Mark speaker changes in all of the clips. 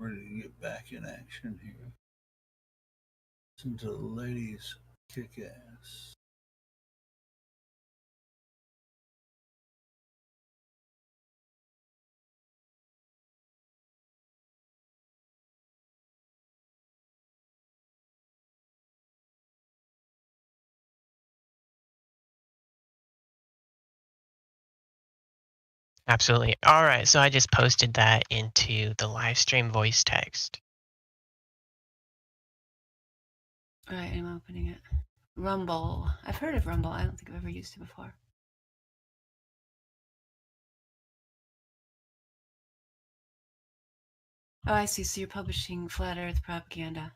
Speaker 1: ready to get back in action here. Listen to the ladies kick ass.
Speaker 2: Absolutely. All right, so I just posted that into the live stream voice text.
Speaker 3: All right, I'm opening it. Rumble. I've heard of Rumble. I don't think I've ever used it before. Oh, I see. So you're publishing flat Earth propaganda.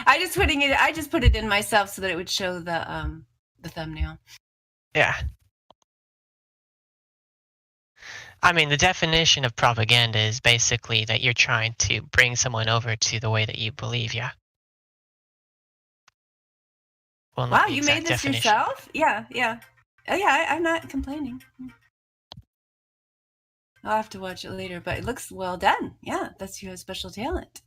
Speaker 3: I just put it in myself so that it would show the thumbnail.
Speaker 2: Yeah. I mean, the definition of propaganda is basically that you're trying to bring someone over to the way that you believe, yeah? Well,
Speaker 3: wow, you made this definition yourself? Yeah. Oh, yeah, I'm not complaining. I'll have to watch it later, but it looks well done. Yeah, that's your special talent.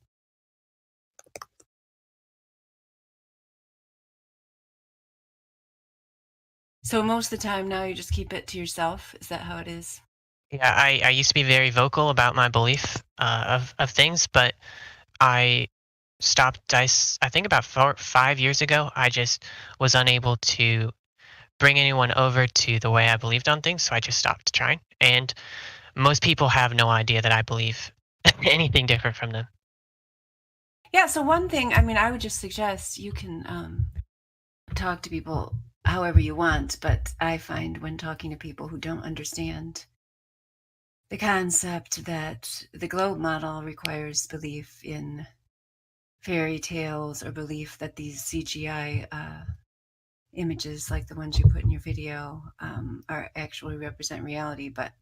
Speaker 3: So most of the time now you just keep it to yourself? Is that how it is?
Speaker 2: Yeah, I used to be very vocal about my belief of things, but I stopped. I think about 5 years ago, I just was unable to bring anyone over to the way I believed on things, so I just stopped trying. And most people have no idea that I believe anything different from them.
Speaker 3: Yeah, so one thing, I mean, I would just suggest you can talk to people however you want, but I find when talking to people who don't understand the concept that the globe model requires belief in fairy tales or belief that these CGI images like the ones you put in your video are actually represent reality, but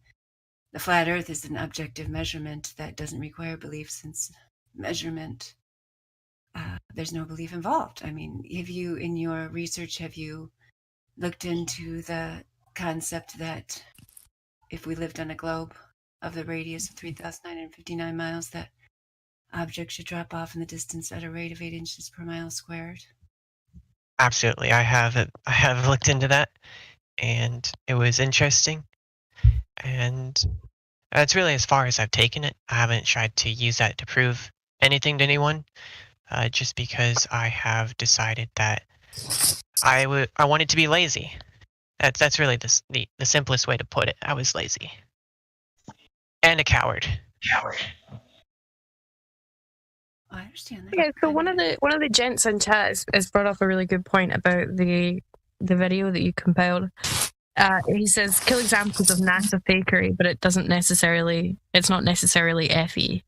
Speaker 3: the flat earth is an objective measurement that doesn't require belief, since measurement there's no belief involved. I mean, in your research, have you looked into the concept that if we lived on a globe of the radius of 3,959 miles, that objects should drop off in the distance at a rate of 8 inches per mile squared?
Speaker 2: Absolutely, I have looked into that, and it was interesting. And that's really as far as I've taken it. I haven't tried to use that to prove anything to anyone, just because I have decided that I wanted to be lazy. That's really the simplest way to put it. I was lazy and a coward.
Speaker 3: I understand that.
Speaker 4: Yeah, so one of the gents in chat has brought up a really good point about the video that you compiled. He says, kill examples of NASA fakery, but it's not necessarily FE.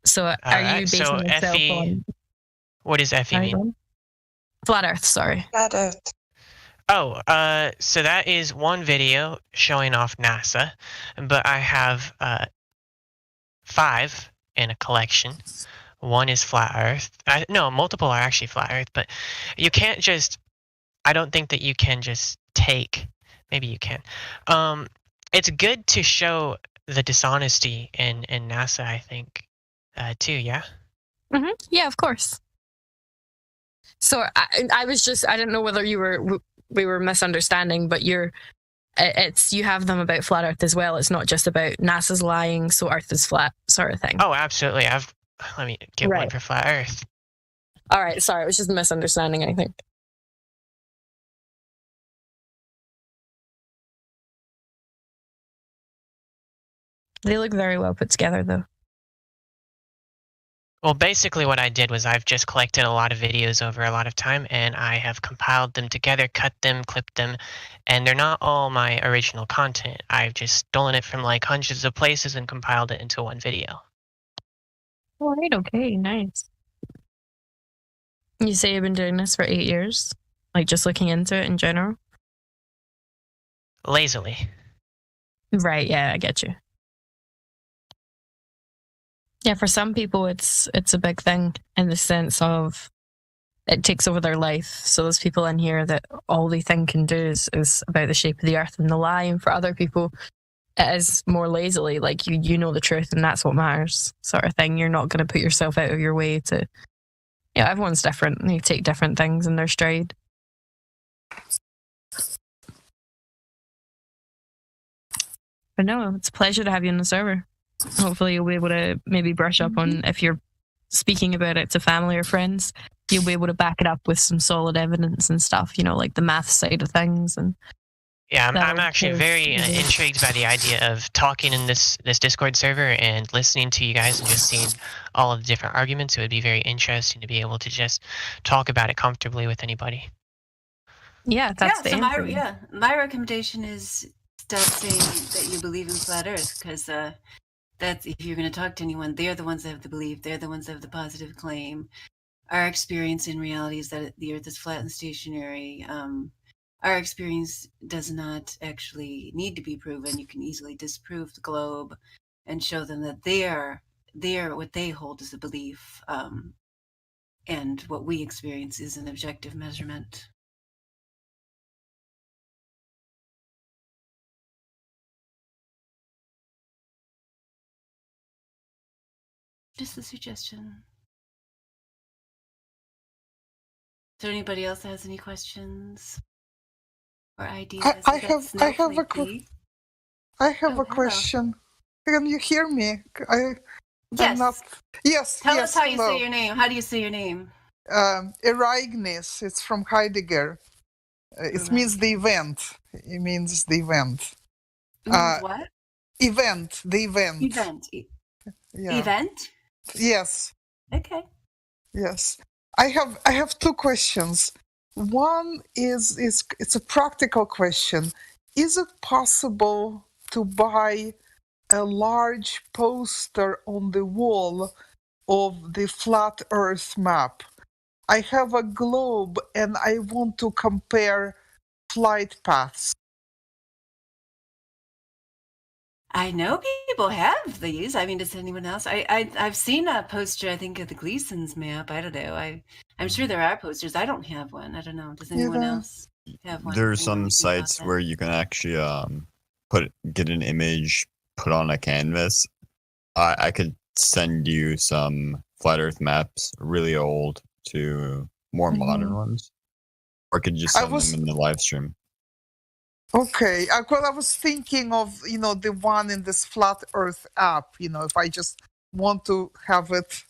Speaker 4: So are you basing yourself on...
Speaker 2: What does FE mean?
Speaker 4: Flat Earth, sorry.
Speaker 5: Flat Earth.
Speaker 2: Oh, so that is one video showing off NASA, but I have 5 in a collection. One is flat Earth. No, multiple are actually flat Earth, but you can't just... I don't think that you can just take... Maybe you can. It's good to show the dishonesty in NASA, I think, too, yeah?
Speaker 4: Mm-hmm. Yeah, of course. So I was just... I didn't know whether we were misunderstanding, but you have them about flat Earth as well. It's not just about NASA's lying, so Earth is flat sort of thing.
Speaker 2: Oh, absolutely. Let me get one for flat Earth.
Speaker 4: All right, sorry, it was just a misunderstanding, I think. They look very well put together, though.
Speaker 2: Well, basically what I did was I've just collected a lot of videos over a lot of time, and I have compiled them together, cut them, clipped them, and they're not all my original content. I've just stolen it from like hundreds of places and compiled it into one video.
Speaker 4: All right, okay, nice. You say you've been doing this for 8 years? Like, just looking into it in general?
Speaker 2: Lazily.
Speaker 4: Right, yeah, I get you. Yeah, for some people, it's a big thing in the sense of it takes over their life. So there's people in here that all they think and do is about the shape of the earth and the lie. And for other people, it is more lazily, like you know the truth and that's what matters, sort of thing. You're not going to put yourself out of your way to. Yeah, everyone's different. They take different things in their stride. But no, it's a pleasure to have you on the server. Hopefully you'll be able to maybe brush up on, if you're speaking about it to family or friends, you'll be able to back it up with some solid evidence and stuff, you know, like the math side of things. And
Speaker 2: yeah, I'm actually very intrigued by the idea of talking in this Discord server and listening to you guys and just seeing all of the different arguments. It would be very interesting to be able to just talk about it comfortably with anybody.
Speaker 4: Yeah, that's the
Speaker 3: answer. My recommendation is stop saying that you believe in flat Earth, because that's, if you're going to talk to anyone, they're the ones that have the belief. They're the ones that have the positive claim. Our experience in reality is that the Earth is flat and stationary. Our experience does not actually need to be proven. You can easily disprove the globe and show them that they're what they hold as a belief, and what we experience is an objective measurement. Just a suggestion. So anybody else has any questions or ideas?
Speaker 5: I have a question. Can you hear me?
Speaker 3: Yes.
Speaker 5: Yes.
Speaker 3: Tell us how you say your name. How do you say your name?
Speaker 5: Erignis. It's from Heidegger. It means the event. It means the event.
Speaker 3: What?
Speaker 5: Event. The event.
Speaker 3: Event. Yeah. Event?
Speaker 5: Yes.
Speaker 3: Okay.
Speaker 5: Yes. I have two questions. One is it's a practical question. Is it possible to buy a large poster on the wall of the flat Earth map? I have a globe and I want to compare flight paths.
Speaker 3: I know people have these. I mean, does anyone else? I've seen a poster, I think, of the Gleason's map. I don't know. I'm sure there are posters. I don't have one. I don't know. Does anyone else have one?
Speaker 6: There are some sites where you can actually get an image put on a canvas. I could send you some flat Earth maps, really old to more modern ones, or I could just send them in the live stream.
Speaker 5: Okay, well, I was thinking of, the one in this Flat Earth app, if I just want to have it,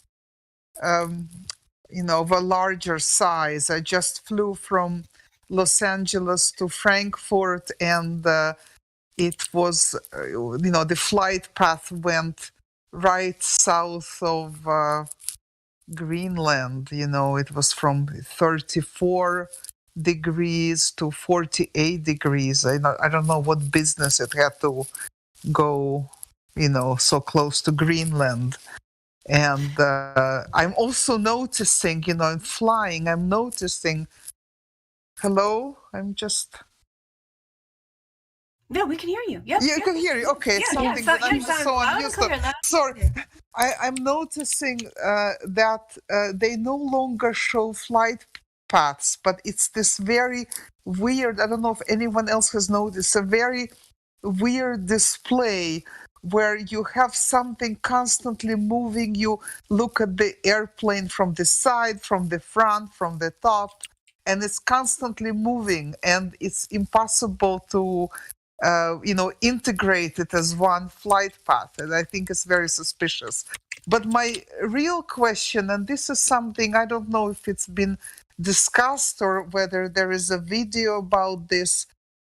Speaker 5: of a larger size. I just flew from Los Angeles to Frankfurt, and it was, the flight path went right south of Greenland. It was from 34 degrees to 48 degrees. I don't know what business it had to go, so close to Greenland. And I'm also noticing, in flying, I'm noticing. Hello, I'm just.
Speaker 3: No, we can hear you. Yep,
Speaker 5: you can hear you. Okay, it's something that I'm so unused to. Sorry, I'm noticing that they no longer show flight paths, but it's this very weird, I don't know if anyone else has noticed, a very weird display where you have something constantly moving. You look at the airplane from the side, from the front, from the top, and it's constantly moving, and it's impossible to integrate it as one flight path, and I think it's very suspicious. But my real question, and this is something I don't know if it's been discussed or whether there is a video about this,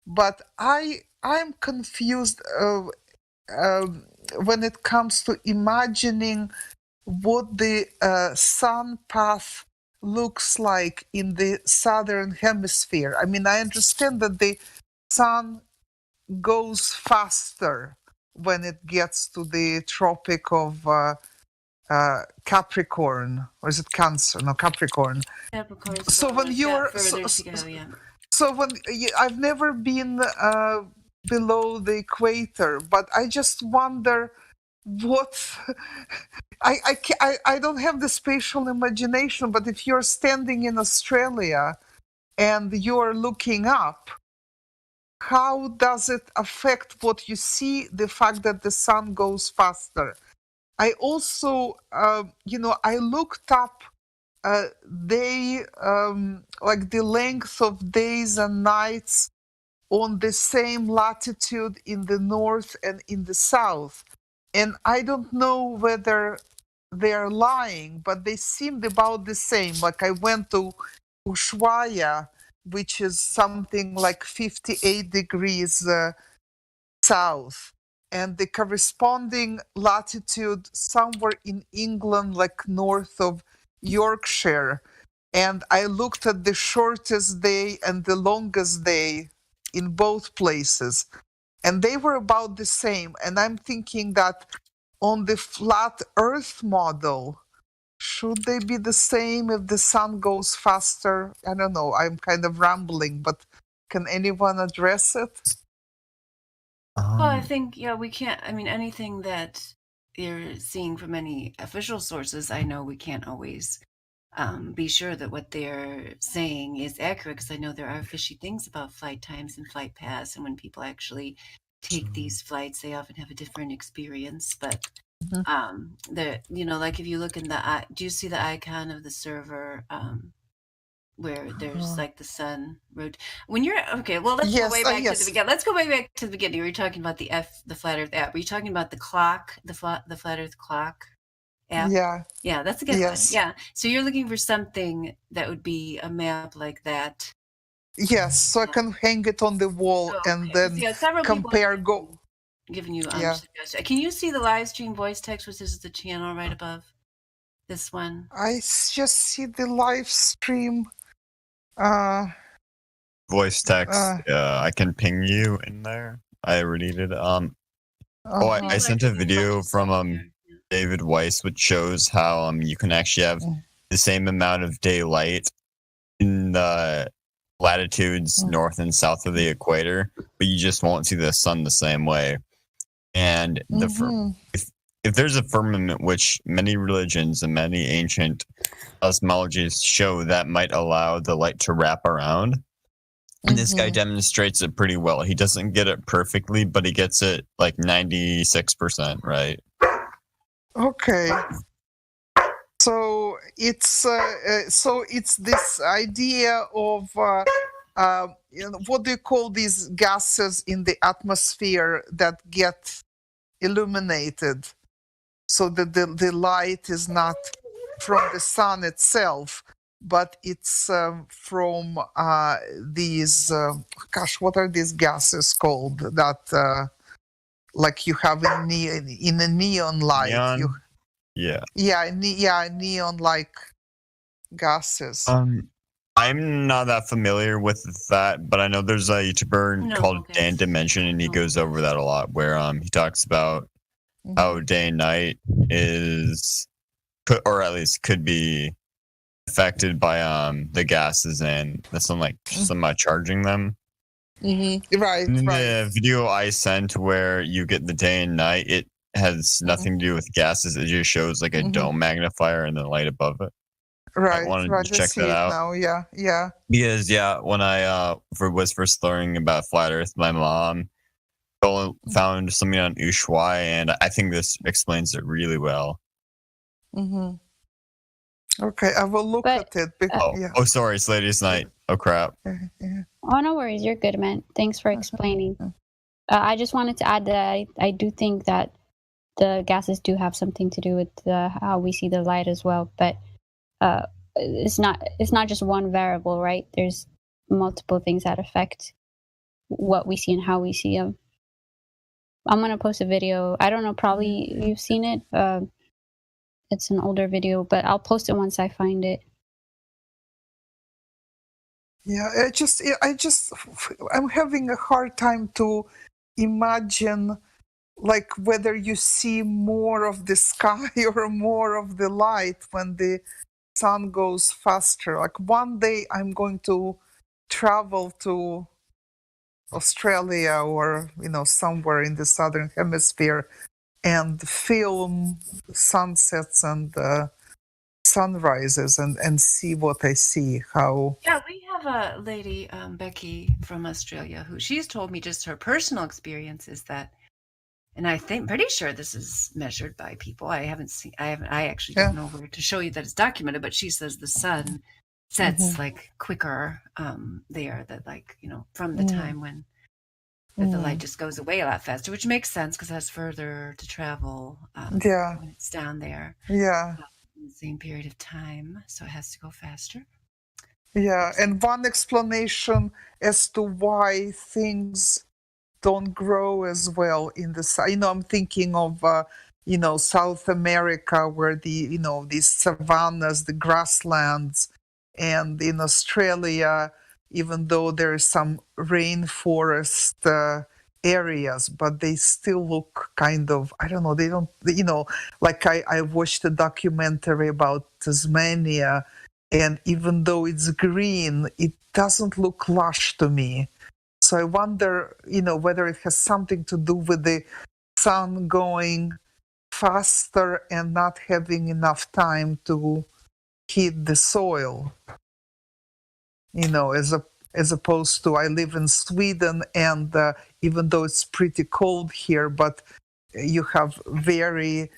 Speaker 5: but I'm confused when it comes to imagining what the sun path looks like in the southern hemisphere. I mean, I understand that the sun goes faster when it gets to the Tropic of Capricorn, or is it Cancer? No, Capricorn. So when you're so when I've never been below the equator, but I just wonder what I don't have the spatial imagination. But if you're standing in Australia and you're looking up, how does it affect what you see, the fact that the sun goes faster? I also, I looked up like the length of days and nights on the same latitude in the north and in the south. And I don't know whether they're lying, but they seemed about the same. Like I went to Ushuaia, which is something like 58 degrees south, and the corresponding latitude somewhere in England, like north of Yorkshire. And I looked at the shortest day and the longest day in both places, and they were about the same. And I'm thinking that on the flat Earth model, should they be the same if the sun goes faster? I don't know. I'm kind of rambling, but can anyone address it?
Speaker 3: Well, I think, we can't, I mean, anything that you're seeing from any official sources, I know we can't always be sure that what they're saying is accurate, because I know there are fishy things about flight times and flight paths, and when people actually take these flights, they often have a different experience. But like if you look in do you see the icon of the server where there's like the sun road? When you're well, let's go way back to the beginning. Let's go way back to the beginning. Were you talking about the Flat Earth app? Were you talking about the clock, the Flat Earth clock app? Yeah, that's a good one. Yeah, so you're looking for something that would be a map like that.
Speaker 5: Yes, so I can hang it on the wall and then compare.
Speaker 3: Giving you suggestions. Can you see the live stream voice text, which is the channel right above this one?
Speaker 5: I just see the live stream.
Speaker 6: Voice text. I can ping you in there. I already did. I sent a video from David Weiss, which shows how you can actually have the same amount of daylight in the latitudes north and south of the equator, but you just won't see the sun the same way. And if there's a firmament, which many religions and many ancient cosmologies show that might allow the light to wrap around, and this guy demonstrates it pretty well. He doesn't get it perfectly, but he gets it like 96%, right?
Speaker 5: Okay. So it's this idea of what do you call these gases in the atmosphere that get illuminated, so that the light is not from the sun itself, but it's from these what are these gases called that like you have in a neon light? Neon like gases.
Speaker 6: I'm not that familiar with that, but I know there's a YouTuber called Dan Dimension, and he goes over that a lot, where he talks about how day and night or at least could be affected by the gases and the sunlight charging them.
Speaker 5: Right.
Speaker 6: In the video I sent where you get the day and night, it has nothing to do with gases. It just shows like a dome magnifier and the light above it.
Speaker 5: Right.
Speaker 6: I wanted to check that out.
Speaker 5: Now. Yeah.
Speaker 6: Because when I was first learning about flat Earth, my mom found something on Ushuaia, and I think this explains it really well.
Speaker 5: Okay, I will look at it.
Speaker 6: Oh, sorry, it's ladies' night. Oh crap.
Speaker 7: Oh, no worries. You're good, man. Thanks for explaining. I just wanted to add that I do think that the gases do have something to do with how we see the light as well, but it's not just one variable, right? There's multiple things that affect what we see and how we see them. I'm gonna post a video. I don't know, probably you've seen it. It's an older video, but I'll post it once I find it.
Speaker 5: Yeah, I'm having a hard time to imagine, like, whether you see more of the sky or more of the light when the sun goes faster. Like, one day I'm going to travel to Australia or somewhere in the southern hemisphere and film sunsets and sunrises and see what I see. How
Speaker 3: we have have a lady, Becky from Australia, who she's told me just her personal experience is that, and I think pretty sure this is measured by people. I actually don't know where to show you that it's documented, but she says the sun sets like quicker there, that like, from the time when the light just goes away a lot faster, which makes sense because that's further to travel when it's down there.
Speaker 5: Yeah.
Speaker 3: In the same period of time, so it has to go faster.
Speaker 5: Yeah, and one explanation as to why things don't grow as well in the I'm thinking of South America, where these savannas, the grasslands, and in Australia, even though there is some rainforest areas, but they still look kind of, I don't know, they don't, like I watched a documentary about Tasmania, and even though it's green, it doesn't look lush to me. So I wonder, whether it has something to do with the sun going faster and not having enough time to heat the soil. As opposed to, I live in Sweden, and even though it's pretty cold here, but you have very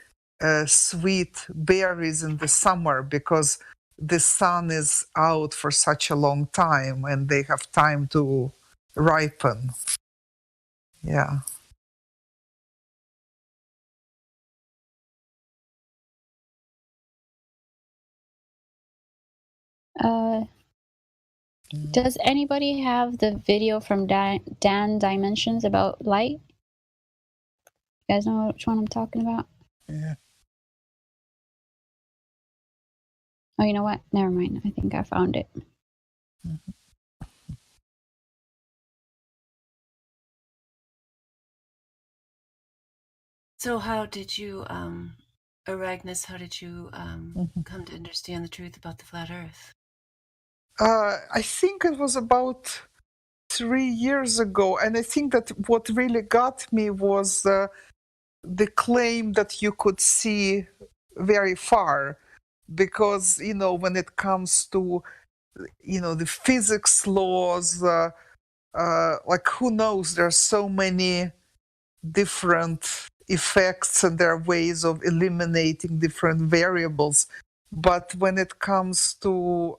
Speaker 5: sweet berries in the summer because the sun is out for such a long time and they have time to ripen. Yeah.
Speaker 7: Does anybody have the video from Dan Dimensions about light? You guys know which one I'm talking about?
Speaker 5: Yeah.
Speaker 7: Oh, you know what? Never mind. I think I found it.
Speaker 3: So how did you, Aragnes, how did you come to understand the truth about the flat Earth?
Speaker 5: I think it was about 3 years ago, and I think that what really got me was the claim that you could see very far, because when it comes to the physics laws, like, who knows, there are so many different effects and there are ways of eliminating different variables. But when it comes to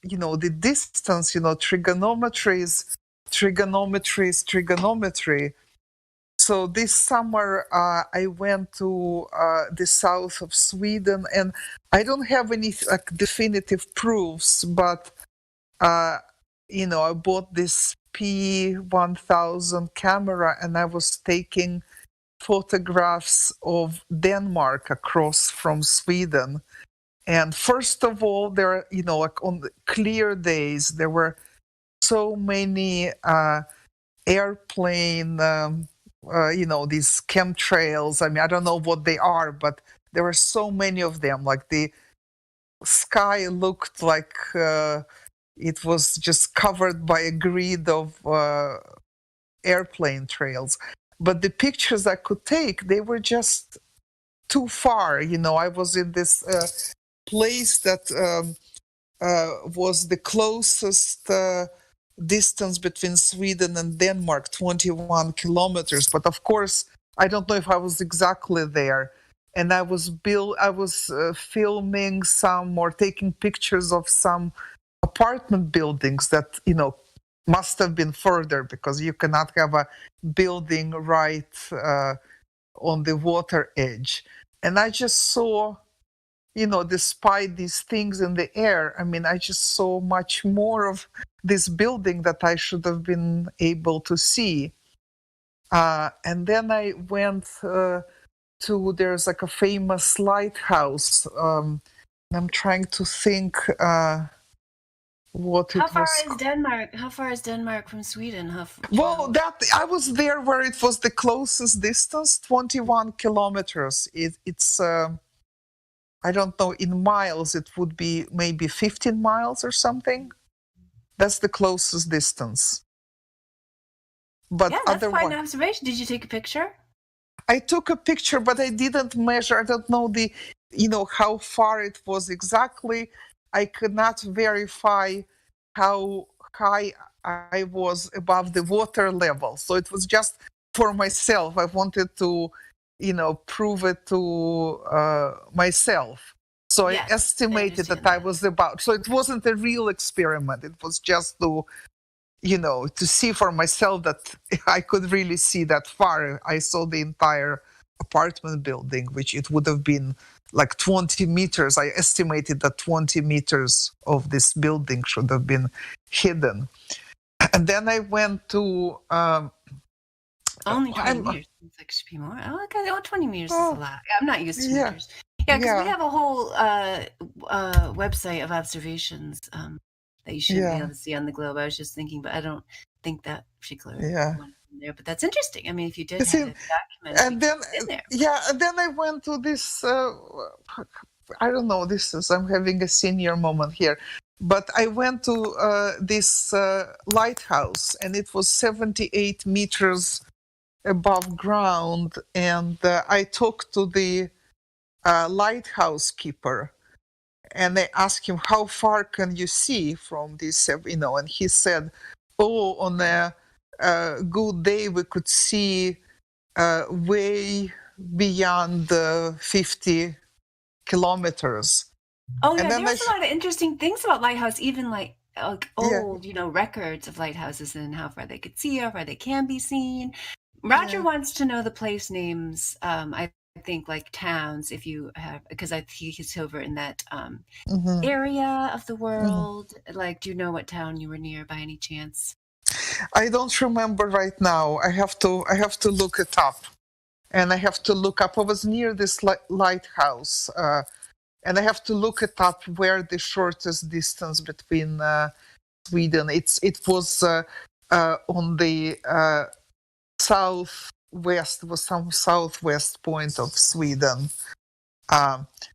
Speaker 5: the distance, trigonometry is trigonometry. So this summer I went to the south of Sweden, and I don't have any definitive proofs, but I bought this P1000 camera, and I was taking photographs of Denmark across from Sweden. And first of all, there, like on the clear days, there were so many airplane, these chemtrails. I mean, I don't know what they are, but there were so many of them. Like, the sky looked like it was just covered by a grid of airplane trails. But the pictures I could take, they were just too far. I was in this place that was the closest distance between Sweden and Denmark, 21 kilometers. But of course, I don't know if I was exactly there. And I was filming some, or taking pictures of some apartment buildings that must have been further, because you cannot have a building right on the water edge. And I just saw, despite these things in the air, I mean, I just saw much more of this building that I should have been able to see. And then I went there's like a famous lighthouse. I'm trying to think what it was.
Speaker 3: How far is Denmark? How far is Denmark from Sweden?
Speaker 5: Well, that I was there where it was the closest distance, 21 kilometers. It's I don't know, in miles it would be maybe 15 miles or something. That's the closest distance. But
Speaker 3: yeah, that's quite an observation. Did you take a picture?
Speaker 5: I took a picture, but I didn't measure. I don't know how far it was exactly. I could not verify how high I was above the water level. So it was just for myself. I wanted to, prove it to myself. So
Speaker 3: Yes,
Speaker 5: I estimated that I was about. So it wasn't a real experiment. It was just to, to see for myself that I could really see that far. I saw the entire apartment building, which it would have been like 20 meters. I estimated that 20 meters of this building should have been hidden. And then I went to
Speaker 3: only 20 meters. It's like should be more. Oh, okay. 20 meters is a lot. I'm not used to meters. Yeah, because we have a whole website of observations that you should be able to see on the globe. I was just thinking, but I don't think that particular one in there. But that's interesting. I mean, if you did have it documented,
Speaker 5: and then
Speaker 3: in there.
Speaker 5: and then I went to this. I don't know. I'm having a senior moment here. But I went to this lighthouse, and it was 78 meters above ground. And I talked to the lighthouse keeper, and I asked him, how far can you see from this, and he said, on a good day, we could see way beyond 50 kilometers.
Speaker 3: Oh yeah, there's a lot of interesting things about lighthouse, even like old, records of lighthouses and how far they could see, how far they can be seen. Roger wants to know the place names. I think like towns, if you have, because he's over in that area of the world. Like, do you know what town you were near by any chance?
Speaker 5: I don't remember right now. I have to look it up, and I have to look up. I was near this lighthouse. And I have to look it up where the shortest distance between Sweden. It was on the southwest, was some southwest point of Sweden.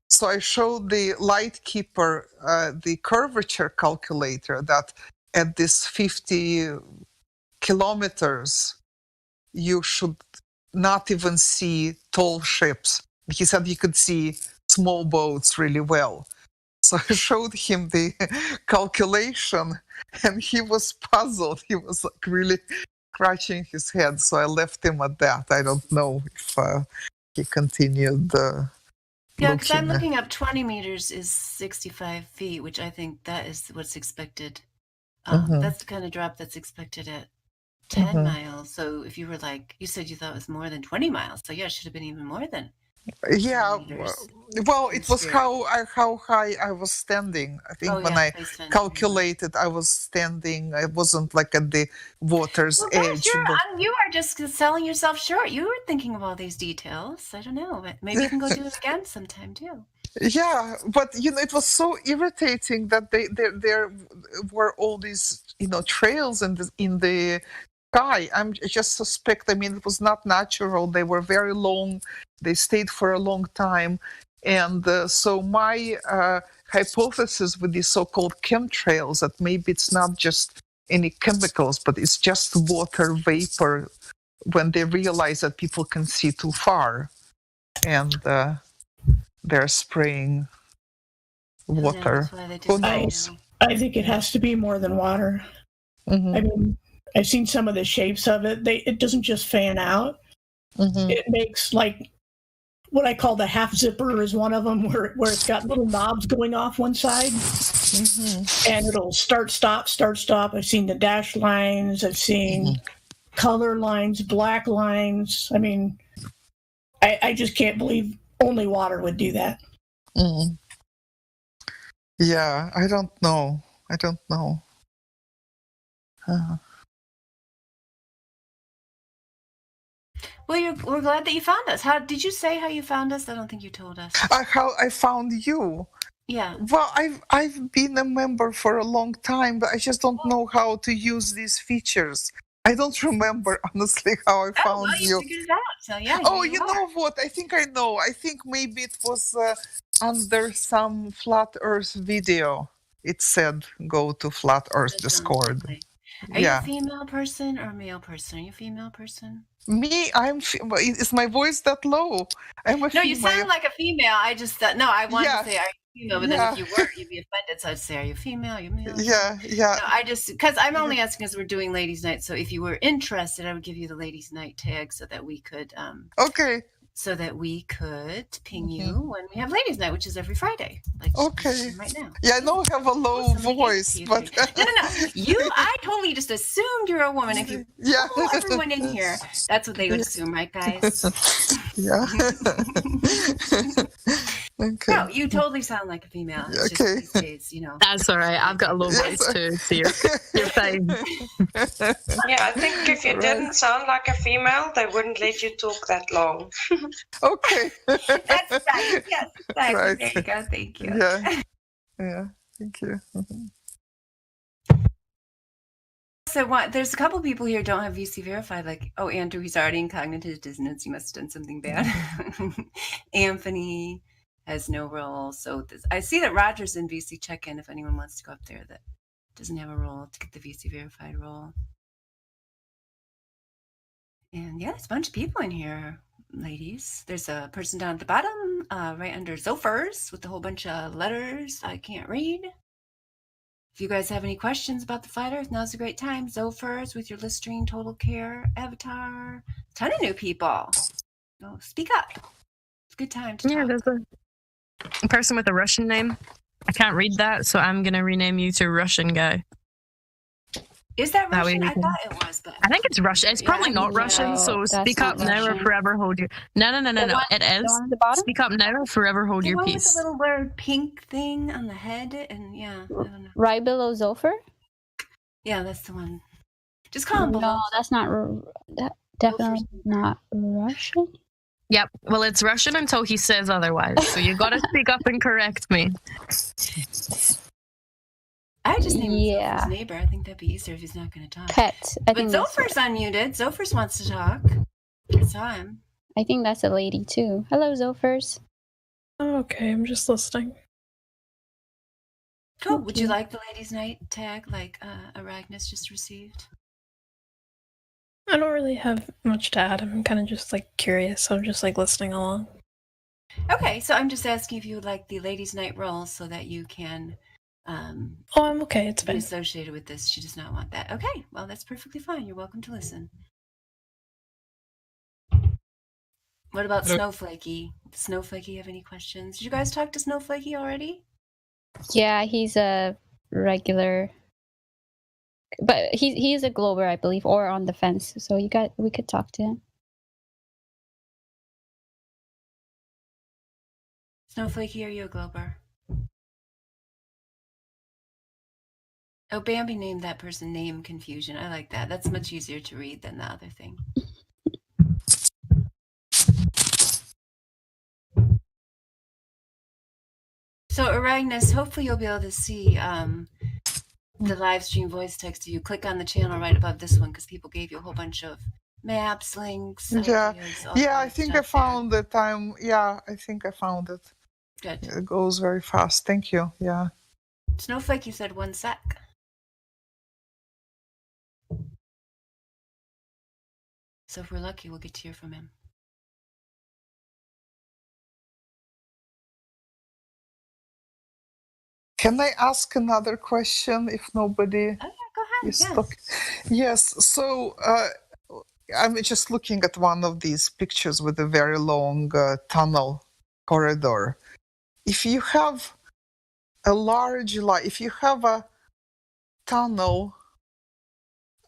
Speaker 5: So I showed the lightkeeper the curvature calculator that at this 50 kilometers you should not even see tall ships. He said you could see small boats really well. So I showed him the calculation, and he was puzzled. He was like really scratching his head. So I left him at that. I don't know if he continued.
Speaker 3: Yeah, because I'm looking up 20 meters is 65 feet, which I think that is what's expected. That's the kind of drop that's expected at 10 miles. So if you were like, you said you thought it was more than 20 miles. So yeah, it should have been even more than.
Speaker 5: Yeah, well, it was how high I was standing. I think when I calculated, I was standing. I wasn't like at the water's edge.
Speaker 3: You are just selling yourself short. You were thinking of all these details. I don't know, but maybe you can go do it again sometime too.
Speaker 5: Yeah, but it was so irritating that there were all these trails in the sky. I just suspect. I mean, it was not natural. They were very long. They stayed for a long time, and so my hypothesis with these so-called chemtrails that maybe it's not just any chemicals, but it's just water vapor when they realize that people can see too far, and they're spraying water. Who knows?
Speaker 8: I think it has to be more than water. I mean, I've seen some of the shapes of it. It doesn't just fan out. It makes like what I call the half zipper is one of them, where it's got little knobs going off one side, and it'll start, stop. I've seen the dash lines. I've seen color lines, black lines. I mean, I just can't believe only water would do that.
Speaker 5: Yeah, I don't know.
Speaker 3: Well, we're glad that you found us. How did you say how you found us? I don't think you told us.
Speaker 5: How I found you?
Speaker 3: Yeah.
Speaker 5: Well, I've been a member for a long time, but I just don't know how to use these features. I don't remember honestly how I found you.
Speaker 3: Figured it out. So yeah.
Speaker 5: Oh, you know what? I think I know. I think maybe it was under some Flat Earth video. It said go to Flat Earth Discord.
Speaker 3: Are you a female person or a male person? Are you a female person?
Speaker 5: Me, is my voice that low? I'm a female.
Speaker 3: No, you sound like a female. I just I wanted to say, are you female, but then if you weren't, you'd be offended. So I'd say, are you female? Are you male?
Speaker 5: Yeah.
Speaker 3: No, I just, because I'm only asking because we're doing ladies' night. So if you were interested, I would give you the ladies' night tag so that we could,
Speaker 5: okay.
Speaker 3: So that we could ping you when we have ladies' night, which is every Friday. Like
Speaker 5: Okay.
Speaker 3: right now.
Speaker 5: Yeah, I know I have a low voice, but
Speaker 3: no. I totally just assumed you're a woman. If you pull everyone in here, that's what they would assume, right, guys?
Speaker 5: Yeah. Okay.
Speaker 3: No, you totally sound like a female. It's
Speaker 5: Okay.
Speaker 3: just these days, you know.
Speaker 4: That's all right. I've got a low voice too, so you're fine.
Speaker 9: Yeah, I think if you didn't sound like a female, they wouldn't let you talk that long.
Speaker 5: Okay.
Speaker 3: That's right. Yes, exactly.
Speaker 5: Right.
Speaker 3: There you go. Thank you.
Speaker 5: Yeah. Yeah. Thank you.
Speaker 3: So there's a couple people here who don't have VC verified, like, oh, Andrew, he's already in cognitive dissonance. You must have done something bad. Anthony has no role. So I see that Roger's in VC check-in if anyone wants to go up there that doesn't have a role to get the VC verified role. And yeah, there's a bunch of people in here, ladies. There's a person down at the bottom, right under Zophers, with a whole bunch of letters I can't read. If you guys have any questions about the Flat Earth, now's a great time. Zophers with your Listerine, Total Care, Avatar. A ton of new people. So speak up. It's a good time to talk.
Speaker 4: There's a person with a Russian name. I can't read that, so I'm going to rename you to Russian Guy.
Speaker 3: Is that Russian? I thought it was, but
Speaker 4: I think it's Russian. It's probably not Russian, so speak up now or forever hold your... No. It is. Speak up now or forever hold your peace.
Speaker 3: With the little weird pink thing on the head, and yeah, I don't know.
Speaker 7: Right below Zopher?
Speaker 3: Yeah, that's the one. Just call him below.
Speaker 7: No, that's not... definitely not Russian.
Speaker 4: Yep. Well, it's Russian until he says otherwise, so you got to speak up and correct me.
Speaker 3: I just named his neighbor. I think that'd be easier if he's not going to talk.
Speaker 7: Pet.
Speaker 3: But Zophers unmuted. Zophers wants to talk. I saw him.
Speaker 7: I think that's a lady too. Hello, Zophers.
Speaker 10: Okay, I'm just listening.
Speaker 3: Cool. Would you like the ladies' night tag like Aragnes just received?
Speaker 10: I don't really have much to add. I'm kind of just like curious. So I'm just like listening along.
Speaker 3: Okay, so I'm just asking if you would like the ladies' night role so that you can...
Speaker 10: oh, I'm okay. It's fine.
Speaker 3: Associated with this. She does not want that. Okay, well, that's perfectly fine. You're welcome to listen. What about Snowflakey? Does Snowflakey have any questions? Did you guys talk to Snowflakey already?
Speaker 7: Yeah, he's a regular, but he is a Glober, I believe, or on the fence. So we could talk to him.
Speaker 3: Snowflakey, are you a Glober? Oh, Bambi named that person Name Confusion. I like that. That's much easier to read than the other thing. So, Aragnes, hopefully you'll be able to see the live stream voice text to you. Click on the channel right above this one because people gave you a whole bunch of maps, links, ideas,
Speaker 5: I think I found it. I think I found it.
Speaker 3: Good.
Speaker 5: It goes very fast. Thank you. Yeah.
Speaker 3: Snowflake, you said 1 sec. So if we're lucky, we'll get to hear from him.
Speaker 5: Can I ask another question if nobody
Speaker 3: go ahead.
Speaker 5: is talking? Yes. So I'm just looking at one of these pictures with a very long tunnel corridor. If you have a large light, if you have a tunnel,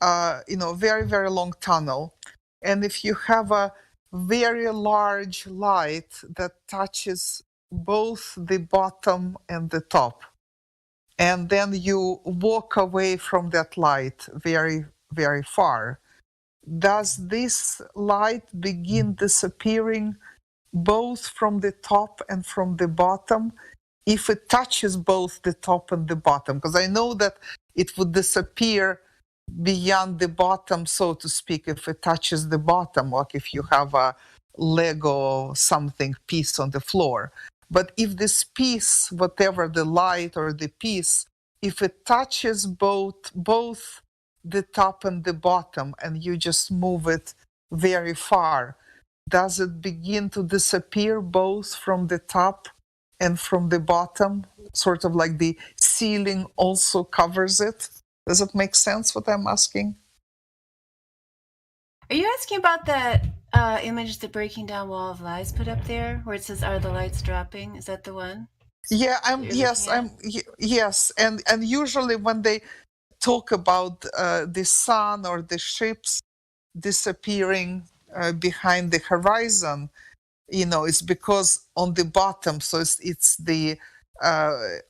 Speaker 5: very, very long tunnel, and if you have a very large light that touches both the bottom and the top, and then you walk away from that light very, very far, does this light begin disappearing both from the top and from the bottom if it touches both the top and the bottom? Because I know that it would disappear beyond the bottom, so to speak, if it touches the bottom, like if you have a Lego something piece on the floor. But if this piece, whatever the light or the piece, if it touches both the top and the bottom and you just move it very far, does it begin to disappear both from the top and from the bottom, sort of like the ceiling also covers it. Does it make sense what I'm asking?
Speaker 3: Are you asking about that image the Breaking Down Wall of Lies put up there, where it says, "Are the lights dropping?" Is that the one?
Speaker 5: Yeah,
Speaker 3: Yes,
Speaker 5: and usually when they talk about the sun or the ships disappearing behind the horizon, it's because on the bottom, so it's the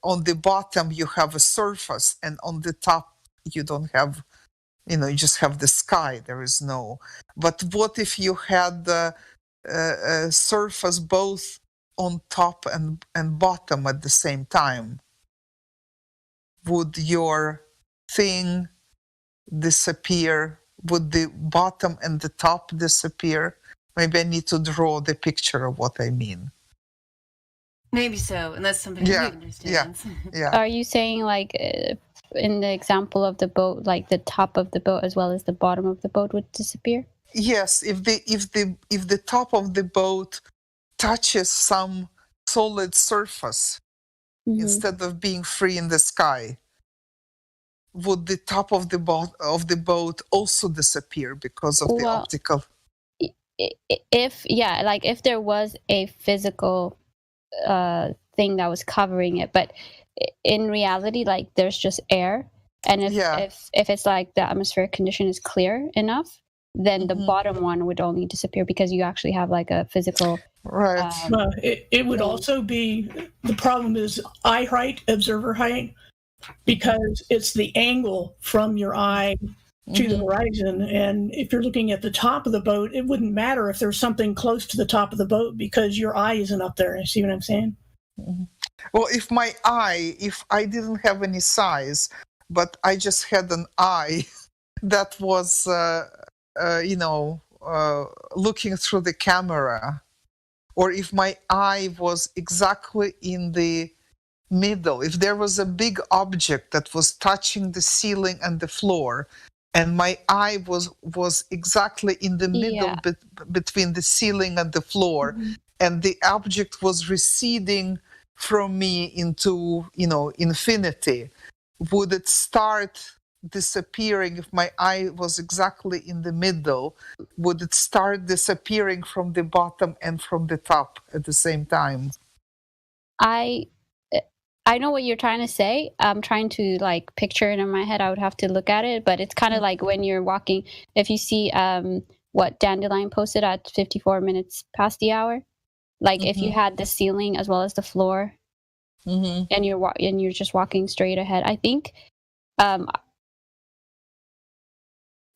Speaker 5: on the bottom you have a surface, and on the top you don't have, you just have the sky. There is no. But what if you had the surface both on top and bottom at the same time? Would your thing disappear? Would the bottom and the top disappear? Maybe I need to draw the picture of what I mean.
Speaker 3: maybe so, unless somebody really understands.
Speaker 5: Yeah.
Speaker 7: Are you saying like in the example of the boat, like the top of the boat as well as the bottom of the boat would disappear?
Speaker 5: Yes, if the top of the boat touches some solid surface instead of being free in the sky, would the top of the boat also disappear because of the optical?
Speaker 7: If there was a physical thing that was covering it, but in reality, like there's just air, and if it's like the atmospheric condition is clear enough, then the bottom one would only disappear because you actually have like a physical.
Speaker 5: Right.
Speaker 8: It would also be, the problem is eye height, observer height, because it's the angle from your eye to the horizon. And if you're looking at the top of the boat, it wouldn't matter if there's something close to the top of the boat because your eye isn't up there. You see what I'm saying?
Speaker 5: Well, if I didn't have any size, but I just had an eye that was, looking through the camera, or if my eye was exactly in the middle, if there was a big object that was touching the ceiling and the floor, and my eye was exactly in the middle between the ceiling and the floor, and the object was receding from me into infinity, would it start disappearing? If my eye was exactly in the middle, would it start disappearing from the bottom and from the top at the same time?
Speaker 7: I know what you're trying to say. I'm trying to like picture it in my head. I would have to look at it, but it's kind of like when you're walking, if you see what Dandelion posted at 54 minutes past the hour, like if you had the ceiling as well as the floor, and you're just walking straight ahead, I think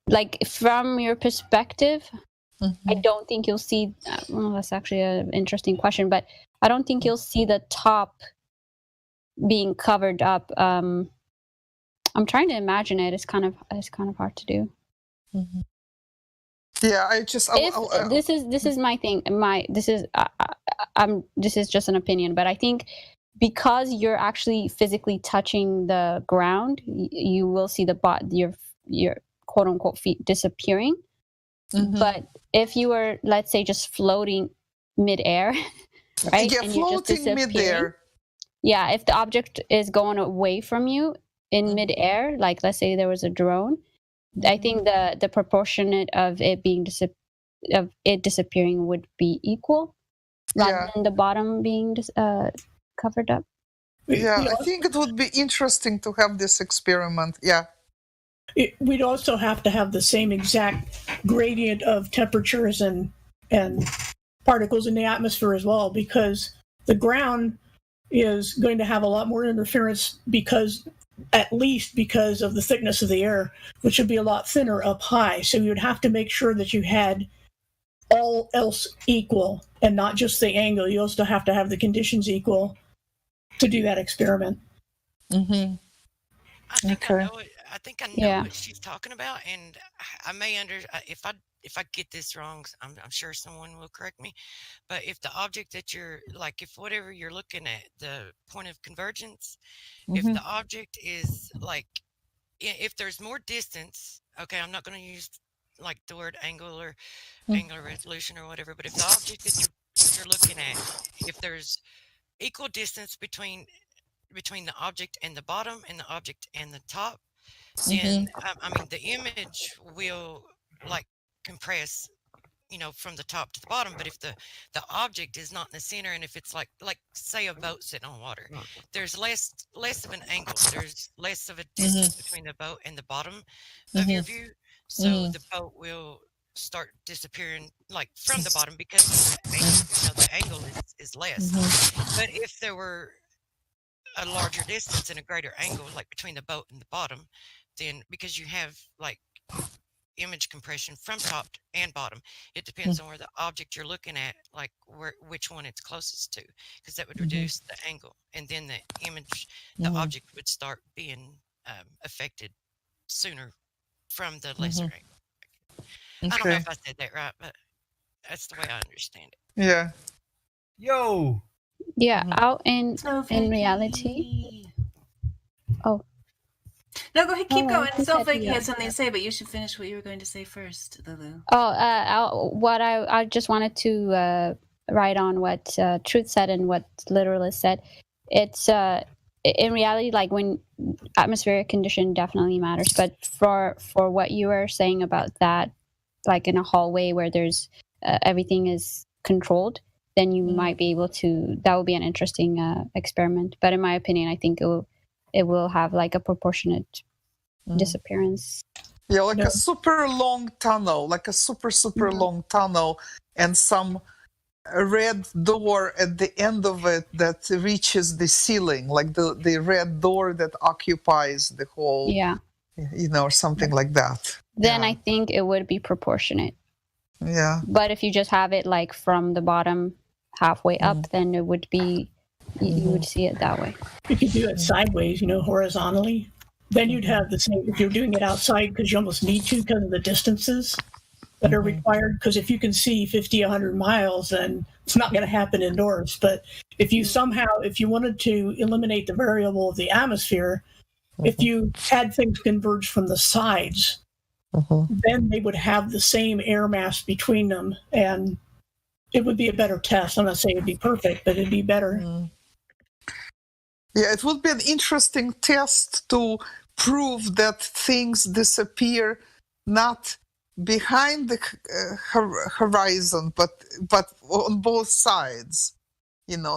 Speaker 7: like from your perspective, I don't think you'll see, well, that's actually an interesting question, but I don't think you'll see the top being covered up. I'm trying to imagine it. It's kind of hard to do.
Speaker 5: Yeah, I just
Speaker 7: this is my thing. This is just an opinion, but I think because you're actually physically touching the ground, you will see your quote unquote feet disappearing. But if you were, let's say, just floating midair, right?
Speaker 5: Yeah,
Speaker 7: and
Speaker 5: floating midair.
Speaker 7: Yeah, if the object is going away from you in midair, like let's say there was a drone, I think the proportionate of it being disappearing would be equal, rather than the bottom being covered up.
Speaker 5: Yeah, I think it would be interesting to have this experiment. Yeah.
Speaker 8: We'd also have to have the same exact gradient of temperatures and particles in the atmosphere as well, because the ground is going to have a lot more interference at least because of the thickness of the air, which would be a lot thinner up high. So you would have to make sure that you had all else equal and not just the angle. You also have to have the conditions equal to do that experiment.
Speaker 11: I think I know what she's talking about, and I may if I get this wrong, I'm sure someone will correct me. But if the object that you're like, if whatever you're looking at, the point of convergence, if the object is like, if there's more distance, okay, I'm not going to use like the word angle or angular resolution or whatever, but if the object that you're looking at, if there's equal distance between the object and the bottom and the object and the top, then I mean the image will like compress, from the top to the bottom. But if the object is not in the center, and if it's like say a boat sitting on water, there's less of an angle, there's less of a distance between the boat and the bottom of your view, so the boat will start disappearing like from the bottom because the angle is less. But if there were a larger distance and a greater angle like between the boat and the bottom, then because you have like image compression from top and bottom, it depends on where the object you're looking at, like which one it's closest to, because that would reduce the angle, and then the image, the object would start being affected sooner from the lesser angle. I don't know if I said that right, but that's the way I understand it.
Speaker 5: Yeah.
Speaker 1: Yo.
Speaker 7: Yeah, out in reality. Oh.
Speaker 3: No, go ahead, keep going. Snowflake had something to say, but you should finish what you were going to say first, Lulu.
Speaker 7: Oh, what I just wanted to write on what Truth said and what Literalist said. It's in reality, like when atmospheric condition definitely matters, but for what you were saying about that, like in a hallway where there's everything is controlled, then you might be able to. That would be an interesting experiment. But in my opinion, I think it will have like a proportionate disappearance.
Speaker 5: Yeah, like a super long tunnel, like a super long tunnel, and some red door at the end of it that reaches the ceiling, like the red door that occupies the whole, or something like that.
Speaker 7: Then I think it would be proportionate.
Speaker 5: Yeah.
Speaker 7: But if you just have it like from the bottom halfway up, then it would be, you would see it that way.
Speaker 8: If you do it sideways, horizontally, then you'd have the same. If you're doing it outside, because you almost need to because of the distances that are required. Because if you can see 50, 100 miles, then it's not going to happen indoors. But if you if you wanted to eliminate the variable of the atmosphere, if you had things converge from the sides, then they would have the same air mass between them, and it would be a better test. I'm not saying it'd be perfect, but it'd be better.
Speaker 5: Yeah, it would be an interesting test to prove that things disappear not behind the horizon, but on both sides.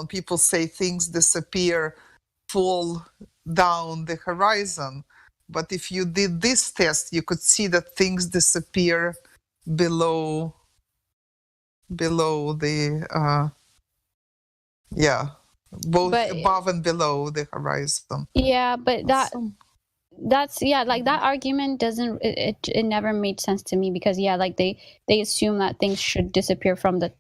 Speaker 5: People say things disappear, fall down the horizon. But if you did this test, you could see that things disappear below the both above and below the horizon.
Speaker 7: Yeah, but that's like that argument doesn't it never made sense to me, because like they assume that things should disappear from the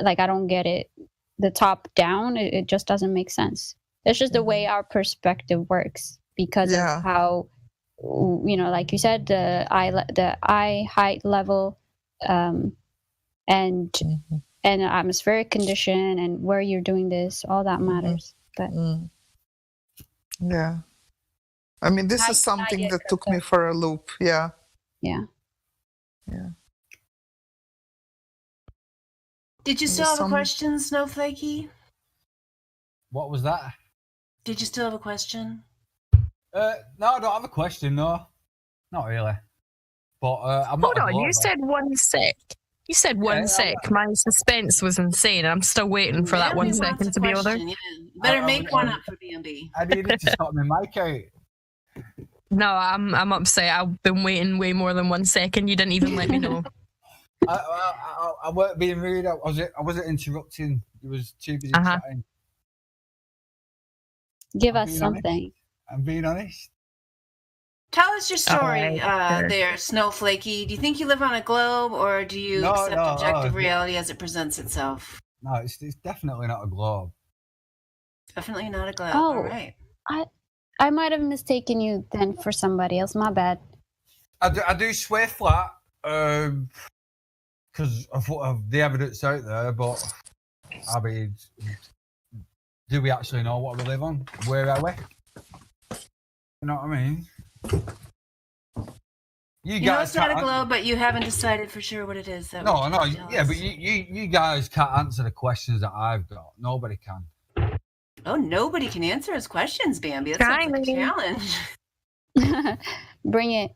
Speaker 7: like, I don't get it, the top down. It just doesn't make sense. It's just the way our perspective works because of how, like you said, the eye height level, and atmospheric condition, and where you're doing this, all that matters. But
Speaker 5: yeah, I mean, this is something that took me for a loop. Yeah.
Speaker 3: Did you still have a question, Snowflakey?
Speaker 1: What was that?
Speaker 3: Did you still have a question?
Speaker 1: No, I don't have a question. No, not really. But I'm
Speaker 4: Hold
Speaker 1: not.
Speaker 4: on, you said 1 sec. You said 1 sec. My suspense was insane. I'm still waiting for that 1 second to be over.
Speaker 3: You better make one up for B&B.
Speaker 1: I needed to stop my mic out.
Speaker 4: No, I'm upset. I've been waiting way more than 1 second. You didn't even let me know.
Speaker 1: I weren't being rude. I wasn't interrupting. You was too busy chatting.
Speaker 7: Give us something.
Speaker 1: I'm being honest.
Speaker 3: Tell us your story there, Snowflakey. Do you think you live on a globe, or do you accept objective reality as it presents itself?
Speaker 1: No, it's definitely not a globe.
Speaker 3: Definitely not a globe.
Speaker 7: Oh,
Speaker 3: all right.
Speaker 7: I might have mistaken you then for somebody else. My bad.
Speaker 1: I do swear flat because of the evidence out there, but I mean, do we actually know what we live on? Where are we? You know what I mean?
Speaker 3: You know it's not a globe, but you haven't decided for sure what it is.
Speaker 1: No, yeah, but you guys can't answer the questions that I've got. Nobody can.
Speaker 3: Oh, nobody can answer his questions, Bambi. That sounds like a challenge.
Speaker 7: Bring it.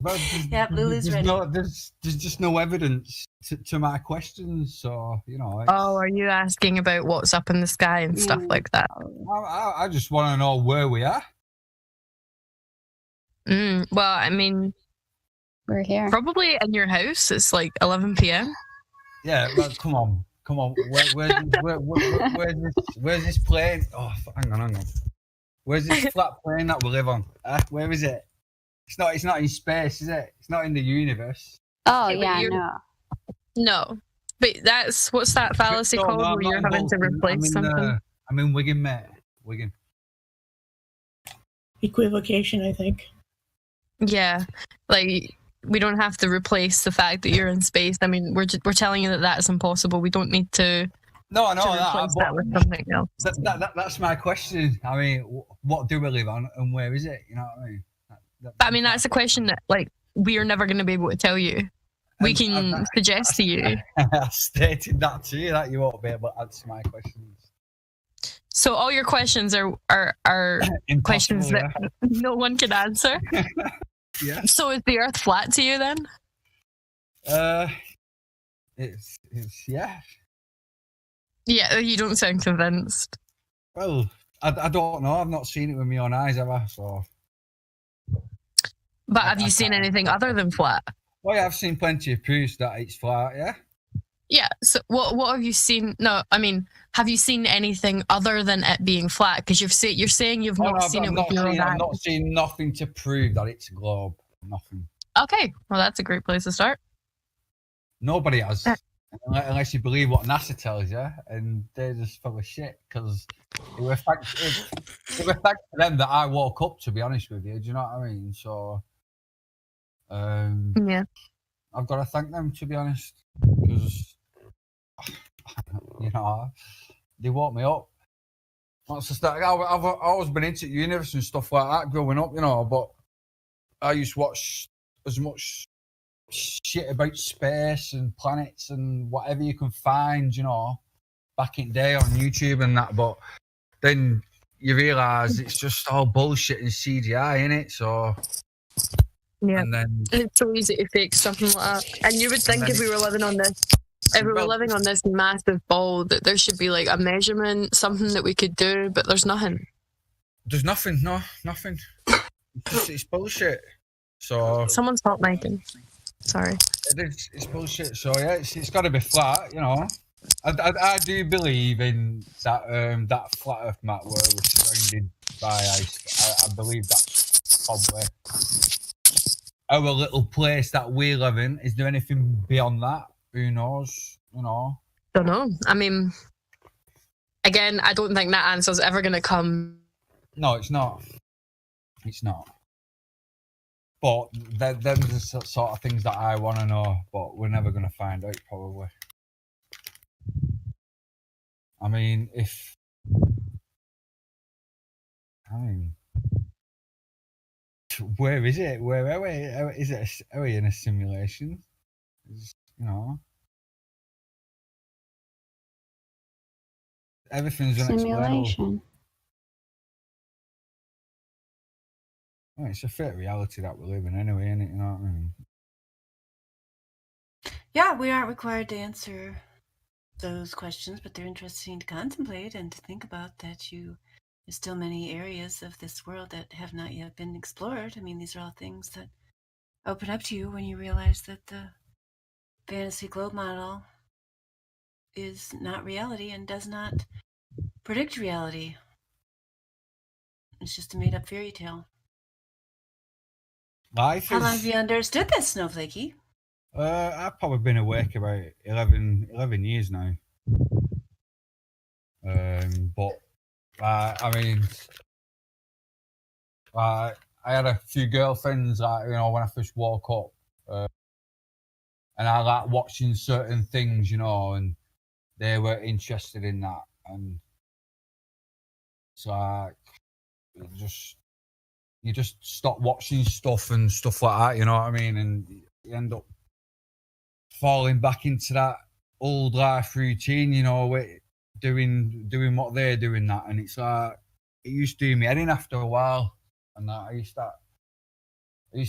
Speaker 1: But
Speaker 3: Yeah, Lulu's ready.
Speaker 1: There's just no evidence to my questions, so you know.
Speaker 4: Oh, are you asking about what's up in the sky and stuff like that?
Speaker 1: I just want to know where we are.
Speaker 4: Well, I mean,
Speaker 7: we're here.
Speaker 4: Probably in your house. It's like 11 p.m.
Speaker 1: Yeah, well, come on. Where's this plane? Oh, hang on. Where's this flat plane that we live on? Where is it? It's not in space, is it? It's not in the universe.
Speaker 7: Oh yeah,
Speaker 4: no. But what's that fallacy called where you're having to replace something?
Speaker 1: I'm in Wigan, mate. Wigan.
Speaker 8: Equivocation, I think.
Speaker 4: Yeah, like we don't have to replace the fact that you're in space. I mean, we're telling you that that's impossible. We don't need to.
Speaker 1: No, I know
Speaker 4: that with something else.
Speaker 1: That's my question. I mean, what do we live on, and where is it? You know what I mean?
Speaker 4: I mean, that's a question that like we are never going to be able to tell you. We can suggest to you.
Speaker 1: I stated that to you that you won't be able to answer my questions.
Speaker 4: So all your questions are questions that no one can answer.
Speaker 1: Yeah.
Speaker 4: So is the Earth flat to you then?
Speaker 1: It's yeah.
Speaker 4: Yeah, you don't sound convinced.
Speaker 1: Well, I don't know. I've not seen it with my own eyes ever. So.
Speaker 4: But have you seen anything other than flat?
Speaker 1: Well, yeah, I've seen plenty of proofs that it's flat. Yeah.
Speaker 4: Yeah. So what have you seen? No, I mean, have you seen anything other than it being flat? Because you're saying you've not seen it with your own eyes.
Speaker 1: I've not seen nothing to prove that it's a globe. Nothing.
Speaker 4: Okay. Well, that's a great place to start.
Speaker 1: Nobody has. Unless you believe what NASA tells you, and they're just full of shit. Because it was thanks to them that I woke up. To be honest with you, do you know what I mean? So,
Speaker 4: yeah,
Speaker 1: I've got to thank them, to be honest, because you know they woke me up. Once I started, I've always been into the universe and stuff like that growing up, you know. But I used to watch as much shit about space and planets and whatever you can find, you know, back in the day on YouTube and that. But then you realise it's just all bullshit and CGI, innit? So
Speaker 4: yeah,
Speaker 1: and then
Speaker 4: it's so easy to fake something like that. And you would think if we were living on this massive ball, that there should be like a measurement, something that we could do, but there's nothing.
Speaker 1: There's nothing, nothing. It's bullshit. So
Speaker 4: someone's hot micing. Sorry.
Speaker 1: It's bullshit. So yeah, it's got to be flat, you know. I do believe in that that flat Earth map where we're surrounded by ice. I believe that's probably our little place that we live in. Is there anything beyond that? Who knows? You know.
Speaker 4: Don't know. I mean, again, I don't think that answer's ever going to come.
Speaker 1: No, it's not. It's not. But they're the sort of things that I want to know, but we're never going to find out, probably. I mean, where is it? Where are we? Is it? Are we in a simulation? You know, everything's
Speaker 7: simulation.
Speaker 1: Well, it's a fair reality that we live in anyway, isn't it? You know what I mean?
Speaker 3: Yeah, we aren't required to answer those questions, but they're interesting to contemplate and to think about that there's still many areas of this world that have not yet been explored. I mean, these are all things that open up to you when you realize that the fantasy globe model is not reality and does not predict reality. It's just a made-up fairy tale. How long have you understood this, Snowflakey?
Speaker 1: I've probably been awake about 11 years now. But I mean, I had a few girlfriends, like, you know, when I first woke up, and I like watching certain things, you know, and they were interested in that, and so you just stop watching stuff and stuff like that, you know what I mean, and you end up falling back into that old life routine, you know, doing what they're doing that, and it's like it used to do me head in after a while, and that I used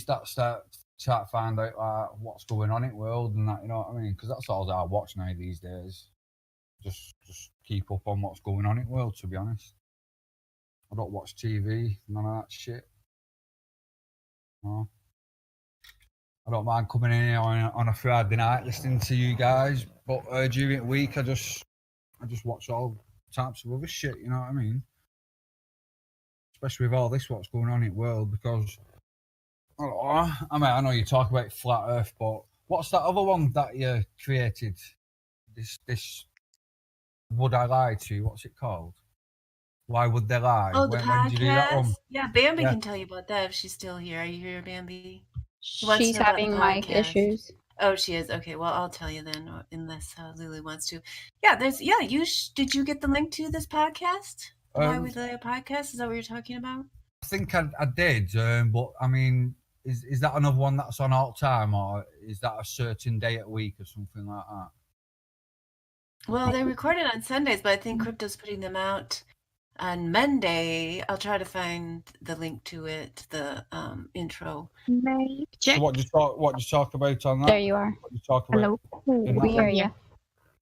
Speaker 1: to start to find out like what's going on in the world and that, you know what I mean? Because that's all I watch now these days. Just keep up on what's going on in the world. To be honest, I don't watch TV, none of that shit. No. I don't mind coming in here on a Friday night listening to you guys, but during the week I just watch all types of other shit. You know what I mean? Especially with all this what's going on in the world, because I know you talk about flat Earth, but what's that other one that you created? This Would I Lie to You? What's it called? Why Would They Lie?
Speaker 3: Oh, the
Speaker 1: when
Speaker 3: podcast.
Speaker 1: Did you do that one?
Speaker 3: Yeah, Bambi can tell you about that if she's still here. Are you here, Bambi?
Speaker 7: She's having mic issues.
Speaker 3: Oh, she is. Okay, well, I'll tell you then, unless Lily wants to. Yeah, did you get the link to this podcast? Why Would They Lie podcast? Is that what you're talking about?
Speaker 1: I think I did, but I mean, is that another one that's on all time, or is that a certain day a week or something like that?
Speaker 3: Well, they record it on Sundays, but I think Crypto's putting them out on Monday. I'll try to find the link to it, the intro.
Speaker 1: So what do you talk about on that?
Speaker 7: There you are.
Speaker 1: What do you talk about?
Speaker 7: Hello. We hear you.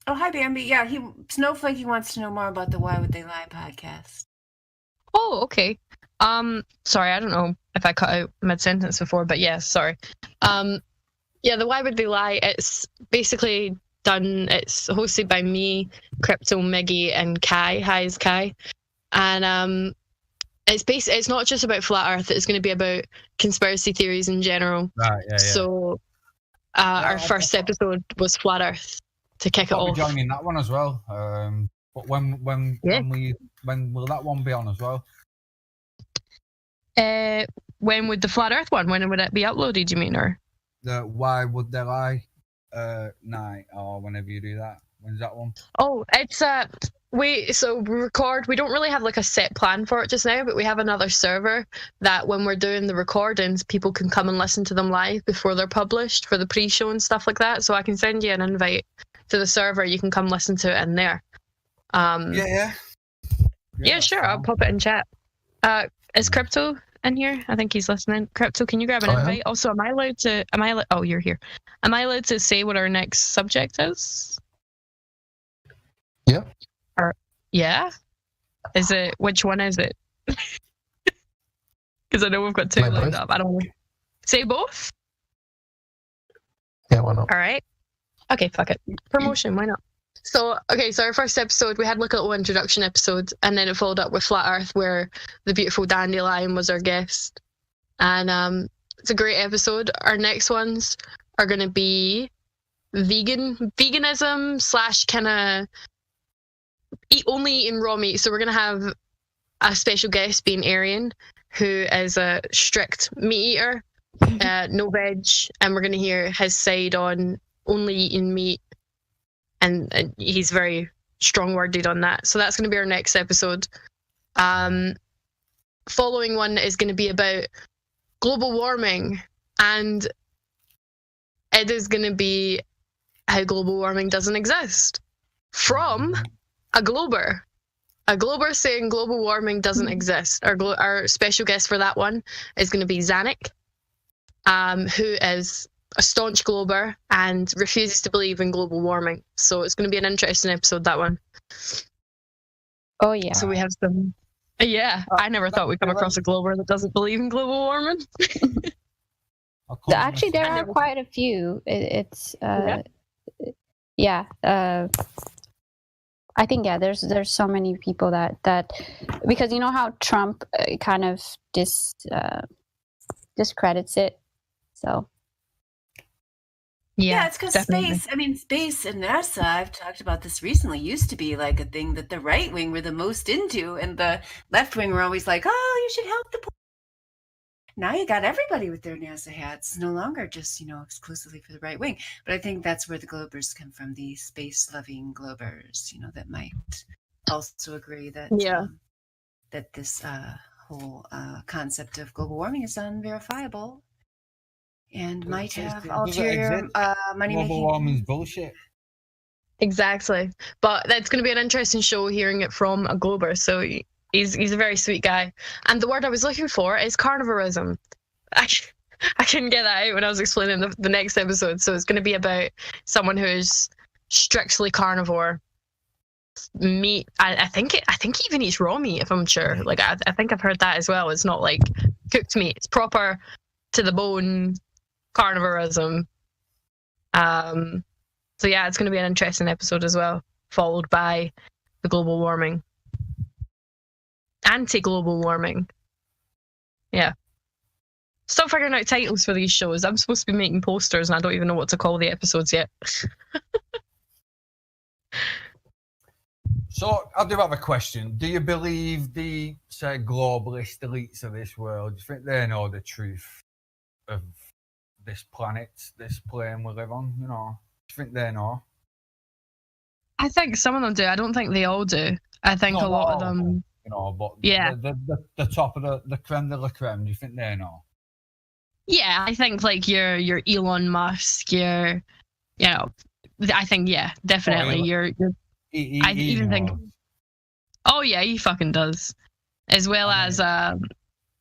Speaker 3: Oh, hi, Bambi. Yeah, Snowflakey wants to know more about the Why Would They Lie podcast.
Speaker 4: Oh, okay. Sorry, I don't know if I cut out mid-sentence before, but yeah, sorry. Yeah, the Why Would They Lie, it's basically it's hosted by me, Crypto, Miggy, and Kai. Hi, is Kai. And it's not just about flat Earth, it's going to be about conspiracy theories in general.
Speaker 1: Right, yeah.
Speaker 4: So our first episode was flat Earth to kick it off.
Speaker 1: I'll be joining that one as well. But when will that one be on as well?
Speaker 4: When would the flat Earth one? When would it be uploaded? You mean, or
Speaker 1: the Why Would They Lie night, or whenever you do that? When's that one?
Speaker 4: Oh, it's we record. We don't really have like a set plan for it just now, but we have another server that when we're doing the recordings, people can come and listen to them live before they're published for the pre-show and stuff like that. So I can send you an invite to the server. You can come listen to it in there.
Speaker 1: Yeah,
Speaker 4: sure. I'll pop it in chat. Is Crypto in here? I think he's listening. Crypto, can you grab an invite? Also, am I allowed to? Oh, you're here. Am I allowed to say what our next subject is?
Speaker 12: Yeah.
Speaker 4: Yeah? Is it, which one is it? Because I know we've got two lined up. I don't want to say both?
Speaker 12: Yeah, why not?
Speaker 4: All right. Okay, fuck it. Promotion, why not? So our first episode, we had like a little introduction episode, and then it followed up with Flat Earth, where the beautiful Dandelion was our guest. And it's a great episode. Our next ones are going to be veganism / kind of only eating raw meat. So we're going to have a special guest being Arian, who is a strict meat eater, no veg, and we're going to hear his side on only eating meat, and he's very strong-worded on that. So that's going to be our next episode. Following one is going to be about global warming, and it is going to be how global warming doesn't exist from a glober saying global warming doesn't exist. Our special guest for that one is going to be Zanuck, who is a staunch glober and refuses to believe in global warming. So it's going to be an interesting episode, that one.
Speaker 7: Oh yeah.
Speaker 4: So we have some. Yeah, I never thought we'd come across a glober that doesn't believe in global warming.
Speaker 7: Actually, there are quite a few. I think there's so many people that because you know how Trump kind of discredits it, so
Speaker 3: yeah, it's because space. I mean, space and NASA. I've talked about this recently. Used to be like a thing that the right wing were the most into, and the left wing were always like, "Oh, you should help the poor." Now you got everybody with their NASA hats. No longer just exclusively for the right wing. But I think that's where the globers come from. The space-loving globers, that might also agree that that this whole concept of global warming is unverifiable. And might have ulterior money-making.
Speaker 1: Global warming's bullshit.
Speaker 4: Exactly. But that's going to be an interesting show hearing it from a Glober. So he's a very sweet guy. And the word I was looking for is carnivorism. I couldn't get that out when I was explaining the next episode. So it's going to be about someone who's strictly carnivore. Meat. I think he even eats raw meat, if I'm sure. Like I think I've heard that as well. It's not like cooked meat. It's proper to the bone carnivorism. So yeah, it's going to be an interesting episode as well, followed by the global warming. Anti-global warming. Yeah. Stop figuring out titles for these shows. I'm supposed to be making posters and I don't even know what to call the episodes yet.
Speaker 1: So I do have a question. Do you believe the, say, globalist elites of this world, do you think they know the truth of this planet, this plane we live on? You know, do you think they know?
Speaker 4: I think some of them do. I don't think they all do. I think
Speaker 1: Not
Speaker 4: a lot of
Speaker 1: all,
Speaker 4: them.
Speaker 1: you know, but
Speaker 4: yeah,
Speaker 1: the top of the creme de la creme. Do you think they know?
Speaker 4: Yeah, I think like your Elon Musk, I think definitely I even think. Oh yeah, he fucking does, as well as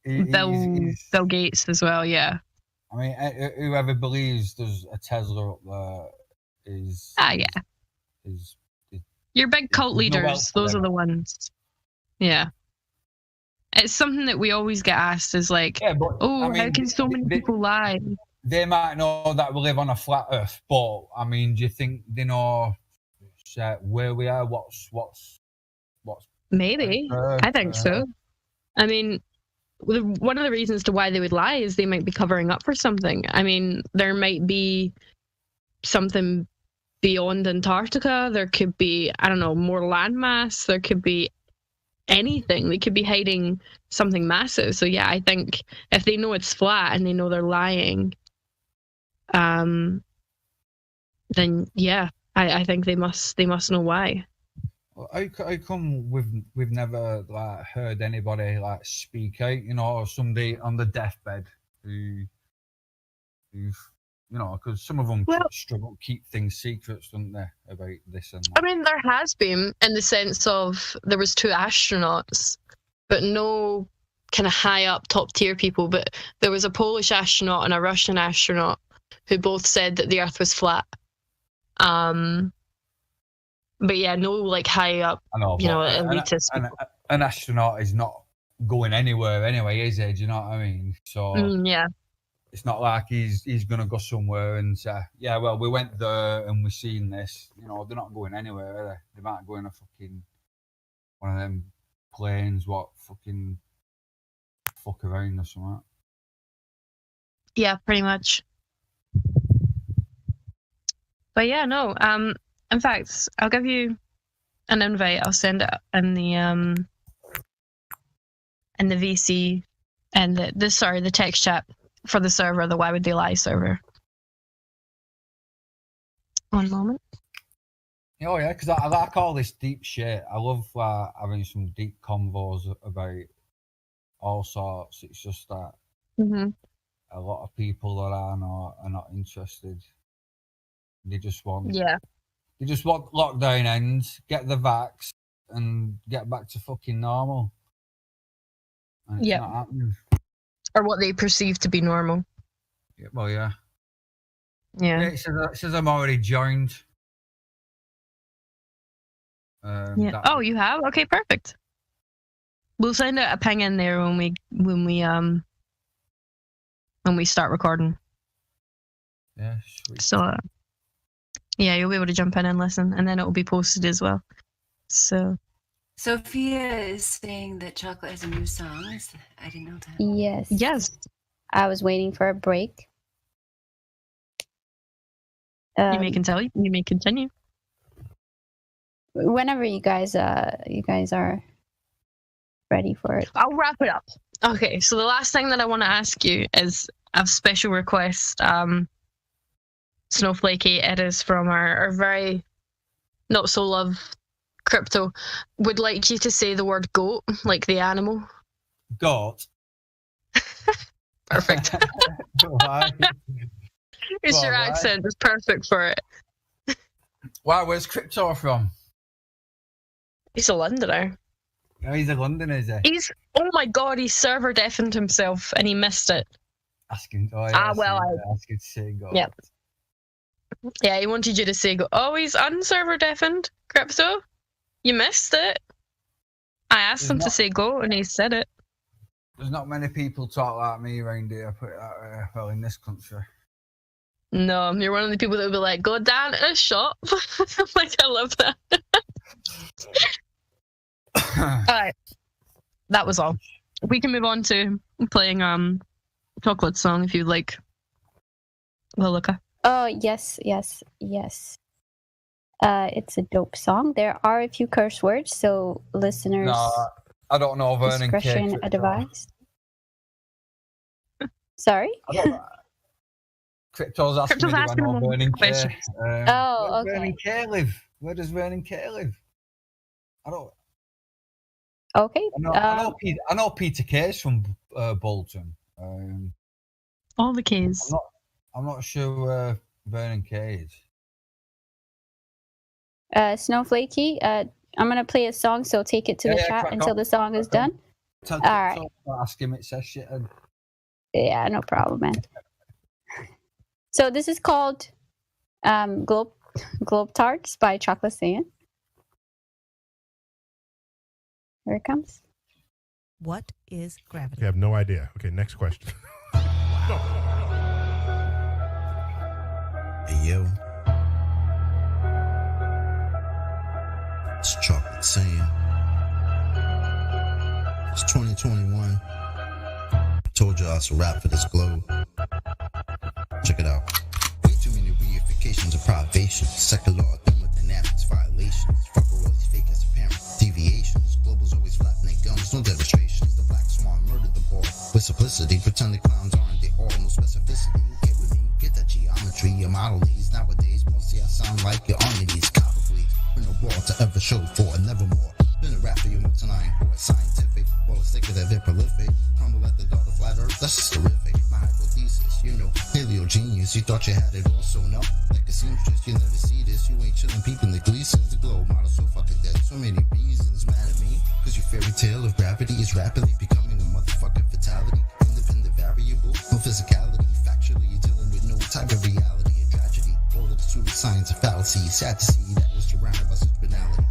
Speaker 4: Bill Gates as well. Yeah.
Speaker 1: I mean, whoever believes there's a Tesla up there is
Speaker 4: your big cult leaders. Those are the ones. Yeah. It's something that we always get asked is like,
Speaker 1: yeah, but,
Speaker 4: how can so many people lie?
Speaker 1: They might know that we live on a flat Earth, but I mean, do you think they know where we are? What's
Speaker 4: maybe? I think so. I mean, one of the reasons to why they would lie is they might be covering up for something. I mean, there might be something beyond Antarctica. There could be, I don't know, more landmass. There could be anything. They could be hiding something massive. So yeah, I think if they know it's flat and they know they're lying, then yeah, I think they must know why.
Speaker 1: Well, how come we've never like heard anybody like speak out? You know, or somebody on the deathbed who've you know, because some of them struggle to keep things secrets, don't they, about this and that?
Speaker 4: I mean, there has been, in the sense of there was 2 astronauts, but no kind of high up top tier people. But there was a Polish astronaut and a Russian astronaut who both said that the Earth was flat. But yeah, no like high up, elitist.
Speaker 1: An astronaut is not going anywhere anyway, is he? Do you know what I mean? So
Speaker 4: yeah.
Speaker 1: It's not like he's going to go somewhere and say, yeah, well, we went there and we seen this. You know, they're not going anywhere, are they? They might go in a fucking one of them planes, fucking fuck around or something.
Speaker 4: Yeah, pretty much. But yeah, no. In fact, I'll give you an invite. I'll send it in the VC and the text chat for the server, the Why Would They Lie server. One moment.
Speaker 1: Oh yeah, because I like all this deep shit. I love having some deep convos about all sorts. It's just that a lot of people that I know are not interested. They just want lockdown ends, get the vax, and get back to fucking normal. And it's not happening.
Speaker 4: Or what they perceive to be normal.
Speaker 1: Yeah, well, yeah.
Speaker 4: Yeah.
Speaker 1: It says I'm already joined.
Speaker 4: Yeah. Oh, you have? Okay, perfect. We'll send a ping in there when we start recording.
Speaker 1: Yeah, sweet.
Speaker 4: So yeah, you'll be able to jump in and listen, and then it will be posted as well. So
Speaker 3: Sophia is saying that Chocolate has a new song. I didn't know that.
Speaker 7: Yes. I was waiting for a break.
Speaker 4: You may continue.
Speaker 7: Whenever you guys are ready for it.
Speaker 4: I'll wrap it up. Okay, so the last thing that I want to ask you is a special request. Snowflakey, it is from our very not so love crypto. Would like you to say the word goat, like the animal.
Speaker 1: Goat.
Speaker 4: Perfect. It's your accent is perfect for it.
Speaker 1: Why? Where's Crypto from?
Speaker 4: He's a Londoner.
Speaker 1: Oh, he's a Londoner, is he?
Speaker 4: Oh my god, he server deafened himself and he missed it.
Speaker 1: Asking. Oh yeah.
Speaker 4: Asking
Speaker 1: to say go.
Speaker 4: Yeah. Yeah, he wanted you to say go. Oh, he's unserver deafened, Crypto. You missed it. I asked him to say go, and he said it.
Speaker 1: There's not many people talk like me around here. Put it that way. Well, in this country.
Speaker 4: No, you're one of the people that would be like, go down to a shop. Like, I love that. Alright. That was all. We can move on to playing Chocolate Song if you'd like. Lilica.
Speaker 7: Oh, yes. It's a dope song. There are a few curse words, so listeners...
Speaker 1: No, I don't know Vernon
Speaker 7: discretion advised. Sorry?
Speaker 1: Crypto's asking me if I know Vernon K.
Speaker 7: Oh, okay.
Speaker 1: Vernon K live? Where does Vernon K live? I don't...
Speaker 7: Okay.
Speaker 1: I know Peter K's from Bolton.
Speaker 4: All the K's.
Speaker 1: I'm not sure where Vernon K is.
Speaker 7: Snowflakey, I'm gonna play a song, so take it to the chat until the song is done. All right.
Speaker 1: Ask him, it says shit.
Speaker 7: Yeah, no problem, man. So this is called Globe Tarts by Chocolate Sand. Here it comes.
Speaker 12: What is gravity?
Speaker 13: You have no idea. Okay, next question.
Speaker 14: Hey, yo. It's Chocolate Sand. It's 2021. Told y'all it's a wrap for this globe. Check it out. Way too many reifications of privations. Secular thermodynamics violations. Fuck all these fake as apparent deviations. Globals always flapping their gums. No demonstrations. The black swan murdered the ball. With simplicity, pretend the clowns aren't they all. No specificity. Get with me. Get that geometry. Your model needs nowadays. Mostly I sound like you're on your knees. Copper please. Been a wall to ever show for a nevermore. Been a rap for you, multi-line for scientific. Well, it's thicker than they're prolific. Crumble at the dot of flat earth, that's just terrific. My hypothesis, you know, paleo genius. You thought you had it all sewn up like a seamstress. You never see this. You ain't chilling, peeping the Gleasons, the globe model. So fuck it, there's so many reasons mad at me. Cause your fairy tale of gravity is rapidly becoming a motherfucking fatality. Independent variable, no physicality. Factually, you're dealing with no type of reality and tragedy. All of the pseudoscience of fallacy. Sad to see that was surrounded by such banality.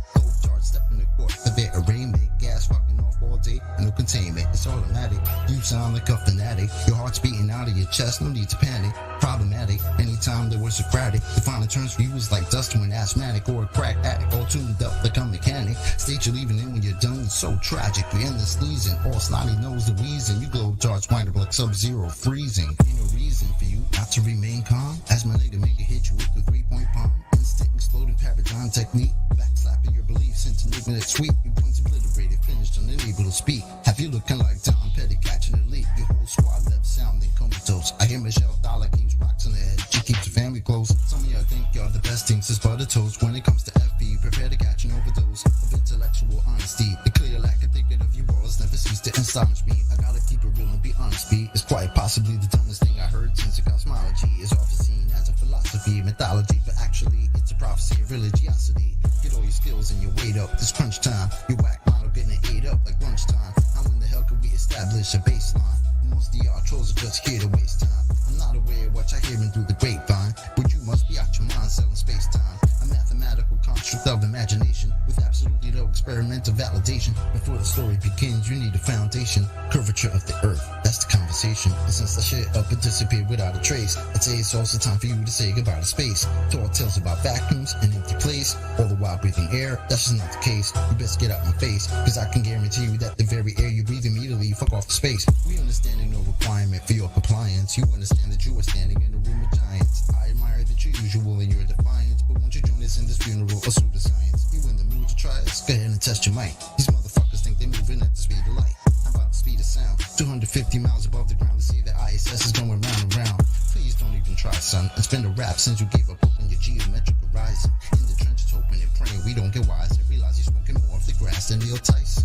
Speaker 14: Step in the court, a bit arraignment, gas fucking off all day, no containment, it's automatic. You sound like a fanatic, your heart's beating out of your chest, no need to panic. Problematic, anytime there was Socratic, defining terms for you was like dust to an asthmatic or a crack addict, all tuned up like a mechanic. State you're leaving in when you're done, it's so tragic. We end this sneezing, all snotty nose the wheezing. You globe charts wind up like Sub-Zero freezing. Ain't no reason for you not to remain calm. As my nigga make a hit you with the 3-point palm. Instant exploding paradigm technique, backslapping your beliefs into making it sweet. You points obliterated, finished, unable to speak. Have you looking like Tom Petty catching a leak? Your whole squad left sounding comatose. I hear Michelle Dollar keeps rocks in the head. She keeps her family close. Some of y'all think y'all the best things since butter toast. When it comes to FB, prepare to catch an overdose of intellectual honesty. The clear lack of thinking of you walls never cease to astonish me. I gotta keep it real and be honest, B. It's quite possibly the dumbest thing I heard since the cosmology is often seen as a philosophy, mythology, but actually it's a prophecy of religiosity. Get all your skills and your weight up. This crunch time, your whack model getting ate up like lunchtime. How in the hell could we establish a baseline? Most of y'all trolls are just here to waste time. I'm not aware of what you're hearing through the grapevine, but you must be out your mind selling space-time. A mathematical construct of imagination with absolutely no experimental validation. Before the story begins, you need a foundation. Curvature of the earth, that's the conversation. And since the shit up and disappeared without a trace, I'd say it's also time for you to say goodbye to space. Tall tales about vacuums and empty place, all the while breathing air. That's just not the case. You best get out my face, cause I can guarantee you that the very air you breathe immediately fuck off the space. We understanding no requirement for your compliance. You understand that you are standing in a room of giants. I admire that you're usual in your defiance, but won't you join us in this funeral of pseudoscience? You in the mood to try us? Go ahead and test your mic. These motherfuckers think they're moving at the speed of light. How about the speed of sound? 250 miles above the ground to see the ISS is going round and round. Please don't even try, son. It's been a rap since you gave up hope on your geometric horizon. In the trenches hoping and praying we don't get wise and realize he's smoking more of the grass than Neil Tyson.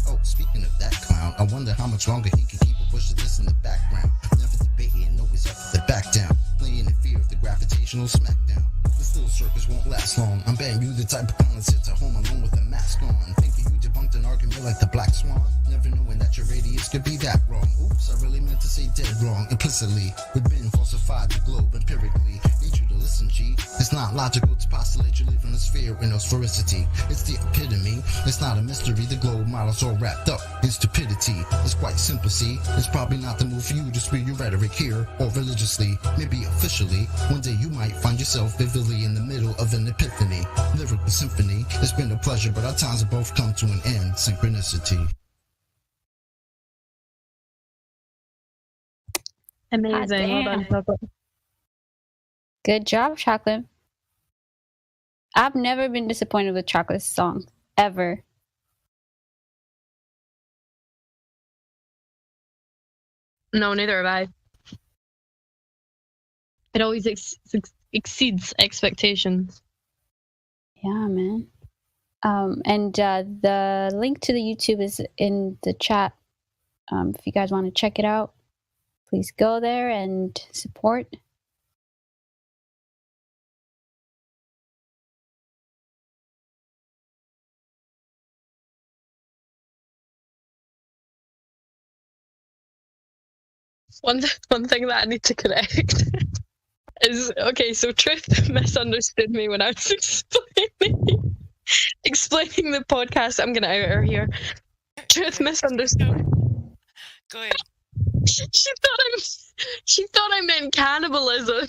Speaker 14: Oh, speaking of that clown, I wonder how much longer he can keep pushing this in the background. Never debating, always up for the back down. Playing in fear of the gravitational smackdown. This little circus won't last long. I'm betting you the type of clown that sits at home alone with a mask on. Thinking you debunked an argument like the Black Swan. Never knowing that your radius could be that wrong. Oops, I really meant to say dead wrong. Implicitly, we've been falsified the globe empirically. Need you to listen, G. It's not logical to postulate you live in a sphere with no sphericity. It's the epitome. It's not a mystery. The globe model's all wrapped up in stupidity. It's quite simple, see. It's probably not the move for you to spew your rhetoric here or religiously. Maybe officially. One day you might find yourself vividly in the middle of an epiphany. Lyrical symphony. It's been a pleasure, but our times have both come to an end. Synchronicity.
Speaker 4: Amazing. Well done, Chocolate.
Speaker 7: Good job, Chocolate. I've never been disappointed with Chocolate's song. Ever.
Speaker 4: No, neither have I. It always exceeds expectations.
Speaker 7: Yeah, man. And the link to the YouTube is in the chat. If you guys want to check it out, please go there and support.
Speaker 4: One thing that I need to correct is, okay, so Truth misunderstood me when I was explaining the podcast. I'm going to out her here. Truth misunderstood.
Speaker 11: Go ahead.
Speaker 4: She thought I meant cannibalism.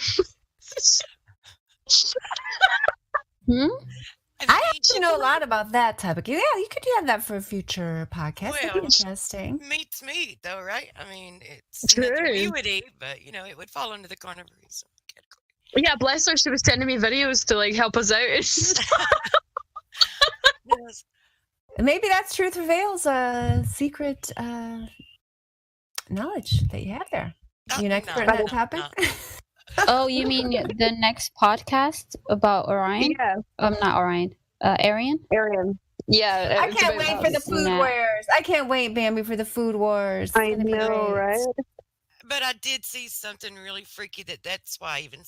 Speaker 3: I actually know a lot about that topic. Yeah, you could have that for a future podcast. That'd be interesting.
Speaker 11: Meat's meat, though, right? I mean, it's
Speaker 4: True.
Speaker 11: nothing we would eat, but you know, it would fall under the carnivorism category.
Speaker 4: Yeah, bless her. She was sending me videos to like help us out.
Speaker 11: Yes.
Speaker 3: Maybe that's Truth Reveals secret knowledge that you have there. You an expert in that topic?
Speaker 7: Oh, you mean the next podcast about Orion?
Speaker 4: Yeah.
Speaker 7: Not Orion. Arian?
Speaker 4: Arian. Yeah.
Speaker 3: I can't wait for the food wars. I can't wait, Bambi, for the food wars.
Speaker 4: I know, right?
Speaker 11: But I did see something really freaky that's why I even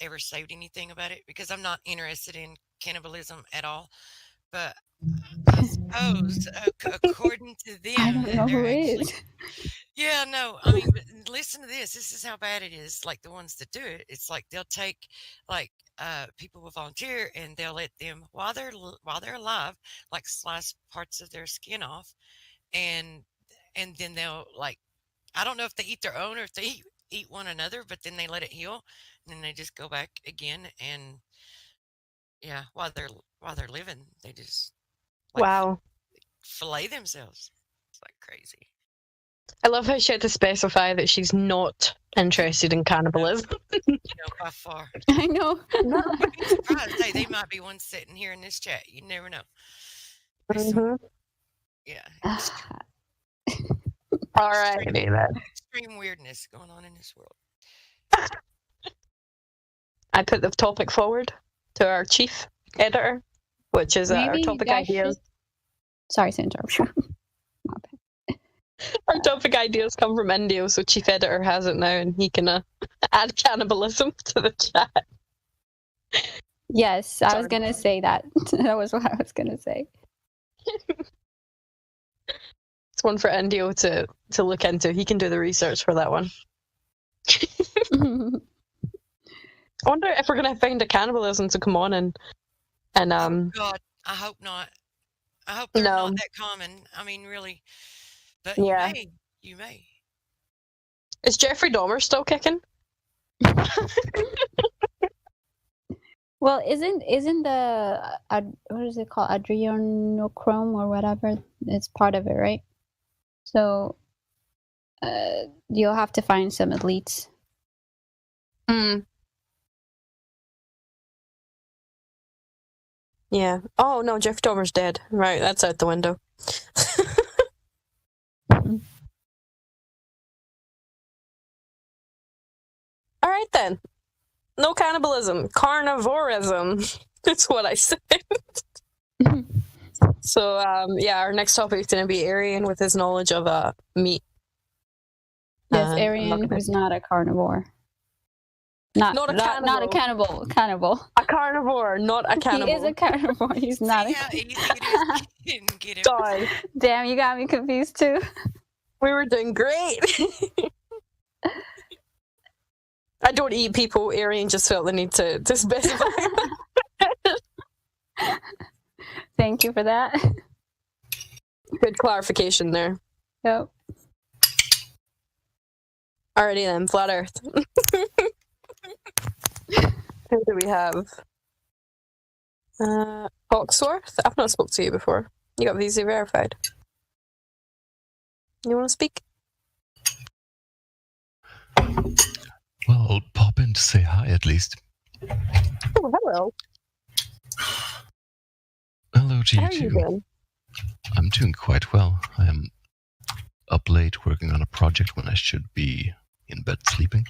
Speaker 11: ever saved anything about it, because I'm not interested in cannibalism at all. But I suppose, according to them,
Speaker 7: I don't know who it is.
Speaker 11: Yeah, no, I mean, but listen to this. This is how bad it is. Like the ones that do it, it's like they'll take people will volunteer and they'll let them while they're alive, like slice parts of their skin off, and then they'll I don't know if they eat their own or if they eat one another, but then they let it heal, and then they just go back again, and yeah, while they're living, they just fillet themselves. It's like crazy.
Speaker 4: I love how she had to specify that she's not interested in cannibalism.
Speaker 11: By far.
Speaker 7: I know.
Speaker 11: I'd be surprised. Hey, they might be one sitting here in this chat. You never know. Yeah.
Speaker 4: All right,
Speaker 11: extreme weirdness going on in this world.
Speaker 4: I put the topic forward to our chief editor, which is our topic ideas.
Speaker 7: Sorry to interrupt you.
Speaker 4: Our topic ideas come from Indio, so chief editor has it now, and he can add cannibalism to the chat.
Speaker 7: Yes, I was going to say that. That was what I was going to say.
Speaker 4: It's one for Indio to look into. He can do the research for that one. I wonder if we're going to find a cannibalism to come on and
Speaker 11: oh God, I hope not. I hope they're not that common. I mean, really. But
Speaker 4: yeah.
Speaker 11: You may.
Speaker 4: Is Jeffrey Dahmer still kicking?
Speaker 7: Well, isn't the what is it called, adrenochrome or whatever? It's part of it, right? So you'll have to find some elites.
Speaker 4: Yeah. Oh no, Jeff Dahmer's dead. Right, that's out the window. All right then. No cannibalism, carnivorism. That's what I said. So our next topic is going to be Arian with his knowledge of meat.
Speaker 7: Yes, Arian who's not a carnivore. Not
Speaker 4: Not a
Speaker 7: not a cannibal. Cannibal.
Speaker 4: A carnivore, not a cannibal.
Speaker 7: He is a carnivore. He's not a
Speaker 11: Get
Speaker 4: God.
Speaker 7: Damn, you got me confused too.
Speaker 4: We were doing great. I don't eat people. Arian just felt the need to specify.
Speaker 7: Thank you for that.
Speaker 4: Good clarification there.
Speaker 7: Yep.
Speaker 4: Alrighty then, Flat Earth. Who do we have? Hawksworth? I've not spoke to you before. You got VC verified. You want to speak?
Speaker 15: Well, I'll pop in to say hi at least.
Speaker 4: Oh, hello.
Speaker 15: Hello to you
Speaker 4: How are
Speaker 15: too.
Speaker 4: you doing?
Speaker 15: I'm doing quite well. I am up late working on a project when I should be in bed sleeping.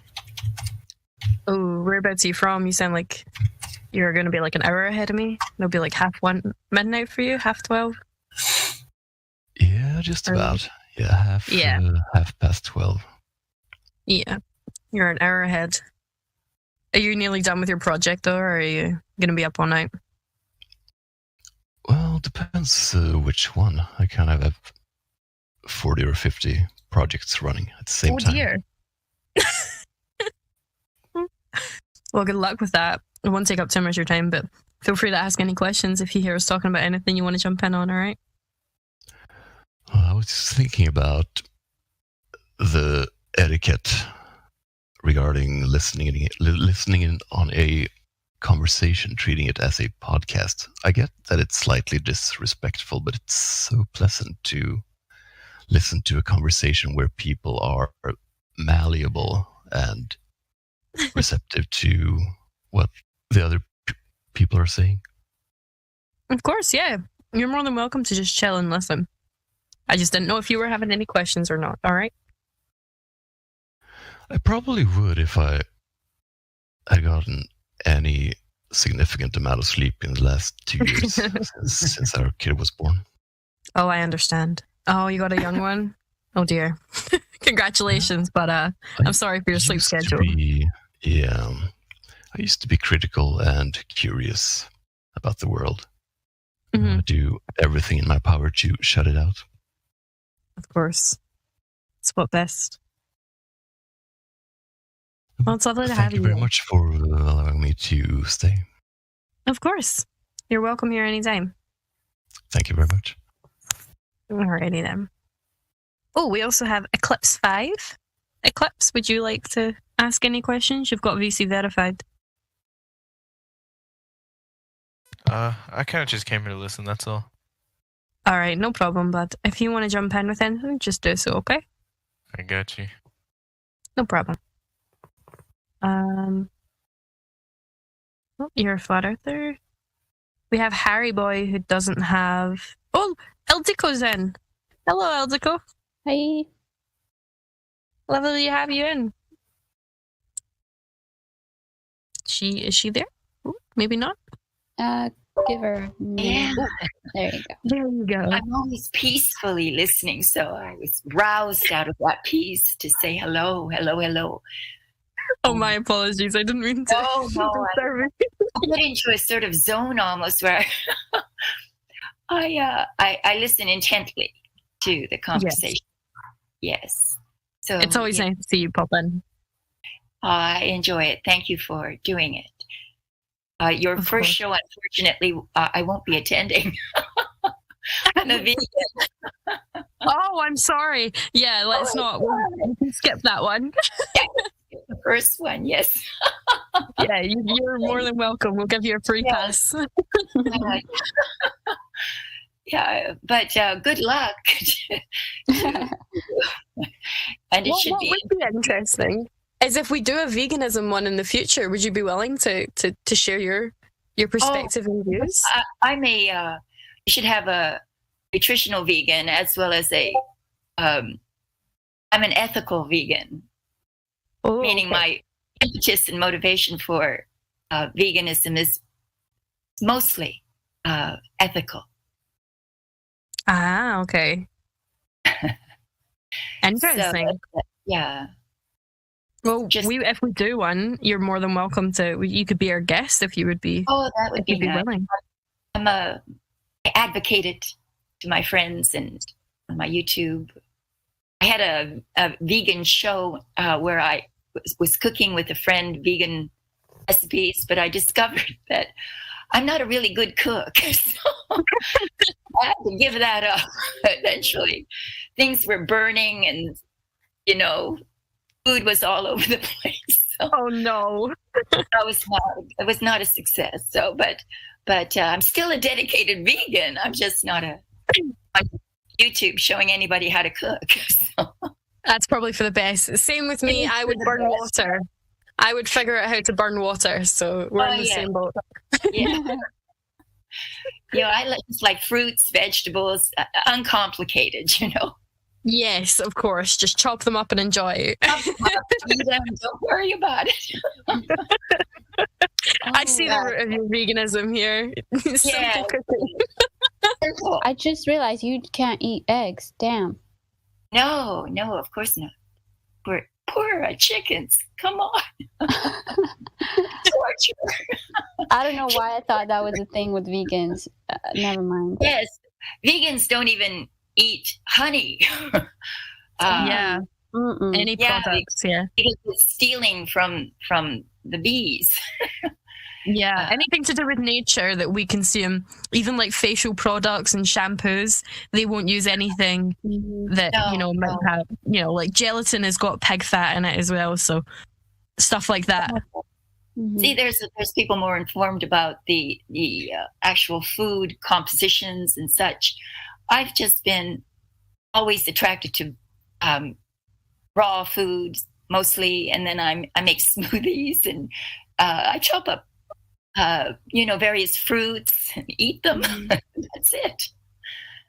Speaker 4: Oh, whereabouts are you from? You sound like you're going to be like an hour ahead of me. It'll be like 1:30 midnight for you, 12:30.
Speaker 15: Yeah, just about. Yeah, half past 12.
Speaker 4: Yeah, you're an hour ahead. Are you nearly done with your project though, or are you going to be up all night?
Speaker 15: Well, depends which one. I kind of have 40 or 50 projects running at the same time.
Speaker 4: Oh dear. Well, good luck with that. It won't take up too much of your time, but feel free to ask any questions if you hear us talking about anything you want to jump in on, alright?
Speaker 15: I was just thinking about the etiquette regarding listening in on a conversation, treating it as a podcast. I get that it's slightly disrespectful, but it's so pleasant to listen to a conversation where people are malleable and receptive to what the other people are saying.
Speaker 4: Of course, yeah. You're more than welcome to just chill and listen. I just didn't know if you were having any questions or not, alright?
Speaker 15: I probably would if I had gotten any significant amount of sleep in the last 2 years since our kid was born.
Speaker 4: Oh, I understand. Oh, you got a young one? Oh dear. Congratulations, but I'm sorry for your sleep schedule.
Speaker 15: I used to be critical and curious about the world.
Speaker 4: Mm-hmm.
Speaker 15: I do everything in my power to shut it out.
Speaker 4: Of course. It's what best. Well, it's lovely to have you.
Speaker 15: Thank you very much for allowing me to stay.
Speaker 4: Of course. You're welcome here anytime.
Speaker 15: Thank you very much.
Speaker 4: Alrighty then. Oh, we also have Eclipse 5. Eclipse, would you like to ask any questions? You've got VC verified.
Speaker 16: I kind of just came here to listen, that's all.
Speaker 4: Alright, no problem, bud. If you want to jump in with anything, just do so, okay?
Speaker 16: I got you.
Speaker 4: No problem. Oh, you're a flat earther. We have Harry Boy who doesn't have... Oh, Eldico's in. Hello, Eldico.
Speaker 7: Hi.
Speaker 4: Lovely to have you in. Is she there? Ooh, maybe not.
Speaker 7: Give her a minute. There you go.
Speaker 4: There you go.
Speaker 17: I'm always peacefully listening, so I was roused out of that peace to say hello, hello, hello.
Speaker 4: Oh, my apologies. I didn't mean to.
Speaker 17: Oh, no. I get into a sort of zone almost where I listen intently to the conversation. Yes. So
Speaker 4: it's always nice to see you pop in.
Speaker 17: I enjoy it. Thank you for doing it. Your first show, unfortunately, I won't be attending. I'm a vegan.
Speaker 4: Oh, I'm sorry. Yeah, let's not. We can skip that one.
Speaker 17: The first one, yes.
Speaker 4: Yeah, you're more than welcome. We'll give you a free pass.
Speaker 17: Yeah, but good luck. And it should be.
Speaker 4: What would be interesting is if we do a veganism one in the future. Would you be willing to share your perspective and views?
Speaker 17: I'm a. You should have a nutritional vegan as well as a. I'm an ethical vegan. Meaning my impetus and motivation for veganism is mostly ethical.
Speaker 4: Ah, okay. Interesting.
Speaker 17: So, yeah.
Speaker 4: Well, if we do one, you're more than welcome to. You could be our guest if you would be.
Speaker 17: Oh, that would be nice.
Speaker 4: Willing.
Speaker 17: I advocate it to my friends and on my YouTube. I had a vegan show where I was cooking with a friend, vegan recipes, but I discovered that I'm not a really good cook. So I had to give that up eventually. Things were burning and, food was all over the place. So
Speaker 4: oh no.
Speaker 17: it was not a success. So, but I'm still a dedicated vegan. I'm just not on YouTube showing anybody how to cook. So.
Speaker 4: That's probably for the best. Same with me. I would burn water. I would figure out how to burn water. So we're in the same boat.
Speaker 17: Yeah. I just like fruits, vegetables, uncomplicated,
Speaker 4: Yes, of course. Just chop them up and enjoy.
Speaker 17: Eat them, don't worry about it.
Speaker 4: I see the root of your veganism here.
Speaker 17: Yeah.
Speaker 7: I just realized you can't eat eggs. Damn.
Speaker 17: No, of course not. Poor chickens. Come on. Torture.
Speaker 7: I don't know why I thought that was a thing with vegans. Never mind.
Speaker 17: Yes. Vegans don't even eat honey.
Speaker 4: Any products,
Speaker 17: because it's stealing from the bees.
Speaker 4: Anything to do with nature that we consume, even like facial products and shampoos, they won't use anything that might have, like gelatin has got pig fat in it as well, so stuff like that.
Speaker 17: See, there's people more informed about the actual food compositions and such. I've just been always attracted to raw foods mostly, and then I make smoothies and I chop up various fruits and eat them. That's it.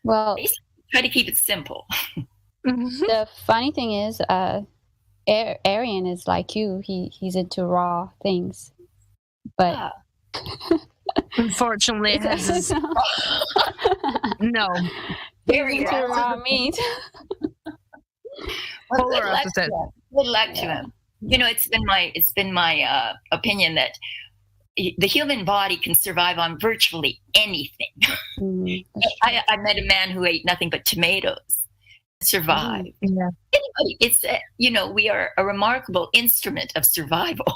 Speaker 7: Well,
Speaker 17: basically, try to keep it simple.
Speaker 7: The funny thing is, Arian is like you. He's into raw things, but
Speaker 4: unfortunately, no.
Speaker 17: Very
Speaker 7: into raw meat.
Speaker 17: Well, good luck to him. It's been my opinion that the human body can survive on virtually anything. I met a man who ate nothing but tomatoes, survived. Anybody, it's we are a remarkable instrument of survival,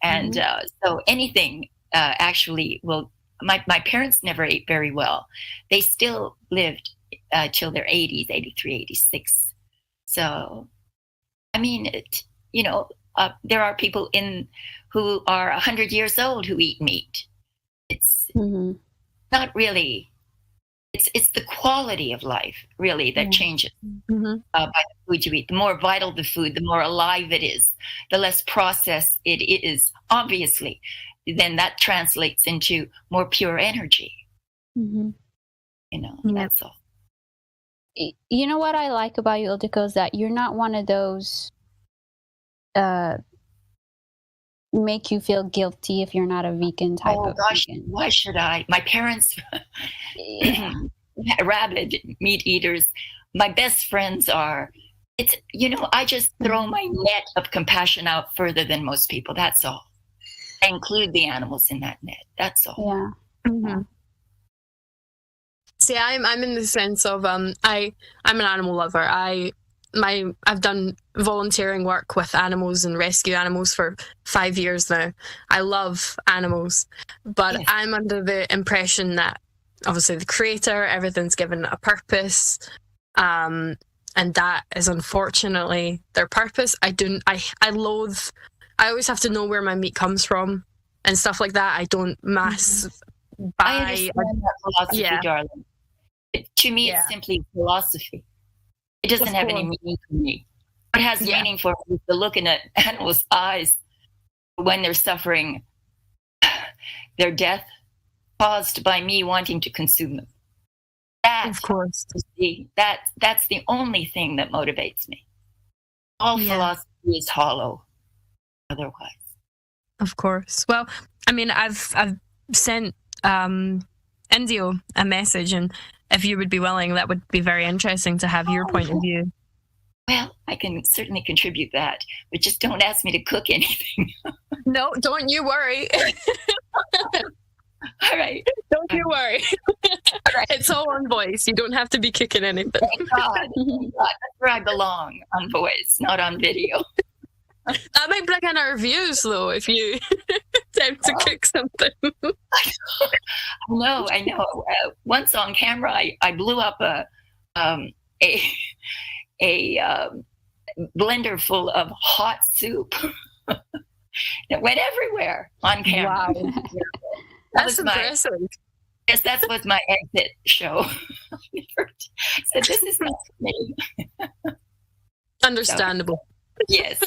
Speaker 17: and so anything actually will. My parents never ate very well. They still lived till their 80s, 83, 86. So, I mean, there are people who are 100 years old who eat meat. It's not really. It's the quality of life really that changes by the food you eat. The more vital the food, the more alive it is, the less processed it is. Obviously, then that translates into more pure energy. That's all.
Speaker 7: You know what I like about you, Ildiko, is that you're not one of those make you feel guilty if you're not a vegan type of vegan.
Speaker 17: Why should I? My parents, rabid meat eaters. My best friends are. It's I just throw my net of compassion out further than most people. That's all. I include the animals in that net. That's all.
Speaker 7: Yeah.
Speaker 4: See, I'm in the sense of I'm an animal lover. I've done volunteering work with animals and rescue animals for 5 years now. I love animals, but I'm under the impression that obviously the creator, everything's given a purpose, and that is unfortunately their purpose. I loathe. I always have to know where my meat comes from and stuff like that. I don't mass buy.
Speaker 17: I understand that philosophy, darling. To me, it's simply philosophy. It doesn't have any meaning for me. What has meaning for me is the look in an animal's eyes when they're suffering their death caused by me wanting to consume them.
Speaker 4: Of course.
Speaker 17: That's the only thing that motivates me. All philosophy is hollow otherwise.
Speaker 4: Of course. Well, I mean, I've sent Indio a message, and if you would be willing, that would be very interesting to have your point of view.
Speaker 17: Well, I can certainly contribute that, but just don't ask me to cook anything.
Speaker 4: No, don't you worry.
Speaker 17: All right.
Speaker 4: Don't you worry. All right. It's all on voice. You don't have to be cooking anything.
Speaker 17: Thank God. Thank God. That's where I belong, on voice, not on video.
Speaker 4: That might bring in our views, though, if you attempt to cook something.
Speaker 17: I know. Once on camera, I blew up a blender full of hot soup. It went everywhere on camera.
Speaker 4: Wow. That's impressive.
Speaker 17: Yes, that was my exit show. So this is not for me.
Speaker 4: Understandable.
Speaker 17: So, yes.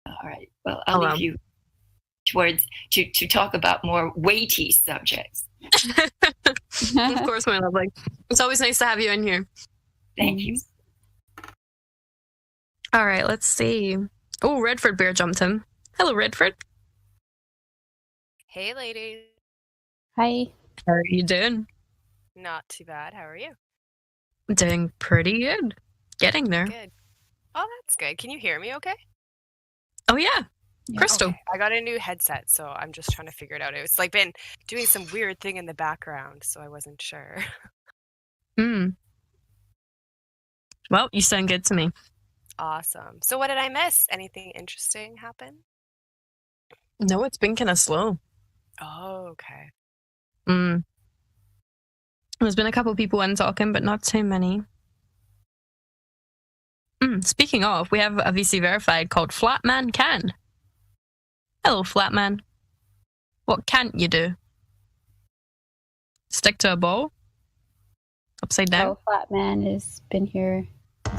Speaker 17: All right. Well, I'll leave you towards to talk about more weighty subjects.
Speaker 4: Of course, my lovely. It's always nice to have you in here.
Speaker 17: Thank you.
Speaker 4: All right, let's see. Oh, Redford Bear jumped in. Hello, Redford.
Speaker 18: Hey, ladies.
Speaker 7: Hi.
Speaker 4: How are you doing?
Speaker 18: Not too bad. How are you?
Speaker 4: Doing pretty good. Getting there.
Speaker 18: Good. Oh, that's good. Can you hear me okay?
Speaker 4: Oh, yeah. Crystal.
Speaker 18: Okay. I got a new headset, so I'm just trying to figure it out. It's like been doing some weird thing in the background, so I wasn't sure.
Speaker 4: Well, you sound good to me.
Speaker 18: Awesome. So what did I miss? Anything interesting happen?
Speaker 4: No, it's been kind of slow.
Speaker 18: Oh, okay.
Speaker 4: There's been a couple people in talking, but not too many. Speaking of, we have a VC verified called Flatman Can. Hello, Flatman. What can't you do? Stick to a ball? Upside down?
Speaker 7: Oh, Flatman has been here.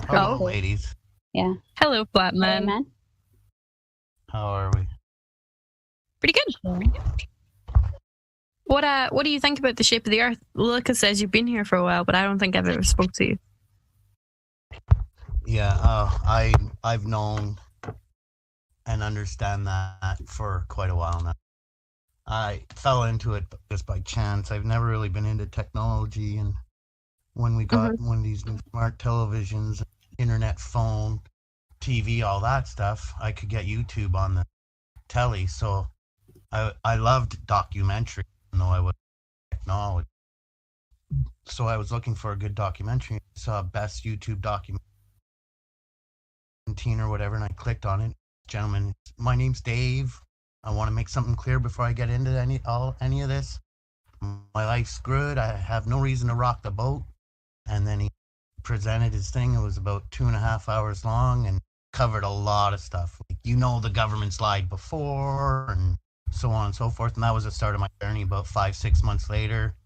Speaker 19: Hello, ladies.
Speaker 7: Yeah.
Speaker 4: Hello, Flatman.
Speaker 7: Hey, man.
Speaker 19: How are we?
Speaker 4: Pretty good. What do you think about the shape of the Earth? Luca says you've been here for a while, but I don't think I've ever spoke to you.
Speaker 19: Yeah, I've known and understand that for quite a while now. I fell into it just by chance. I've never really been into technology, and when we got one of these new smart televisions, internet, phone, TV, all that stuff, I could get YouTube on the telly. So I loved documentary, even though I was technology. So I was looking for a good documentary. I saw best YouTube documentary or whatever, and I clicked on it. Gentlemen, my name's Dave. I want to make something clear before I get into any of this. My life's good. I have no reason to rock the boat. And then he presented his thing. It was about 2.5 hours long and covered a lot of stuff. Like, the government's lied before and so on and so forth. And that was the start of my journey. About 5-6 months later,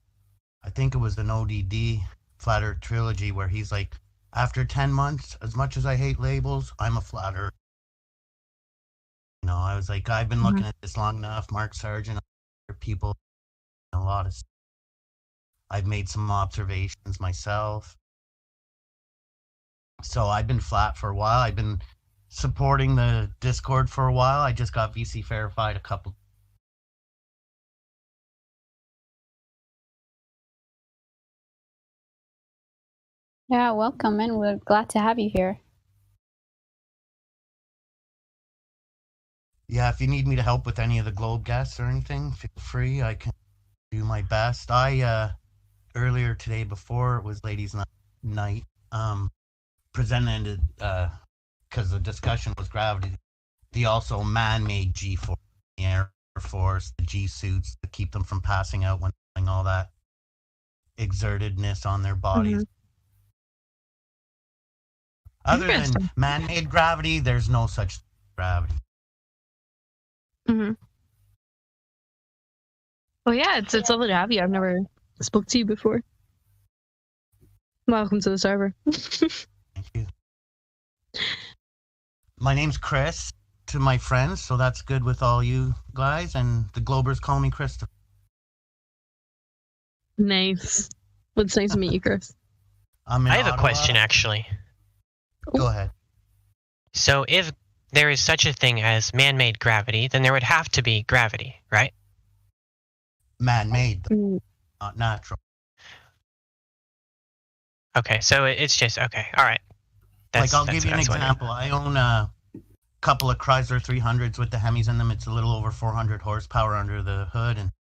Speaker 19: I think it was an ODD Flat Earth trilogy where he's like, after 10 months, as much as I hate labels, I'm a flat earth. I was like, I've been looking at this long enough. Mark Sargent, other people, a lot of stuff. I've made some observations myself. So I've been flat for a while. I've been supporting the Discord for a while. I just got VC verified a couple.
Speaker 7: Yeah, welcome, and we're glad to have you here.
Speaker 19: Yeah, if you need me to help with any of the Globe guests or anything, feel free. I can do my best. I earlier today, before it was Ladies Night, presented because the discussion was gravity, the also man-made G-force, the Air Force, the G-suits to keep them from passing out when doing all that exertedness on their bodies. Other than man-made gravity, there's no such gravity.
Speaker 4: Well, yeah, it's lovely to have you. I've never spoke to you before. Welcome to the server.
Speaker 19: Thank you. My name's Chris to my friends, so that's good with all you guys, and the Globers call me Christopher.
Speaker 4: Nice. Well, it's nice to meet you, Chris.
Speaker 2: I have a question, actually.
Speaker 19: Go ahead.
Speaker 2: So if there is such a thing as man-made gravity, then there would have to be gravity, right?
Speaker 19: Man-made, not natural.
Speaker 2: Okay, so it's just, okay, all right.
Speaker 19: I'll give you an example. I own a couple of Chrysler 300s with the Hemis in them. It's a little over 400 horsepower under the hood. And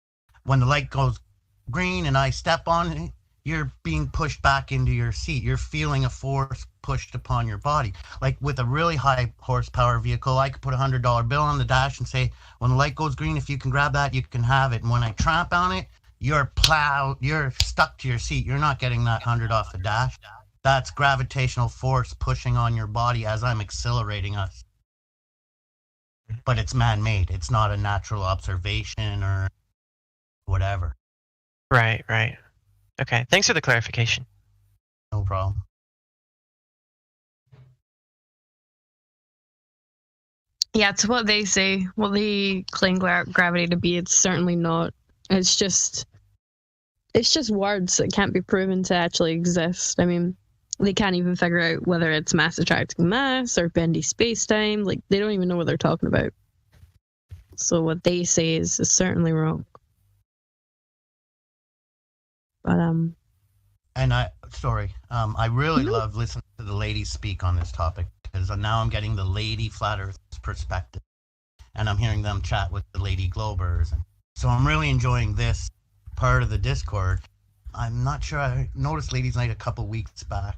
Speaker 19: when the light goes green and I step on it, you're being pushed back into your seat. You're feeling a force pushed upon your body. Like with a really high horsepower vehicle, I could put $100 bill on the dash and say, when the light goes green, if you can grab that, you can have it. And when I tramp on it, you're stuck to your seat. You're not getting that 100 off the dash. That's gravitational force pushing on your body as I'm accelerating us. But it's man-made. It's not a natural observation or whatever.
Speaker 2: Right. Okay, thanks for the clarification.
Speaker 19: No problem.
Speaker 4: Yeah, it's what they say. What they claim gravity to be, it's certainly not. It's just words that can't be proven to actually exist. I mean, they can't even figure out whether it's mass attracting mass or bendy space-time. Like, they don't even know what they're talking about. So what they say is certainly wrong. But
Speaker 19: And I really love listening to the ladies speak on this topic, because now I'm getting the lady flat earth perspective, and I'm hearing them chat with the lady globers, and so I'm really enjoying this part of the Discord. I'm not sure, I noticed Ladies Night a couple weeks back.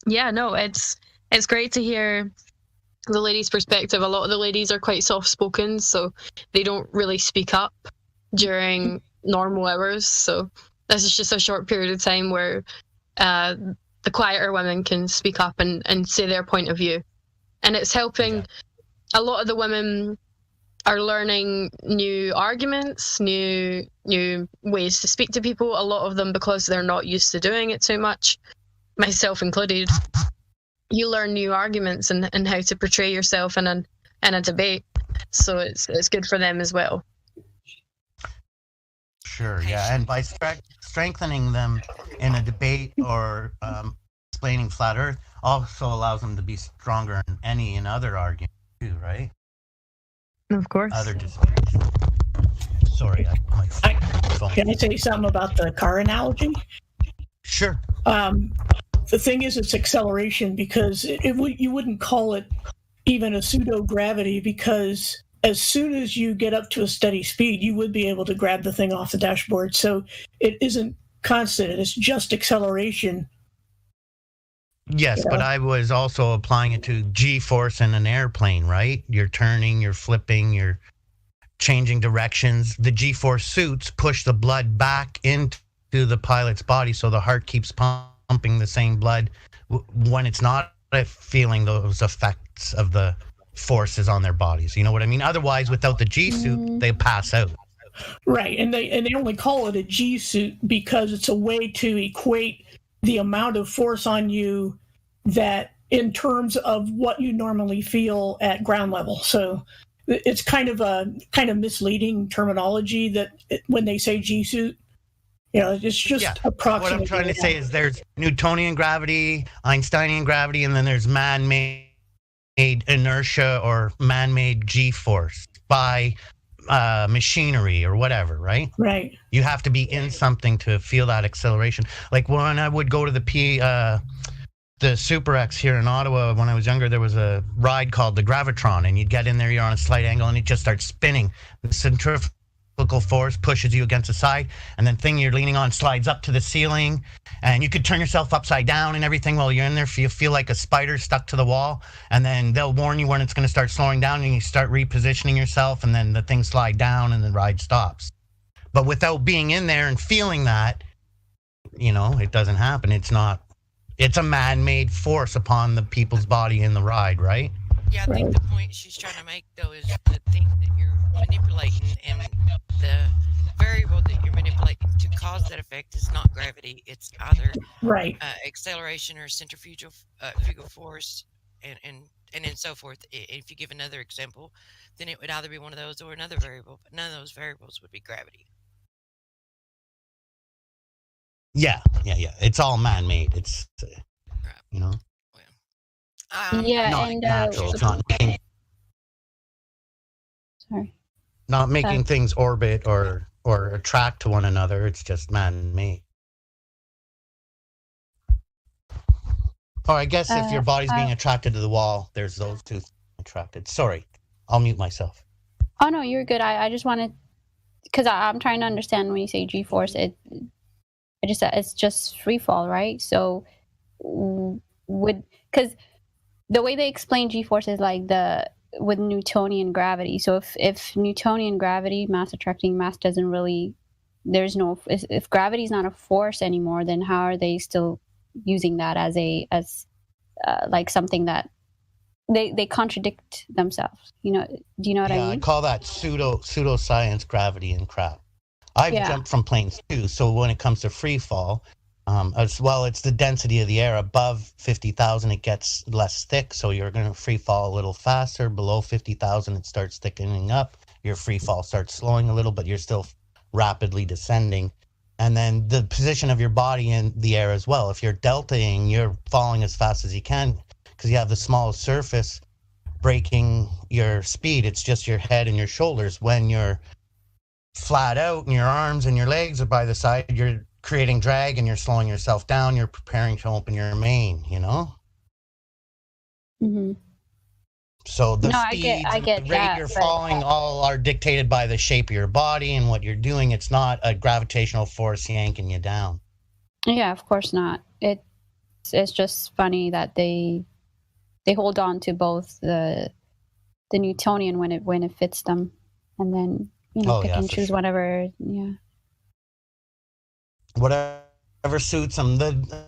Speaker 4: Yeah, no, it's great to hear the ladies' perspective. A lot of the ladies are quite soft-spoken, so they don't really speak up during normal hours. So this is just a short period of time where the quieter women can speak up and say their point of view. And it's helping. A lot of the women are learning new arguments, new ways to speak to people. A lot of them, because they're not used to doing it too much, myself included, you learn new arguments and how to portray yourself in a debate. So it's good for them as well.
Speaker 19: Sure, yeah, and by strengthening them in a debate or explaining flat Earth also allows them to be stronger in any and other argument too, right?
Speaker 4: Of course.
Speaker 19: Other disputes. Sorry,
Speaker 8: Can I say something about the car analogy?
Speaker 19: Sure.
Speaker 8: The thing is, it's acceleration, because you wouldn't call it even a pseudo-gravity, because as soon as you get up to a steady speed, you would be able to grab the thing off the dashboard. So it isn't constant. It's just acceleration.
Speaker 19: Yes, but I was also applying it to G-force in an airplane, right? You're turning, you're flipping, you're changing directions. The G-force suits push the blood back into the pilot's body, so the heart keeps pumping the same blood when it's not feeling those effects of the forces on their bodies. You know what I mean? Otherwise, without the G-suit, they pass out.
Speaker 8: Right, and they only call it a G-suit because it's a way to equate the amount of force on you that in terms of what you normally feel at ground level. So it's kind of misleading terminology that when they say G-suit, it's just approximately.
Speaker 19: What I'm trying to say is there's Newtonian gravity, Einsteinian gravity, and then there's man-made inertia or man-made G-force by machinery or whatever, right?
Speaker 8: Right.
Speaker 19: You have to be in something to feel that acceleration. Like when I would go to the Super X here in Ottawa when I was younger, there was a ride called the Gravitron, and you'd get in there, you're on a slight angle, and it just starts spinning. The centrifugal force pushes you against the side, and then thing you're leaning on slides up to the ceiling, and you could turn yourself upside down and everything while you're in there. You feel like a spider stuck to the wall, and then they'll warn you when it's going to start slowing down, and you start repositioning yourself, and then the thing slide down and the ride stops. But without being in there and feeling that, it doesn't happen. It's a man-made force upon the people's body in the ride, right?
Speaker 11: Yeah, I think the point she's trying to make, though, is the thing that you're manipulating, and the variable that you're manipulating to cause that effect is not gravity. It's either acceleration or centrifugal force, and so forth. If you give another example, then it would either be one of those or another variable, but none of those variables would be gravity.
Speaker 19: Yeah. It's all man-made. It's,
Speaker 7: Yeah,
Speaker 19: not
Speaker 7: and
Speaker 19: natural. It's not making, not making things orbit or attract to one another. It's just man-made. Or I guess if your body's being attracted to the wall, there's those two attracted. Sorry, I'll mute myself.
Speaker 7: Oh no, you're good. I just wanted, because I'm trying to understand when you say G-force, it's just free fall, right? So because the way they explain G-force is like with Newtonian gravity. So if Newtonian gravity, mass attracting mass, doesn't really, if gravity is not a force anymore, then how are they still using that as like something that they contradict themselves? Do you know what I mean?
Speaker 19: I call that pseudoscience gravity and crap. I've jumped from planes too, so when it comes to free fall, as well, it's the density of the air. Above 50,000, it gets less thick, so you're going to free fall a little faster. Below 50,000, it starts thickening up. Your free fall starts slowing a little, but you're still rapidly descending. And then the position of your body in the air as well. If you're deltaing, you're falling as fast as you can because you have the smallest surface breaking your speed. It's just your head and your shoulders. When you're flat out and your arms and your legs are by the side, you're creating drag and you're slowing yourself down. You're preparing to open your main,
Speaker 7: Mm-hmm.
Speaker 19: So the speed, the rate you're falling, all are dictated by the shape of your body and what you're doing. It's not a gravitational force yanking you down.
Speaker 7: Yeah, of course not. It's just funny that they hold on to both the Newtonian when it fits them, and then pick and choose whatever. Yeah.
Speaker 19: Whatever suits them. The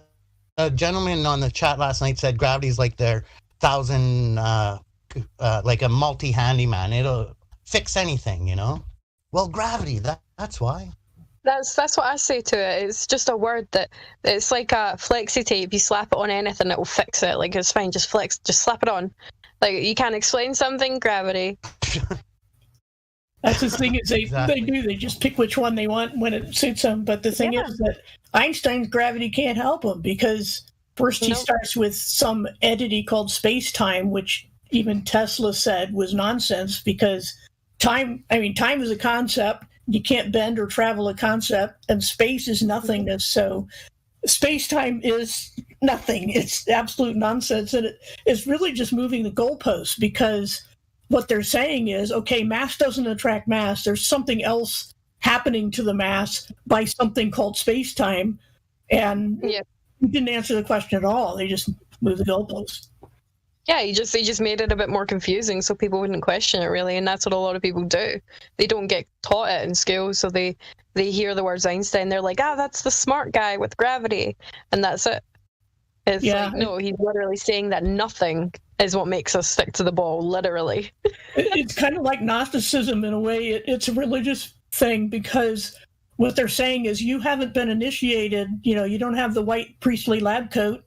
Speaker 19: gentleman on the chat last night said gravity's like their 1,000, like a multi-handyman. It'll fix anything, Well, gravity, that's why.
Speaker 4: That's what I say to it. It's just a word that it's like a flexi tape. You slap it on anything, it will fix it. Like, it's fine, just slap it on. Like, you can't explain something, gravity.
Speaker 8: That's the thing is they just pick which one they want when it suits them. But the thing is that Einstein's gravity can't help him because first he starts with some entity called space-time, which even Tesla said was nonsense because time is a concept. You can't bend or travel a concept, and space is nothingness. So space-time is nothing. It's absolute nonsense, and it's really just moving the goalposts because what they're saying is, okay, mass doesn't attract mass. There's something else happening to the mass by something called space-time. And you didn't answer the question at all. They just moved the goalposts.
Speaker 4: Yeah, they just made it a bit more confusing so people wouldn't question it, really. And that's what a lot of people do. They don't get taught it in school, so they hear the words Einstein. They're like, that's the smart guy with gravity. And that's it. It's like, no, he's literally saying that nothing is what makes us stick to the ball, literally.
Speaker 8: It's kind of like Gnosticism in a way. It's a religious thing because what they're saying is you haven't been initiated, you don't have the white priestly lab coat,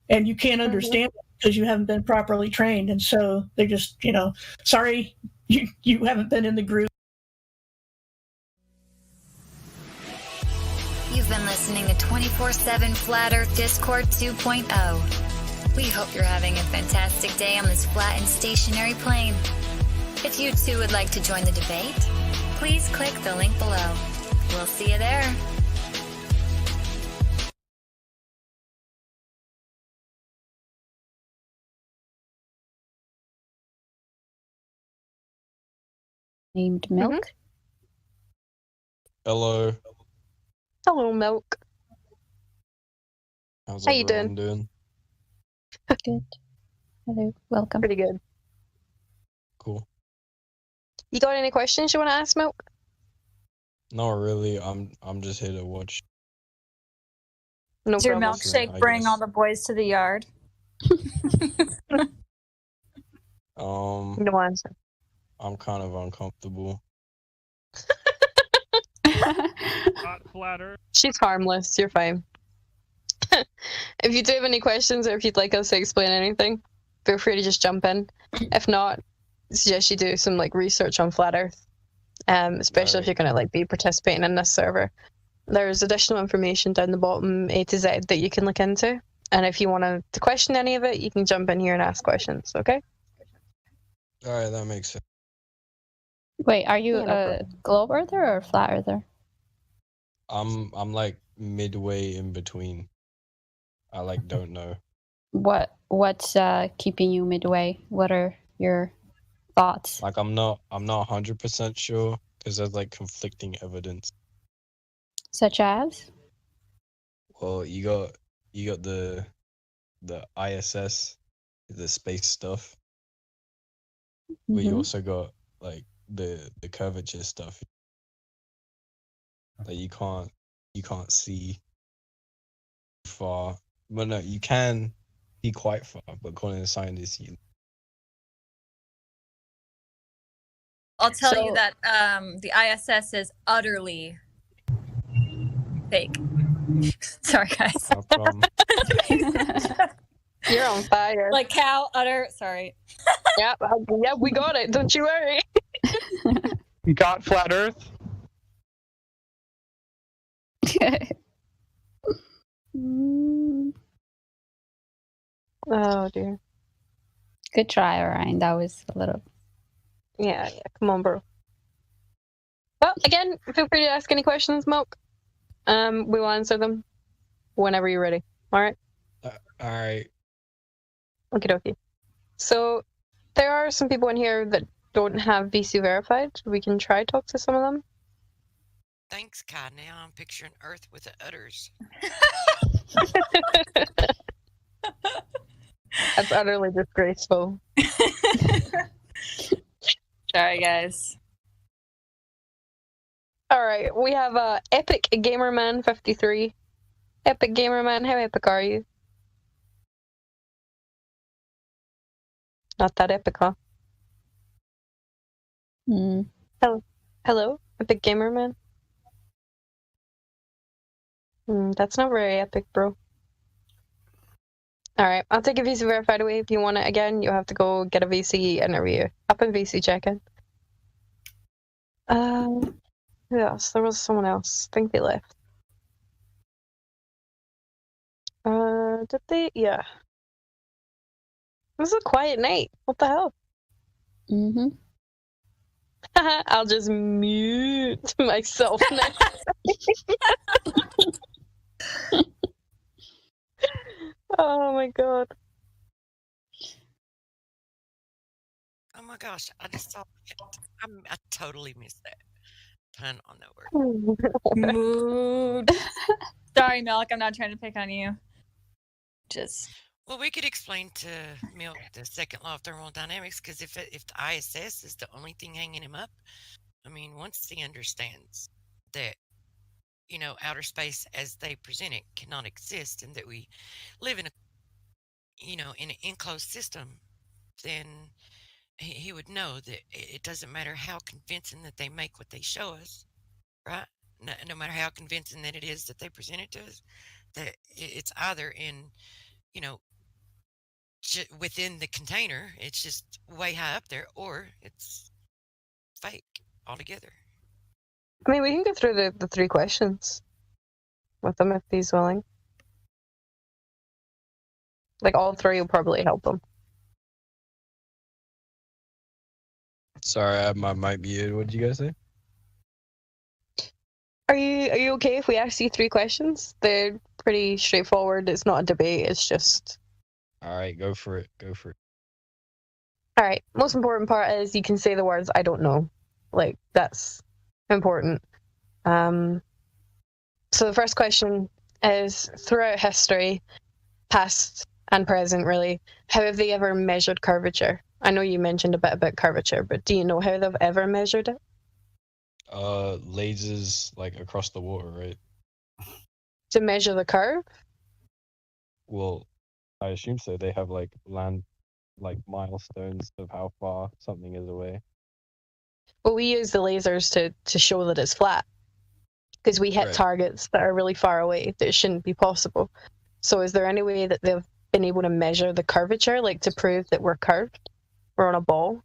Speaker 8: and you can't understand it because you haven't been properly trained. And so they're just, sorry, you haven't been in the group.
Speaker 20: You've been listening to 24/7 Flat Earth Discord 2.0. We hope you're having a fantastic day on this flat and stationary plane. If you too would like to join the debate, please click the link below. We'll see you there.
Speaker 7: Named Milk.
Speaker 21: Hello.
Speaker 4: Hello, Milk.
Speaker 21: How's
Speaker 4: How you
Speaker 21: everyone doing?
Speaker 7: Good. Hello. Welcome.
Speaker 4: Pretty good.
Speaker 21: Cool.
Speaker 4: You got any questions you want to ask, Milk?
Speaker 21: Not really. I'm just here to watch.
Speaker 4: No
Speaker 22: Does your
Speaker 4: problem.
Speaker 22: milkshake bring all the boys to the yard?
Speaker 4: No answer.
Speaker 21: I'm kind of uncomfortable.
Speaker 16: Not flatter.
Speaker 4: She's harmless. You're fine. If you do have any questions or if you'd like us to explain anything, feel free to just jump in. If not, I suggest you do some research on Flat Earth, especially if you're going to be participating in this server. There's additional information down the bottom, A to Z, that you can look into. And if you want to question any of it, you can jump in here and ask questions. Okay?
Speaker 21: All right, that makes sense.
Speaker 7: Wait, are you a globe earther or a flat earther?
Speaker 21: I'm like midway in between. I don't know.
Speaker 7: What's keeping you midway? What are your thoughts?
Speaker 21: Like I'm not 100% sure because there's like conflicting evidence.
Speaker 7: Such as?
Speaker 21: Well, you got the ISS, the space stuff, but you also got like the curvature stuff. Like you can't see far. Well, no, you can see quite far, but according to scientists,
Speaker 22: I'll tell you that the ISS is utterly fake. Sorry, guys.
Speaker 21: How come?
Speaker 4: You're on fire.
Speaker 22: Like cow, utter. Sorry.
Speaker 4: Yep, we got it. Don't you worry.
Speaker 16: You got flat Earth?
Speaker 4: Oh dear.
Speaker 7: Good try, Orion. That was a little.
Speaker 4: Yeah. Come on, bro. Well, again, feel free to ask any questions, Milk. We will answer them whenever you're ready. All right.
Speaker 21: All right.
Speaker 4: Okie dokie. So there are some people in here that don't have VC verified. We can try talk to some of them.
Speaker 11: Thanks, Kai. Now I'm picturing Earth with the udders.
Speaker 4: That's utterly disgraceful.
Speaker 22: Sorry, guys.
Speaker 4: All right, we have Epic Gamerman 53. Epic Gamerman, how epic are you? Not that epic, huh? Hello, Epic Gamerman. That's not very epic, bro. All right, I'll take a VC verified away. If you want it again, you have to go get a VC interview. Up in VC check-in. Who else? There was someone else. I think they left. Did they? Yeah. It was a quiet night. What the hell? I'll just mute myself now. Oh my god.
Speaker 11: Oh my gosh, I just saw it. I totally missed that. Pun on that word.
Speaker 22: Mood. Sorry, Milk. I'm not trying to pick on you. Just.
Speaker 11: Well, we could explain to Milk the second law of thermodynamics, because if the ISS is the only thing hanging him up, I mean, once he understands that, you know, outer space as they present it cannot exist, and that we live in a, you know, in an enclosed system, then he would know that it doesn't matter how convincing that they make what they show us, right? No matter how convincing that it is that they present it to us, that it's either in, you know, within the container, it's just way high up there, or it's fake altogether.
Speaker 4: I mean, we can go through the 3 questions with them if he's willing. Like, all 3 will probably help him.
Speaker 21: Sorry, I have my mic muted. What did you guys say?
Speaker 4: Are you okay if we ask you 3 questions? They're pretty straightforward. It's not a debate. It's just.
Speaker 21: All right, go for it.
Speaker 4: All right. Most important part is you can say the words "I don't know." Like, that's important. So the first question is: throughout history, past and present, really, how have they ever measured curvature? I know you mentioned a bit about curvature, but do you know how they've ever measured it?
Speaker 21: Lasers like across the water, right?
Speaker 4: To measure the curve?
Speaker 21: Well, I assume so. They have like land, like milestones of how far something is away.
Speaker 4: But we use the lasers to show that it's flat, because we hit targets that are really far away that shouldn't be possible. So is there any way that they've been able to measure the curvature, like to prove that we're curved? We're on a ball?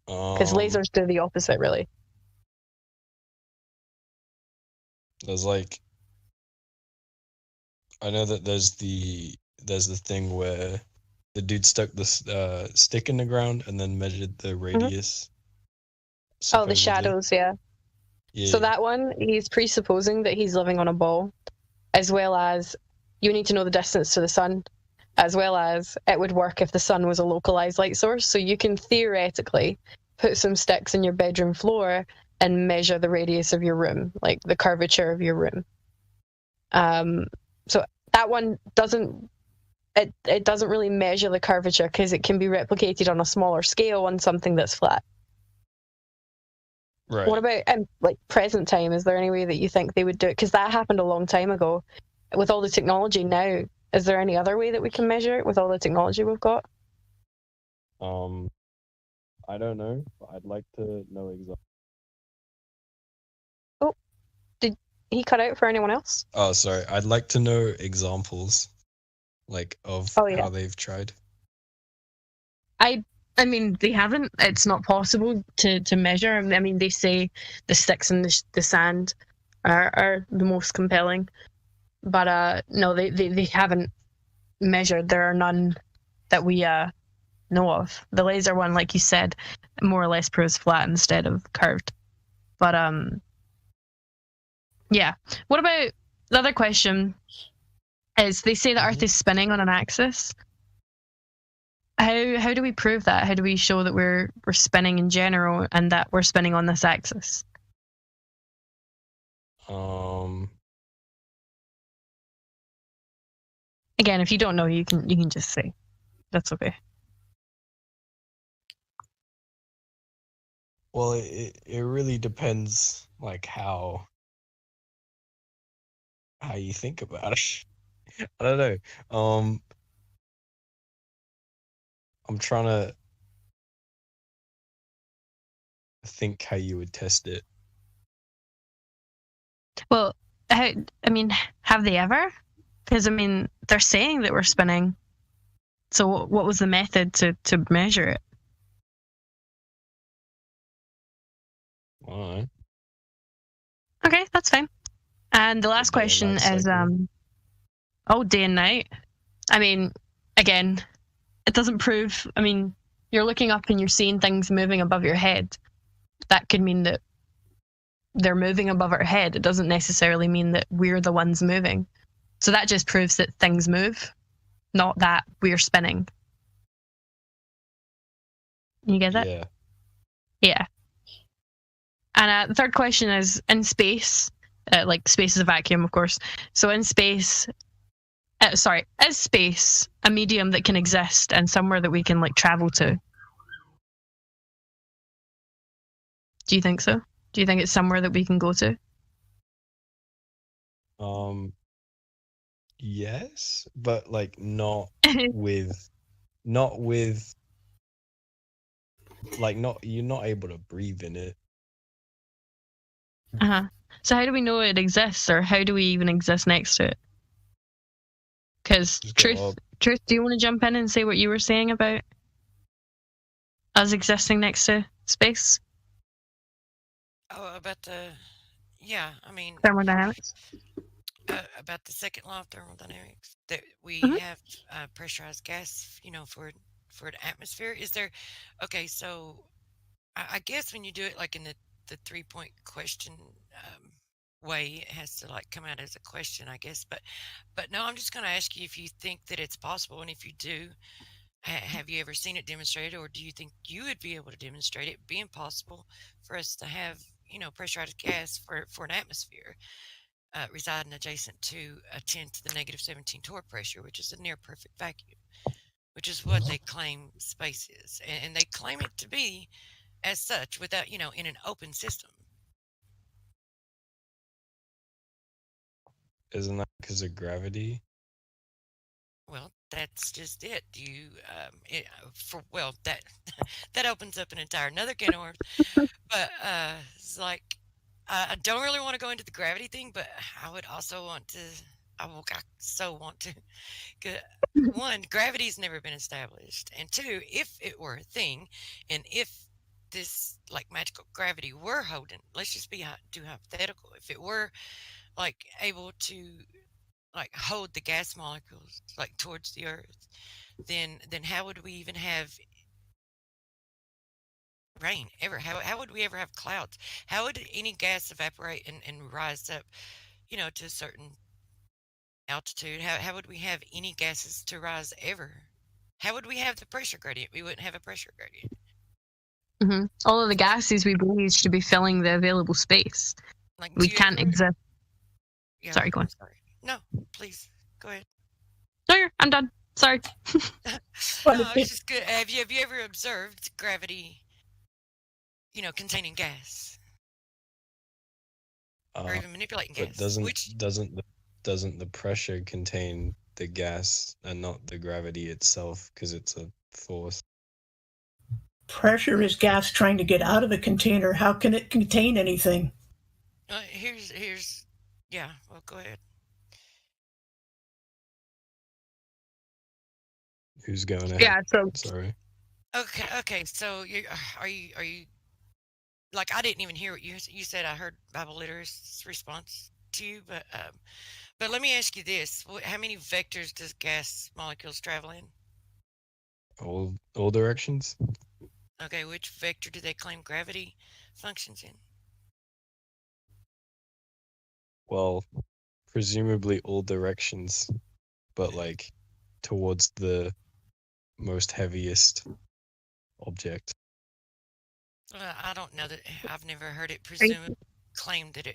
Speaker 4: Because lasers do the opposite, really.
Speaker 21: There's like, I know that there's the thing where the dude stuck this stick in the ground and then measured the radius.
Speaker 4: Oh, the shadows, yeah. So that one, he's presupposing that he's living on a ball, as well as you need to know the distance to the sun. as well as it would work if the sun was a localized light source. So you can theoretically put some sticks in your bedroom floor and measure the radius of your room, like the curvature of your room. So that one doesn't really measure the curvature because it can be replicated on a smaller scale on something that's flat.
Speaker 21: Right.
Speaker 4: What about like present time? Is there any way that you think they would do it? Because that happened a long time ago. With all the technology now, is there any other way that we can measure it with all the technology we've got?
Speaker 21: I don't know, but I'd like to know exactly.
Speaker 4: Oh, did he cut out for anyone else?
Speaker 21: Oh, sorry. I'd like to know examples, like of how they've tried.
Speaker 4: I mean, they haven't. It's not possible to measure. I mean, they say the sticks and the sand are the most compelling, but no, they haven't measured. There are none that we know of. The laser one, like you said, more or less proves flat instead of curved. But yeah. What about the other question? Is they say the Earth is spinning on an axis. How do we prove that? How do we show that we're spinning in general and that we're spinning on this axis? Again, if you don't know, you can just say. That's okay.
Speaker 21: Well, it really depends, like how you think about it. I don't know. I'm trying to think how you would test it.
Speaker 4: Well, I mean, have they ever? Because I mean, they're saying that we're spinning. So what was the method to measure it?
Speaker 21: All right.
Speaker 4: Okay, that's fine. And the last question is, day and night. I mean, again, it doesn't prove. I mean, you're looking up and you're seeing things moving above your head. That could mean that they're moving above our head. It doesn't necessarily mean that we're the ones moving. So that just proves that things move, not that we're spinning. You get that?
Speaker 21: Yeah.
Speaker 4: Yeah. And the third question is, in space, like space is a vacuum, of course. So in space, is space a medium that can exist and somewhere that we can like travel to? Do you think so? Do you think it's somewhere that we can go to?
Speaker 21: Yes, but like not with like you're not able to breathe in it.
Speaker 4: So how do we know it exists, or how do we even exist next to it? Because Truth, do you want to jump in and say what you were saying about us existing next to space?
Speaker 11: Oh, about I mean,
Speaker 4: thermodynamics.
Speaker 11: About the second law of thermodynamics, that we have pressurized gas, for an atmosphere. Is there? Okay, so I guess when you do it like in the 3-point question way, it has to like come out as a question, I guess. But no, I'm just going to ask you if you think that it's possible, and if you do, have you ever seen it demonstrated, or do you think you would be able to demonstrate it being possible for us to have pressurized gas for an atmosphere residing adjacent to a 10 to the negative 17 torr pressure, which is a near perfect vacuum, which is what they claim space is, and they claim it to be as such without in an open system.
Speaker 21: Isn't that because of gravity?
Speaker 11: Well, that's just it. That opens up an entire another can of worms. But it's like I don't really want to go into the gravity thing, but I would also want to. I so want to. One, gravity's never been established, and two, if it were a thing, and if this like magical gravity were holding, let's just do hypothetical. If it were like able to like hold the gas molecules like towards the earth, then how would we even have rain ever? How would we ever have clouds? How would any gas evaporate and rise up to a certain altitude, how would we have any gases to rise ever? How would we have the pressure gradient? We wouldn't have a pressure gradient.
Speaker 4: Mm-hmm. All of the gases we breathe should be filling the available space.
Speaker 11: Like,
Speaker 4: we can't exist.
Speaker 11: Yeah,
Speaker 4: sorry, go on.
Speaker 11: Sorry. No, please go ahead.
Speaker 4: No, I'm done. Sorry.
Speaker 11: No, it's just good. Have you ever observed gravity, containing gas, or even manipulating gas?
Speaker 21: But doesn't the pressure contain the gas and not the gravity itself, because it's a force?
Speaker 8: Pressure is gas trying to get out of a container. How can it contain anything?
Speaker 11: Yeah. Well, go ahead.
Speaker 21: Who's going ahead?
Speaker 4: Yeah. So
Speaker 21: sorry.
Speaker 11: Okay. So are you like, I didn't even hear what you said. I heard Bible Litera's response to you, but let me ask you this: how many vectors does gas molecules travel in?
Speaker 21: All directions.
Speaker 11: Okay, which vector do they claim gravity functions in?
Speaker 21: Well, presumably all directions, but like towards the most heaviest object.
Speaker 11: I don't know that. I've never heard it claimed that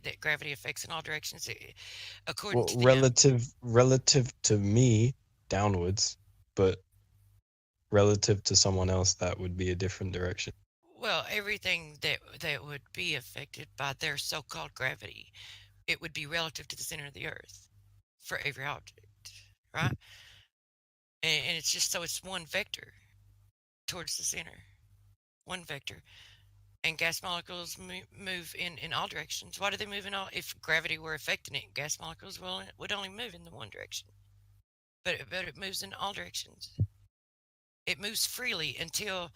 Speaker 11: that gravity affects in all directions. According to
Speaker 21: relative to me, downwards, but relative to someone else, that would be a different direction.
Speaker 11: Well, everything that would be affected by their so-called gravity, it would be relative to the center of the Earth for every object, right? And it's just so it's one vector towards the center, one vector. And gas molecules move in all directions. Why do they move in all? If gravity were affecting it, gas molecules would only move in the one direction. But it moves in all directions. It moves freely until,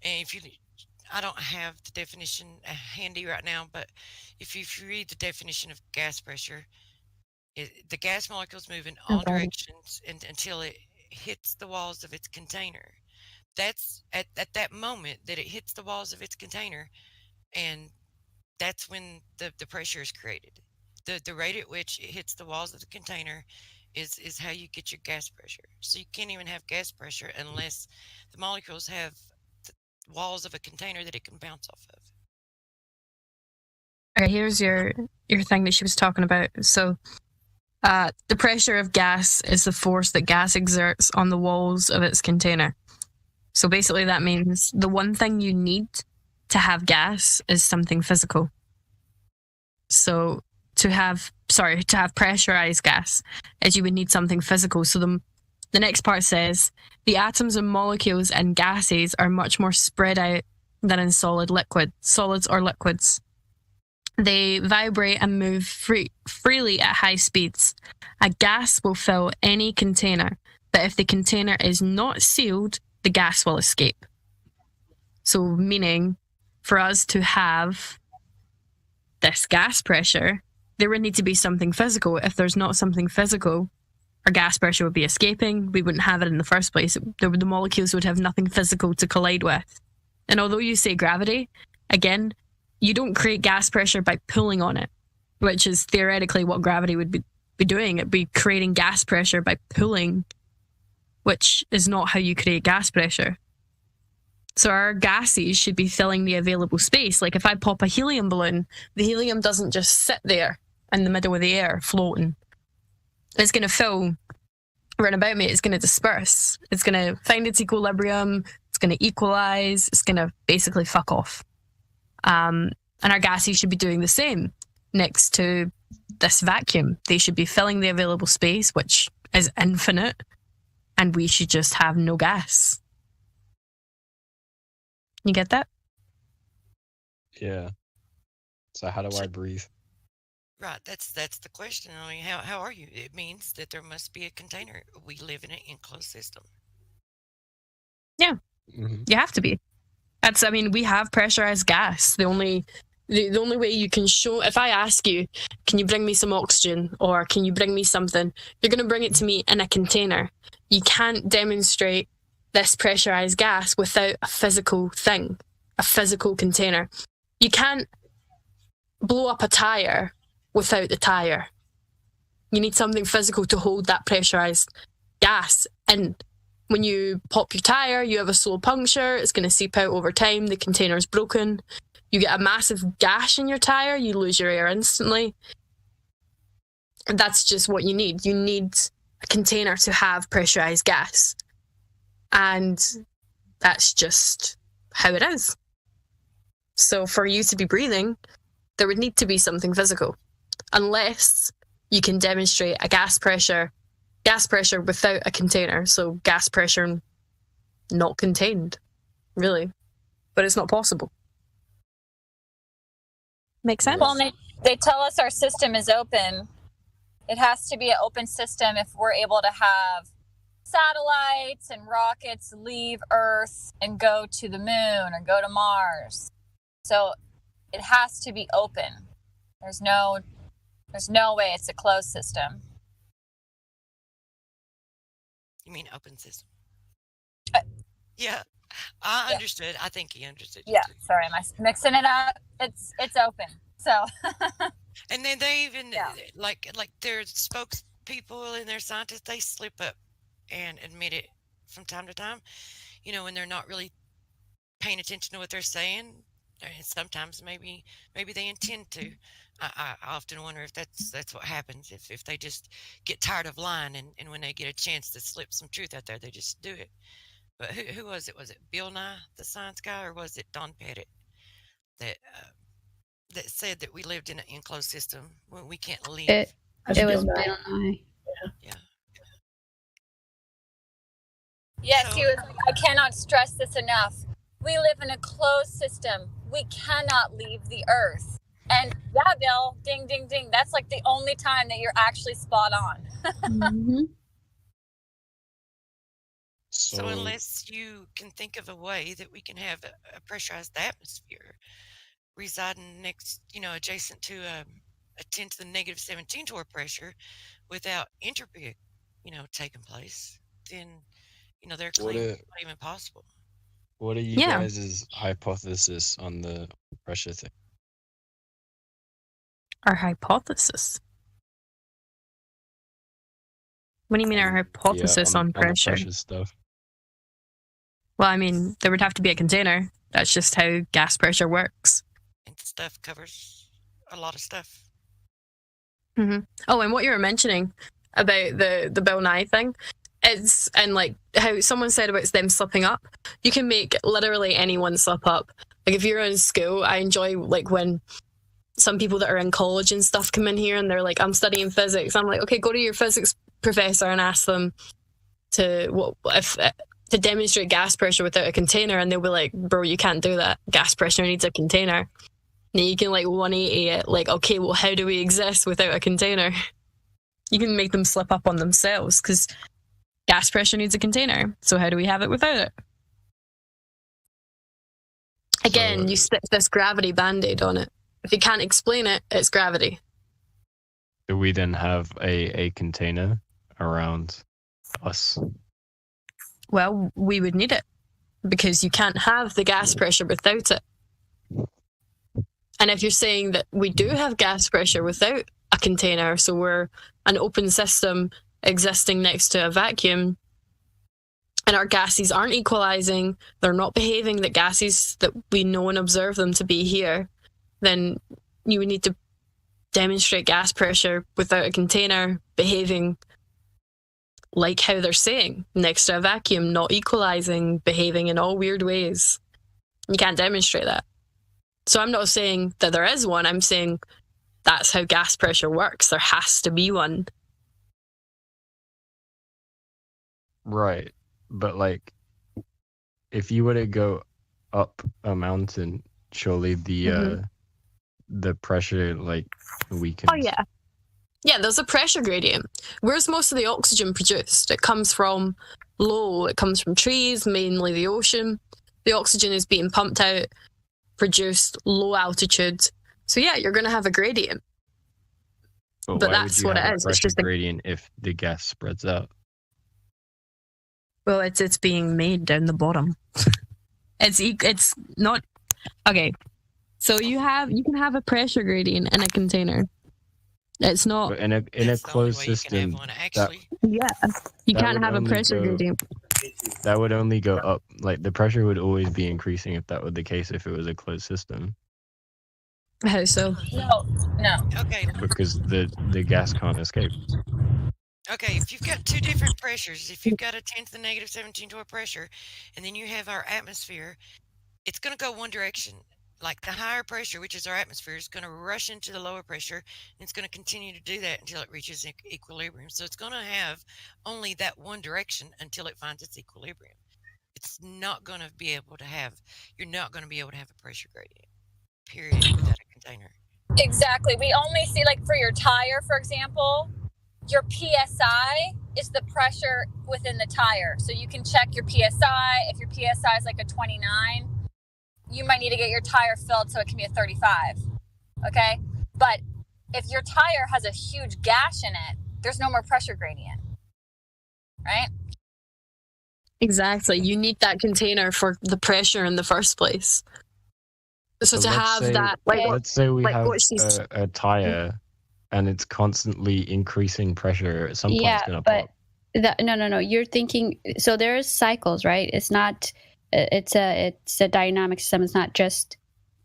Speaker 11: and I don't have the definition handy right now, but if you read the definition of gas pressure, the gas molecules move in all directions until it hits the walls of its container. That's at that moment that it hits the walls of its container, and that's when the pressure is created. The rate at which it hits the walls of the container is how you get your gas pressure. So you can't even have gas pressure unless the molecules have the walls of a container that it can bounce off of.
Speaker 4: Okay, here's your thing that she was talking about. So the pressure of gas is the force that gas exerts on the walls of its container. So basically that means the one thing you need to have gas is something physical. So to have pressurized gas is you would need something physical. So the next part says the atoms and molecules in gases are much more spread out than in solids or liquids. They vibrate and move freely at high speeds. A gas will fill any container, but if the container is not sealed, the gas will escape. So meaning, for us to have this gas pressure, there would need to be something physical. If there's not something physical, our gas pressure would be escaping. We wouldn't have it in the first place. The molecules would have nothing physical to collide with. And although you say gravity, again, you don't create gas pressure by pulling on it, which is theoretically what gravity would be doing. It'd be creating gas pressure by pulling, which is not how you create gas pressure. So our gases should be filling the available space. Like if I pop a helium balloon, the helium doesn't just sit there in the middle of the air floating. It's going to fill around about me. It's going to disperse. It's going to find its equilibrium. It's going to equalize. It's going to basically fuck off. And our gases should be doing the same next to this vacuum. They should be filling the available space, which is infinite, and we should just have no gas. You get that?
Speaker 21: Yeah. So how do I breathe?
Speaker 11: Right, that's the question. I mean, how are you? It means that there must be a container. We live in an enclosed system.
Speaker 4: Yeah, You have to be. We have pressurized gas. The only way you can show, if I ask you, can you bring me some oxygen or can you bring me something, you're going to bring it to me in a container. You can't demonstrate this pressurized gas without a physical thing, a physical container. You can't blow up a tire without the tire. You need something physical to hold that pressurized gas. And when you pop your tire, you have a slow puncture. It's going to seep out over time. The container's broken. You get a massive gash in your tire. You lose your air instantly. And that's just what you need. You need a container to have pressurized gas. And that's just how it is. So for you to be breathing, there would need to be something physical. Unless you can demonstrate a gas pressure without a container. So gas pressure not contained, really. But it's not possible. Make sense?
Speaker 22: Well, they tell us our system is open. It has to be an open system if we're able to have satellites and rockets leave Earth and go to the moon or go to Mars. So it has to be open. There's no way it's a closed system.
Speaker 11: You mean open system? Yeah, I understood. I think he understood.
Speaker 22: Yeah, sorry, am I mixing it up? It's open. So.
Speaker 11: And then they even like their spokespeople and their scientists, they slip up and admit it from time to time. You know, when they're not really paying attention to what they're saying. And sometimes maybe they intend to. I often wonder if that's what happens, if they just get tired of lying and when they get a chance to slip some truth out there, they just do it. But who was it? Was it Bill Nye, the science guy, or was it Don Pettit that said that we lived in an enclosed system when we can't leave?
Speaker 7: It was Bill Nye.
Speaker 11: Yeah.
Speaker 22: Yes, he was like, I cannot stress this enough. We live in a closed system. We cannot leave the Earth. And yeah, Bill, ding, ding, ding. That's like the only time that you're actually spot on.
Speaker 7: Mm-hmm.
Speaker 11: So unless you can think of a way that we can have a pressurized atmosphere residing next, adjacent to a 10 to the negative 17 torr pressure without entropy, taking place, then, they're claiming it's not even possible.
Speaker 21: What are you guys' hypothesis on the pressure thing?
Speaker 4: Our hypothesis? What do you mean our hypothesis on pressure?
Speaker 21: On the pressure stuff.
Speaker 4: Well, I mean, there would have to be a container. That's just how gas pressure works.
Speaker 11: And stuff covers a lot of stuff.
Speaker 4: Mm-hmm. Oh, and what you were mentioning about the Bill Nye thing, and like how someone said about them slipping up. You can make literally anyone slip up. Like if you're in school, I enjoy like when some people that are in college and stuff come in here and they're like, I'm studying physics. I'm like, okay, go to your physics professor and ask them to demonstrate gas pressure without a container, and they'll be like, bro, you can't do that. Gas pressure needs a container. And you can like 180 it, like, okay, well, how do we exist without a container? You can make them slip up on themselves because gas pressure needs a container. So how do we have it without it? Again, you stick this gravity band-aid on it. If you can't explain it, it's gravity.
Speaker 21: Do we then have a container around us?
Speaker 4: Well, we would need it because you can't have the gas pressure without it. And if you're saying that we do have gas pressure without a container, so we're an open system existing next to a vacuum, and our gases aren't equalizing, they're not behaving the gases that we know and observe them to be here, then you would need to demonstrate gas pressure without a container behaving like how they're saying, next to a vacuum, not equalizing, behaving in all weird ways. You can't demonstrate that. So I'm not saying that there is one, I'm saying that's how gas pressure works. There has to be one.
Speaker 21: Right. But like, if you were to go up a mountain, surely the pressure like weakens.
Speaker 4: Oh yeah. Yeah, there's a pressure gradient. Where's most of the oxygen produced? It comes from low, it comes from trees, mainly the ocean. The oxygen is being pumped out, produced low altitude. So yeah, you're going to have a gradient. But that's what it is. It's just a
Speaker 21: gradient if the gas spreads out.
Speaker 4: Well, it's being made down the bottom. It's not okay. So you can have a pressure gradient in a container. It's not.
Speaker 6: But in a closed system,
Speaker 4: Yeah, you
Speaker 6: that
Speaker 4: can't
Speaker 6: would
Speaker 4: have a
Speaker 6: only
Speaker 4: pressure
Speaker 6: go-
Speaker 4: gradient.
Speaker 6: that would only go up. Like the pressure would always be increasing if that were the case. If it was a closed system,
Speaker 4: How so?
Speaker 22: No.
Speaker 11: Okay.
Speaker 6: because the gas can't escape.
Speaker 11: Okay, if you've got two different pressures, if you've got a 10 to the negative 17 torr pressure, and then you have our atmosphere, it's going to go one direction. Like the higher pressure, which is our atmosphere, is going to rush into the lower pressure, and it's going to continue to do that until it reaches equilibrium. So it's going to have only that one direction until it finds its equilibrium. It's not going to be able to have, you're not going to be able to have a pressure gradient, period, without a container.
Speaker 22: Exactly. We only see, like, for your tire, for example, your PSI is the pressure within the tire. So you can check your PSI. If your PSI is like a 29, you might need to get your tire filled so it can be a 35. Okay? But if your tire has a huge gash in it, there's no more pressure gradient. Right?
Speaker 4: Exactly. You need that container for the pressure in the first place. So
Speaker 6: But
Speaker 4: to
Speaker 6: let's
Speaker 4: have
Speaker 6: say-
Speaker 4: that,
Speaker 6: let's say we have
Speaker 4: what she's-
Speaker 6: a tire, and it's constantly increasing pressure. At some point,
Speaker 7: Yeah,
Speaker 6: it's gonna
Speaker 7: but
Speaker 6: pop.
Speaker 7: no. You're thinking. So there's cycles, right? It's not. It's a dynamic system. It's not just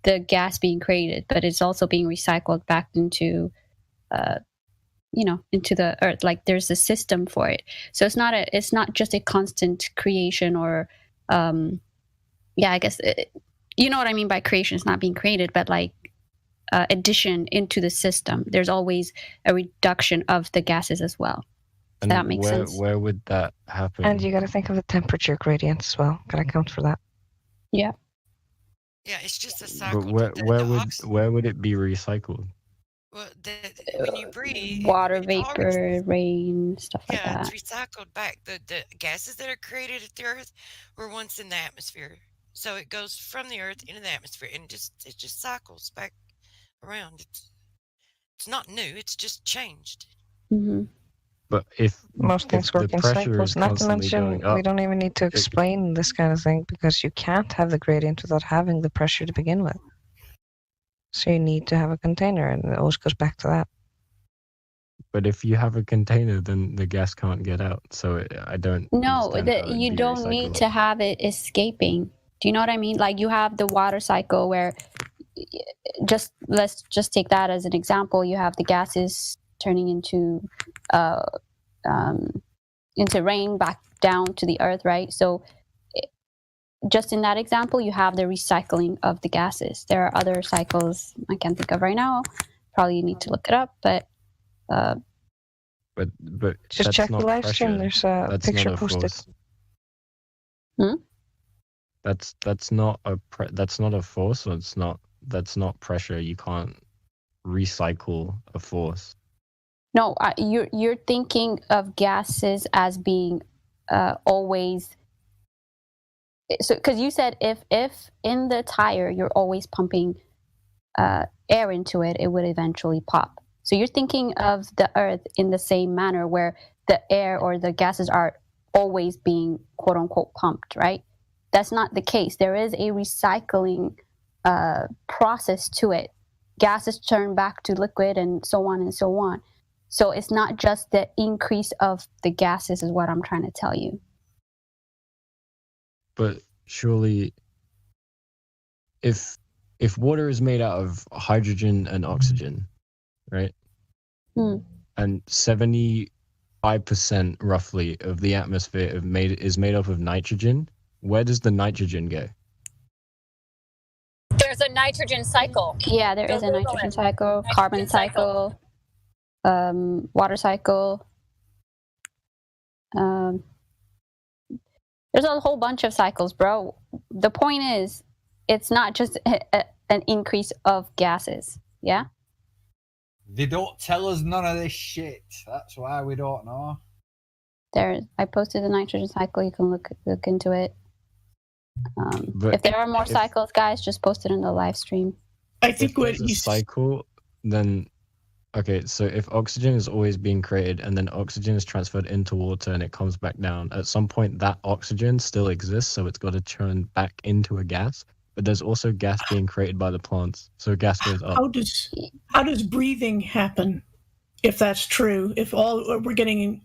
Speaker 7: the gas being created, but it's also being recycled back into, into the earth. Like there's a system for it. So it's not just a constant creation or, I guess you know what I mean by creation. It's not being created, but like addition into the system. There's always a reduction of the gases as well. Does
Speaker 6: And
Speaker 7: that makes sense?
Speaker 6: Where would that happen?
Speaker 9: And you got to think of the temperature gradient as well. Got to account for that.
Speaker 7: Yeah.
Speaker 11: Yeah, it's just a cycle.
Speaker 6: But where would it be recycled?
Speaker 11: Well, when you breathe,
Speaker 7: Water vapor, rain, stuff like
Speaker 11: yeah,
Speaker 7: that.
Speaker 11: it's recycled back. The gases that are created at the Earth were once in the atmosphere, so it goes from the Earth into the atmosphere, and it just cycles back around. It's not new. It's just changed.
Speaker 7: Mm-hmm.
Speaker 6: But if
Speaker 9: Most things
Speaker 6: the
Speaker 9: work in
Speaker 6: pressure
Speaker 9: cycles.
Speaker 6: is
Speaker 9: Not to
Speaker 6: constantly
Speaker 9: mention,
Speaker 6: going up,
Speaker 9: we don't even need to explain this kind of thing because you can't have the gradient without having the pressure to begin with. So you need to have a container, and it always goes back to that.
Speaker 6: But if you have a container, then the gas can't get out. So I don't.
Speaker 7: No,
Speaker 6: understand how it'd
Speaker 7: you
Speaker 6: be
Speaker 7: don't need
Speaker 6: recycled.
Speaker 7: to have it escaping. Do you know what I mean? Like you have the water cycle where let's just take that as an example. You have the gases turning into rain back down to the earth, right? So just in that example, you have the recycling of the gases. There are other cycles I can't think of right now. Probably need to look it up, but
Speaker 9: Just
Speaker 6: that's
Speaker 9: check the
Speaker 6: not
Speaker 9: live stream.
Speaker 6: pressure.
Speaker 9: There's a
Speaker 6: That's
Speaker 9: picture
Speaker 6: not a
Speaker 9: posted.
Speaker 6: force.
Speaker 7: Hmm?
Speaker 6: That's not a force. Or that's not pressure. You can't recycle a force.
Speaker 7: no, you're thinking of gases as being always. So, because you said if in the tire you're always pumping air into it, it would eventually pop. So you're thinking of the earth in the same manner where the air or the gases are always being quote unquote pumped, right? That's not the case. There is a recycling process to it. Gases turn back to liquid and so on and so on. So it's not just the increase of the gases is what I'm trying to tell you.
Speaker 6: But surely, if water is made out of hydrogen and oxygen, right? And 75% roughly of the atmosphere is made up of nitrogen. Where does the nitrogen go?
Speaker 22: There's a nitrogen cycle.
Speaker 7: Yeah, there is a nitrogen cycle, carbon cycle, water cycle. There's a whole bunch of cycles, bro. The point is, it's not just an increase of gases. Yeah?
Speaker 1: They don't tell us none of this shit. That's why we don't know.
Speaker 7: I posted the nitrogen cycle. You can look into it.
Speaker 6: But
Speaker 7: if there are more cycles, guys, just post it in the live stream.
Speaker 8: I think what
Speaker 6: a cycle, then okay. So if oxygen is always being created and then oxygen is transferred into water and it comes back down, at some point that oxygen still exists, so it's got to turn back into a gas. But there's also gas being created by the plants, so gas goes up.
Speaker 8: How does breathing happen? if that's true. If we're getting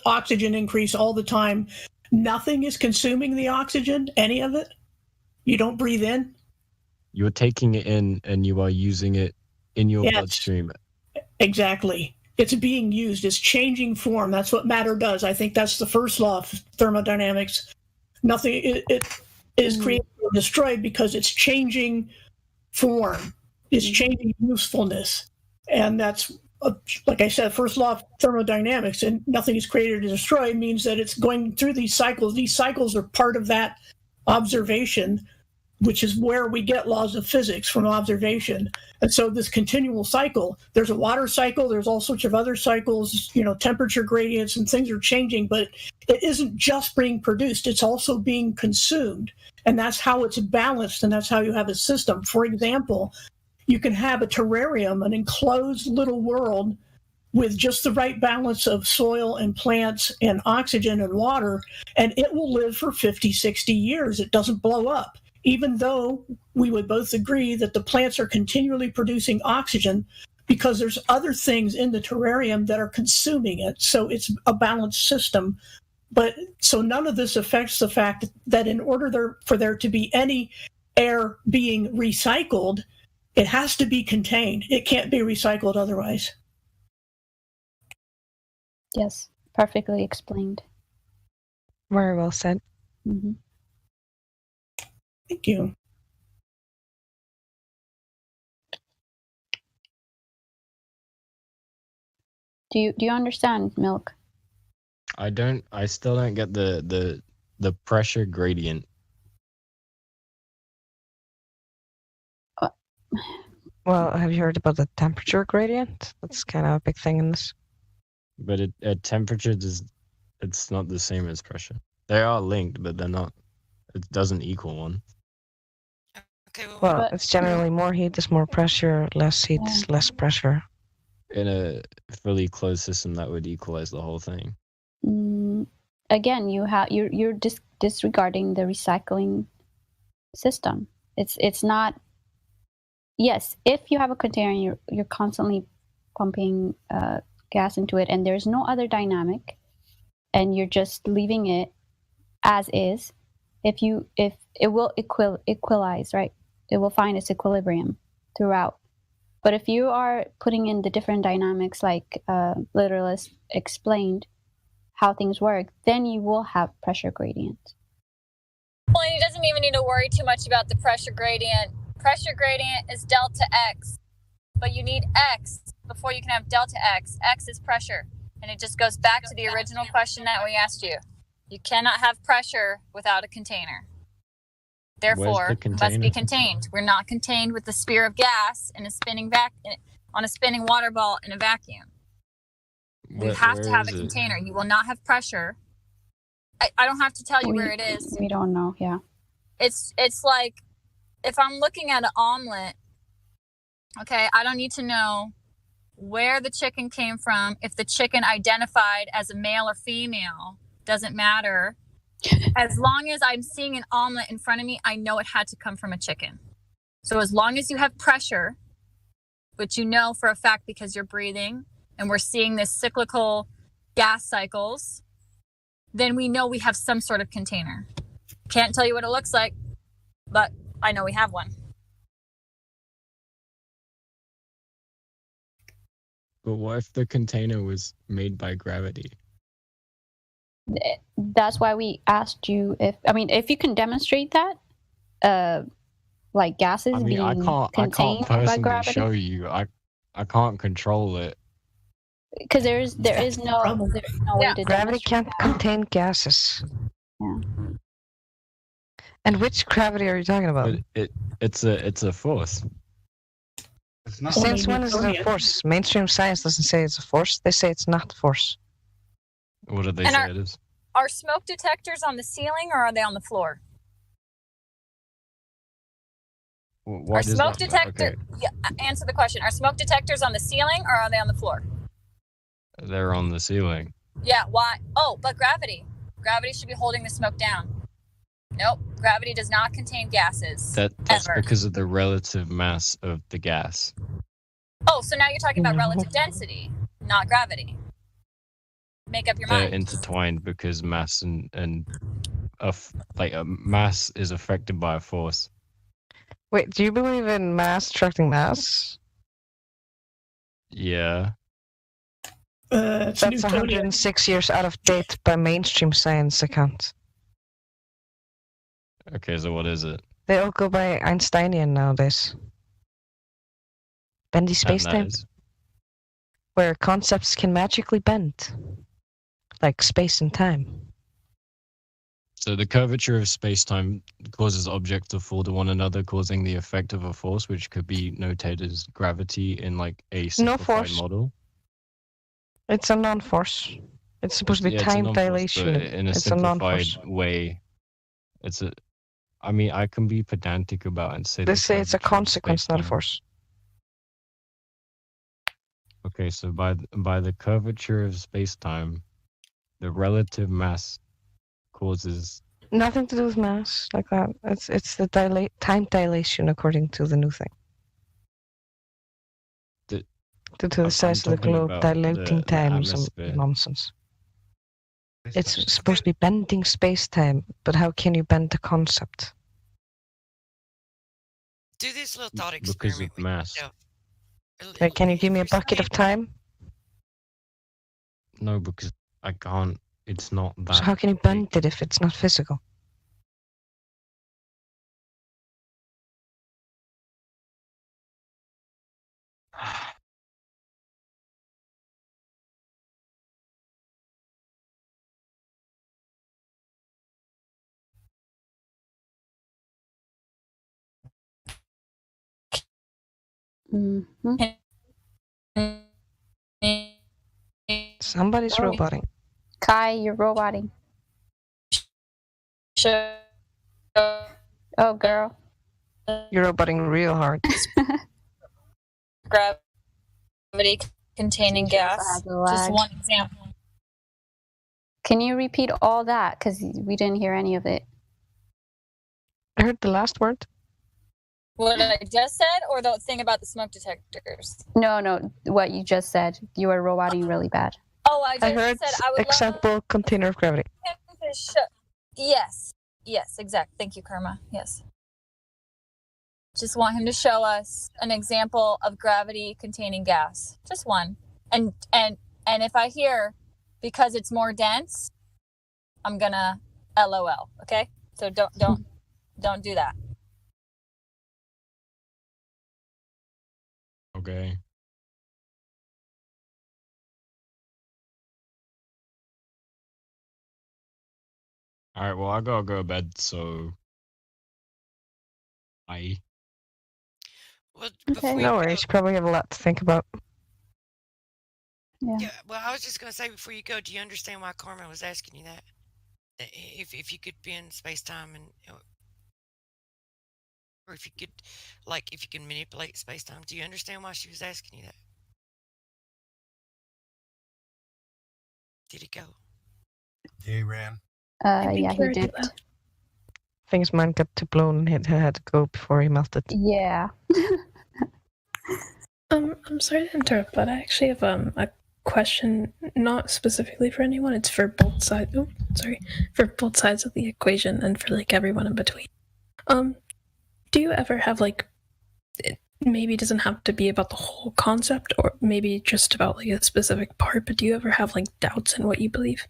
Speaker 8: oxygen increase all the time, nothing is consuming the oxygen, any of it? You don't breathe in?
Speaker 6: You're taking it in and you are using it in your bloodstream.
Speaker 8: Exactly. It's being used. It's changing form. That's what matter does. I think that's the first law of thermodynamics. Nothing it is created or destroyed because it's changing form. It's changing usefulness. And that's, like I said, first law of thermodynamics, and nothing is created or destroyed means that it's going through these cycles. These cycles are part of that observation, which is where we get laws of physics, from observation. And so this continual cycle, there's a water cycle, there's all sorts of other cycles, temperature gradients and things are changing, but it isn't just being produced, it's also being consumed. And that's how it's balanced, and that's how you have a system. For example, you can have a terrarium, an enclosed little world with just the right balance of soil and plants and oxygen and water, and it will live for 50, 60 years. It doesn't blow up. Even though we would both agree that the plants are continually producing oxygen because there's other things in the terrarium that are consuming it. So it's a balanced system. But so none of this affects the fact that in order for there to be any air being recycled, it has to be contained. It can't be recycled otherwise.
Speaker 7: Yes, perfectly explained.
Speaker 9: Very well said.
Speaker 7: Mm-hmm.
Speaker 8: Thank you.
Speaker 7: Do you understand, Milk?
Speaker 6: I still don't get the pressure gradient.
Speaker 9: Well, have you heard about the temperature gradient? That's kind of a big thing in this.
Speaker 6: But at temperature, it's not the same as pressure. They are linked, but they're not. It doesn't equal one.
Speaker 9: Well, it's generally more heat is more pressure, less heat is less pressure.
Speaker 6: In a fully closed system, that would equalize the whole thing.
Speaker 7: Again, you're disregarding the recycling system. It's not. Yes, if you have a container and you're constantly pumping gas into it, and there's no other dynamic, and you're just leaving it as is, if it will equalize, right? It will find its equilibrium throughout. But if you are putting in the different dynamics, like Literalist explained how things work, then you will have pressure gradient.
Speaker 22: Well, he doesn't even need to worry too much about the pressure gradient. Pressure gradient is delta X, but you need X before you can have delta X. X is pressure. And it just goes back to the original question that we asked you. You cannot have pressure without a container. Therefore, it must be contained. We're not contained with the sphere of gas in a spinning on a spinning water ball in a vacuum. We have to have a container. You will not have pressure. I don't have to tell you where it is.
Speaker 7: We don't know, yeah.
Speaker 22: It's like if I'm looking at an omelet, okay, I don't need to know where the chicken came from. If the chicken identified as a male or female, doesn't matter. As long as I'm seeing an omelet in front of me, I know it had to come from a chicken. So as long as you have pressure, which you know for a fact because you're breathing, and we're seeing this cyclical gas cycles, then we know we have some sort of container. Can't tell you what it looks like, but I know we have one.
Speaker 6: But what if the container was made by gravity?
Speaker 7: That's why we asked you if you can demonstrate that, like gases being contained by gravity.
Speaker 6: Show you. I can't control it.
Speaker 7: Because there is no way to
Speaker 9: gravity can't contain gases.
Speaker 7: Yeah.
Speaker 9: And which gravity are you talking about?
Speaker 6: But it's a force.
Speaker 13: It's not.
Speaker 9: Since when is it a force? Mainstream science doesn't say it's a force. They say it's not a force.
Speaker 6: What do they say it is?
Speaker 22: Are smoke detectors on the ceiling or are they on the floor?
Speaker 6: What
Speaker 22: are smoke detectors? Okay. Yeah, answer the question. Are smoke detectors on the ceiling or are they on the floor?
Speaker 6: They're on the ceiling.
Speaker 22: Yeah, why? Oh, but gravity. Gravity should be holding the smoke down. Nope, gravity does not contain gases.
Speaker 6: That's because of the relative mass of the gas.
Speaker 22: Oh, so now you're talking about relative density, not gravity. Make up your
Speaker 6: They're
Speaker 22: mind.
Speaker 6: intertwined because mass and mass is affected by a force.
Speaker 9: Wait, do you believe in mass attracting mass?
Speaker 6: Yeah.
Speaker 8: It's
Speaker 9: That's
Speaker 8: Newtonian.
Speaker 9: 106 years out of date by mainstream science account.
Speaker 6: Okay, so what is it?
Speaker 9: They all go by Einsteinian nowadays. Bendy
Speaker 6: And that
Speaker 9: spacetime,
Speaker 6: is?
Speaker 9: where concepts can magically bend, like space and time.
Speaker 6: So the curvature of space-time causes objects to fall to one another, causing the effect of a force, which could be noted as gravity in like a simplified
Speaker 9: force.
Speaker 6: model.
Speaker 9: It's a non-force. It's supposed to be
Speaker 6: Yeah, it's a
Speaker 9: time
Speaker 6: non-force,
Speaker 9: dilation.
Speaker 6: but in a
Speaker 9: It's a
Speaker 6: simplified
Speaker 9: non-force.
Speaker 6: way. I mean, I can be pedantic about it and say
Speaker 9: They
Speaker 6: the
Speaker 9: say it's a
Speaker 6: curvature of
Speaker 9: consequence, not a
Speaker 6: space-time.
Speaker 9: force.
Speaker 6: Okay, so by the curvature of space-time, the relative mass causes.
Speaker 9: Nothing to do with mass like that. It's the time dilation according to the new thing. Due to the size of the
Speaker 6: talking
Speaker 9: globe,
Speaker 6: about
Speaker 9: dilating
Speaker 6: the
Speaker 9: time is some
Speaker 6: atmosphere.
Speaker 9: nonsense. It's supposed to be bending space-time, but how can you bend the concept?
Speaker 11: Do this little thought
Speaker 6: Because
Speaker 11: experiment
Speaker 6: of
Speaker 11: with
Speaker 6: mass.
Speaker 11: yourself.
Speaker 9: Okay, can you give me a bucket of time?
Speaker 6: No, because I can't. It's not that.
Speaker 9: So how can you bend it if it's not physical? Somebody's roboting.
Speaker 7: Kai, you're roboting.
Speaker 22: Sure.
Speaker 7: Oh, girl.
Speaker 9: You're roboting real hard.
Speaker 22: Gravity containing gas. Just one example.
Speaker 7: Can you repeat all that? Because we didn't hear any of it.
Speaker 9: I heard the last word.
Speaker 22: What I just said, or the thing about the smoke detectors?
Speaker 7: No, what you just said. You were roboting really bad.
Speaker 22: Oh, I just
Speaker 9: heard
Speaker 22: said I would
Speaker 9: example container of gravity.
Speaker 22: love him to show. Yes, exact. Thank you, Karma. Yes. Just want him to show us an example of gravity containing gas. Just one. And if I hear because it's more dense, I'm gonna LOL. Okay? So don't do that.
Speaker 6: Okay. All right. Well, I gotta go to bed. So. Bye.
Speaker 11: Well,
Speaker 7: Okay.
Speaker 9: No worries. You probably have a lot to think about.
Speaker 7: Yeah.
Speaker 11: Well, I was just going to say before you go, do you understand why Carmen was asking you that? If you could bend space time and, or if you could, like, if you can manipulate space time, do you understand why she was asking you that? Did he go?
Speaker 13: Yeah, he ran.
Speaker 7: Yeah, he did.
Speaker 9: I think his mind got too blown and he had to go before he melted.
Speaker 7: Yeah.
Speaker 5: I'm sorry to interrupt, but I actually have a question, not specifically for anyone. It's for both sides. Oh, sorry, for both sides of the equation and for like everyone in between. Do you ever have like, it maybe doesn't have to be about the whole concept, or maybe just about like a specific part, but do you ever have like doubts in what you believe?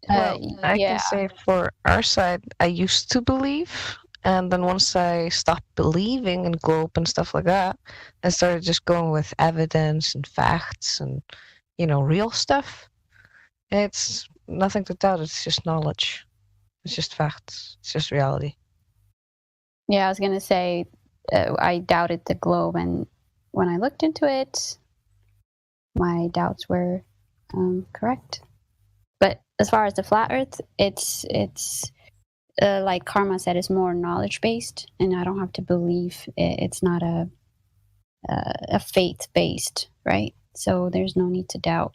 Speaker 9: Well, I can say for our side, I used to believe, and then once I stopped believing in globe and stuff like that, I started just going with evidence and facts and, real stuff. It's nothing to doubt. It's just knowledge. It's just facts. It's just reality.
Speaker 7: Yeah, I was going to say, I doubted the globe, and when I looked into it, my doubts were correct. But as far as the flat Earth, it's like Karma said, it's more knowledge based, and I don't have to believe. It's not a faith based, right? So there's no need to doubt.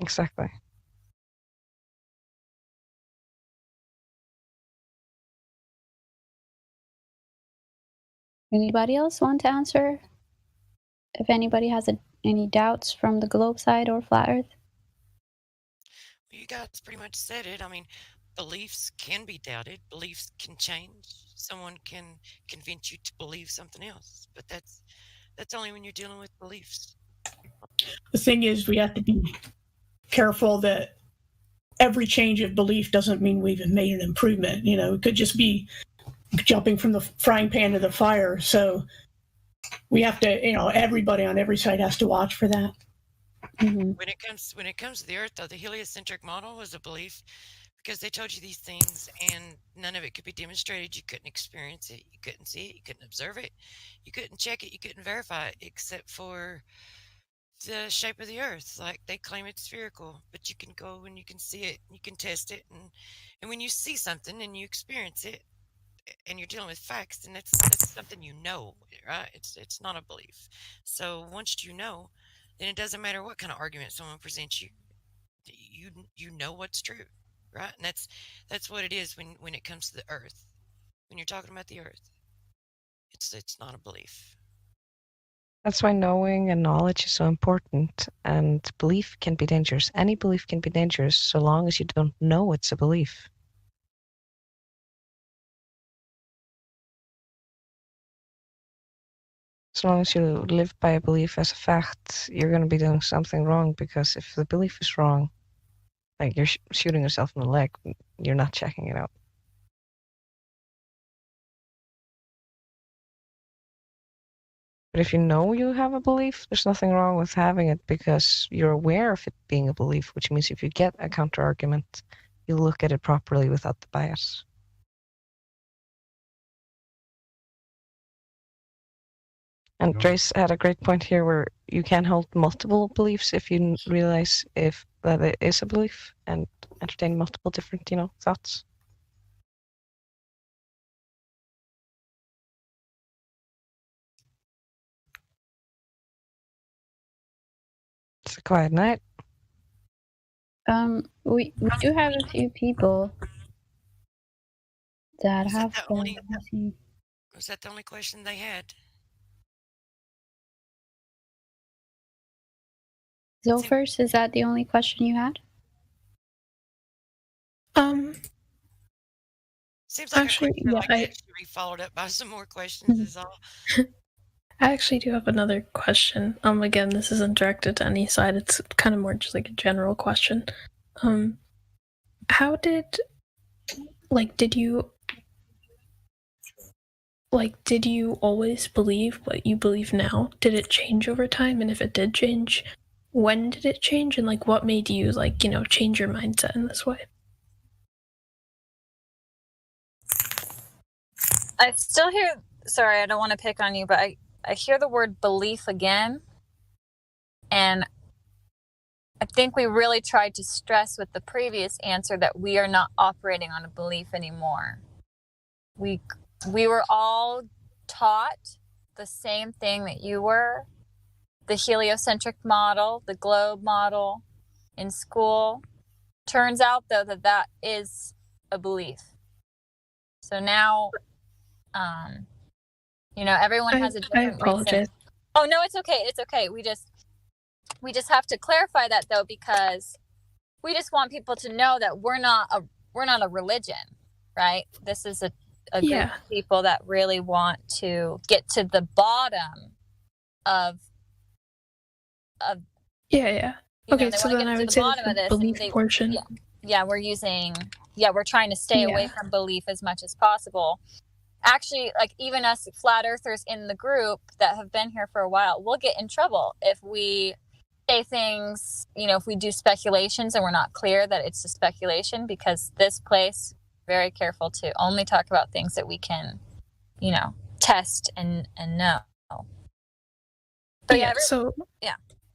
Speaker 9: Exactly.
Speaker 7: Anybody else want to answer? If anybody has any doubts from the globe side or flat Earth?
Speaker 11: Well, you guys pretty much said it. I mean, beliefs can be doubted. Beliefs can change. Someone can convince you to believe something else, but that's only when you're dealing with beliefs.
Speaker 8: The thing is, we have to be careful that every change of belief doesn't mean we've made an improvement. You know, it could just be jumping from the frying pan to the fire. So we have to, you know, everybody on every side has to watch for that.
Speaker 7: Mm-hmm.
Speaker 11: When it comes to the Earth, though, the heliocentric model was a belief because they told you these things and none of it could be demonstrated. You couldn't experience it, you couldn't see it, you couldn't observe it, you couldn't check it, you couldn't verify it, except for the shape of the Earth. Like, they claim it's spherical, but you can go and you can see it, you can test it, and when you see something and you experience it and you're dealing with facts, then that's something you know, right? It's not a belief. So once you know, then it doesn't matter what kind of argument someone presents you. You know what's true, right? And that's what it is when it comes to the Earth. When you're talking about the Earth, it's not a belief.
Speaker 9: That's why knowing and knowledge is so important, and belief can be dangerous. Any belief can be dangerous so long as you don't know it's a belief. As long as you live by a belief as a fact, you're going to be doing something wrong, because if the belief is wrong, like you're shooting yourself in the leg, you're not checking it out. But if you know you have a belief, there's nothing wrong with having it, because you're aware of it being a belief, which means if you get a counter argument, you look at it properly without the bias. And Trace had a great point here where you can hold multiple beliefs if you realize if that it is a belief and entertain multiple different, thoughts. It's a quiet night.
Speaker 7: We do have a few people that have.
Speaker 11: Was that the only question they had?
Speaker 7: Zilfers, is that the only question you had?
Speaker 11: Seems like
Speaker 5: actually,
Speaker 11: a question like that should be followed up by some more questions. Is all.
Speaker 5: I actually do have another question. Again, this isn't directed to any side. It's kind of more just like a general question. How did you always believe what you believe now? Did it change over time? And if it did change, when did it change? And what made you change your mindset in this way?
Speaker 22: I still hear, sorry, I don't want to pick on you, but I hear the word belief again. And I think we really tried to stress with the previous answer that we are not operating on a belief anymore. We were all taught the same thing that you were, the heliocentric model, the globe model in school. Turns out, though, that is a belief. So now, everyone has a different reason. Oh, no, it's okay. It's okay. We just have to clarify that, though, because we just want people to know that we're not a religion, right? This is a group of people that really want to get to the bottom of
Speaker 5: Okay, so then I would say the belief portion.
Speaker 22: We're trying to stay away from belief as much as possible. Actually, even us flat earthers in the group that have been here for a while, we'll get in trouble if we say things, if we do speculations and we're not clear that it's a speculation, because this place, very careful to only talk about things that we can, test and know. But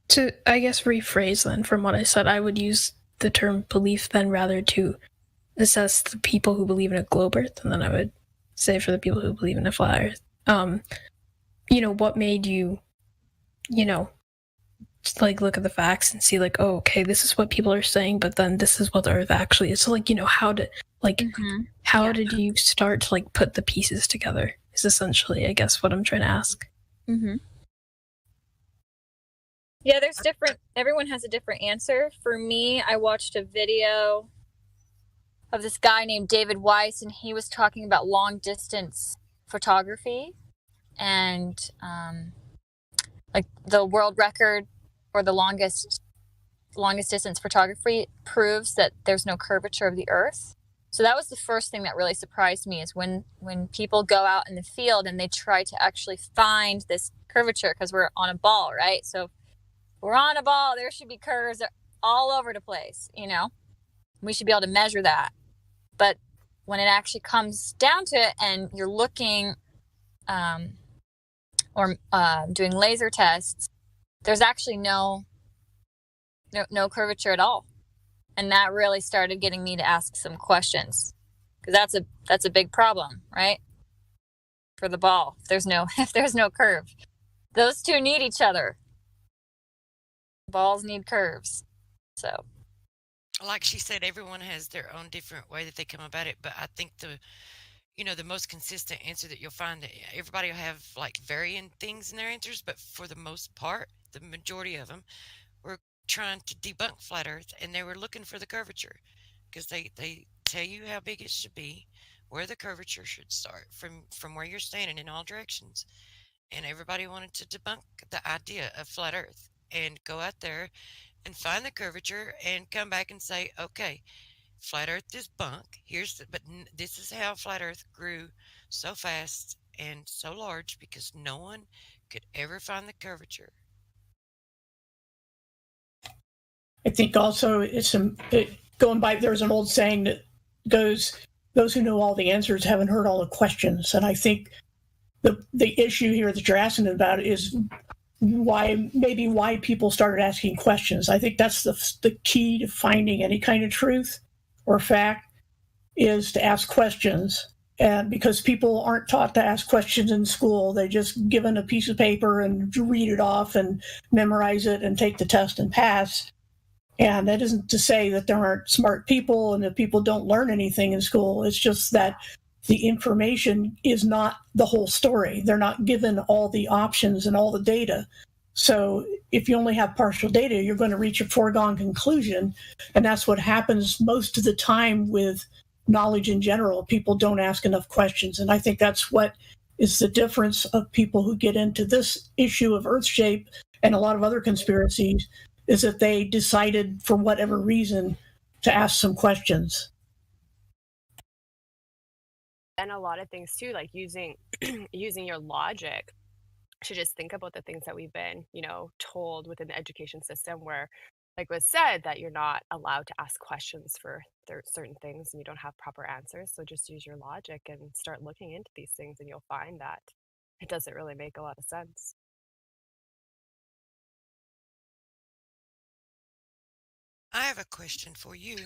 Speaker 5: to, I guess, rephrase then from what I said, I would use the term belief then rather to assess the people who believe in a globe earth, and then I would say for the people who believe in a flat earth, what made you, look at the facts and see oh, okay, this is what people are saying, but then this is what the earth actually is. So how did how did you start to put the pieces together? is essentially, I guess, what I'm trying to ask.
Speaker 22: Mm-hmm. Yeah, there's different. Everyone has a different answer. For me, I watched a video of this guy named David Weiss, and he was talking about long distance photography, and like the world record for the longest distance photography proves that there's no curvature of the Earth. So that was the first thing that really surprised me, is when people go out in the field and they try to actually find this curvature, because we're on a ball, right? So if we're on a ball, there should be curves all over the place, you know? We should be able to measure that. But when it actually comes down to it and you're looking or doing laser tests, there's actually no curvature at all. And that really started getting me to ask some questions, because that's a big problem, right? For the ball, if there's no curve, those two need each other. Balls need curves. So,
Speaker 11: like she said, everyone has their own different way that they come about it. But I think the most consistent answer that you'll find, that everybody will have like varying things in their answers, but for the most part, the majority of them were trying to debunk flat Earth, and they were looking for the curvature, because they tell you how big it should be, where the curvature should start from where you're standing in all directions. And everybody wanted to debunk the idea of flat Earth and go out there and find the curvature and come back and say, okay, flat Earth is bunk. This is how flat Earth grew so fast and so large, because no one could ever find the curvature.
Speaker 8: I think also going by, there's an old saying that goes, those who know all the answers haven't heard all the questions. And I think the issue here that you're asking about is why people started asking questions. I think that's the key to finding any kind of truth or fact, is to ask questions. And because people aren't taught to ask questions in school, they're just given a piece of paper and read it off and memorize it and take the test and pass. And that isn't to say that there aren't smart people and that people don't learn anything in school. It's just that the information is not the whole story. They're not given all the options and all the data. So if you only have partial data, you're going to reach a foregone conclusion. And that's what happens most of the time with knowledge in general. People don't ask enough questions. And I think that's what is the difference of people who get into this issue of Earth shape and a lot of other conspiracies, is that they decided for whatever reason to ask some questions.
Speaker 18: And a lot of things too, like using your logic to just think about the things that we've been, told within the education system, where, like was said, that you're not allowed to ask questions for certain things and you don't have proper answers. So just use your logic and start looking into these things, and you'll find that it doesn't really make a lot of sense.
Speaker 11: I have a question for you.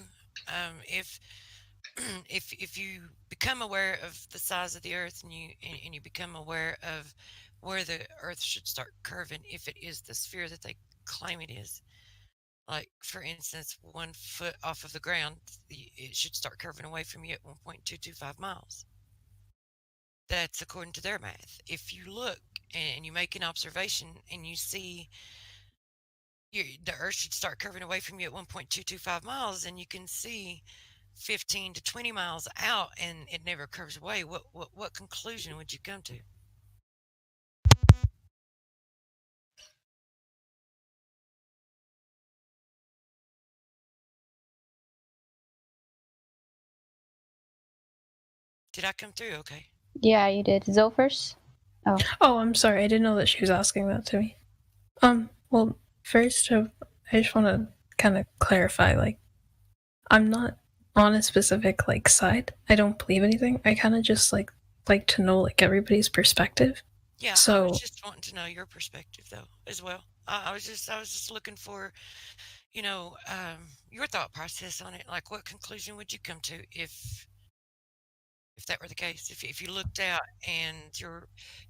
Speaker 11: If you become aware of the size of the Earth, and you become aware of where the Earth should start curving, if it is the sphere that they claim it is, like for instance, 1 foot off of the ground, it should start curving away from you at 1.225 miles. That's according to their math. If you look and you make an observation and you see the Earth should start curving away from you at 1.225 miles, and you can see 15 to 20 miles out and it never curves away, what conclusion would you come to? Did I come through okay?
Speaker 7: Yeah, you did. Zilfers?
Speaker 5: Oh, I'm sorry. I didn't know that she was asking that to me. Well, first, I just want to kind of clarify, I'm not on a specific, side. I don't believe anything. I kind of just, like to know, everybody's perspective.
Speaker 11: Yeah,
Speaker 5: so,
Speaker 11: I was just wanting to know your perspective, though, as well. I was just looking for, your thought process on it. Like, what conclusion would you come to if that were the case? If you looked out and your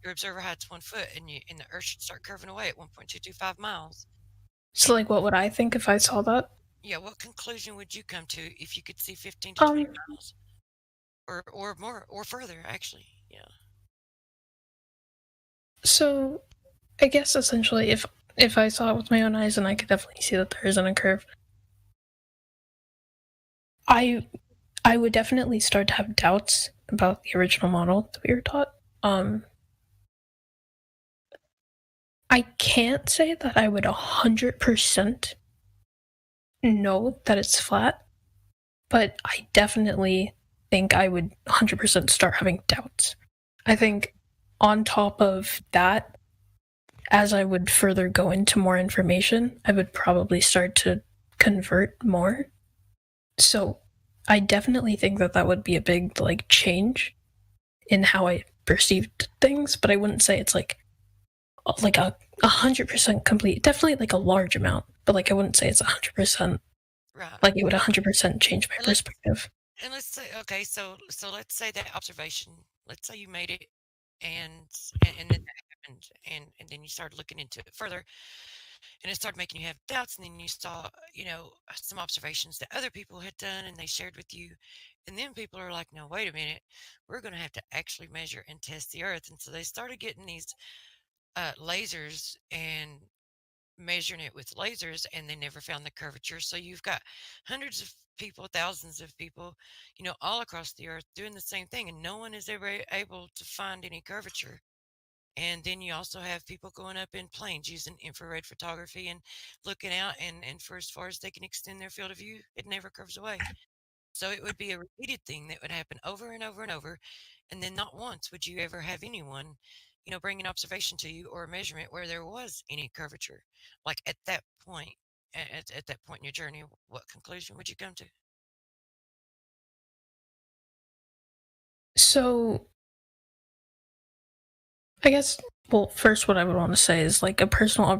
Speaker 11: observer height's 1 foot and the Earth should start curving away at 1.225 miles.
Speaker 5: So, what would I think if I saw that?
Speaker 11: Yeah, what conclusion would you come to if you could see 15 to 20 miles? Or more, or further, actually, yeah.
Speaker 5: So, I guess essentially, if I saw it with my own eyes, and I could definitely see that there isn't a curve, I would definitely start to have doubts about the original model that we were taught. I can't say that I would 100% know that it's flat, but I definitely think I would 100% start having doubts. I think on top of that, as I would further go into more information, I would probably start to convert more. So I definitely think that that would be a big like change in how I perceived things, but I wouldn't say it's like a 100% complete. Definitely like a large amount, but like I wouldn't say it's 100%.
Speaker 11: Right.
Speaker 5: Like it would 100% change my perspective.
Speaker 11: And let's say, okay, so let's say that observation. Let's say you made it, and then that happened, and then you started looking into it further, and it started making you have doubts, and then you saw, some observations that other people had done, and they shared with you, and then people are like, no, wait a minute, we're going to have to actually measure and test the Earth, and so they started getting these lasers and measuring it with lasers, and they never found the curvature. So you've got hundreds of people, thousands of people, all across the Earth doing the same thing, and no one is ever able to find any curvature. And then you also have people going up in planes using infrared photography and looking out, and for as far as they can extend their field of view, it never curves away. So it would be a repeated thing that would happen over and over and over. And then not once would you ever have anyone, bring an observation to you or a measurement where there was any curvature. Like at that point, at that point in your journey, what conclusion would you come to?
Speaker 5: So I guess, well, first what I would want to say is like a personal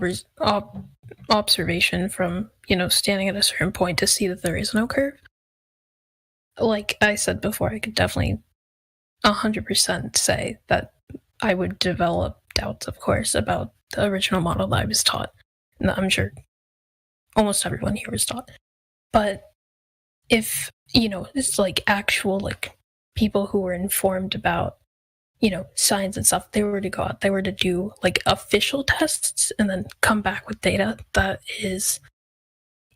Speaker 5: observation from, standing at a certain point to see that there is no curve. Like I said before, I could definitely 100% say that I would develop doubts, of course, about the original model that I was taught. And I'm sure almost everyone here was taught. But if, it's like actual, like people who were informed about, science and stuff, they were to go out, they were to do like official tests and then come back with data that is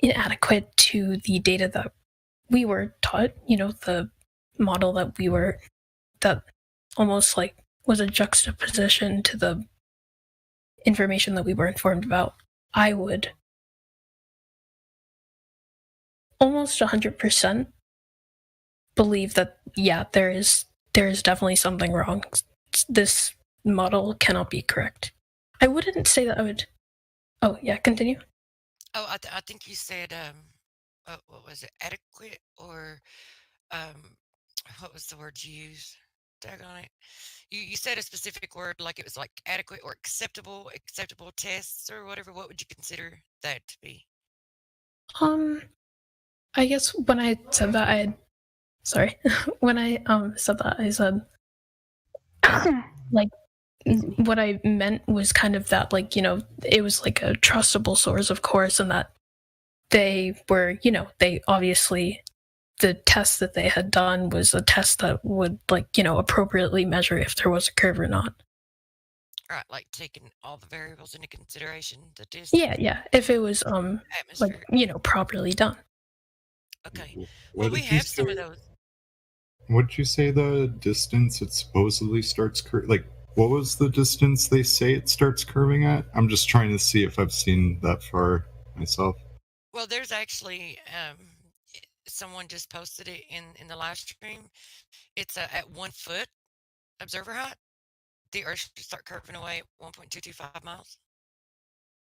Speaker 5: inadequate to the data that we were taught, the model that almost like was a juxtaposition to the information that we were informed about. I would almost 100% believe that, yeah, there is definitely something wrong. This model cannot be correct. I wouldn't say that I would. Oh, yeah, continue.
Speaker 11: Oh, I think you said, what was it, adequate, or what was the word you used? Daggone it. You said a specific word, like it was like adequate or acceptable tests or whatever. What would you consider that to be?
Speaker 5: I guess when I said that, when I said that, I said like what I meant was kind of that, like, it was like a trustable source, of course, and that they were, they obviously, the test that they had done was a test that would, like, appropriately measure if there was a curve or not.
Speaker 11: Right, like taking all the variables into consideration, the distance.
Speaker 5: Yeah. If it was like, properly done.
Speaker 11: Okay. Well, we have some of those.
Speaker 10: What did you say the distance it supposedly starts like, what was the distance they say it starts curving at? I'm just trying to see if I've seen that far myself.
Speaker 11: Well, there's actually someone just posted it in the live stream. It's at 1 foot observer height. The Earth should start curving away at 1.225 miles.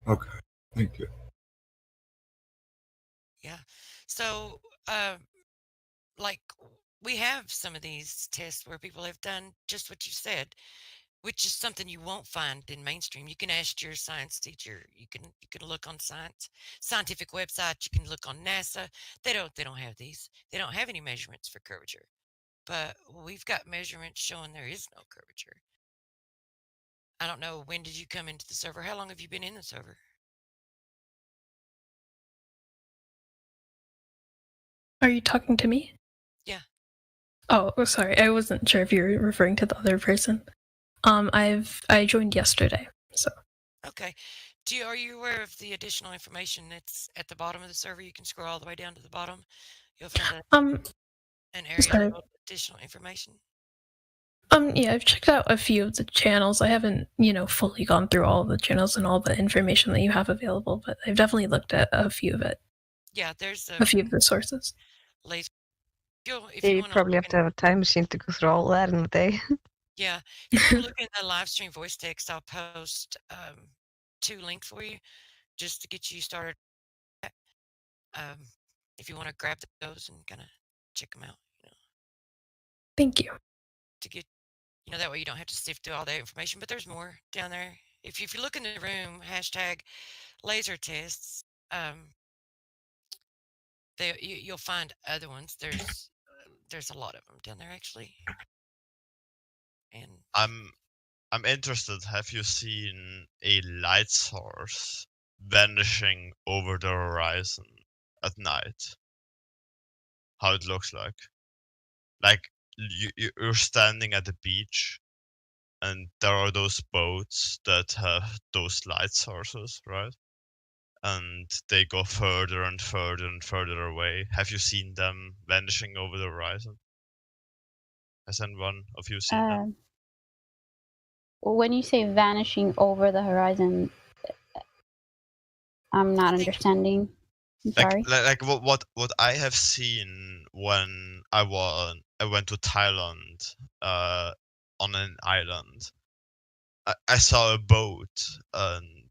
Speaker 10: Okay, thank you.
Speaker 11: Yeah. So, like, we have some of these tests where people have done just what you said, which is something you won't find in mainstream. You can ask your science teacher. You can look on scientific websites. You can look on NASA. They don't have these. They don't have any measurements for curvature. But we've got measurements showing there is no curvature. I don't know, when did you come into the server? How long have you been in the server?
Speaker 5: Are you talking to me?
Speaker 11: Yeah.
Speaker 5: Oh, sorry. I wasn't sure if you were referring to the other person. I joined yesterday, so.
Speaker 11: Okay. Are you aware of the additional information that's at the bottom of the server? You can scroll all the way down to the bottom. You'll find an area
Speaker 5: sorry.
Speaker 11: labeled additional information.
Speaker 5: Yeah, I've checked out a few of the channels. I haven't, fully gone through all of the channels and all the information that you have available, but I've definitely looked at a few of it.
Speaker 11: Yeah, there's
Speaker 5: a few of the sources.
Speaker 11: If
Speaker 9: you
Speaker 11: want
Speaker 9: probably have to have a time machine to go through all that in a day.
Speaker 11: Yeah, if you want to look in the live stream voice text, I'll post 2 links for you just to get you started. If you want to grab those and kind of check them out,
Speaker 5: Thank you.
Speaker 11: To get, that way you don't have to sift through all that information. But there's more down there. If you look in the room, hashtag laser tests, you'll find other ones. There's a lot of them down there actually. And
Speaker 12: I'm interested. Have you seen a light source vanishing over the horizon at night? How it looks like? Like you're standing at the beach, and there are those boats that have those light sources, right? And they go further and further and further away. Have you seen them vanishing over the horizon? Has anyone of you seen them?
Speaker 7: When you say vanishing over the horizon, I'm not understanding. I'm sorry.
Speaker 12: Like what I have seen when I went to Thailand on an island. I saw a boat, and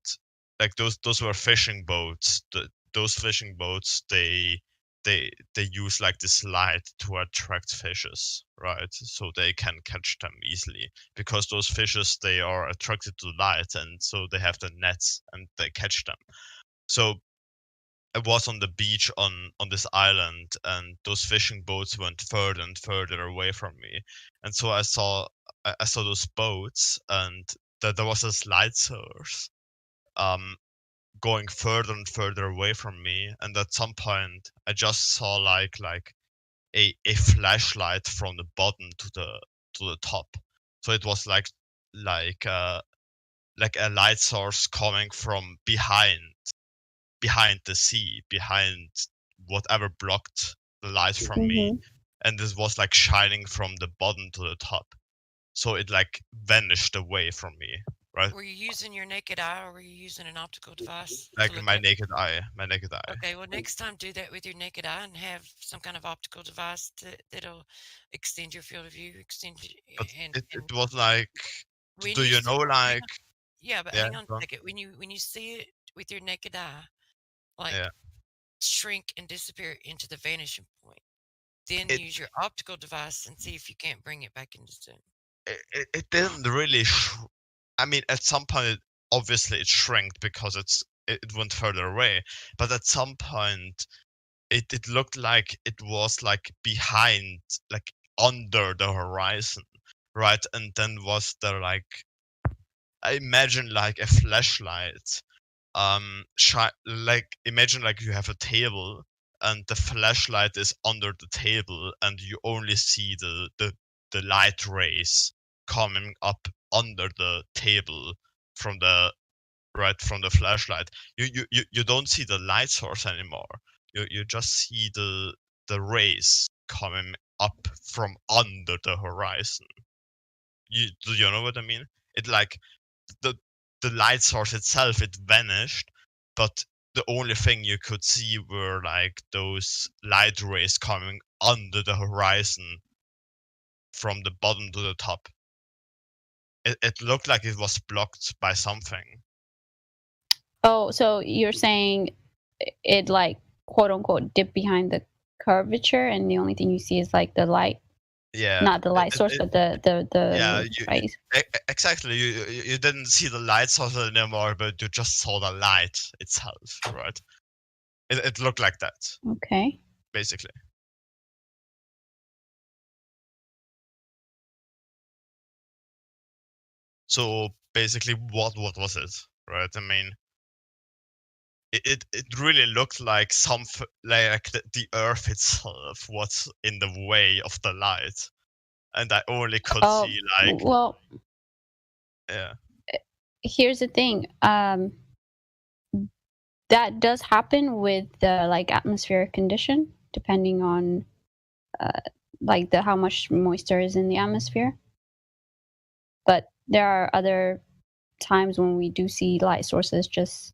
Speaker 12: like those were fishing boats. Those fishing boats they use like this light to attract fishes, right? So they can catch them easily because those fishes, they are attracted to light, and so they have the nets and they catch them. So I was on the beach on this island, and those fishing boats went further and further away from me, and so I saw those boats, and there was this light source going further and further away from me, and at some point I just saw like a flashlight from the bottom to the top. So it was like a light source coming from behind the sea, behind whatever blocked the light from me, and this was like shining from the bottom to the top. So it like vanished away from me, right?
Speaker 11: Were you using your naked eye, or were you using an optical device?
Speaker 12: Like my naked eye.
Speaker 11: Okay, well, next time do that with your naked eye and have some kind of optical device that'll extend your field of view,
Speaker 12: But it was like, do you know, like?
Speaker 11: Yeah, but hang on a second. When you see it with your naked eye, like shrink and disappear into the vanishing point, then use your optical device and see if you can't bring it back into zoom.
Speaker 12: It didn't really. I mean, at some point, obviously, it shrank because it went further away. But at some point, it looked like it was like behind, like under the horizon, right? And then was there like, I imagine like a flashlight. Like imagine like you have a table, and the flashlight is under the table, and you only see the light rays coming up under the table from the flashlight. You don't see the light source anymore. You just see the rays coming up from under the horizon. Do you know what I mean? It like the light source itself, it vanished, but the only thing you could see were like those light rays coming under the horizon from the bottom to the top. It looked like it was blocked by something.
Speaker 7: Oh, so you're saying it like quote unquote dipped behind the curvature, and the only thing you see is like the light.
Speaker 12: Yeah,
Speaker 7: not the light source, but the rays.
Speaker 12: Exactly. You didn't see the light source anymore, but you just saw the light itself, right? It looked like that.
Speaker 7: Okay.
Speaker 12: Basically. So basically, what was it, right? I mean, it really looked like like the Earth itself was in the way of the light. And I only could see like Yeah.
Speaker 7: Here's the thing. That does happen with the like atmospheric condition, depending on like how much moisture is in the atmosphere. But there are other times when we do see light sources just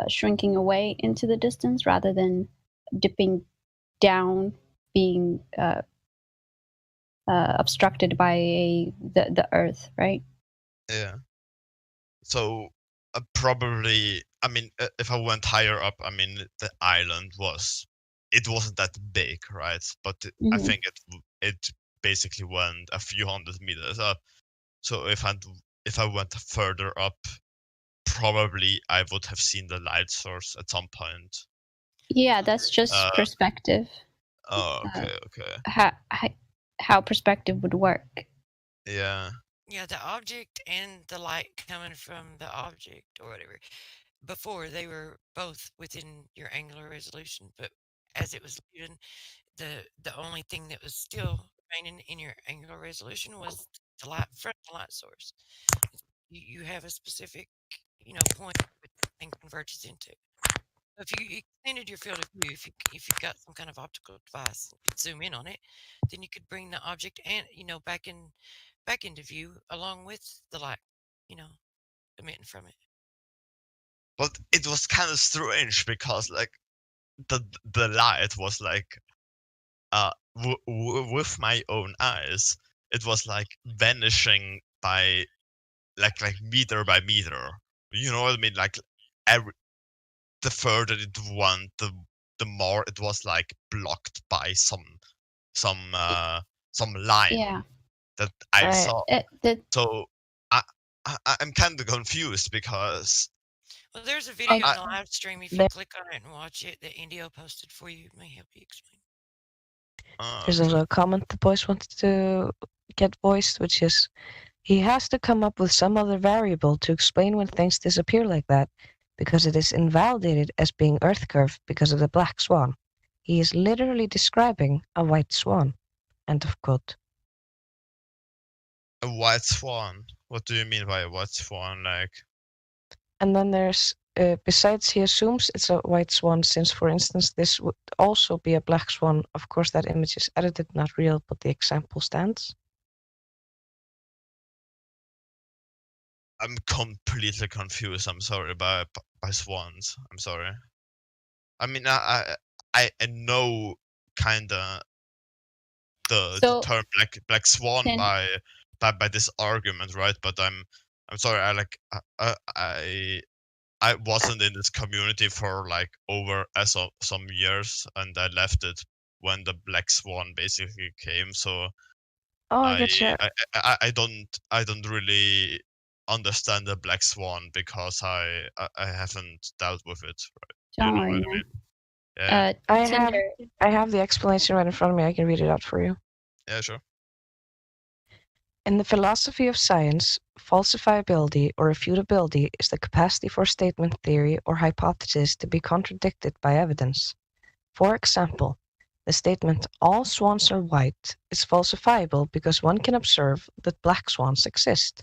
Speaker 7: shrinking away into the distance rather than dipping down, being obstructed by the Earth, right?
Speaker 12: Yeah. So probably, I mean, if I went higher up, I mean, the island wasn't that big, right? But I
Speaker 7: Mhm.
Speaker 12: think it basically went a few hundred meters up. So if I went further up, probably I would have seen the light source at some point.
Speaker 7: Yeah, that's just perspective.
Speaker 12: Oh, okay, okay.
Speaker 7: How perspective would work.
Speaker 12: Yeah.
Speaker 11: Yeah, the object and the light coming from the object or whatever. Before they were both within your angular resolution, but as it was leaving, the only thing that was still remaining in your angular resolution was the light from the light source. You have a specific, point that the thing converges into. If you extended your field of view, if you got some kind of optical device, you could zoom in on it, then you could bring the object and back into view along with the light, emitting from it.
Speaker 12: But it was kind of strange because like the light was like with my own eyes, it was like vanishing by like meter by meter. You know what I mean? Like the further it went, the more it was like blocked by some line that I saw. So I'm kind of confused because.
Speaker 11: Well, there's a video in the live stream. If you click on it and watch it, that Indio posted for you, it may help you explain.
Speaker 9: There's also a comment the boys wanted to get voiced, which is, he has to come up with some other variable to explain when things disappear like that, because it is invalidated as being Earth curve because of the black swan. He is literally describing a white swan. End of quote.
Speaker 12: A white swan? What do you mean by a white swan? Like?
Speaker 9: And then there's, besides he assumes it's a white swan, since for instance this would also be a black swan. Of course that image is edited, not real, but the example stands.
Speaker 12: I'm completely confused. I'm sorry by swans. I'm sorry. I mean, I know kinda the term black swan by this argument, right? But I'm sorry. I wasn't in this community for like over some years, and I left it when the black swan basically came. So
Speaker 9: I get you.
Speaker 12: I don't really understand the black swan because I haven't dealt with it. Right?
Speaker 7: Don't
Speaker 12: you know
Speaker 7: worry,
Speaker 12: what I
Speaker 7: man.
Speaker 12: mean? Yeah.
Speaker 9: I have the explanation right in front of me. I can read it out for you.
Speaker 12: Yeah, sure.
Speaker 9: In the philosophy of science, falsifiability or refutability is the capacity for a statement, theory, or hypothesis to be contradicted by evidence. For example, the statement, all swans are white, is falsifiable because one can observe that black swans exist.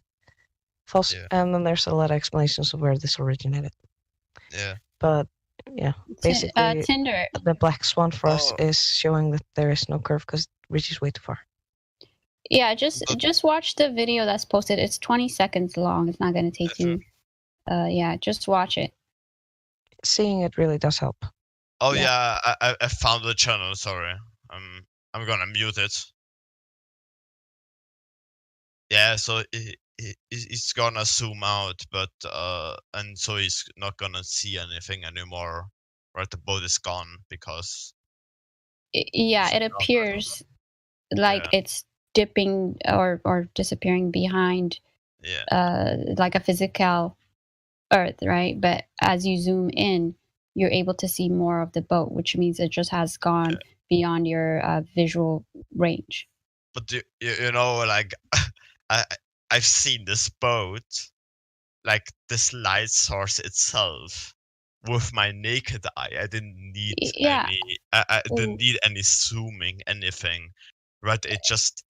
Speaker 9: And then there's a lot of explanations of where this originated.
Speaker 12: Yeah.
Speaker 9: But yeah, basically,
Speaker 7: Tinder.
Speaker 9: the black swan for us is showing that there is no curve because it reaches way too far.
Speaker 7: Yeah, just watch the video that's posted. It's 20 seconds long. It's not going to take you. Yeah, just watch it.
Speaker 9: Seeing it really does help.
Speaker 12: Oh yeah, I found the channel. Sorry, I'm gonna mute it. Yeah, so he's gonna zoom out, but and so he's not gonna see anything anymore. Right, the boat is gone because.
Speaker 7: Yeah, it appears like it's dipping or disappearing behind like a physical Earth, right? But as you zoom in, you're able to see more of the boat, which means it just has gone beyond your visual range.
Speaker 12: But you know, like I've seen this boat, like this light source itself, with my naked eye. I didn't need any. I didn't need any zooming, anything. Right? It just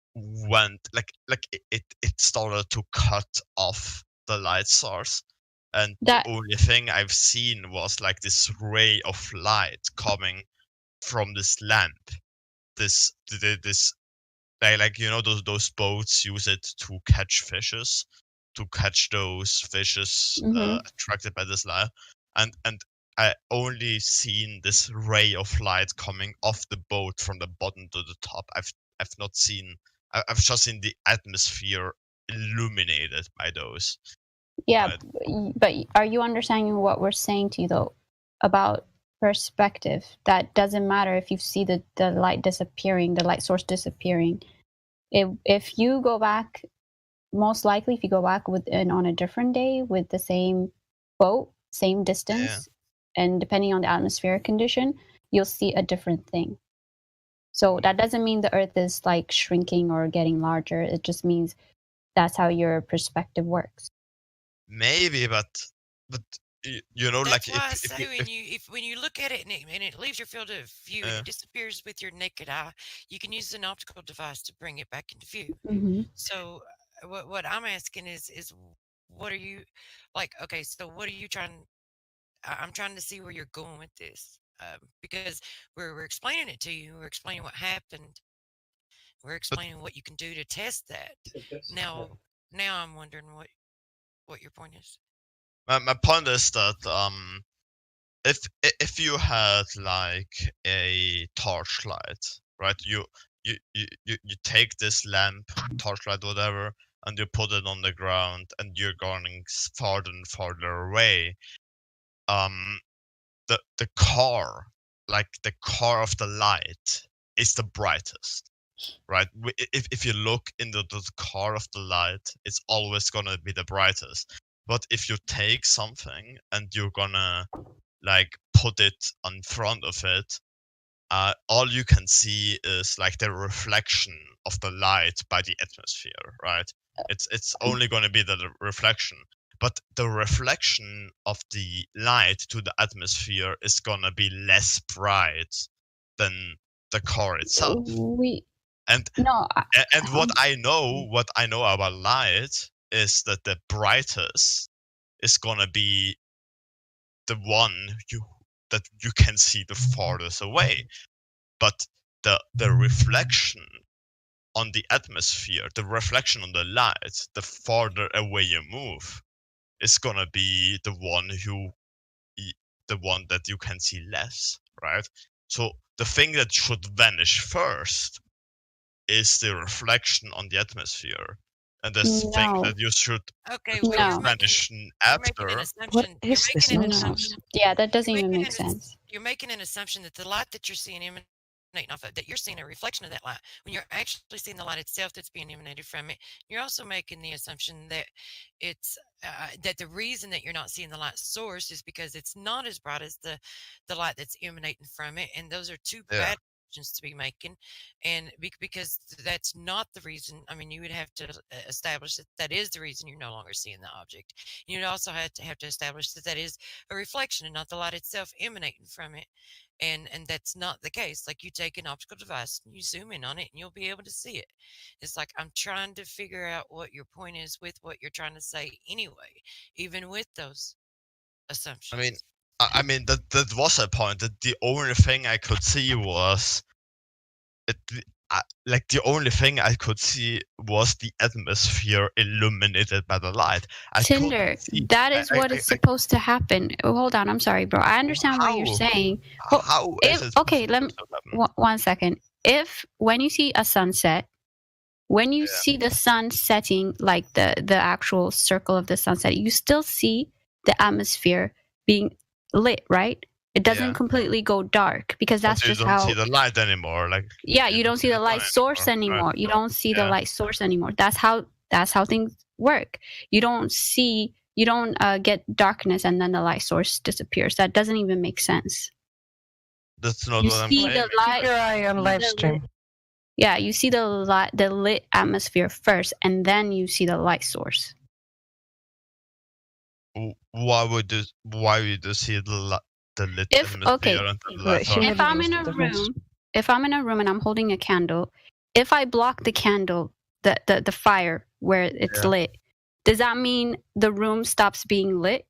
Speaker 12: went like it started to cut off the light source, and the only thing I've seen was like this ray of light coming from this lamp. This like you know those boats use it to catch fishes, to catch those fishes attracted by this light, and I only seen this ray of light coming off the boat from the bottom to the top. I've not seen. I've just seen the atmosphere illuminated by those.
Speaker 7: Yeah, but are you understanding what we're saying to you though about perspective? That doesn't matter if you see the light disappearing, the light source disappearing. If you go back, most likely if you go back on a different day with the same boat, same distance, and depending on the atmospheric condition, you'll see a different thing. So that doesn't mean the Earth is like shrinking or getting larger. It just means that's how your perspective works.
Speaker 12: Maybe, but you know,
Speaker 11: That's
Speaker 12: like
Speaker 11: why I say when you look at it and it leaves your field of view and it disappears with your naked eye, you can use an optical device to bring it back into view.
Speaker 7: Mm-hmm.
Speaker 11: So what I'm asking is what are you like? Okay, so what are you trying? I'm trying to see where you're going with this, because we're explaining it to you. We're explaining what happened. We're explaining what you can do to test that. Now I'm wondering what your point is.
Speaker 12: My point is that if you had like a torchlight, right? You take this lamp, torchlight, whatever, and you put it on the ground, and you're going farther and farther away. The core, like the core of the light, is the brightest, right? If you look into the core of the light, it's always gonna be the brightest. But if you take something and you're gonna like put it in front of it, all you can see is like the reflection of the light by the atmosphere, right? It's only going to be the reflection, but the reflection of the light to the atmosphere is going to be less bright than the core itself. And what I know about light is that the brightest is going to be the one that you can see the farthest away, but the reflection on the atmosphere, the reflection on the light, the farther away you move, is gonna be the one that you can see less, right? So the thing that should vanish first is the reflection on the atmosphere. And the thing that you should vanish after.
Speaker 7: Yeah, that doesn't even make sense.
Speaker 11: You're making an assumption that the light that you're seeing emanating off of, that you're seeing a reflection of that light, when you're actually seeing the light itself that's being emanated from it. You're also making the assumption that it's that the reason that you're not seeing the light source is because it's not as bright as the light that's emanating from it, and those are two bad to be making, and because that's not the reason. I mean, you would have to establish that is the reason you're no longer seeing the object. You'd also have to establish that is a reflection and not the light itself emanating from it, and that's not the case. Like, you take an optical device and you zoom in on it and you'll be able to see it. It's like, I'm trying to figure out what your point is with what you're trying to say anyway, even with those assumptions.
Speaker 12: I mean that was a point. That the only thing I could see was the only thing I could see was the atmosphere illuminated by the light.
Speaker 7: Tinder, that is what is supposed to happen. Hold on, I'm sorry, bro. I understand what you're saying. Okay, let me 1 second. If when you see a sunset, when you see the sun setting, like the actual circle of the sunset, you still see the atmosphere being lit, right? It doesn't completely go dark, because that's just how
Speaker 12: you don't see the light anymore.
Speaker 7: You don't see the light source anymore. Right? You don't see the light source anymore. That's how things work. You don't get darkness and then the light source disappears. That doesn't even make sense.
Speaker 12: That's not what I'm saying.
Speaker 9: Keep your eye on live stream.
Speaker 7: Yeah, you see the lit atmosphere first, and then you see the light source.
Speaker 12: Why would you see the lit atmosphere?
Speaker 7: If I'm in a room and I'm holding a candle, if I block the candle, the fire where it's lit, does that mean the room stops being lit?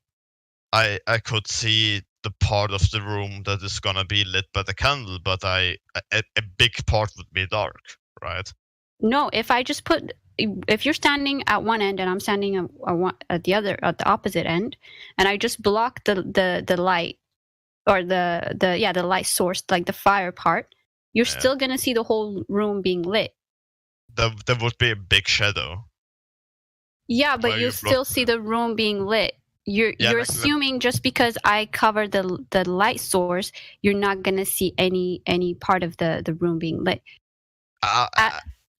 Speaker 12: I could see the part of the room that is gonna be lit by the candle, but a big part would be dark, right?
Speaker 7: No, if you're standing at one end and I'm standing at the opposite end, and I just block the light or the light source, like the fire part, you're still gonna see the whole room being lit.
Speaker 12: There would be a big shadow.
Speaker 7: Yeah, but you still see the room being lit. You're assuming just because I cover the light source, you're not gonna see any part of the room being lit.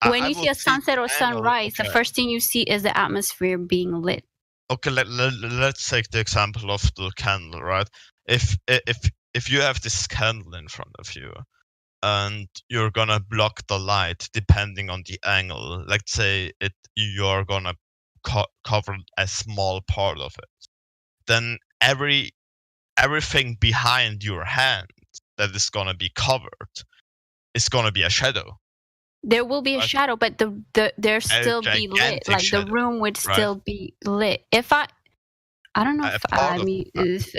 Speaker 7: When you see a sunset or sunrise, the first thing you see is the atmosphere being lit.
Speaker 12: Okay, let's take the example of the candle, right? If you have this candle in front of you, and you're gonna block the light depending on the angle, let's say you're gonna cover a small part of it, then everything behind your hand that is gonna be covered is gonna be a shadow.
Speaker 7: There will be a shadow, but there still be lit. Like
Speaker 12: shadow,
Speaker 7: the room would still be lit. If I don't know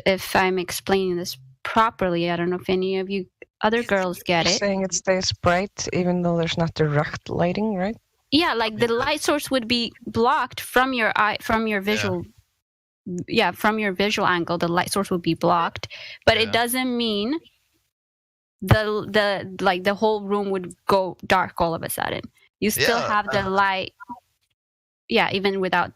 Speaker 7: if I'm explaining this properly. I don't know if any of you other girls get it.
Speaker 9: Saying it stays bright even though there's not direct lighting, right?
Speaker 7: Yeah, like the light source would be blocked from your visual. Yeah, from your visual angle, the light source would be blocked, but it doesn't mean the whole room would go dark all of a sudden. You still have the light. Yeah, even without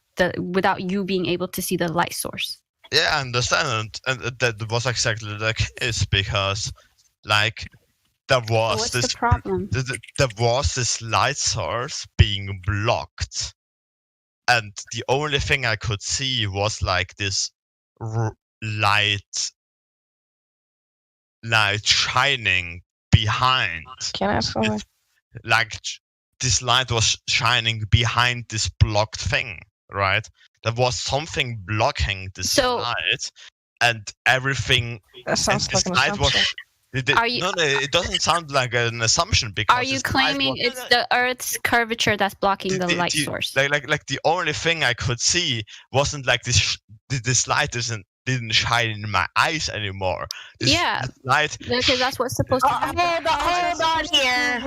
Speaker 7: you being able to see the light source.
Speaker 12: Yeah, I understand, and that was exactly the case because, like, there was
Speaker 7: the problem?
Speaker 12: There was this light source being blocked, and the only thing I could see was like this light shining behind.
Speaker 9: Can I ask something?
Speaker 12: Like this light was shining behind this blocked thing, right? There was something blocking this light, and everything.
Speaker 9: That sounds like an assumption.
Speaker 12: It doesn't sound like an assumption because.
Speaker 7: Are you claiming it's the Earth's curvature that's blocking the light source?
Speaker 12: Like the only thing I could see wasn't like this. This light didn't shine in my eyes anymore. This light.
Speaker 7: Because that's what's supposed to happen.
Speaker 3: Hold on here.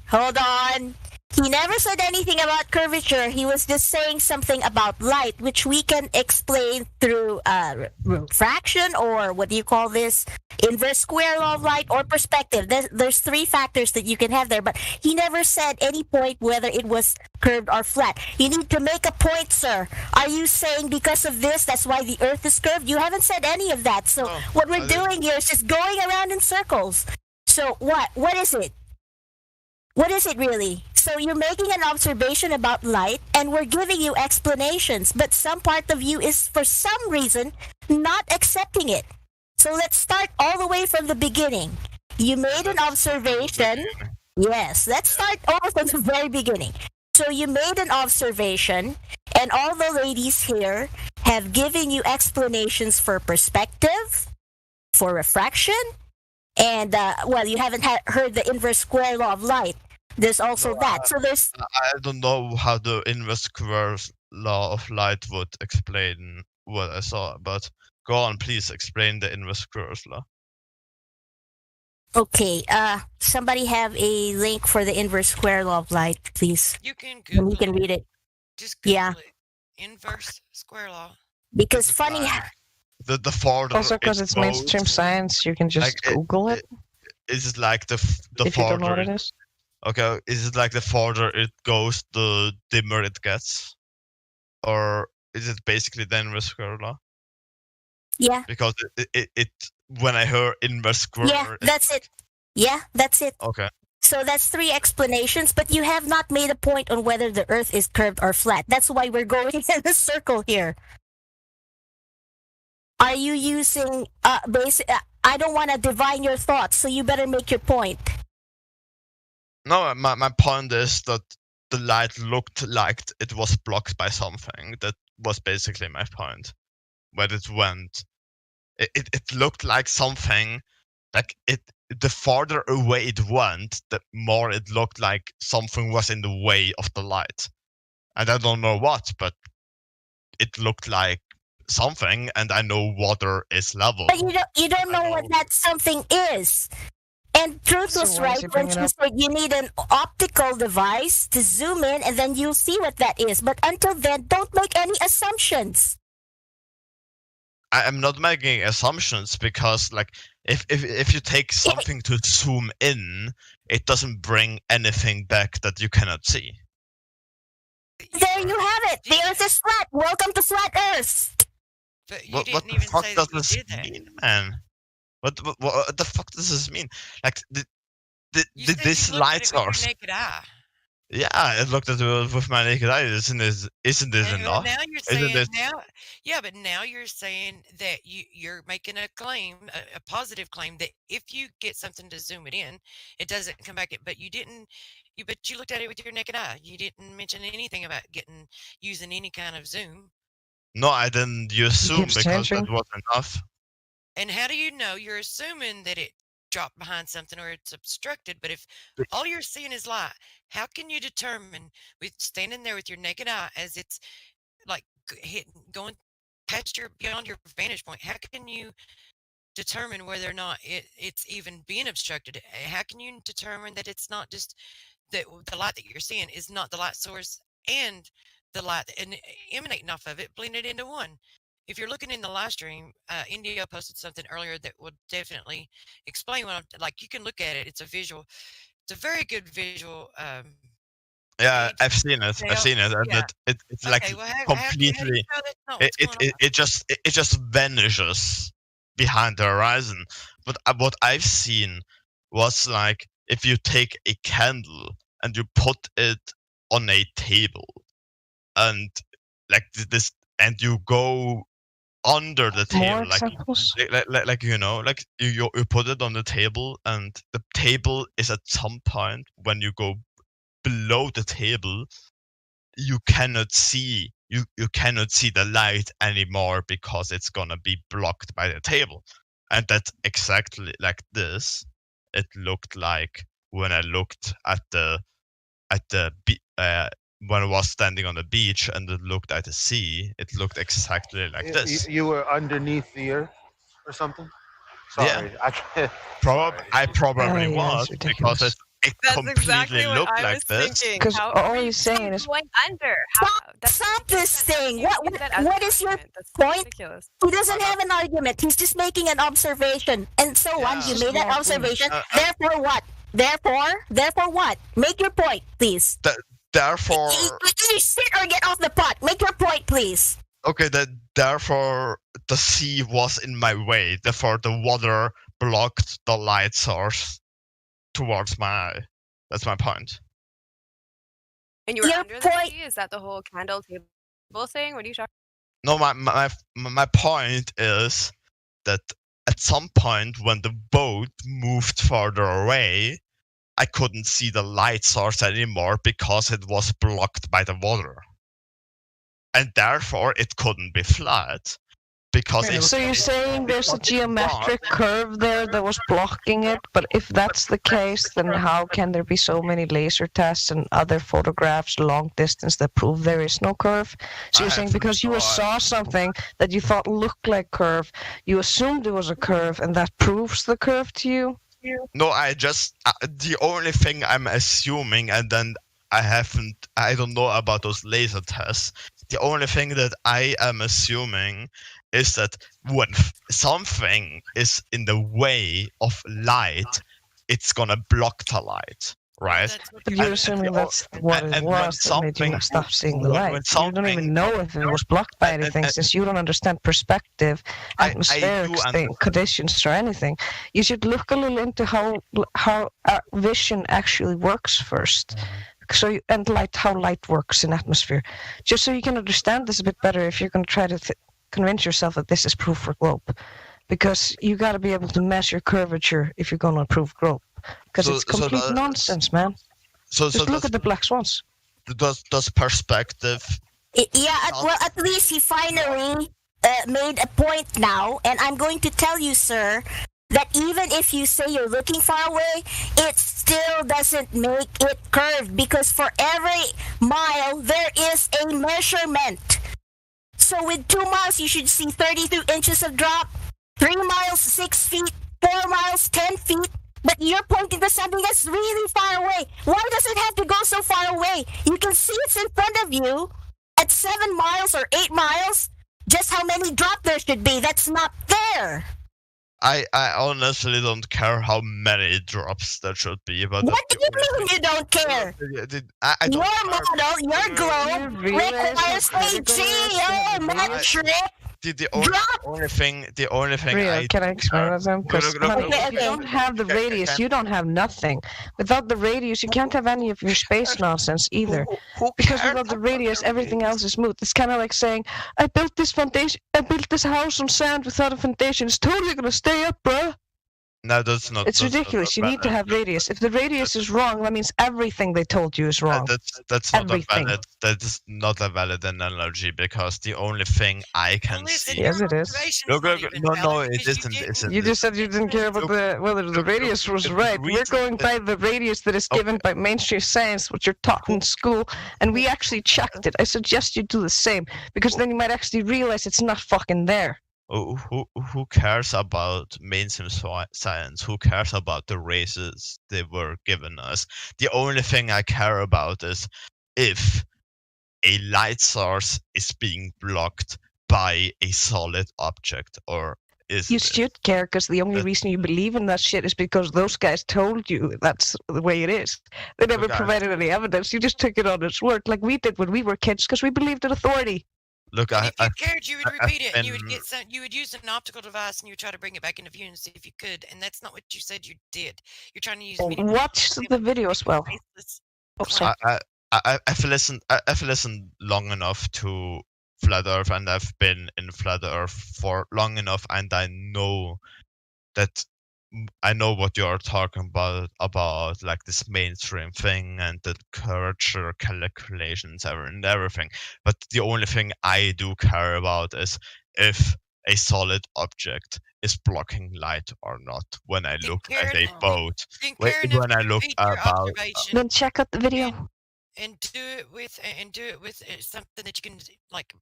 Speaker 3: Hold on. He never said anything about curvature. He was just saying something about light, which we can explain through refraction, or what do you call this? Inverse square law of light, or perspective. There's three factors that you can have there, but he never said any point whether it was curved or flat. You need to make a point, sir. Are you saying because of this, that's why the Earth is curved? You haven't said any of that. So what we're doing here is just going around in circles. So what? What is it? What is it really? So you're making an observation about light, and we're giving you explanations, but some part of you is, for some reason, not accepting it. So let's start all the way from the beginning. You made an observation. Yes, let's start over from the very beginning. So you made an observation, and all the ladies here have given you explanations for perspective, for refraction, and, you haven't heard the inverse square law of light. There's also that. So there's.
Speaker 12: I don't know how the inverse square law of light would explain what I saw, but go on, please explain the inverse square law.
Speaker 3: Okay. Somebody have a link for the inverse square law of light, please.
Speaker 11: You can Google
Speaker 3: you can read it.
Speaker 11: Just Google it. Inverse square law.
Speaker 3: Because funny.
Speaker 12: The farther.
Speaker 9: Also, because it's mainstream science, you can just Google it.
Speaker 12: Is it like the
Speaker 9: if
Speaker 12: farther?
Speaker 9: You don't know what it is.
Speaker 12: Okay, is it like the farther it goes, the dimmer it gets? Or is it basically the inverse square law?
Speaker 3: Yeah.
Speaker 12: Because it when I heard inverse square...
Speaker 3: Yeah, that's it. Yeah, that's it.
Speaker 12: Okay.
Speaker 3: So that's three explanations, but you have not made a point on whether the Earth is curved or flat. That's why we're going in a circle here. Are you using... I don't want to divine your thoughts, so you better make your point.
Speaker 12: No, my point is that the light looked like it was blocked by something. That was basically my point. Where it went. It looked like something, like the farther away it went, the more it looked like something was in the way of the light. And I don't know what, but it looked like something, and I know water is level.
Speaker 3: But you don't know what that something is. And Truth
Speaker 9: So
Speaker 3: was
Speaker 9: why is
Speaker 3: right
Speaker 9: he
Speaker 3: when
Speaker 9: bringing
Speaker 3: she
Speaker 9: up-
Speaker 3: said you need an optical device to zoom in and then you'll see what that is. But until then, don't make any assumptions.
Speaker 12: I'm not making assumptions because, like, if you take something to zoom in, it doesn't bring anything back that you cannot see.
Speaker 3: There you have it. The Earth is flat. Welcome to flat Earth.
Speaker 11: But you
Speaker 12: What
Speaker 11: didn't
Speaker 12: the
Speaker 11: even
Speaker 12: fuck
Speaker 11: say
Speaker 12: does
Speaker 11: that you
Speaker 12: this
Speaker 11: did that.
Speaker 12: mean, man? What the fuck does this mean? Like,
Speaker 11: You said
Speaker 12: this
Speaker 11: you looked at
Speaker 12: light
Speaker 11: it with your
Speaker 12: source.
Speaker 11: naked eye.
Speaker 12: Yeah, I looked at it with my naked eye. Isn't this
Speaker 11: And
Speaker 12: enough?
Speaker 11: now you're
Speaker 12: Isn't
Speaker 11: saying
Speaker 12: this?
Speaker 11: but now you're saying that you're making a claim, a positive claim that if you get something to zoom it in, it doesn't come back. But you didn't. But you looked at it with your naked eye. You didn't mention anything about using any kind of zoom.
Speaker 12: No, I didn't use zoom
Speaker 9: keeps
Speaker 12: because
Speaker 9: changing.
Speaker 12: that was enough.
Speaker 11: And how do you know? You're assuming that it dropped behind something or it's obstructed. But if all you're seeing is light, how can you determine with standing there with your naked eye as it's like going past beyond your vantage point? How can you determine whether or not it's even being obstructed? How can you determine that it's not just that the light that you're seeing is not the light source and the light emanating off of it blended into one? If you're looking in the live stream, India posted something earlier that would definitely explain what I'm like. You can look at it. It's a visual. It's a very good visual.
Speaker 12: Yeah, I've seen it. I've seen it, and
Speaker 11: Yeah.
Speaker 12: it's
Speaker 11: Okay,
Speaker 12: like
Speaker 11: well, how do you
Speaker 12: completely.
Speaker 11: know that's not what's going on?
Speaker 12: It just vanishes behind the horizon. But what I've seen was like if you take a candle and you put it on a table, and like this, and you go under the
Speaker 9: More
Speaker 12: table, like you put it on the table, and the table is at some point when you go below the table, you cannot see the light anymore because it's gonna be blocked by the table. And that's exactly like this. It looked like when I looked at when I was standing on the beach and it looked at the sea, it looked exactly like this.
Speaker 13: You were underneath the earth or something? Sorry.
Speaker 12: Yeah.
Speaker 13: I can't.
Speaker 12: I probably
Speaker 9: yeah,
Speaker 12: was
Speaker 9: it's
Speaker 12: because it
Speaker 18: That's
Speaker 12: completely
Speaker 18: exactly what
Speaker 12: looked
Speaker 18: I
Speaker 12: like
Speaker 18: was
Speaker 12: this.
Speaker 18: thinking.
Speaker 9: Because
Speaker 18: How
Speaker 9: all
Speaker 18: are you
Speaker 9: he's saying is
Speaker 18: going under?
Speaker 3: Stop this thing. What is your
Speaker 18: That's
Speaker 3: point?
Speaker 18: ridiculous.
Speaker 3: He doesn't have an argument. He's just making an observation. And so on. You made that observation. Therefore what? Therefore what? Make your point, please.
Speaker 12: Therefore,
Speaker 3: You sit or get off the pot. Make your point, please.
Speaker 12: okay, therefore the sea was in my way. Therefore the water blocked the light source towards my eye. That's my point.
Speaker 18: And you were under the sea? Is that the whole candle table thing? What are you talking?
Speaker 12: No, my point is that at some point when the boat moved farther away, I couldn't see the light source anymore because it was blocked by the water. And therefore it couldn't be flat.
Speaker 9: So you're saying there's a geometric curve there that was blocking it, but if that's the case, then how can there be so many laser tests and other photographs long distance that prove there is no curve? So you're saying because you saw something that you thought looked like curve, you assumed it was a curve, and that proves the curve to you?
Speaker 12: No, I just the only thing I'm assuming, and then I don't know about those laser tests. The only thing that I am assuming is that when something is in the way of light, it's gonna block the light, right?
Speaker 9: But you're assuming that's what it was that made you stop seeing the light. You don't even know if it was blocked by anything, since you don't understand perspective, atmospheric conditions, or anything. You should look a little into how vision actually works first. So and how light works in atmosphere, just so you can understand this a bit better. If you're going to try to convince yourself that this is proof for globe, because you got to be able to measure curvature if you're going to prove globe, because it's complete nonsense, man. Just look at the black swans.
Speaker 12: Does perspective?
Speaker 3: Yeah, at least he finally made a point now, and I'm going to tell you, sir, that even if you say you're looking far away, it still doesn't make it curved, because for every mile there is a measurement. So with 2 miles, you should see 32 inches of drop, 3 miles, 6 feet, 4 miles, 10 feet. But you're pointing to something that's really far away. Why does it have to go so far away? You can see it's in front of you at 7 miles or 8 miles. Just how many drop there should be. That's not there.
Speaker 12: I honestly don't care how many drops there should be. But
Speaker 3: what do you mean you don't care?
Speaker 12: I don't
Speaker 3: your
Speaker 12: care.
Speaker 3: model, your globe requires a geometric
Speaker 12: The only thing
Speaker 9: Rio, can I explain that to him? Because if you don't have the radius, you don't have nothing. Without the radius, you can't have any of your space nonsense either. Because without the radius, everything else is smooth. It's kind of like saying, I built this house on sand without a foundation. It's totally gonna stay up, bruh.
Speaker 12: No, that's not.
Speaker 9: It's ridiculous. You need to have radius. If the radius is wrong, that means everything they told you is wrong.
Speaker 12: That's not
Speaker 9: everything.
Speaker 12: a valid. That is not a valid analogy, because the only thing I can see.
Speaker 9: Yes, it is.
Speaker 12: No, it isn't.
Speaker 9: You just said you didn't care about whether the radius was right. We're going by the radius that is given by mainstream science, what you're taught in school, and we actually checked it. I suggest you do the same, because then you might actually realize it's not fucking there.
Speaker 12: Who cares about mainstream science? Who cares about the races they were given us? The only thing I care about is if a light source is being blocked by a solid object, or is
Speaker 9: you should care, because the only reason you believe in that shit is because those guys told you that's the way it is. They never provided any evidence. You just took it on its word, like we did when we were kids, because we believed in authority.
Speaker 12: Look,
Speaker 11: if you cared, you would repeat it, and you would get some. You would use an optical device, and you would try to bring it back into view and see if you could. And that's not what you said you did. You're trying to use.
Speaker 9: Watch the video as well.
Speaker 12: I've listened long enough to Flat Earth, and I've been in Flat Earth for long enough, and I know what you're talking about like this mainstream thing and the curvature calculations and everything. But the only thing I do care about is if a solid object is blocking light or not when I look at a boat. When I look about.
Speaker 9: Then check out the video.
Speaker 11: And do it with something that you can like.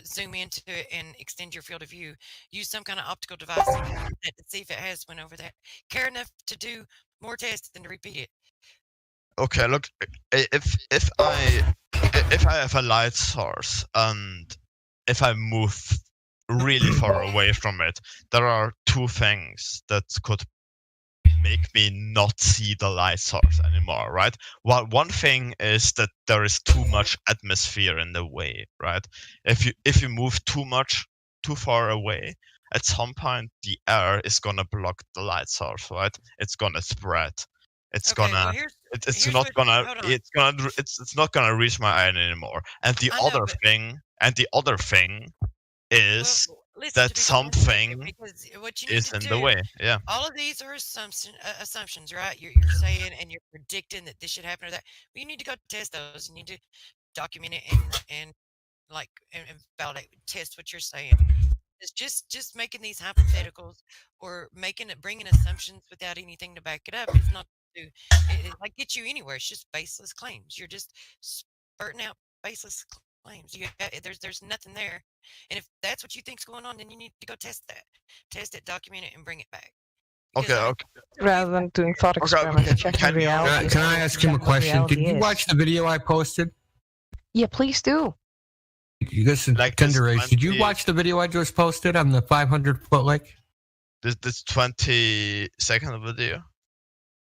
Speaker 11: Zoom into it and extend your field of view. Use some kind of optical device to see if it has went over there. Care enough to do more tests than to repeat it.
Speaker 12: Okay, look, if I have a light source and if I move really far away from it, there are two things that could make me not see the light source anymore, right? Well, one thing is that there is too much atmosphere in the way, right? If you move too far away, at some point the air is gonna block the light source, right? It's gonna spread. It's not gonna reach my eye anymore. And the other thing is that something is in the way. Yeah.
Speaker 11: All of these are assumptions, right? You're saying and you're predicting that this should happen or that. Well, you need to go test those. You need to document it and validate, test what you're saying. It's just making these hypotheticals or bringing assumptions without anything to back it up. It's not it get you anywhere. It's just baseless claims. You're just spurting out baseless claims. There's nothing there. And if that's what you think's going on, then you need to go test it, document it, and bring it back.
Speaker 12: Okay.
Speaker 9: Rather than doing thought experiments, checking reality.
Speaker 1: Can I ask him a question? Did you watch the video I posted?
Speaker 9: Yeah, please do.
Speaker 1: You listen, Tender Race. Did you watch the video I just posted on the 500-foot lake?
Speaker 12: This 20-second video,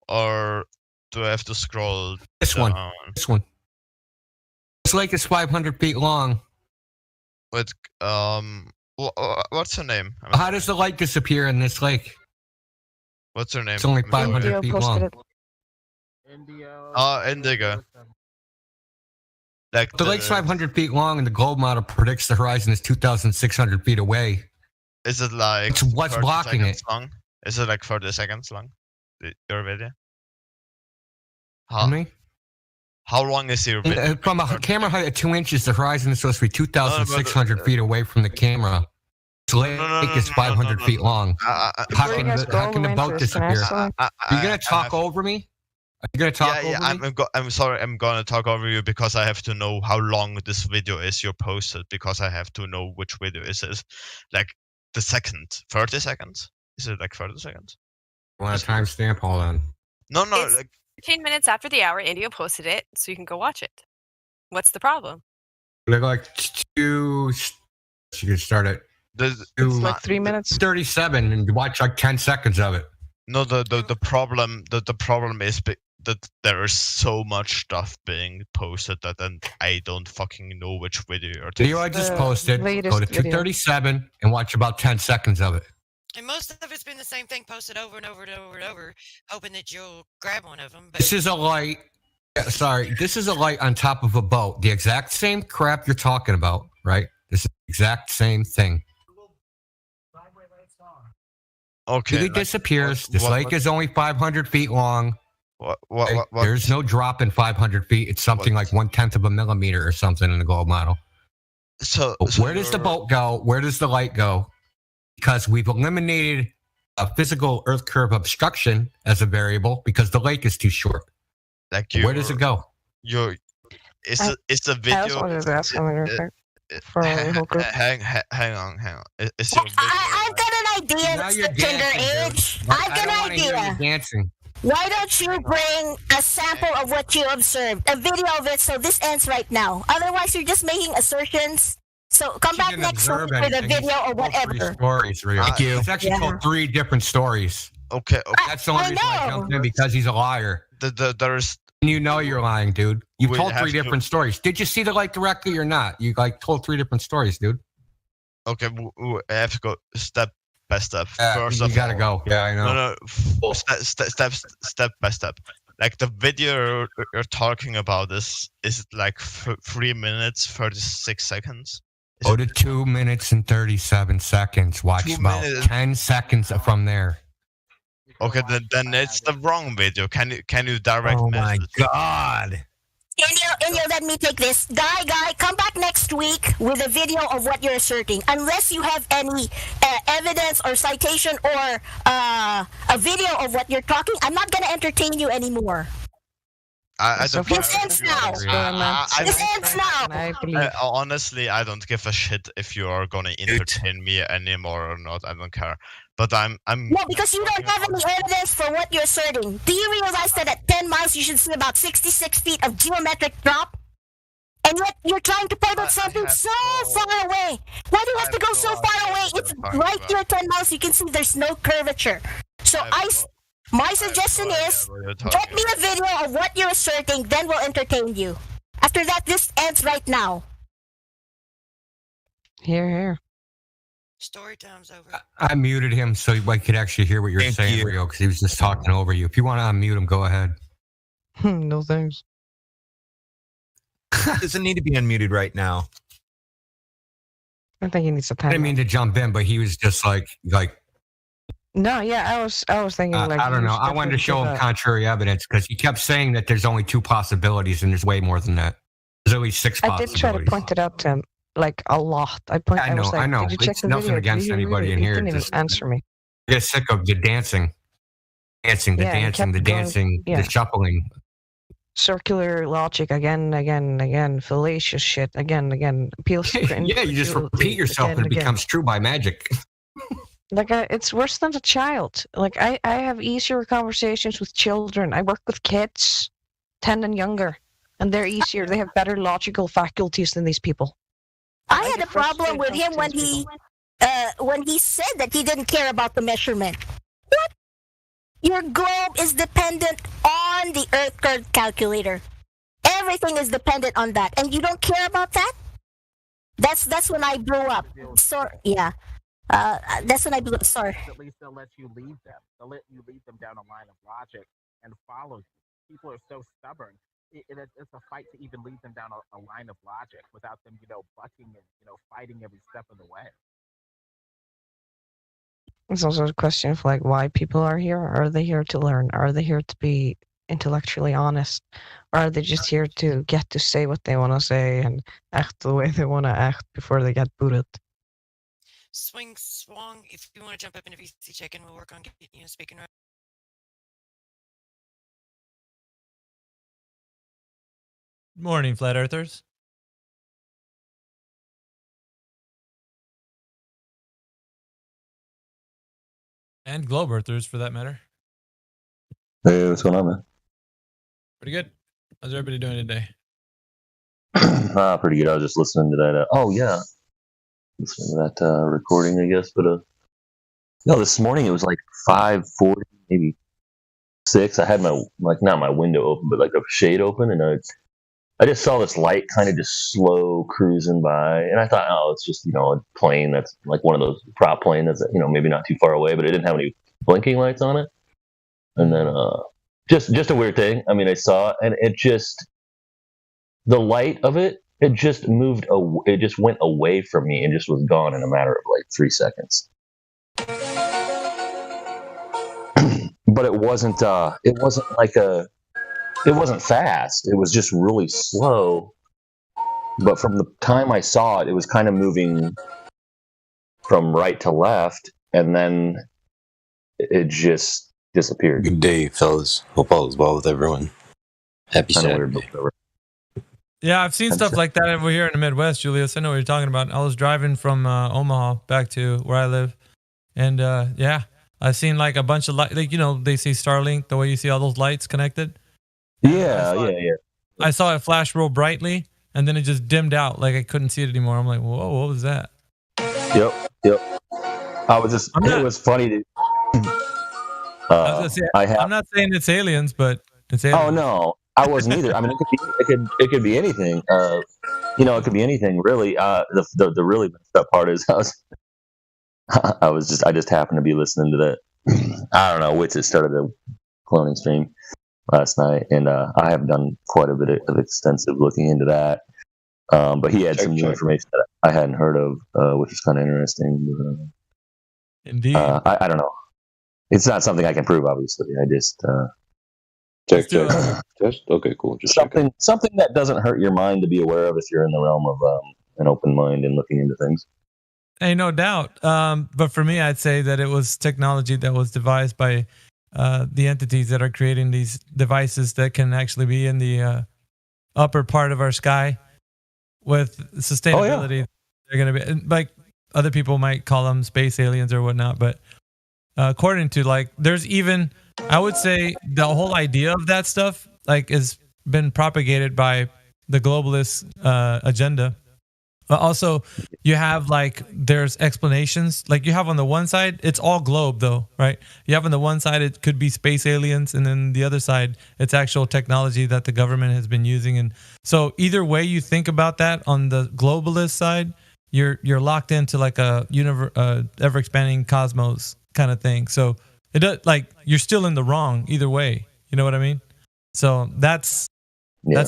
Speaker 12: or do I have to scroll?
Speaker 1: This
Speaker 12: down?
Speaker 1: one. This lake is 500 feet long.
Speaker 12: With what's her name?
Speaker 1: How does the light disappear in this lake?
Speaker 12: What's her name?
Speaker 1: It's only 500 feet long.
Speaker 12: Indigo.
Speaker 1: The lake's 500 feet long, and the globe model predicts the horizon is 2,600 feet away.
Speaker 12: Is it like
Speaker 1: what's blocking it?
Speaker 12: Long? Is it like 40 seconds long? Your video? How long is your video?
Speaker 1: From a camera height of 2 inches, the horizon is supposed to be 2,600 feet away from the camera.
Speaker 14: This lake is 500 feet long. How can the boat disappear? Are you gonna talk over me? Are you gonna talk over me?
Speaker 12: I'm sorry. I'm gonna talk over you because I have to know how long this video is you posted because I have to know which video is it. Like the second, 30 seconds. Is it like 30 seconds?
Speaker 14: Want a timestamp? Hold on.
Speaker 12: No.
Speaker 18: It's
Speaker 12: Like
Speaker 18: 15 minutes after the hour. Indio posted it, so you can go watch it. What's the problem?
Speaker 14: Look like two. You can start it.
Speaker 9: It's like 3 minutes.
Speaker 14: 37 and watch like 10 seconds of it.
Speaker 12: No, the problem is that there is so much stuff being posted that then I don't fucking know which video you're taking.
Speaker 14: Video I just posted. Go to 237 and watch about 10 seconds of it.
Speaker 11: And most of it's been the same thing posted over and over and over and over, hoping that you'll grab one of them. But
Speaker 14: This is a light. This is a light on top of a boat. The exact same crap you're talking about, right? This is the exact same thing.
Speaker 12: Okay.
Speaker 14: It disappears. This lake is only 500 feet long.
Speaker 12: What?
Speaker 14: There's no drop in 500 feet. It's something like 1/10 of a millimeter or something in the globe model.
Speaker 12: So
Speaker 14: where does the boat go? Where does the light go? Because we've eliminated a physical Earth curve obstruction as a variable because the lake is too short.
Speaker 12: Like
Speaker 14: where does it go?
Speaker 12: It's a video.
Speaker 9: I also wanted to ask something real quick. For the whole group.
Speaker 12: Hang on. It's your video.
Speaker 3: I've got an idea, Mr. Tinder Age. I've got an idea.
Speaker 14: Dancing.
Speaker 3: Why don't you bring a sample of what you observed, a video of it, so this ends right now. Otherwise, you're just making assertions. So come back next week with a video or whatever.
Speaker 14: Stories, Rio.
Speaker 3: Thank you.
Speaker 14: It's actually told 3 different stories.
Speaker 12: Okay.
Speaker 14: That's the only reason I jumped in because he's a liar.
Speaker 12: There's.
Speaker 14: You know you're lying, dude. You
Speaker 12: We
Speaker 14: told
Speaker 12: have
Speaker 14: 3 different stories. Did you see the light directly or not? You told 3 different stories, dude.
Speaker 12: Okay, I have to go step by step. First
Speaker 14: you
Speaker 12: of
Speaker 14: gotta
Speaker 12: all,
Speaker 14: go. Yeah, I know.
Speaker 12: No. Step by step. Like the video you're talking about is like 3 minutes 36 seconds.
Speaker 14: Go to 2 minutes and 37 seconds. Watch about 10 seconds from there.
Speaker 12: Okay, then it's the wrong video. Can you direct
Speaker 14: Oh
Speaker 12: message?
Speaker 14: my god.
Speaker 3: Inyo, let me take this. Guy, come back next week with a video of what you're asserting. Unless you have any evidence or citation or a video of what you're talking, I'm not going to entertain you anymore.
Speaker 12: I don't
Speaker 3: This ends now. This ends now.
Speaker 12: Honestly, I don't give a shit if you are gonna entertain me anymore or not. I don't care. But I'm.
Speaker 3: No, because you don't have any evidence for what you're asserting. Do you realize that at 10 miles you should see about 66 feet of geometric drop? And yet you're trying to point out something so far away. Why do you have to go so far away? It's right here at 10 miles. You can see there's no curvature. So my suggestion is, get me a video of what you're asserting, then we'll entertain you. After that, this ends right now.
Speaker 9: Here.
Speaker 11: Story time's over.
Speaker 14: I muted him so I could actually hear what you're saying, Rio, because he was just talking over you. If you want to unmute him, go ahead.
Speaker 9: No thanks.
Speaker 15: Doesn't need to be unmuted right now.
Speaker 9: I think he needs a pen.
Speaker 14: I didn't mean to jump in, but he was just like.
Speaker 9: No, yeah, I was thinking like.
Speaker 14: I don't know. I wanted to show him contrary evidence because he kept saying that there's only 2 possibilities and there's way more than that. There's at least 6
Speaker 9: I
Speaker 14: possibilities.
Speaker 9: did try to point it out to him like a lot. I was like,
Speaker 14: I know.
Speaker 9: Did you check
Speaker 14: It's
Speaker 9: the
Speaker 14: nothing
Speaker 9: video?
Speaker 14: against anybody in
Speaker 9: He
Speaker 14: here.
Speaker 9: didn't even
Speaker 14: Just
Speaker 9: answer me.
Speaker 14: I get sick of the dancing,
Speaker 9: Yeah, he
Speaker 14: the
Speaker 9: kept
Speaker 14: dancing,
Speaker 9: going-
Speaker 14: the shuffling.
Speaker 9: Circular logic again, fallacious shit again. Appeals to
Speaker 14: Yeah, you just repeat yourself and it becomes true by magic.
Speaker 9: Like it's worse than a child. Like I have easier conversations with children. I work with kids, 10 and younger, and they're easier. They have better logical faculties than these people.
Speaker 3: I had a problem with him when he said that he didn't care about the measurement. What? Your globe is dependent on the Earth curve calculator. Everything is dependent on that, and you don't care about that? That's when I blew up. So yeah. That's when I blew up. Sorry.
Speaker 23: At least they'll let you leave them. They'll let you lead them down a line of logic and follow you. People are so stubborn. It's a fight to even lead them down a line of logic without them, bucking and, fighting every step of the way.
Speaker 9: It's also a question of like why people are here. Are they here to learn? Are they here to be intellectually honest? Or are they just here to get to say what they want to say and act the way they want to act before they get booted?
Speaker 11: Swong, if you want to jump up into VC check-in, we'll work on getting you speaking right.
Speaker 2: Morning, Flat Earthers. And Globe Earthers, for that matter.
Speaker 17: Hey, what's going on, man?
Speaker 2: Pretty good. How's everybody doing today?
Speaker 17: Pretty good. I was just listening to that. Oh, yeah. Listening to that recording, I guess. But no, this morning it was like 5:40, maybe 6. I had my, like, not my window open, but like a shade open, and I just saw this light kind of just slow cruising by, and I thought, oh, it's just, you know, a plane that's like one of those prop plane that's, you know, maybe not too far away, but it didn't have any blinking lights on it. And then just a weird thing. I mean, I saw it, and it just, the light of it, it just moved, it just went away from me and just was gone in a matter of like 3 seconds. But it wasn't like it wasn't fast. It was just really slow. But from the time I saw it, it was kind of moving from right to left, and then it just disappeared.
Speaker 19: Good day, fellas. Hope all is well with everyone. Happy Saturday.
Speaker 2: Yeah, I've seen stuff like that over here in the Midwest, Julius. I know what you're talking about. I was driving from Omaha back to where I live, and yeah, I've seen like a bunch of light. Like, you know, they see Starlink, the way you see all those lights connected.
Speaker 17: Yeah.
Speaker 2: I saw it flash real brightly, and then it just dimmed out, like I couldn't see it anymore. I'm like, whoa, what was that?
Speaker 17: Yep. It was funny to.
Speaker 2: I was gonna say, I'm not saying it's aliens, but it's aliens.
Speaker 17: Oh no, I wasn't either. I mean, it could be anything. You know, it could be anything really. The really messed up part is I just happened to be listening to that. I don't know, Wits has started a cloning stream last night, and I have done quite a bit of extensive looking into that. But he had some new information that I hadn't heard of, which is kind of interesting.
Speaker 2: Indeed.
Speaker 17: I don't know. It's not something I can prove, obviously. I just
Speaker 19: check. Okay, cool. Just
Speaker 17: something that doesn't hurt your mind to be aware of if you're in the realm of an open mind and looking into things.
Speaker 2: Hey, no doubt. But for me, I'd say that it was technology that was devised by the entities that are creating these devices that can actually be in the upper part of our sky with sustainability. Oh, yeah. They're going to be like, other people might call them space aliens or whatnot, but according to, like, there's even, I would say the whole idea of that stuff like has been propagated by the globalist agenda. But also you have like, there's explanations, like you have on the one side, it's all globe though, right? You have on the one side, it could be space aliens. And then the other side, it's actual technology that the government has been using. And so either way you think about that on the globalist side, you're locked into like a ever expanding cosmos kind of thing. So it does, like, you're still in the wrong either way. You know what I mean? So that's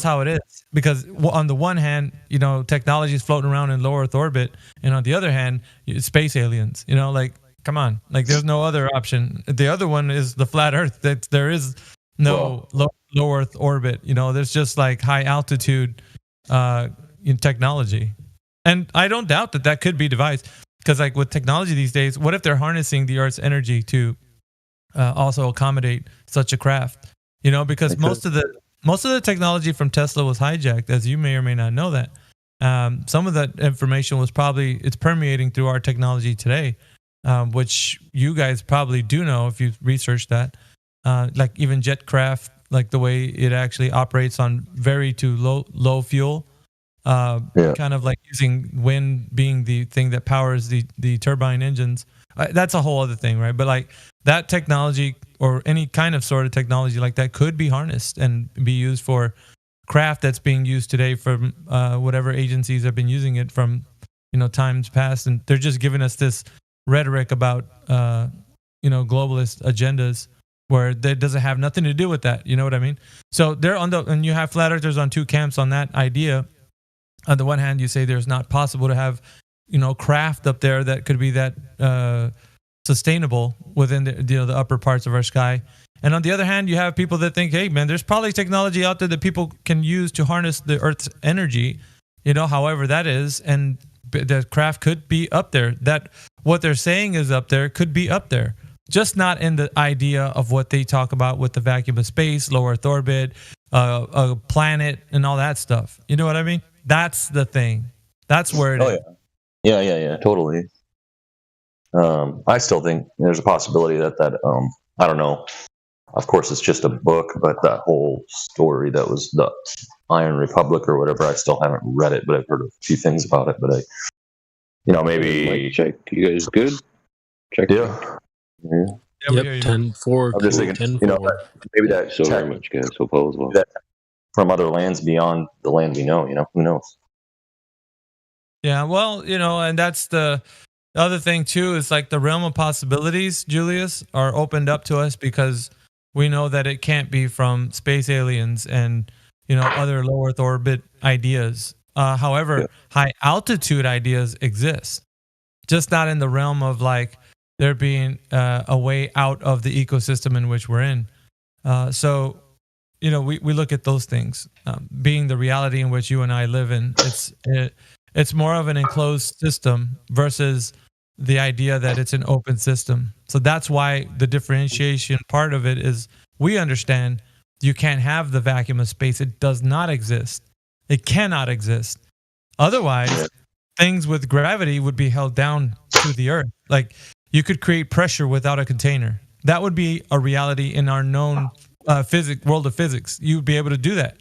Speaker 2: how it is, because on the one hand, you know, technology is floating around in low Earth orbit, and on the other hand, space aliens. You know, like, come on, like, there's no other option. The other one is the flat Earth. That there is no low Earth orbit. You know, there's just like high altitude in technology, and I don't doubt that could be devised, because like with technology these days, what if they're harnessing the Earth's energy to also accommodate such a craft? You know, because most of the technology from Tesla was hijacked, as you may or may not know that. Some of that information was it's permeating through our technology today, which you guys probably do know if you've researched that. Like even jet craft, like the way it actually operates on very low fuel, kind of like using wind being the thing that powers the turbine engines. That's a whole other thing, right? But like that technology, or any kind of sort of technology like that, could be harnessed and be used for craft that's being used today from whatever agencies have been using it from, you know, times past. And they're just giving us this rhetoric about, you know, globalist agendas, where that doesn't have nothing to do with that. You know what I mean? So they're and you have flat earthers on two camps on that idea. On the one hand, you say there's not possible to have, you know, craft up there that could be that sustainable within the upper parts of our sky. And on the other hand, you have people that think, hey man, there's probably technology out there that people can use to harness the Earth's energy, you know, however that is, and the craft could be up there. That what they're saying is up there could be up there, just not in the idea of what they talk about with the vacuum of space, low Earth orbit, a planet, and all that stuff. You know what I mean? That's the thing. That's where it is.
Speaker 17: Yeah, totally. I still think there's a possibility that I don't know. Of course, it's just a book, but that whole story that was the Iron Republic or whatever, I still haven't read it, but I've heard a few things about it. But maybe
Speaker 16: check. You guys good? Check.
Speaker 17: Yeah.
Speaker 2: Yep,
Speaker 20: 10-4.
Speaker 17: I'm just thinking,
Speaker 20: 10-4.
Speaker 17: maybe that
Speaker 16: so very much, guys. Hope all is well.
Speaker 17: That from other lands beyond the land we know. Who knows?
Speaker 2: Yeah, well, and that's the other thing too, is like the realm of possibilities, Julius, are opened up to us because we know that it can't be from space aliens and other low Earth orbit ideas. However, high altitude ideas exist, just not in the realm of like there being a way out of the ecosystem in which we're in. So we look at those things being the reality in which you and I live in. It's more of an enclosed system versus the idea that it's an open system. So that's why the differentiation part of it is we understand you can't have the vacuum of space. It does not exist. It cannot exist. Otherwise, things with gravity would be held down to the earth. Like you could create pressure without a container. That would be a reality in our known world of physics. You'd be able to do that.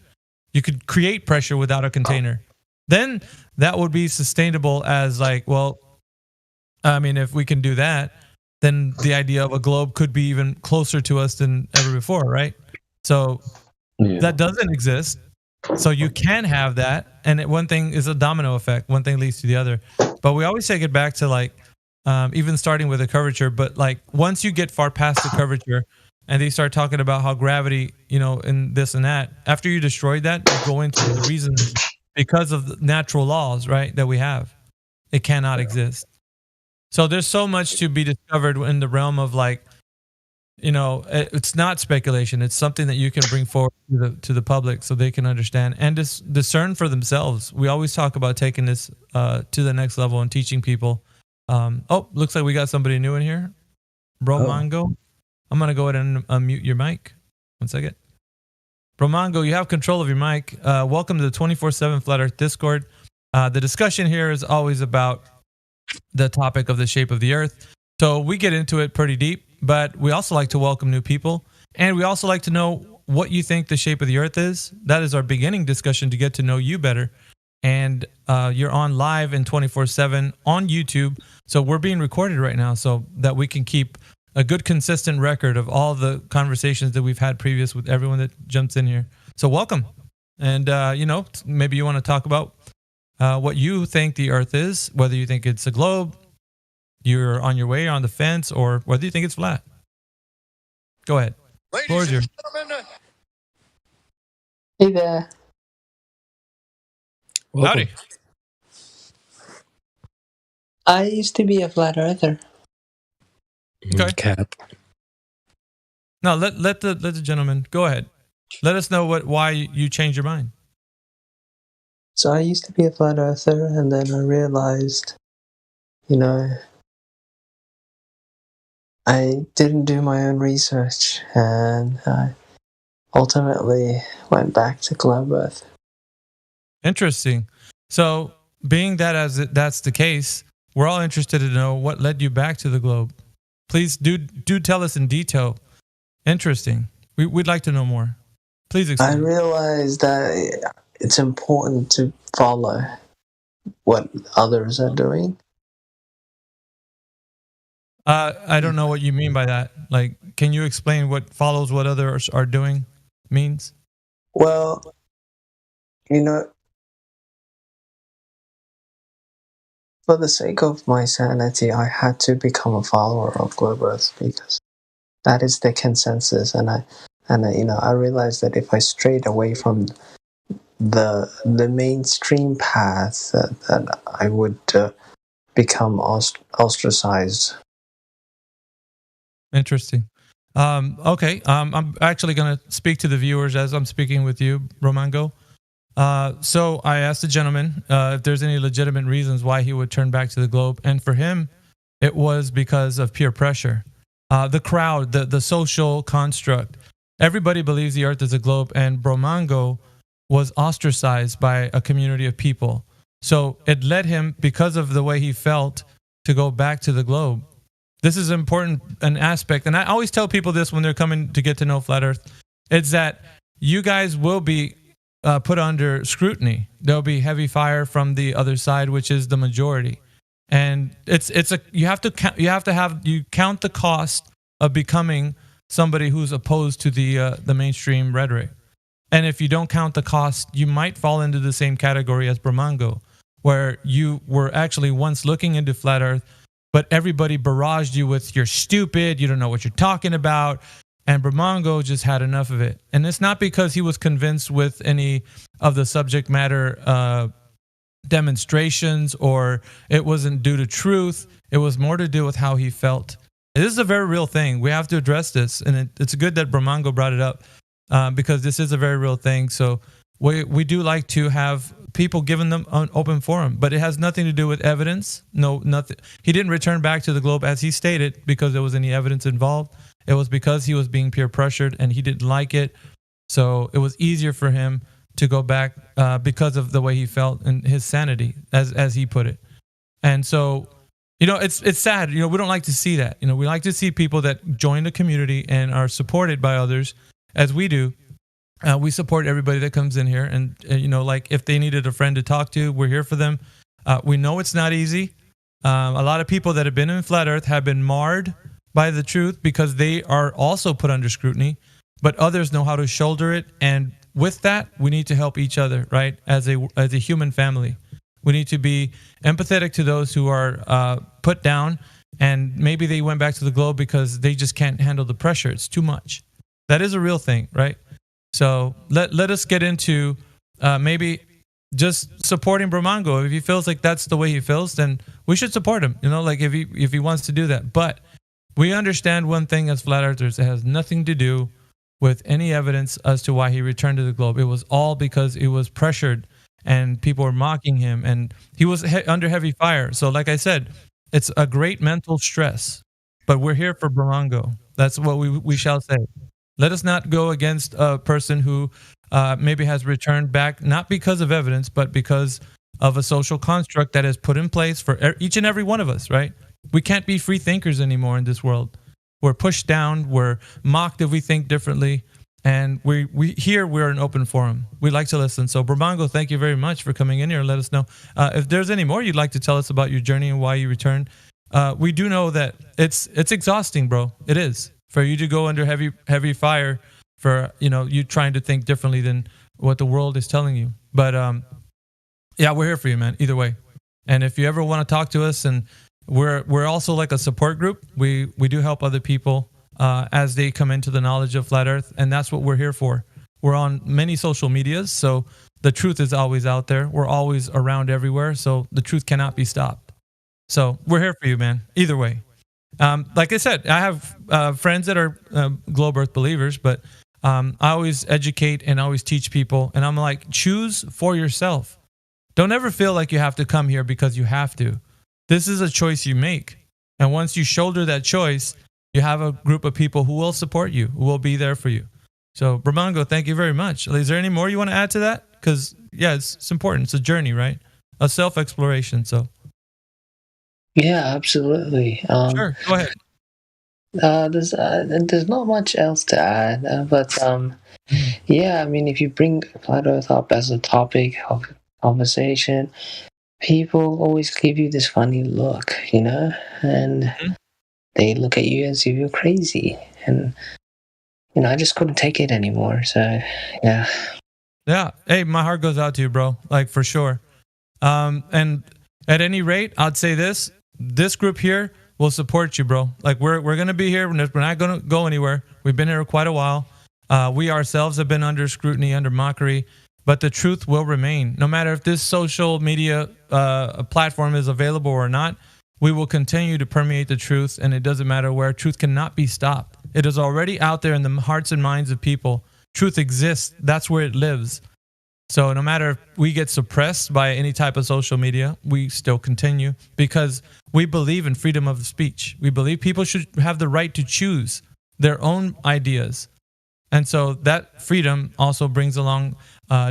Speaker 2: You could create pressure without a container. Then that would be sustainable as like, well, I mean, if we can do that, then the idea of a globe could be even closer to us than ever before, right? So that doesn't exist. So you can have that. And one thing is a domino effect. One thing leads to the other. But we always take it back to like, even starting with a curvature, but like once you get far past the curvature and they start talking about how gravity, and this and that, after you destroy that, you go into the reasons because of the natural laws, right, that we have. It cannot exist. So there's so much to be discovered in the realm of like, it's not speculation. It's something that you can bring forward to the public so they can understand and discern for themselves. We always talk about taking this to the next level and teaching people. Looks like we got somebody new in here. Bromango. I'm going to go ahead and unmute your mic. 1 second. Bromango, you have control of your mic. Welcome to the 24/7 Flat Earth Discord. The discussion here is always about the topic of the shape of the Earth. So we get into it pretty deep, but we also like to welcome new people. And we also like to know what you think the shape of the Earth is. That is our beginning discussion to get to know you better. And you're on live and 24/7 on YouTube. So we're being recorded right now so that we can keep a good consistent record of all the conversations that we've had previous with everyone that jumps in here. So welcome. And, maybe you want to talk about what you think the Earth is, whether you think it's a globe, you're on your way on the fence, or whether you think it's flat. Go ahead. Floor is yours.
Speaker 21: Hey there.
Speaker 2: Howdy.
Speaker 21: I used to be a flat earther.
Speaker 2: Okay.
Speaker 20: Cap.
Speaker 2: No, let the gentleman go ahead. Let us know why you changed your mind.
Speaker 21: So I used to be a flat earther, and then I realized, I didn't do my own research, and I ultimately went back to Club Earth.
Speaker 2: Interesting. So, being that that's the case, we're all interested to know what led you back to the globe. Please do tell us in detail. Interesting. We'd like to know more. Please explain.
Speaker 21: I realized that it's important to follow what others are doing.
Speaker 2: I don't know what you mean by that. Like, can you explain what follows what others are doing means?
Speaker 21: Well, for the sake of my sanity, I had to become a follower of Globe Earth because that is the consensus, and I realized that if I strayed away from the mainstream path, that I would become ostracized.
Speaker 2: Interesting. Okay. I'm actually going to speak to the viewers as I'm speaking with you, Romango. So I asked the gentleman if there's any legitimate reasons why he would turn back to the globe. And for him, it was because of peer pressure. The crowd, the social construct. Everybody believes the Earth is a globe, and Bromango was ostracized by a community of people. So it led him, because of the way he felt, to go back to the globe. This is important, an aspect, and I always tell people this when they're coming to get to know Flat Earth. It's that you guys will be put under scrutiny. There'll be heavy fire from the other side, which is the majority, and you count the cost of becoming somebody who's opposed to the mainstream rhetoric. And if you don't count the cost, you might fall into the same category as Bromango, where you were actually once looking into Flat Earth, but everybody barraged you with, you're stupid, you don't know what you're talking about. And Bromango just had enough of it. And it's not because he was convinced with any of the subject matter demonstrations, or it wasn't due to truth. It was more to do with how he felt. This is a very real thing. We have to address this. And it's good that Bromango brought it up, because this is a very real thing. So we do like to have people giving them an open forum, but it has nothing to do with evidence. No, nothing. He didn't return back to the globe, as he stated, because there was any evidence involved. It was because he was being peer pressured and he didn't like it. So it was easier for him to go back because of the way he felt and his sanity, as he put it. And so, it's sad. We don't like to see that. We like to see people that join the community and are supported by others, as we do. We support everybody that comes in here, and like if they needed a friend to talk to, we're here for them. We know it's not easy. A lot of people that have been in Flat Earth have been marred by the truth because they are also put under scrutiny, but others know how to shoulder it. And with that, we need to help each other, right? As a human family, we need to be empathetic to those who are put down, and maybe they went back to the globe because they just can't handle the pressure. It's too much. That is a real thing, right? So let us get into maybe just supporting Bromango. If he feels like that's the way he feels, then we should support him. Like if he wants to do that. But we understand one thing as Flat Earthers: it has nothing to do with any evidence as to why he returned to the globe. It was all because he was pressured and people were mocking him, and he was under heavy fire. So like I said, it's a great mental stress. But we're here for Bromango. That's what we shall say. Let us not go against a person who maybe has returned back, not because of evidence, but because of a social construct that is put in place for each and every one of us, right? We can't be free thinkers anymore in this world. We're pushed down. We're mocked if we think differently. And we're an open forum. We like to listen. So Bromango, thank you very much for coming in here and let us know. If there's any more you'd like to tell us about your journey and why you returned. We do know that it's exhausting, bro. It is. For you to go under heavy fire for, you trying to think differently than what the world is telling you. But yeah, we're here for you, man, either way. And if you ever want to talk to us, and we're also like a support group. We do help other people as they come into the knowledge of Flat Earth, and that's what we're here for. We're on many social medias, so the truth is always out there. We're always around everywhere, so the truth cannot be stopped. So we're here for you, man, either way. Like I said, I have friends that are globe Earth believers, but I always educate and always teach people, and I'm like, choose for yourself. Don't ever feel like you have to come here because you have to. This is a choice you make, and once you shoulder that choice, you have a group of people who will support you, who will be there for you. So Bromango, thank you very much. Is there any more you want to add to that? Because yeah, it's important. It's a journey, right? A self-exploration. So
Speaker 21: yeah, absolutely.
Speaker 2: Sure, go ahead.
Speaker 21: There's not much else to add, but yeah, I mean, if you bring Flat Earth up as a topic of conversation, people always give you this funny look, and they look at you as if you're crazy, and I just couldn't take it anymore. So yeah.
Speaker 2: Hey, my heart goes out to you, bro. Like, for sure. And at any rate, I'd say this group here will support you, bro. Like, we're gonna be here. We're not gonna go anywhere. We've been here quite a while. We ourselves have been under scrutiny, under mockery, but the truth will remain. No matter if this social media platform is available or not, we will continue to permeate the truth, and it doesn't matter where. Truth cannot be stopped. It is already out there in the hearts and minds of people. Truth exists. That's where it lives. So no matter if we get suppressed by any type of social media, we still continue because we believe in freedom of speech. We believe people should have the right to choose their own ideas. And so that freedom also brings along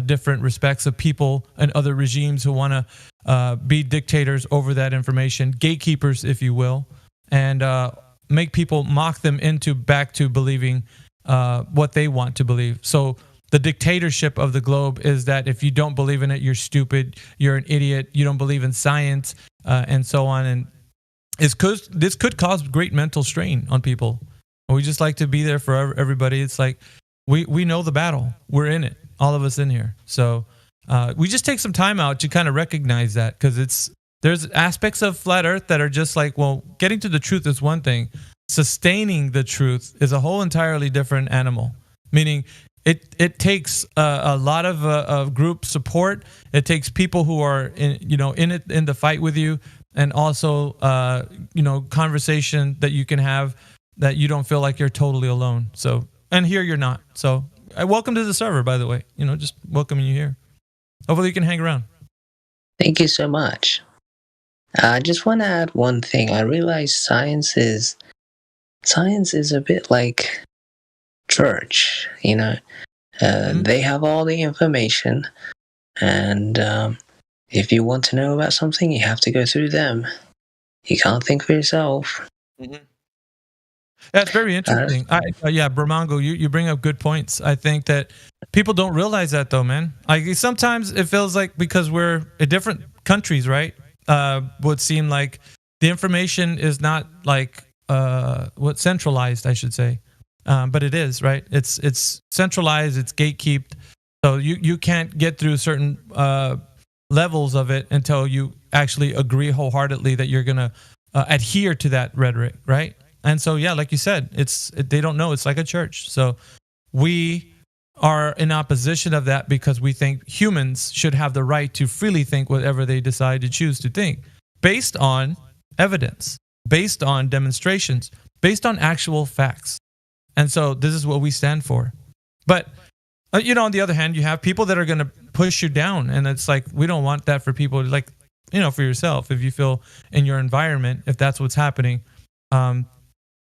Speaker 2: different respects of people and other regimes who want to be dictators over that information, gatekeepers, if you will, and make people mock them into back to believing what they want to believe. So the dictatorship of the globe is that if you don't believe in it, you're stupid, you're an idiot, you don't believe in science, and so on. And this could cause great mental strain on people. We just like to be there for everybody. It's like we know the battle. We're in it, all of us in here. So we just take some time out to kind of recognize that, because there's aspects of flat Earth that are just like, well, getting to the truth is one thing. Sustaining the truth is a whole entirely different animal. Meaning, it takes a lot of group support. It takes people who are in the fight with you, and also conversation that you can have that you don't feel like you're totally alone. So, and here you're not. So, welcome to the server, by the way. Just welcoming you here. Hopefully, you can hang around.
Speaker 21: Thank you so much. I just want to add one thing. I realize science is a bit like church. They have all the information, and if you want to know about something, you have to go through them. You can't think for yourself.
Speaker 2: Mm-hmm. That's very interesting. Bramango, you bring up good points. I think that people don't realize that, though, man. Sometimes it feels like because we're in different countries, right? Would seem like the information is not like centralized, I should say. But it is, right? It's centralized, it's gatekept. So you can't get through certain levels of it until you actually agree wholeheartedly that you're going to adhere to that rhetoric, right? And so, yeah, like you said, they don't know. It's like a church. So we are in opposition of that because we think humans should have the right to freely think whatever they decide to choose to think, based on evidence, based on demonstrations, based on actual facts. And so this is what we stand for. But, on the other hand, you have people that are going to push you down. And it's like, we don't want that for people. Like, for yourself, if you feel in your environment, if that's what's happening,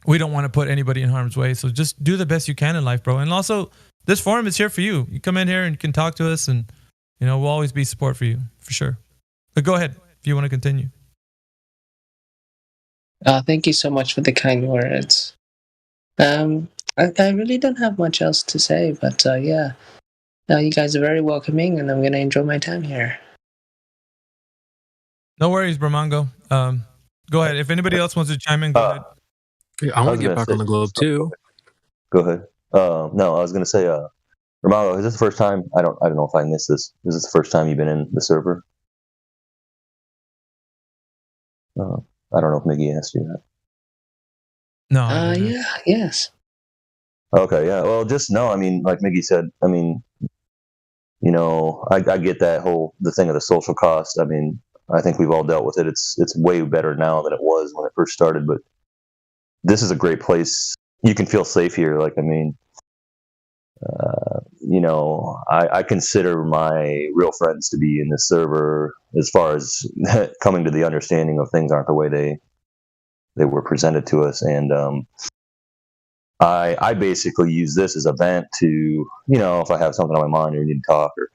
Speaker 2: we don't want to put anybody in harm's way. So just do the best you can in life, bro. And also, this forum is here for you. You come in here and you can talk to us, and, we'll always be support for you, for sure. But go ahead if you want to continue.
Speaker 21: Thank you so much for the kind words. I really don't have much else to say, but you guys are very welcoming, and I'm going to enjoy my time here.
Speaker 2: No worries, Bramango. Go ahead. If anybody else wants to chime in, go ahead.
Speaker 4: I want to get back on the globe too.
Speaker 17: Go ahead. No, I was going to say, Romano, is this the first time? I don't know if I missed this. Is this the first time you've been in the server? I don't know if Miggy asked you that.
Speaker 2: No.
Speaker 21: Yes.
Speaker 17: Okay, yeah. Well, just no. I mean, like Miggy said, I mean, I get the thing of the social cost. I mean, I think we've all dealt with it. It's way better now than it was when it first started, but this is a great place. You can feel safe here. Like, I mean, I consider my real friends to be in this server, as far as coming to the understanding of things aren't the way they were presented to us. And I basically use this as a vent to, if I have something on my mind or need to talk or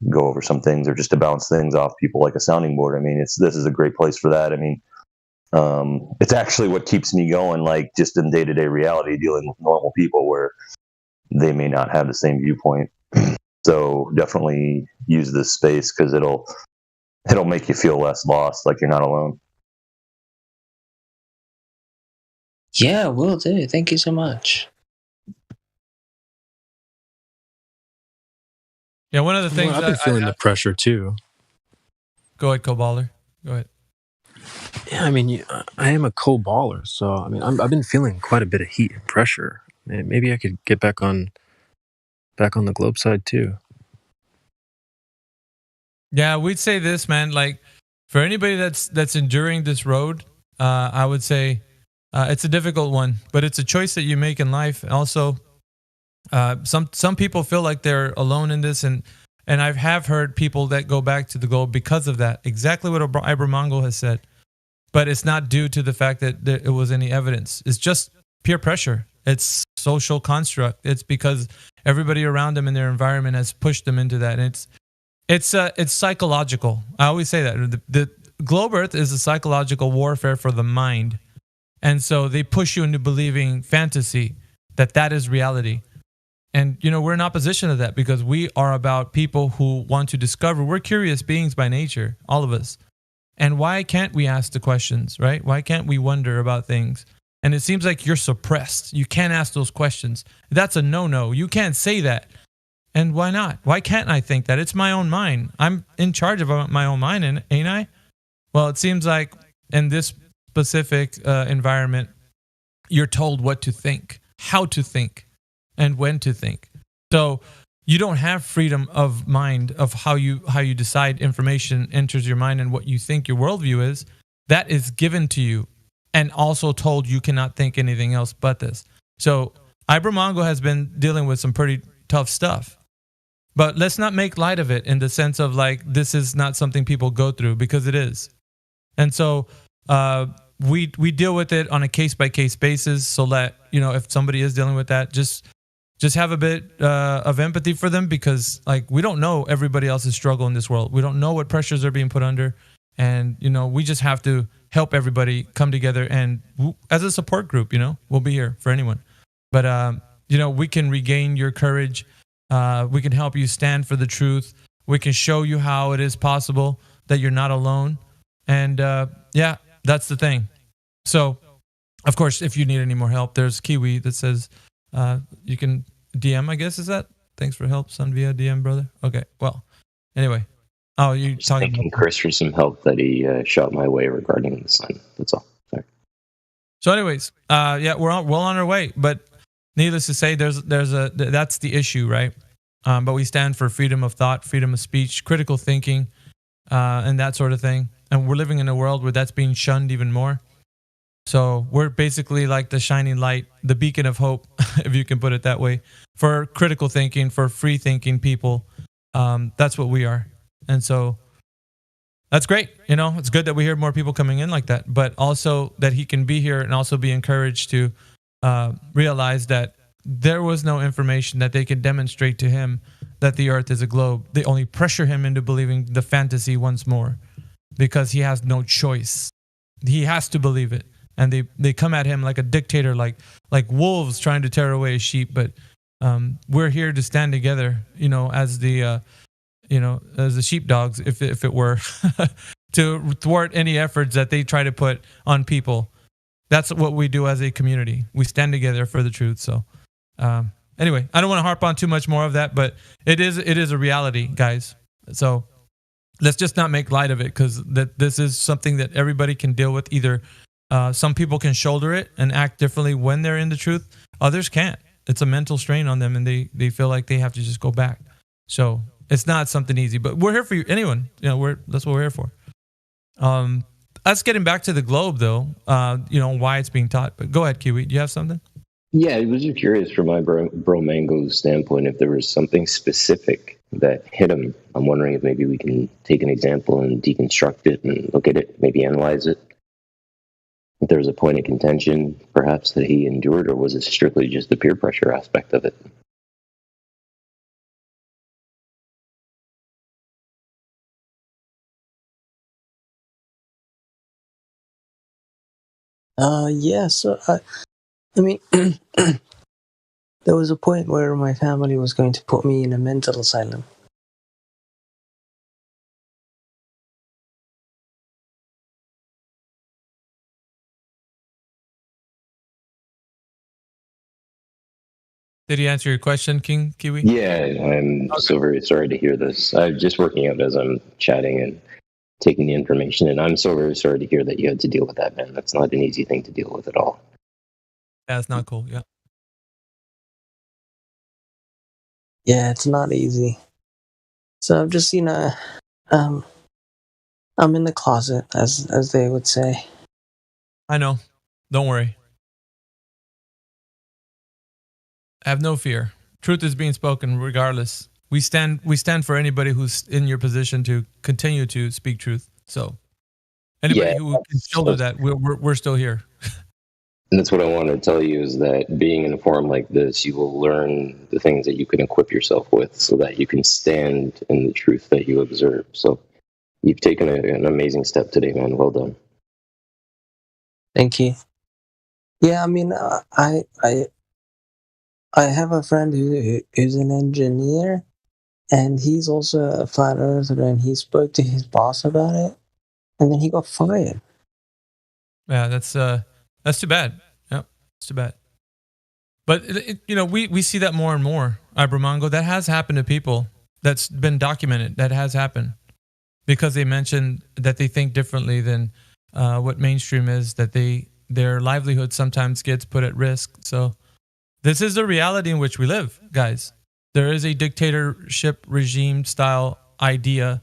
Speaker 17: go over some things, or just to bounce things off people like a sounding board. I mean, this is a great place for that. I mean, it's actually what keeps me going, like just in day-to-day reality, dealing with normal people where they may not have the same viewpoint. So definitely use this space, because it'll make you feel less lost, like you're not alone.
Speaker 21: Yeah, will do. Thank you so much.
Speaker 2: Yeah, one of the things
Speaker 4: I've been feeling the pressure too.
Speaker 2: Go ahead, co-baller. Go ahead.
Speaker 4: Yeah, I mean, I am a co-baller, so I mean, I've been feeling quite a bit of heat and pressure. Maybe I could get back on the globe side too.
Speaker 2: Yeah, we'd say this, man. Like, for anybody that's enduring this road, I would say it's a difficult one, but it's a choice that you make in life. Also, some people feel like they're alone in this, and And I have heard people that go back to the globe because of that. Exactly what Ibramongo has said. But it's not due to the fact that there was any evidence. It's just peer pressure. It's social construct. It's because everybody around them in their environment has pushed them into that. And it's psychological. I always say that. The globe Earth is a psychological warfare for the mind. And so they push you into believing fantasy, that is reality. And, we're in opposition to that because we are about people who want to discover. We're curious beings by nature, all of us. And why can't we ask the questions, right? Why can't we wonder about things? And it seems like you're suppressed. You can't ask those questions. That's a no-no. You can't say that. And why not? Why can't I think that? It's my own mind. I'm in charge of my own mind, ain't I? Well, it seems like in this specific environment, you're told what to think, how to think, and when to think. So you don't have freedom of mind of how you decide information enters your mind and what you think your worldview is. That is given to you and also told you cannot think anything else but this. So Ibramongo has been dealing with some pretty tough stuff. But let's not make light of it in the sense of like this is not something people go through, because it is. And so we deal with it on a case-by-case basis so that, if somebody is dealing with that, just have a bit of empathy for them, because like we don't know everybody else's struggle in this world. We don't know what pressures they're being put under. And, we just have to help everybody come together. And as a support group, we'll be here for anyone. But, we can regain your courage. We can help you stand for the truth. We can show you how it is possible that you're not alone. And yeah, that's the thing. So, of course, if you need any more help, there's Kiwi that says you can DM, I guess, is that? Thanks for help, son, via DM, brother. Okay, well, anyway. Oh, you talking
Speaker 16: thanking Chris for some help that he shot my way regarding the sun. That's all. Sorry.
Speaker 2: So, anyways, yeah, we're well on our way. But needless to say, that's the issue, right? But we stand for freedom of thought, freedom of speech, critical thinking, and that sort of thing. And we're living in a world where that's being shunned even more. So we're basically like the shining light, the beacon of hope, if you can put it that way, for critical thinking, for free thinking people. That's what we are. And so that's great. It's good that we hear more people coming in like that, but also that he can be here and also be encouraged to realize that there was no information that they could demonstrate to him that the earth is a globe. They only pressure him into believing the fantasy once more because he has no choice. He has to believe it. And they come at him like a dictator, like wolves trying to tear away a sheep. But we're here to stand together, as the as the sheepdogs, if it were, to thwart any efforts that they try to put on people. That's what we do as a community. We stand together for the truth. So anyway, I don't want to harp on too much more of that, but it is a reality, guys. So let's just not make light of it, because this is something that everybody can deal with. Either some people can shoulder it and act differently when they're in the truth. Others can't. It's a mental strain on them, and they feel like they have to just go back. So it's not something easy, but we're here for you. Anyone, that's what we're here for. Us getting back to the globe, though, why it's being taught. But go ahead, Kiwi. Do you have something?
Speaker 16: Yeah, I was just curious from my bro Mango's standpoint if there was something specific that hit him. I'm wondering if maybe we can take an example and deconstruct it and look at it, maybe analyze it. If there was a point of contention, perhaps, that he endured, or was it strictly just the peer pressure aspect of it?
Speaker 21: Yeah, so I mean, there was a point where my family was going to put me in a mental asylum.
Speaker 2: Did he answer your question, King Kiwi?
Speaker 16: Yeah, I'm so very sorry to hear this. I'm just working out as I'm chatting and taking the information, and I'm so very sorry to hear that you had to deal with that, man. That's not an easy thing to deal with at all.
Speaker 2: Yeah, it's not cool. Yeah.
Speaker 21: Yeah, it's not easy. So I'm just, I'm in the closet, as they would say.
Speaker 2: I know. Don't worry. Have no fear. Truth is being spoken regardless. we stand for anybody who's in your position to continue to speak truth. So anybody
Speaker 16: Yeah,
Speaker 2: who can shoulder that, we're still here.
Speaker 16: And that's what I want to tell you is that being in a forum like this, you will learn the things that you can equip yourself with so that you can stand in the truth that you observe. So you've taken an amazing step today, man. Well done.
Speaker 21: Thank you. Yeah, I mean, I have a friend who's an engineer, and he's also a flat earther, and he spoke to his boss about it, and then he got fired.
Speaker 2: Yeah, that's too bad. Yep, it's too bad. But we see that more and more. Ibramongo, that has happened to people. That's been documented. That has happened because they mentioned that they think differently than what mainstream is. That their livelihood sometimes gets put at risk. So this is the reality in which we live, guys. There is a dictatorship regime style idea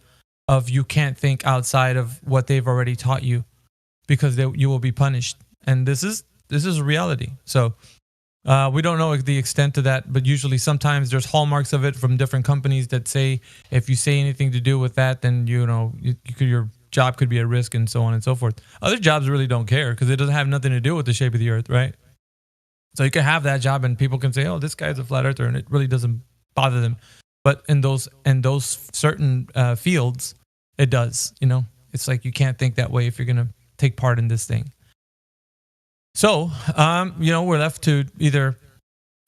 Speaker 2: of you can't think outside of what they've already taught you because you will be punished. And this is a reality. So we don't know the extent of that, but usually sometimes there's hallmarks of it from different companies that say if you say anything to do with that, then your job could be at risk and so on and so forth. Other jobs really don't care because it doesn't have nothing to do with the shape of the earth, right? So you can have that job and people can say, "Oh, this guy's a flat earther," and it really doesn't bother them. But in those certain fields, it does. It's like you can't think that way if you're gonna take part in this thing. So, we're left to either,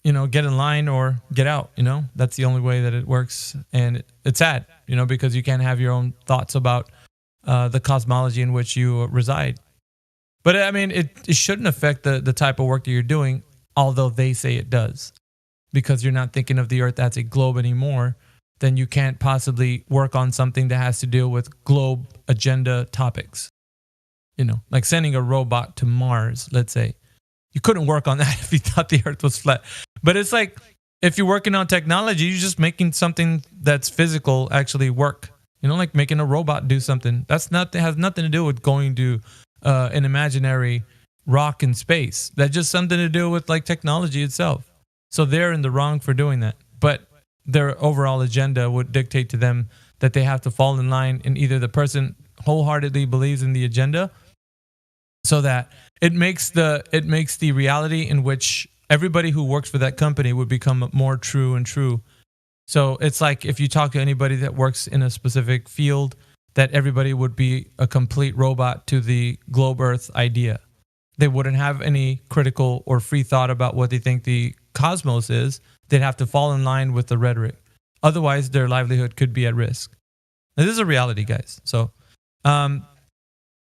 Speaker 2: get in line or get out. That's the only way that it works, and it's sad, because you can't have your own thoughts about the cosmology in which you reside. But I mean, it shouldn't affect the type of work that you're doing, although they say it does, because you're not thinking of the Earth as a globe anymore. Then you can't possibly work on something that has to deal with globe agenda topics. Like sending a robot to Mars, let's say. You couldn't work on that if you thought the Earth was flat. But it's like, if you're working on technology, you're just making something that's physical actually work. Like making a robot do something. That has nothing to do with going to an imaginary rock in space. That's just something to do with like technology itself. So they're in the wrong for doing that. But their overall agenda would dictate to them that they have to fall in line, and either the person wholeheartedly believes in the agenda, so that it makes the reality in which everybody who works for that company would become more true and true. So it's like if you talk to anybody that works in a specific field, that everybody would be a complete robot to the globe Earth idea. They wouldn't have any critical or free thought about what they think the cosmos is. They'd have to fall in line with the rhetoric. Otherwise, their livelihood could be at risk. Now, this is a reality, guys. So,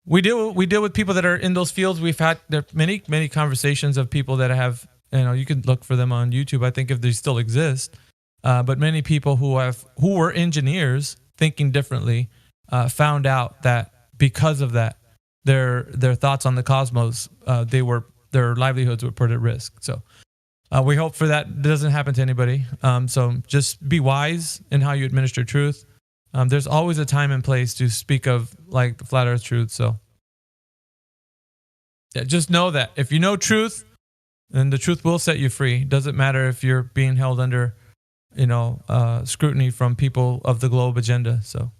Speaker 2: we deal with people that are in those fields. We've had many conversations of people that have, you can look for them on YouTube. I think if they still exist, but many people who were engineers thinking differently, found out that because of that, their thoughts on the cosmos, their livelihoods were put at risk. So we hope for that doesn't happen to anybody. So just be wise in how you administer truth. There's always a time and place to speak of like the flat earth truth. So yeah, just know that if you know truth, then the truth will set you free. Doesn't matter if you're being held under, scrutiny from people of the globe agenda. So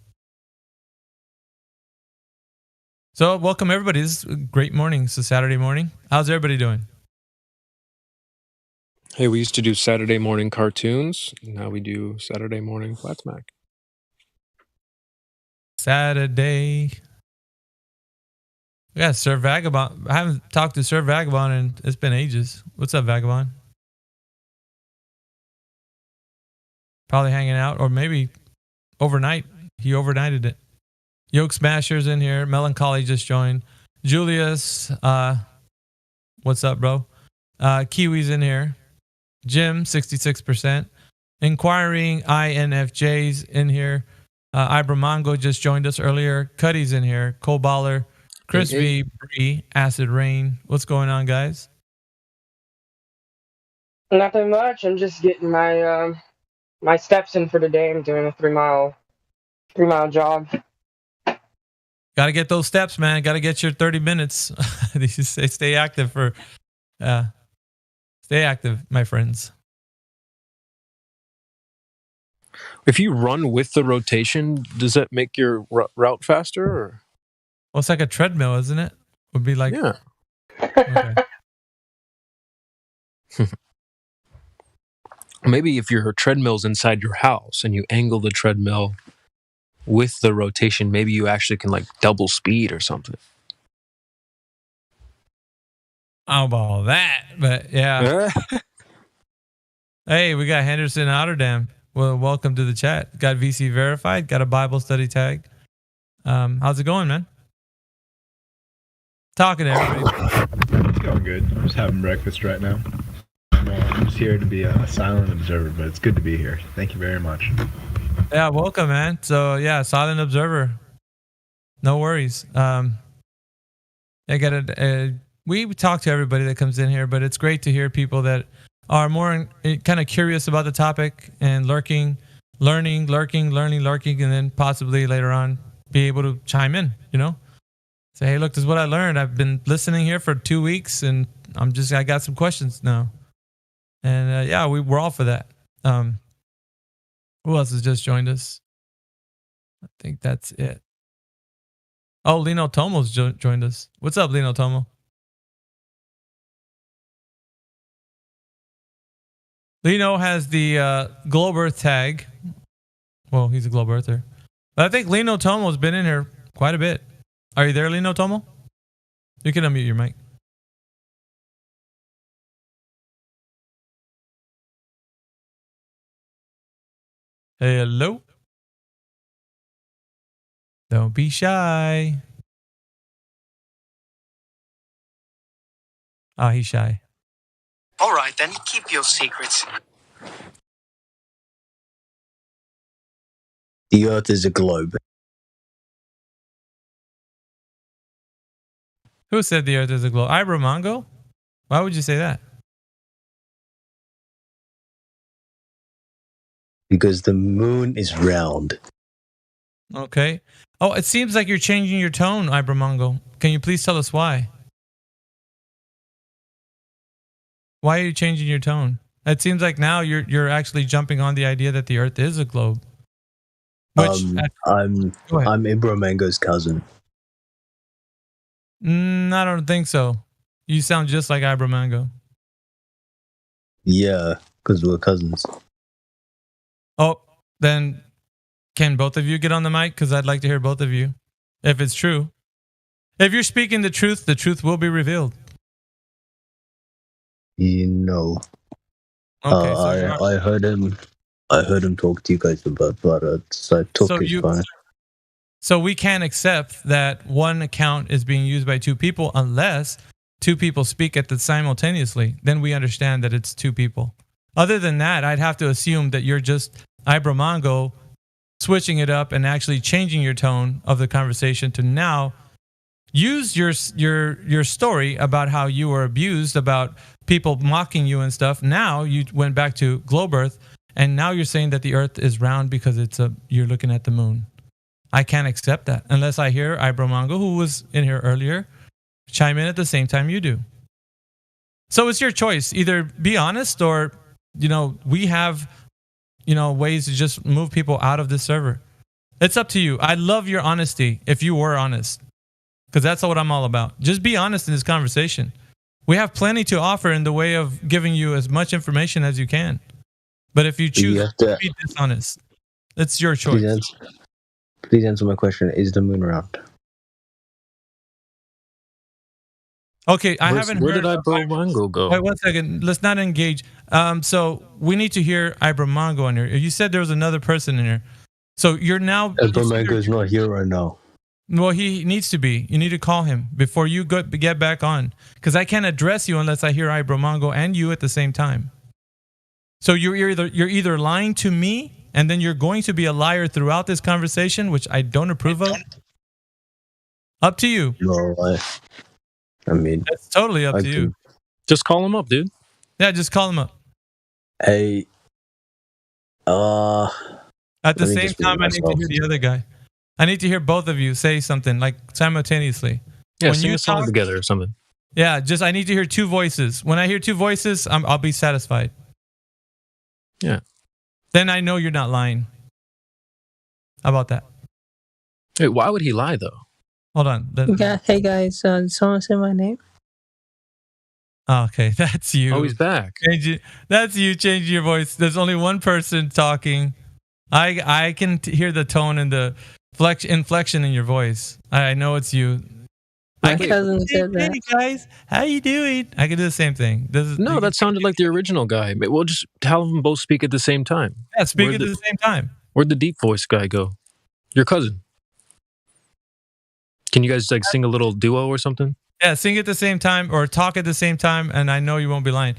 Speaker 2: welcome everybody. This is a great morning. It's a Saturday morning. How's everybody doing?
Speaker 4: Hey, we used to do Saturday morning cartoons. Now we do Saturday morning flat smack.
Speaker 2: Saturday. Yeah, Sir Vagabond. I haven't talked to Sir Vagabond and it's been ages. What's up, Vagabond? Probably hanging out, or maybe overnight. He overnighted it. Yoke Smasher's in here. Melancholy just joined. Julius, what's up, bro? Kiwi's in here. Jim, 66%. Inquiring INFJ's in here. Ibramongo just joined us earlier. Cuddy's in here. Cole Baller. Chris V, Bree, Acid Rain. What's going on, guys?
Speaker 6: Nothing much. I'm just getting my my steps in for the day. I'm doing a 3-mile jog.
Speaker 2: Got to get those steps, man. Got to get your 30 minutes. Stay active stay active, my friends.
Speaker 4: If you run with the rotation, does that make your route faster? Or?
Speaker 2: Well, it's like a treadmill, isn't it? Would be like
Speaker 4: yeah.
Speaker 2: Okay.
Speaker 4: Maybe if your treadmill's inside your house and you angle the treadmill with the rotation, maybe you actually can like double speed or something.
Speaker 2: How about that? But yeah. Hey, we got Henderson Otterdam. Well, welcome to the chat. Got VC verified. Got a Bible study tag. How's it going, man? Talking to everybody.
Speaker 8: It's going good. I'm just having breakfast right now. I'm just here to be a silent observer, but it's good to be here. Thank you very much.
Speaker 2: Yeah, welcome, man. So yeah, silent observer. No worries. I got it. We talk to everybody that comes in here, but it's great to hear people that are more kind of curious about the topic and learning, and then possibly later on be able to chime in. You know, say, hey, look, this is what I learned. I've been listening here for 2 weeks, and I got some questions now. And yeah, we're all for that. Who else has just joined us? I think that's it. Oh, Lino Tomo's joined us. What's up, Lino Tomo? Lino has the Globe Earth tag. Well, he's a Globe Earther. But I think Lino Tomo's been in here quite a bit. Are you there, Lino Tomo? You can unmute your mic. Hello? Don't be shy. Ah, he's shy.
Speaker 20: All right, then. Keep your secrets.
Speaker 21: The Earth is a globe.
Speaker 2: Who said the Earth is a globe? Ibra Mongo? Why would you say that?
Speaker 21: Because the moon is round.
Speaker 2: Okay. Oh, it seems like you're changing your tone, Ibra Mongo. Can you please tell us why? Why are you changing your tone? It seems like now you're actually jumping on the idea that the Earth is a globe. Which
Speaker 21: I'm Ibra Mango's cousin.
Speaker 2: I don't think so. You sound just like Ibra Mango.
Speaker 21: Yeah, because we're cousins.
Speaker 2: Oh, then can both of you get on the mic? Because I'd like to hear both of you. If it's true. If you're speaking the truth will be revealed.
Speaker 21: You know.
Speaker 2: Okay,
Speaker 21: I heard him talk to you guys about it, so I took his phone.
Speaker 2: So we can't accept that one account is being used by two people unless two people speak at the simultaneously. Then we understand that it's two people. Other than that, I'd have to assume that you're just Ibra Mongo switching it up and actually changing your tone of the conversation to now use your story about how you were abused, about people mocking you and stuff. Now you went back to Globe Earth, and now you're saying that the Earth is round because you're looking at the moon. I can't accept that unless I hear Ibra Mongo, who was in here earlier, chime in at the same time you do. So it's your choice. Either be honest or, we have, ways to just move people out of this server. It's up to you. I love your honesty if you were honest, because that's what I'm all about. Just be honest in this conversation. We have plenty to offer in the way of giving you as much information as you can. But if you choose to be dishonest, it's your choice.
Speaker 21: Please answer my question. Is the moon round?
Speaker 2: Okay, I haven't heard.
Speaker 4: Where did Ibra Mongo go?
Speaker 2: Wait 1 second. Let's not engage. So we need to hear Ibra Mongo in here. You said there was another person in here. So you're now.
Speaker 21: Ibra Mongo is not here right now.
Speaker 2: Well, he needs to be. You need to call him before you get back on, because I can't address you unless I hear Ibra Mongo and you at the same time. So you're either lying to me, and then you're going to be a liar throughout this conversation, which I don't approve of. Up to you.
Speaker 21: No, I mean,
Speaker 2: it's totally up to you.
Speaker 4: Just call him up, dude.
Speaker 2: Yeah, just call him up.
Speaker 21: Hey,
Speaker 2: at the same time, I need to hear the other guy. I need to hear both of you say something like simultaneously.
Speaker 4: Yeah, sing a song together or something.
Speaker 2: Yeah, I need to hear two voices. When I hear two voices, I'll be satisfied.
Speaker 4: Yeah.
Speaker 2: then I know you're not lying. How about that?
Speaker 4: Wait, why would he lie though?
Speaker 2: Hold on.
Speaker 21: Yeah, hey guys, did someone say my name?
Speaker 2: Okay, that's you.
Speaker 4: Oh, he's back.
Speaker 2: That's you changing your voice. There's only one person talking. I can hear the tone and the inflection in your voice. I know it's you.
Speaker 21: My cousin said that.
Speaker 2: Hey guys, how you doing? I can do the same thing.
Speaker 4: No, that sounded like the original guy. We'll just have them both speak at the same time.
Speaker 2: Yeah, speak at the same time.
Speaker 4: Where'd the deep voice guy go? Your cousin. Can you guys like sing a little duo or something?
Speaker 2: Yeah, sing at the same time or talk at the same time, and I know you won't be lying.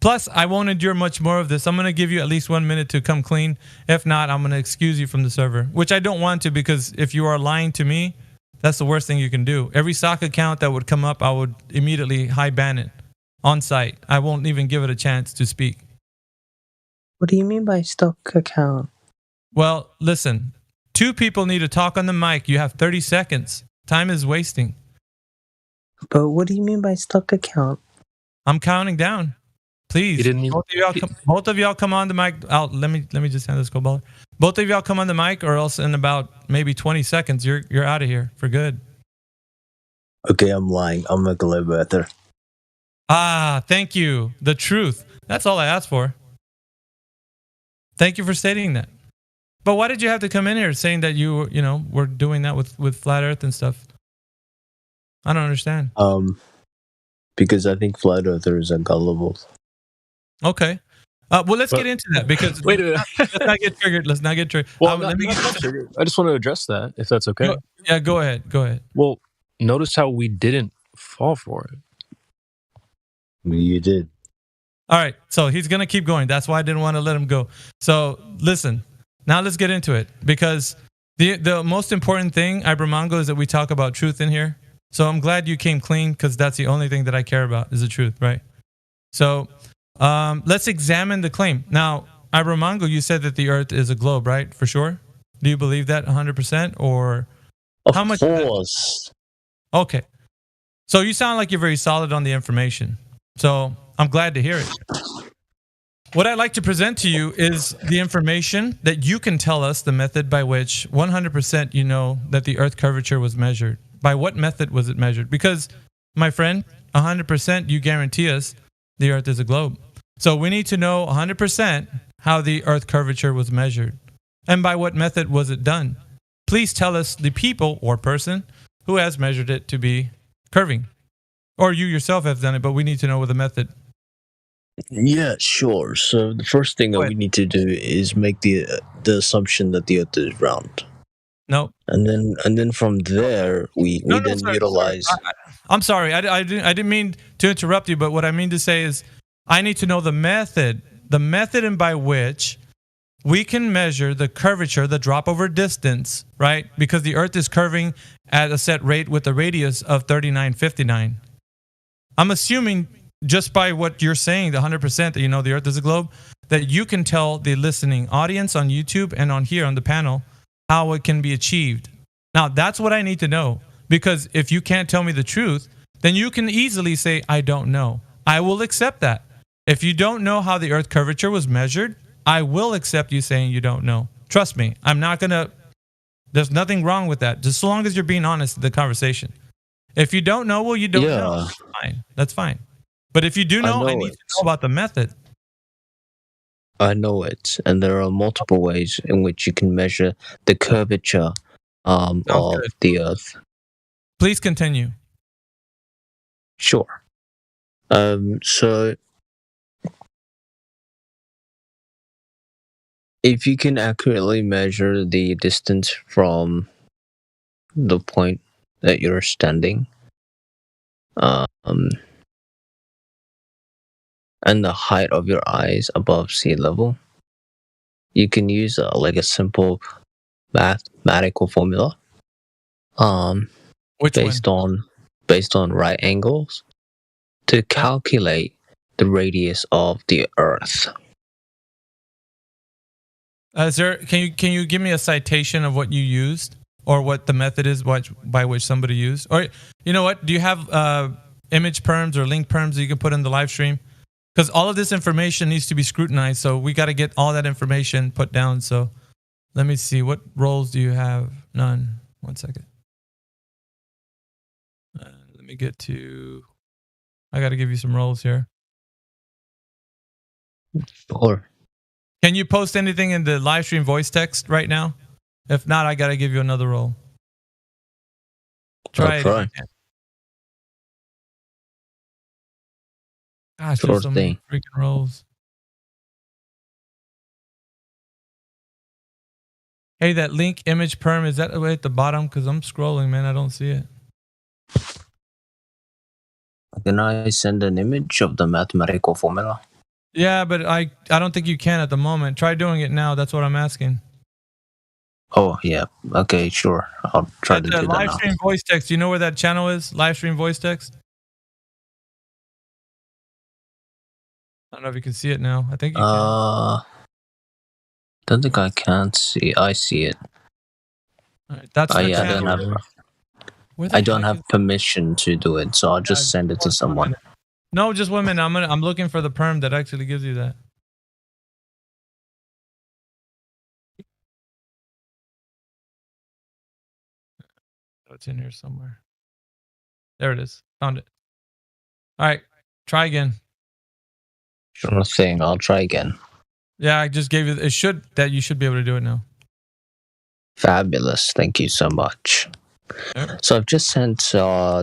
Speaker 2: Plus, I won't endure much more of this. I'm going to give you at least 1 minute to come clean. If not, I'm going to excuse you from the server, which I don't want to, because if you are lying to me, that's the worst thing you can do. Every stock account that would come up, I would immediately high ban it on site. I won't even give it a chance to speak.
Speaker 21: What do you mean by stock account?
Speaker 2: Well, listen, 2 people need to talk on the mic. You have 30 seconds. Time is wasting.
Speaker 21: But what do you mean by stock account?
Speaker 2: I'm counting down. Please, both of y'all come on the mic. Let me just hand this go baller. Both of y'all come on the mic, or else in about maybe 20 seconds, you're out of here for good.
Speaker 5: Okay, I'm lying. I'm a Globetrother.
Speaker 2: Ah, thank you. The truth. That's all I asked for. Thank you for stating that. But why did you have to come in here saying that you were doing that with Flat Earth and stuff? I don't understand.
Speaker 5: Because I think Flat Earthers are gullible.
Speaker 2: Okay. Well, let's get into that, because
Speaker 4: wait a minute.
Speaker 2: Let's not get triggered. Let's not get triggered.
Speaker 4: Well, let me get triggered. I just want to address that, if that's okay.
Speaker 2: Go ahead. Go ahead.
Speaker 4: Well, notice how we didn't fall for it.
Speaker 5: You did.
Speaker 2: All right. So he's going to keep going. That's why I didn't want to let him go. So listen, now let's get into it, because the most important thing, Ibramongo, is that we talk about truth in here. So I'm glad you came clean, because that's the only thing that I care about is the truth, right? So let's examine the claim. Now, Ibramongo, you said that the Earth is a globe, right? For sure? Do you believe that 100%? Or how much? Of
Speaker 5: course.
Speaker 2: Okay. So you sound like you're very solid on the information. So I'm glad to hear it. What I'd like to present to you is the information that you can tell us the method by which 100% you know that the Earth curvature was measured. By what method was it measured? Because, my friend, 100% you guarantee us the Earth is a globe. So we need to know 100% how the Earth curvature was measured. And by what method was it done? Please tell us the people or person who has measured it to be curving. Or you yourself have done it, but we need to know with the method.
Speaker 5: Yeah, sure. So the first thing that we need to do is make the assumption that the Earth is round.
Speaker 2: No.
Speaker 5: And then from there we utilize.
Speaker 2: I'm sorry. I didn't mean to interrupt you, but what I mean to say is I need to know the method and by which we can measure the curvature, the drop over distance, right? Because the Earth is curving at a set rate with a radius of 3959. I'm assuming just by what you're saying, the 100% that you know the Earth is a globe, that you can tell the listening audience on YouTube and on here on the panel how it can be achieved. Now, that's what I need to know, because if you can't tell me the truth, then you can easily say, I don't know. I will accept that. If you don't know how the Earth curvature was measured, I will accept you saying you don't know. Trust me, I'm not going to, there's nothing wrong with that, just so long as you're being honest in the conversation. If you don't know, well, you don't know. That's fine. That's fine. But if you do know, I need to know about the method.
Speaker 5: I know it, and there are multiple ways in which you can measure the curvature of the Earth.
Speaker 2: Please continue.
Speaker 5: Sure. So if you can accurately measure the distance from the point that you're standing, and the height of your eyes above sea level, you can use like a simple mathematical formula based on right angles to calculate the radius of the Earth.
Speaker 2: Can you give me a citation of what you used, or what the method is by which somebody used? Or you know what? Do you have image perms or link perms that you can put in the live stream? because all of this information needs to be scrutinized. So we got to get all that information put down. So let me see. What roles do you have? None. 1 second. Let me get to. I got to give you some roles here.
Speaker 5: Sure.
Speaker 2: Can you post anything in the live stream voice text right now? If not, I got to give you another role. Try it.
Speaker 5: Try.
Speaker 2: Gosh,
Speaker 5: Sure
Speaker 2: there's so
Speaker 5: thing.
Speaker 2: many freaking roles. Hey, that link image perm, is that way at the bottom? Because I'm scrolling, man. I don't see it.
Speaker 5: Can I send an image of the mathematical formula?
Speaker 2: Yeah, but I don't think you can at the moment. Try doing it now. That's what I'm asking.
Speaker 5: Oh, yeah. Okay, sure. I'll try to do that
Speaker 2: live
Speaker 5: now.
Speaker 2: stream voice text. Do you know where that channel is? Live stream voice text? I don't know if you can see it now. I think you can.
Speaker 5: Don't think I can see. I see it.
Speaker 2: All right, that's the channel.
Speaker 5: I don't have permission to do it, so I'll just send it to someone.
Speaker 2: No, just 1 minute. I'm looking for the perm that actually gives you that. Oh, it's in here somewhere. There it is. Found it. All right, try again.
Speaker 5: Sure thing. I'll try again.
Speaker 2: Yeah, I just gave you. You should be able to do it now.
Speaker 5: Fabulous. Thank you so much. So I've just sent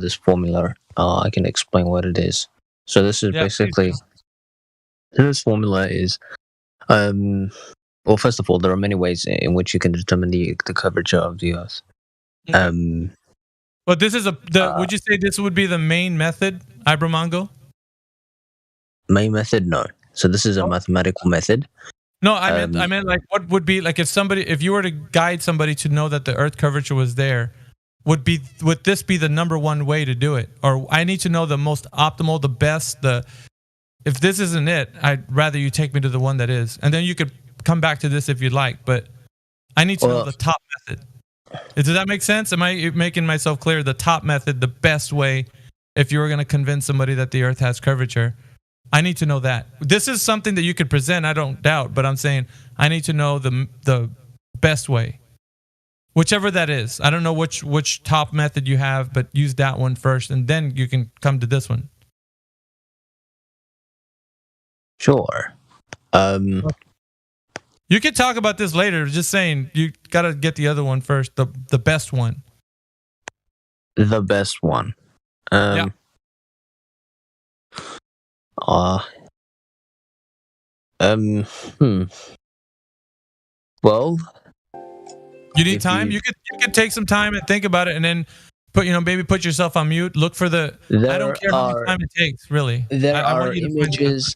Speaker 5: this formula. I can explain what it is. So this is basically, this formula is, well, first of all, there are many ways in which you can determine the curvature of the Earth.
Speaker 2: But this is would you say this would be the main method, Ibramongo?
Speaker 5: Main method, no. So this is a mathematical method.
Speaker 2: No, I meant like what would be like if you were to guide somebody to know that the Earth curvature was there, would this be the number one way to do it? Or I need to know the most optimal, the best, if this isn't it, I'd rather you take me to the one that is. And then you could come back to this if you'd like, but I need to know the top method. Does that make sense? Am I making myself clear? The top method, the best way, if you were going to convince somebody that the Earth has curvature, I need to know that. This is something that you could present, I don't doubt, but I'm saying I need to know the best way. Whichever that is. I don't know which top method you have, but use that one first, and then you can come to this one.
Speaker 5: Sure.
Speaker 2: You can talk about this later. Just saying, you got to get the other one first, the best one.
Speaker 5: The best one.
Speaker 2: Yeah.
Speaker 5: Well,
Speaker 2: you need time. You could take some time and think about it, and then maybe put yourself on mute. Look for I don't care how much time it takes, really.
Speaker 5: There are images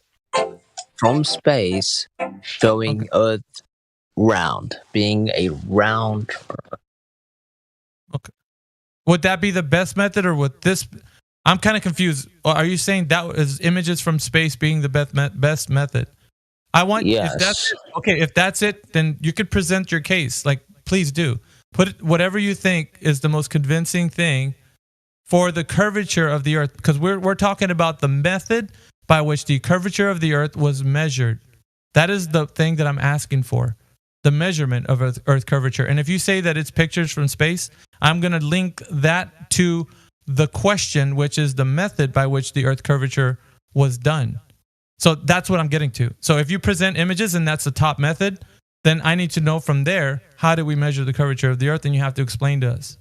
Speaker 5: from space showing Earth round, being a round.
Speaker 2: Okay. Would that be the best method, or would this? I'm kind of confused. Are you saying that is images from space being the best method? I want.
Speaker 5: Yes.
Speaker 2: If that's it, okay, if that's it, then you could present your case. Like, please do. Put whatever you think is the most convincing thing for the curvature of the Earth, because we're talking about the method by which the curvature of the Earth was measured. That is the thing that I'm asking for, the measurement of Earth curvature. And if you say that it's pictures from space, I'm going to link that to the question, which is the method by which the Earth curvature was done. So that's what I'm getting to. So if you present images and that's the top method, then I need to know from there, how do we measure the curvature of the Earth? And you have to explain to us.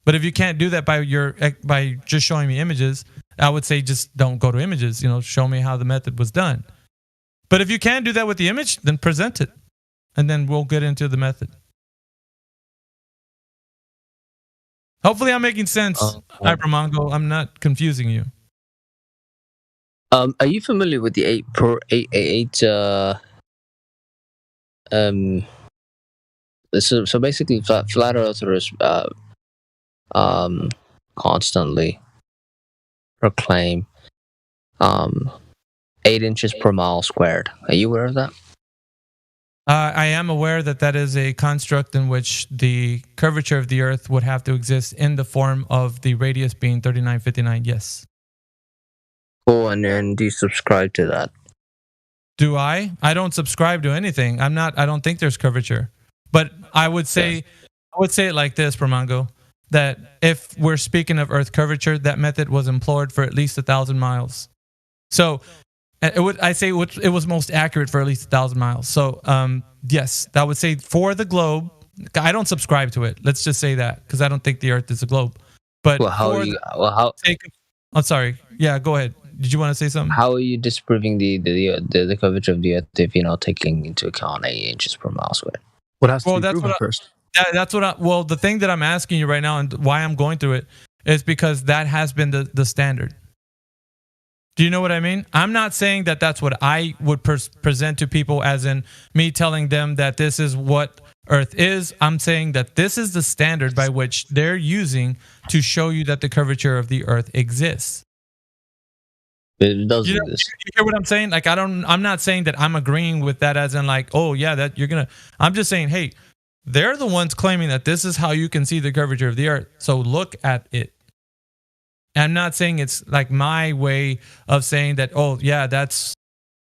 Speaker 2: But if you can't do that by just showing me images, I would say just don't go to images. Show me how the method was done. But if you can do that with the image, then present it, and then we'll get into the method. Hopefully, I'm making sense, Ibramongo. I'm not confusing you.
Speaker 5: Are you familiar with the 8 So basically, flat earthers constantly proclaim 8 inches per mile squared. Are you aware of that?
Speaker 2: I am aware that is a construct in which the curvature of the Earth would have to exist in the form of the radius being 3959. Yes.
Speaker 5: Cool. And then do you subscribe to that?
Speaker 2: Do I? I don't subscribe to anything. I don't think there's curvature. But I would say it like this, Pramango, that if we're speaking of Earth curvature, that method was employed for at least 1,000 miles. So it was most accurate for at least 1,000 miles. So yes, I would say for the globe. I don't subscribe to it. Let's just say that, because I don't think the Earth is a globe. But I'm sorry. Yeah, go ahead. Did you want to say something?
Speaker 5: How are you disproving the curvature of the Earth if you're not taking into account 8 inches per mile squared?
Speaker 4: What has to be proven first?
Speaker 2: That's what the thing that I'm asking you right now and why I'm going through it is because that has been the standard. Do you know what I mean? I'm not saying that that's what I would present to people as in me telling them that this is what Earth is. I'm saying that this is the standard by which they're using to show you that the curvature of the Earth exists.
Speaker 5: It doesn't exist.
Speaker 2: You hear what I'm saying? Like I'm not saying that I'm agreeing with that as in like, oh yeah, that you're gonna. I'm just saying, hey, they're the ones claiming that this is how you can see the curvature of the Earth. So look at it. I'm not saying it's like my way of saying that, oh yeah, that's.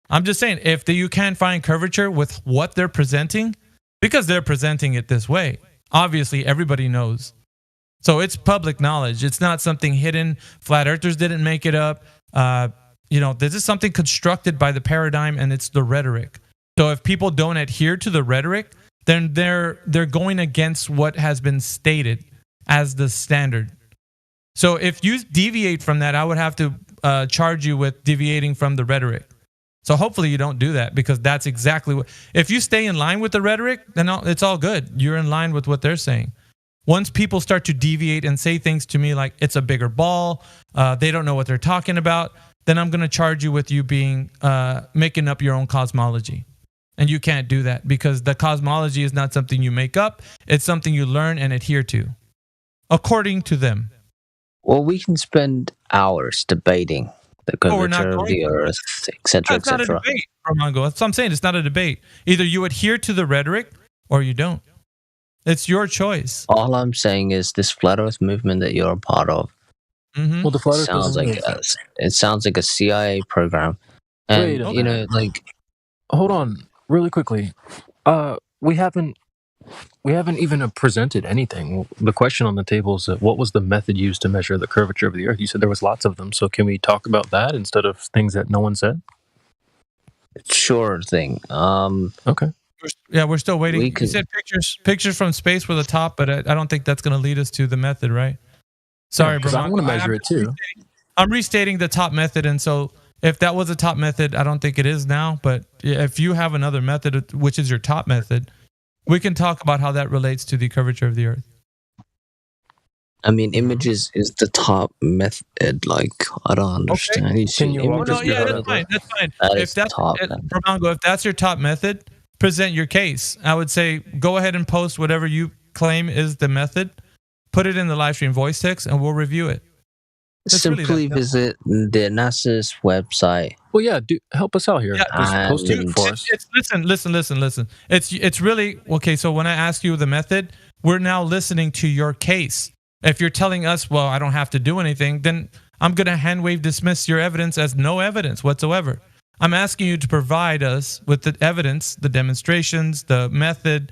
Speaker 2: I'm just saying if you can't find curvature with what they're presenting, because they're presenting it this way, obviously everybody knows. So it's public knowledge. It's not something hidden. Flat earthers didn't make it up. This is something constructed by the paradigm, and it's the rhetoric. So if people don't adhere to the rhetoric, then they're going against what has been stated as the standard. So if you deviate from that, I would have to charge you with deviating from the rhetoric. So hopefully you don't do that, because that's exactly what. If you stay in line with the rhetoric, then it's all good. You're in line with what they're saying. Once people start to deviate and say things to me like it's a bigger ball, they don't know what they're talking about, then I'm going to charge you with you being making up your own cosmology. And you can't do that, because the cosmology is not something you make up. It's something you learn and adhere to, according to them.
Speaker 5: Well, we can spend hours debating the curvature of the Earth, etc.,
Speaker 2: It's not a debate, Romango. That's what I'm saying. It's not a debate. Either you adhere to the rhetoric or you don't. It's your choice.
Speaker 5: All I'm saying is this flat Earth movement that you're a part of.
Speaker 2: Mm-hmm.
Speaker 4: Well, the flat Earth
Speaker 5: sounds like a CIA program, and
Speaker 4: hold on, really quickly. We haven't even presented anything. The question on the table is what was the method used to measure the curvature of the Earth? You said there was lots of them, so can we talk about that instead of things that no one said?
Speaker 5: Sure thing.
Speaker 4: Okay.
Speaker 2: Yeah, we're still waiting. You said pictures from space were the top, but I don't think that's going to lead us to the method, right? Sorry, bro.
Speaker 4: I want to measure it too.
Speaker 2: I'm restating the top method, and so if that was a top method, I don't think it is now. But if you have another method, which is your top method, we can talk about how that relates to the curvature of the Earth.
Speaker 5: I mean, images is the top method. Like, I don't understand.
Speaker 2: Okay. That's fine. That's fine. If that's your top method, present your case. I would say go ahead and post whatever you claim is the method. Put it in the live stream voice text, and we'll review it.
Speaker 5: Simply visit the NASA's website.
Speaker 4: Well, yeah, help us out here.
Speaker 2: Yeah,
Speaker 4: post it for us.
Speaker 2: Listen. It's really okay. So when I ask you the method, we're now listening to your case. If you're telling us, well, I don't have to do anything, then I'm going to hand wave dismiss your evidence as no evidence whatsoever. I'm asking you to provide us with the evidence, the demonstrations, the method.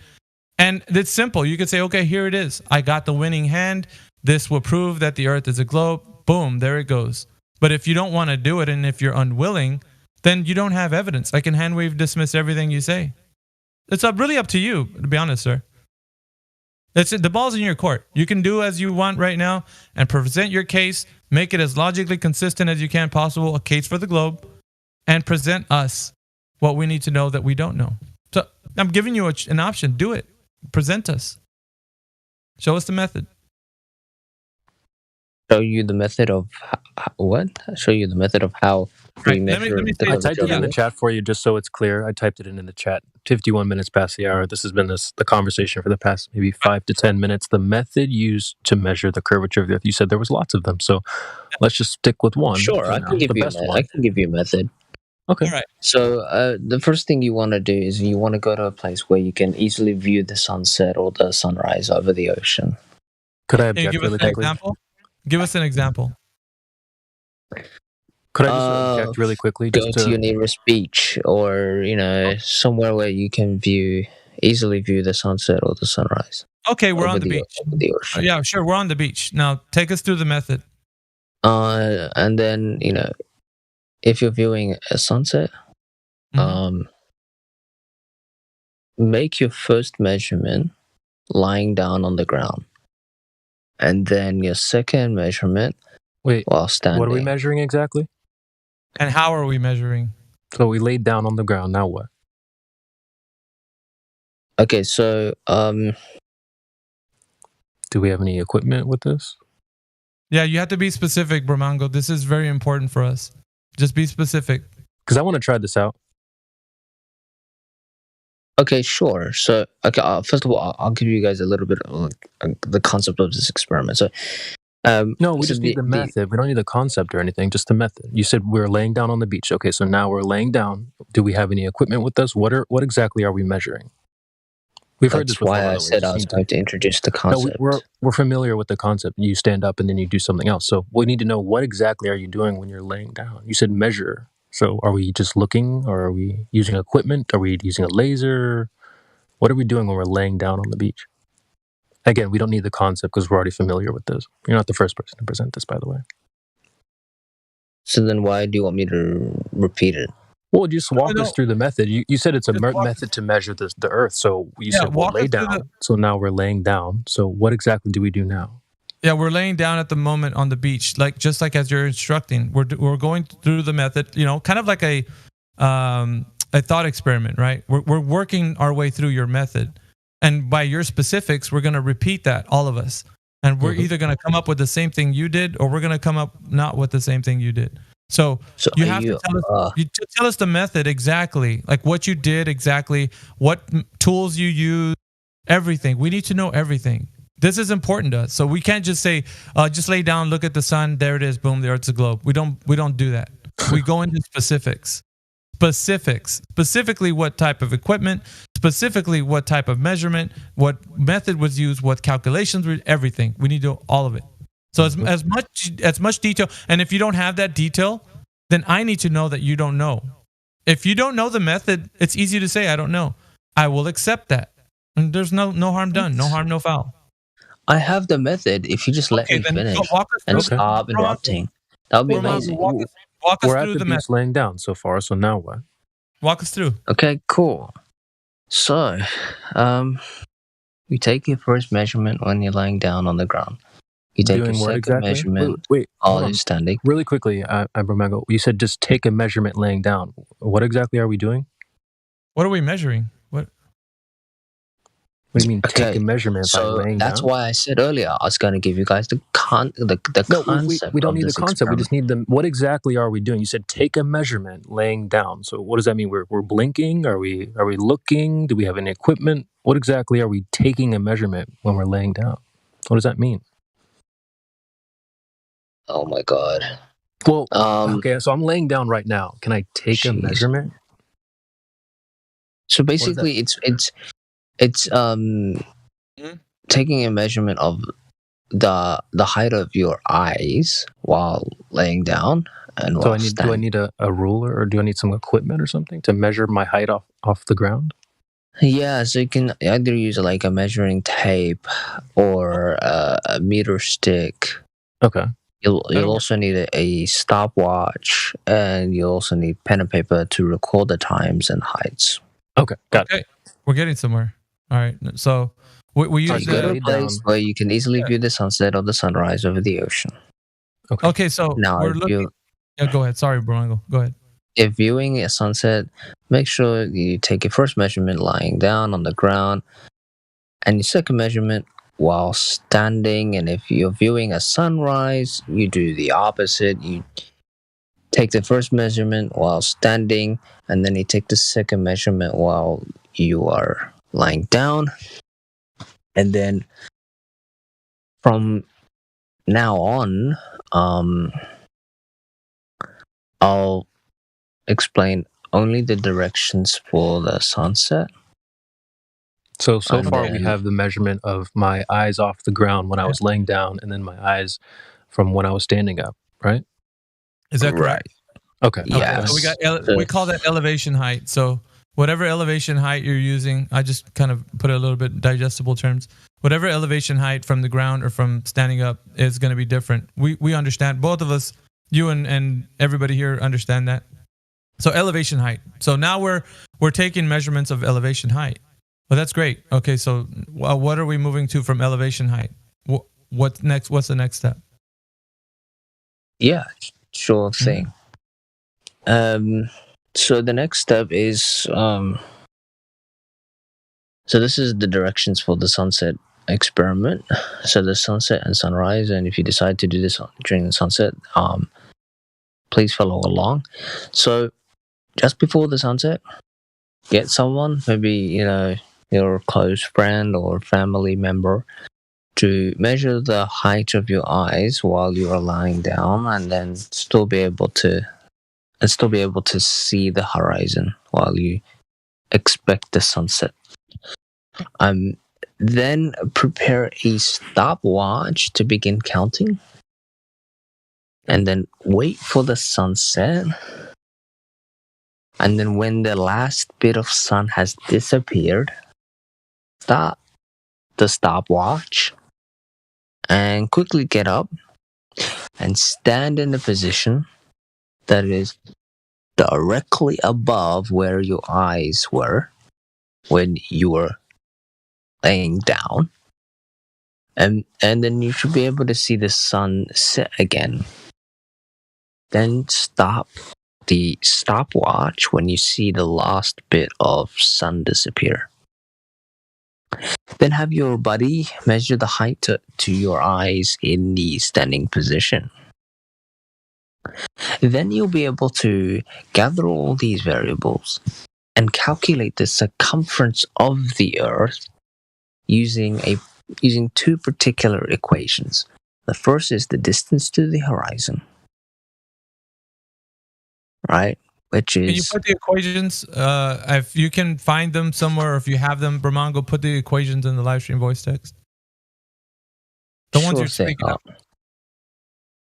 Speaker 2: And it's simple. You could say, okay, here it is. I got the winning hand. This will prove that the Earth is a globe. Boom, there it goes. But if you don't want to do it, and if you're unwilling, then you don't have evidence. I can hand wave dismiss everything you say. It's really up to you, to be honest, sir. The ball's in your court. You can do as you want right now and present your case, make it as logically consistent as you can possible, a case for the globe, and present us what we need to know that we don't know. So I'm giving you an option. Do it. Present us. Show us the method.
Speaker 5: Show you the method of what? Show you the method of how we measure.
Speaker 4: I typed it in the chat for you just so it's clear. I typed it in the chat. 51 minutes past the hour. This has been the conversation for the past maybe 5 to 10 minutes. The method used to measure the curvature of the Earth. You said there was lots of them, so let's just stick with one.
Speaker 5: Sure, I can give you a method.
Speaker 4: Okay.
Speaker 2: All right.
Speaker 5: So the first thing you want to do is you want to go to a place where you can easily view the sunset or the sunrise over the ocean.
Speaker 4: Could I object
Speaker 2: really quickly? Give us an example.
Speaker 4: Could I just object really quickly?
Speaker 5: Go to your nearest beach, or somewhere where you can easily view the sunset or the sunrise.
Speaker 2: Okay, we're on the beach.
Speaker 5: Over the ocean.
Speaker 2: Yeah, sure, we're on the beach. Now, take us through the method.
Speaker 5: And then if you're viewing a sunset, make your first measurement lying down on the ground, and then your second measurement while standing.
Speaker 4: What are we measuring exactly?
Speaker 2: And how are we measuring?
Speaker 4: So we laid down on the ground. Now what?
Speaker 5: Okay, so
Speaker 4: do we have any equipment with this?
Speaker 2: Yeah, you have to be specific, Bramango. This is very important for us. Just be specific.
Speaker 4: Because I want to try this out.
Speaker 5: Okay, sure. So, first of all, I'll give you guys a little bit of the concept of this experiment. So,
Speaker 4: no, we just need the method. We don't need the concept or anything, just the method. You said we're laying down on the beach. Okay, so now we're laying down. Do we have any equipment with us? What exactly are we measuring? We've heard this before.
Speaker 5: That's why I said I was going to introduce the concept.
Speaker 4: No, we're familiar with the concept. You stand up and then you do something else. So we need to know, what exactly are you doing when you're laying down? You said measure. So are we just looking, or are we using equipment? Are we using a laser? What are we doing when we're laying down on the beach? Again, we don't need the concept because we're already familiar with this. You're not the first person to present this, by the way.
Speaker 5: So then why do you want me to repeat it?
Speaker 4: Well, just walk us through the method. You said it's a method to measure the Earth. So you said we'll lay down. So now we're laying down. So what exactly do we do now?
Speaker 2: Yeah, we're laying down at the moment on the beach, just like as you're instructing. We're going through the method, kind of like a thought experiment, right? We're working our way through your method, and by your specifics, we're going to repeat that, all of us, and we're either going to come up with the same thing you did, or we're going to come up not with the same thing you did. So you have to tell us the method exactly, like what you did exactly, what tools you use, everything. We need to know everything. This is important to us. So we can't just say, just lay down, look at the sun, there it is, boom, the Earth's a globe. We don't do that. We go into specifics. Specifically what type of equipment, specifically what type of measurement, what method was used, what calculations were, everything. We need to know all of it. So as much detail, and if you don't have that detail, then I need to know that you don't know. If you don't know the method, it's easy to say I don't know. I will accept that, and there's no harm done, no harm, no foul.
Speaker 5: I have the method. If you just let me finish and stop interrupting, that would be amazing.
Speaker 2: Walk us
Speaker 4: We're
Speaker 2: through
Speaker 4: at the beach laying down so far. So now what?
Speaker 2: Walk us through.
Speaker 5: Okay, cool. So, you take your first measurement when you're lying down on the ground. You take your second measurement while you're standing.
Speaker 4: Really quickly, Bramango, you said just take a measurement laying down. What exactly are we doing?
Speaker 2: What are we measuring?
Speaker 4: What do you mean take a measurement by laying down?
Speaker 5: That's why I said earlier I was going to give you guys the concept.
Speaker 4: We don't need the concept. We just need the. What exactly are we doing? You said take a measurement laying down. So what does that mean? We're blinking? Are we looking? Do we have any equipment? What exactly are we taking a measurement when we're laying down? What does that mean?
Speaker 5: Oh my god.
Speaker 4: Well, okay, so I'm laying down right now. Can I take a measurement?
Speaker 5: So basically, it's taking a measurement of the height of your eyes while laying down and while
Speaker 4: do I need a ruler, or do I need some equipment or something to measure my height off the ground?
Speaker 5: Yeah, so you can either use like a measuring tape or a meter stick.
Speaker 4: Okay.
Speaker 5: You'll also need a stopwatch, and you'll also need pen and paper to record the times and heights.
Speaker 4: Okay, got it.
Speaker 2: We're getting somewhere. All right, so we use
Speaker 5: a place where you can easily view the sunset or the sunrise over the ocean.
Speaker 2: Okay, so
Speaker 5: now
Speaker 2: we're looking. Yeah, go ahead. Sorry, Bramango. Go ahead.
Speaker 5: If viewing a sunset, make sure you take your first measurement lying down on the ground, and your second measurement while standing. And if you're viewing a sunrise, you do the opposite. You take the first measurement while standing, and then you take the second measurement while you are lying down. And then from now on, I'll explain only the directions for the sunset.
Speaker 4: So far we have the measurement of my eyes off the ground when I was laying down, and then my eyes from when I was standing up, right?
Speaker 2: Is that correct?
Speaker 4: Okay.
Speaker 5: Yes.
Speaker 2: So we call that elevation height. So whatever elevation height you're using, I just kind of put it a little bit digestible terms. Whatever elevation height from the ground or from standing up is going to be different. We understand, both of us, you and everybody here understand that. So elevation height. So now we're taking measurements of elevation height. Well, that's great. Okay, so what are we moving to from elevation height? What's next? What's the next step?
Speaker 5: Yeah, sure thing. So the next step is so this is the directions for the sunset experiment. So the sunset and sunrise, and if you decide to do this during the sunset, please follow along. So just before the sunset, get someone, maybe your close friend or family member, to measure the height of your eyes while you are lying down, and then still be able to see the horizon while you expect the sunset. Then prepare a stopwatch to begin counting, and then wait for the sunset. And then when the last bit of sun has disappeared, stop the stopwatch and quickly get up and stand in a position that is directly above where your eyes were when you were laying down. And then you should be able to see the sun set again. Then stop the stopwatch when you see the last bit of sun disappear. Then have your buddy measure the height to your eyes in the standing position. Then you'll be able to gather all these variables and calculate the circumference of the Earth using two particular equations. The first is the distance to the horizon, right? Which is...
Speaker 2: Can you put the equations, if you can find them somewhere, or if you have them, Bramango, put the equations in the live stream voice text. The ones you're speaking of.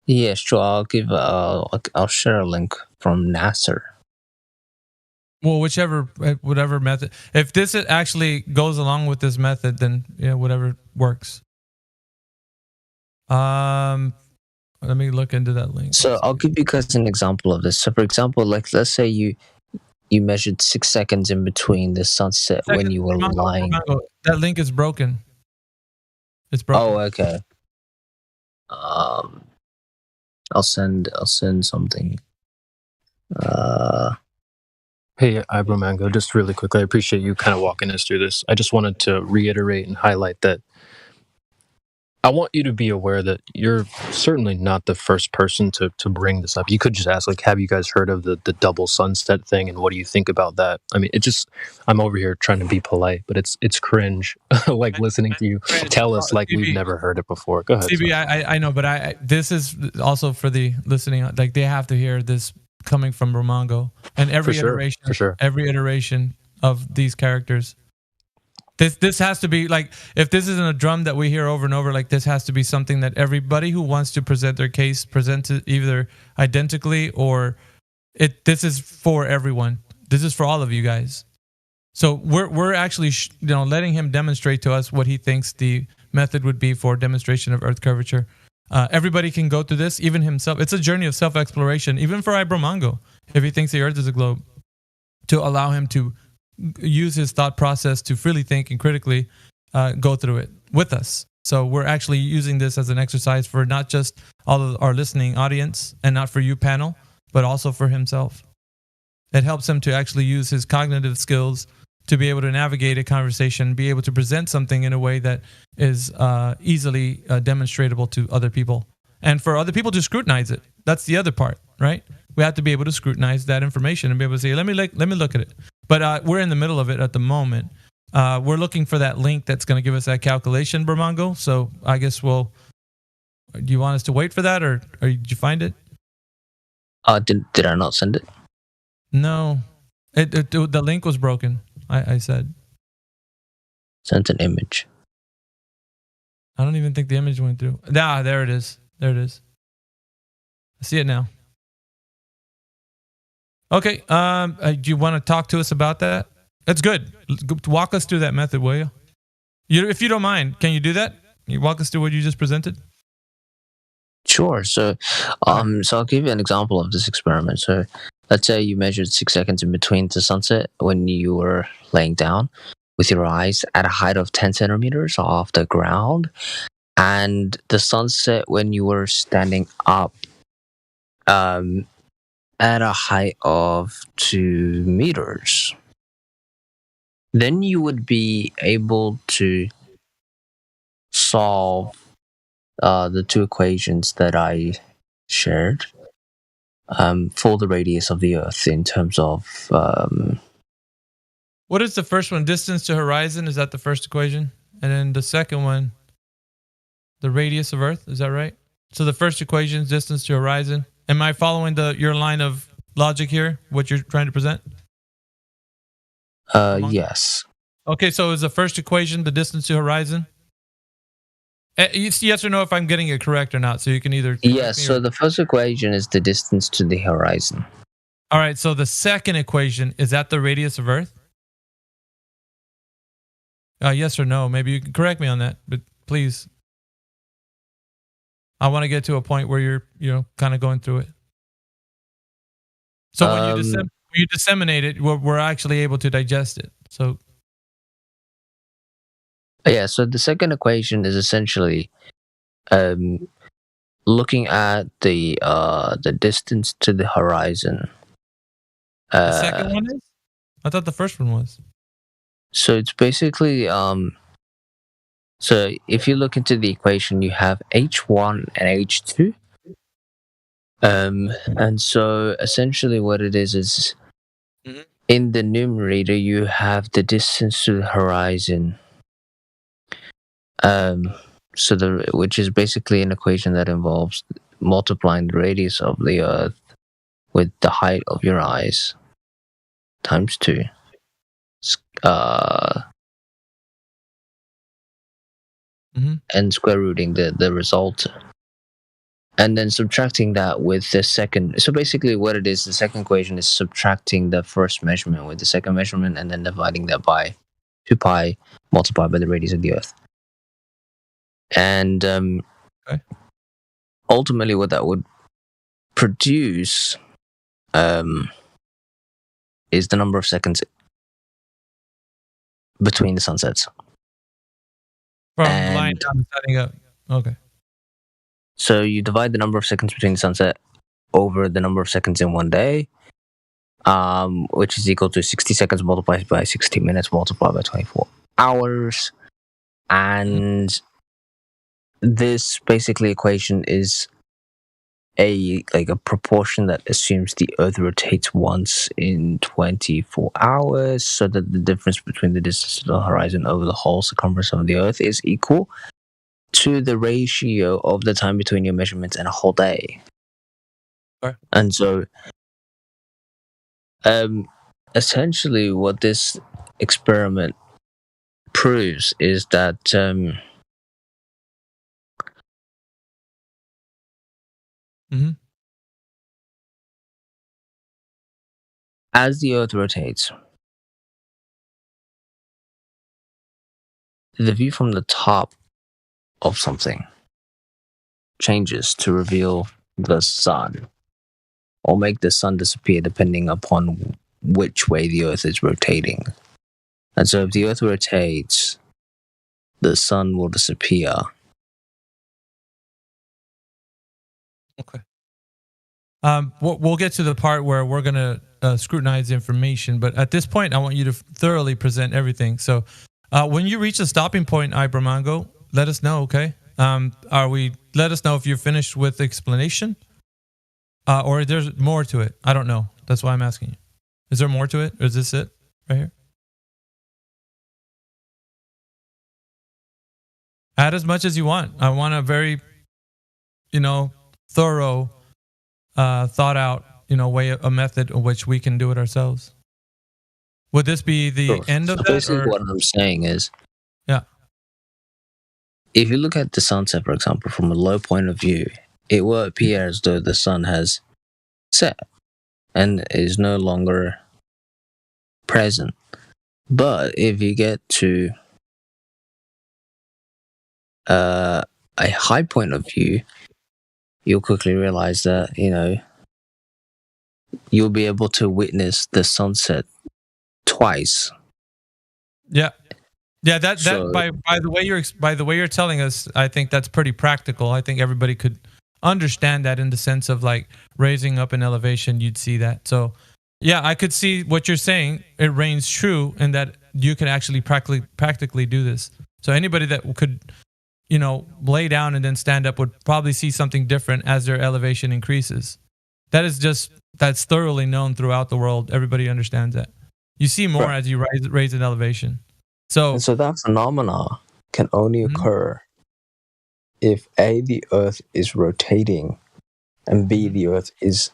Speaker 5: Yeah, sure. I'll share a link from NASA.
Speaker 2: Well, whatever method. If this actually goes along with this method, then yeah, whatever works. Let me look into that link.
Speaker 5: So I'll give you guys an example of this. So for example, like let's say you measured 6 seconds in between the sunset when you were lying.
Speaker 2: That link is broken. It's broken.
Speaker 5: Oh, okay. I'll send something.
Speaker 4: Hey, Ibromango, just really quickly, I appreciate you kind of walking us through this. I just wanted to reiterate and highlight that I want you to be aware that you're certainly not the first person to bring this up. You could just ask, like, have you guys heard of the double sunset thing, and what do you think about that? I mean, I'm over here trying to be polite, but it's cringe, like listening to you tell us like we've never heard it before. Go ahead.
Speaker 2: CB, I know, but this is also for the listening. Like, they have to hear this coming from Bramango, and every iteration of these characters. This has to be like, if this isn't a drum that we hear over and over, like this has to be something that everybody who wants to present their case presents it either identically or this is for everyone. This is for all of you guys. So we're actually letting him demonstrate to us what he thinks the method would be for demonstration of Earth curvature. Everybody can go through this, even himself. It's a journey of self-exploration, even for Ibromango, if he thinks the Earth is a globe, to allow him to use his thought process to freely think and critically go through it with us. So we're actually using this as an exercise for not just all of our listening audience and not for you panel, but also for himself. It helps him to actually use his cognitive skills to be able to navigate a conversation, be able to present something in a way that is easily demonstratable to other people, and for other people to scrutinize it. That's the other part, right? We have to be able to scrutinize that information and be able to say, let me look at it. But we're in the middle of it at the moment. We're looking for that link that's going to give us that calculation, Bramango. So I guess do you want us to wait for that, or did you find it?
Speaker 5: Did I not send it?
Speaker 2: No, the link was broken. I said.
Speaker 5: Sent an image.
Speaker 2: I don't even think the image went through. There it is. There it is. I see it now. Okay. Do you want to talk to us about that? That's good. Walk us through that method, will you? If you don't mind, can you do that? Can you walk us through what you just presented?
Speaker 5: Sure. So I'll give you an example of this experiment. So let's say you measured 6 seconds in between the sunset when you were laying down with your eyes at a height of 10 centimeters off the ground, and the sunset when you were standing up at a height of 2 meters. Then you would be able to solve the two equations that I shared for the radius of the Earth in terms of.
Speaker 2: What is the first one? Distance to horizon, is that the first equation? And then the second one, the radius of Earth, is that right? So the first equation is distance to horizon. Am I following your line of logic here, what you're trying to present?
Speaker 5: Yes.
Speaker 2: Okay, so is the first equation the distance to horizon? Yes or no if I'm getting it correct or not, so you can either
Speaker 5: yes, so the first equation is the distance to the horizon.
Speaker 2: All right, so the second equation, is that the radius of Earth? Yes or no? Maybe you can correct me on that, but please. I want to get to a point where you're kind of going through it. So when you disseminate it, we're actually able to digest it. So
Speaker 5: yeah, so the second equation is essentially looking at the distance to the horizon.
Speaker 2: The second one is? I thought the first one was.
Speaker 5: So it's basically so if you look into the equation, you have H1 and H2. And so essentially what it is in the numerator you have the distance to the horizon. Which is basically an equation that involves multiplying the radius of the Earth with the height of your eyes times 2. And square rooting the result. And then subtracting that with the second. So basically what it is, the second equation is subtracting the first measurement with the second measurement and then dividing that by 2 pi multiplied by the radius of the Earth. And ultimately what that would produce is the number of seconds between the sunsets.
Speaker 2: From lying down and setting up. Okay.
Speaker 5: So you divide the number of seconds between the sunset over the number of seconds in one day, which is equal to 60 seconds multiplied by 60 minutes multiplied by 24 hours. And this basically equation is a proportion that assumes the Earth rotates once in 24 hours, so that the difference between the distance to the horizon over the whole circumference of the Earth is equal to the ratio of the time between your measurements and a whole day.
Speaker 2: Sure.
Speaker 5: And so essentially what this experiment proves is that as the Earth rotates, the view from the top of something changes to reveal the sun, or make the sun disappear depending upon which way the Earth is rotating. And so if the Earth rotates, the sun will disappear.
Speaker 2: Okay. We'll get to the part where we're going to scrutinize the information, but at this point, I want you to thoroughly present everything. So when you reach the stopping point, Ibramango, let us know, okay? Let us know if you're finished with the explanation, or there's more to it. I don't know. That's why I'm asking you. Is there more to it, or is this it right here? Add as much as you want. I want a very, thorough, thought out, a method in which we can do it ourselves. Would this be the end of that?
Speaker 5: Basically, what I'm saying is, if you look at the sunset, for example, from a low point of view, it will appear as though the sun has set. and is no longer present. But if you get to a high point of view, you'll quickly realize that, you'll be able to witness the sunset twice.
Speaker 2: Yeah. That by the way you're telling us, I think that's pretty practical. I think everybody could understand that in the sense of like raising up in elevation, you'd see that. So yeah, I could see what you're saying. It reigns true in that you can actually practically do this. So anybody that could, lay down and then stand up would probably see something different as their elevation increases. That's thoroughly known throughout the world. Everybody understands that. You see more as you raise in elevation.
Speaker 21: So that phenomena can only occur if A, the Earth is rotating, and B, the Earth is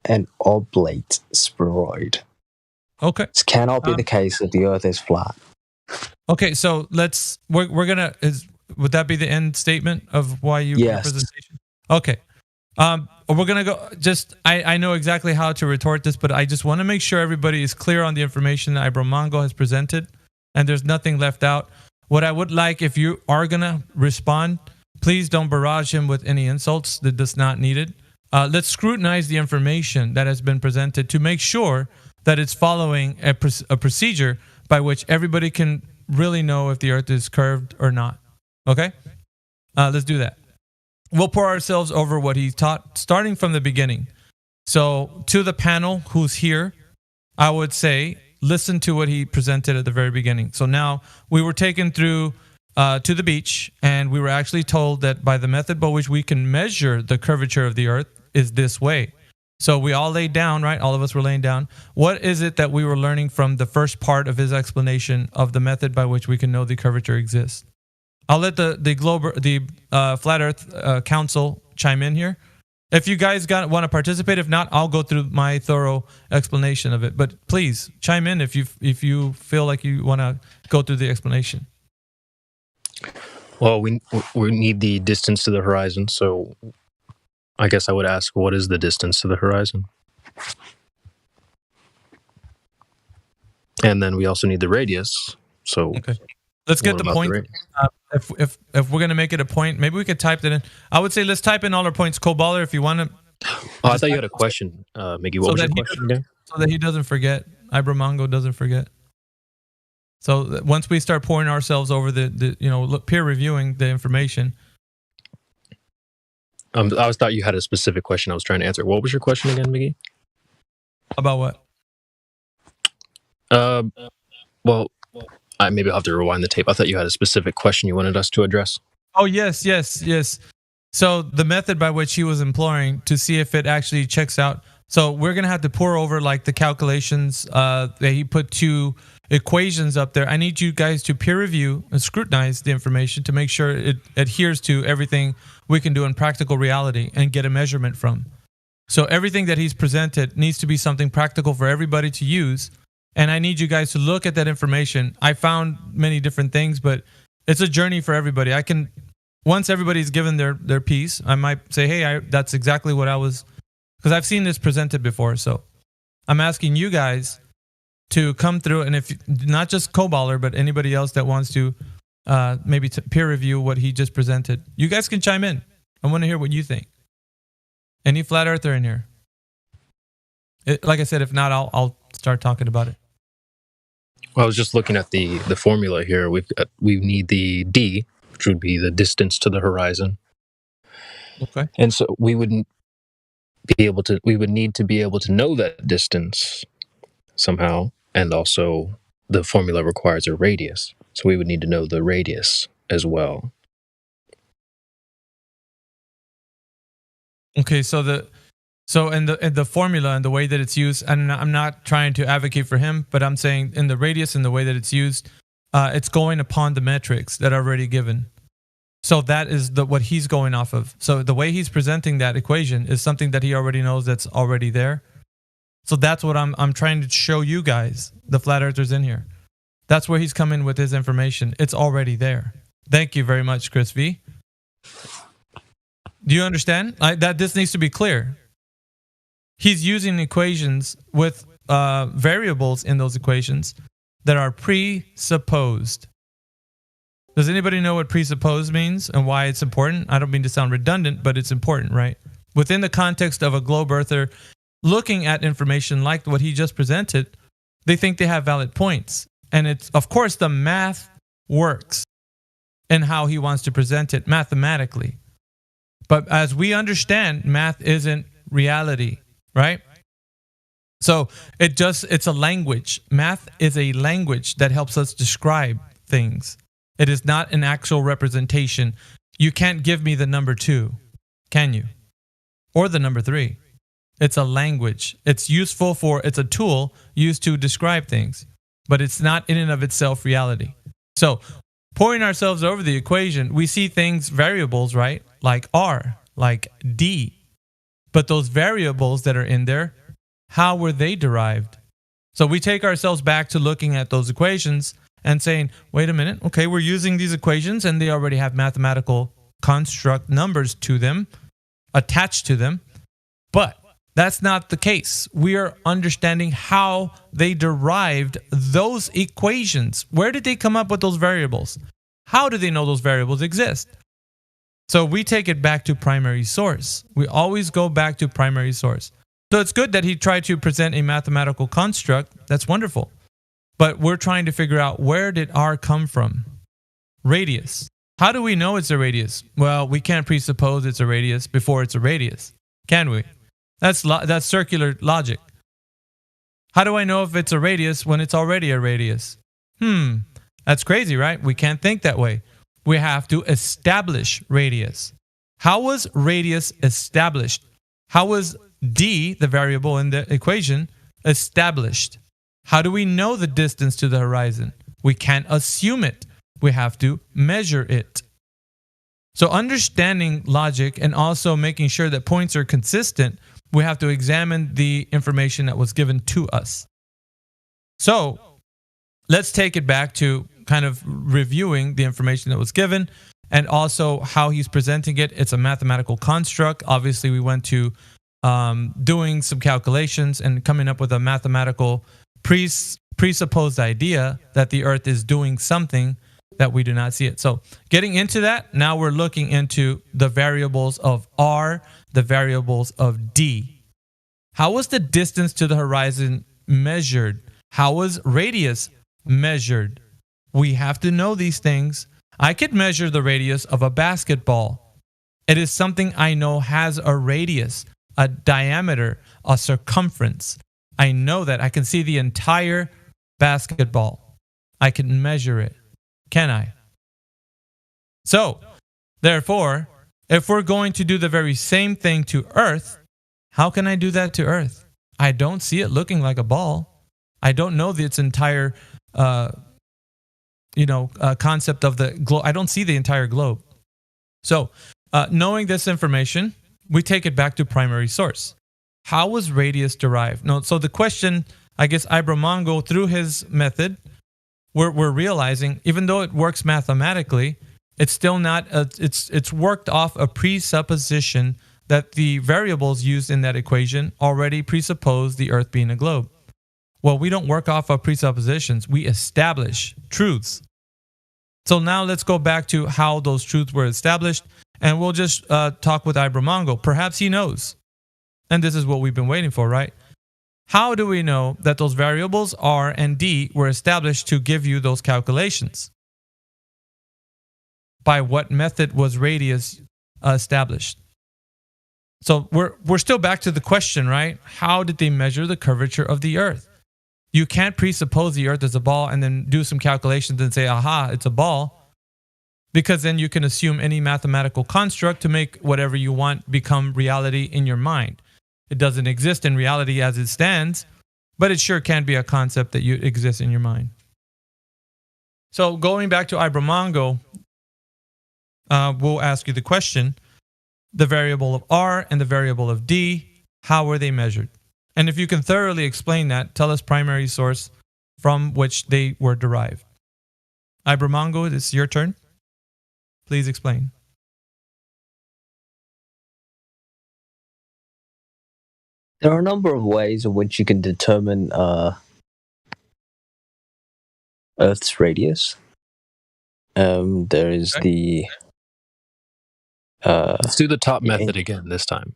Speaker 21: an oblate spheroid.
Speaker 2: Okay.
Speaker 21: It cannot be the case if the Earth is flat.
Speaker 2: Okay, so would that be the end statement of why your presentation? Okay. We're gonna go. I know exactly how to retort this, but I just want to make sure everybody is clear on the information that Ibromango has presented, and there's nothing left out. What I would like, if you are gonna respond, please don't barrage him with any insults that is not needed. Let's scrutinize the information that has been presented to make sure that it's following a procedure by which everybody can really know if the Earth is curved or not. Okay? Let's do that. We'll pour ourselves over what he taught, starting from the beginning. So, to the panel who's here, I would say, listen to what he presented at the very beginning. So now we were taken through to the beach, and we were actually told that by the method by which we can measure the curvature of the Earth is this way. So we all laid down, right? All of us were laying down. What is it that we were learning from the first part of his explanation of the method by which we can know the curvature exists? I'll let the Flat Earth Council chime in here. If you guys want to participate, if not, I'll go through my thorough explanation of it. But please chime in if you feel like you want to go through the explanation.
Speaker 4: Well, we need the distance to the horizon, so I guess I would ask, what is the distance to the horizon? And then we also need the radius. So
Speaker 2: okay. Let's get the point. If we're gonna make it a point, maybe we could type that in. I would say let's type in all our points. Coballer, if you want to.
Speaker 4: Oh, I thought you had a question, Miggy. What was your question again?
Speaker 2: So that he doesn't forget. Ibromango doesn't forget. So once we start pouring ourselves over the peer reviewing the information.
Speaker 4: I thought you had a specific question I was trying to answer. What was your question again, Miggy?
Speaker 2: About what?
Speaker 4: Well, maybe I'll have to rewind the tape. I thought you had a specific question you wanted us to address.
Speaker 2: Oh, yes. So the method by which he was employing to see if it actually checks out. So we're going to have to pour over like the calculations that he put two equations up there. I need you guys to peer review and scrutinize the information to make sure it adheres to everything we can do in practical reality and get a measurement from. So everything that he's presented needs to be something practical for everybody to use. And I need you guys to look at that information. I found many different things, but it's a journey for everybody. Once everybody's given their piece, I might say, hey, that's exactly what I was, because I've seen this presented before. So I'm asking you guys to come through, and if not just Coballer, but anybody else that wants to maybe peer review what he just presented, you guys can chime in. I want to hear what you think. Any flat earther in here? Like I said, if not, I'll start talking about it.
Speaker 4: Well, I was just looking at the formula here. We need the D, which would be the distance to the horizon.
Speaker 2: Okay.
Speaker 4: And so we would need to be able to know that distance somehow, and also the formula requires a radius. So we would need to know the radius as well.
Speaker 2: Okay, so in the formula and the way that it's used, and I'm not trying to advocate for him, but I'm saying in the radius and the way that it's used, it's going upon the metrics that are already given. So that is what he's going off of. So the way he's presenting that equation is something that he already knows that's already there. So that's what I'm trying to show you guys, the flat earthers in here. That's where he's coming with his information. It's already there. Thank you very much, Chris V. Do you understand? That this needs to be clear. He's using equations with variables in those equations that are presupposed. Does anybody know what presupposed means and why it's important? I don't mean to sound redundant, but it's important, right? Within the context of a globe earther looking at information like what he just presented, they think they have valid points. And it's, of course, the math works and how he wants to present it mathematically. But as we understand, math isn't reality, right? So it's a language. Math is a language that helps us describe things. It is not an actual representation. You can't give me the number 2, can you? Or the number 3. It's a language. It's a tool used to describe things, but it's not in and of itself reality. So pouring ourselves over the equation, we see things, variables, right? Like R, like D. But those variables that are in there, how were they derived? So we take ourselves back to looking at those equations and saying, wait a minute, okay, we're using these equations and they already have mathematical construct numbers to them, attached to them. But that's not the case. We are understanding how they derived those equations. Where did they come up with those variables? How do they know those variables exist? So we take it back to primary source. We always go back to primary source. So it's good that he tried to present a mathematical construct. That's wonderful. But we're trying to figure out, where did R come from? Radius. How do we know it's a radius? Well, we can't presuppose it's a radius before it's a radius, can we? That's circular logic. How do I know if it's a radius when it's already a radius? That's crazy, right? We can't think that way. We have to establish radius. How was radius established? How was D, the variable in the equation, established? How do we know the distance to the horizon? We can't assume it. We have to measure it. So understanding logic and also making sure that points are consistent, we have to examine the information that was given to us. So let's take it back to kind of reviewing the information that was given and also how he's presenting it. It's a mathematical construct. Obviously, we went to doing some calculations and coming up with a mathematical presupposed idea that the Earth is doing something that we do not see it. So getting into that, now we're looking into the variables of R, the variables of D. How was the distance to the horizon measured? How was radius measured? We have to know these things. I could measure the radius of a basketball. It is something I know has a radius, a diameter, a circumference. I know that. I can see the entire basketball. I can measure it. Can I? So, therefore, if we're going to do the very same thing to Earth, how can I do that to Earth? I don't see it looking like a ball. I don't know its entire, concept of the globe. I don't see the entire globe. So, knowing this information, we take it back to primary source. How was radius derived? No, so the question, I guess, Ibramongo, through his method, we're realizing, even though it works mathematically, it's still not. It's worked off a presupposition that the variables used in that equation already presuppose the Earth being a globe. Well, we don't work off of presuppositions. We establish truths. So now let's go back to how those truths were established, and we'll just talk with Ibramongo. Perhaps he knows. And this is what we've been waiting for, right? How do we know that those variables R and D were established to give you those calculations? By what method was radius established? So we're still back to the question, right? How did they measure the curvature of the Earth? You can't presuppose the Earth is a ball and then do some calculations and say, aha, it's a ball. Because then you can assume any mathematical construct to make whatever you want become reality in your mind. It doesn't exist in reality as it stands, but it sure can be a concept that exists in your mind. So going back to Ibramongo, we'll ask you the question, the variable of R and the variable of D, how were they measured? And if you can thoroughly explain that, tell us primary source from which they were derived. Ibramongo, it's your turn. Please explain.
Speaker 5: There are a number of ways in which you can determine Earth's radius. There is the
Speaker 4: Let's do the top method again this time.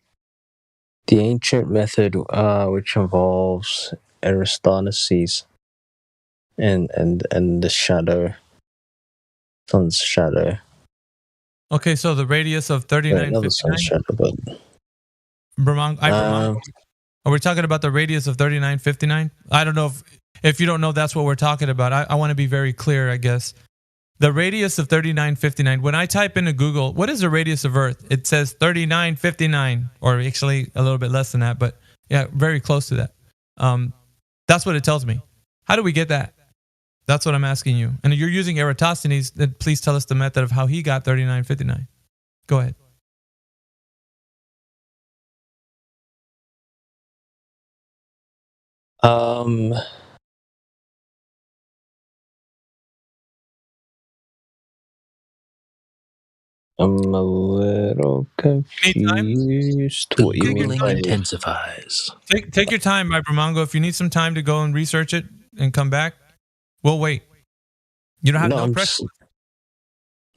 Speaker 5: The ancient method, which involves Aristotle's and the shadow, sun's shadow.
Speaker 2: Okay, so the radius of 3959. Are we talking about the radius of 3959? I don't know if you don't know that's what we're talking about. I want to be very clear, I guess. The radius of 3959. When I type into Google, what is the radius of Earth? It says 3959, or actually a little bit less than that, but yeah, very close to that. That's what it tells me. How do we get that? That's what I'm asking you. And you're using Eratosthenes, then please tell us the method of how he got 3959. Go ahead.
Speaker 5: I'm a little confused.
Speaker 4: The
Speaker 5: What you mean
Speaker 4: Googling
Speaker 5: by
Speaker 4: intensifies.
Speaker 2: Take your time, my Bramongo. If you need some time to go and research it and come back, we'll wait. You don't have no pressure.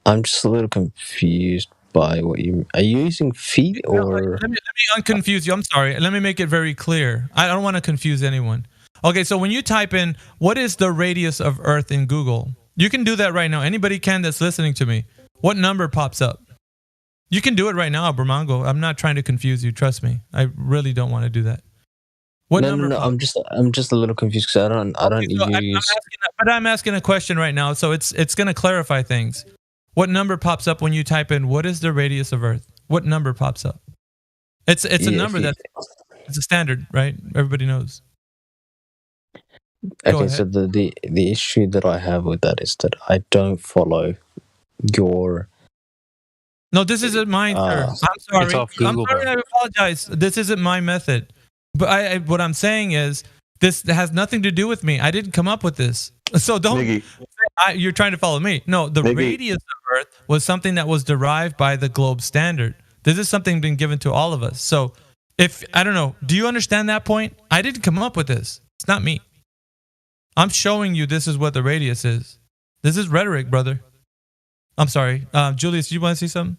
Speaker 5: I'm just a little confused by what you are you using feet or
Speaker 2: Let me unconfuse you. I'm sorry. Let me make it very clear. I don't want to confuse anyone. Okay, so when you type in what is the radius of Earth in Google, you can do that right now. Anybody can that's listening to me. What number pops up? You can do it right now, Bramongo. I'm not trying to confuse you. Trust me. I really don't want to do that. What number?
Speaker 5: No. I'm just a little confused because I don't use.
Speaker 2: I'm asking a question right now, so it's going to clarify things. What number pops up when you type in what is the radius of Earth? What number pops up? It's a number it's a standard, right? Everybody knows.
Speaker 5: Okay, so the issue that I have with that is that I don't follow your.
Speaker 2: No, this isn't mine, sir. I'm sorry.
Speaker 4: It's off Google,
Speaker 2: I'm sorry. I apologize. This isn't my method. But what I'm saying is this has nothing to do with me. I didn't come up with this. So don't. You're trying to follow me. No, the radius of Earth was something that was derived by the globe standard. This is something been given to all of us. So if I don't know, do you understand that point? I didn't come up with this. It's not me. I'm showing you this is what the radius is. This is rhetoric, brother. I'm sorry. Julius, you want to see something?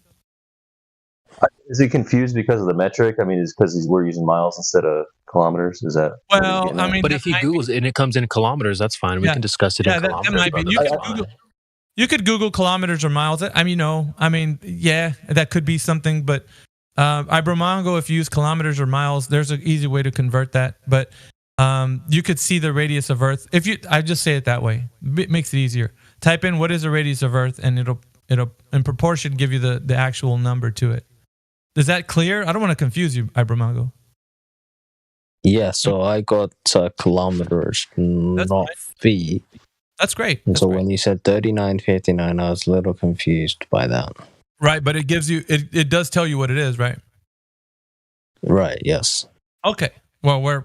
Speaker 17: Is he confused because of the metric? I mean, is because we're using miles instead of kilometers? Is that?
Speaker 2: Well, I mean,
Speaker 4: but if he Googles it and it comes in kilometers, that's fine. We can discuss it in kilometers.
Speaker 2: That might be. You could Google kilometers or miles. I mean, yeah, that could be something. But Bramongo, if you use kilometers or miles, there's an easy way to convert that. But you could see the radius of Earth. I just say it that way. It makes it easier. Type in what is the radius of Earth, and it'll in proportion give you the actual number to it. Is that clear? I don't want to confuse you, Bramongo.
Speaker 5: Yeah, so I got kilometers, not feet.
Speaker 2: That's great.
Speaker 5: So when you said 3959, I was a little confused by that.
Speaker 2: Right, but it gives you it does tell you what it is, right?
Speaker 5: Right. Yes.
Speaker 2: Okay. Well, we're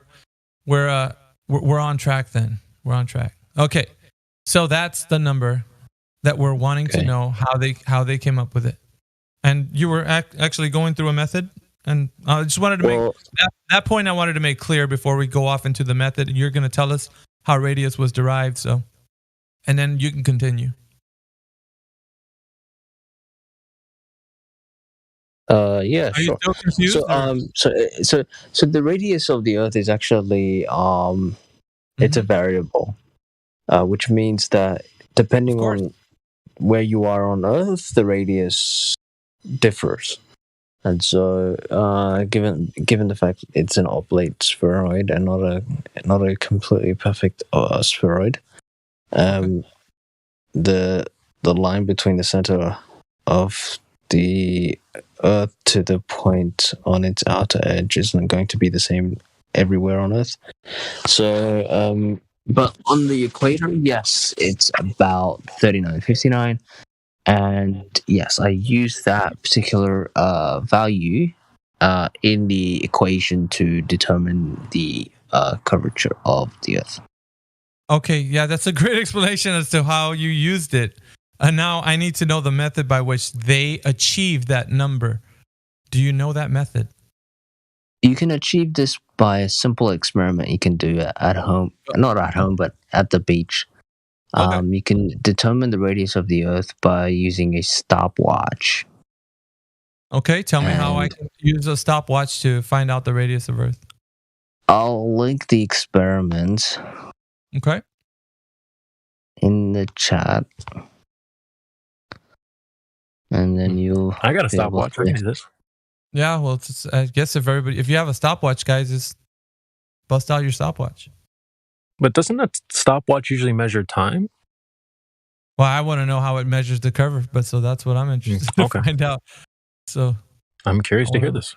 Speaker 2: on track then. We're on track. Okay. So that's the number that we're wanting to know how they came up with it. And you were actually going through a method, and I just wanted to make that point. I wanted to make clear before we go off into the method. You're going to tell us how radius was derived, so, and then you can continue.
Speaker 5: Yeah,
Speaker 2: Are you still confused?
Speaker 5: So the radius of the Earth is actually it's a variable, which means that depending on where you are on Earth, the radius differs. And so, given the fact it's an oblate spheroid and not a completely perfect spheroid, the line between the center of the Earth to the point on its outer edge isn't going to be the same everywhere on Earth. So, but on the equator, yes, it's about 3959. And yes, I use that particular value in the equation to determine the curvature of the Earth.
Speaker 2: Okay, yeah, that's a great explanation as to how you used it. And now I need to know the method by which they achieved that number. Do you know that method?
Speaker 5: You can achieve this by a simple experiment you can do at home. Not at home, but at the beach. You can determine the radius of the Earth by using a stopwatch.
Speaker 2: Okay, tell me how I can use a stopwatch to find out the radius of Earth.
Speaker 5: I'll link the experiment.
Speaker 2: Okay.
Speaker 5: In the chat. And then you'll.
Speaker 4: I got a stopwatch. I can do this.
Speaker 2: Yeah, well, I guess if you have a stopwatch, guys, just bust out your stopwatch.
Speaker 4: But doesn't that stopwatch usually measure time?
Speaker 2: Well, I want to know how it measures the curve, but so that's what I'm interested to find out. So
Speaker 4: I'm curious to hear this.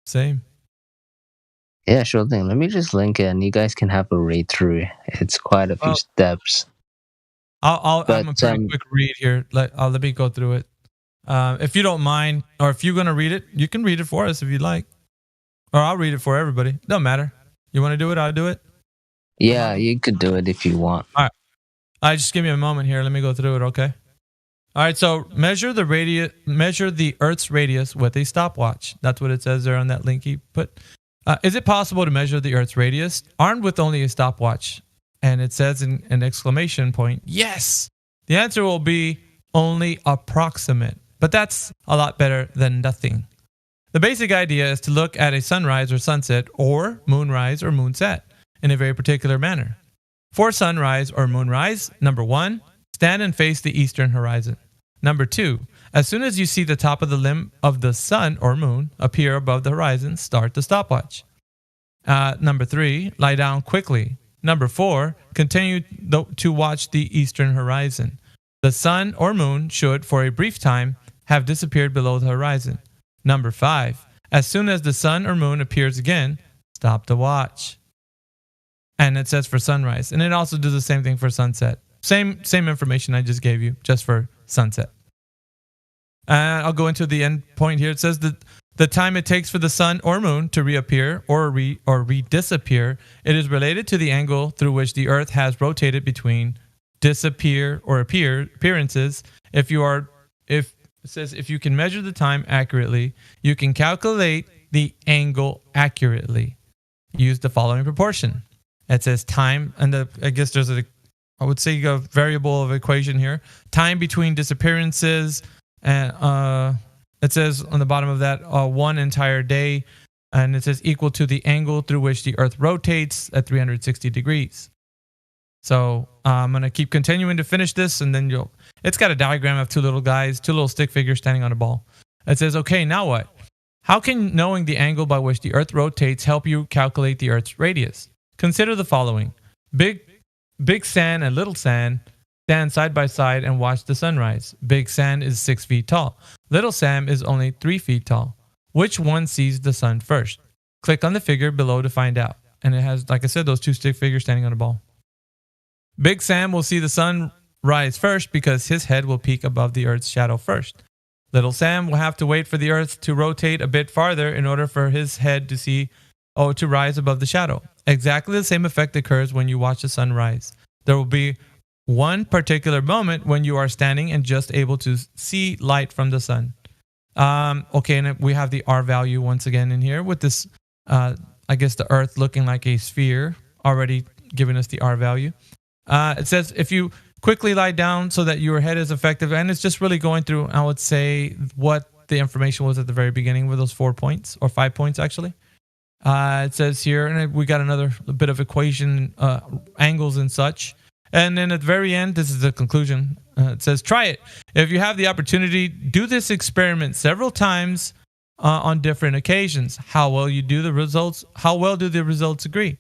Speaker 2: Same.
Speaker 5: Yeah, sure thing. Let me just link it, and you guys can have a read through. It's quite a few steps.
Speaker 2: I'm a pretty quick read here. Let me go through it. If you don't mind, or if you're gonna read it, you can read it for us if you'd like, or I'll read it for everybody. Don't matter. You want to do it? I'll do it.
Speaker 5: Yeah, you could do it if you want.
Speaker 2: All right. Just give me a moment here. Let me go through it. Okay. All right. So measure the Earth's radius with a stopwatch. That's what it says there on that link he put. Is it possible to measure the Earth's radius armed with only a stopwatch? And it says in an exclamation point, yes. The answer will be only approximate, but that's a lot better than nothing. The basic idea is to look at a sunrise or sunset or moonrise or moonset in a very particular manner. For sunrise or moonrise, number 1, stand and face the eastern horizon. Number 2, as soon as you see the top of the limb of the sun or moon appear above the horizon, start the stopwatch. Number 3, lie down quickly. Number 4, continue to watch the eastern horizon. The sun or moon should, for a brief time, have disappeared below the horizon. Number 5, as soon as the sun or moon appears again, stop the watch. And it says for sunrise. And it also does the same thing for sunset. Same information I just gave you, just for sunset. And I'll go into the end point here. It says that the time it takes for the sun or moon to reappear or disappear, it is related to the angle through which the Earth has rotated between disappear or appearances. If you can measure the time accurately, you can calculate the angle accurately. Use the following proportion. It says time, and I guess there's a variable of equation here. Time between disappearances, and it says on the bottom of that 1 entire day, and it says equal to the angle through which the Earth rotates at 360 degrees. So I'm going to keep continuing to finish this, and then it's got a diagram of two little stick figures standing on a ball. It says, okay, now what? How can knowing the angle by which the Earth rotates help you calculate the Earth's radius? Consider the following. Big Sand and Little Sand stand side by side and watch the sunrise. Big Sand is 6 feet tall. Little Sand is only 3 feet tall. Which one sees the sun first? Click on the figure below to find out. And it has, like I said, those two stick figures standing on a ball. Big Sam will see the sun rise first because his head will peek above the Earth's shadow first. Little Sam will have to wait for the Earth to rotate a bit farther in order for his head to rise above the shadow. Exactly the same effect occurs when you watch the sun rise. There will be one particular moment when you are standing and just able to see light from the sun. Okay, and we have the R value once again in here with this, I guess the Earth looking like a sphere, already giving us the R value. It says if you quickly lie down so that your head is effective, and it's just really going through, I would say, what the information was at the very beginning with those 4 points, or 5 points actually. It says here, and we got another bit of equation, angles and such. And then at the very end, this is the conclusion. It says, try it. If you have the opportunity, do this experiment several times on different occasions. How well do the results agree?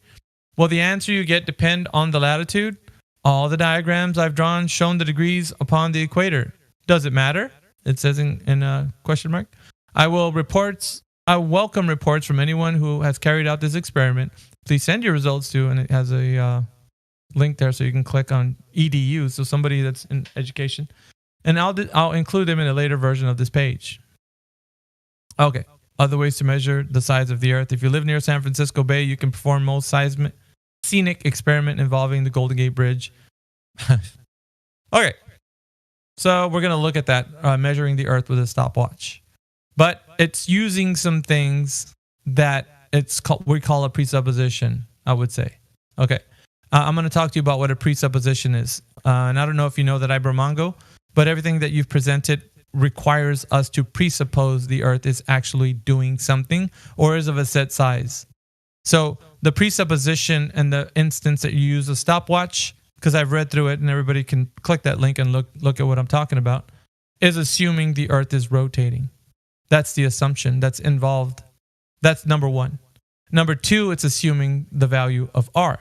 Speaker 2: Well, the answer you get depend on the latitude. All the diagrams I've drawn shown the degrees upon the equator. Does it matter? It says in a question mark. I welcome reports from anyone who has carried out this experiment. Please send your results to, and it has a link there so you can click on EDU, so somebody that's in education. And I'll include them in a later version of this page. Okay. Other ways to measure the size of the Earth. If you live near San Francisco Bay, you can perform most scenic experiment involving the Golden Gate Bridge. Okay. So we're going to look at that, measuring the Earth with a stopwatch. But it's using some things that we call a presupposition, I would say. Okay. I'm going to talk to you about what a presupposition is. And I don't know if you know that Ibromongo, but everything that you've presented requires us to presuppose the Earth is actually doing something or is of a set size. So the presupposition and the instance that you use a stopwatch, because I've read through it and everybody can click that link and look at what I'm talking about, is assuming the Earth is rotating. That's the assumption that's involved. That's number one. Number two, it's assuming the value of R.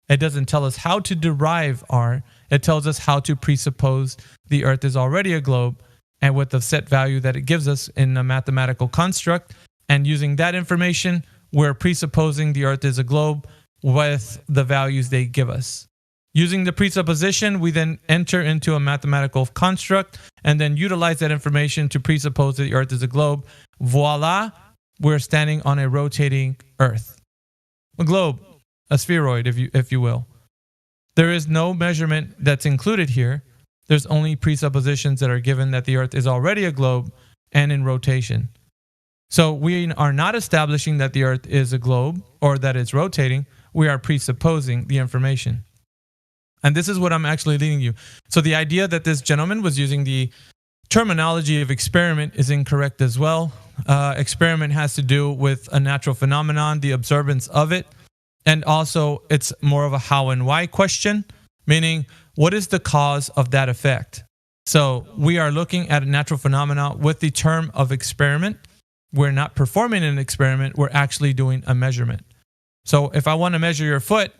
Speaker 2: It doesn't tell us how to derive R. It tells us how to presuppose the Earth is already a globe and with the set value that it gives us in a mathematical construct. And using that information, we're presupposing the Earth is a globe with the values they give us. Using the presupposition, we then enter into a mathematical construct and then utilize that information to presuppose that the Earth is a globe. Voila, we're standing on a rotating Earth. A globe, a spheroid, if you will. There is no measurement that's included here. There's only presuppositions that are given that the Earth is already a globe and in rotation. So we are not establishing that the Earth is a globe or that it's rotating. We are presupposing the information. And this is what I'm actually leading you. So the idea that this gentleman was using the terminology of experiment is incorrect as well. Experiment has to do with a natural phenomenon, the observance of it. And also it's more of a how and why question, meaning what is the cause of that effect? So we are looking at a natural phenomena with the term of experiment. We're not performing an experiment. We're actually doing a measurement. So if I want to measure your foot,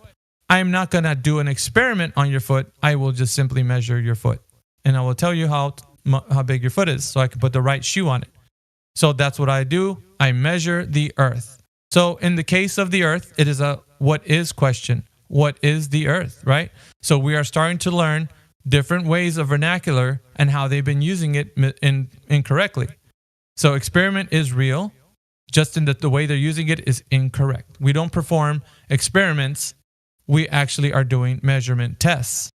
Speaker 2: I'm not going to do an experiment on your foot. I will just simply measure your foot. And I will tell you how big your foot is so I can put the right shoe on it. So that's what I do. I measure the Earth. So in the case of the Earth, it is a what is question. What is the Earth, right? So we are starting to learn different ways of vernacular and how they've been using it incorrectly. So experiment is real, just in the way they're using it is incorrect. We don't perform experiments. We actually are doing measurement tests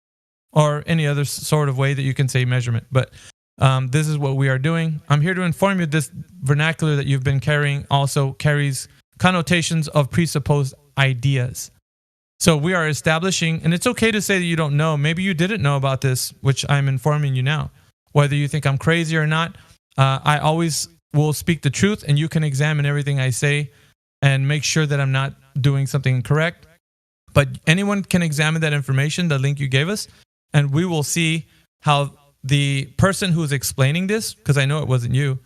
Speaker 2: or any other sort of way that you can say measurement. But this is what we are doing. I'm here to inform you this vernacular that you've been carrying also carries connotations of presupposed ideas. So we are establishing, and it's okay to say that you don't know. Maybe you didn't know about this, which I'm informing you now. Whether you think I'm crazy or not, I always will speak the truth, and you can examine everything I say and make sure that I'm not doing something incorrect. But anyone can examine that information, the link you gave us, and we will see how the person who's explaining this, because I know it wasn't you,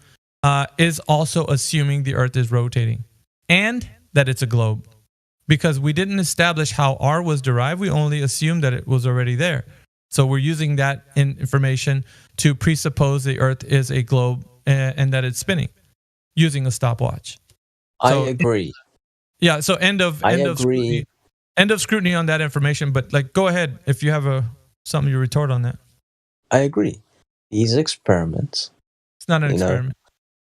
Speaker 2: is also assuming the Earth is rotating and that it's a globe. Because we didn't establish how R was derived, we only assumed that it was already there. So we're using that information to presuppose the Earth is a globe and that it's spinning using a stopwatch.
Speaker 21: I agree.
Speaker 2: Yeah, so end of scrutiny. End of scrutiny on that information, but go ahead if you have something to retort on that.
Speaker 21: I agree. These experiments.
Speaker 2: It's not an experiment.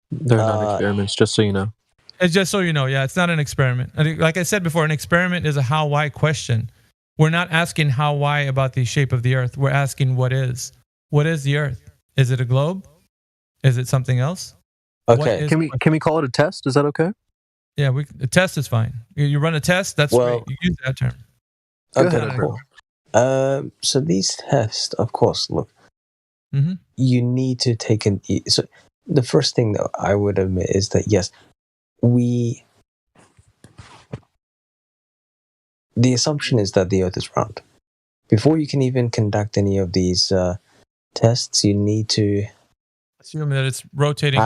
Speaker 4: They're not experiments, just so you know.
Speaker 2: It's just so you know, yeah, it's not an experiment. Like I said before, an experiment is a how-why question. We're not asking how-why about the shape of the Earth. We're asking what is. What is the Earth? Is it a globe? Is it something else?
Speaker 21: Okay.
Speaker 4: Can we call it a test? Is that okay?
Speaker 2: Yeah, a test is fine. You run a test, that's great. You use that term.
Speaker 21: Okay, cool. So these tests, of course, look, you need to take so the first thing that I would admit is that, yes, the assumption is that the Earth is round. Before you can even conduct any of these tests, you need to
Speaker 2: assume that it's rotating.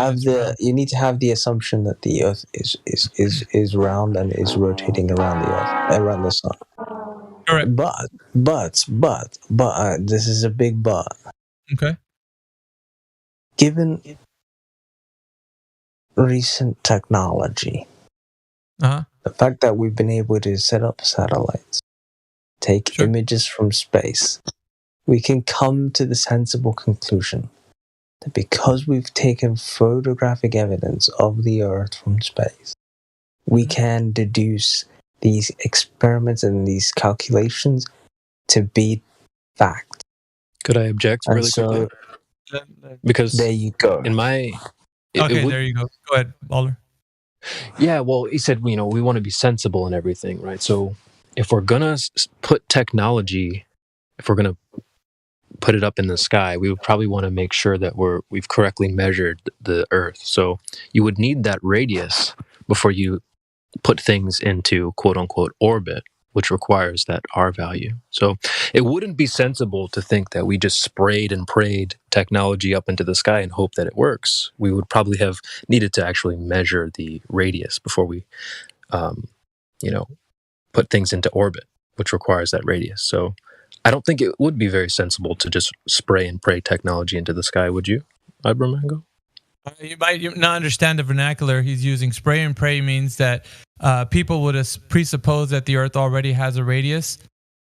Speaker 21: You need to have the assumption that the Earth is round and is rotating around the Earth, around the sun.
Speaker 2: Correct.
Speaker 21: But this is a big but.
Speaker 2: Okay.
Speaker 21: Given recent technology, the fact that we've been able to set up satellites, take images from space, we can come to the sensible conclusion that because we've taken photographic evidence of the Earth from space, we can deduce these experiments and these calculations to be fact.
Speaker 4: Could I object really quickly? Because
Speaker 21: there you go.
Speaker 4: In my
Speaker 2: there you go. Go ahead, Baller.
Speaker 4: Yeah, well, he said, we want to be sensible and everything, right? So if we're gonna put technology, if we're gonna put it up in the sky, we would probably want to make sure that we've correctly measured the Earth. So you would need that radius before you put things into quote unquote orbit, which requires that R value. So it wouldn't be sensible to think that we just sprayed and prayed technology up into the sky and hope that it works. We would probably have needed to actually measure the radius before we, put things into orbit, which requires that radius. So I don't think it would be very sensible to just spray and pray technology into the sky, would you, Ibramango?
Speaker 2: You might not understand the vernacular he's using. Spray and pray means that people would presuppose that the Earth already has a radius.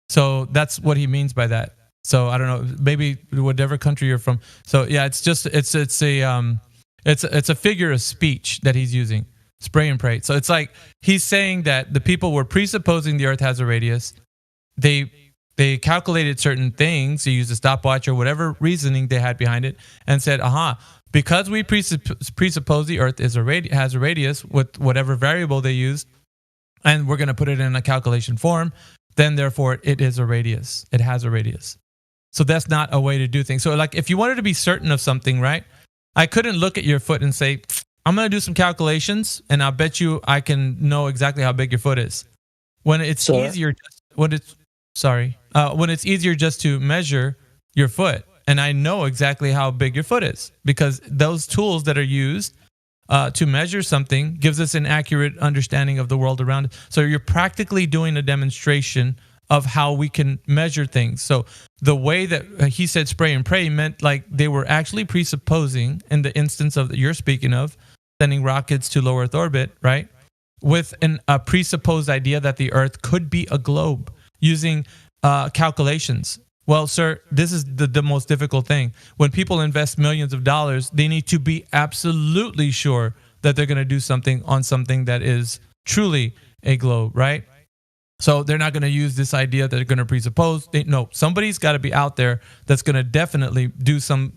Speaker 2: So that's what he means by that. So I don't know, maybe whatever country you're from. So yeah, it's a figure of speech that he's using. Spray and pray. So it's like he's saying that the people were presupposing the Earth has a radius. They calculated certain things. They used a stopwatch or whatever reasoning they had behind it, and said, "Aha! Because we presuppose the Earth has a radius with whatever variable they used, and we're going to put it in a calculation form. Then therefore, it is a radius. It has a radius." So that's not a way to do things. So like if you wanted to be certain of something, right? I couldn't look at your foot and say, I'm going to do some calculations, and I'll bet you I can know exactly how big your foot is. When it's easier, when it's easier just to measure your foot, and I know exactly how big your foot is, because those tools that are used to measure something gives us an accurate understanding of the world around us. So you're practically doing a demonstration of how we can measure things. So the way that he said spray and pray meant like they were actually presupposing, in the instance of that you're speaking of, sending rockets to low Earth orbit, right? With a presupposed idea that the Earth could be a globe using calculations. Well, sir, this is the most difficult thing. When people invest millions of dollars, they need to be absolutely sure that they're going to do something on something that is truly a globe, right? So they're not going to use this idea that they're going to presuppose. No, somebody's got to be out there that's going to definitely do some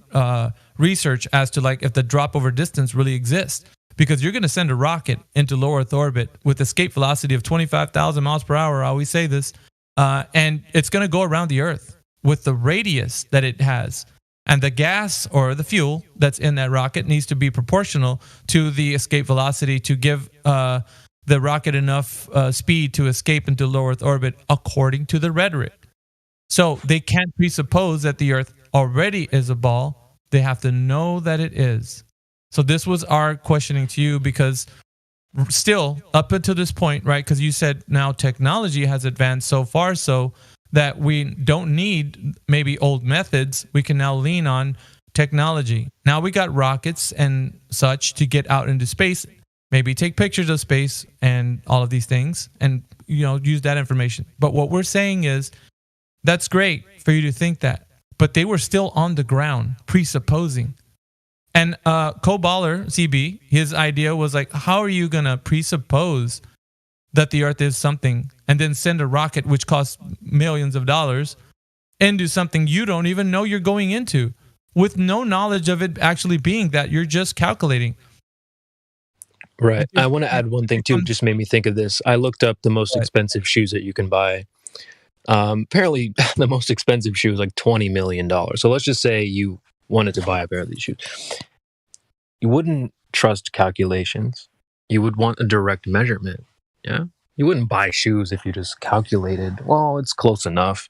Speaker 2: research as to like if the drop over distance really exists. Because you're going to send a rocket into low Earth orbit with escape velocity of 25,000 miles per hour. I always say this. And it's going to go around the Earth with the radius that it has. And the gas or the fuel that's in that rocket needs to be proportional to the escape velocity to give the rocket enough speed to escape into low Earth orbit according to the rhetoric. So they can't presuppose that the Earth already is a ball. They have to know that it is. So this was our questioning to you, because still up until this point, right? Because you said now technology has advanced so far so that we don't need maybe old methods. We can now lean on technology. Now we got rockets and such to get out into space, maybe take pictures of space and all of these things, and use that information. But what we're saying is that's great for you to think that, but they were still on the ground presupposing. And Coballer, CB, his idea was like, how are you going to presuppose that the Earth is something and then send a rocket, which costs millions of dollars, into something you don't even know you're going into, with no knowledge of it actually being that? You're just calculating.
Speaker 4: Right. I want to add one thing too. Just made me think of this. I looked up the most expensive shoes that you can buy. Apparently, the most expensive shoe is like $20 million. So let's just say you wanted to buy a pair of these shoes. You wouldn't trust calculations. You would want a direct measurement. Yeah. You wouldn't buy shoes if you just calculated, well, it's close enough.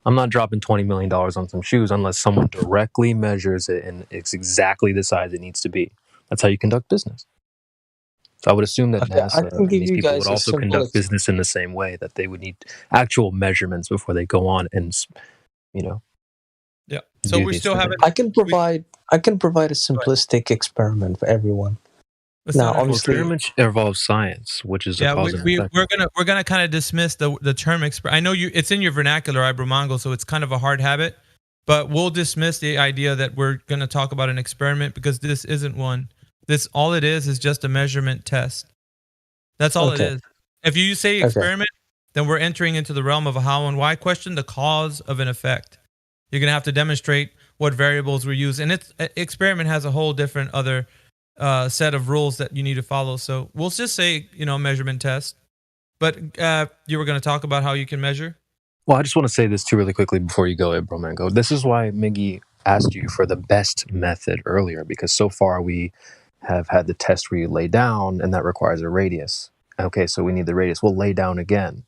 Speaker 4: I'm not dropping $20 million on some shoes unless someone directly measures it and it's exactly the size it needs to be. That's how you conduct business. So I would assume that NASA and these people would also conduct business in the same way, that they would need actual measurements before they go on and,
Speaker 2: Yeah. So we still have.
Speaker 21: I can provide a simplistic experiment for everyone. Now, obviously,
Speaker 4: experiments involve science, which is a cause and effect.
Speaker 2: We're gonna kind of dismiss the term experiment. I know it's in your vernacular, Ibramango, so it's kind of a hard habit. But we'll dismiss the idea that we're gonna talk about an experiment, because this isn't one. This, all it is just a measurement test. That's all it is. If you say experiment, then we're entering into the realm of a how and why question, the cause of an effect. You're gonna have to demonstrate what variables were used, and experiment has a whole different other set of rules that you need to follow. So we'll just say, measurement test. But you were going to talk about how you can measure?
Speaker 4: Well, I just want to say this too really quickly before you go, Ibromango. This is why Miggy asked you for the best method earlier, because so far we have had the test where you lay down, and that requires a radius. Okay, so we need the radius. We'll lay down again.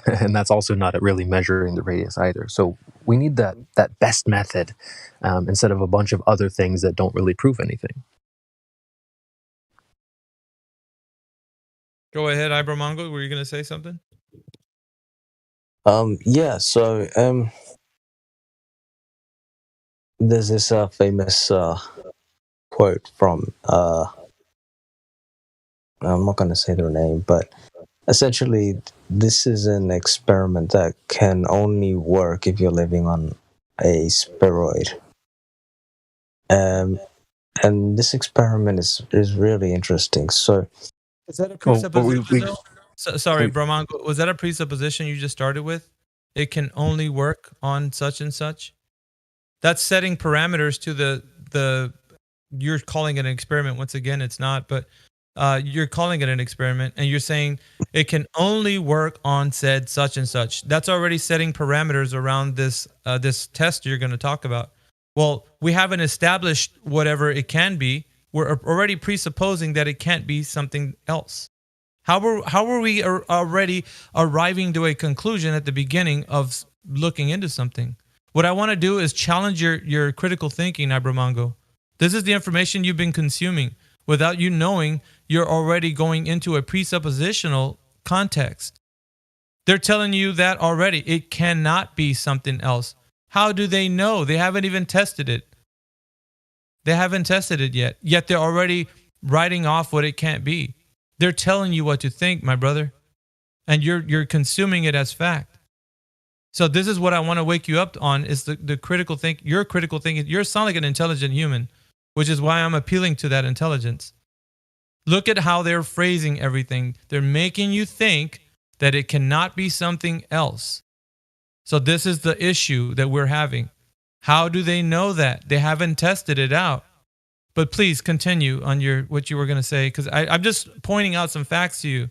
Speaker 4: And that's also not really measuring the radius either. So we need that best method instead of a bunch of other things that don't really prove anything.
Speaker 2: Go ahead, Ibromango. Were you going to say something?
Speaker 7: Yeah, so there's this famous quote from I'm not going to say their name, but essentially this is an experiment that can only work if you're living on a spheroid. And this experiment is really interesting. So
Speaker 2: is that a presupposition? Sorry, Bromango, was that a presupposition you just started with? It can only work on such and such? That's setting parameters to the you're calling it an experiment. Once again, it's not, but you're calling it an experiment, and you're saying it can only work on said such and such. That's already setting parameters around this this test you're going to talk about. Well, we haven't established whatever it can be. We're already presupposing that it can't be something else. How were we already arriving to a conclusion at the beginning of looking into something? What I want to do is challenge your critical thinking, Ibromango. This is the information you've been consuming. Without you knowing, you're already going into a presuppositional context. They're telling you that already. It cannot be something else. How do they know? They haven't even tested it. They haven't tested it yet. Yet they're already writing off what it can't be. They're telling you what to think, my brother. And you're consuming it as fact. So this is what I want to wake you up on, is the critical think. Your critical thinking. You sound like an intelligent human, which is why I'm appealing to that intelligence. Look at how they're phrasing everything. They're making you think that it cannot be something else. So this is the issue that we're having. How do they know that? They haven't tested it out. But please continue on what you were going to say, because I'm just pointing out some facts to you.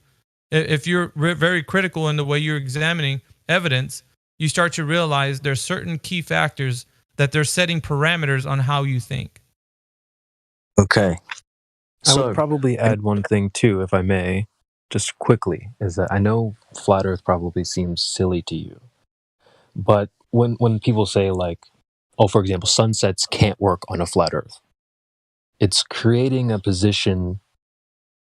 Speaker 2: If you're very critical in the way you're examining evidence, you start to realize there's certain key factors that they're setting parameters on how you think.
Speaker 7: Okay.
Speaker 4: I would probably add one thing too, if I may, just quickly, is that I know flat Earth probably seems silly to you, but when people say like, oh, for example, sunsets can't work on a flat Earth, it's creating a position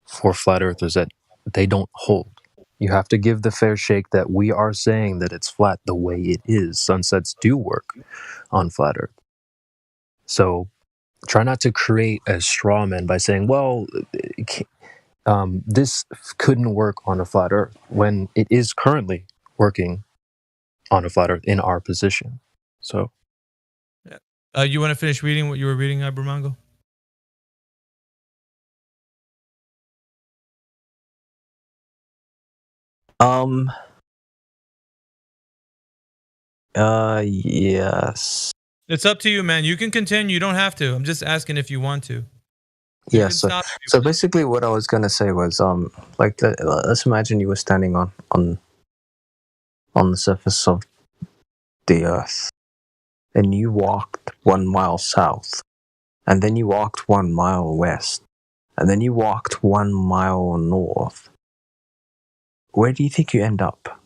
Speaker 4: for flat earthers that they don't hold. You have to give the fair shake that we are saying that it's flat the way it is. Sunsets do work on flat Earth. So try not to create a straw man by saying, well, this couldn't work on a flat Earth, when it is currently working on a flat Earth in our position. So,
Speaker 2: you want to finish reading what you were reading, Ibromango?
Speaker 7: Yes.
Speaker 2: It's up to you, man. You can continue. You don't have to. I'm just asking if you want to.
Speaker 7: Yeah, so basically what I was going to say was, like, let's imagine you were standing on the surface of the Earth, and you walked 1 mile south, and then you walked 1 mile west, and then you walked 1 mile north. Where do you think you end up?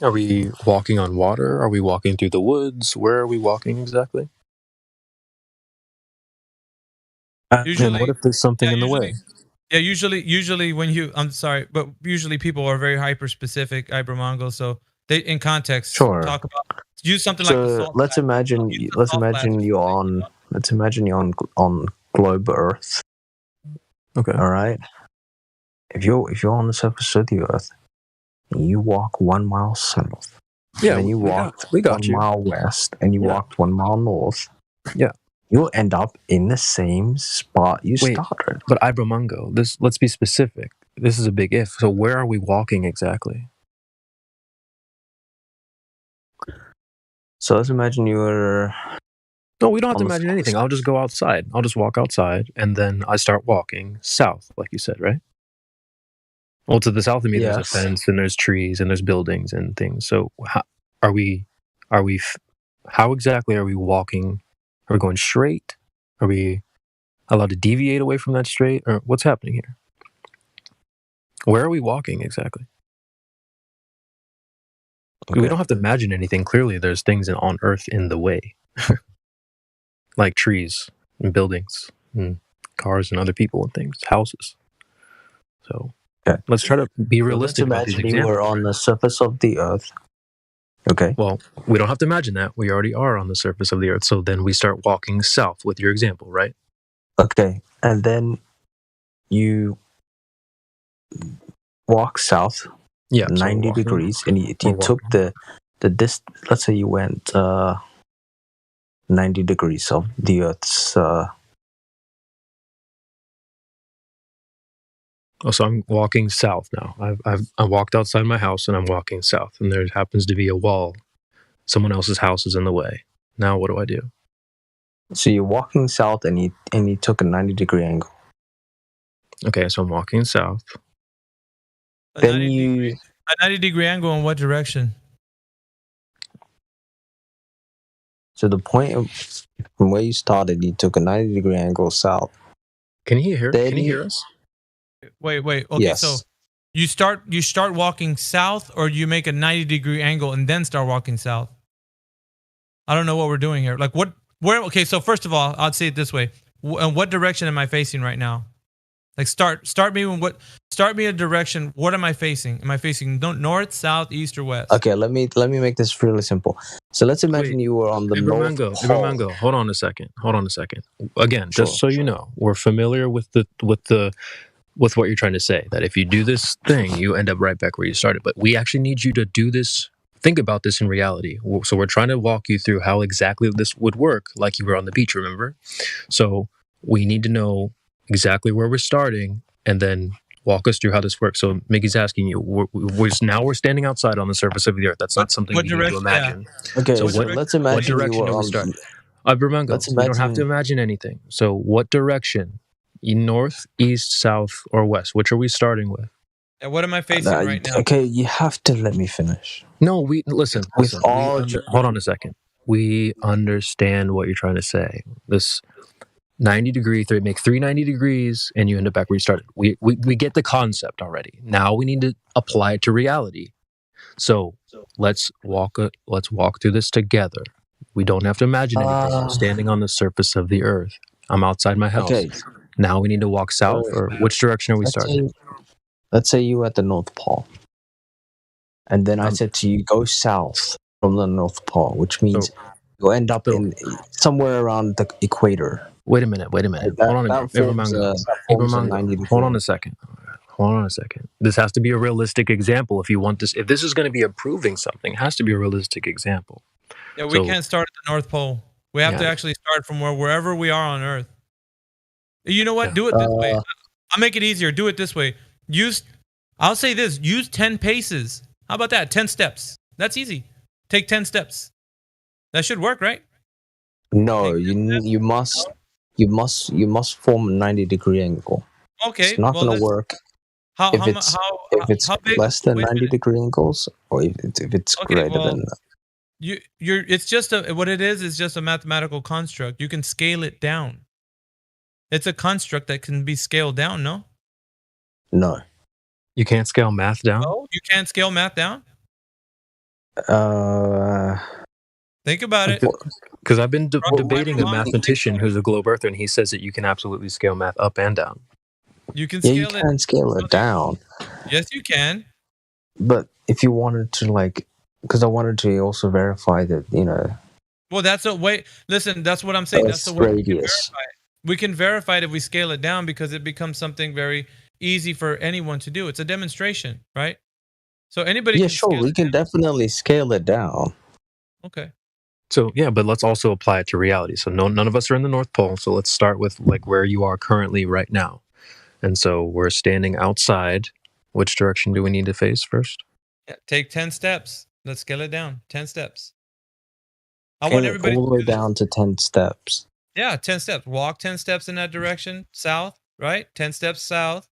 Speaker 4: Are we walking on water? Are we walking through the woods? Where are we walking exactly?
Speaker 2: Usually,
Speaker 4: what if there's something in the way?
Speaker 2: Yeah, usually when I'm sorry, but usually people are very hyper specific, Ibromango. So they, in context, talk about use something like the salt.
Speaker 7: Let's imagine you're on globe Earth.
Speaker 4: Okay.
Speaker 7: All right. If you're on the surface of the Earth, you walk 1 mile south.
Speaker 4: Yeah,
Speaker 7: then you walked 1 mile west, and you walked 1 mile north.
Speaker 4: Yeah.
Speaker 7: You'll end up in the same spot you started.
Speaker 4: But Ibromango, let's be specific. This is a big if. So where are we walking exactly?
Speaker 7: So let's imagine you were...
Speaker 4: No, we don't have to imagine anything. I'll just go outside. I'll just walk outside, and then I start walking south, like you said, right? Well, to the south of me, there's a fence, and there's trees, and there's buildings and things. So, how exactly are we walking? Are we going straight? Are we allowed to deviate away from that straight, or what's happening here? Where are we walking exactly? Okay. We don't have to imagine anything. Clearly, there's things on Earth in the way, like trees and buildings and cars and other people and things, houses. So let's try to be realistic about these examples.
Speaker 7: You were on the surface of the Earth. Okay.
Speaker 4: Well, we don't have to imagine that. We already are on the surface of the Earth. So then we start walking south with your example, right?
Speaker 7: Okay. And then you walk south 90 degrees, and you took let's say you went 90 degrees of the Earth's
Speaker 4: so I'm walking south now. I walked outside my house and I'm walking south, and there happens to be a wall. Someone else's house is in the way. Now what do I do?
Speaker 7: So you're walking south, and you took a 90-degree angle.
Speaker 4: Okay, so I'm walking south.
Speaker 2: A 90-degree angle in what direction?
Speaker 7: So the point from where you started, you took a 90-degree angle south.
Speaker 4: Can you hear? Can you hear us?
Speaker 2: Wait. Okay, yes. So you start walking south, or you make a 90-degree angle and then start walking south? I don't know what we're doing here. Like where? Okay, so first of all, I'd say it this way: what direction am I facing right now? Like start me a direction. What am I facing? Am I facing north, south, east, or west?
Speaker 7: Okay, let me make this really simple. So let's imagine you were on the north pole.
Speaker 4: Ibramango, hold on a second. Again, just so you know, we're familiar with what you're trying to say. That if you do this thing, you end up right back where you started. But we actually need you to do this. Think about this in reality. So we're trying to walk you through how exactly this would work, like you were on the beach. Remember? So we need to know exactly where we're starting, and then walk us through how this works. So Mickey's asking you, we're standing outside on the surface of the Earth. That's not something we need to imagine.
Speaker 7: Yeah. Okay, so let's imagine
Speaker 4: what direction do we start? Ibramango, we don't have to imagine anything. So what direction? North, east, south, or west? Which are we starting with?
Speaker 2: And what am I facing right now?
Speaker 7: Okay, you have to let me finish.
Speaker 4: No, listen. Hold on a second. We understand what you're trying to say. This 90-degree, make 390 degrees, and you end up back where you started. We get the concept already. Now we need to apply it to reality. So let's walk through this together. We don't have to imagine anything. I'm standing on the surface of the Earth. I'm outside my house. Okay. Now we need to walk south, or which direction are we starting?
Speaker 7: Let's say you were at the North Pole, and then I said to you, go south from the North Pole, which means you'll end up in somewhere around the equator.
Speaker 4: Wait a minute. Hold on a second. This has to be a realistic example. If this is going to be proving something, it has to be a realistic example.
Speaker 2: Yeah, we can't start at the North Pole. We have to actually start from wherever we are on Earth. You know what? Do it this way. I'll make it easier. Do it this way. I'll say this. Use 10 paces. How about that? 10 steps. That's easy. Take 10 steps. That should work, right?
Speaker 7: No, you must form a 90-degree angle.
Speaker 2: Okay,
Speaker 7: it's not going to work. If it's less than 90-degree angles, or if it's greater than that.
Speaker 2: It's just what it is just a mathematical construct. You can scale it down. It's a construct that can be scaled down.
Speaker 7: No,
Speaker 4: you can't scale math down.
Speaker 2: No, you can't scale math down. Think about it.
Speaker 4: Because I've been debating a mathematician who's a globe earther, and he says that you can absolutely scale math up and down.
Speaker 2: You can
Speaker 7: scale it down.
Speaker 2: Yes, you can.
Speaker 7: But if you wanted to, because I wanted to also verify that,
Speaker 2: Well, that's a way. Listen, that's what I'm saying. That's the way we can verify it. We can verify it if we scale it down, because it becomes something very easy for anyone to do. It's a demonstration, right? So anybody.
Speaker 7: Yeah, sure. We can definitely scale it down.
Speaker 2: Okay.
Speaker 4: So yeah, but let's also apply it to reality. So none of us are in the North Pole. So let's start with where you are currently right now. And so we're standing outside. Which direction do we need to face first?
Speaker 2: Yeah, take 10 steps. Let's scale it down. 10 steps. I want everybody
Speaker 7: all the way down to 10 steps.
Speaker 2: Yeah, 10 steps. Walk 10 steps in that direction, south, right? 10 steps south.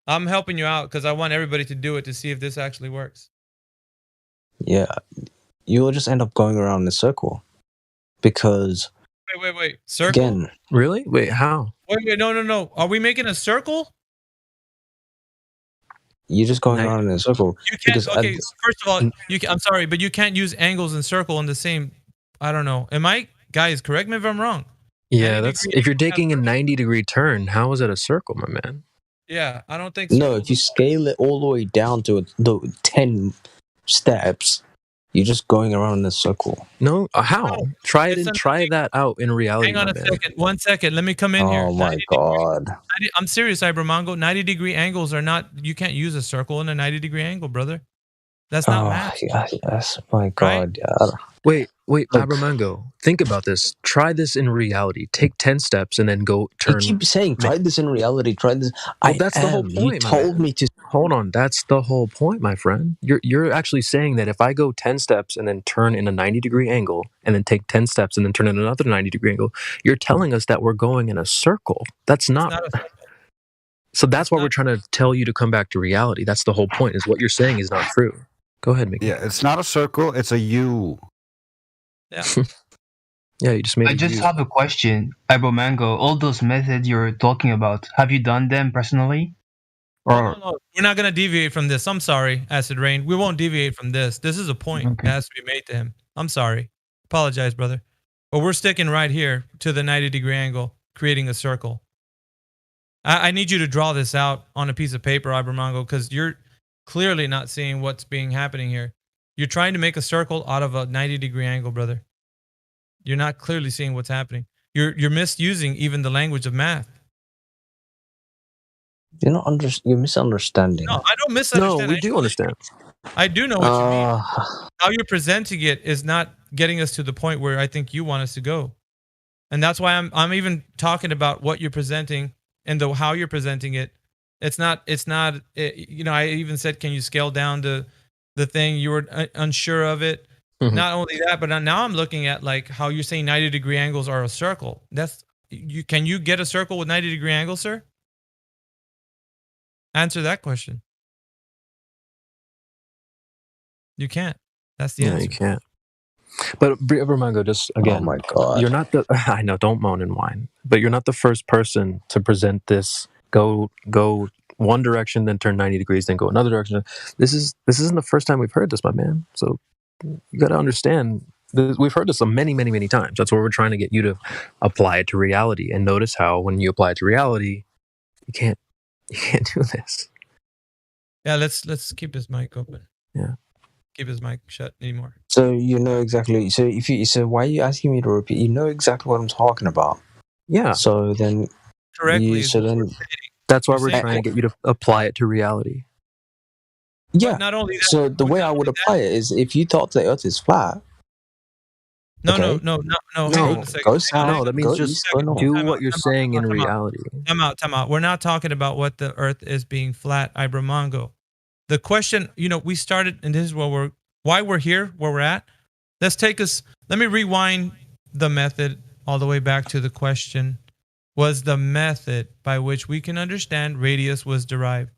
Speaker 2: I'm helping you out because I want everybody to do it to see if this actually works.
Speaker 7: Yeah, you will just end up going around in a circle because.
Speaker 2: Wait. Circle?
Speaker 7: Again,
Speaker 4: really? Wait, how?
Speaker 2: Wait, no. Are we making a circle?
Speaker 7: You're just going around in a circle.
Speaker 2: You can't. Okay, first of all, I'm sorry, but you can't use angles and circle in the same. I don't know. Am I, guys? Correct me if I'm wrong.
Speaker 4: Yeah, that's if you're taking a 90-degree turn. How is it a circle, my man?
Speaker 2: Yeah, I don't think.
Speaker 7: No, if you scale it all the way down to the 10 steps, you're just going around in a circle.
Speaker 4: No, how? Try that out in reality.
Speaker 2: Hang on a second. 1 second. Let me come in here.
Speaker 7: Oh my god!
Speaker 2: I'm serious, Ibermongo. 90-degree angles are not. You can't use a circle in a 90-degree angle, brother. That's not math.
Speaker 7: Yes, my god.
Speaker 2: Right?
Speaker 4: Wait, Ibermongo. Think about this. Try this in reality. Take 10 steps and then go turn.
Speaker 7: You keep saying, try this in reality. Try this.
Speaker 4: Well, that's the whole point.
Speaker 7: You told me to.
Speaker 4: Hold on. That's the whole point, my friend. You're actually saying that if I go 10 steps and then turn in a 90-degree angle and then take 10 steps and then turn in another 90-degree angle, you're telling us that we're going in a circle. That's not. So that's why we're trying to tell you to come back to reality. That's the whole point. Is what you're saying is not true. Go ahead, Mickey.
Speaker 1: Yeah, it's not a circle. It's a U.
Speaker 2: Yeah.
Speaker 4: Yeah, you just made.
Speaker 10: I just have a question, Ibermongo. All those methods you're talking about, have you done them personally? Or
Speaker 2: No. We're not going to deviate from this. I'm sorry, Acid Rain. We won't deviate from this. This is a point that has to be made to him. I'm sorry. Apologize, brother. But we're sticking right here to the 90-degree angle, creating a circle. I need you to draw this out on a piece of paper, Ibermongo, because you're clearly not seeing what's happening here. You're trying to make a circle out of a 90-degree angle, brother. You're not clearly seeing what's happening. You're misusing even the language of math.
Speaker 7: You're misunderstanding.
Speaker 2: No, I don't misunderstand.
Speaker 4: No, we do understand.
Speaker 2: I do know what you mean. How you're presenting it is not getting us to the point where I think you want us to go. And that's why I'm even talking about what you're presenting and how you're presenting it. It's not I even said, can you scale down the thing? You were unsure of it. Mm-hmm. Not only that, but now I'm looking at like how you're saying 90-degree angles are a circle. Can you get a circle with 90-degree angles, sir? Answer that question. You can't. That's the answer.
Speaker 4: You can't. But Ibermongo, just again,
Speaker 7: oh my god,
Speaker 4: you're not the. I know, don't moan and whine. But you're not the first person to present this. Go one direction, then turn 90 degrees, then go another direction. This isn't the first time we've heard this, my man. So you got to understand. We've heard this many, many, many times. That's why we're trying to get you to apply it to reality. And notice how when you apply it to reality, you can't do this.
Speaker 2: Yeah, let's keep his mic open.
Speaker 4: Yeah.
Speaker 2: Keep his mic shut anymore.
Speaker 7: So you know exactly. So why are you asking me to repeat? You know exactly what I'm talking about.
Speaker 4: Yeah.
Speaker 7: So then
Speaker 2: correctly.
Speaker 4: That's why we're trying to get you to apply it to reality.
Speaker 7: Yeah.
Speaker 2: But not only that,
Speaker 7: so the way I would apply it is if you thought the Earth is flat.
Speaker 2: No. Hang on a second.
Speaker 7: Go south.
Speaker 4: No, that means just do what you're saying in reality.
Speaker 2: Time out. We're not talking about what the Earth is being flat, Ibermongo. The question, we started, and this is why we're here, where we're at. Let me rewind the method all the way back to the question. Was the method by which we can understand radius was derived?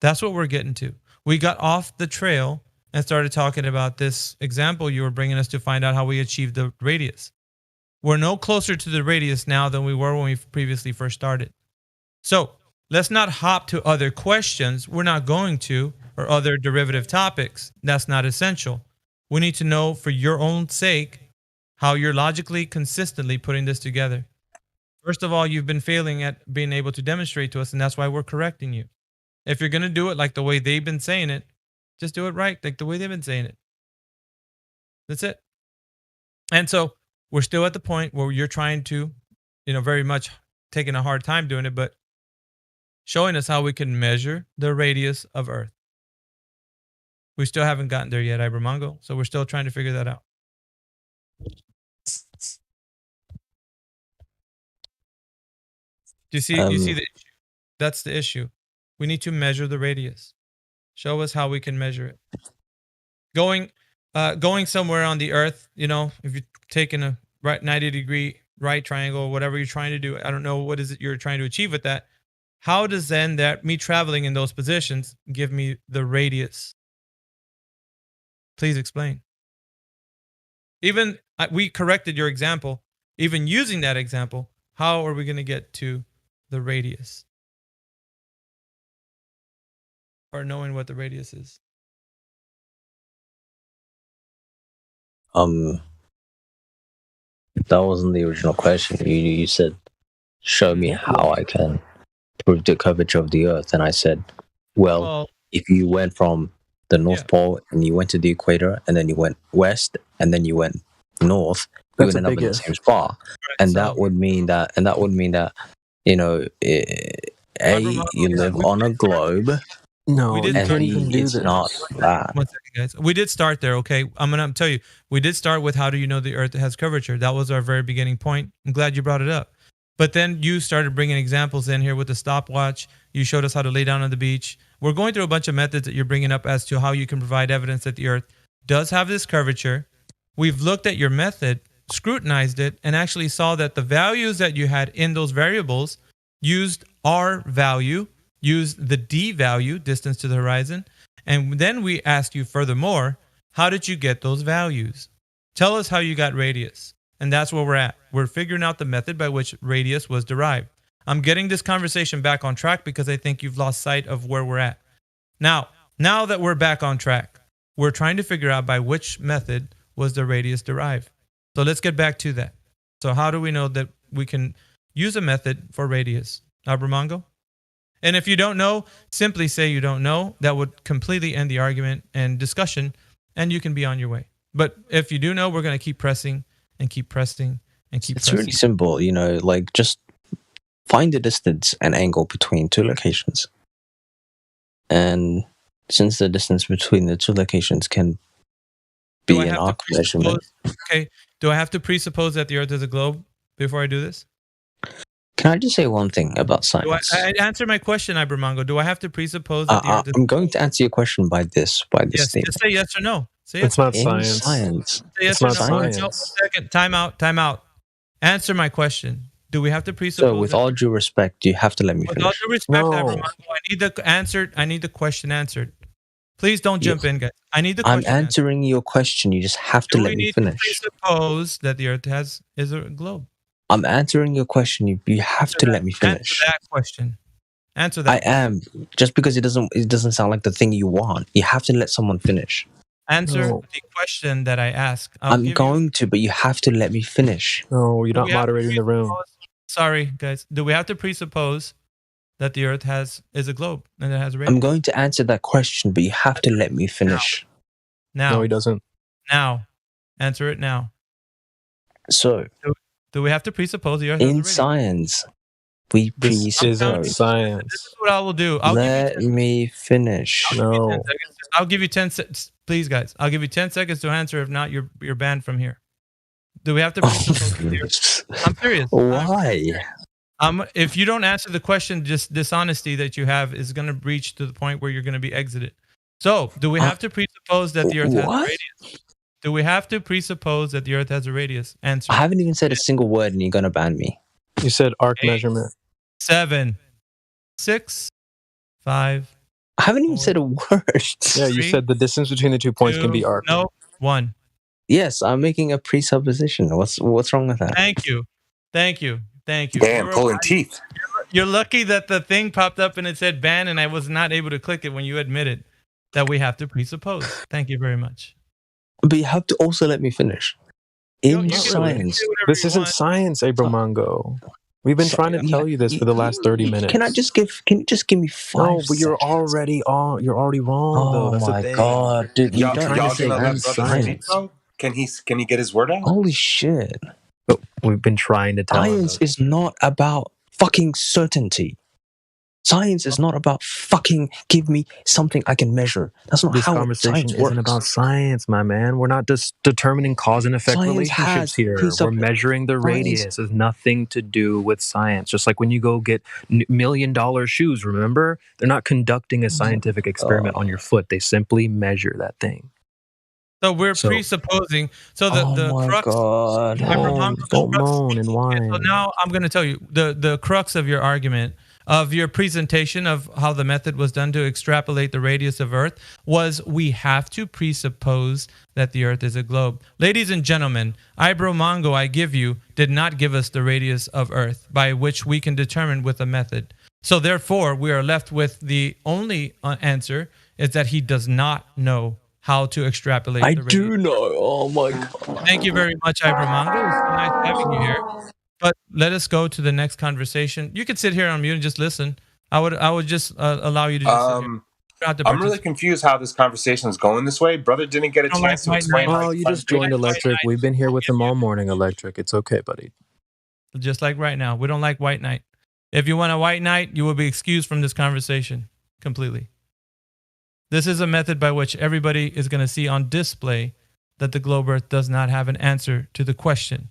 Speaker 2: That's what we're getting to. We got off the trail and started talking about this example you were bringing us to find out how we achieved the radius. We're no closer to the radius now than we were when we previously first started. So let's not hop to other questions. We're not going to, or other derivative topics. That's not essential. We need to know for your own sake how you're logically, consistently putting this together. First of all, you've been failing at being able to demonstrate to us, and that's why we're correcting you. If you're going to do it like the way they've been saying it, just do it right, like the way they've been saying it. That's it. And so we're still at the point where you're trying to, very much taking a hard time doing it, but showing us how we can measure the radius of Earth. We still haven't gotten there yet, Ibermongo, so we're still trying to figure that out. Do you see the issue? That's the issue. We need to measure the radius. Show us how we can measure it. Going going somewhere on the Earth, if you're taking a 90-degree right triangle or whatever you're trying to do, I don't know what is it you're trying to achieve with that. How does then that me traveling in those positions give me the radius? Please explain. Even we corrected your example. Even using that example, how are we going to get to the radius? Or knowing what the radius is?
Speaker 5: That wasn't the original question. You said, show me how I can prove the curvature of the Earth, and I said, well, if you went from the North Pole and you went to the equator, and then you went west, and then you went north, you would end up in the same spot, and that would mean that, you live on a globe.
Speaker 21: No,
Speaker 2: we did
Speaker 21: you can't even do
Speaker 5: it's
Speaker 21: this.
Speaker 5: not that.
Speaker 2: 1 second, guys. We did start there, okay? I'm going to tell you. We did start with how do you know the Earth has curvature? That was our very beginning point. I'm glad you brought it up. But then you started bringing examples in here with the stopwatch. You showed us how to lay down on the beach. We're going through a bunch of methods that you're bringing up as to how you can provide evidence that the Earth does have this curvature. We've looked at your method, scrutinized it, and actually saw that the values that you had in those variables used R value, used the D value, distance to the horizon. And then we asked you furthermore, how did you get those values? Tell us how you got radius. And that's where we're at. We're figuring out the method by which radius was derived. I'm getting this conversation back on track because I think you've lost sight of where we're at. Now that we're back on track, we're trying to figure out by which method was the radius derived. So let's get back to that. So how do we know that we can use a method for radius? Abramongo? And if you don't know, simply say you don't know. That would completely end the argument and discussion, and you can be on your way. But if you do know, we're going to keep pressing and keep pressing and keep pressing.
Speaker 5: It's really simple, just find the distance and angle between two locations. And since the distance between the two locations can be an arc measurement.
Speaker 2: Okay. Do I have to presuppose that the Earth is a globe before I do this?
Speaker 5: Can I just say one thing about science?
Speaker 2: I answer my question, Ibramongo. Do I have to presuppose that the Earth is
Speaker 5: I'm going to answer your question by this
Speaker 2: yes,
Speaker 5: statement.
Speaker 2: just say yes or no. Say yes.
Speaker 21: It's not
Speaker 5: In
Speaker 21: science.
Speaker 5: Science.
Speaker 2: Say yes
Speaker 21: it's not
Speaker 2: or no.
Speaker 21: science.
Speaker 2: No, 1 second. Time out. Answer my question. Do we have to presuppose?
Speaker 5: So, with all due respect, you have to let me
Speaker 2: with
Speaker 5: finish.
Speaker 2: all due respect, Ibramongo, I need the answered. I need the question answered. Please don't jump in, guys. I need the question.
Speaker 5: I'm answering your question. You just have to let me finish.
Speaker 2: Do we need to presuppose that the Earth is a globe?
Speaker 5: I'm answering your question. You have to let me finish.
Speaker 2: Answer that question. Answer that.
Speaker 5: I am. Just because it doesn't sound like the thing you want. You have to let someone finish.
Speaker 2: Answer the question that I ask.
Speaker 5: I'm going to, but you have to let me finish.
Speaker 21: No, you're not moderating the room.
Speaker 2: Sorry, guys. Do we have to presuppose that the Earth is a globe and it has a radius?
Speaker 5: I'm going to answer that question, but you have to let me finish.
Speaker 2: Now.
Speaker 21: No, he doesn't.
Speaker 2: Now. Answer it now.
Speaker 5: So.
Speaker 2: Do we have to presuppose the Earth has a radius?
Speaker 5: In science, we presuppose.
Speaker 21: This isn't science.
Speaker 2: This is what I will do.
Speaker 5: Let me finish.
Speaker 21: No.
Speaker 2: I'll give you 10 seconds. Please, guys. I'll give you 10 seconds to answer. If not, you're banned from here. Do we have to presuppose the Earth? I'm serious.
Speaker 5: Why?
Speaker 2: If you don't answer the question, just dishonesty that you have is going to reach to the point where you're going to be exited. So, do we have to presuppose that the Earth has a radius? Do we have to presuppose that the Earth has a radius? Answer.
Speaker 5: I haven't even said a single word, and you're gonna ban me.
Speaker 21: You said arc measurement.
Speaker 2: 7, 6, 5.
Speaker 5: I haven't even said a word.
Speaker 21: Yeah, you said the distance between the 2 points can be arc.
Speaker 2: No, 1.
Speaker 5: Yes, I'm making a presupposition. What's wrong with that?
Speaker 2: Thank you.
Speaker 15: Damn, pulling teeth.
Speaker 2: You're lucky that the thing popped up and it said ban, and I was not able to click it when you admitted that we have to presuppose. Thank you very much.
Speaker 5: But you have to also let me finish. In science.
Speaker 21: This isn't science, Abramongo. We've been trying to tell you this for the last 30 minutes.
Speaker 5: Can you just give me 5
Speaker 21: No, but you're already wrong, though. That's
Speaker 5: my god, dude.
Speaker 15: Y'all
Speaker 5: You're
Speaker 15: gonna let brother speak, bro? Can he get his word out?
Speaker 5: Holy shit.
Speaker 21: But we've been trying to tell
Speaker 5: Science is not about fucking certainty. Science is not about fucking give me something I can measure. That's not
Speaker 21: this
Speaker 5: how
Speaker 21: conversation
Speaker 5: science
Speaker 21: isn't
Speaker 5: works.
Speaker 21: about science, my man. We're not just determining cause and effect relationships here. We're measuring the radius. It has nothing to do with science. Just like when you go get $1 million shoes, remember? They're not conducting a scientific experiment on your foot. They simply measure that thing.
Speaker 2: So we're presupposing. So the
Speaker 4: my
Speaker 2: crux.
Speaker 4: God, don't moan and whine.
Speaker 2: So now I'm going to tell you the crux of your argument, of your presentation of how the method was done to extrapolate the radius of Earth, was we have to presuppose that the Earth is a globe. Ladies and gentlemen, Ibro Mongo, I give you, did not give us the radius of Earth by which we can determine with a method. So therefore, we are left with the only answer is that he does not know how to extrapolate the radius.
Speaker 4: I do know. Oh my God.
Speaker 2: Thank you very much, Ibro Mongo. It's so nice having you here. But let us go to the next conversation. You can sit here on mute and just listen. I would just allow you to just sit here.
Speaker 15: I'm really confused how this conversation is going this way. Brother didn't get a chance to explain how
Speaker 4: you just joined Electric. We've been here with him all morning, Electric. It's okay, buddy.
Speaker 2: Just like right now. We don't like White Knight. If you want a White Knight, you will be excused from this conversation completely. This is a method by which everybody is going to see on display that the globe Earth does not have an answer to the question.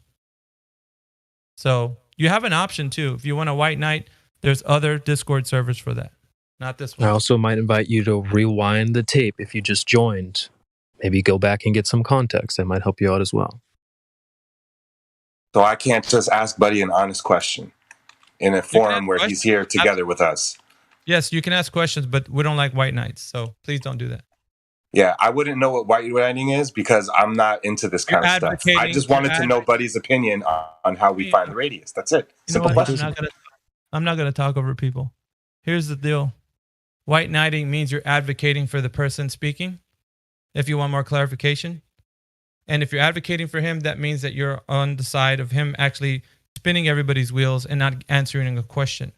Speaker 2: So you have an option too. If you want a White Knight, there's other Discord servers for that. Not this one.
Speaker 4: I also might invite you to rewind the tape if you just joined. Maybe go back and get some context. That might help you out as well.
Speaker 15: So I can't just ask Buddy an honest question in a forum where he's here together with us.
Speaker 2: Yes, you can ask questions, but we don't like White Knights, so please don't do that.
Speaker 15: Yeah, I wouldn't know what white writing is because I'm not into this kind of stuff. I just wanted to know Buddy's opinion on how we find the radius. That's it. Simple question.
Speaker 2: I'm not going to talk over people. Here's the deal. White knighting means you're advocating for the person speaking, if you want more clarification. And if you're advocating for him, that means that you're on the side of him actually spinning everybody's wheels and not answering a question.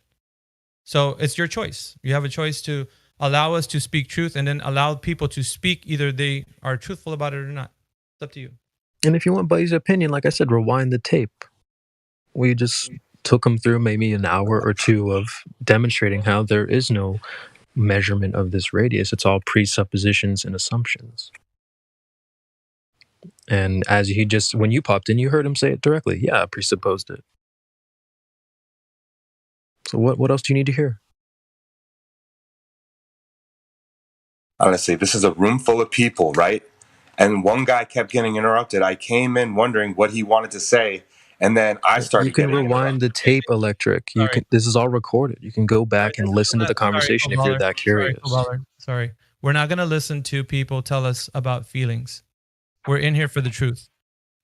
Speaker 2: So it's your choice. You have a choice to allow us to speak truth and then allow people to speak. Either they are truthful about it or not. It's up to you.
Speaker 4: And if you want Buddy's opinion, like I said, rewind the tape. We just took him through maybe an hour or two of demonstrating how there is no measurement of this radius. It's all presuppositions and assumptions. And as he just, when you popped in, you heard him say it directly. Yeah, I presupposed it. So what else do you need to hear?
Speaker 15: Honestly, this is a room full of people, right? And one guy kept getting interrupted. I came in wondering what he wanted to say, and then I started getting interrupted.
Speaker 4: You can rewind the tape, Electric. You can. This is all recorded. You can go back and listen to the conversation if you're that curious.
Speaker 2: Sorry. We're not going to listen to people tell us about feelings. We're in here for the truth.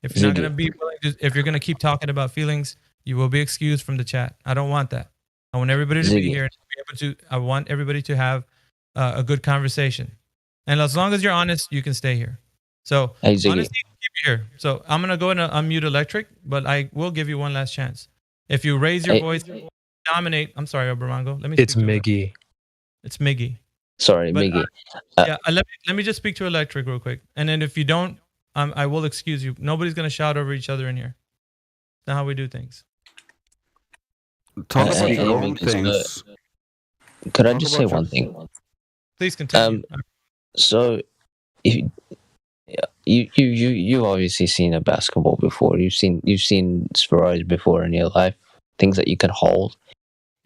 Speaker 2: If you're not going to be willing to, if you're going to keep talking about feelings, you will be excused from the chat. I don't want that. I want everybody to be here and be able to. I want everybody to have a good conversation. And as long as you're honest, you can stay here. So honesty will keep you here. So I'm gonna go and unmute Electric, but I will give you one last chance. If you raise your voice, dominate. I'm sorry, Obramango. Let me.
Speaker 4: It's Miggy.
Speaker 2: It's Miggy.
Speaker 5: Sorry, Miggy.
Speaker 2: Let me just speak to Electric real quick, and then if you don't, I will excuse you. Nobody's gonna shout over each other in here. That's not how we do things.
Speaker 5: Talk about your own things. Could I just say one thing?
Speaker 2: Please continue.
Speaker 5: So, if you've obviously seen a basketball before. You've seen spheroids before in your life. Things that you can hold.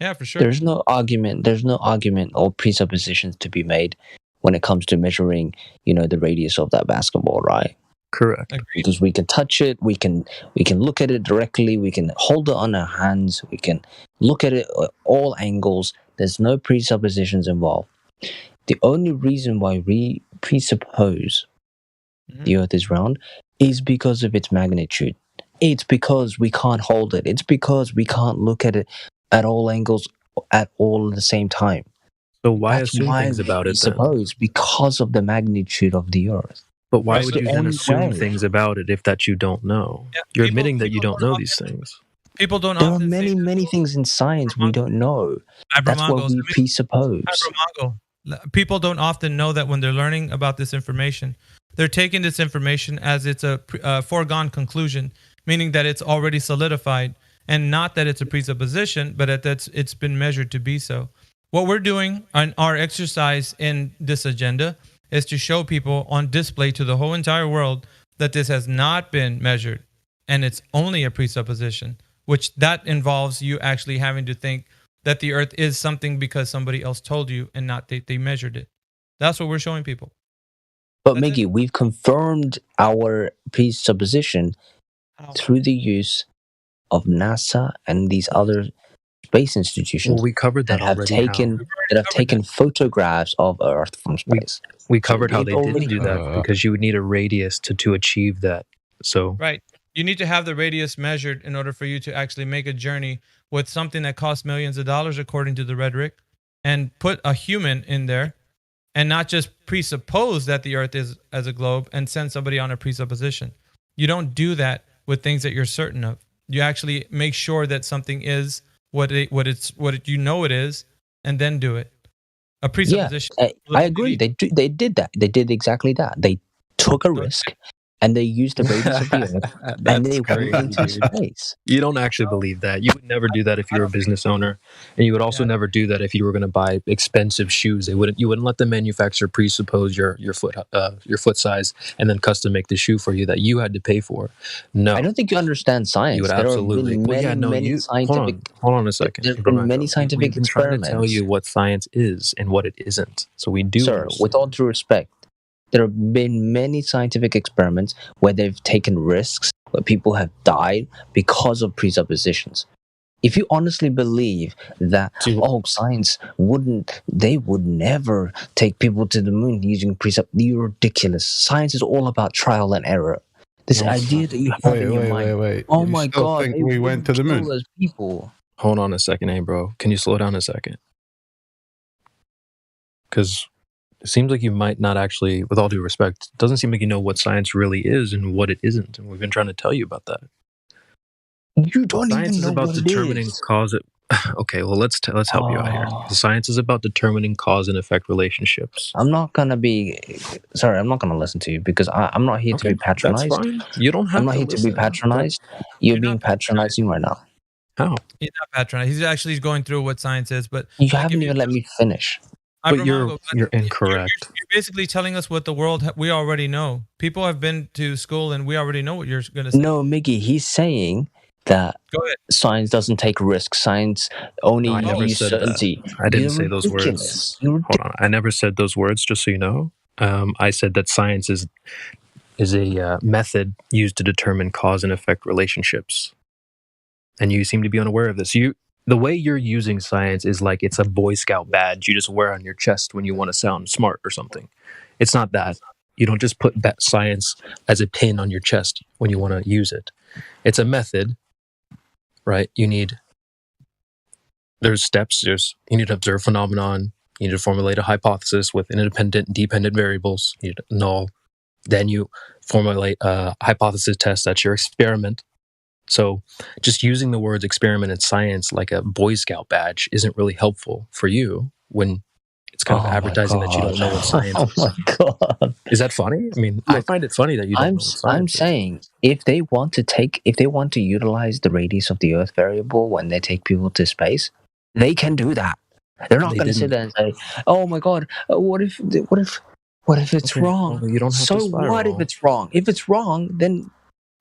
Speaker 2: Yeah, for sure.
Speaker 5: There's no argument or presuppositions to be made when it comes to measuring, the radius of that basketball, right?
Speaker 4: Correct.
Speaker 5: Because we can touch it, we can look at it directly, we can hold it on our hands, we can look at it at all angles. There's no presuppositions involved. The only reason why we presuppose the Earth is round is because of its magnitude. It's because we can't hold it. It's because we can't look at it at all angles at all at the same time.
Speaker 4: So why assume things about it then?
Speaker 5: Suppose because of the magnitude of the Earth.
Speaker 4: But why would you then assume things about it if that you don't know? Yeah, you're admitting that you don't know these things.
Speaker 2: People don't.
Speaker 5: There are many things in science we don't know. That's what we presuppose.
Speaker 2: People don't often know that when they're learning about this information, they're taking this information as it's a foregone conclusion, meaning that it's already solidified, and not that it's a presupposition, but that it's been measured to be so. What we're doing on our exercise in this agenda is to show people on display to the whole entire world that this has not been measured, and it's only a presupposition, which that involves you actually having to think that the Earth is something because somebody else told you and not they measured it. That's what we're showing people.
Speaker 5: But Mickey, we've confirmed our presupposition through the use of NASA and these other space institutions
Speaker 4: Well, we covered that
Speaker 5: have
Speaker 4: already.
Speaker 5: taken photographs of Earth from space.
Speaker 4: We covered how
Speaker 5: they've
Speaker 4: they
Speaker 5: already-
Speaker 4: didn't do that because you would need a radius to achieve that. So
Speaker 2: Right. You need to have the radius measured in order for you to actually make a journey with something that costs millions of dollars, according to the rhetoric, and put a human in there and not just presuppose that the Earth is as a globe and send somebody on a presupposition. You don't do that with things that you're certain of. You actually make sure that something is what you know it is, and then do it. A presupposition.
Speaker 5: Yeah, I agree. They did that. They did exactly that. They took a risk, and they used the radius of the Earth, and they went into space.
Speaker 4: You don't actually believe that. You would never do that if you're a business owner, and you would also never do that if you were going to buy expensive shoes. You wouldn't let the manufacturer presuppose your foot size and then custom make the shoe for you that you had to pay for. No,
Speaker 5: I don't think you understand science.
Speaker 4: You would absolutely.
Speaker 5: Scientific.
Speaker 4: Hold on a second.
Speaker 5: There's been many scientific
Speaker 4: We've been trying
Speaker 5: experiments.
Speaker 4: to tell you what science is and what it isn't. So we do.
Speaker 5: Sir, with all due respect, there have been many scientific experiments where they've taken risks, where people have died because of presuppositions. If you honestly believe that, science they would never take people to the moon using you're ridiculous. Science is all about trial and error. This idea that you have in your mind.
Speaker 13: Wait.
Speaker 5: Oh
Speaker 13: You
Speaker 5: my
Speaker 13: still
Speaker 5: God!
Speaker 13: think we went to the moon?
Speaker 5: As people.
Speaker 4: Hold on a second, hey bro. Can you slow down a second? Because it seems like you might not actually, with all due respect, it doesn't seem like you know what science really is and what it isn't. And we've been trying to tell you about that.
Speaker 5: You don't
Speaker 4: science
Speaker 5: even know
Speaker 4: is about
Speaker 5: what it
Speaker 4: determining
Speaker 5: is.
Speaker 4: cause. Okay, well let's help you out here. The science is about determining cause and effect relationships.
Speaker 5: I'm not gonna listen to you because I'm not here to be patronized.
Speaker 4: That's fine. You don't have.
Speaker 5: I'm not here to be patronized. You're being patronizing right now.
Speaker 4: How?
Speaker 2: He's not patronizing. He's actually going through what science is, but
Speaker 5: you haven't even let me finish.
Speaker 4: But you're incorrect.
Speaker 2: You're basically telling us what the world we already know. People have been to school, and we already know what you're going to say.
Speaker 5: No, Mickey, he's saying that science doesn't take risks. Science only uses certainty.
Speaker 4: I didn't say those words. Hold on. I never said those words, just so you know. I said that science is a method used to determine cause and effect relationships. And you seem to be unaware of this. The way you're using science is like it's a Boy Scout badge you just wear on your chest when you want to sound smart or something. It's not that. You don't just put that science as a pin on your chest when you want to use it. It's a method, right? There's steps. You need to observe phenomenon. You need to formulate a hypothesis with independent and dependent variables. You need to null. Then you formulate a hypothesis test. That's your experiment. So just using the words experiment and science like a Boy Scout badge isn't really helpful for you when it's kind of advertising that you don't know what science is.
Speaker 5: Oh my God.
Speaker 4: Is that funny? I mean, I find it funny that you don't know what science
Speaker 5: I'm saying if they want to utilize the radius of the Earth variable when they take people to space, they can do that. They're not going to sit there and say, "Oh my God, what if it's wrong?"
Speaker 4: Well, you don't have
Speaker 5: so
Speaker 4: to spiral.
Speaker 5: what if it's wrong? If it's wrong, then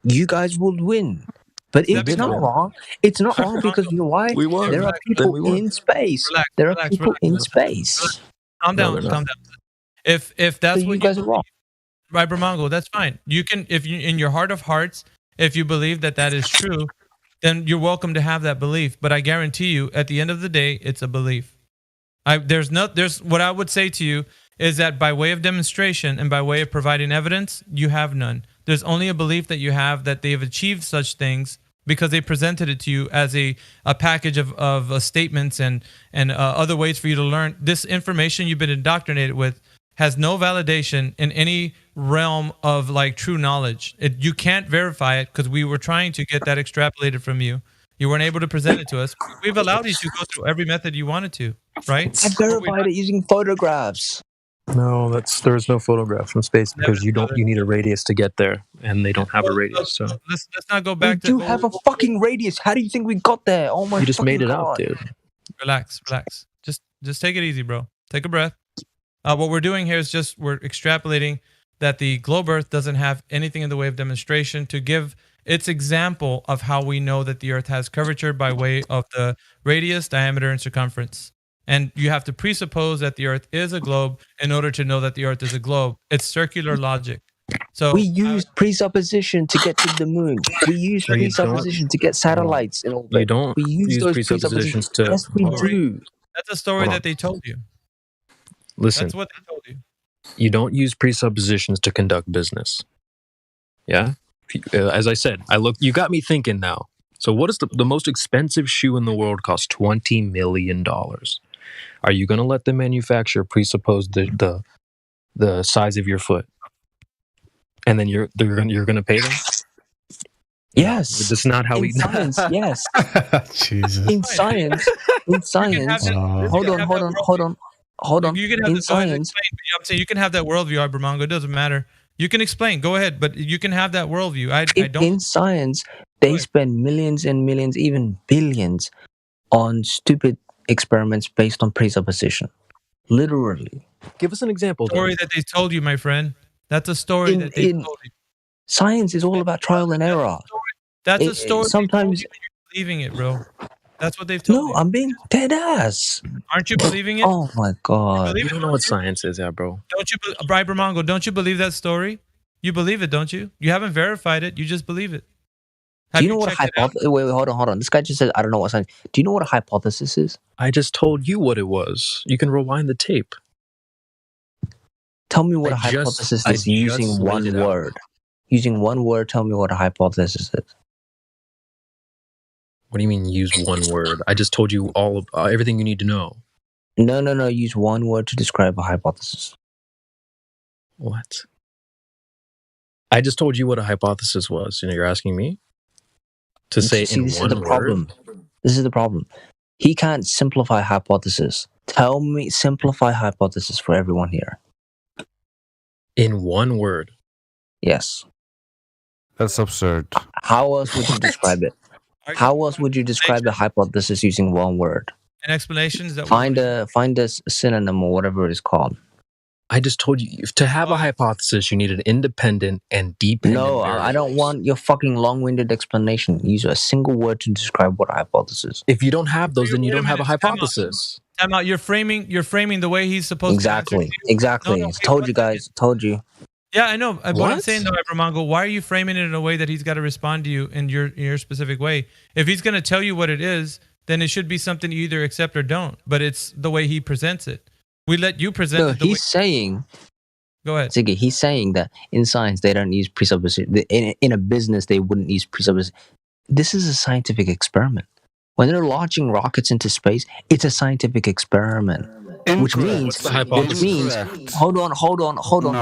Speaker 5: you guys will win. But it's not wrong. It's not wrong because you know why?
Speaker 4: We won.
Speaker 5: There are people in space. There are people in space.
Speaker 2: Calm down. If that's
Speaker 5: So
Speaker 2: what
Speaker 5: you guys are wrong,
Speaker 2: right, Bramongo? That's fine. You can, if you in your heart of hearts, if you believe that is true, then you're welcome to have that belief. But I guarantee you, at the end of the day, it's a belief. There's what I would say to you is that by way of demonstration and by way of providing evidence, you have none. There's only a belief that you have that they have achieved such things because they presented it to you as a package of statements and other ways for you to learn. This information you've been indoctrinated with has no validation in any realm of like true knowledge. You can't verify it because we were trying to get that extrapolated from you. You weren't able to present it to us. We've allowed you to go through every method you wanted to, right?
Speaker 5: I verified it using photographs.
Speaker 4: No, there's no photograph from space because you need a radius to get there, and they don't have a radius. So
Speaker 2: let's not go back.
Speaker 5: We do have a fucking radius. How do you think we got there? Oh my!
Speaker 4: You just made it
Speaker 5: God.
Speaker 4: up, dude.
Speaker 2: Relax. Just take it easy, bro. Take a breath. What we're doing here is we're extrapolating that the globe Earth doesn't have anything in the way of demonstration to give its example of how we know that the Earth has curvature by way of the radius, diameter, and circumference. And you have to presuppose that the Earth is a globe in order to know that the Earth is a globe. It's circular logic. So
Speaker 7: we used presupposition to get to the moon. We used presupposition to get satellites in orbit.
Speaker 4: You don't
Speaker 7: we use those presuppositions. Yes, we do.
Speaker 2: That's a story that they told you.
Speaker 4: Listen.
Speaker 2: That's what they told you.
Speaker 4: You don't use presuppositions to conduct business. Yeah? As I said, you got me thinking now. So what is the most expensive shoe in the world costs $20 million? Are you going to let the manufacturer presuppose the size of your foot? And then you're going to pay them?
Speaker 7: Yes.
Speaker 4: No, that's not how
Speaker 7: in science, yes.
Speaker 8: Jesus.
Speaker 7: In science, hold on.
Speaker 2: You can have
Speaker 7: in science,
Speaker 2: I'm saying you can have that worldview, Ibermongo. It doesn't matter. You can explain. Go ahead, but you can have that worldview. I don't.
Speaker 7: In science, they spend millions and millions, even billions, on stupid experiments based on presupposition. Literally.
Speaker 4: Give us an example.
Speaker 2: Story that they told you, my friend. That's a story that they told you.
Speaker 7: Science is all about trial and error.
Speaker 2: That's a story.
Speaker 7: Sometimes
Speaker 2: you're believing it, bro. That's what they've told you.
Speaker 7: No, I'm being dead ass.
Speaker 2: Aren't you believing it?
Speaker 7: Oh my god!
Speaker 4: You don't know what science is, bro.
Speaker 2: Don't you, Ibermongo? Don't you believe that story? You believe it, don't you? You haven't verified it. You just believe it.
Speaker 7: Do you know what a hypothesis? Wait, hold on. This guy just said, "I don't know what science." Do you know what a hypothesis is?
Speaker 4: I just told you what it was. You can rewind the tape.
Speaker 7: Tell me what a hypothesis is using one word. Using one word, tell me what a hypothesis is.
Speaker 4: What do you mean use one word? I just told you everything you need to know.
Speaker 7: No. Use one word to describe a hypothesis.
Speaker 4: What? I just told you what a hypothesis was. You're asking me to say in one word?
Speaker 7: This is the problem. He can't simplify hypothesis. Tell me, simplify hypothesis for everyone here.
Speaker 4: In one word?
Speaker 7: Yes.
Speaker 13: That's absurd.
Speaker 7: How else would you describe it? How else would you describe a hypothesis using one word?
Speaker 2: An explanation is that
Speaker 7: find a synonym or whatever it is called.
Speaker 4: I just told you to have a hypothesis, you need an independent and dependent.
Speaker 7: No, I don't want your fucking long-winded explanation. Use a single word to describe what a hypothesis.
Speaker 4: If you don't have those, then you don't have a hypothesis.
Speaker 2: Time out. You're framing the way he's supposed to answer.
Speaker 7: Exactly. Told you guys. Told you.
Speaker 2: Yeah, I know. What I'm saying though, Ibermongo, why are you framing it in a way that he's got to respond to you in your specific way? If he's going to tell you what it is, then it should be something you either accept or don't. But it's the way he presents it. We let you present it.
Speaker 7: He's saying.
Speaker 2: Go ahead.
Speaker 7: Ziggy, he's saying that in science they don't use presupposition. In a business they wouldn't use presupposition. This is a scientific experiment. When they're launching rockets into space, it's a scientific experiment. Which means, hold on.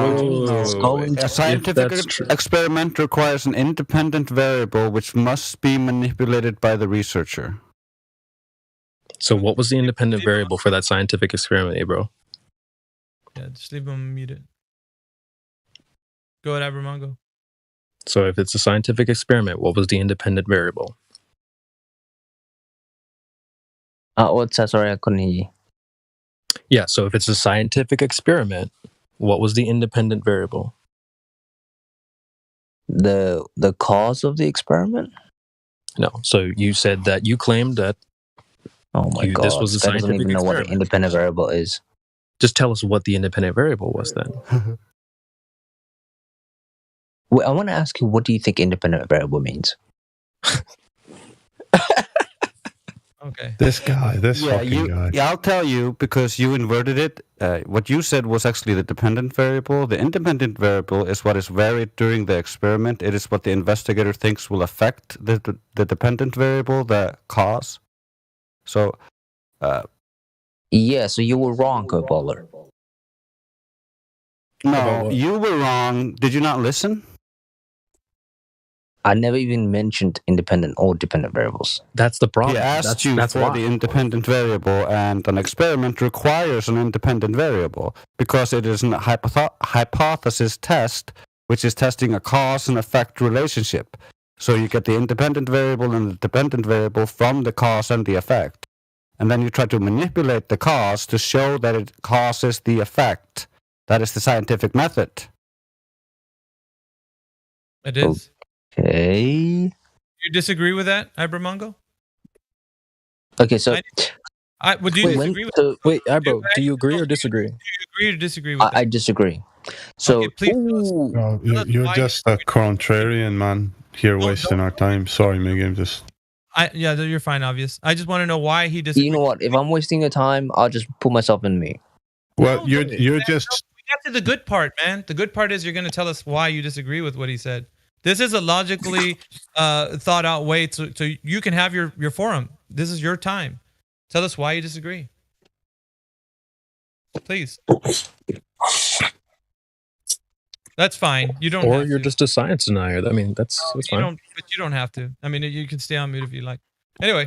Speaker 13: No. A scientific experiment requires an independent variable which must be manipulated by the researcher.
Speaker 4: So what was the independent variable for that scientific experiment, bro?
Speaker 2: Yeah, just leave him muted. Go ahead, Ibermongo.
Speaker 4: So if it's a scientific experiment, what was the independent variable?
Speaker 7: What's that? Sorry, I couldn't hear you.
Speaker 4: Yeah, so if it's a scientific experiment, what was the independent variable?
Speaker 7: The cause of the experiment?
Speaker 4: No. So you said that you claimed that.
Speaker 7: Oh my god!
Speaker 4: This was a scientific
Speaker 7: doesn't even know
Speaker 4: experiment.
Speaker 7: what the independent variable is.
Speaker 4: Just tell us what the independent variable was then.
Speaker 7: Wait, I want to ask you, what do you think independent variable means?
Speaker 2: Okay.
Speaker 8: This guy, guy.
Speaker 13: Yeah, I'll tell you because you inverted it. What you said was actually the dependent variable. The independent variable is what is varied during the experiment. It is what the investigator thinks will affect the dependent variable, the cause. So,
Speaker 7: yeah. So you were wrong, Curvature.
Speaker 13: No, you were wrong. Did you not listen?
Speaker 7: I never even mentioned independent or dependent variables.
Speaker 4: That's the problem.
Speaker 13: He asked you for the independent variable, and an experiment requires an independent variable because it is a hypothesis test, which is testing a cause and effect relationship. So you get the independent variable and the dependent variable from the cause and the effect. And then you try to manipulate the cause to show that it causes the effect. That is the scientific method.
Speaker 2: It is.
Speaker 7: Okay.
Speaker 2: You disagree with that, Ibermongo?
Speaker 7: Okay, so
Speaker 2: Do you disagree with?
Speaker 4: Wait, Ibro, do you agree or disagree?
Speaker 2: Do you agree or disagree with
Speaker 5: I disagree. So,
Speaker 2: okay, please
Speaker 8: No, you're just a contrarian, man. Here wasting our time. Sorry, Megan. Just.
Speaker 2: yeah, you're fine. Obvious. I just want to know why he disagrees.
Speaker 5: You know what? If I'm wasting your time, I'll just put myself in me.
Speaker 8: Well, you're just.
Speaker 2: We got to the good part, man. The good part is you're going to tell us why you disagree with what he said. This is a logically thought out way to you can have your forum. This is your time. Tell us why you disagree. Please. That's fine. You don't.
Speaker 4: Or
Speaker 2: have
Speaker 4: you're
Speaker 2: to.
Speaker 4: just a science denier. I mean, that's fine.
Speaker 2: But you don't have to. I mean, you can stay on mute if you like. Anyway,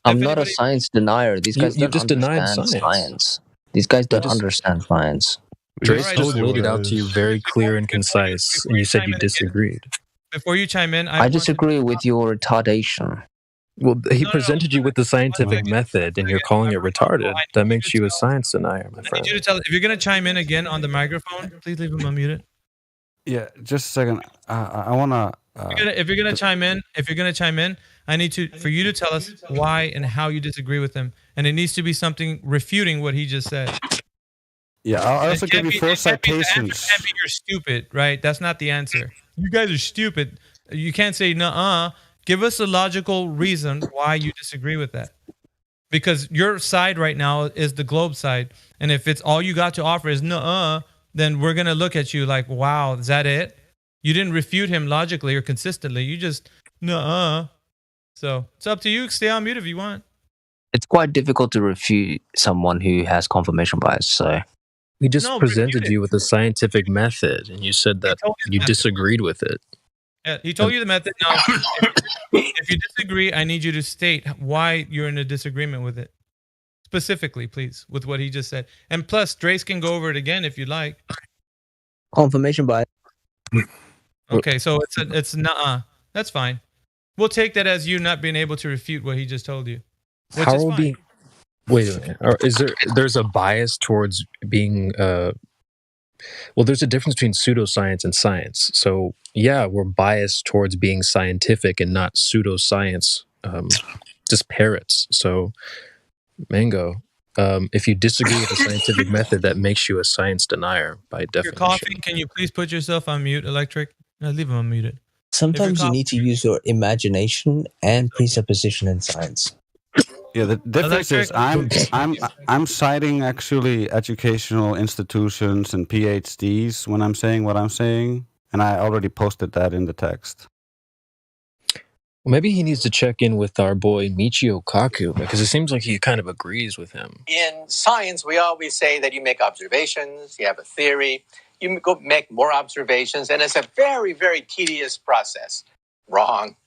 Speaker 5: I'm not a science denier. These guys
Speaker 4: you
Speaker 5: don't
Speaker 4: just denied
Speaker 5: understand
Speaker 4: science.
Speaker 5: science. These guys don't understand science.
Speaker 4: Drace just laid it out to you very clear and concise, and you said you disagreed.
Speaker 2: Before you chime in,
Speaker 5: I disagree with your retardation.
Speaker 4: Well, he presented you with the scientific method, and you're calling it retarded. That makes you a science denier, my friend.
Speaker 2: I need you to tell if you're going to chime in again on the microphone, please leave him unmuted.
Speaker 13: Yeah, just a second. I want to.
Speaker 2: If you're gonna chime in, I need for you to tell us why and how you disagree with him, and it needs to be something refuting what he just said.
Speaker 13: Yeah, I'll also give you 4 citations.
Speaker 2: The answer can't be you're stupid, right? That's not the answer. You guys are stupid. You can't say nuh-uh. Give us a logical reason why you disagree with that. Because your side right now is the globe side, and if it's all you got to offer is nuh-uh, then we're gonna look at you like, wow, is that it? You didn't refute him logically or consistently. You just nuh-uh. So it's up to you. Stay on mute if you want.
Speaker 5: It's quite difficult to refute someone who has confirmation bias. So
Speaker 4: we just presented you with a scientific method, and you said that you disagreed with it.
Speaker 2: Yeah, he told you the method. Now, if you disagree, I need you to state why you're in a disagreement with it. Specifically, please, with what he just said. And plus, Drace can go over it again if you like.
Speaker 5: Confirmation bias.
Speaker 2: Okay, so it's nuh-uh. That's fine. We'll take that as you not being able to refute what he just told you. Which
Speaker 4: How
Speaker 2: is
Speaker 4: will
Speaker 2: fine.
Speaker 4: be? Wait a minute. Or is there's a bias towards being? Well, there's a difference between pseudoscience and science. So yeah, we're biased towards being scientific and not pseudoscience, just parrots. So, Mango, if you disagree with the scientific method, that makes you a science denier by definition.
Speaker 2: You're coughing. Can you please put yourself on mute, Electric? No, leave him unmuted.
Speaker 21: Sometimes you need to use your imagination and presupposition in science.
Speaker 13: Yeah, the difference is I'm citing actually educational institutions and PhDs when I'm saying what I'm saying, and I already posted that in the text.
Speaker 4: Well, maybe he needs to check in with our boy Michio Kaku, because it seems like he kind of agrees with him.
Speaker 12: In science, we always say that you make observations, you have a theory, you go make more observations, and it's a very, very tedious process. Wrong.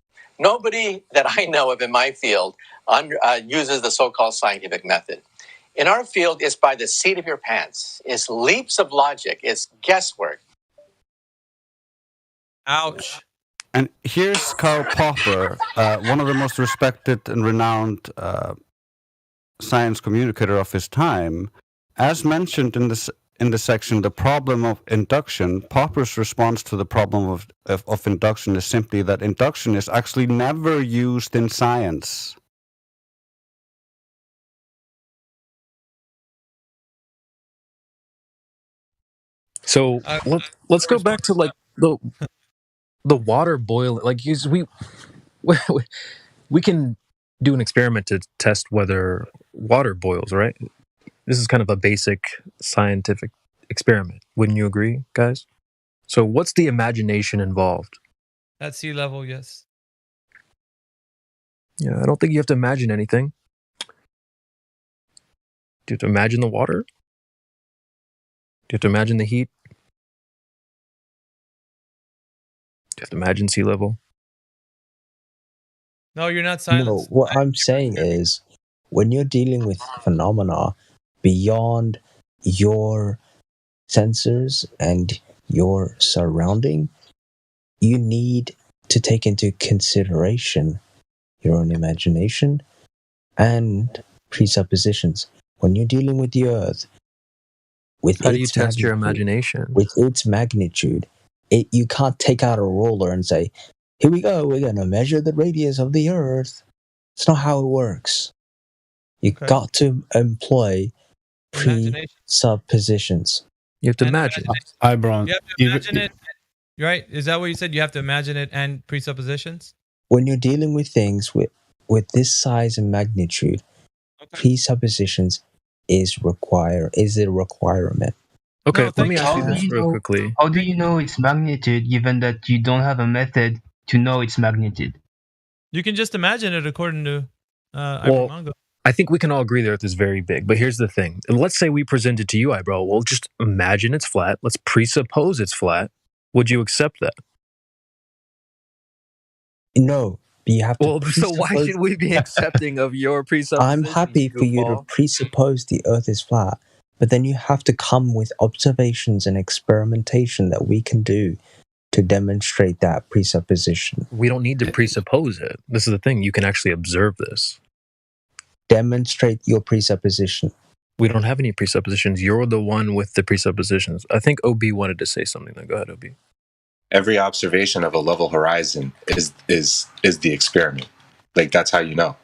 Speaker 12: Nobody that I know of in my field uses the so-called scientific method. In our field, it's by the seat of your pants. It's leaps of logic. It's guesswork.
Speaker 2: Ouch.
Speaker 13: And here's Karl Popper, one of the most respected and renowned science communicator of his time. As mentioned in the section, the problem of induction, Popper's response to the problem of induction is simply that induction is actually never used in science.
Speaker 4: So let's go back to like the water boiling. Like we can do an experiment to test whether water boils, right? This is kind of a basic scientific experiment. Wouldn't you agree, guys? So what's the imagination involved?
Speaker 2: At sea level, yes.
Speaker 4: Yeah, I don't think you have to imagine anything. Do you have to imagine the water? Do you have to imagine the heat? Do you have to imagine sea level?
Speaker 2: No, you're not silenced.
Speaker 21: No, what I'm saying is, when you're dealing with phenomena beyond your sensors and your surrounding, you need to take into consideration your own imagination and presuppositions. When you're dealing with the Earth, with
Speaker 4: how do you test your imagination?
Speaker 21: With its magnitude, you can't take out a ruler and say, here we go, we're going to measure the radius of the Earth. It's not how it works.
Speaker 7: You got to employ presuppositions.
Speaker 4: You have to imagine.
Speaker 2: You have to imagine it. Right? Is that what you said? You have to imagine it and presuppositions?
Speaker 7: When you're dealing with things with this size and magnitude, presuppositions is a requirement.
Speaker 4: Okay, let me ask you this real quickly.
Speaker 10: How do you know its magnitude given that you don't have a method to know its magnitude?
Speaker 2: You can just imagine it according to
Speaker 4: Well,
Speaker 2: Ibermongo.
Speaker 4: I think we can all agree the Earth is very big, but here's the thing. Let's say we present it to you, Eyebrow. Well, just imagine it's flat. Let's presuppose it's flat. Would you accept that?
Speaker 7: No, you have to.
Speaker 4: Well, so why should we be accepting of your presupposition?
Speaker 7: I'm happy for you to presuppose the Earth is flat, but then you have to come with observations and experimentation that we can do to demonstrate that presupposition.
Speaker 4: We don't need to presuppose it. This is the thing. You can actually observe this.
Speaker 7: Demonstrate your presupposition.
Speaker 4: We don't have any presuppositions. You're the one with the presuppositions. I think OB wanted to say something. Go ahead, OB.
Speaker 15: Every observation of a level horizon is the experiment. Like, that's how you know.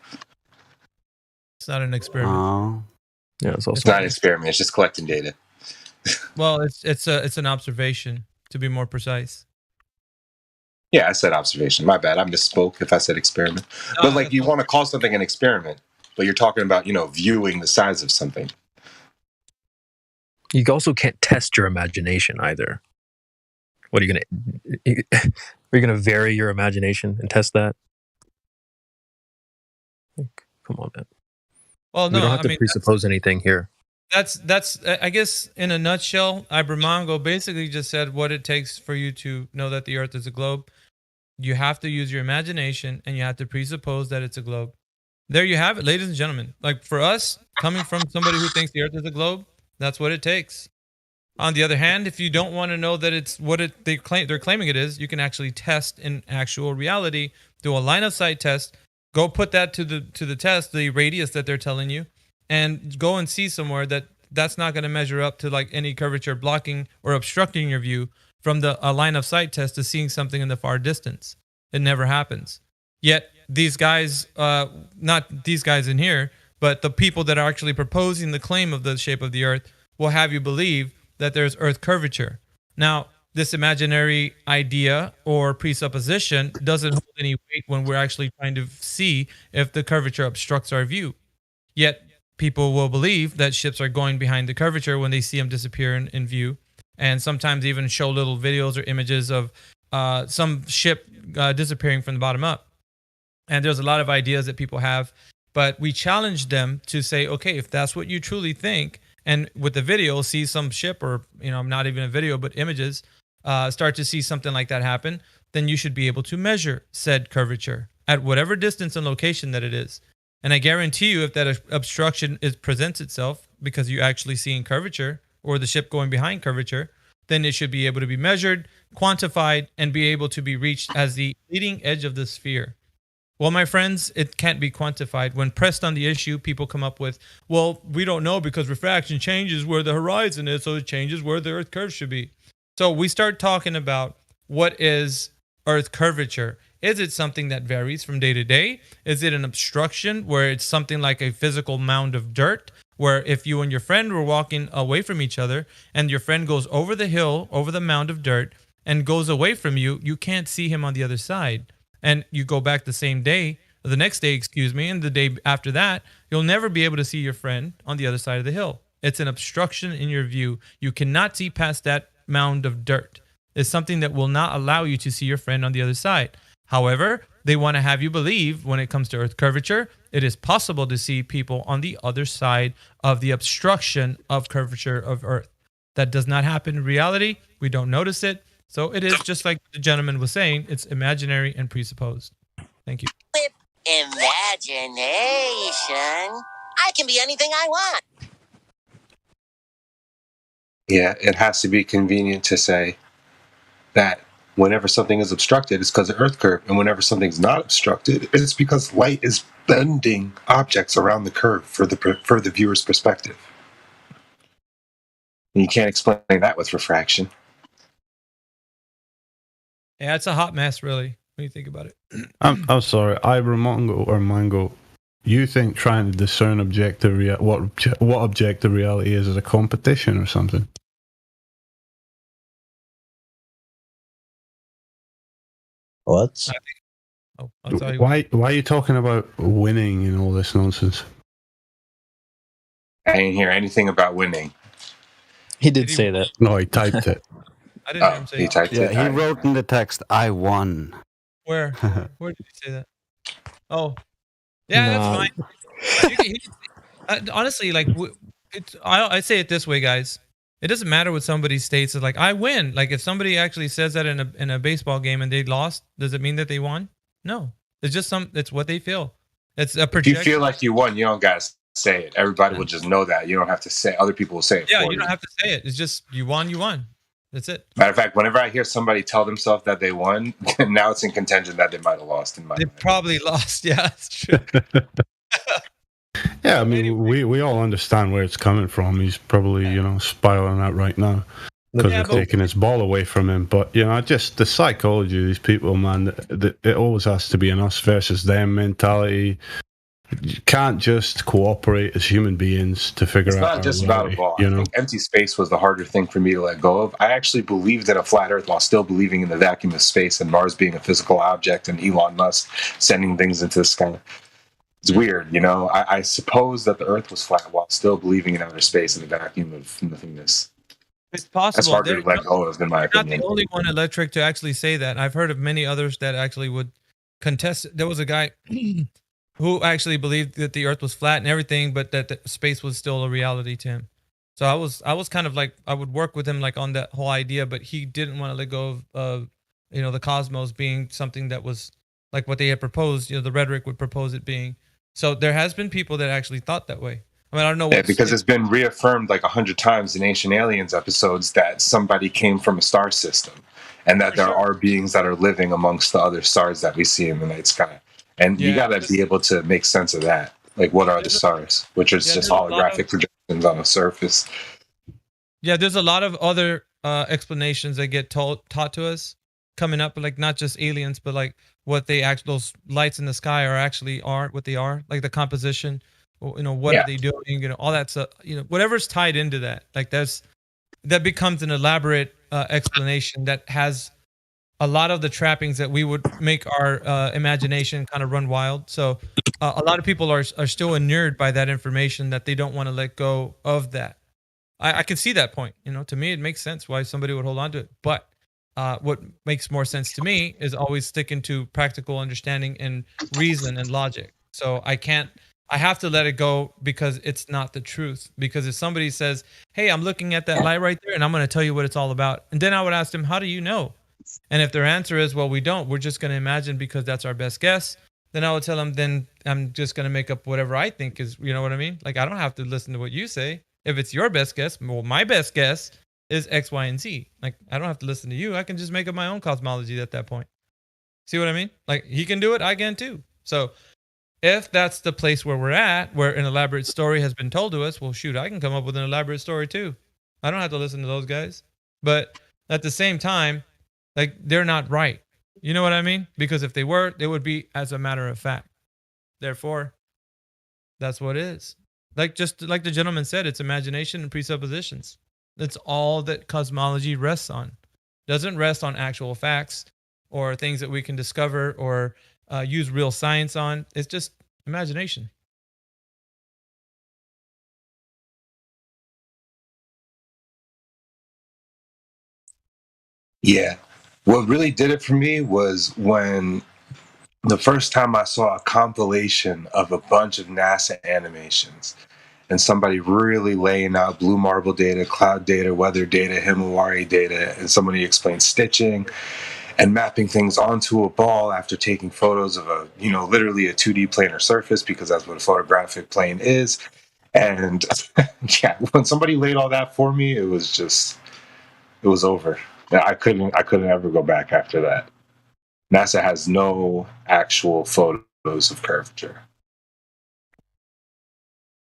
Speaker 2: It's not an experiment.
Speaker 4: Yeah, it's
Speaker 15: not an experiment. It's just collecting data.
Speaker 2: Well, it's an observation, to be more precise.
Speaker 15: Yeah, I said observation. My bad. I misspoke if I said experiment. But like, you want to call something an experiment, but you're talking about, viewing the size of something.
Speaker 4: You also can't test your imagination either. What are you gonna vary your imagination and test that? Come on, man.
Speaker 2: Well, no,
Speaker 4: we don't have to presuppose anything here.
Speaker 2: That's I guess in a nutshell, Ibermongo basically just said what it takes for you to know that the Earth is a globe. You have to use your imagination and you have to presuppose that it's a globe. There you have it, ladies and gentlemen. Like, for us, coming from somebody who thinks the Earth is a globe, that's what it takes. On the other hand, if you don't want to know that it's what they're claiming it is, you can actually test in actual reality, do a line of sight test, go put that to the test, the radius that they're telling you, and go and see somewhere that's not going to measure up to like any curvature blocking or obstructing your view from a line of sight test to seeing something in the far distance. It never happens. Yet these guys, not these guys in here, but the people that are actually proposing the claim of the shape of the Earth will have you believe that there's Earth curvature. Now, this imaginary idea or presupposition doesn't hold any weight when we're actually trying to see if the curvature obstructs our view. Yet, people will believe that ships are going behind the curvature when they see them disappear in view, and sometimes even show little videos or images of some ship disappearing from the bottom up. And there's a lot of ideas that people have, but we challenge them to say, okay, if that's what you truly think, and with the video, see some ship or, not even a video, but images, start to see something like that happen, then you should be able to measure said curvature at whatever distance and location that it is. And I guarantee you, if that obstruction presents itself because you're actually seeing curvature or the ship going behind curvature, then it should be able to be measured, quantified, and be able to be reached as the leading edge of the sphere. Well, my friends, it can't be quantified. When pressed on the issue, people come up with, well, we don't know because refraction changes where the horizon is, so it changes where the Earth curve should be. So we start talking about what is Earth curvature. Is it something that varies from day to day? Is it an obstruction where it's something like a physical mound of dirt, where if you and your friend were walking away from each other and your friend goes over the hill, over the mound of dirt, and goes away from you, you can't see him on the other side. And you go back the same day, or the next day, and the day after that, you'll never be able to see your friend on the other side of the hill. It's an obstruction in your view. You cannot see past that mound of dirt. It's something that will not allow you to see your friend on the other side. However, they want to have you believe when it comes to Earth curvature, it is possible to see people on the other side of the obstruction of curvature of Earth. That does not happen in reality. We don't notice it. So it is just like the gentleman was saying, it's imaginary and presupposed. Thank you.
Speaker 14: With imagination, I can be anything I want.
Speaker 15: Yeah, it has to be convenient to say that whenever something is obstructed, it's because of Earth curve, and whenever something's not obstructed, it's because light is bending objects around the curve for the viewer's perspective. And you can't explain that with refraction.
Speaker 2: Yeah, it's a hot mess, really, when you think about it.
Speaker 13: I'm sorry, Ibermongo or Mango. You think trying to discern what objective reality is a competition or something?
Speaker 7: What?
Speaker 13: Why are you talking about winning and all this nonsense?
Speaker 15: I didn't hear anything about winning.
Speaker 7: He did say that.
Speaker 13: No, he typed it.
Speaker 2: I didn't hear him say
Speaker 15: he typed
Speaker 13: Yeah,
Speaker 15: it.
Speaker 13: he wrote in the text, "I won."
Speaker 2: Where did he say that? Oh, yeah, that's
Speaker 7: Nah.
Speaker 2: fine. You can, honestly, like, I say it this way, guys. It doesn't matter what somebody states. It's like, I win. Like, if somebody actually says that in a baseball game and they lost, does it mean that they won? No. It's just it's what they feel. It's a projection.
Speaker 15: If you feel like you won, you don't gotta say it. Everybody will just know that. You don't have to say. Other people will say it.
Speaker 2: Yeah,
Speaker 15: for
Speaker 2: you don't have to say it. It's just you won. You won. That's it.
Speaker 15: Matter of fact, whenever I hear somebody tell themselves that they won, now it's in contention that they might have lost. In my
Speaker 2: They probably lost. Yeah, that's true.
Speaker 13: Yeah, I mean, we all understand where it's coming from. He's probably, spiraling out right now because they're taking his ball away from him. But, just the psychology of these people, man, it always has to be an us versus them mentality. You can't just cooperate as human beings to figure out.
Speaker 15: It's not just about a ball. I think empty space was the harder thing for me to let go of. I actually believed in a flat Earth while still believing in the vacuum of space and Mars being a physical object and Elon Musk sending things into the sky. It's weird, I suppose that the Earth was flat while still believing in outer space and the vacuum of nothingness.
Speaker 2: It's possible.
Speaker 15: That's harder to let go of, in my opinion.
Speaker 2: Not the only one electric to actually say that. I've heard of many others that actually would contest. There was a guy who actually believed that the Earth was flat and everything, but that the space was still a reality to him. So I was kind of like, I would work with him like on that whole idea, but he didn't want to let go of the cosmos being something that was like what they had proposed. The rhetoric would propose it being. So there has been people that actually thought that way. I mean, I don't know.
Speaker 15: Because it's been reaffirmed like 100 times in Ancient Aliens episodes that somebody came from a star system, and that there are beings that are living amongst the other stars that we see in the night sky. And you got to be able to make sense of that. Like, what are the stars? Which is just holographic projections on a surface.
Speaker 2: Yeah, there's a lot of other explanations that get taught to us coming up, like not just aliens, but like what those lights in the sky are what they are, like the composition, what are they doing, all that stuff, whatever's tied into that, like that becomes an elaborate explanation that has a lot of the trappings that we would make our imagination kind of run wild. So a lot of people are still inured by that information that they don't want to let go of that. I can see that point. To me, it makes sense why somebody would hold on to it. But what makes more sense to me is always sticking to practical understanding and reason and logic. So I have to let it go because it's not the truth. Because if somebody says, hey, I'm looking at that light right there and I'm going to tell you what it's all about. And then I would ask them, how do you know? And if their answer is, well, we don't, we're just going to imagine because that's our best guess, then I would tell them, then I'm just going to make up whatever I think is, you know what I mean? Like, I don't have to listen to what you say. If it's your best guess, well, my best guess is X, Y, and Z. Like, I don't have to listen to you. I can just make up my own cosmology at that point. See what I mean? Like, he can do it, I can too. So if that's the place where we're at, where an elaborate story has been told to us, well, shoot, I can come up with an elaborate story too. I don't have to listen to those guys. But at the same time, like, they're not right. You know what I mean? Because if they were, they would be as a matter of fact. Therefore, that's what it is. Just like the gentleman said, it's imagination and presuppositions. That's all that cosmology rests on. It doesn't rest on actual facts or things that we can discover or use real science on. It's just imagination.
Speaker 15: Yeah. What really did it for me was when the first time I saw a compilation of a bunch of NASA animations and somebody really laying out blue marble data, cloud data, weather data, Himawari data, and somebody explained stitching and mapping things onto a ball after taking photos of literally a 2D planar surface, because that's what a photographic plane is. And yeah, when somebody laid all that for me, it was over. I couldn't ever go back after that. NASA has no actual photos of curvature.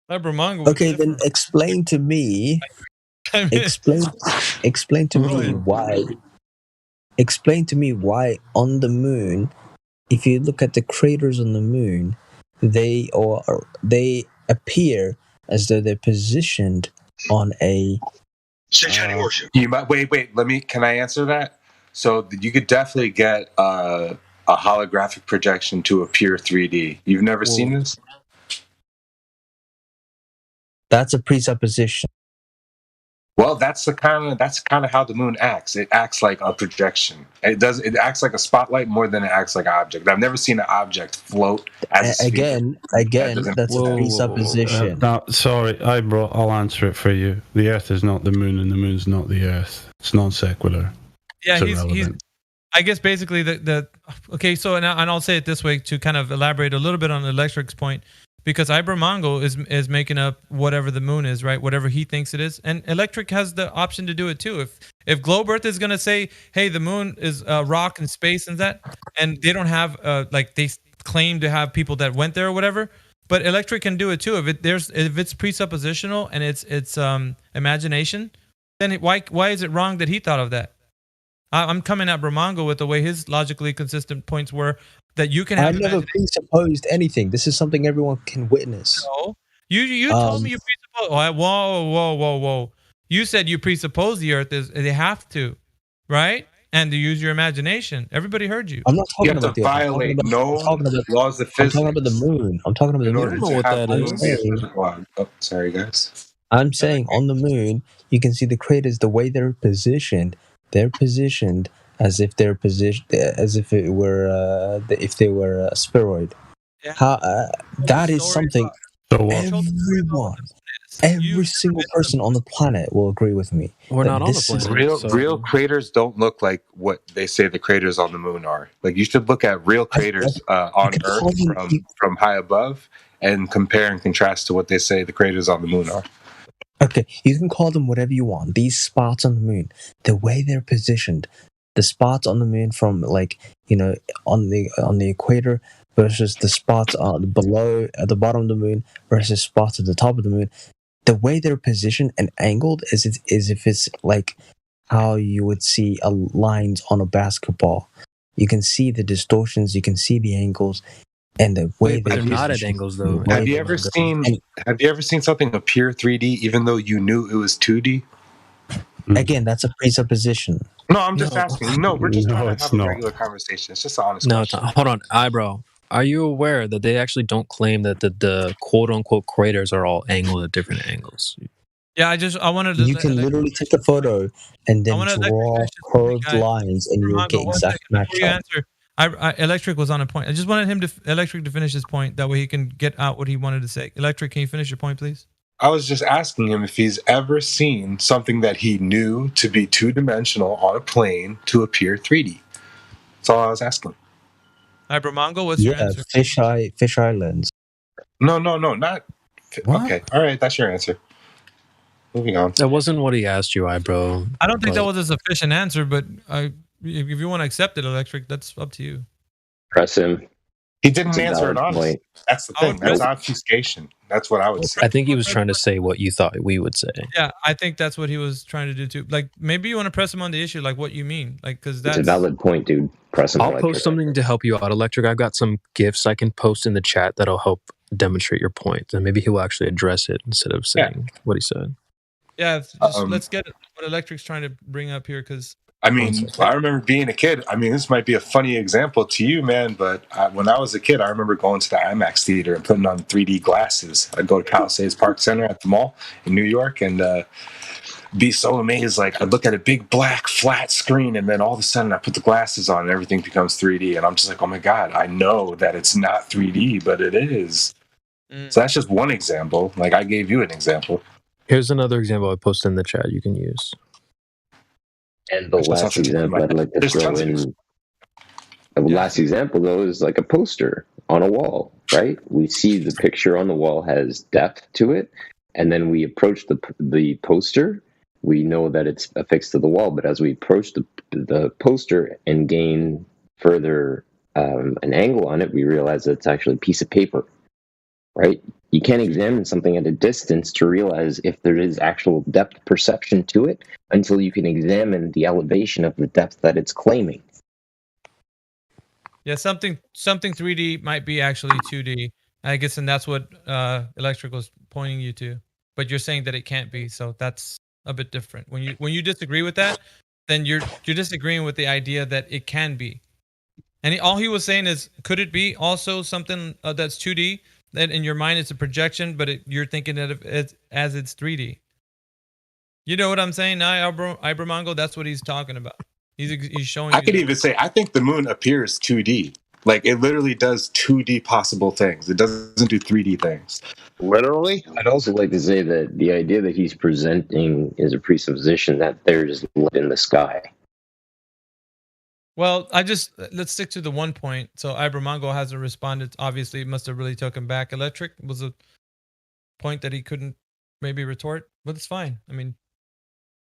Speaker 7: Okay, then explain to me. Explain to me why. Explain to me why on the moon, if you look at the craters on the moon, they appear as though they're positioned on a.
Speaker 15: You might wait. Can I answer that? So you could definitely get a holographic projection to appear 3D. You've never seen this?
Speaker 7: That's a presupposition.
Speaker 15: Well, that's kind of how the moon acts. It acts like a projection. It acts like a spotlight more than it acts like an object. I've never seen an object float as a sphere.
Speaker 7: Again, that's a presupposition.
Speaker 13: Sorry, I'll answer it for you. The Earth is not the moon, and the moon's not the Earth. It's non sequitur.
Speaker 2: Yeah, he's. I guess basically the okay. So and I'll say it this way to kind of elaborate a little bit on Electric's point, because Ibermongo is making up whatever the moon is, right? Whatever he thinks it is, and Electric has the option to do it too. If Globe Earth is gonna say, hey, the moon is rock and space and that, and they don't have like they claim to have people that went there or whatever. But Electric can do it too. If it's presuppositional and it's imagination, then why is it wrong that he thought of that? I'm coming at Bramongo with the way his logically consistent points were that you can have.
Speaker 7: I never presupposed anything. This is something everyone can witness.
Speaker 2: No, you told me you presupposed. Whoa! You said you presuppose the Earth they have to, right? And to use your imagination. Everybody heard you.
Speaker 7: I'm not talking about
Speaker 15: the violate laws of physics.
Speaker 7: I'm talking about the moon. I'm talking about the moon.
Speaker 15: I don't know what that is. Oh, sorry, guys.
Speaker 7: I'm saying on the moon, you can see the craters the way they're positioned. They're positioned as if they're as if it were if they were a spheroid. Yeah. That is something every single person on the planet will agree with me.
Speaker 15: We're not on the planet. Real craters don't look like what they say the craters on the moon are. Like you should look at real craters on Earth from high above and compare and contrast to what they say the craters on the moon are.
Speaker 7: Okay, you can call them whatever you want. These spots on the moon, the way they're positioned, the spots on the moon from on the equator versus the spots below at the bottom of the moon versus spots at the top of the moon, the way they're positioned and angled is if it's like how you would see lines on a basketball. You can see the distortions, you can see the angles. And the way
Speaker 4: they're not at angles, though.
Speaker 15: Have you ever seen something appear 3D even though you knew it was 2D?
Speaker 7: Again, that's a presupposition.
Speaker 15: No, I'm just asking. No, we're just trying to have a regular conversation. It's just an honest question.
Speaker 4: Hold on, Eyebrow. Are you aware that they actually don't claim that the quote-unquote craters are all angled at different angles?
Speaker 2: Yeah, I wanted to.
Speaker 7: You can literally take a photo and then draw curved lines, and you'll get exact matchup.
Speaker 2: Electric was on a point. I just wanted Electric to finish his point. That way he can get out what he wanted to say. Electric, can you finish your point, please?
Speaker 15: I was just asking him if he's ever seen something that he knew to be two-dimensional on a plane to appear 3D. That's all I was asking.
Speaker 2: Ibromongo, what's your answer?
Speaker 7: Fisheye lens.
Speaker 15: No, not. What? Okay, all right, that's your answer. Moving on.
Speaker 4: That wasn't what he asked you, Ibro.
Speaker 2: I don't think that was a sufficient answer, but if you want to accept it, Electric, that's up to you.
Speaker 16: Press him.
Speaker 15: He didn't answer it honestly. That's the thing. That's obfuscation. That's what I would say.
Speaker 4: I think he was trying to say what you thought we would say.
Speaker 2: Yeah, I think that's what he was trying to do too. Like maybe you want to press him on the issue, like what you mean, like because that's
Speaker 16: a valid point, dude. Press him.
Speaker 4: I'll post something to help you out, Electric. I've got some GIFs I can post in the chat that'll help demonstrate your point, and maybe he'll actually address it instead of saying what he said.
Speaker 2: Yeah, let's get what Electric's trying to bring up here because.
Speaker 15: I mean, I remember being a kid. I mean, this might be a funny example to you, man, but when I was a kid, I remember going to the IMAX theater and putting on 3D glasses. I'd go to Palisades Park Center at the mall in New York and be so amazed. Like, I'd look at a big black flat screen, and then all of a sudden I put the glasses on and everything becomes 3D. And I'm just like, oh my God, I know that it's not 3D, but it is. So that's just one example. Like, I gave you an example.
Speaker 4: Here's another example I posted in the chat you can use.
Speaker 16: And the last example I'd like to throw in. The last example, though, is like a poster on a wall, right? We see the picture on the wall has depth to it, and then we approach the poster. We know that it's affixed to the wall, but as we approach the poster and gain further an angle on it, we realize that it's actually a piece of paper, right? You can't examine something at a distance to realize if there is actual depth perception to it until you can examine the elevation of the depth that it's claiming.
Speaker 2: Yeah, something 3D might be actually 2D. I guess, and that's what Electric was pointing you to. But you're saying that it can't be, so that's a bit different. When you disagree with that, then you're disagreeing with the idea that it can be. And all he was saying is, could it be also something that's 2D, that in your mind it's a projection, but you're thinking that it's 3D? You know what I'm saying now, Ibramongo? That's what he's talking about. He's showing.
Speaker 15: I could even say I think the moon appears 2D. Like it literally does 2D possible things. It doesn't do 3D things.
Speaker 16: Literally? I'd also like to say that the idea that he's presenting is a presupposition that there's light in the sky.
Speaker 2: Well, let's stick to the one point. So Ibramongo hasn't responded. Obviously, it must have really took him back. Electric was a point that he couldn't maybe retort, but it's fine. I mean,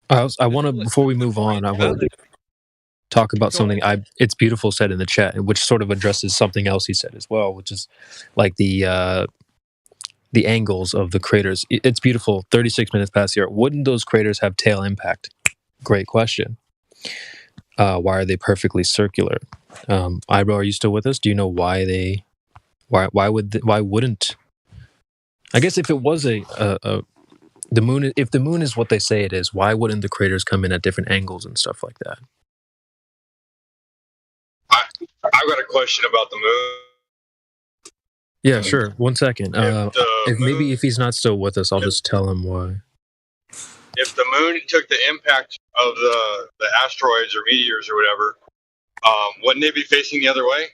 Speaker 4: I want to, before we move on, I want to talk about something It's Beautiful said in the chat, which sort of addresses something else he said as well, which is like the angles of the craters. It's Beautiful, 36 minutes past the hour. Wouldn't those craters have tail impact? Great question. Why are they perfectly circular? Ibro, are you still with us? Do you know why wouldn't? I guess if it was the moon, if the moon is what they say it is, why wouldn't the craters come in at different angles and stuff like that?
Speaker 3: I've got a question about the moon.
Speaker 4: Yeah, sure. 1 second. Maybe if he's not still with us, I'll just tell him why.
Speaker 3: If the moon took the impact of the asteroids or meteors or whatever, wouldn't they be facing the other way?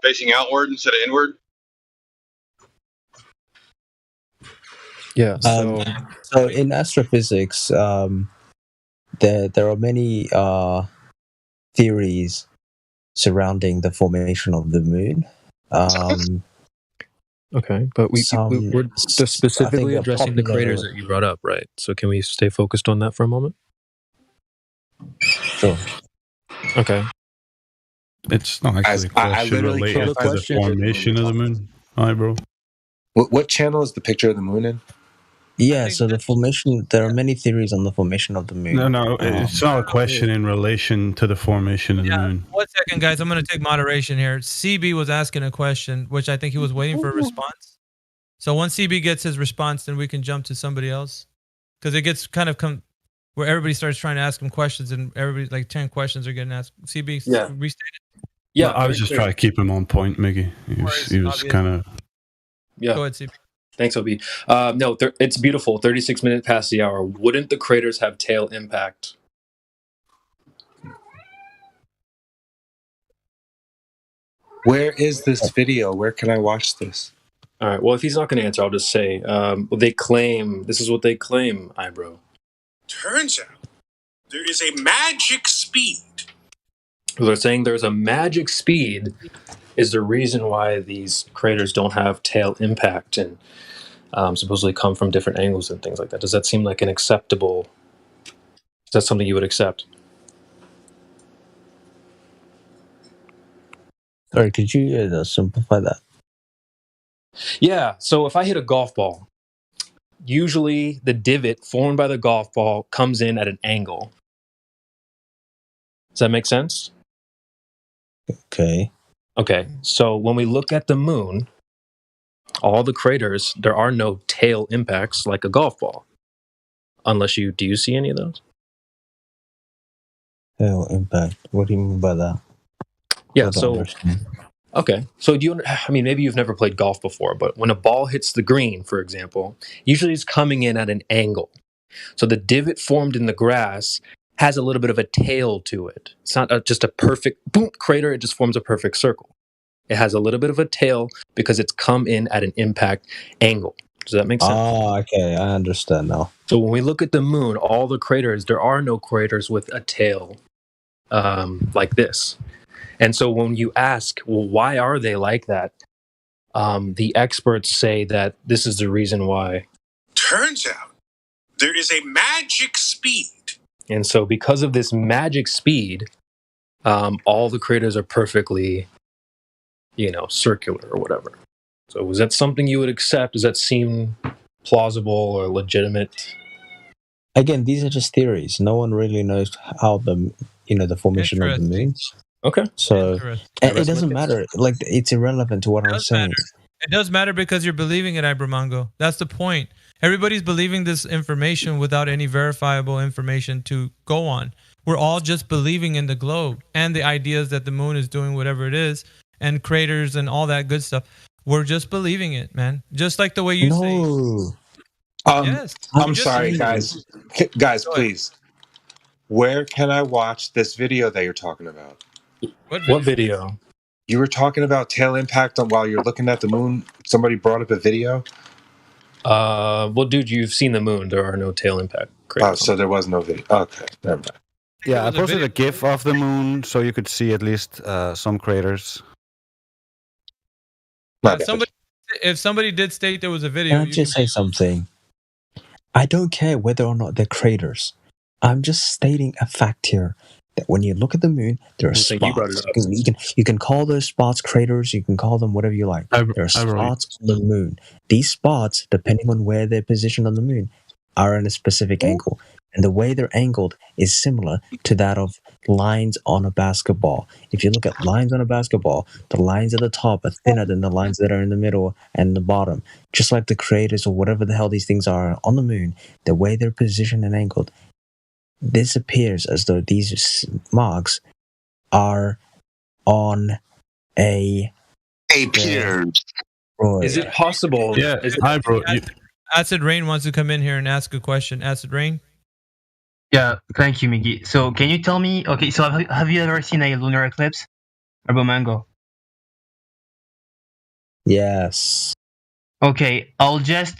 Speaker 3: Facing outward instead of inward?
Speaker 4: Yeah.
Speaker 7: So in astrophysics, there are many theories surrounding the formation of the moon.
Speaker 4: Okay, but we're specifically addressing the craters that you brought up, right? So can we stay focused on that for a moment?
Speaker 7: Sure.
Speaker 4: Okay.
Speaker 13: It's not actually a question related to the formation of the moon. Hi, bro.
Speaker 15: What channel is the picture of the moon in?
Speaker 7: Yeah, so the formation, there are many theories on the formation of the moon.
Speaker 13: No, it's not a question in relation to the formation of the moon.
Speaker 2: 1 second, guys. I'm going to take moderation here. CB was asking a question, which I think he was waiting for a response. So once CB gets his response, then we can jump to somebody else. Because it gets kind of where everybody starts trying to ask him questions, and everybody, like 10 questions are getting asked. CB, restate it.
Speaker 13: Yeah, I was just trying to keep him on point, Mickey. He was kind of...
Speaker 4: Yeah.
Speaker 2: Go ahead, CB.
Speaker 4: Thanks, Obi. No, It's Beautiful, 36 minutes past the hour. Wouldn't the craters have tail impact?
Speaker 15: Where is this video? Where can I watch this?
Speaker 4: All right, well, if he's not going to answer, I'll just say, this is what they claim, Ibro.
Speaker 18: Turns out there is a magic speed.
Speaker 4: They're saying there's a magic speed is the reason why these craters don't have tail impact and supposedly come from different angles and things like that. Does that seem like is that something you would accept?
Speaker 7: Sorry, could you simplify that?
Speaker 4: Yeah, so if I hit a golf ball, usually the divot formed by the golf ball comes in at an angle. Does that make sense?
Speaker 7: Okay.
Speaker 4: Okay, so when we look at the moon, all the craters, there are no tail impacts like a golf ball. Do you see any of those?
Speaker 7: Tail impact. What do you mean by that?
Speaker 4: Yeah, okay. So maybe you've never played golf before, but when a ball hits the green, for example, usually it's coming in at an angle. So the divot formed in the grass has a little bit of a tail to it. It's not just a perfect boom crater, it just forms a perfect circle. It has a little bit of a tail because it's come in at an impact angle. Does that make sense?
Speaker 7: Oh, okay. I understand now.
Speaker 4: So when we look at the moon, all the craters, there are no craters with a tail like this. And so when you ask, well, why are they like that? The experts say that this is the reason why.
Speaker 18: Turns out there is a magic speed.
Speaker 4: And so because of this magic speed, all the craters are perfectly, circular or whatever. So was that something you would accept? Does that seem plausible or legitimate?
Speaker 7: Again, these are just theories. No one really knows how the formation of the moon.
Speaker 4: Okay.
Speaker 7: So it doesn't matter. Like, it's irrelevant to what I'm saying.
Speaker 2: It does matter because you're believing it, Ibramongo. That's the point. Everybody's believing this information without any verifiable information to go on. We're all just believing in the globe and the ideas that the moon is doing whatever it is, and craters and all that good stuff. We're just believing it, man. Just like the way you say. Yes.
Speaker 15: I'm sorry, guys. Guys, please. Where can I watch this video that you're talking about?
Speaker 4: What video?
Speaker 15: You were talking about tail impact while you're looking at the moon. Somebody brought up a video.
Speaker 4: Well, dude, you've seen the moon. There are no tail impact craters.
Speaker 15: Oh, so there was no video. Okay, never mind.
Speaker 13: Yeah, I posted a GIF of the moon so you could see at least some craters.
Speaker 2: If somebody did state there was a video,
Speaker 7: Can I just say something? I don't care whether or not they're craters. I'm just stating a fact here that when you look at the moon, there are spots. You can call those spots craters. You can call them whatever you like. There are spots on the moon. These spots, depending on where they're positioned on the moon, are in a specific angle. And the way they're angled is similar to that of lines on a basketball. If you look at lines on a basketball, the lines at the top are thinner than the lines that are in the middle and the bottom. Just like the craters or whatever the hell these things are on the moon, the way they're positioned and angled, this appears as though these marks are on a
Speaker 17: pier.
Speaker 4: Is it possible?
Speaker 2: Yeah, Acid Rain wants to come in here and ask a question. Acid Rain?
Speaker 10: Yeah, thank you, Miggy. So, can you tell me? Okay, so have you ever seen a lunar eclipse, Ibramongo?
Speaker 7: Yes.
Speaker 10: Okay, I'll just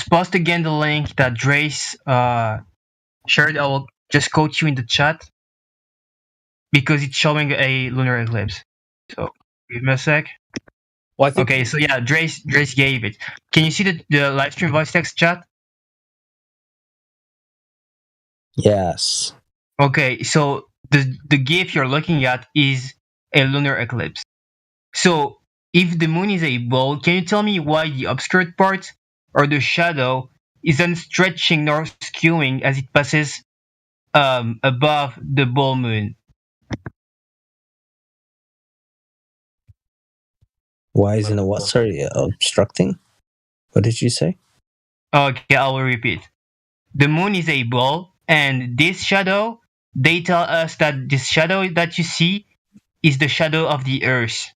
Speaker 10: post again the link that Drace shared. I will just quote you in the chat because it's showing a lunar eclipse. So, give me a sec.
Speaker 4: Well,
Speaker 10: okay, so yeah, Drace gave it. Can you see the live stream voice text chat?
Speaker 7: Yes.
Speaker 10: Okay, so the GIF you're looking at is a lunar eclipse. So if the moon is a ball, can you tell me why the obscured part or the shadow isn't stretching nor skewing as it passes above the ball moon?
Speaker 7: Why isn't it what? Sorry, obstructing? What did you say?
Speaker 10: Okay, I will repeat. The moon is a ball, and this shadow, they tell us that this shadow that you see is the shadow of the Earth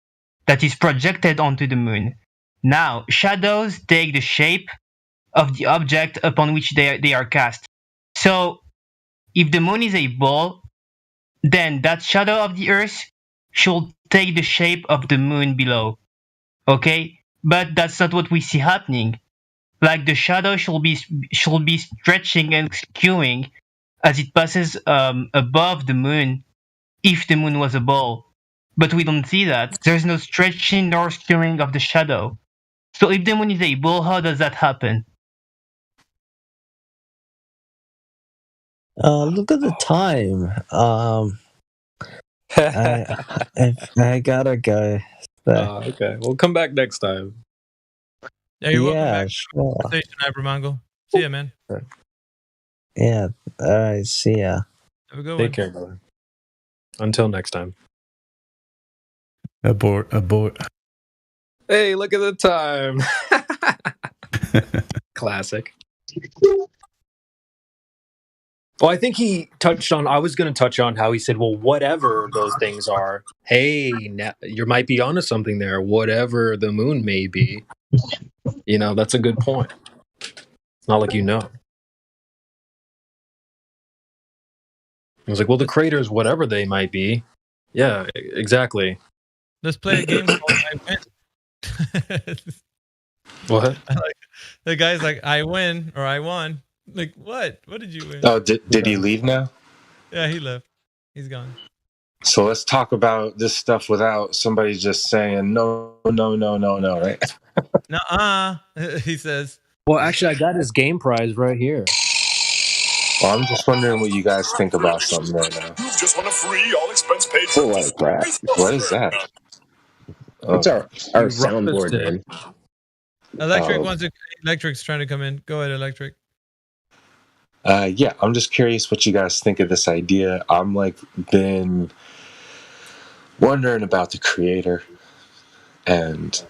Speaker 10: that is projected onto the moon. Now, shadows take the shape of the object upon which they are cast. So, if the moon is a ball, then that shadow of the Earth should take the shape of the moon below. Okay? But that's not what we see happening. Like the shadow should be stretching and skewing as it passes above the moon if the moon was a ball. But we don't see that. There's no stretching nor skewing of the shadow. So if the moon is a ball, how does that happen?
Speaker 7: Look at the time. I gotta go.
Speaker 4: Okay, we'll come back next time.
Speaker 2: Yeah, you're welcome back.
Speaker 7: Sure.
Speaker 2: Conversation, Ibramongo. See ya, man.
Speaker 7: Yeah. All right. See ya.
Speaker 2: Have a good one.
Speaker 4: Take care, brother. Until next time.
Speaker 8: Abort.
Speaker 4: Hey, look at the time. Classic. Well, I think he touched on, I was going to touch on how he said, well, whatever those things are, hey, you might be onto something there, whatever the moon may be. That's a good point. It's not like you know. I was like, well, the craters, whatever they might be. Yeah, exactly.
Speaker 2: Let's play a game called I Win.
Speaker 4: What?
Speaker 2: The guy's like, I win or I won. Like, what? What did you win?
Speaker 15: Oh, did he leave now?
Speaker 2: Yeah, he left. He's gone.
Speaker 15: So let's talk about this stuff without somebody just saying no, right?
Speaker 2: Nuh-uh, he says.
Speaker 4: Well, actually, I got his game prize right here.
Speaker 15: Well, I'm just wondering what you guys think about something right now.
Speaker 18: You've just won a free all-expense paid
Speaker 16: Full lot of crap.
Speaker 15: What is that?
Speaker 16: It's our soundboard, man.
Speaker 2: Electric's trying to come in. Go ahead, Electric.
Speaker 15: Yeah, I'm just curious what you guys think of this idea. I'm wondering about the creator, and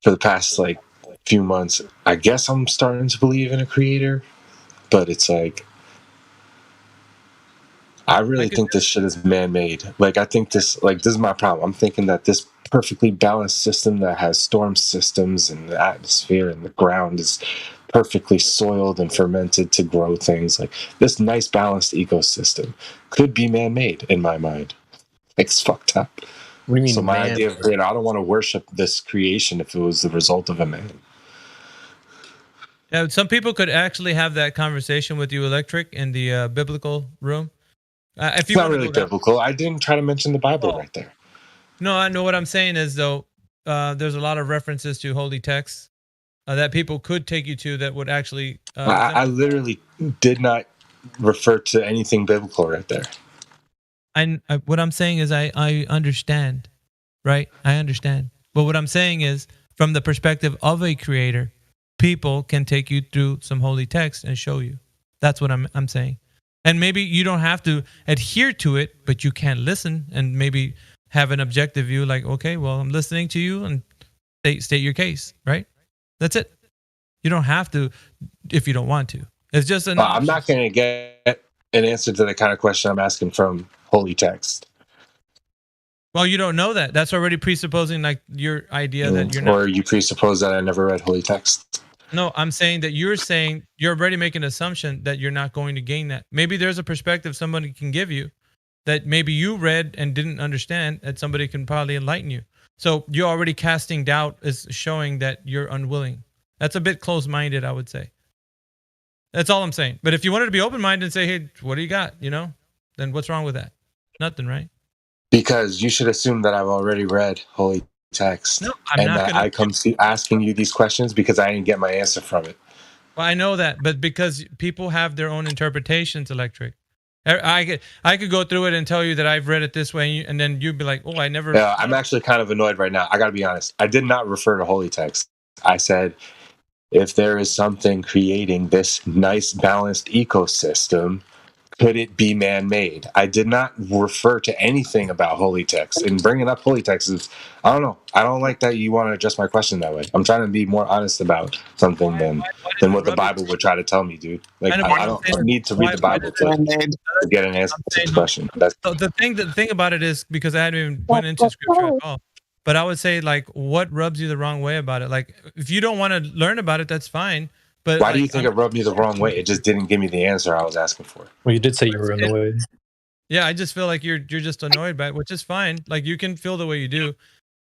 Speaker 15: for the past like few months, I guess I'm starting to believe in a creator, but it's like I really think this shit is man-made. Like I think this is my problem. I'm thinking that this perfectly balanced system that has storm systems and the atmosphere and the ground is perfectly soiled and fermented to grow things. Like this nice balanced ecosystem could be man-made in my mind. It's fucked up.
Speaker 4: What do you mean,
Speaker 15: so my
Speaker 4: man?
Speaker 15: idea of creator, I don't want to worship this creation if it was the result of a man.
Speaker 2: Yeah, some people could actually have that conversation with you, Electric, in the biblical room. If you
Speaker 15: It's not
Speaker 2: want to
Speaker 15: really
Speaker 2: go that,
Speaker 15: biblical. I didn't try to mention the Bible right there.
Speaker 2: no, I know what I'm saying is though. There's a lot of references to holy texts that people could take you to that would actually.
Speaker 15: I literally did not refer to anything biblical right there.
Speaker 2: What I'm saying is I understand, right? I understand. But what I'm saying is from the perspective of a creator, people can take you through some holy text and show you. That's what I'm saying. And maybe you don't have to adhere to it, but you can listen and maybe have an objective view like, okay, well, I'm listening to you and state your case, right? That's it. You don't have to if you don't want to. It's just an
Speaker 15: I'm not going to get an answer to the kind of question I'm asking from holy text.
Speaker 2: Well, you don't know that. That's already presupposing like your idea that you're not.
Speaker 15: Or you presuppose that I never read holy text.
Speaker 2: No, I'm saying that you're already making an assumption that you're not going to gain that. Maybe there's a perspective somebody can give you that maybe you read and didn't understand that somebody can probably enlighten you. So you're already casting doubt is showing that you're unwilling. That's a bit close-minded, I would say. That's all I'm saying. But if you wanted to be open-minded and say, hey, what do you got? Then what's wrong with that? Nothing, right?
Speaker 15: Because you should assume that I've already read holy text.
Speaker 2: No,
Speaker 15: I come to asking you these questions because I didn't get my answer from it.
Speaker 2: Well, I know that, but because people have their own interpretations, Electric. I could go through it and tell you that I've read it this way, and then you'd be like, oh, I never...
Speaker 15: Yeah, I'm actually kind of annoyed right now. I got to be honest. I did not refer to holy text. I said, if there is something creating this nice balanced ecosystem, could it be man-made? I did not refer to anything about holy text. And bringing up holy text is, I don't know. I don't like that you want to address my question that way. I'm trying to be more honest about something than what the Bible would try to tell me, dude. Like I don't need to read the Bible to get an answer to the question.
Speaker 2: So the thing about it is, because I hadn't even went into scripture at all, but I would say, like, what rubs you the wrong way about it? Like, if you don't want to learn about it, that's fine. But
Speaker 15: why do you think it rubbed me the wrong way? It just didn't give me the answer I was asking for.
Speaker 4: Well, you did say you were annoyed.
Speaker 2: Yeah, I just feel like you're just annoyed by it, which is fine. Like, you can feel the way you do,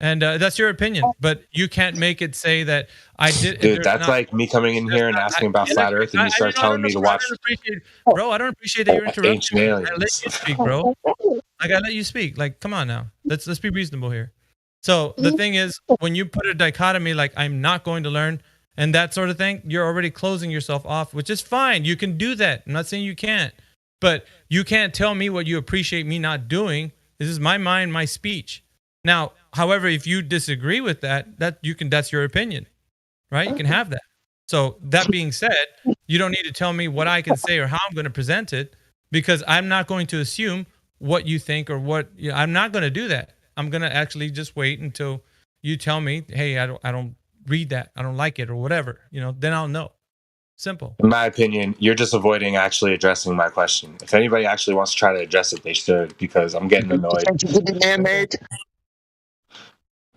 Speaker 2: and that's your opinion. But you can't make it say that I did.
Speaker 15: Dude, that's like me coming in here and asking about flat Earth, and you start telling me to watch.
Speaker 2: Bro, I don't appreciate that you're interrupting me. I let you speak, bro. Like, I let you speak. Like, come on now. Let's be reasonable here. So the thing is, when you put a dichotomy like I'm not going to learn and that sort of thing, you're already closing yourself off, which is fine. You can do that. I'm not saying you can't, but you can't tell me what you appreciate me not doing. This is my mind, my speech. Now, however, if you disagree with that's your opinion, right? You can have that. So that being said, you don't need to tell me what I can say or how I'm going to present it, because I'm not going to assume what you think or I'm not going to do that. I'm going to actually just wait until you tell me, hey, I don't read that. I don't like it or whatever, then I'll know. Simple.
Speaker 15: In my opinion, you're just avoiding actually addressing my question. If anybody actually wants to try to address it, they should, because I'm getting annoyed.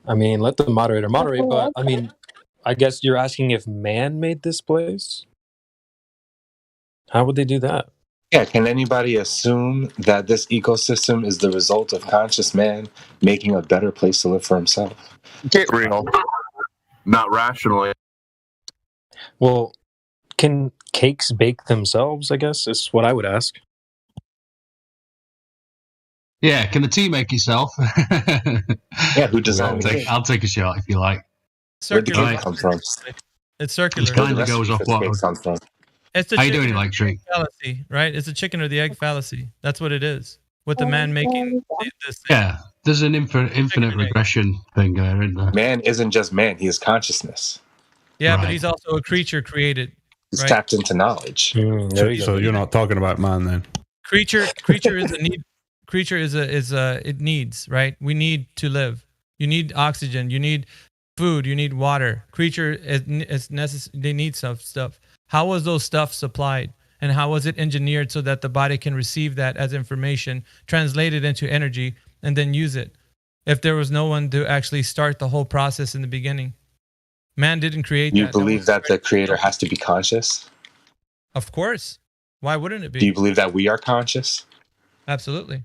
Speaker 4: I mean, let the moderator moderate, but I mean, I guess you're asking if man made this place? How would they do that?
Speaker 15: Yeah, can anybody assume that this ecosystem is the result of conscious man making a better place to live for himself?
Speaker 9: Get real. Not rationally.
Speaker 4: Well, can cakes bake themselves, I guess, is what I would ask.
Speaker 22: Yeah, can the tea make itself?
Speaker 15: Yeah, who designed it?
Speaker 22: I'll take a shot if you like.
Speaker 15: Where'd the cake come from?
Speaker 2: It's circular.
Speaker 22: It kind of goes off what...
Speaker 2: It's the
Speaker 22: How you doing, Electric?
Speaker 2: Fallacy, right? It's a chicken or the egg fallacy. That's what it is. With the man making this thing.
Speaker 22: Yeah, there's an infinite regression thing there, isn't there?
Speaker 15: Man isn't just man; he is consciousness.
Speaker 2: Yeah, but he's also a creature created.
Speaker 15: He's tapped into knowledge.
Speaker 13: So you're not talking about man then?
Speaker 2: Creature is a need. creature is it needs, right? We need to live. You need oxygen. You need food. You need water. Creature is necessary. They need stuff. How was those stuff supplied? And how was it engineered so that the body can receive that as information, translate it into energy, and then use it? If there was no one to actually start the whole process in the beginning, man didn't create
Speaker 15: You
Speaker 2: that.
Speaker 15: believe that the creator has to be conscious?
Speaker 2: Of course. Why wouldn't it be?
Speaker 15: Do you believe that we are conscious?
Speaker 2: Absolutely.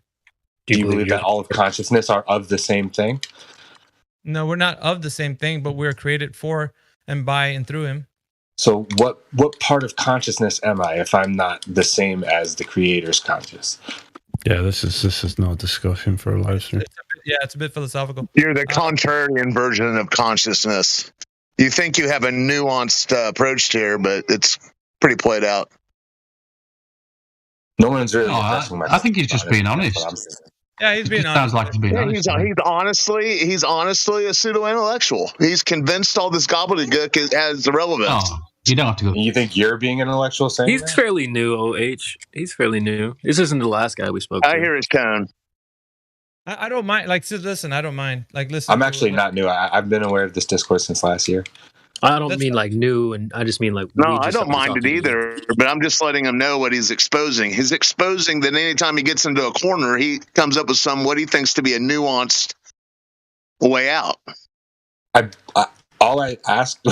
Speaker 15: Do you believe that all of consciousness are of the same thing?
Speaker 2: No, we're not of the same thing, but we're created for and by and through him.
Speaker 15: So what part of consciousness am I if I'm not the same as the creator's conscious?
Speaker 13: Yeah, this is no discussion for a live stream.
Speaker 2: It's a bit philosophical.
Speaker 11: You're the contrarian version of consciousness. You think you have a nuanced approach here, but it's pretty played out.
Speaker 15: No one's really.
Speaker 22: I think he's just being honest.
Speaker 2: Yeah, he's being honest.
Speaker 22: Sounds like he's being honest.
Speaker 11: He's honestly a pseudo-intellectual. He's convinced all this gobbledygook has relevance.
Speaker 22: Oh, you don't have to go.
Speaker 15: You think you're being an intellectual saying
Speaker 4: He's
Speaker 15: that?
Speaker 4: fairly new, OH. He's fairly new. This isn't the last guy we spoke to.
Speaker 11: I hear his tone.
Speaker 2: I don't mind. Like, listen, I don't mind. Like, listen.
Speaker 15: I'm actually not new. I've been aware of this discourse since last year.
Speaker 4: I don't mean like new, and I just mean like.
Speaker 11: No, I don't mind it either, but I'm just letting him know what he's exposing. He's exposing that anytime he gets into a corner, he comes up with what he thinks to be a nuanced way out.
Speaker 15: All I asked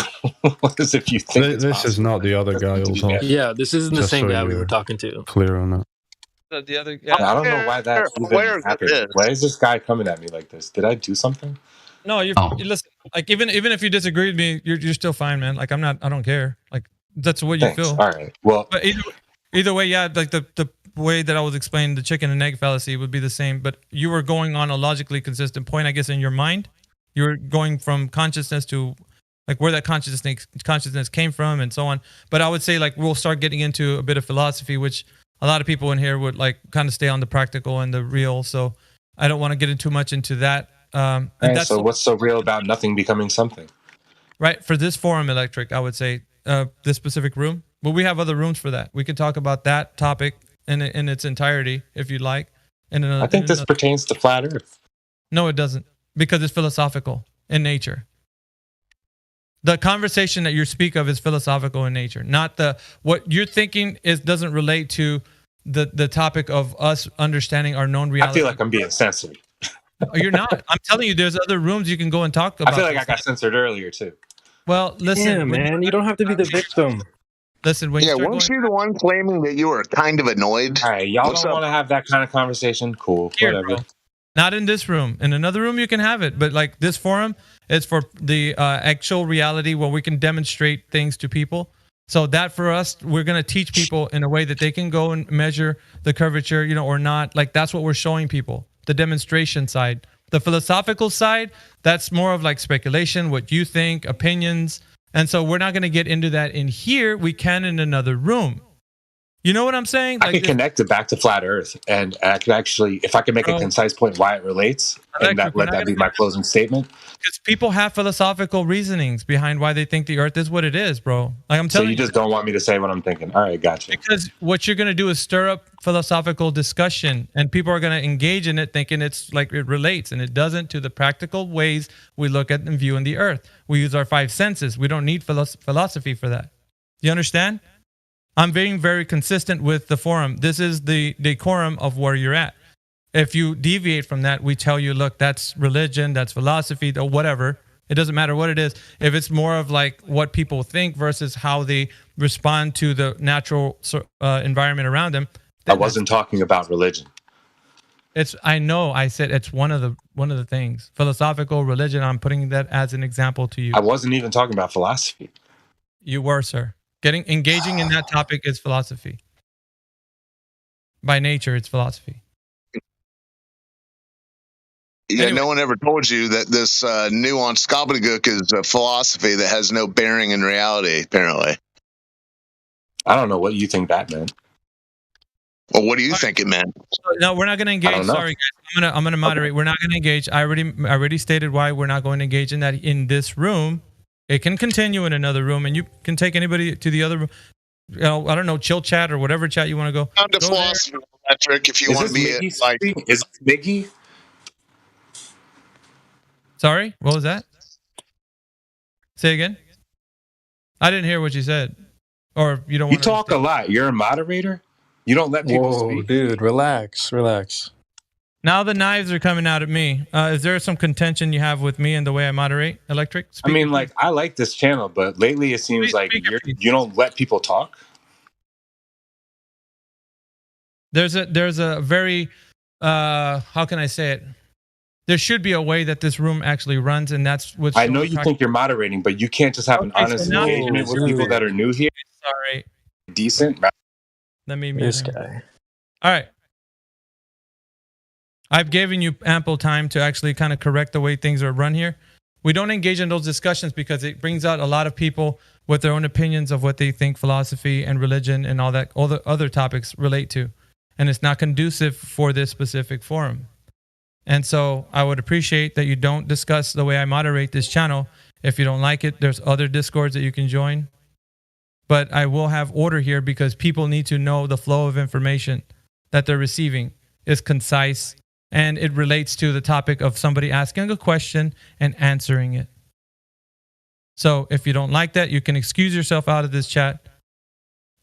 Speaker 15: was if you think
Speaker 13: this is not the other guy. Also,
Speaker 4: yeah, this isn't the same guy we were talking to.
Speaker 13: Clear on that.
Speaker 2: The other,
Speaker 15: I don't know why that even happened. Why is this guy coming at me like this? Did I do something?
Speaker 2: No, you listen. Like even if you disagree with me, you're still fine, man. Like I don't care. Like that's what you feel.
Speaker 15: All right. Well,
Speaker 2: but either way, yeah. Like the way that I was explaining the chicken and egg fallacy would be the same. But you were going on a logically consistent point, I guess, in your mind. You were going from consciousness to like where that consciousness came from and so on. But I would say like we'll start getting into a bit of philosophy, which a lot of people in here would like kind of stay on the practical and the real. So I don't want to get too much into that.
Speaker 15: So what's so real about nothing becoming something?
Speaker 2: Right. For this forum, Electric, I would say this specific room. But we have other rooms for that. We could talk about that topic in its entirety if you'd like.
Speaker 15: I think this pertains to flat Earth.
Speaker 2: No, it doesn't, because it's philosophical in nature. The conversation that you speak of is philosophical in nature, not what you're thinking doesn't relate to the topic of us understanding our known reality.
Speaker 15: I feel like I'm being censored.
Speaker 2: You're not. I'm telling you, there's other rooms you can go and talk about.
Speaker 15: I feel like I got censored earlier too.
Speaker 2: Well, listen,
Speaker 4: yeah, man, you don't have to be the victim.
Speaker 2: Listen, weren't
Speaker 11: you the one claiming that you were kind of annoyed?
Speaker 15: All right, y'all don't want to have that kind of conversation. Cool, whatever.
Speaker 2: Bro. Not in this room. In another room, you can have it. But like this forum, it's for the actual reality where we can demonstrate things to people. So that for us, we're going to teach people in a way that they can go and measure the curvature, or not. Like that's what we're showing people. The demonstration side. The philosophical side, that's more of like speculation, what you think, opinions. And so we're not going to get into that in here. We can in another room. You know what I'm saying?
Speaker 15: I can connect it back to flat Earth, and I can actually, if I can make a concise point why it relates, and let that be my closing statement.
Speaker 2: Because people have philosophical reasonings behind why they think the Earth is what it is, bro. Like I'm telling you.
Speaker 15: So you just don't want me to say what I'm thinking. All right, gotcha.
Speaker 2: Because what you're going to do is stir up philosophical discussion, and people are going to engage in it thinking it's like it relates, and it doesn't to the practical ways we look at and view in the Earth. We use our five senses. We don't need philosophy for that. You understand? I'm being very consistent with the forum. This is the decorum of where you're at. If you deviate from that, we tell you, look, that's religion, that's philosophy, or whatever. It doesn't matter what it is. If it's more of like what people think versus how they respond to the natural environment around them.
Speaker 15: I wasn't talking about religion.
Speaker 2: I know. I said it's one of the things. Philosophical religion. I'm putting that as an example to you.
Speaker 15: I wasn't even talking about philosophy.
Speaker 2: You were, sir. Engaging in that topic is philosophy. By nature, it's philosophy.
Speaker 11: Yeah, anyway. No one ever told you that this nuanced gobbledygook is a philosophy that has no bearing in reality, apparently.
Speaker 15: I don't know what you think that meant.
Speaker 11: Well, what do you think it meant?
Speaker 2: No, we're not going to engage. Sorry, guys. I'm gonna moderate. Okay. We're not going to engage. I already stated why we're not going to engage in that in this room. It can continue in another room, and you can take anybody to the other room. I don't know, chill chat or whatever chat you want to go.
Speaker 11: Down to
Speaker 2: Go
Speaker 11: philosophy metric if you
Speaker 15: Is
Speaker 11: want to
Speaker 15: this
Speaker 11: be
Speaker 15: Miggy
Speaker 11: like.
Speaker 15: speaking? Is this Miggy?
Speaker 2: Sorry, what was that? Say again. I didn't hear what you said, or you don't
Speaker 15: You
Speaker 2: want to.
Speaker 15: talk a lot. You're a moderator. You don't let people
Speaker 4: Whoa,
Speaker 15: speak.
Speaker 4: dude, relax.
Speaker 2: Now the knives are coming out at me. Is there some contention you have with me and the way I moderate? Electric?
Speaker 15: I mean, like, I like this channel, but lately it seems like you don't let people talk.
Speaker 2: There's a very how can I say it? There should be a way that this room actually runs, and that's what
Speaker 15: I know you think you're moderating, but you can't just have an honest engagement with people that are new here.
Speaker 2: Sorry.
Speaker 15: Decent.
Speaker 2: Let me mute
Speaker 4: This
Speaker 2: him.
Speaker 4: guy.
Speaker 2: All right. I've given you ample time to actually kind of correct the way things are run here. We don't engage in those discussions because it brings out a lot of people with their own opinions of what they think philosophy and religion and all the other topics relate to. And it's not conducive for this specific forum. And so I would appreciate that you don't discuss the way I moderate this channel. If you don't like it, there's other Discords that you can join. But I will have order here because people need to know the flow of information that they're receiving is concise and it relates to the topic of somebody asking a question and answering it. So if you don't like that, you can excuse yourself out of this chat.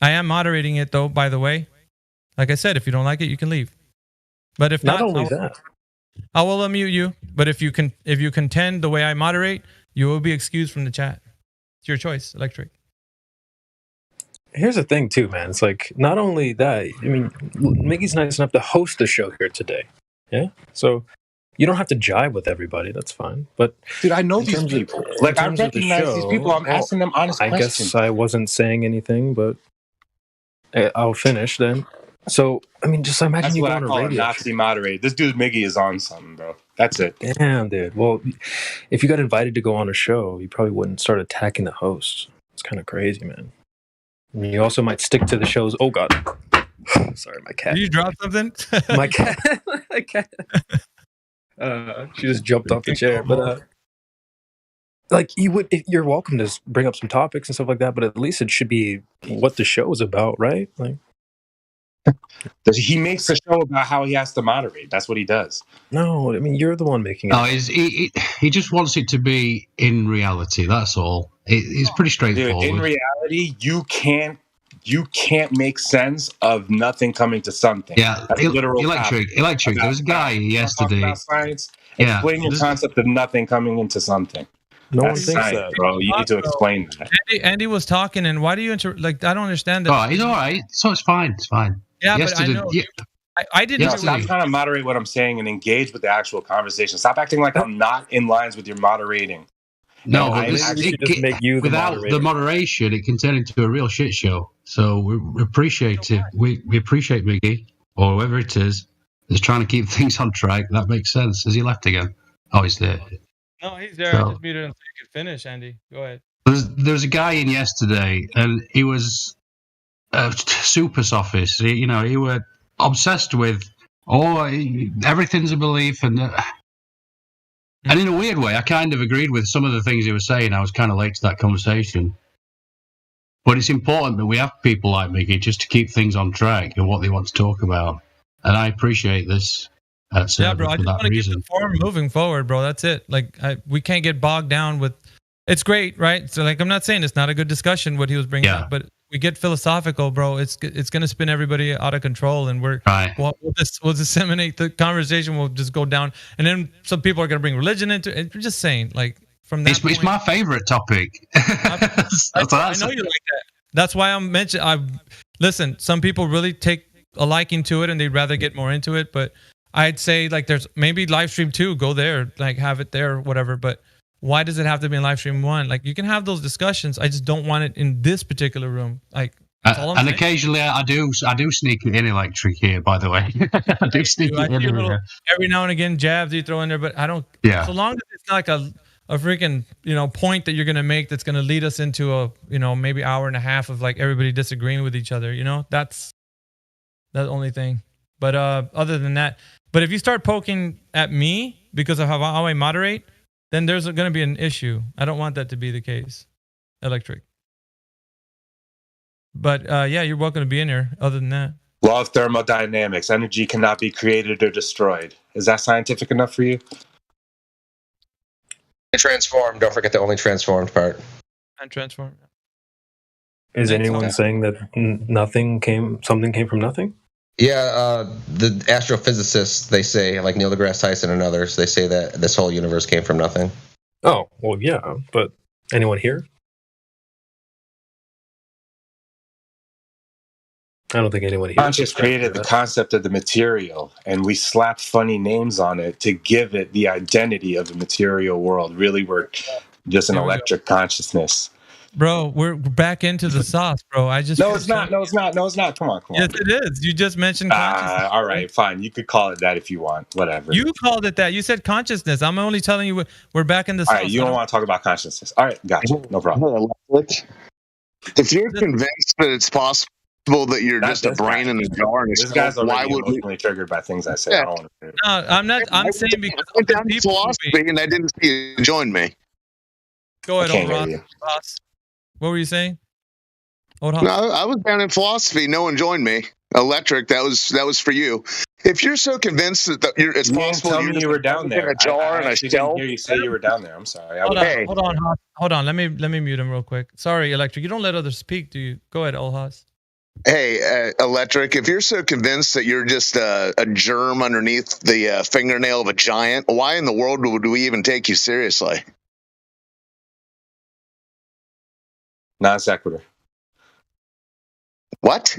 Speaker 2: I am moderating it though, by the way. Like I said, if you don't like it, you can leave. But if not
Speaker 4: only that,
Speaker 2: I will unmute you. But if you contend the way I moderate, you will be excused from the chat. It's your choice, Electric.
Speaker 4: here's the thing too, man. It's like not only that. I mean, Miggy's nice enough to host the show here today. Yeah, so you don't have to jive with everybody. That's fine. But
Speaker 15: dude, I know these people. Like, I recognize these people. I'm asking them honest questions.
Speaker 4: I guess I wasn't saying anything, but I'll finish then. So I mean, just imagine
Speaker 15: That's
Speaker 4: you
Speaker 15: what
Speaker 4: go
Speaker 15: I
Speaker 4: on a
Speaker 15: call a
Speaker 4: radio
Speaker 15: Nazi moderator. This dude Miggy is on something, bro. That's it.
Speaker 4: Damn, dude. Well, if you got invited to go on a show, you probably wouldn't start attacking the host. It's kind of crazy, man. And you also might stick to the shows. Oh, God. Sorry, my cat.
Speaker 2: Did you drop something?
Speaker 4: My cat. My cat. She just jumped off the chair. But, like, you're welcome to bring up some topics and stuff like that, but at least it should be what the show is about, right? Like,
Speaker 15: he makes a show about how he has to moderate. That's what he does.
Speaker 4: No, I mean, you're the one making it.
Speaker 22: No, he just wants it to be in reality. That's all. It's pretty straightforward.
Speaker 15: Dude, in reality, you can't make sense of nothing coming to something.
Speaker 22: Yeah,
Speaker 15: that's literal
Speaker 22: electric. There was a guy yesterday.
Speaker 15: About science.
Speaker 22: Yeah,
Speaker 15: explain your concept of nothing coming into something.
Speaker 4: No
Speaker 15: that's
Speaker 4: one thinks
Speaker 15: science,
Speaker 4: that,
Speaker 15: bro. You need to explain that.
Speaker 2: Andy was talking, and why do you like? I don't understand that.
Speaker 22: Oh, he's all right. So it's fine. It's fine.
Speaker 2: Yeah,
Speaker 22: yesterday,
Speaker 2: but I know. I didn't.
Speaker 15: Stop trying to moderate what I'm saying and engage with the actual conversation. Stop acting like I'm not in lines with your moderating.
Speaker 22: No, without the moderation, it can turn into a real shit show. So we appreciate it. We appreciate Miggy or whoever it is that's trying to keep things on track. That makes sense. Has he left again? Oh, he's there.
Speaker 2: No, he's there. I just muted him so you could finish, Andy. Go ahead.
Speaker 22: There's a guy in yesterday, and he was super sophist. He were obsessed with everything's a belief, and in a weird way, I kind of agreed with some of the things he was saying. I was kind of late to that conversation, but it's important that we have people like Miggy just to keep things on track and what they want to talk about. And I appreciate this.
Speaker 2: Yeah, bro. I just want to keep the forum moving forward, bro. That's it. Like, we can't get bogged down with. It's great, right? So, like, I'm not saying it's not a good discussion what he was bringing up, but we get philosophical, bro. It's gonna spin everybody out of control, and we'll disseminate the conversation. We'll just go down, and then some people are gonna bring religion into it. We're just saying, like, from that.
Speaker 22: It's my favorite topic.
Speaker 2: I know you like that. That's why I'm mentioning. Listen. Some people really take a liking to it, and they'd rather get more into it, but. I'd say like there's maybe live stream 2, go there, like have it there, whatever. But why does it have to be in live stream 1? Like you can have those discussions. I just don't want it in this particular room. Like that's all I'm saying.
Speaker 22: Occasionally I do sneak in Electric here, by the way. I do sneak in here.
Speaker 2: Every now and again jabs you throw in there, but I don't.
Speaker 22: Yeah.
Speaker 2: So long as it's not like a freaking point that you're gonna make that's gonna lead us into a maybe hour and a half of like everybody disagreeing with each other. That's the only thing. But other than that. But if you start poking at me because of how I moderate, then there's going to be an issue. I don't want that to be the case. Electric. But yeah, you're welcome to be in here. Other than that,
Speaker 15: law of thermodynamics: energy cannot be created or destroyed. Is that scientific enough for you?
Speaker 6: Transform. Don't forget the only transformed part.
Speaker 2: And transform.
Speaker 4: Is anyone saying that something came from nothing?
Speaker 6: Yeah, the astrophysicists, they say, like Neil deGrasse Tyson and others, they say that this whole universe came from nothing.
Speaker 4: Oh, well, yeah, but anyone here? I don't think anyone here.
Speaker 15: Conscious created the concept of the material, and we slapped funny names on it to give it the identity of the material world. Really, we're just an electric consciousness.
Speaker 2: Bro, we're back into the sauce, bro. I just
Speaker 15: No, it's not. No, it's not. No, it's not. Come on, come on.
Speaker 2: Yes, it is. You just mentioned consciousness.
Speaker 15: All right, fine. You could call it that if you want. Whatever.
Speaker 2: You called it that. You said consciousness. I'm only telling you we're back in the sauce.
Speaker 15: All right, you don't want to talk about consciousness. All right, gotcha. No problem.
Speaker 11: If you're convinced that it's possible that you're just a brain in a jar, and
Speaker 15: this guy's
Speaker 11: why
Speaker 15: already
Speaker 11: would
Speaker 15: emotionally triggered by things I say.
Speaker 11: Yeah.
Speaker 15: I don't want to.
Speaker 2: No, I'm not. I'm saying because
Speaker 11: I went down to philosophy, and I didn't see you join me.
Speaker 2: Go ahead,
Speaker 11: I
Speaker 2: old
Speaker 11: can't hear
Speaker 2: Ross. What were you saying?
Speaker 11: No, I was down in philosophy. No one joined me. Electric. That was for you. If you're so convinced that it's
Speaker 15: You
Speaker 11: possible,
Speaker 15: didn't tell
Speaker 11: you're
Speaker 15: me you were down there.
Speaker 11: in a jar and a
Speaker 15: actually
Speaker 11: shell.
Speaker 15: didn't hear you say you were down there. I'm sorry.
Speaker 2: Hold on. Let me mute him real quick. Sorry, Electric. You don't let others speak, do you? Go ahead, old Haas.
Speaker 11: Hey, Electric, if you're so convinced that you're just a germ underneath the fingernail of a giant, why in the world would we even take you seriously?
Speaker 15: Non sequitur.
Speaker 11: What?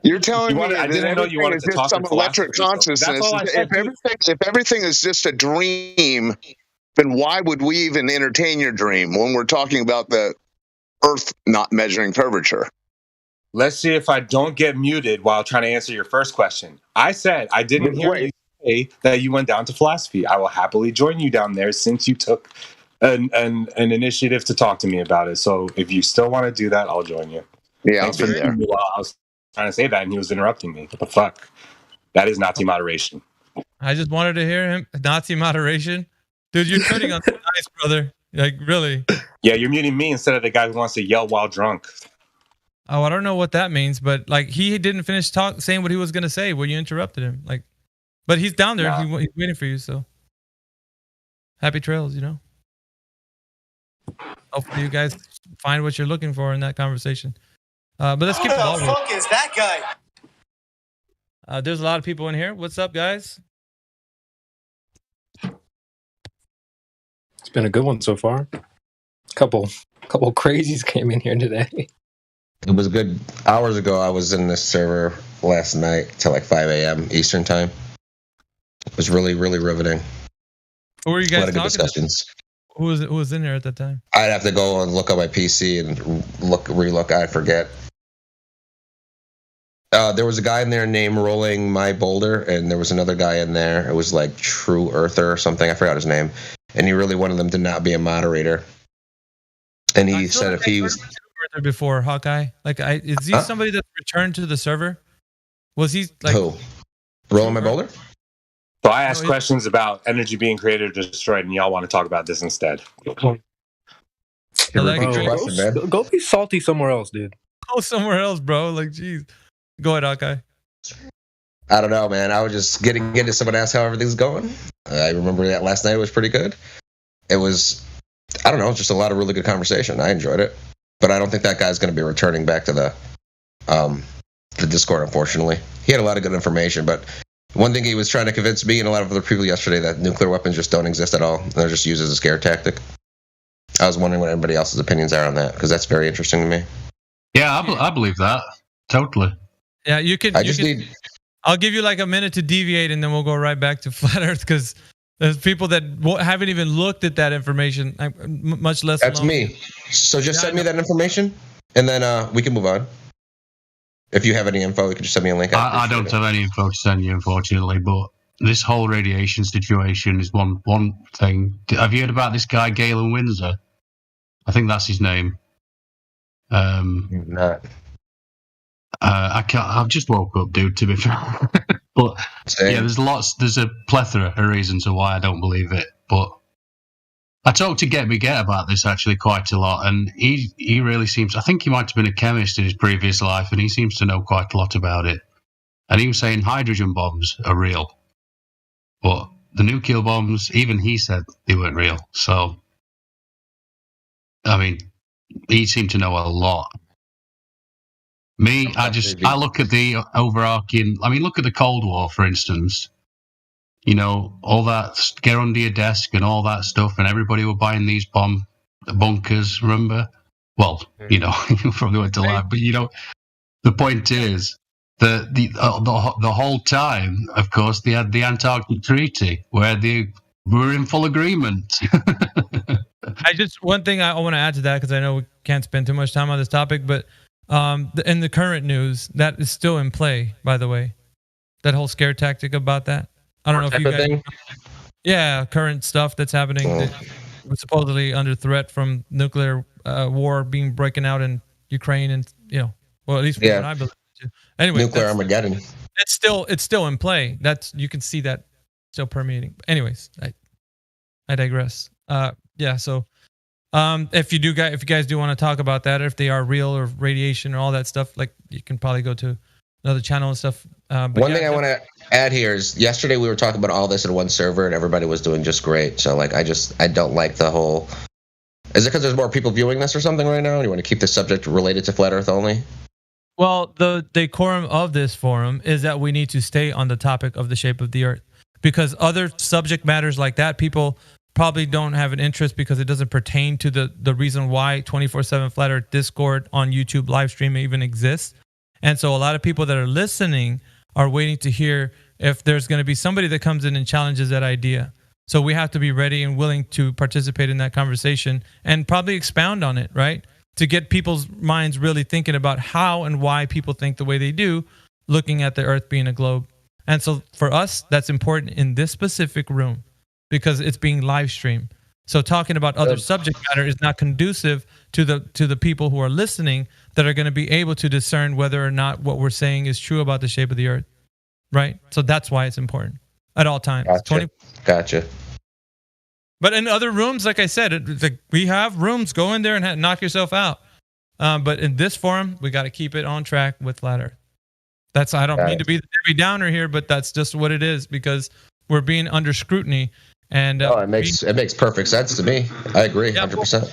Speaker 11: You're telling me
Speaker 15: I didn't know you wanted to talk
Speaker 11: some electric consciousness. If everything is just a dream, then why would we even entertain your dream when we're talking about the Earth not measuring curvature?
Speaker 15: Let's see if I don't get muted while trying to answer your first question. I said I didn't hear you say that you went down to philosophy. I will happily join you down there since you took an initiative to talk to me about it. So if you still want to do that, I'll join you.
Speaker 11: Yeah,
Speaker 15: I'll be there. While I was trying to say that, and he was interrupting me. What the fuck? That is Nazi moderation.
Speaker 2: I just wanted to hear him. Nazi moderation, dude. You're cutting on the ice, brother. Like really?
Speaker 15: Yeah, you're muting me instead of the guy who wants to yell while drunk.
Speaker 2: Oh, I don't know what that means, but like he didn't finish saying what he was gonna say when you interrupted him. Like, but he's down there.
Speaker 15: Nah.
Speaker 2: He's waiting for you. So happy trails, you know. Hopefully, you guys find what you're looking for in that conversation. But let's keep the ball rolling.
Speaker 20: Who the fuck is that guy?
Speaker 2: There's a lot of people in here. What's up, guys?
Speaker 4: It's been a good one so far. Couple crazies came in here today.
Speaker 6: It was good. Hours ago, I was in this server last night till like 5 a.m. Eastern time. It was really, really riveting.
Speaker 2: Who were you
Speaker 6: A lot
Speaker 2: guys
Speaker 6: of good
Speaker 2: talking
Speaker 6: discussions.
Speaker 2: to? Who was in there at that time?
Speaker 6: I'd have to go and look up my PC and relook. I forget. There was a guy in there named Rolling My Boulder, and there was another guy in there. It was like True Earther or something. I forgot his name. And he really wanted them to not be a moderator. And he said if he was
Speaker 2: before Hawkeye, like is he somebody that returned to the server? Was he like
Speaker 6: who? Rolling My Boulder?
Speaker 15: So I asked questions about energy being created or destroyed, and y'all want to talk about this instead.
Speaker 4: Go be salty somewhere else, dude.
Speaker 2: Go somewhere else, bro. Like, geez. Go ahead, Hawkeye.
Speaker 6: I don't know, man. I was just getting into someone asked how everything's going. I remember that last night. It was pretty good. It was, I don't know, just a lot of really good conversation. I enjoyed it. But I don't think that guy's going to be returning back to the Discord, unfortunately. He had a lot of good information, but one thing he was trying to convince me and a lot of other people yesterday that nuclear weapons just don't exist at all. They're just used as a scare tactic. I was wondering what everybody else's opinions are on that, because that's very interesting to me.
Speaker 22: Yeah, I believe that. Totally.
Speaker 2: Yeah, you can. I'll give you like a minute to deviate, and then we'll go right back to flat Earth, because there's people that haven't even looked at that information, much less.
Speaker 6: That's me. So just send me that information, and then we can move on. If you have any info, you can just send me a link.
Speaker 22: I don't have any info to send you, unfortunately, but this whole radiation situation is one thing. Have you heard about this guy, Galen Windsor? I think that's his name.
Speaker 6: Not.
Speaker 22: I can't. I've just woke up, dude. To be fair, but yeah, there's a plethora of reasons why I don't believe it. But I talked to Get Me Get about this actually quite a lot, and he really seems. I think he might have been a chemist in his previous life, and he seems to know quite a lot about it. And he was saying hydrogen bombs are real, but the nuclear bombs, even he said they weren't real. So, I mean, he seemed to know a lot. Me, I look at the overarching. I mean, look at the Cold War, for instance. You know, all that get under your desk and all that stuff, and everybody were buying these bunkers. Remember? Well, you know, you probably went to laugh, but you know, the point is that the whole time, of course, they had the Antarctic Treaty where they were in full agreement.
Speaker 2: One thing I want to add to that, because I know we can't spend too much time on this topic, but in the current news, that is still in play. By the way, that whole scare tactic about that. I don't know if you guys. Yeah, current stuff that's happening. That we're supposedly under threat from nuclear war being breaking out in Ukraine, and well, at least from what I believe. Anyway,
Speaker 6: nuclear Armageddon.
Speaker 2: It's still in play. You can see that still permeating. But anyways, I digress. Yeah. So, if you guys do want to talk about that, or if they are real or radiation or all that stuff, like you can probably go to another channel and stuff.
Speaker 6: One thing I want to add here is yesterday we were talking about all this in one server and everybody was doing just great. So like I don't like the whole. Is it because there's more people viewing this or something right now? You want to keep the subject related to flat Earth only?
Speaker 2: Well, the decorum of this forum is that we need to stay on the topic of the shape of the Earth, because other subject matters like that, people probably don't have an interest because it doesn't pertain to the reason why 24/7 Flat Earth Discord on YouTube live stream even exists. And so a lot of people that are listening are waiting to hear if there's going to be somebody that comes in and challenges that idea. So we have to be ready and willing to participate in that conversation and probably expound on it, right? To get people's minds really thinking about how and why people think the way they do, looking at the Earth being a globe. And so for us, that's important in this specific room because it's being live streamed. So talking about other subject matter is not conducive to the people who are listening that are going to be able to discern whether or not what we're saying is true about the shape of the Earth, right? So that's why it's important at all times.
Speaker 6: Gotcha.
Speaker 2: But in other rooms, like I said, we have rooms. Go in there and knock yourself out. But in this forum, we got to keep it on track with Flat Earth. I don't mean to be the Debbie Downer here, but that's just what it is because we're being under scrutiny. And
Speaker 6: it makes perfect sense to me. I agree, 100%.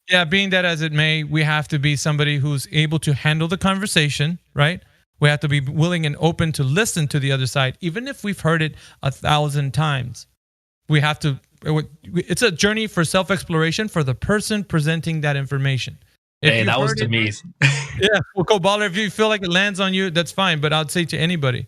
Speaker 2: Yeah, being that as it may, we have to be somebody who's able to handle the conversation, right? We have to be willing and open to listen to the other side, even if we've heard it 1,000 times. We have to. It's a journey for self-exploration for the person presenting that information.
Speaker 1: Hey, that was to me.
Speaker 2: Yeah, well, go baller. If you feel like it lands on you, that's fine. But I'd say to anybody,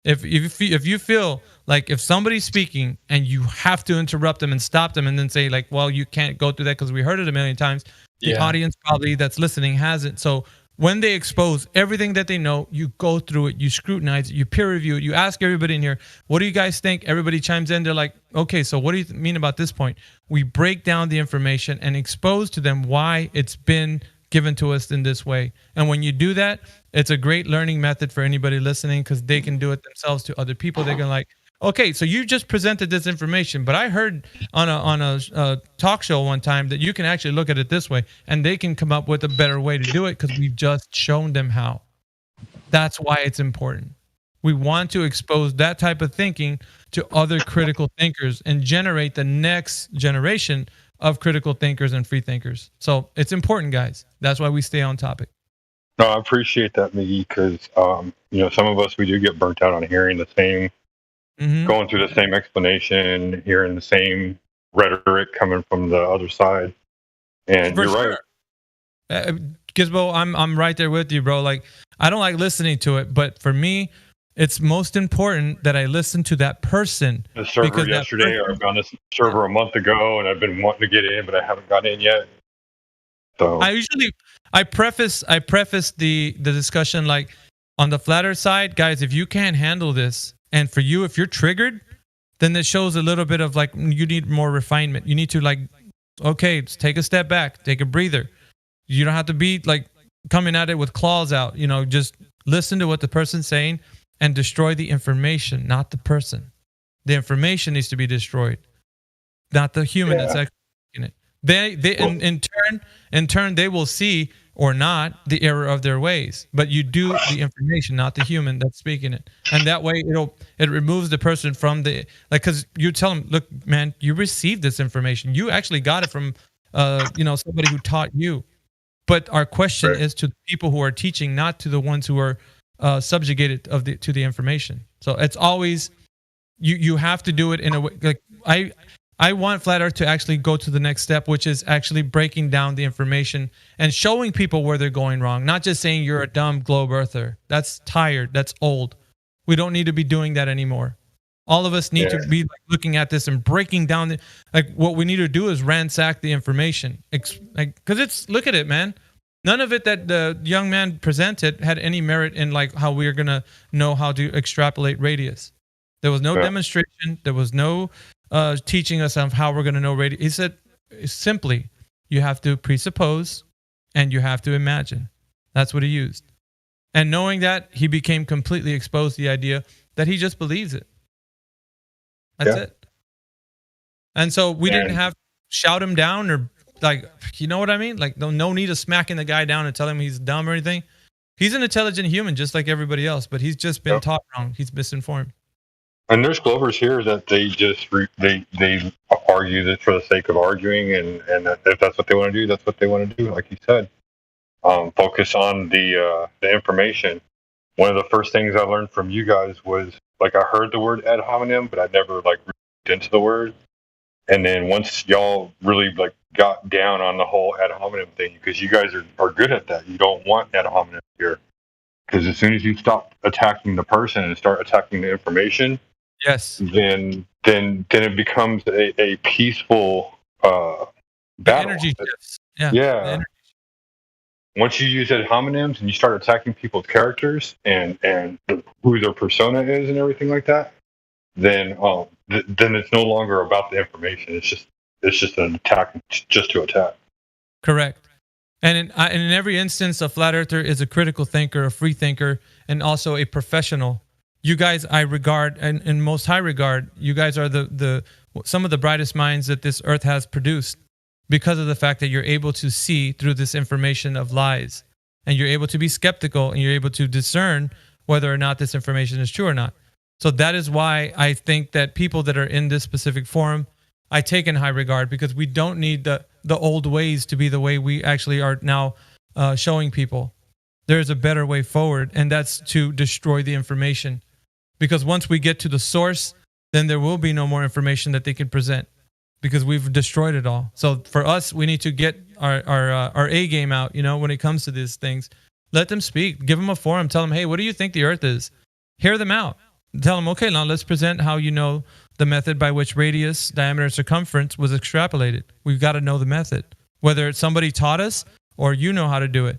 Speaker 2: if you feel like if somebody's speaking and you have to interrupt them and stop them and then say like, well, you can't go through that because we heard it a million times. The audience probably that's listening hasn't. So when they expose everything that they know, you go through it, you scrutinize it, you peer review it, you ask everybody in here, what do you guys think? Everybody chimes in. They're like, okay, so what do you mean about this point? We break down the information and expose to them why it's been given to us in this way. And when you do that, it's a great learning method for anybody listening because they can do it themselves to other people. They can like, okay, so you just presented this information, but I heard on a talk show one time that you can actually look at it this way, and they can come up with a better way to do it because we've just shown them how. That's why it's important. We want to expose that type of thinking to other critical thinkers and generate the next generation of critical thinkers and free thinkers. So it's important, guys. That's why we stay on topic.
Speaker 3: No, I appreciate that, Miggy, because some of us, we do get burnt out on hearing the same, going through the same explanation, hearing the same rhetoric coming from the other side. And you're right.
Speaker 2: Gizmo, I'm right there with you, bro. Like, I don't like listening to it, but for me, it's most important that I listen to that person.
Speaker 3: The server yesterday, I've gone this server a month ago, and I've been wanting to get in, but I haven't got in yet. So
Speaker 2: I preface the discussion like on the flat earth side, guys, if you can't handle this, and for you, if you're triggered, then it shows a little bit of like you need more refinement. You need to like, okay, just take a step back, take a breather. You don't have to be like coming at it with claws out. Just listen to what the person's saying and destroy the information, not the person. The information needs to be destroyed, not the human that's executing it. They in turn they will see or not the error of their ways, but you do the information, not the human that's speaking it, and that way it removes the person from the, like, because you tell them, look, man, you received this information, you actually got it from somebody who taught you, but our question is to the people who are teaching, not to the ones who are subjugated to the information. So it's always you have to do it in a way, like I want Flat Earth to actually go to the next step, which is actually breaking down the information and showing people where they're going wrong. Not just saying you're a dumb globe earther. That's tired. That's old. We don't need to be doing that anymore. All of us need to be looking at this and breaking down what we need to do is ransack the information. Because look at it, man. None of it that the young man presented had any merit in how we're going to know how to extrapolate radius. There was no demonstration. There was no teaching us of how we're going to know radius. He said simply, you have to presuppose and you have to imagine. That's what he used. And knowing that, he became completely exposed to the idea that he just believes it. That's it. And so we didn't have to shout him down or you know what I mean? No need of smacking the guy down and telling him he's dumb or anything. He's an intelligent human just like everybody else, but he's just been taught wrong. He's misinformed.
Speaker 3: And there's Glovers here that they just they argue that for the sake of arguing, and if that's what they want to do, that's what they want to do. Like you said, focus on the information. One of the first things I learned from you guys was I heard the word ad hominem, but I never looked into the word. And then once y'all really got down on the whole ad hominem thing, because you guys are good at that. You don't want ad hominem here, because as soon as you stop attacking the person and start attacking the information.
Speaker 2: Yes.
Speaker 3: Then it becomes a peaceful battle.
Speaker 2: Energy shifts.
Speaker 3: Yeah. Once you use ad hominems and you start attacking people's characters and who their persona is and everything like that, then it's no longer about the information. It's just an attack, just to attack.
Speaker 2: Correct. And in every instance, a flat earther is a critical thinker, a free thinker, and also a professional. You guys, I regard, and in most high regard, you guys are the some of the brightest minds that this earth has produced, because of the fact that you're able to see through this information of lies, and you're able to be skeptical, and you're able to discern whether or not this information is true or not. So that is why I think that people that are in this specific forum, I take in high regard, because we don't need the old ways to be the way we actually are now showing people. There's a better way forward, and that's to destroy the information. Because once we get to the source, then there will be no more information that they can present, because we've destroyed it all. So for us, we need to get our A game out, when it comes to these things. Let them speak. Give them a forum. Tell them, hey, what do you think the earth is? Hear them out. Tell them, okay, now let's present how the method by which radius, diameter, circumference was extrapolated. We've got to know the method. Whether it's somebody taught us or you know how to do it.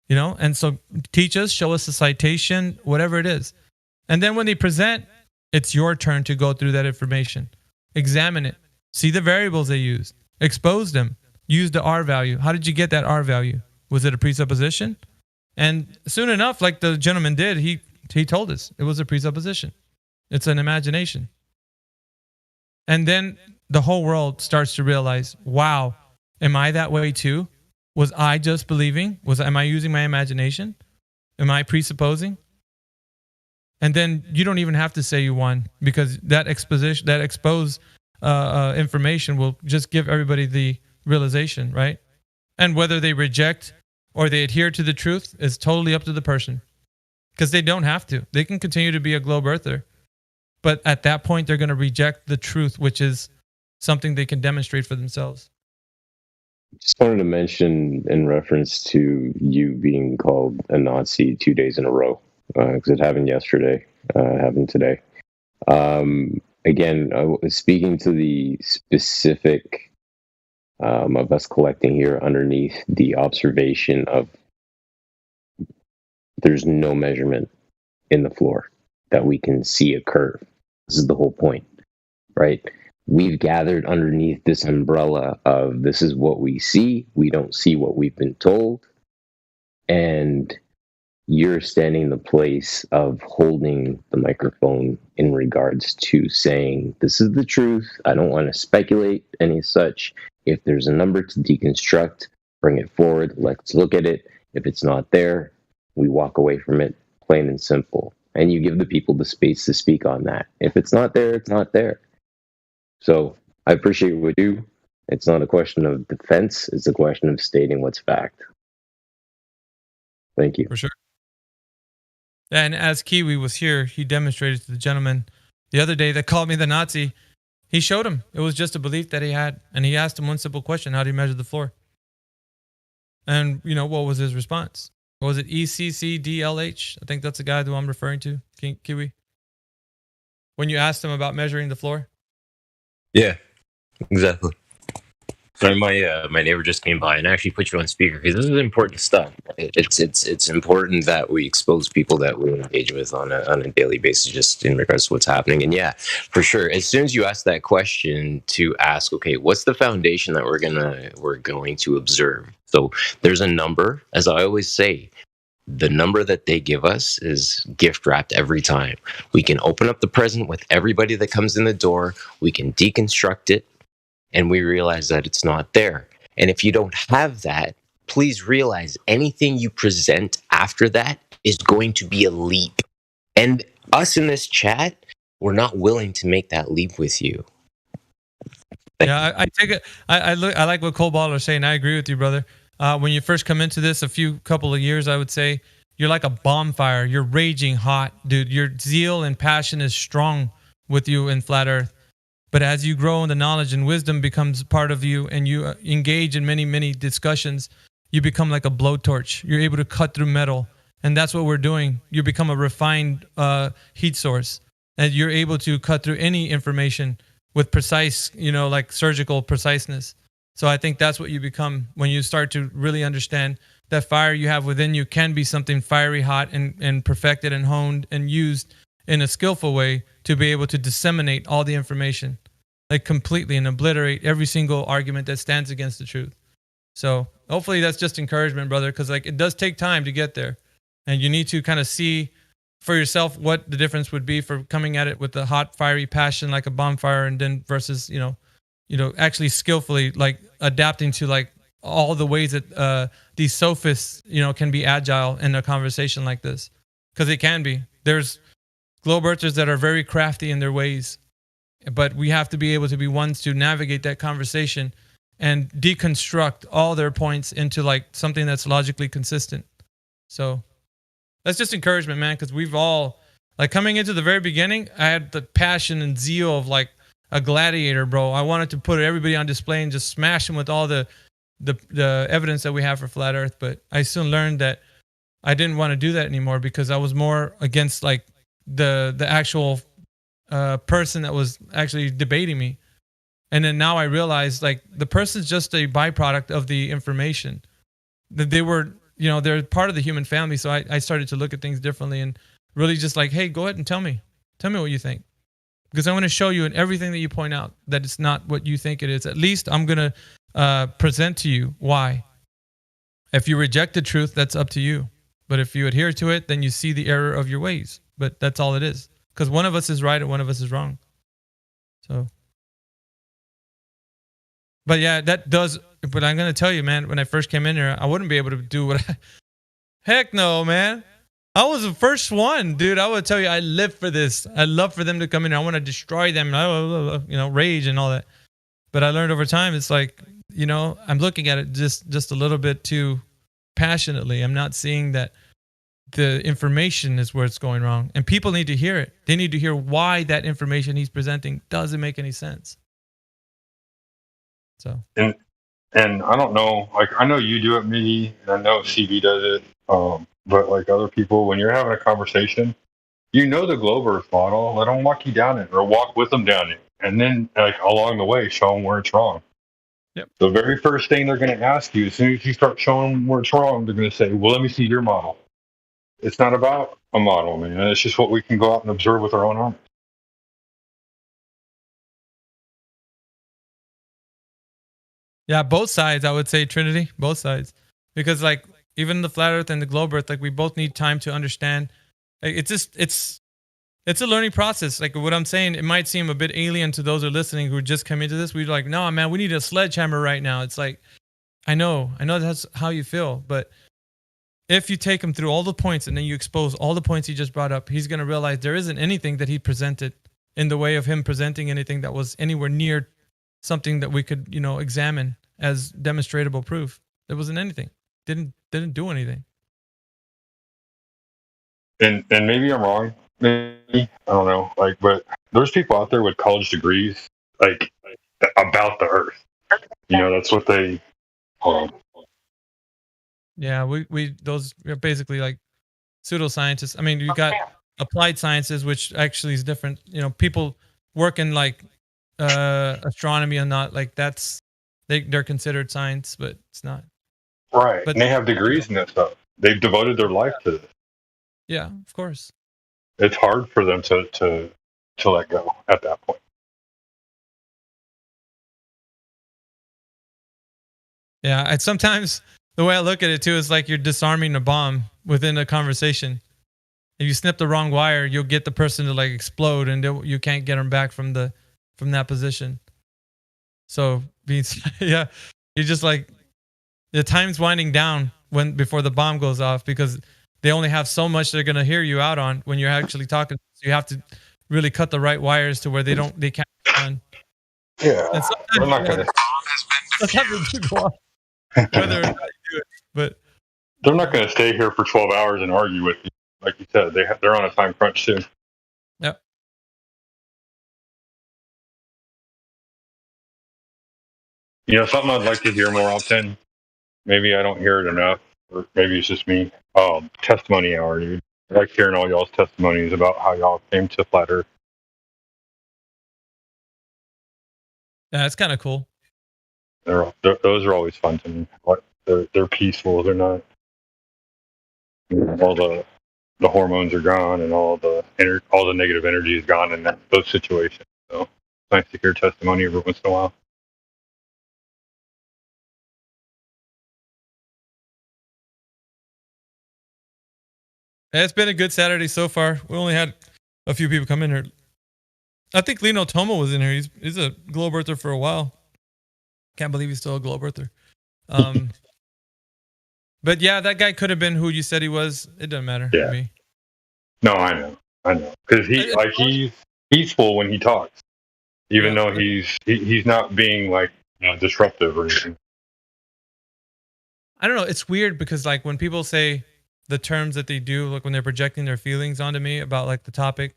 Speaker 2: And so teach us, show us a citation, whatever it is. And then when they present, it's your turn to go through that information. Examine it. See the variables they used. Expose them. Use the R value. How did you get that R value? Was it a presupposition? And soon enough, like the gentleman did, he told us it was a presupposition. It's an imagination. And then the whole world starts to realize, wow, am I that way too? Was I just believing? Am I using my imagination? Am I presupposing? And then you don't even have to say you won, because that exposition, that exposed information will just give everybody the realization, right? And whether they reject or they adhere to the truth is totally up to the person, because they don't have to. They can continue to be a globe earther, but at that point, they're going to reject the truth, which is something they can demonstrate for themselves.
Speaker 16: Just wanted to mention, in reference to you being called a Nazi 2 days in a row, because it happened yesterday, happened today. Again, speaking to the specific of us collecting here underneath the observation of there's no measurement in the floor that we can see a curve. This is the whole point, right? We've gathered underneath this umbrella of this is what we see. We don't see what we've been told. And you're standing in the place of holding the microphone in regards to saying, this is the truth. I don't want to speculate any such. If there's a number to deconstruct, bring it forward. Let's look at it. If it's not there, we walk away from it, plain and simple. And you give the people the space to speak on that. If it's not there, it's not there. So I appreciate what you do. It's not a question of defense. It's a question of stating what's fact. Thank you.
Speaker 2: For sure. And as Kiwi was here, he demonstrated to the gentleman the other day that called me the Nazi. He showed him. It was just a belief that he had. And he asked him one simple question: how do you measure the floor? And, you know, what was his response? What was it? ECCDLH? I think that's the guy that I'm referring to, Kiwi. When you asked him about measuring the floor?
Speaker 1: Yeah, exactly. Sorry, my neighbor just came by and actually put you on speaker because this is important stuff. It's important that we expose people that we engage with on a daily basis, just in regards to what's happening. And yeah, for sure. As soon as you ask that question, to ask, okay, what's the foundation that we're going to observe? So there's a number, as I always say. The number that they give us is gift wrapped every time. We can open up the present with everybody that comes in the door. We can deconstruct it, and we realize that it's not there. And if you don't have that, please realize anything you present after that is going to be a leap. And us in this chat, we're not willing to make that leap with you.
Speaker 2: I take it. I like what Cole Baller is saying. I agree with you, brother. When you first come into this, a couple of years, I would say, you're like a bonfire. You're raging hot, dude. Your zeal and passion is strong with you in Flat Earth. But as you grow in the knowledge and wisdom becomes part of you, and you engage in many, many discussions, you become like a blowtorch. You're able to cut through metal. And that's what we're doing. You become a refined heat source. And you're able to cut through any information with precise, like surgical preciseness. So I think that's what you become when you start to really understand that fire you have within you can be something fiery hot and perfected and honed and used in a skillful way to be able to disseminate all the information, like completely, and obliterate every single argument that stands against the truth. So hopefully that's just encouragement, brother, because like it does take time to get there. And you need to kind of see for yourself what the difference would be for coming at it with a hot, fiery passion like a bonfire, and then versus, actually skillfully like adapting to like all the ways that these sophists, can be agile in a conversation like this. Because it can be. There's globe earthers that are very crafty in their ways, but we have to be able to be ones to navigate that conversation and deconstruct all their points into like something that's logically consistent. So that's just encouragement, man, because we've all, like, coming into the very beginning, I had the passion and zeal of like a gladiator, bro. I wanted to put everybody on display and just smash them with all the evidence that we have for flat Earth. But I soon learned that I didn't want to do that anymore, because I was more against like the actual person that was actually debating me. And then now I realized like the person's just a byproduct of the information that they were. They're part of the human family. So I started to look at things differently and really just like, hey, go ahead and tell me what you think. Because I want to show you in everything that you point out that it's not what you think it is. At least I'm going to present to you why. If you reject the truth, that's up to you. But if you adhere to it, then you see the error of your ways. But that's all it is. Because one of us is right and one of us is wrong. So. But yeah, that does. But I'm going to tell you, man, when I first came in here, I wouldn't be able to do what I. Heck no, man. I was the first one, dude. I would tell you, I live for this. I love for them to come in here. I want to destroy them, rage and all that. But I learned over time, it's like, I'm looking at it just a little bit too passionately. I'm not seeing that the information is where it's going wrong. And people need to hear it. They need to hear why that information he's presenting doesn't make any sense. So.
Speaker 3: And I don't know, like, I know you do it, me, and I know CB does it, but like other people, when you're having a conversation, the globe earth model, let them walk you down it or walk with them down it. And then like along the way, show them where it's wrong.
Speaker 2: Yep.
Speaker 3: The very first thing they're going to ask you, as soon as you start showing them where it's wrong, they're going to say, well, let me see your model. It's not about a model, man. It's just what we can go out and observe with our own eyes.
Speaker 2: Yeah, both sides, I would say, Trinity, both sides. Because like even the flat Earth and the globe Earth, like we both need time to understand. Like, it's a learning process. Like what I'm saying, it might seem a bit alien to those who are listening who just come into this. We're like, no, man, we need a sledgehammer right now. It's like, I know that's how you feel, but if you take him through all the points and then you expose all the points he just brought up, he's going to realize there isn't anything that he presented in the way of him presenting anything that was anywhere near something that we could, examine as demonstrable proof. There wasn't anything. Didn't do anything.
Speaker 3: And maybe I'm wrong. Maybe I don't know. Like, but there's people out there with college degrees, like about the Earth. That's what they. Hold on.
Speaker 2: Yeah, those are basically like pseudoscientists. I mean, you got applied sciences, which actually is different. People work in like astronomy and not like they're considered science, but it's not.
Speaker 3: Right.
Speaker 2: But
Speaker 3: and they have degrees in that stuff. They've devoted their life to this.
Speaker 2: Yeah, of course.
Speaker 3: It's hard for them to let go at that point.
Speaker 2: Yeah, and sometimes the way I look at it too is like you're disarming a bomb within a conversation. If you snip the wrong wire, you'll get the person to like explode, and you can't get them back from that position. So yeah, you just like the time's winding down before the bomb goes off, because they only have so much they're gonna hear you out on when you're actually talking. So you have to really cut the right wires to where they can't run.
Speaker 3: Yeah,
Speaker 2: and
Speaker 3: they're not gonna.
Speaker 2: Sometimes they do go off, whether or not you do it, but
Speaker 3: they're not going to stay here for 12 hours and argue with you. Like you said, they're on a time crunch too.
Speaker 2: Yep.
Speaker 3: Something I'd like to hear more often. Maybe I don't hear it enough, or maybe it's just me. Testimony hour, dude. I like hearing all y'all's testimonies about how y'all came to Flat Earth.
Speaker 2: Yeah, it's kind of cool.
Speaker 3: Those are always fun to me. They're peaceful. They're not. All the hormones are gone, and all the negative energy is gone in those situations. So it's nice to hear testimony every once in a while.
Speaker 2: It's been a good Saturday so far. We only had a few people come in here. I think Lino Tomo was in here. He's a globe earther for a while. Can't believe he's still a globe earther. But yeah, that guy could have been who you said he was. It doesn't matter to me.
Speaker 3: No, I know. Because he's full when he talks, even though he's not being like disruptive or anything.
Speaker 2: I don't know. It's weird because like when people say the terms that they do, like when they're projecting their feelings onto me about like the topic,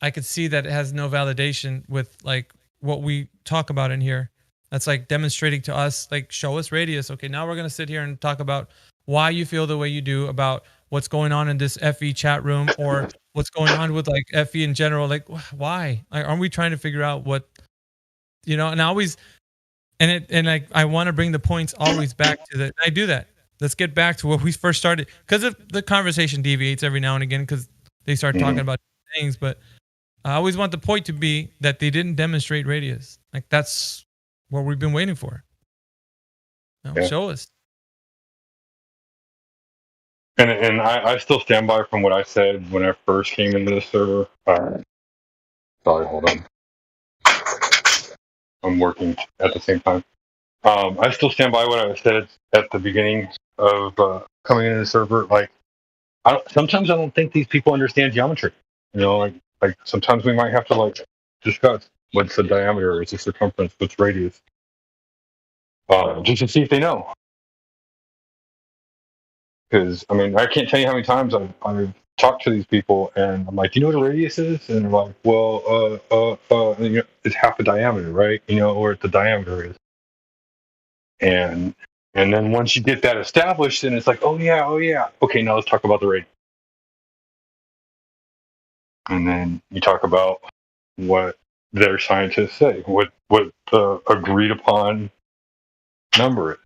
Speaker 2: I could see that it has no validation with like what we talk about in here. That's like demonstrating to us, like, show us radius. Okay, now we're going to sit here and talk about why you feel the way you do about what's going on in this FE chat room, or what's going on with like FE in general. Like, why? Like, aren't we trying to figure out what, and I always, and like, I want to bring the points always back to that. I do that. Let's get back to where we first started, because the conversation deviates every now and again because they start talking about things. But I always want the point to be that they didn't demonstrate radius. Like, that's what we've been waiting for. Show us.
Speaker 3: And I still stand by from what I said when I first came into the server. Sorry, hold on. I'm working at the same time. I still stand by what I said at the beginning of coming into the server. Like, sometimes I don't think these people understand geometry. Like sometimes we might have to like discuss what's the diameter, what's the circumference, what's radius, just to see if they know. Because I can't tell you how many times I've talked to these people, and I'm like, do you know what a radius is? And they're like, well, it's half a diameter, right? Or the diameter is. And then once you get that established, then it's like, oh yeah. Okay, now let's talk about the radius. And then you talk about what their scientists say, what the agreed upon number is.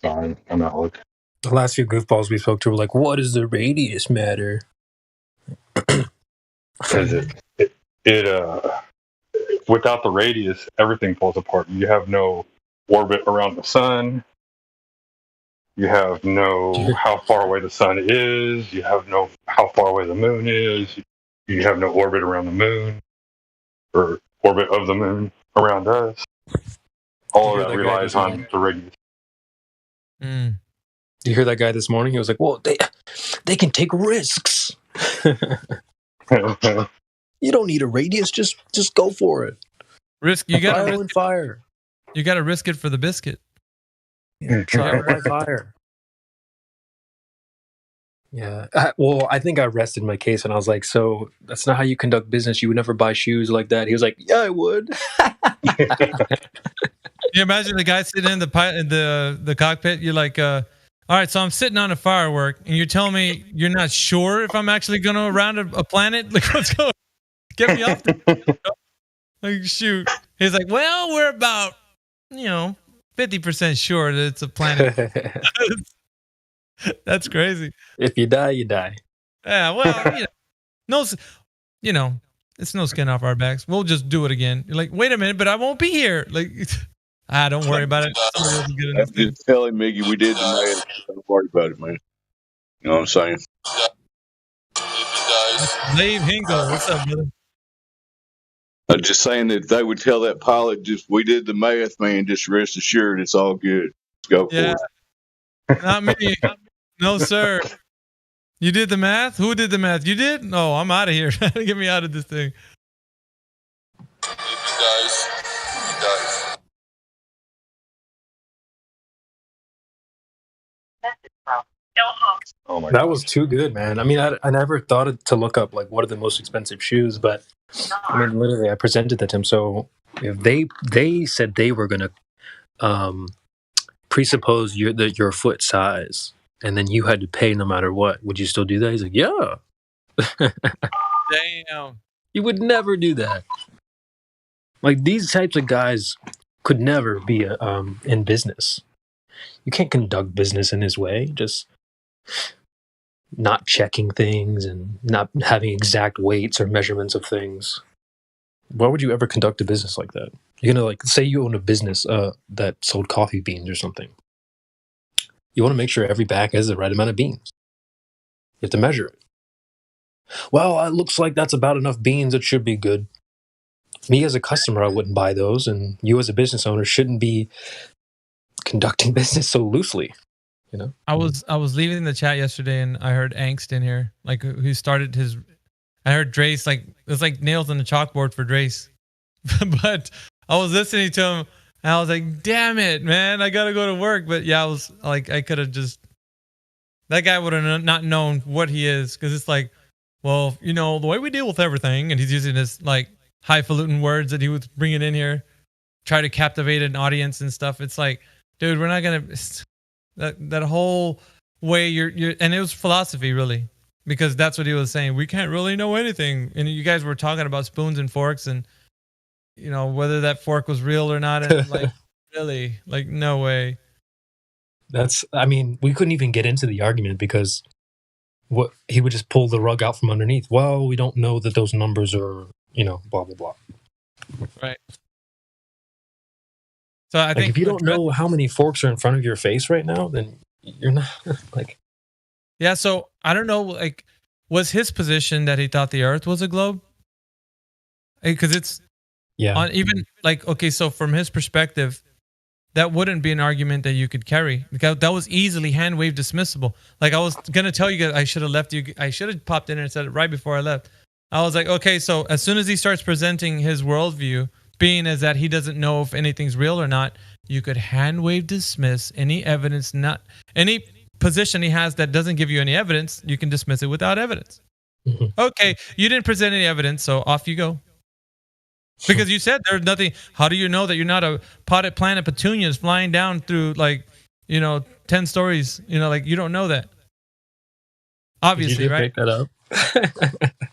Speaker 3: Sorry, I'm not looking.
Speaker 4: The last few goofballs we spoke to were like, what does the radius matter?
Speaker 3: Because it without the radius, everything falls apart. You have no orbit around the sun. You have no how far away the sun is. You have no how far away the moon is. You have no orbit around the moon or orbit of the moon around us. All of that relies on the radius.
Speaker 4: Do you hear that guy this morning? He was like, "Well, they can take risks. You don't need a radius. Just go for it.
Speaker 2: Risk. You got to
Speaker 4: risk fire.
Speaker 2: You got to risk it for the biscuit.
Speaker 4: Trial by fire." Yeah. Well, I think I rested my case, and I was like, "So that's not how you conduct business. You would never buy shoes like that." He was like, "Yeah, I would."
Speaker 2: You imagine the guy sitting in the cockpit. You're like, all right, so I'm sitting on a firework, and you're telling me you're not sure if I'm actually going to around a planet. Like, what's going? Get me off. Like, shoot. He's like, well, we're about 50% sure that it's a planet. That's crazy.
Speaker 4: If you die, you die.
Speaker 2: Yeah, well, it's no skin off our backs. We'll just do it again. You're like, wait a minute, but I won't be here. Like, don't worry about it. Somebody else will get in this thing.
Speaker 5: Just tell him, Miggy, we did the math. Don't worry about it, man. You know what I'm saying?
Speaker 2: Dave Hingo, what's up, brother?
Speaker 5: I'm just saying that if they would tell that pilot, we did the math, man. Just rest assured, it's all good. Let's go for it.
Speaker 2: Not me. No, sir. You did the math? Who did the math? You did? No, I'm out of here. Get me out of this thing.
Speaker 19: You guys.
Speaker 3: Oh my
Speaker 4: that was too good, man. I mean, I never thought to look up like what are the most expensive shoes, but I mean, literally, I presented that to him. So if they said they were gonna presuppose your foot size, and then you had to pay no matter what, would you still do that? He's like, yeah.
Speaker 2: Damn.
Speaker 4: You would never do that. Like, these types of guys could never be in business. You can't conduct business in his way. Just not checking things and not having exact weights or measurements of things. Why would you ever conduct a business like that? You're gonna, like, say you own a business that sold coffee beans or something. You want to make sure every bag has the right amount of beans. You have to measure it. Well, it looks like that's about enough beans. It should be good. Me as a customer, I wouldn't buy those, and you as a business owner shouldn't be conducting business so loosely. You know,
Speaker 2: I was leaving the chat yesterday, and I heard Angst in here, like who started his. I heard Drace, like it was like nails on the chalkboard for Drace, but I was listening to him, and I was like, "Damn it, man! I gotta go to work." But yeah, I was like, I could have just. That guy would have not known what he is, because it's like, well, the way we deal with everything, and he's using this like highfalutin words that he was bringing in here, try to captivate an audience and stuff. It's like, dude, we're not gonna that whole way you're and it was philosophy really, because that's what he was saying. We can't really know anything, and you guys were talking about spoons and forks and whether that fork was real or not, and like really, like no way.
Speaker 4: I mean, we couldn't even get into the argument because what he would just pull the rug out from underneath. Well, we don't know that those numbers are, blah, blah, blah.
Speaker 2: Right. So I think
Speaker 4: if you don't know how many forks are in front of your face right now, then you're not like.
Speaker 2: Yeah. So I don't know, like, was his position that he thought the Earth was a globe? Because it's on even like, okay, so from his perspective, that wouldn't be an argument that you could carry, because that was easily hand wave dismissible. Like, I was gonna tell you guys, I should have left you. I should have popped in and said it right before I left. I was like, okay, so as soon as he starts presenting his worldview, being as that he doesn't know if anything's real or not, you could hand wave dismiss any evidence, not any position he has that doesn't give you any evidence. You can dismiss it without evidence. Mm-hmm. Okay, you didn't present any evidence, so off you go. Because you said there's nothing. How do you know that you're not a potted plant of petunias flying down through 10 stories? Like, you don't know that. Obviously, right?
Speaker 4: Pick that up.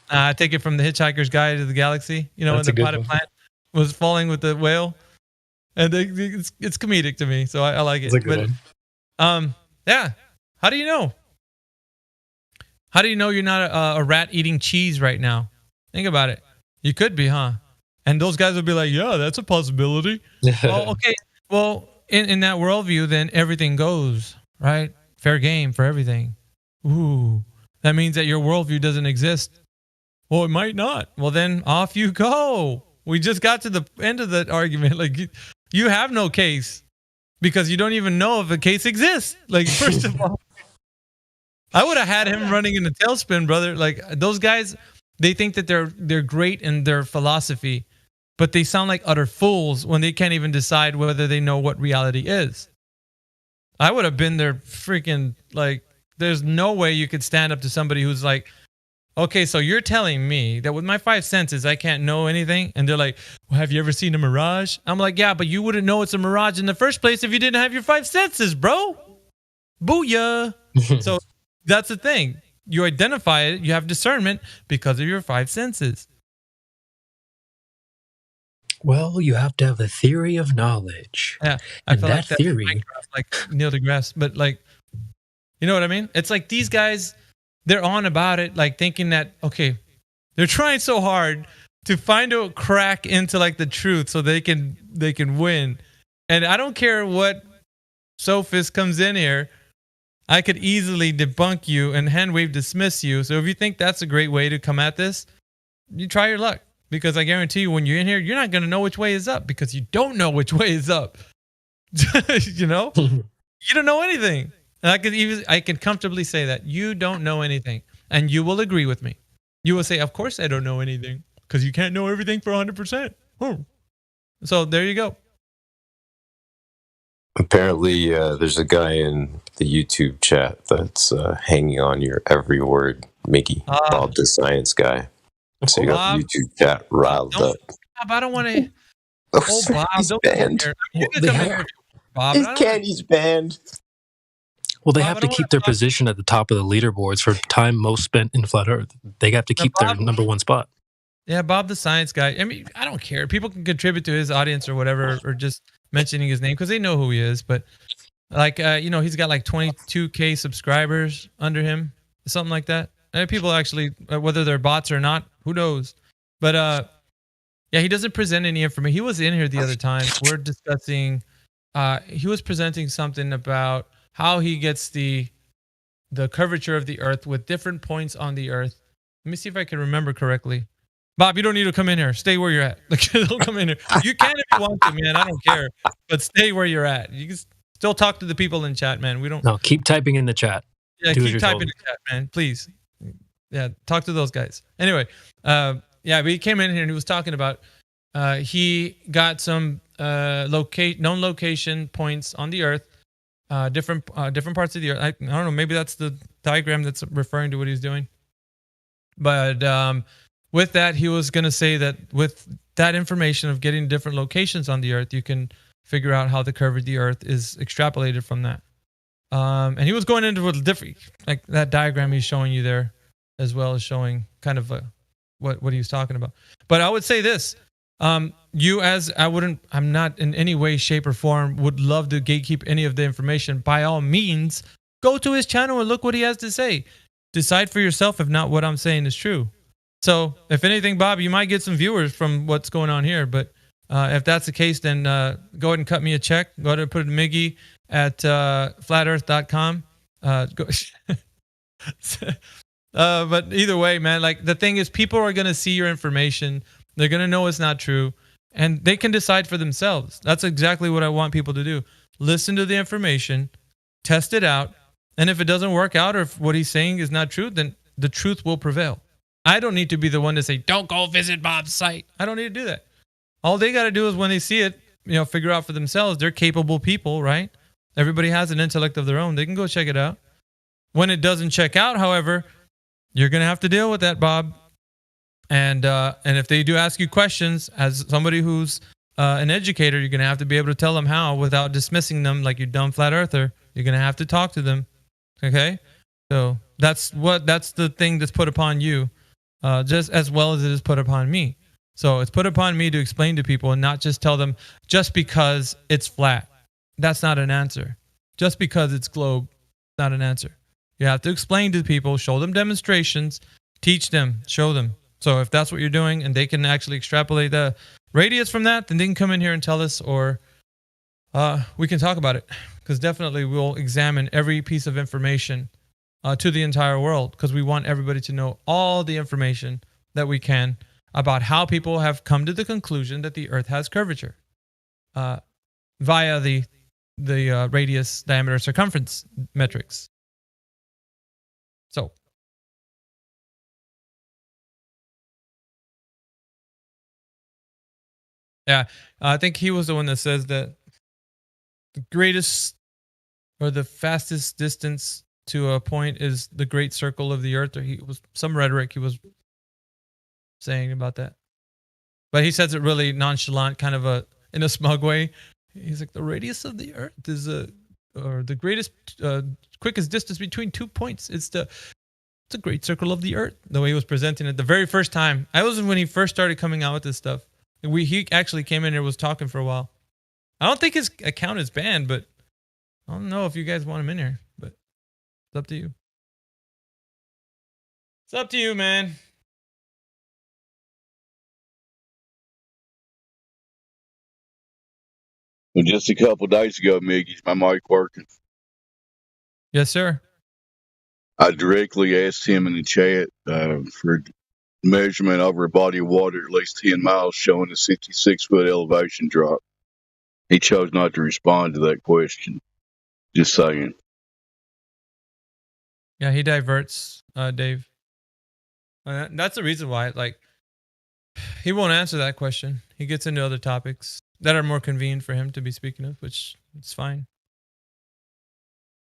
Speaker 2: I take it from the Hitchhiker's Guide to the Galaxy. When the potted plant was falling with the whale, and it's comedic to me, so I like it.
Speaker 4: It's a good
Speaker 2: one. Yeah. How do you know? How do you know you're not a rat eating cheese right now? Think about it. You could be, huh? And those guys will be like, yeah, that's a possibility. Well, okay. Well, in that worldview, then everything goes, right? Fair game for everything. Ooh, that means that your worldview doesn't exist. Well, it might not. Well, then off you go. We just got to the end of that argument. Like, you have no case because you don't even know if a case exists. Like, first of all, I would have had him running in a tailspin, brother. Like, those guys, they think that they're great in their philosophy, but they sound like utter fools when they can't even decide whether they know what reality is. I would have been there freaking, like, there's no way you could stand up to somebody who's like, okay, so you're telling me that with my 5 senses, I can't know anything? And they're like, well, have you ever seen a mirage? I'm like, yeah, but you wouldn't know it's a mirage in the first place if you didn't have your 5 senses, bro. Booyah. So that's the thing. You identify it, you have discernment because of your 5 senses.
Speaker 4: Well, you have to have a theory of knowledge.
Speaker 2: Yeah, I feel like that theory, like Neil deGrasse, but like, you know what I mean? It's like these guys, they're on about it, like thinking that, okay, they're trying so hard to find a crack into like the truth so they can win. And I don't care what sophist comes in here, I could easily debunk you and hand wave dismiss you. So if you think that's a great way to come at this, you try your luck. Because I guarantee you, when you're in here, you're not going to know which way is up because you don't know which way is up. You know? You don't know anything. And I can comfortably say that. You don't know anything. And you will agree with me. You will say, of course I don't know anything. Because you can't know everything for 100%. So there you go.
Speaker 1: Apparently, there's a guy in the YouTube chat that's hanging on your every word, Mickey, Bob the Science Guy. So you got the YouTube chat riled up.
Speaker 2: Bob, I don't want to. Oh, Bob,
Speaker 1: he's
Speaker 2: don't
Speaker 1: banned.
Speaker 2: come here. You can come here, Bob.
Speaker 1: His candy's banned.
Speaker 4: Well, they have to keep their position at the top of the leaderboards for time most spent in Flat Earth. They have to keep their number one spot.
Speaker 2: Yeah, Bob the Science Guy. I mean, I don't care. People can contribute to his audience or whatever, or just mentioning his name because they know who he is. But like, he's got like 22K subscribers under him, something like that. And people actually, whether they're bots or not, who knows? But yeah, he doesn't present any information. He was in here the other time. We're discussing. He was presenting something about how he gets the curvature of the Earth with different points on the Earth. Let me see if I can remember correctly. Bob, you don't need to come in here. Stay where you're at. Don't come in here. You can if you want to, man. I don't care. But stay where you're at. You can still talk to the people in chat, man. We don't.
Speaker 4: No, keep typing in the chat.
Speaker 2: Yeah, keep typing in the chat, man. Please. Yeah, talk to those guys. Anyway, yeah, but he came in here and he was talking about he got some known location points on the Earth, different parts of the Earth. I don't know. Maybe that's the diagram that's referring to what he's doing. But with that, he was going to say that with that information of getting different locations on the Earth, you can figure out how the curve of the Earth is extrapolated from that. And he was going into a different, like that diagram he's showing you there, as well as showing kind of what he was talking about. But I would say this, I'm not in any way, shape, or form would love to gatekeep any of the information. By all means, go to his channel and look what he has to say. Decide for yourself if not what I'm saying is true. So if anything, Bob, you might get some viewers from what's going on here. But if that's the case, then go ahead and cut me a check. Go ahead and put it to Miggy at flatearth.com. But either way, man, like the thing is, people are going to see your information. They're going to know it's not true, and they can decide for themselves. That's exactly what I want people to do. Listen to the information, test it out, and if it doesn't work out or if what he's saying is not true, then the truth will prevail. I don't need to be the one to say, don't go visit Bob's site. I don't need to do that. All they got to do is when they see it, figure out for themselves. They're capable people, right? Everybody has an intellect of their own. They can go check it out. When it doesn't check out, however, you're going to have to deal with that, Bob. And if they do ask you questions, as somebody who's an educator, you're going to have to be able to tell them how without dismissing them like you dumb flat earther. You're going to have to talk to them. Okay? So that's the thing that's put upon you, just as well as it is put upon me. So it's put upon me to explain to people and not just tell them just because it's flat. That's not an answer. Just because it's globe, not an answer. You have to explain to people, show them demonstrations, teach them, show them. So if that's what you're doing and they can actually extrapolate radius from that, then they can come in here and tell us, or we can talk about it, because definitely we'll examine every piece of information to the entire world, because we want everybody to know all the information that we can about how people have come to the conclusion that the Earth has curvature via the radius, diameter, circumference metrics. So, yeah, I think he was the one that says that the greatest or the fastest distance to a point is the great circle of the Earth. Or he was some rhetoric he was saying about that, but he says it really nonchalant, kind of in a smug way. He's like, the radius of the Earth is or the greatest, quickest distance between 2 points. It's the great circle of the Earth. The way he was presenting it the very first time. I was when he first started coming out with this stuff. He actually came in here, was talking for a while. I don't think his account is banned, but I don't know if you guys want him in here, but it's up to you. It's up to you, man.
Speaker 5: Well, just a couple days ago, Miggy's my mic working.
Speaker 2: Yes, sir.
Speaker 5: I directly asked him in the chat for measurement over a body of water at least 10 miles showing a 66-foot elevation drop. He chose not to respond to that question. Just saying.
Speaker 2: Yeah, he diverts, Dave. That's the reason why, like, he won't answer that question. He gets into other topics that are more convenient for him to be speaking of, which is fine.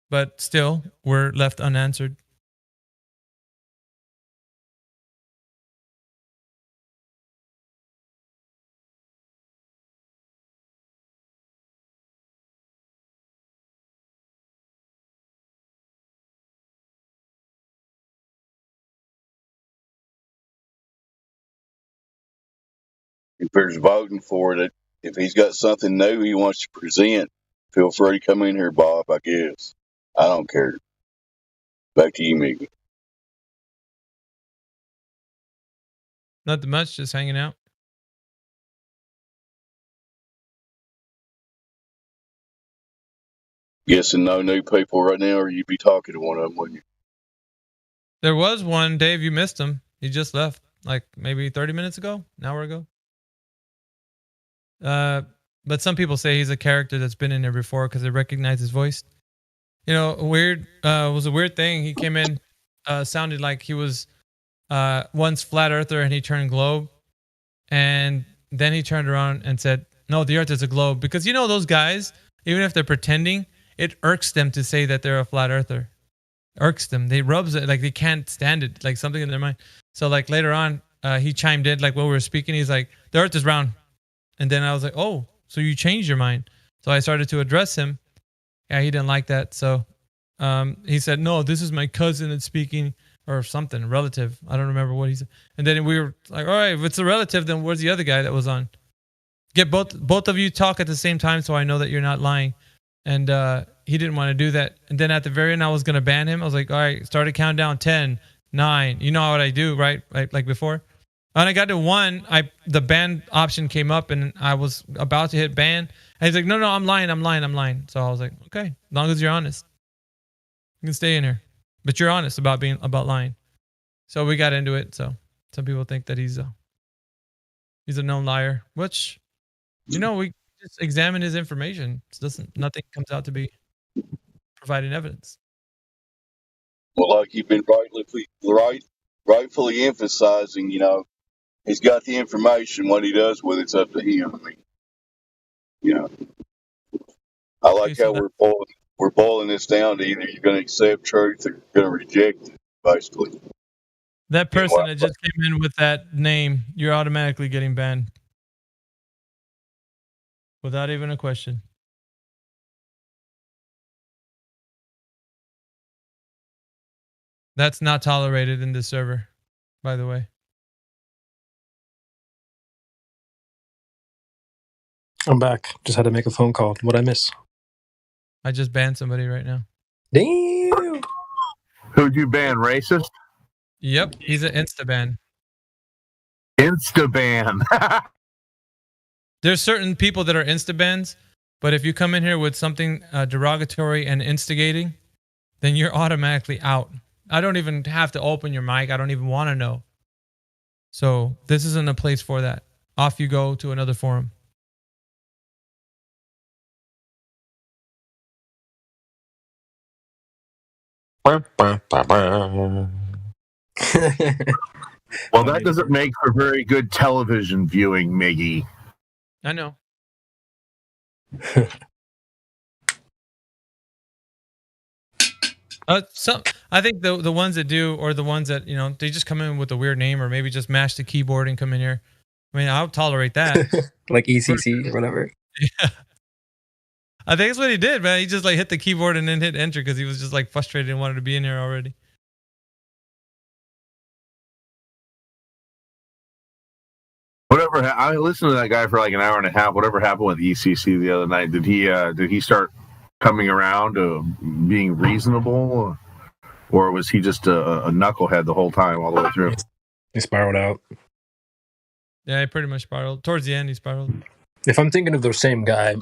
Speaker 2: But still, we're left unanswered.
Speaker 5: If there's voting for it, if he's got something new he wants to present, feel free to come in here, Bob, I guess. I don't care. Back to you, Mickey.
Speaker 2: Nothing much, just hanging out.
Speaker 5: Guessing no new people right now, or you'd be talking to one of them, wouldn't you?
Speaker 2: There was one, Dave, you missed him. He just left, like maybe 30 minutes ago, an hour ago. But some people say he's a character that's been in there before because they recognize his voice. You know, weird was a weird thing. He came in, sounded like he was once flat earther and he turned globe. And then he turned around and said, no, the Earth is a globe. Because you know those guys, even if they're pretending, it irks them to say that they're a flat earther. Irks them. They rubs it, like they can't stand it, like something in their mind. So like later on, he chimed in, like when we were speaking, he's like, the Earth is round. And then I was like, oh, so you changed your mind. So I started to address him. Yeah, he didn't like that. So he said, no, this is my cousin that's speaking, or something, relative. I don't remember what he said. And then we were like, all right, if it's a relative, then where's the other guy that was on? Get both of you talk at the same time so I know that you're not lying. And he didn't want to do that. And then at the very end, I was going to ban him. I was like, all right, start a countdown, 10, 9. You know what I do, right? Like before. When I got to 1, the ban option came up and I was about to hit ban. And he's like, no, I'm lying. So I was like, okay, as long as you're honest, you can stay in here. But you're honest about lying. So we got into it. So some people think that he's a known liar, which, you know, we just examine his information. Nothing comes out to be providing evidence.
Speaker 5: Well, like you've been rightfully emphasizing, you know, he's got the information. What he does with it's up to him. I mean, you know, I like how we're boiling this down to either you're going to accept truth or you're going to reject it, basically.
Speaker 2: That person that just came in with that name, you're automatically getting banned. Without even a question. That's not tolerated in this server, by the way.
Speaker 4: I'm back. Just had to make a phone call. What'd I miss?
Speaker 2: I just banned somebody right now.
Speaker 4: Damn.
Speaker 9: Who'd you ban? Racist?
Speaker 2: Yep, he's an insta ban.
Speaker 9: Insta ban.
Speaker 2: There's certain people that are insta-bans, but if you come in here with something derogatory and instigating, then you're automatically out. I don't even have to open your mic. I don't even want to know. So this isn't a place for that. Off you go to another forum.
Speaker 9: Well, that doesn't make for very good television viewing, Miggy.
Speaker 2: I know. I think the ones that do, or the ones that, they just come in with a weird name, or maybe just mash the keyboard and come in here. I mean, I'll tolerate that.
Speaker 4: Like ECC or whatever.
Speaker 2: Yeah. I think that's what he did, man. He just like hit the keyboard and then hit enter because he was just like frustrated and wanted to be in here already.
Speaker 9: Whatever. I listened to that guy for like an hour and a half. Whatever happened with ECC the other night? Did he start coming around to being reasonable, or was he just a knucklehead the whole time all the way through?
Speaker 4: He spiraled out.
Speaker 2: Yeah, he pretty much spiraled. Towards the end, he spiraled.
Speaker 4: If I'm thinking of the same guy,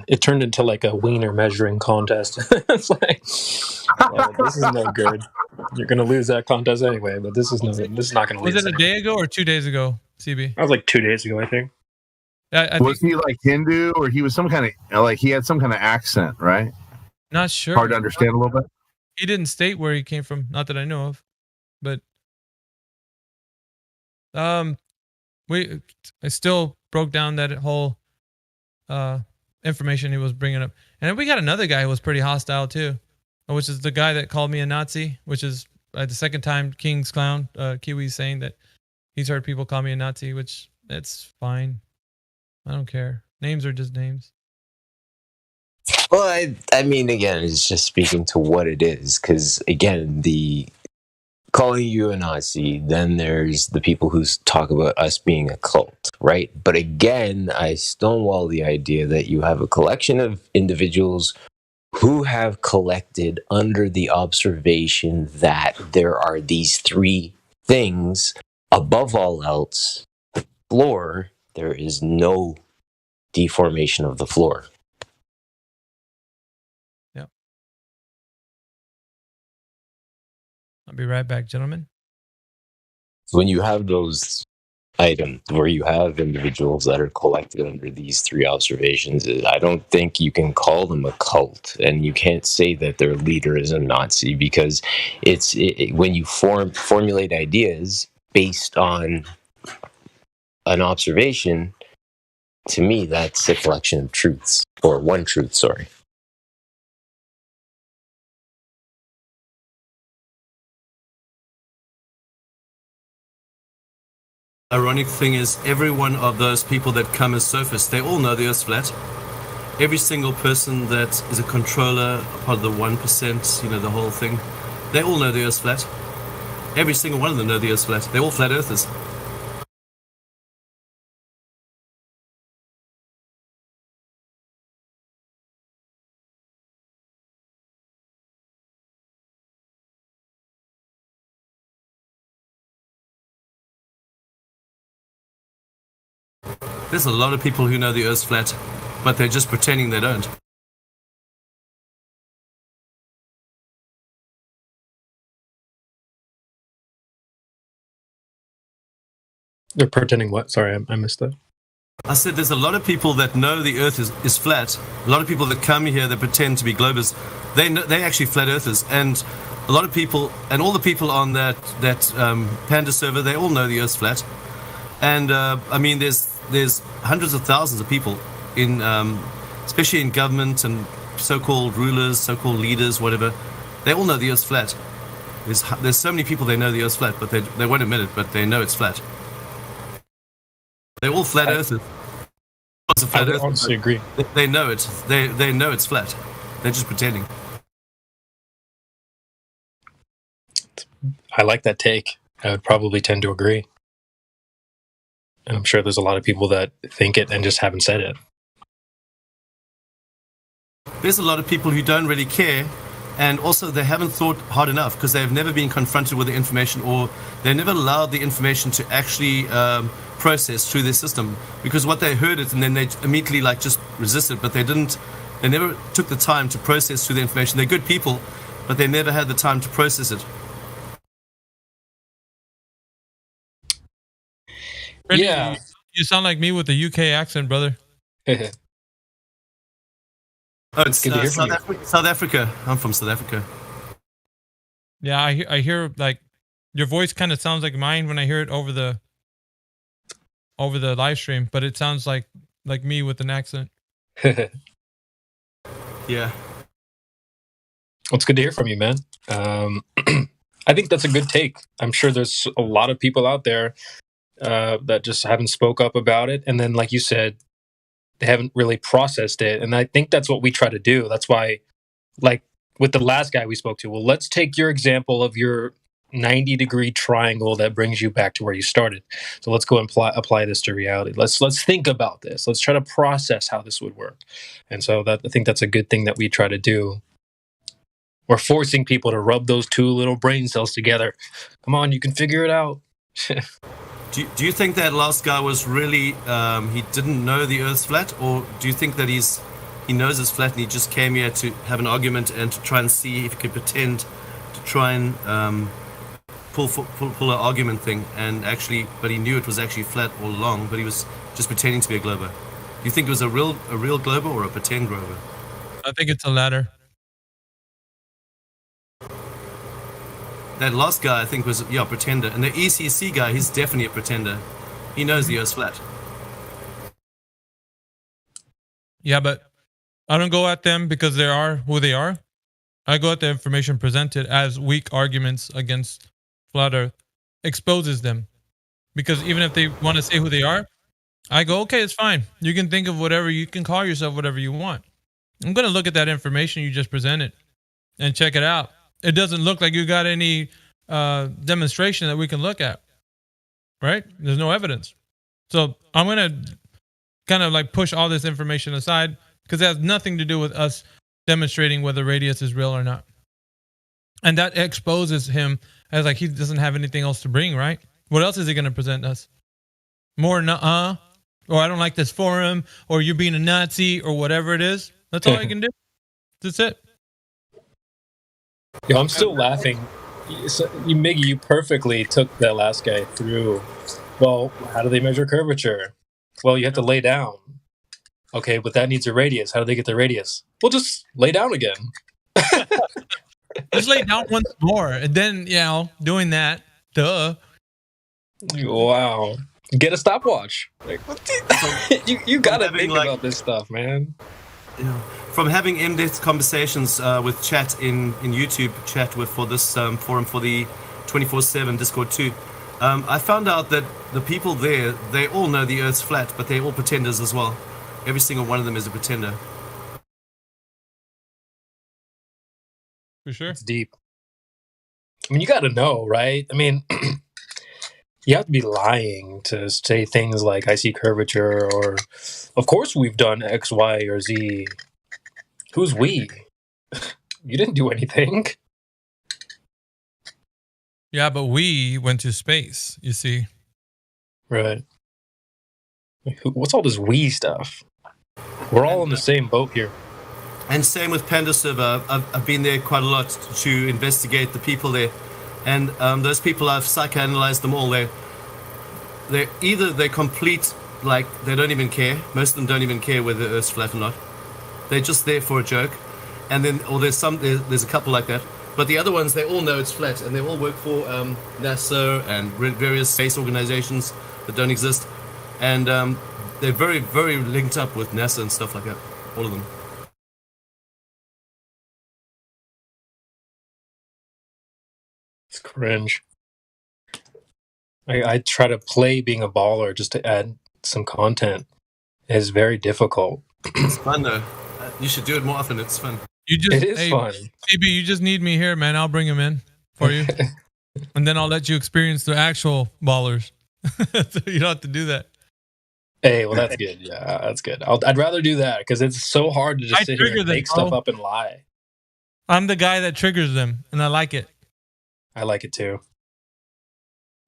Speaker 4: it turned into like a wiener measuring contest. It's like, this is no good. You're gonna lose that contest anyway, but this is not gonna lose.
Speaker 2: Was it a day ago or 2 days ago, CB?
Speaker 4: That was like 2 days ago, I think.
Speaker 9: Was he like Hindu, or he was some kind of he had some kind of accent, right?
Speaker 2: Not sure.
Speaker 9: Hard to understand a little bit.
Speaker 2: He didn't state where he came from, not that I know of, but I still broke down that whole information he was bringing up, and then we got another guy who was pretty hostile too, which is the guy that called me a Nazi, which is the second time King's Clown Kiwi's saying that he's heard people call me a Nazi, which that's fine. I don't care. Names are just names.
Speaker 1: Well, I mean, again, it's just speaking to what it is, because again, the calling you a Nazi, then there's the people who talk about us being a cult, right? But again, I stonewall the idea that you have a collection of individuals who have collected under the observation that there are these three things. Above all else, the floor, there is no deformation of the floor.
Speaker 2: Yep. I'll be right back, gentlemen.
Speaker 1: When you have those items where you have individuals that are collected under these three observations, I don't think you can call them a cult, and you can't say that their leader is a Nazi, because when you formulate ideas based on an observation, to me, that's a collection of truths, or one truth, sorry.
Speaker 12: Ironic thing is, every one of those people that come as sophists, they all know the Earth's flat. Every single person that is a controller, part of the 1%, the whole thing, they all know the Earth's flat. Every single one of them know the Earth's flat. They're all flat earthers. There's a lot of people who know the Earth's flat, but they're just pretending they don't.
Speaker 4: They're pretending what? Sorry, I missed that.
Speaker 12: I said there's a lot of people that know the Earth is flat. A lot of people that come here that pretend to be globers, they're actually flat earthers. And a lot of people, and all the people on that Panda server, they all know the Earth's flat. And I mean, there's hundreds of thousands of people in, especially in government and so-called rulers, so-called leaders, whatever. They all know the Earth's flat. There's so many people they know the Earth's flat, but they won't admit it, but they know it's flat. They're all flat earthers.
Speaker 4: I would honestly agree.
Speaker 12: They know it. They know it's flat. They're just pretending.
Speaker 4: I like that take. I would probably tend to agree. And I'm sure there's a lot of people that think it and just haven't said it.
Speaker 12: There's a lot of people who don't really care, and also they haven't thought hard enough because they've never been confronted with the information, or they've never allowed the information to actually process through their system, because what they heard it and then they immediately like just resisted, but they never took the time to process through the information. They're good people, but they never had the time to process it.
Speaker 2: Brendan,
Speaker 14: Yeah.
Speaker 2: you sound like me with a UK accent, brother.
Speaker 12: Oh, it's
Speaker 14: good to hear from you.
Speaker 12: South Africa. I'm from South Africa.
Speaker 2: Yeah, I hear like your voice kind of sounds like mine when I hear it over the live stream, but it sounds like me with an accent.
Speaker 12: Yeah.
Speaker 14: Well, it's good to hear from you, man. I think that's a good take. I'm sure there's a lot of people out there that just haven't spoke up about it, and then, like you said, they haven't really processed it. And I think that's what we try to do. That's why, like with the last guy we spoke to, well, let's take your example of your 90-degree triangle that brings you back to where you started. So let's go and apply this to reality. Let's think about this. Let's try to process how this would work. And so I think that's a good thing that we try to do. We're forcing people to rub those two little brain cells together. Come on, you can figure it out.
Speaker 12: Do you think that last guy was really he didn't know the Earth's flat, or do you think that he knows it's flat and he just came here to have an argument and to try and see if he could pretend to try and pull an argument thing, and actually, but he knew it was actually flat all along, but he was just pretending to be a glober? Do you think it was a real glober or a pretend glober?
Speaker 2: I think it's the latter.
Speaker 12: That last guy, I think, was a pretender. And the ECC guy, he's definitely a pretender. He knows the Earth's flat.
Speaker 2: Yeah, but I don't go at them because they are who they are. I go at the information presented as weak arguments against flat Earth, exposes them. Because even if they want to say who they are, I go, okay, it's fine. You can think of whatever, you can call yourself whatever you want. I'm going to look at that information you just presented and check it out. It doesn't look like you got any demonstration that we can look at, right? There's no evidence. So I'm going to kind of like push all this information aside because it has nothing to do with us demonstrating whether radius is real or not. And that exposes him as like he doesn't have anything else to bring, right? What else is he going to present us? More nuh-uh, or I don't like this forum, or you being a Nazi, or whatever it is. That's all I can do. That's it.
Speaker 14: Yo, I'm still laughing. Miggy, you perfectly took that last guy through. Well, how do they measure curvature? Well, you have to lay down. Okay, but that needs a radius. How do they get the radius? Well, just lay down again.
Speaker 2: Just lay down once more, and then, doing that. Duh.
Speaker 14: Wow. Get a stopwatch. Like, you gotta think about this stuff, man.
Speaker 12: From having in-depth conversations with chat in YouTube chat for this forum for the 24/7 Discord too, I found out that the people there, they all know the Earth's flat, but they're all pretenders as well. Every single one of them is a pretender.
Speaker 2: For sure.
Speaker 14: It's deep. I mean, you gotta know, right? I mean, you have to be lying to say things like, I see curvature, or, of course we've done X, Y, or Z. Who's we? You didn't do anything.
Speaker 2: Yeah, but we went to space, you see.
Speaker 14: Right. What's all this we stuff? We're all in the same boat here.
Speaker 12: And same with Panda Server. I've been there quite a lot to investigate the people there. And those people, I've psychoanalyzed them all. They're complete, like, they don't even care. Most of them don't even care whether the Earth's flat or not. They're just there for a joke. And then, or there's a couple like that. But the other ones, they all know it's flat, and they all work for NASA and various space organizations that don't exist. And they're very, very linked up with NASA and stuff like that. All of them.
Speaker 14: It's cringe. I try to play being a baller just to add some content. It's very difficult.
Speaker 12: It's fun though. You should do it more often. It's fun.
Speaker 14: It is fun.
Speaker 2: CB, you just need me here, man. I'll bring him in for you. And then I'll let you experience the actual ballers. So you don't have to do that.
Speaker 14: Hey, well, that's good. Yeah, that's good. I'd rather do that because it's so hard to just sit here and make stuff up and lie.
Speaker 2: I'm the guy that triggers them, and I like it.
Speaker 14: I like it too.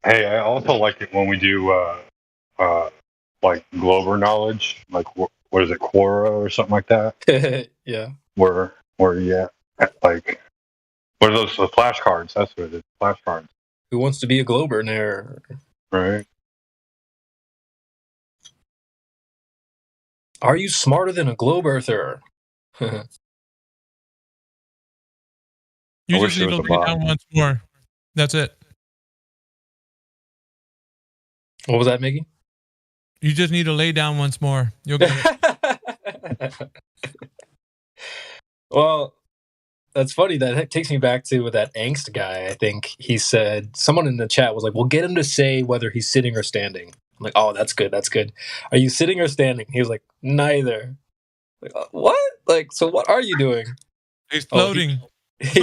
Speaker 3: Hey, I also like it when we do like Glober knowledge, like what is it, Quora or something like that?
Speaker 14: Yeah.
Speaker 3: Where yeah, like what are those? The flashcards. That's what it is. Flashcards.
Speaker 14: Who wants to be a Glober there?
Speaker 3: Right.
Speaker 14: Are you smarter than a globe earther?
Speaker 2: You just need to lay down once more. That's it.
Speaker 14: What was that, Mickey?
Speaker 2: You just need to lay down once more. You'll get it.
Speaker 14: Well, that's funny. That takes me back to that angst guy. I think he said, someone in the chat was like, well, get him to say whether he's sitting or standing. I'm like, oh, that's good. That's good. Are you sitting or standing? He was like, neither. Like, what? Like, so what are you doing?
Speaker 2: He's floating.
Speaker 14: He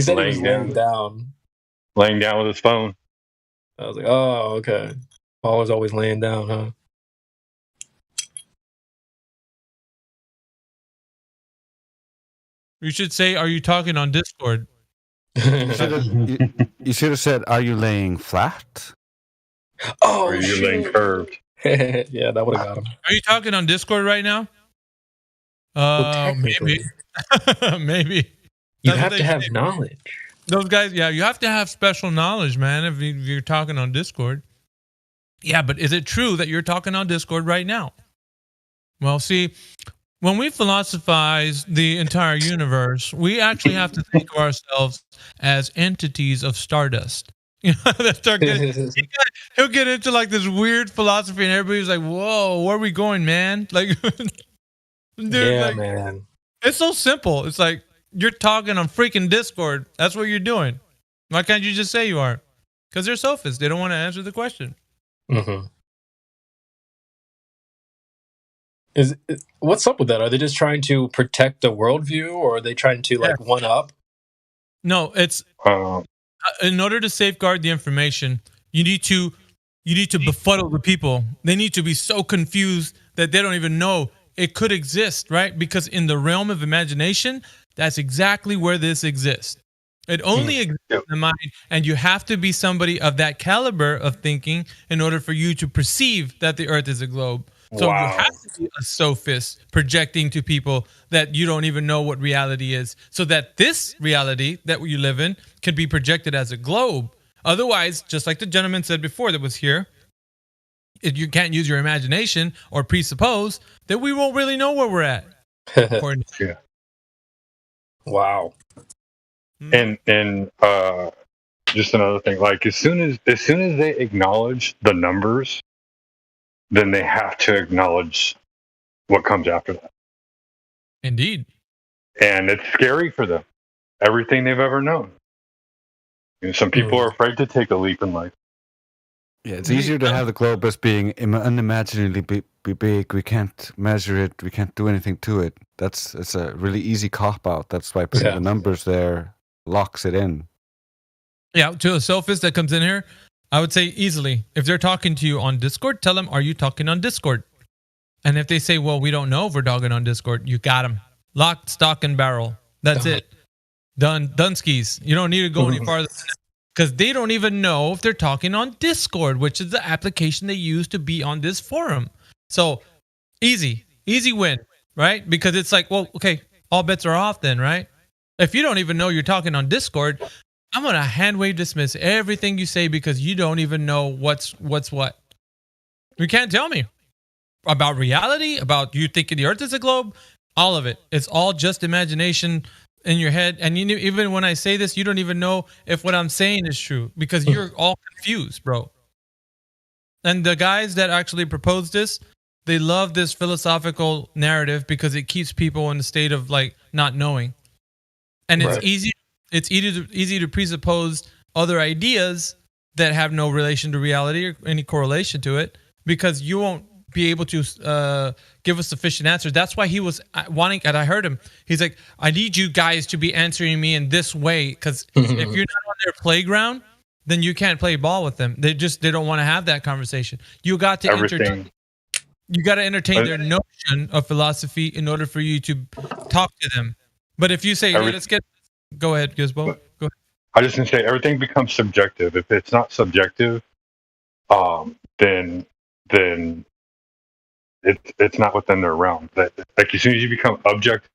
Speaker 14: said he was laying down.
Speaker 3: Laying down with his phone.
Speaker 14: I was like, oh, okay. Paul was always laying down, huh?
Speaker 2: You should say, are you talking on Discord?
Speaker 13: You should have said, are you laying flat?
Speaker 14: Oh,
Speaker 3: or you're laying curved.
Speaker 14: Yeah, that would have got him.
Speaker 2: Are you talking on Discord right now? Maybe. Maybe.
Speaker 14: You have to have knowledge.
Speaker 2: Those guys, yeah, you have to have special knowledge, man, if you're talking on Discord. Yeah, but is it true that you're talking on Discord right now? Well, see, when we philosophize the entire universe, we actually have to think of ourselves as entities of stardust. You know, he'll get into like this weird philosophy, and everybody's like, "Whoa, where are we going, man?" Like, dude,
Speaker 14: yeah,
Speaker 2: like,
Speaker 14: man.
Speaker 2: It's so simple. It's like you're talking on freaking Discord. That's what you're doing. Why can't you just say you are? Because they're sophists. They don't want to answer the question.
Speaker 14: Mm-hmm. What's up with that? Are they just trying to protect the worldview, or are they trying to like one up?
Speaker 2: No, it's in order to safeguard the information, you need to befuddle the people. They need to be so confused that they don't even know it could exist, right? Because in the realm of imagination, that's exactly where this exists. It only exists in the mind, and you have to be somebody of that caliber of thinking in order for you to perceive that the Earth is a globe. So you have to be a sophist projecting to people that you don't even know what reality is, so that this reality that you live in can be projected as a globe. Otherwise, just like the gentleman said before that was here, if you can't use your imagination or presuppose, that we won't really know where we're at.
Speaker 3: Yeah.
Speaker 14: Wow.
Speaker 3: And just another thing, like as soon as they acknowledge the numbers, then they have to acknowledge what comes after that.
Speaker 2: Indeed.
Speaker 3: And it's scary for them. Everything they've ever known. You know, some people are afraid to take a leap in life.
Speaker 13: Yeah, it's easier to have the globe as being unimaginably big. We can't measure it. We can't do anything to it. It's a really easy cop out. That's why putting the numbers there locks it in.
Speaker 2: Yeah, to a sophist that comes in here, I would say easily, if they're talking to you on Discord, tell them, are you talking on Discord? And if they say, well, we don't know if we're talking on Discord, you got them. Lock, stock, and barrel. That's it. Done skis. You don't need to go any farther than that. Because they don't even know if they're talking on Discord, which is the application they use to be on this forum. So easy win, right? Because it's like, well, okay, all bets are off then, right? If you don't even know you're talking on Discord, I'm going to hand wave dismiss everything you say because you don't even know what's what. You can't tell me about reality, about you thinking the Earth is a globe, all of it. It's all just imagination in your head. And you, even when I say this, you don't even know if what I'm saying is true because you're all confused, bro. And the guys that actually proposed this, they love this philosophical narrative because it keeps people in the state of like not knowing. And it's easy to presuppose other ideas that have no relation to reality or any correlation to it because you won't be able to give us sufficient answers. That's why he was wanting, and I heard him. He's like, I need you guys to be answering me in this way because if you're not on their playground, then you can't play ball with them. They don't want to have that conversation. You got to entertain their notion of philosophy in order for you to talk to them. But if you say, hey, let's get, go ahead, Gizbo. Go ahead.
Speaker 3: I just want to say everything becomes subjective. If it's not subjective, then it's not within their realm. That, like, as soon as you become object,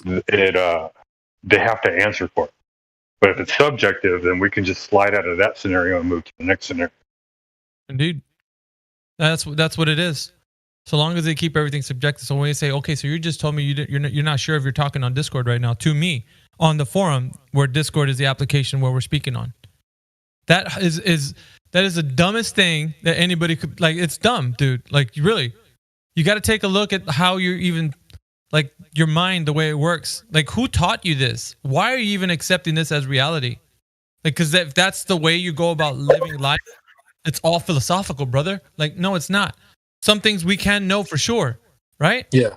Speaker 3: they have to answer for it. But if it's subjective, then we can just slide out of that scenario and move to the next scenario.
Speaker 2: Indeed, that's what it is. So long as they keep everything subjective. So when you say, okay, so you just told me you're not sure if you're talking on Discord right now to me on the forum where Discord is the application where we're speaking on. That is the dumbest thing that anybody could, like, it's dumb, dude. Like, really, you got to take a look at how you're even, like, your mind, the way it works. Like, who taught you this? Why are you even accepting this as reality? Like, because if that's the way you go about living life, it's all philosophical, brother. Like, no, it's not. Some things we can know for sure, right?
Speaker 14: Yeah.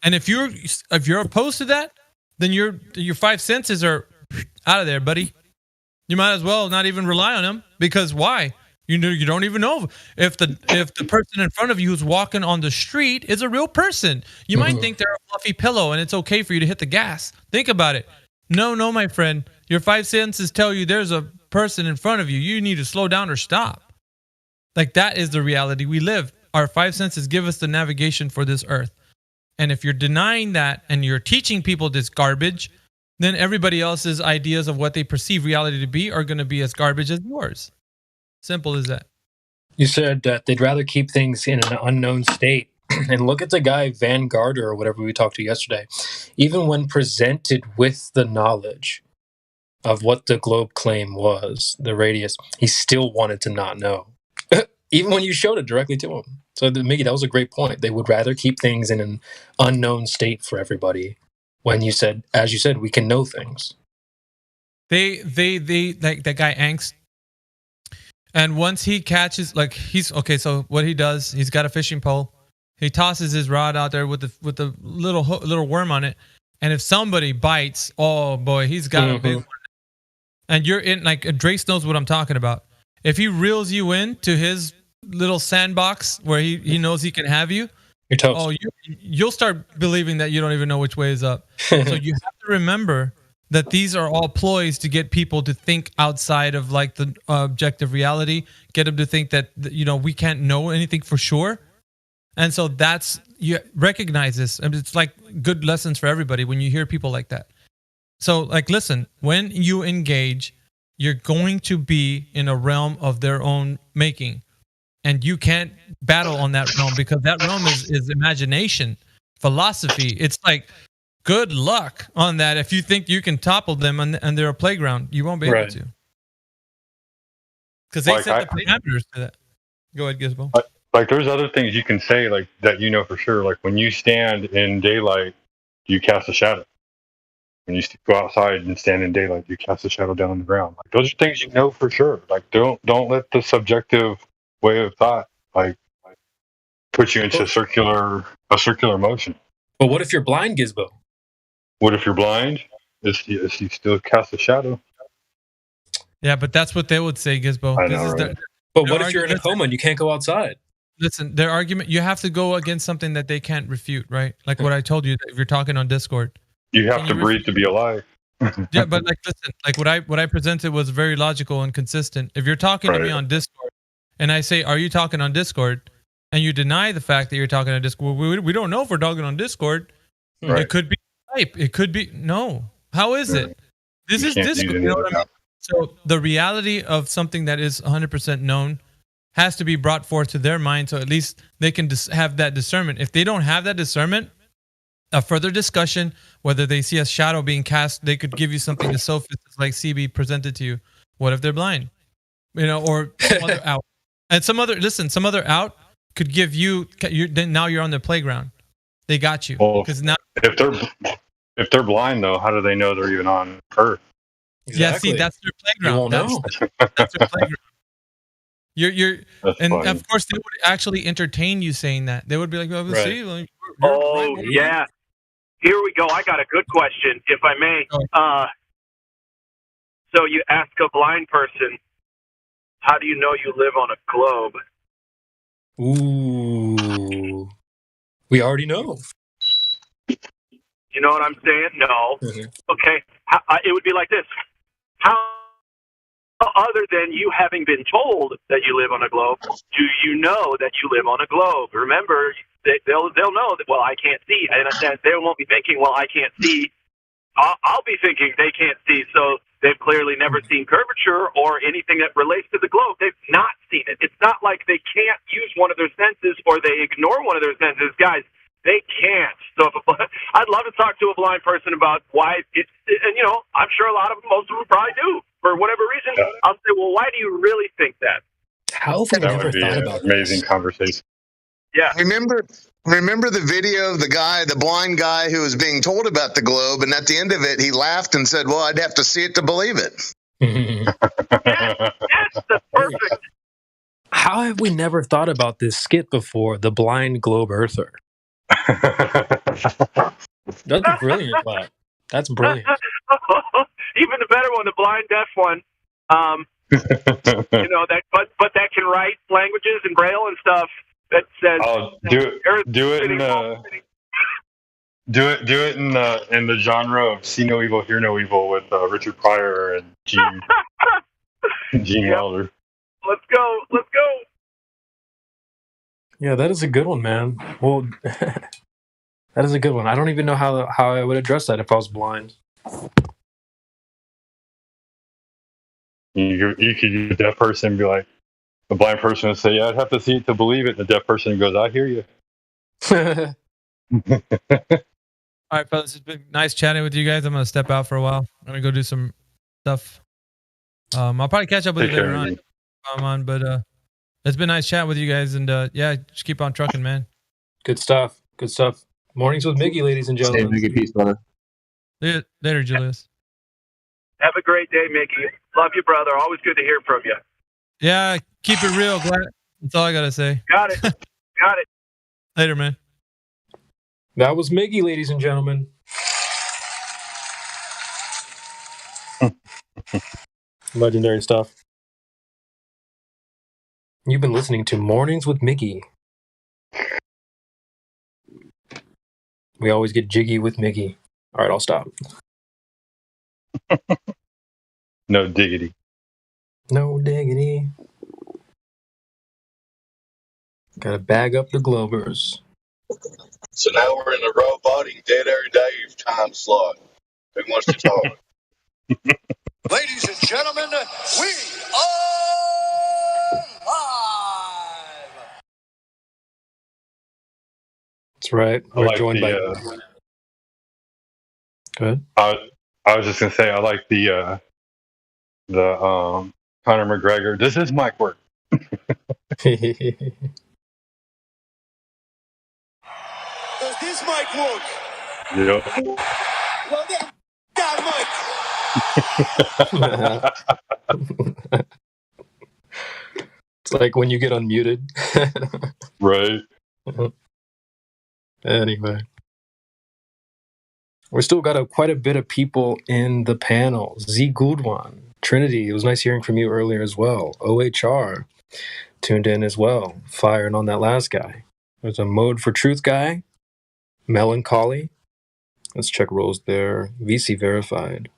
Speaker 2: And if you're opposed to that, then your five senses are out of there, buddy. You might as well not even rely on them, because why? You don't even know if the person in front of you who's walking on the street is a real person. You might think they're a fluffy pillow and it's okay for you to hit the gas. Think about it. No, my friend. Your five senses tell you there's a person in front of you. You need to slow down or stop. Like, that is the reality we live. Our five senses give us the navigation for this earth. And if you're denying that and you're teaching people this garbage, then everybody else's ideas of what they perceive reality to be are going to be as garbage as yours. Simple as that.
Speaker 14: You said that they'd rather keep things in an unknown state. And look at the guy, Van Garder, or whatever we talked to yesterday. Even when presented with the knowledge of what the globe claim was, the radius, he still wanted to not know. Even when you showed it directly to him. So, Miggy, that was a great point. They would rather keep things in an unknown state for everybody. When you said, as you said, we can know things.
Speaker 2: They like that guy Angst. And once he catches, like, he's okay. So what he does, he's got a fishing pole. He tosses his rod out there with the little worm on it. And if somebody bites, oh boy, he's got a big one. And you're in, like, Drace knows what I'm talking about. If he reels you in to his little sandbox where he knows he can have you,
Speaker 14: you're toast.
Speaker 2: Oh, you'll start believing that you don't even know which way is up. So you have to remember that these are all ploys to get people to think outside of, like, the objective reality, get them to think that, we can't know anything for sure. And so you recognize this. I mean, it's like good lessons for everybody when you hear people like that. So, like, listen, when you engage, you're going to be in a realm of their own making. And you can't battle on that realm, because that realm is imagination, philosophy. It's like, good luck on that. If you think you can topple them and they're a playground, you won't be able to. Because they set the parameters to that. Go ahead, Gizmo.
Speaker 3: Like, there's other things you can say, like, that for sure. Like, when you stand in daylight, you cast a shadow. When you go outside and stand in daylight, you cast a shadow down on the ground. Like, those are things you know for sure. Like, don't let the subjective way of thought, like, put you into a circular motion.
Speaker 14: But what if you're blind, Gizmo?
Speaker 3: What if you're blind? Is you still cast a shadow?
Speaker 2: Yeah, but that's what they would say, Gizmo.
Speaker 3: I know, right?
Speaker 14: But what if you're in a coma and you can't go outside?
Speaker 2: Listen, their argument, you have to go against something that they can't refute, right? Like what I told you, if you're talking on Discord.
Speaker 3: You have to breathe to be alive.
Speaker 2: Yeah, but, like, listen, like, what I presented was very logical and consistent. If you're talking to me on Discord and I say, are you talking on Discord? And you deny the fact that you're talking on Discord, we don't know if we're talking on Discord. Right. It could be Skype. It could be, no. How is it? This is Discord. You know what I mean? So the reality of something that is 100% known has to be brought forth to their mind, so at least they can have that discernment. If they don't have that discernment, a further discussion, whether they see a shadow being cast, they could give you something as sophist like CB presented to you. What if they're blind? Or some other out. And some other out could give you, now you're on their playground. They got you.
Speaker 3: Because now, if they're blind, though, how do they know they're even on Earth?
Speaker 2: Exactly. Yeah, see, that's their playground. That's their playground. And funny. Of course, they would actually entertain you saying that. They would be like, "Oh, right. See, like,
Speaker 17: yeah." Here we go. I got a good question, if I may. So you ask a blind person, "How do you know you live on a globe?"
Speaker 14: Ooh, we already know.
Speaker 17: You know what I'm saying? No. Mm-hmm. Okay. It would be like this. How other than you having been told that you live on a globe, do you know that you live on a globe? Remember, they'll know that, well, I can't see. And they won't be thinking, well, I can't see. I'll be thinking they can't see. So they've clearly never seen curvature or anything that relates to the globe. They've not seen it. It's not like they can't use one of their senses or they ignore one of their senses. Guys, they can't. So I'd love to talk to a blind person about why it's, and I'm sure most of them probably do. For whatever reason, I'll say, well, why do you really think that?
Speaker 14: How have we
Speaker 3: that
Speaker 14: never
Speaker 3: would be
Speaker 14: thought
Speaker 3: an
Speaker 14: about
Speaker 3: amazing
Speaker 14: this?
Speaker 3: conversation.
Speaker 17: Yeah.
Speaker 11: Remember the video of the blind guy who was being told about the globe, and at the end of it, he laughed and said, well, I'd have to see it to believe it.
Speaker 17: Yes, that's perfect.
Speaker 14: How have we never thought about this skit before? The blind globe earther. That's brilliant, Vlad. That's brilliant.
Speaker 17: Even the better one, the blind deaf one. That, but that can write languages and braille and stuff. That says,
Speaker 3: do it in the genre of See No Evil, Hear No Evil with Richard Pryor and Gene Wilder.
Speaker 17: Let's go.
Speaker 14: Yeah, that is a good one, man. Well, that is a good one. I don't even know how I would address that if I was blind.
Speaker 3: You could use a deaf person and be like, the blind person would say, yeah, I'd have to see it to believe it. And the deaf person goes, I hear you.
Speaker 2: All right, fellas, it's been nice chatting with you guys. I'm going to step out for a while. I'm going to go do some stuff. I'll probably catch up with you later on. But it's been nice chatting with you guys. And just keep on trucking, man.
Speaker 14: Good stuff. Mornings with Miggy, ladies and gentlemen.
Speaker 16: Stay Miggy, peace, brother.
Speaker 2: Later, Julius.
Speaker 17: Have a great day, Mickey. Love you, brother. Always good to hear from you.
Speaker 2: Yeah, keep it real, Glad. That's all I got to say.
Speaker 17: Got it.
Speaker 2: Later, man.
Speaker 14: That was Miggy, ladies and gentlemen. Legendary stuff. You've been listening to Mornings with Miggy. We always get jiggy with Miggy. All right, I'll stop.
Speaker 3: No diggity.
Speaker 14: No diggity. Gotta bag up the Globers.
Speaker 5: So now we're in the robotic dead air Dave time slot. Who wants to talk?
Speaker 20: Ladies and gentlemen, we are live.
Speaker 14: That's right. We're joined by. Go ahead.
Speaker 3: I was just gonna say I like the Conor McGregor. Does his mic work?
Speaker 20: Does this mic work?
Speaker 3: Yep.
Speaker 20: Well, that mic.
Speaker 14: It's like when you get unmuted.
Speaker 3: Right.
Speaker 14: Anyway. We still got quite a bit of people in the panel. Z Gudwan, Trinity, it was nice hearing from you earlier as well. OHR tuned in as well, firing on that last guy. There's a Mode for Truth guy. Melancholy. Let's check roles there. VC verified.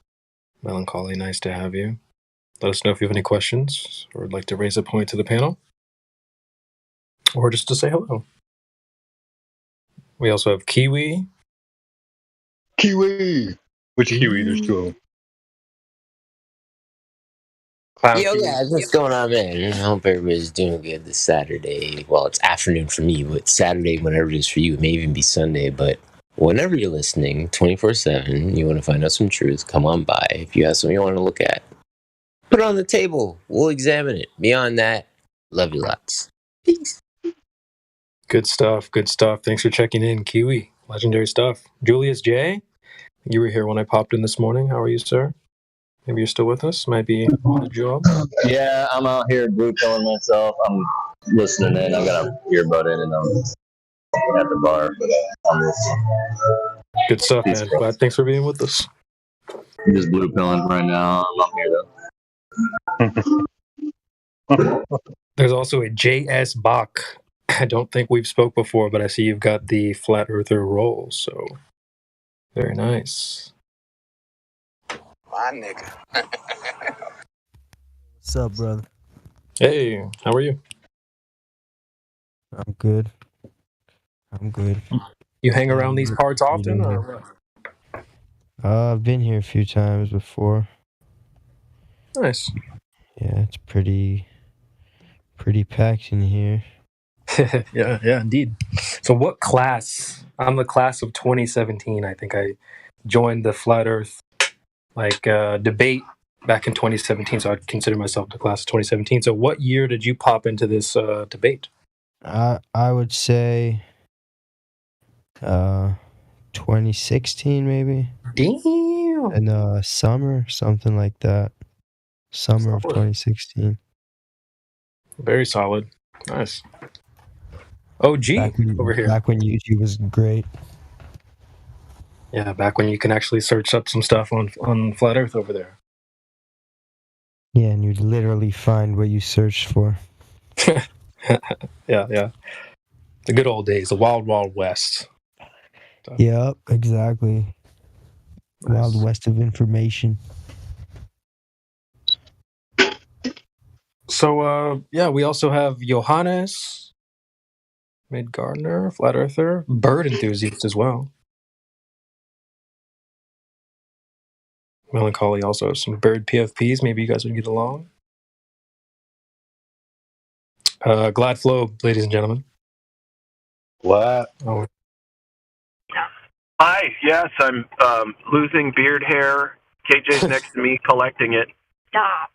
Speaker 14: Melancholy, nice to have you. Let us know if you have any questions or would like to raise a point to the panel. Or just to say hello. We also have Kiwi.
Speaker 3: Which Kiwi? There's two of them.
Speaker 1: Yo, guys, what's going on, man? I hope everybody's doing good this Saturday. Well, it's afternoon for me, but Saturday, whenever it is for you, it may even be Sunday. But whenever you're listening, 24/7, you want to find out some truth, come on by. If you have something you want to look at, put it on the table. We'll examine it. Beyond that, love you lots. Peace.
Speaker 14: Good stuff. Thanks for checking in, Kiwi. Legendary stuff. Julius J., you were here when I popped in this morning. How are you, sir? Maybe you're still with us. Might be on the job.
Speaker 10: Yeah, I'm out here blue pilling myself. I'm listening in. I've got a earbud in and I'm at the bar. But I'm listening.
Speaker 14: Good stuff, man. Glad. Thanks for being with us.
Speaker 10: I'm just blue pilling right now. I'm here though.
Speaker 14: There's also a J.S. Bach. I don't think we've spoke before, but I see you've got the Flat Earther role, so very nice.
Speaker 20: My nigga.
Speaker 7: What's up, brother?
Speaker 14: Hey, how are you?
Speaker 7: I'm good.
Speaker 14: You hang around these parts often, or what?
Speaker 7: I've been here a few times before.
Speaker 14: Nice.
Speaker 7: Yeah, it's pretty packed in here.
Speaker 14: yeah, indeed. So what class? I'm the class of 2017. I think I joined the Flat Earth debate back in 2017, so I'd consider myself the class of 2017. So what year did you pop into this debate?
Speaker 7: I would say 2016 maybe.
Speaker 14: Damn.
Speaker 7: And summer, something like that. Summer of 2016.
Speaker 14: Very solid. Nice. OG over here.
Speaker 7: Back when YouTube was great.
Speaker 14: Yeah, back when you can actually search up some stuff on Flat Earth over there.
Speaker 7: Yeah, and you'd literally find what you searched for.
Speaker 14: Yeah. The good old days, the wild, wild west.
Speaker 7: Yep, exactly.
Speaker 14: Nice.
Speaker 7: Wild west of information.
Speaker 14: So, we also have Johannes, Mid Gardner, Flat Earther, bird enthusiast as well. Melancholy also has some bird PFPs. Maybe you guys would get along. Glad Flow, ladies and gentlemen.
Speaker 3: Glad.
Speaker 14: Oh.
Speaker 17: Hi, yes, I'm losing beard hair. KJ's next to me collecting it. Stop.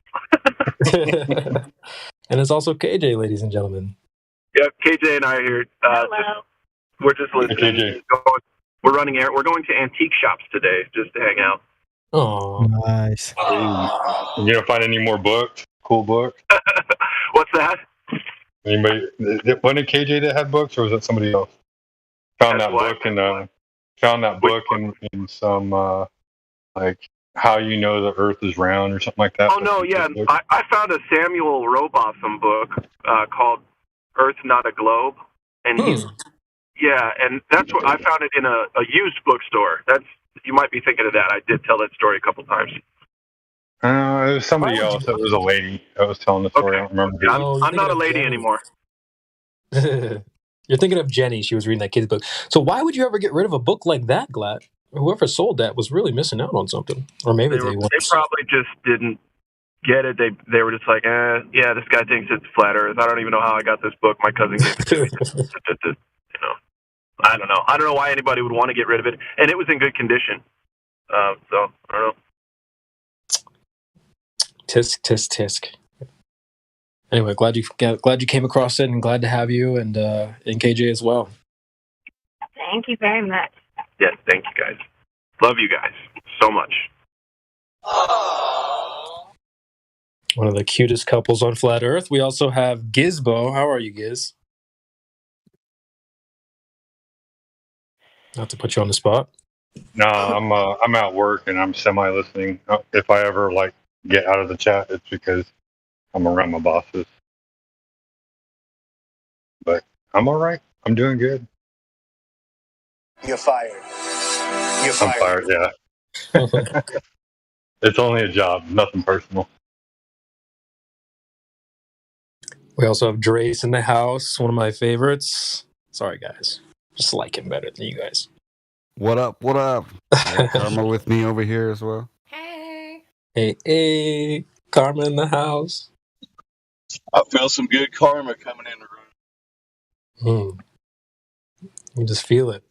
Speaker 14: And it's also KJ, ladies and gentlemen.
Speaker 17: Yep, KJ and I are here. We're just listening.
Speaker 3: KJ.
Speaker 17: We're running air. We're going to antique shops today just to hang out.
Speaker 14: Oh,
Speaker 7: nice.
Speaker 3: You gonna find any more books? Cool books?
Speaker 17: What's that?
Speaker 3: Anybody? Wasn't it KJ that had books, or was it somebody else? Found that book in some like How You Know the Earth is Round or something like that.
Speaker 17: Oh no, yeah, I found a Samuel Robotham book called Earth Not a Globe, and and that's what I found it in a used bookstore. You might be thinking of that. I did tell that story a couple times.
Speaker 3: It was somebody else. It was a lady that was telling the story.
Speaker 17: Okay.
Speaker 3: I don't remember.
Speaker 17: I'm not a lady anymore.
Speaker 14: You're thinking of Jenny. She was reading that kid's book. So why would you ever get rid of a book like that, Glad? Whoever sold that was really missing out on something. Or maybe they
Speaker 17: probably just didn't get it. They were just like, yeah, this guy thinks it's flat Earth. I don't even know how I got this book. My cousin gave it to me. I don't know. I don't know why anybody would want to get rid of it. And it was in good condition. So I don't know.
Speaker 14: Tisk. Anyway, glad you came across it, and glad to have you and KJ as well.
Speaker 21: Thank you very much.
Speaker 17: Yes, thank you guys. Love you guys so much.
Speaker 14: One of the cutest couples on Flat Earth. We also have Gizbo. How are you, Giz? Not to put you on the spot.
Speaker 3: No, I'm at work and I'm semi listening. If I ever get out of the chat, it's because I'm around my bosses. But I'm all right. I'm doing good.
Speaker 18: You're fired.
Speaker 3: I'm fired. Yeah. It's only a job, nothing personal.
Speaker 14: We also have Drace in the house, one of my favorites. Sorry, guys. Just like him better than you guys.
Speaker 13: What up? Karma with me over here as well.
Speaker 14: Hey, Karma in the house.
Speaker 5: I feel some good karma coming in the room.
Speaker 14: You just feel it.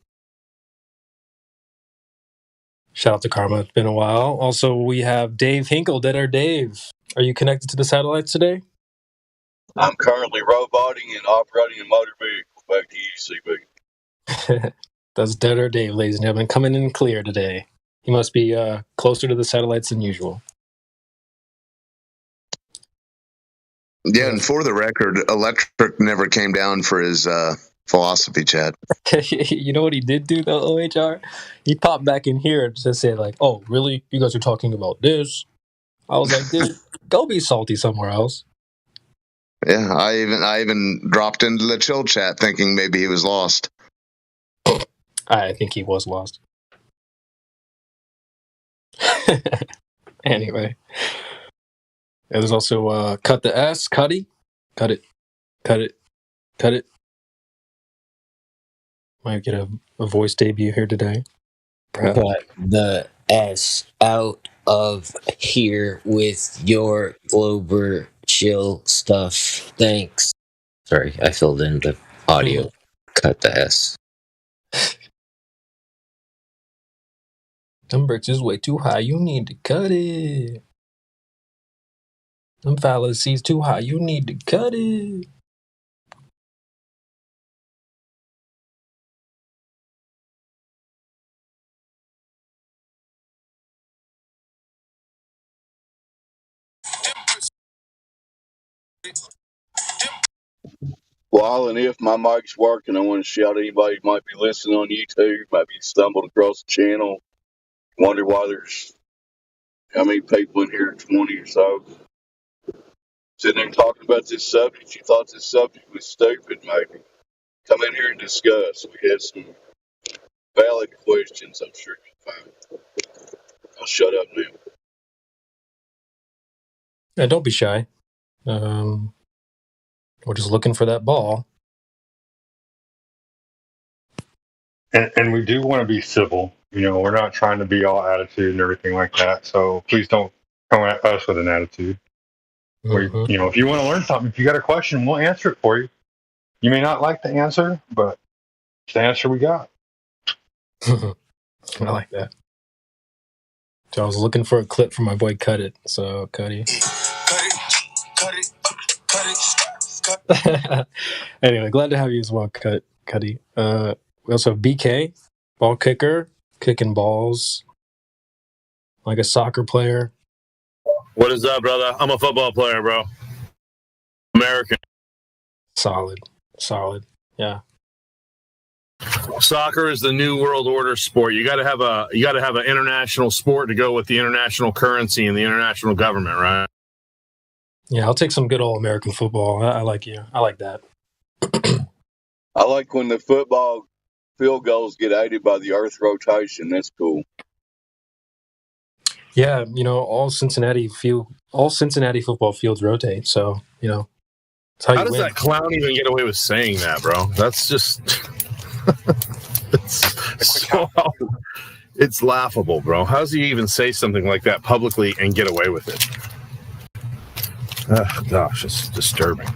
Speaker 14: Shout out to Karma. It's been a while. Also, we have Dave Hinkle, Dead Air Dave. Are you connected to the satellites today?
Speaker 5: I'm currently roboting and operating a motor vehicle. Back to you, CB.
Speaker 14: That's Dead Air Dave, ladies and gentlemen, coming in clear today. He must be closer to the satellites than usual.
Speaker 11: Yeah, and for the record, Electric never came down for his philosophy chat.
Speaker 14: You know what he did do, though, OHR? He popped back in here and just said, oh, really? You guys are talking about this? I was like, dude, go be salty somewhere else.
Speaker 11: Yeah, I even dropped into the chill chat thinking maybe he was lost.
Speaker 14: I think he was lost. Anyway. there's also Cut the S, Cuddy. Cut it. Might get a voice debut here today. Perhaps.
Speaker 1: Cut the S out of here with your Glober chill stuff. Thanks. Sorry, I filled in the audio. Cut the S.
Speaker 14: Them bricks is way too high. You need to cut it. Them fallacies too high. You need to cut it.
Speaker 5: While and if my mic's working, I want to shout anybody who might be listening on YouTube, might be stumbled across the channel, wonder why there's how many people in here, 20 or so, sitting there talking about this subject. You thought this subject was stupid, maybe. Come in here and discuss. We had some valid questions, I'm sure you'll find. I'll shut up now.
Speaker 14: Yeah, don't be shy. We're just looking for that ball.
Speaker 3: And we do want to be civil. You know, we're not trying to be all attitude and everything like that. So please don't come at us with an attitude.
Speaker 14: Mm-hmm.
Speaker 3: You know, if you want to learn something, if you got a question, we'll answer it for you. You may not like the answer, but it's the answer we got.
Speaker 14: I like that. So I was looking for a clip from my boy Cut It. So Cuddy. Anyway, glad to have you as well, Cuddy. We also have BK, ball kicker, kicking balls like a soccer player.
Speaker 9: What is up, brother? I'm a football player, bro. American.
Speaker 14: Solid. Yeah.
Speaker 9: Soccer is the new world order sport. You got to have an international sport to go with the international currency and the international government, right?
Speaker 14: Yeah, I'll take some good old American football. I like you. I like that.
Speaker 5: I like when the football field goals get aided by the Earth rotation. That's cool.
Speaker 14: Yeah, you know, all Cincinnati football fields rotate. So, you know, that's how
Speaker 9: does
Speaker 14: win.
Speaker 9: that clown even get away with saying that, bro? That's just it's laughable, bro. How does he even say something like that publicly and get away with it? Oh, gosh, it's disturbing.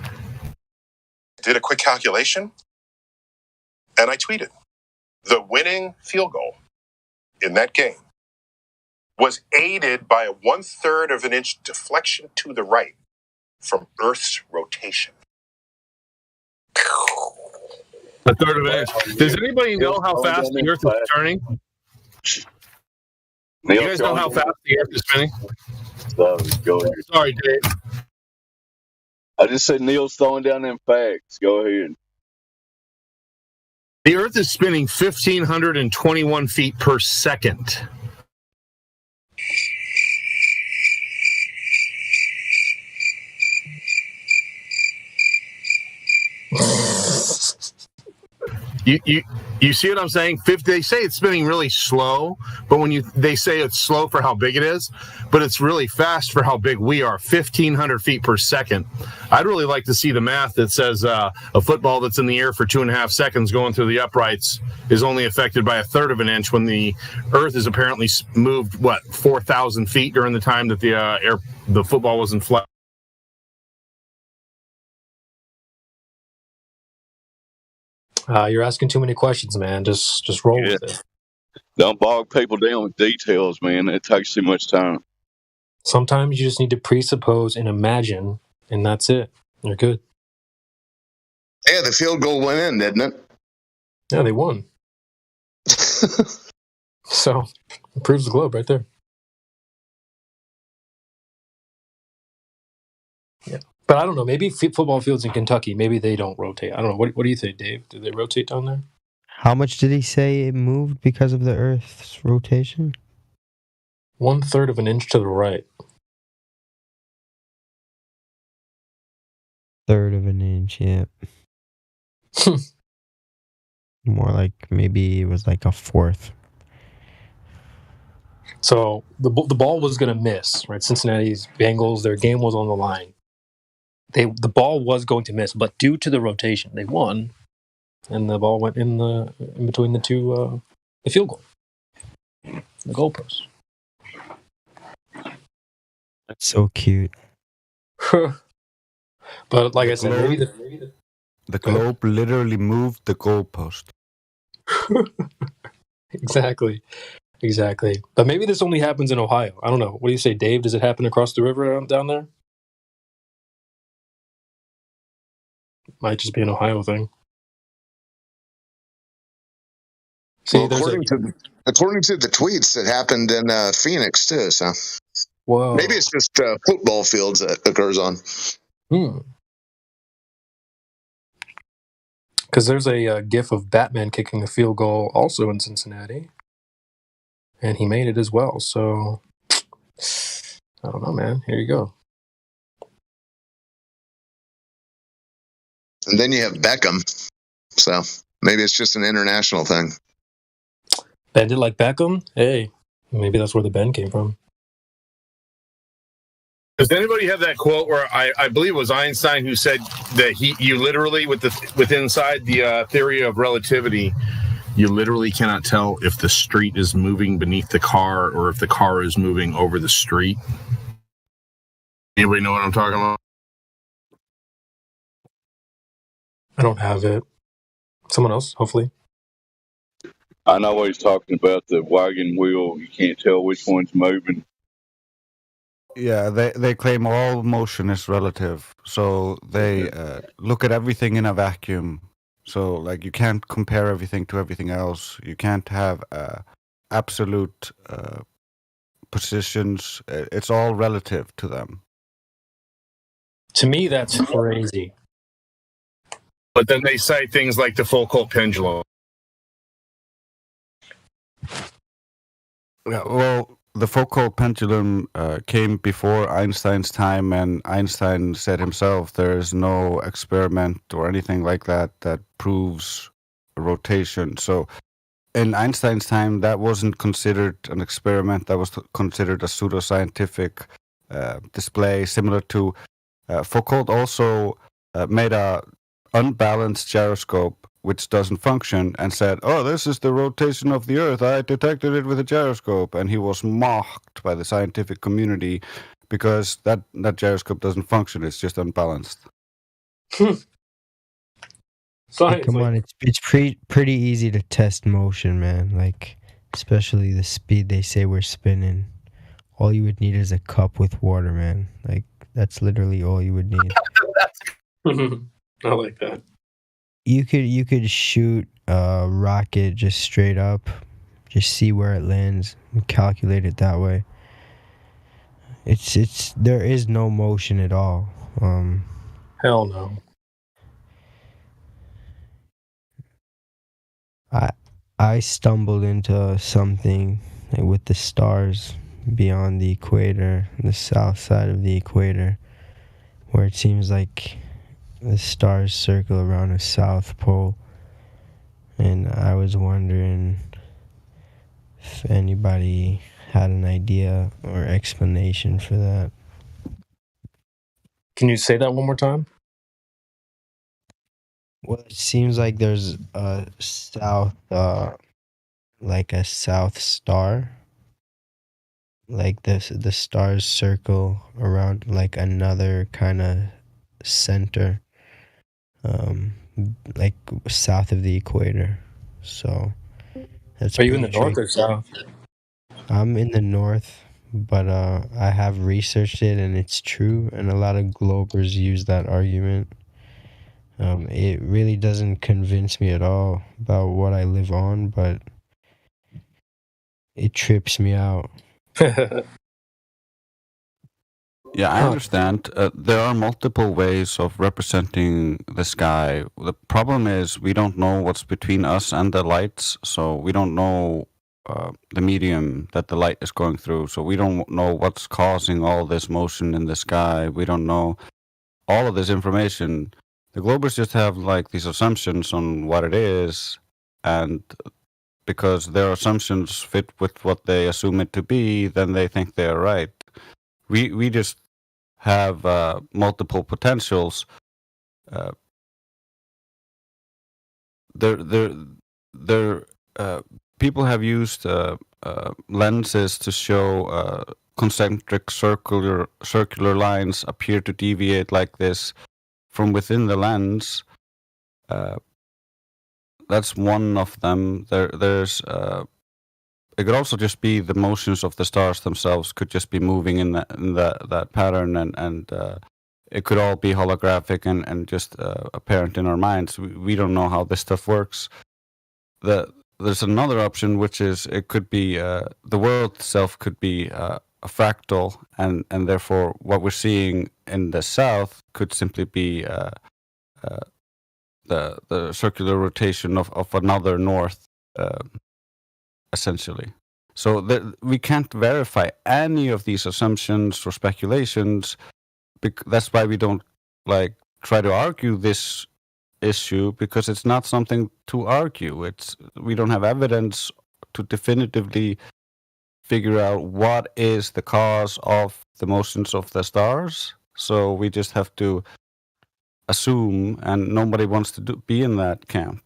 Speaker 18: Did a quick calculation, and I tweeted. The winning field goal in that game was aided by a 1/3 of an inch deflection to the right from Earth's rotation.
Speaker 9: A third of an inch. Does anybody know how fast the Earth is turning? You guys know how fast the Earth is spinning? Sorry, Dave.
Speaker 5: I just said Neil's throwing down them facts. Go ahead.
Speaker 9: The Earth is spinning 1,521 feet per second. You see what I'm saying? They say it's spinning really slow, but they say it's slow for how big it is, but it's really fast for how big we are, 1,500 feet per second. I'd really like to see the math that says a football that's in the air for 2.5 seconds going through the uprights is only affected by 1/3 of an inch when the Earth is apparently moved, 4,000 feet during the time that the football was in flight.
Speaker 14: You're asking too many questions, man. Just roll with it.
Speaker 5: Don't bog people down with details, man. It takes too much time.
Speaker 14: Sometimes you just need to presuppose and imagine, and that's it. You're good.
Speaker 11: Yeah, the field goal went in, didn't it?
Speaker 14: Yeah, they won. So, it proves the globe right there. Yeah. But I don't know. Maybe football fields in Kentucky, maybe they don't rotate. I don't know. What do you think, Dave? Do they rotate down there?
Speaker 7: How much did he say it moved because of the Earth's rotation?
Speaker 14: 1/3 of an inch to the right.
Speaker 7: 1/3 of an inch, yeah. More like maybe it was like 1/4.
Speaker 14: So the ball was going to miss, right? Cincinnati's Bengals, their game was on the line. The ball was going to miss, but due to the rotation, they won, and the ball went in between the two, the field goal, the goalpost.
Speaker 7: That's so cute.
Speaker 14: But like I said, maybe
Speaker 13: the globe literally moved the goalpost.
Speaker 14: Exactly. But maybe this only happens in Ohio. I don't know. What do you say, Dave? Does it happen across the river down there? Might just be an Ohio thing.
Speaker 11: See, well, according to the tweets, it happened in Phoenix too. So,
Speaker 14: whoa,
Speaker 11: maybe it's just football fields that occurs on.
Speaker 14: Because there's a GIF of Batman kicking a field goal also in Cincinnati, and he made it as well. So, I don't know, man. Here you go.
Speaker 11: And then you have Beckham. So maybe it's just an international thing.
Speaker 14: Bend it like Beckham? Hey, maybe that's where the bend came from.
Speaker 9: Does anybody have that quote where I believe it was Einstein who said that you literally with inside the theory of relativity, you literally cannot tell if the street is moving beneath the car or if the car is moving over the street? Anybody know what I'm talking about?
Speaker 14: I don't have it. Someone else, hopefully.
Speaker 5: I know what he's talking about, the wagon wheel. You can't tell which one's moving.
Speaker 13: Yeah, they claim all motion is relative. So they look at everything in a vacuum. So, like, you can't compare everything to everything else. You can't have absolute positions. It's all relative to them.
Speaker 14: To me, that's crazy.
Speaker 9: But then they cite things like the Foucault pendulum.
Speaker 13: Yeah, well, the Foucault pendulum came before Einstein's time, and Einstein said himself there is no experiment or anything like that that proves rotation. So in Einstein's time, that wasn't considered an experiment. That was considered a pseudoscientific display, similar to Foucault also made a unbalanced gyroscope which doesn't function and said, "Oh, this is the rotation of the Earth. I detected it with a gyroscope." And he was mocked by the scientific community because that gyroscope doesn't function. It's just unbalanced.
Speaker 7: Hey, come on, it's pretty easy to test motion, man. Like, especially the speed they say we're spinning. All you would need is a cup with water, man. Like, that's literally all you would need.
Speaker 14: I like that.
Speaker 7: You could shoot a rocket just straight up, just see where it lands, and calculate it that way. It's there is no motion at all.
Speaker 14: Hell no.
Speaker 7: I stumbled into something with the stars beyond the equator, the south side of the equator, where it seems like the stars circle around a south pole. And I was wondering if anybody had an idea or explanation for that.
Speaker 14: Can you say that one more time?
Speaker 7: Well, it seems like there's a south, like a south star. Like the stars circle around like another kind of center, like south of the equator. So that's.
Speaker 14: Are you in the north or south?
Speaker 7: I'm in the north, but I have researched it and it's true, and a lot of Globers use that argument. It really doesn't convince me at all about what I live on, but it trips me out.
Speaker 13: Yeah, I understand. There are multiple ways of representing the sky. The problem is we don't know what's between us and the lights, so we don't know the medium that the light is going through. So we don't know what's causing all this motion in the sky. We don't know all of this information. The Globers just have like these assumptions on what it is, and because their assumptions fit with what they assume it to be, then they think they are right. We just have multiple potentials. People have used lenses to show concentric circular lines appear to deviate like this from within the lens. That's one of them. There's it could also just be the motions of the stars themselves could just be moving in that pattern, and it could all be holographic and just apparent in our minds. We don't know how this stuff works. There's another option, which is it could be the world itself could be a fractal, and therefore what we're seeing in the south could simply be the circular rotation of another north, essentially. So we can't verify any of these assumptions or speculations. That's why we don't try to argue this issue, because it's not something to argue. We don't have evidence to definitively figure out what is the cause of the motions of the stars. So we just have to assume, and nobody wants to be in that camp.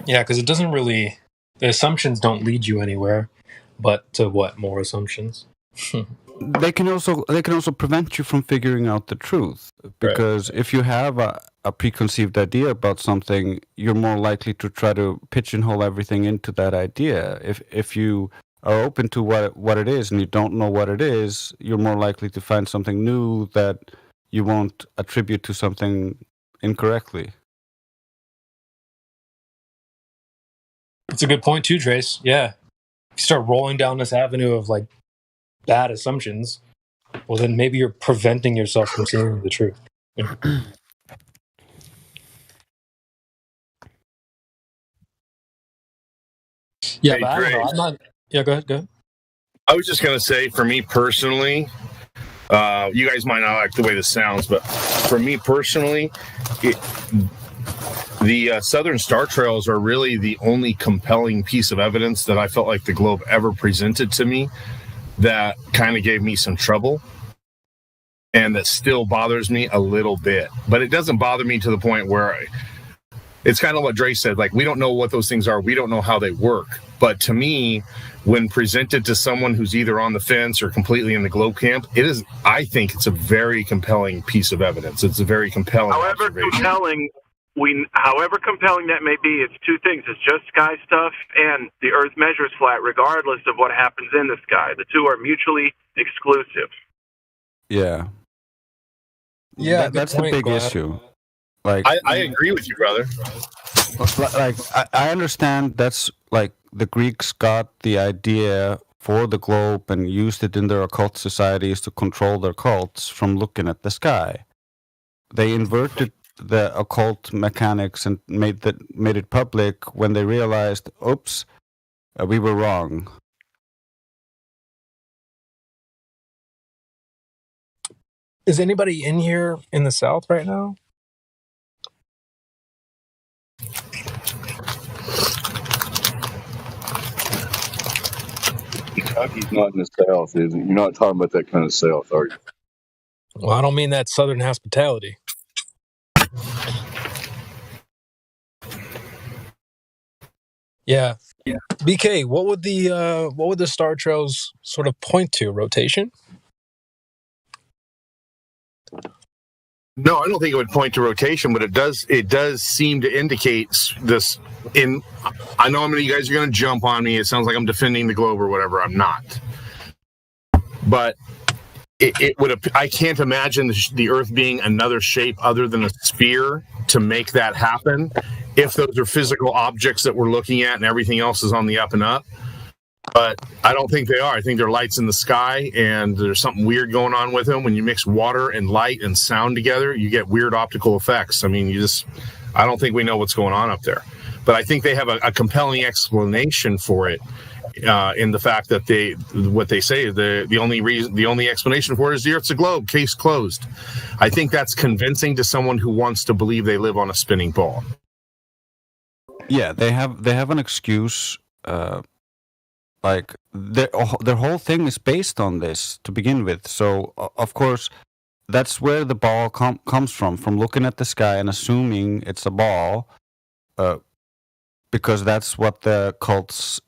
Speaker 14: Yeah, because it doesn't really. The assumptions don't lead you anywhere, but to what? More assumptions.
Speaker 13: They can also prevent you from figuring out the truth, because if you have a preconceived idea about something, you're more likely to try to pigeonhole everything into that idea. If you are open to what it is and you don't know what it is, you're more likely to find something new that you won't attribute to something incorrectly.
Speaker 14: It's a good point too, Trace. Yeah, if you start rolling down this avenue of bad assumptions, well, then maybe you're preventing yourself from seeing the truth. Yeah,
Speaker 9: Hey,
Speaker 14: but I don't know. I'm not. Yeah, go ahead.
Speaker 9: I was just gonna say, for me personally, you guys might not like the way this sounds, but for me personally, the Southern Star Trails are really the only compelling piece of evidence that I felt like the globe ever presented to me that kind of gave me some trouble, and that still bothers me a little bit. But it doesn't bother me to the point where it's kind of what Dre said, we don't know what those things are. We don't know how they work. But to me, when presented to someone who's either on the fence or completely in the globe camp, I think it's a very compelling piece of evidence. It's a very compelling observation.
Speaker 17: However compelling that may be, it's two things. It's just sky stuff, and the Earth measures flat regardless of what happens in the sky. The two are mutually exclusive.
Speaker 13: Yeah.
Speaker 14: Yeah,
Speaker 13: that's the big issue.
Speaker 9: I agree with you, brother.
Speaker 13: I understand that's the Greeks got the idea for the globe and used it in their occult societies to control their cults from looking at the sky. They inverted the occult mechanics and made it public when they realized, oops, we were wrong.
Speaker 14: Is anybody in here in the South right now?
Speaker 5: Kentucky's not in the South, is it? You're not talking about that kind of South, are you?
Speaker 14: Well, I don't mean that Southern hospitality. Yeah. BK, what would the star trails sort of point to? Rotation?
Speaker 9: No, I don't think it would point to rotation, but it does seem to indicate this. I know you guys are going to jump on me. It sounds like I'm defending the globe or whatever. I'm not. But it would. I can't imagine the Earth being another shape other than a sphere to make that happen. If those are physical objects that we're looking at and everything else is on the up and up. But I don't think they are. I think they're lights in the sky, and there's something weird going on with them. When you mix water and light and sound together, you get weird optical effects. I mean, I don't think we know what's going on up there. But I think they have a compelling explanation for it. in the fact that what they say is the only explanation for it is the Earth's a globe. Case closed. I think that's convincing to someone who wants to believe they live on a spinning ball.
Speaker 13: Yeah, they have an excuse. Like their whole thing is based on this to begin with. So of course, that's where the ball comes from looking at the sky and assuming it's a ball, because that's what the cults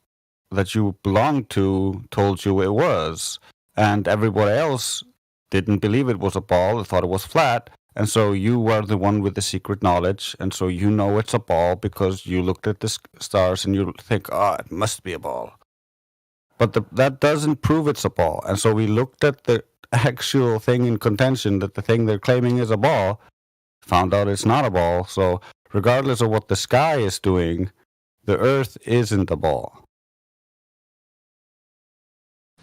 Speaker 13: that you belong to told you it was, and everybody else didn't believe it was a ball. They thought it was flat, and so you were the one with the secret knowledge, and so you know it's a ball because you looked at the stars and you think, it must be a ball. But that doesn't prove it's a ball. And so we looked at the actual thing in contention, that the thing they're claiming is a ball, found out it's not a ball. So regardless of what the sky is doing, the Earth isn't a ball.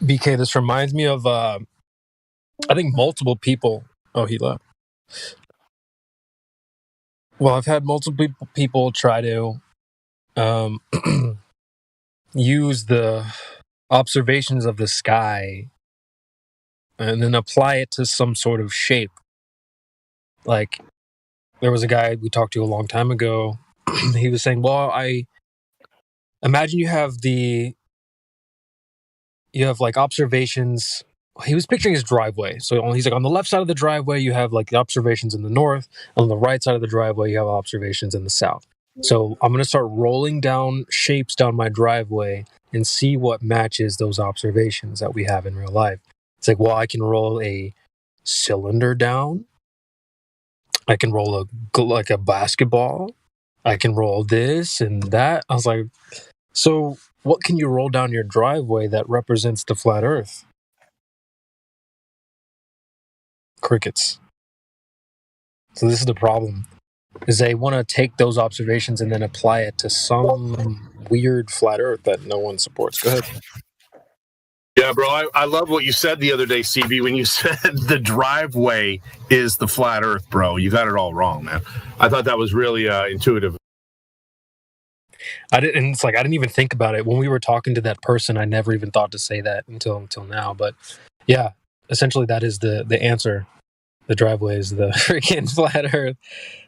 Speaker 14: BK, this reminds me of, I think multiple people. Oh, he left. Well, I've had multiple people try to use the observations of the sky and then apply it to some sort of shape. Like, there was a guy we talked to a long time ago. He was saying, well, I imagine you have like observations. He was picturing his driveway. So he's like, on the left side of the driveway, you have like the observations in the north. On the right side of the driveway, you have observations in the south. So I'm going to start rolling down shapes down my driveway and see what matches those observations that we have in real life. It's like, well, I can roll a cylinder down. I can roll like a basketball. I can roll this and that. I was like, so what can you roll down your driveway that represents the flat Earth? Crickets. So this is the problem, is they want to take those observations and then apply it to some weird flat Earth that no one supports. Go ahead.
Speaker 9: Yeah, bro, I love what you said the other day, CB, when you said the driveway is the flat Earth, bro. You got it all wrong, man. I thought that was really intuitive.
Speaker 14: I didn't even think about it. When we were talking to that person, I never even thought to say that until now. But yeah, essentially that is the answer. The driveway is the freaking flat Earth.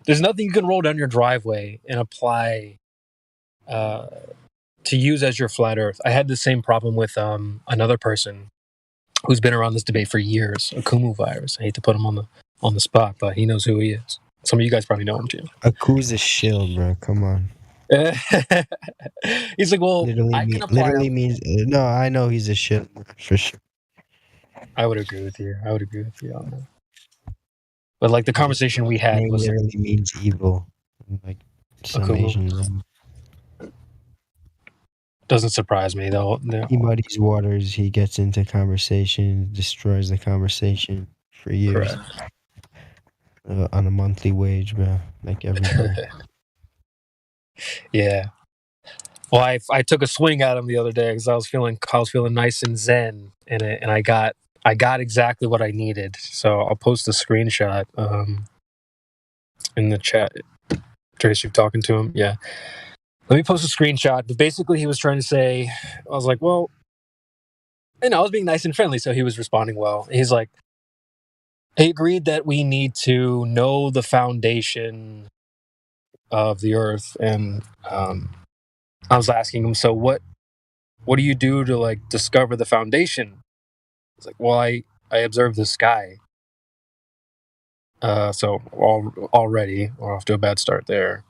Speaker 14: There's nothing you can roll down your driveway and apply to use as your flat Earth. I had the same problem with another person who's been around this debate for years, Akumu Virus. I hate to put him on the spot, but he knows who he is. Some of you guys probably know him too.
Speaker 7: Aku's a shill, bro. Come on.
Speaker 14: He's like, well,
Speaker 7: literally means no. I know he's a shill for sure.
Speaker 14: I would agree with you. On that. But like the conversation we had was
Speaker 7: literally means evil, like some Asians.
Speaker 14: Doesn't surprise me though. No.
Speaker 7: He muddies waters. He gets into conversation, destroys the conversation for years. On a monthly wage, bro. Like everybody.
Speaker 14: Yeah. Well, I took a swing at him the other day because I was feeling nice and zen, and I got exactly what I needed. So I'll post a screenshot in the chat. Trace, you're talking to him? Yeah. Let me post a screenshot. But basically, he was trying to say, I was like, well, I was being nice and friendly, so he was responding well. He's like, he agreed that we need to know the foundation of the Earth, and I was asking him, so what do you do to like discover the foundation? He's like, well, I observe the sky. So already we're off to a bad start there.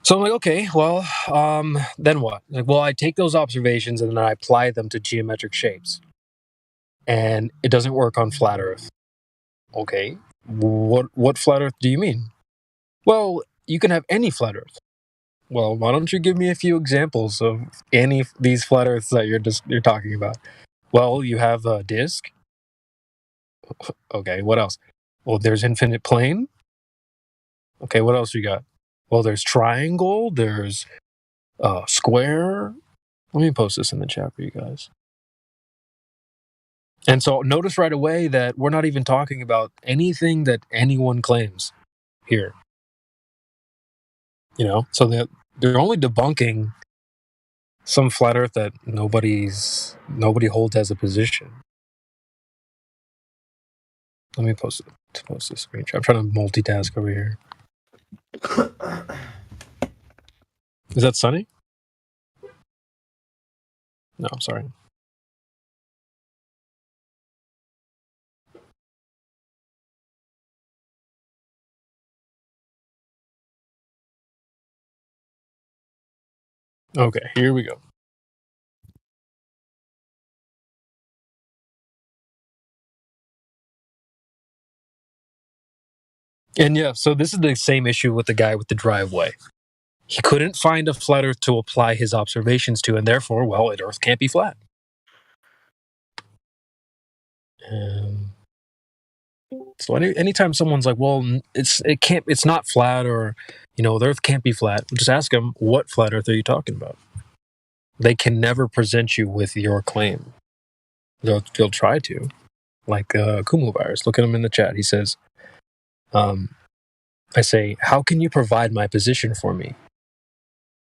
Speaker 14: So I'm like, okay, well, then what? Like, well, I take those observations and then I apply them to geometric shapes. And it doesn't work on flat Earth. Okay, what flat Earth do you mean? Well, you can have any flat Earth. Well, why don't you give me a few examples of any of these flat Earths that you're talking about? Well, you have a disk. Okay, what else? Well, there's infinite plane. Okay, what else you got? Well, there's triangle. There's square. Let me post this in the chat for you guys. And so notice right away that we're not even talking about anything that anyone claims here. So they're only debunking Some flat Earth that nobody holds as a position. Let me post the screenshot. I'm trying to multitask over here. Is that Sunny? No, I'm sorry. Okay, here we go. And yeah, so this is the same issue with the guy with the driveway. He couldn't find a flat Earth to apply his observations to, and therefore, well, Earth can't be flat. So anytime someone's like, well, it's not flat, or the Earth can't be flat, just ask them, what flat Earth are you talking about? They can never present you with your claim. They'll try to, like Kumu virus. Look at him in the chat. He says, I say, how can you provide my position for me?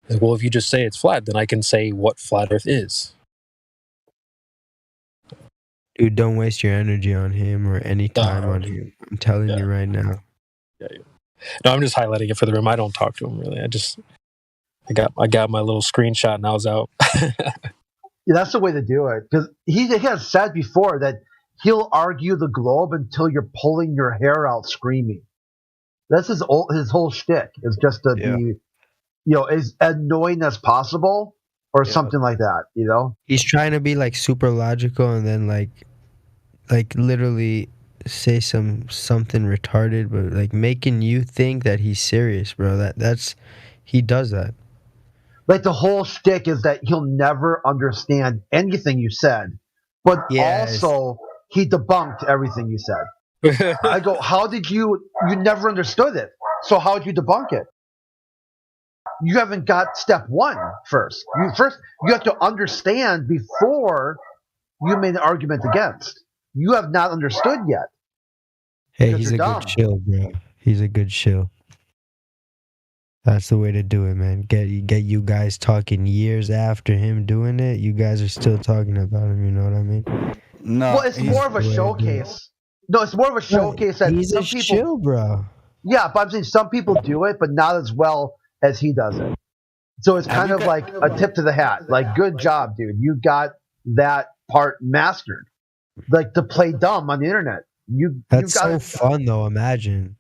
Speaker 14: Like, well, if you just say it's flat, then I can say what flat Earth is.
Speaker 7: Dude, don't waste your energy on him or any time on him. I'm telling you right now.
Speaker 14: Yeah. No, I'm just highlighting it for the room. I don't talk to him really. I got my little screenshot and I was out.
Speaker 8: Yeah, that's the way to do it, because he has said before that he'll argue the globe until you're pulling your hair out screaming. That's his whole shtick, is just to be, as annoying as possible or something like that.
Speaker 7: He's trying to be like super logical and then like literally say something retarded, but like making you think that he's serious, bro. He does that.
Speaker 8: Like the whole shtick is that he'll never understand anything you said, but also he debunked everything you said. I go, how did you never understood it? So how did you debunk it? You haven't got step one first. You have to understand before you made an argument against. You have not understood yet.
Speaker 7: Hey, he's a good shill, bro. He's a good shill. That's the way to do it, man. Get you guys talking years after him doing it. You guys are still talking about him. You know what I mean?
Speaker 13: No,
Speaker 8: well, it's more of a showcase. No, it's more of a showcase that
Speaker 7: he's
Speaker 8: some
Speaker 7: a
Speaker 8: people,
Speaker 7: shill, bro.
Speaker 8: Yeah, but I'm saying some people do it, but not as well as he does it. So it's kind of like a tip to the hat. Like, good job, dude. You got that part mastered. Like, to play dumb on the internet.
Speaker 7: That's so fun, though. Imagine.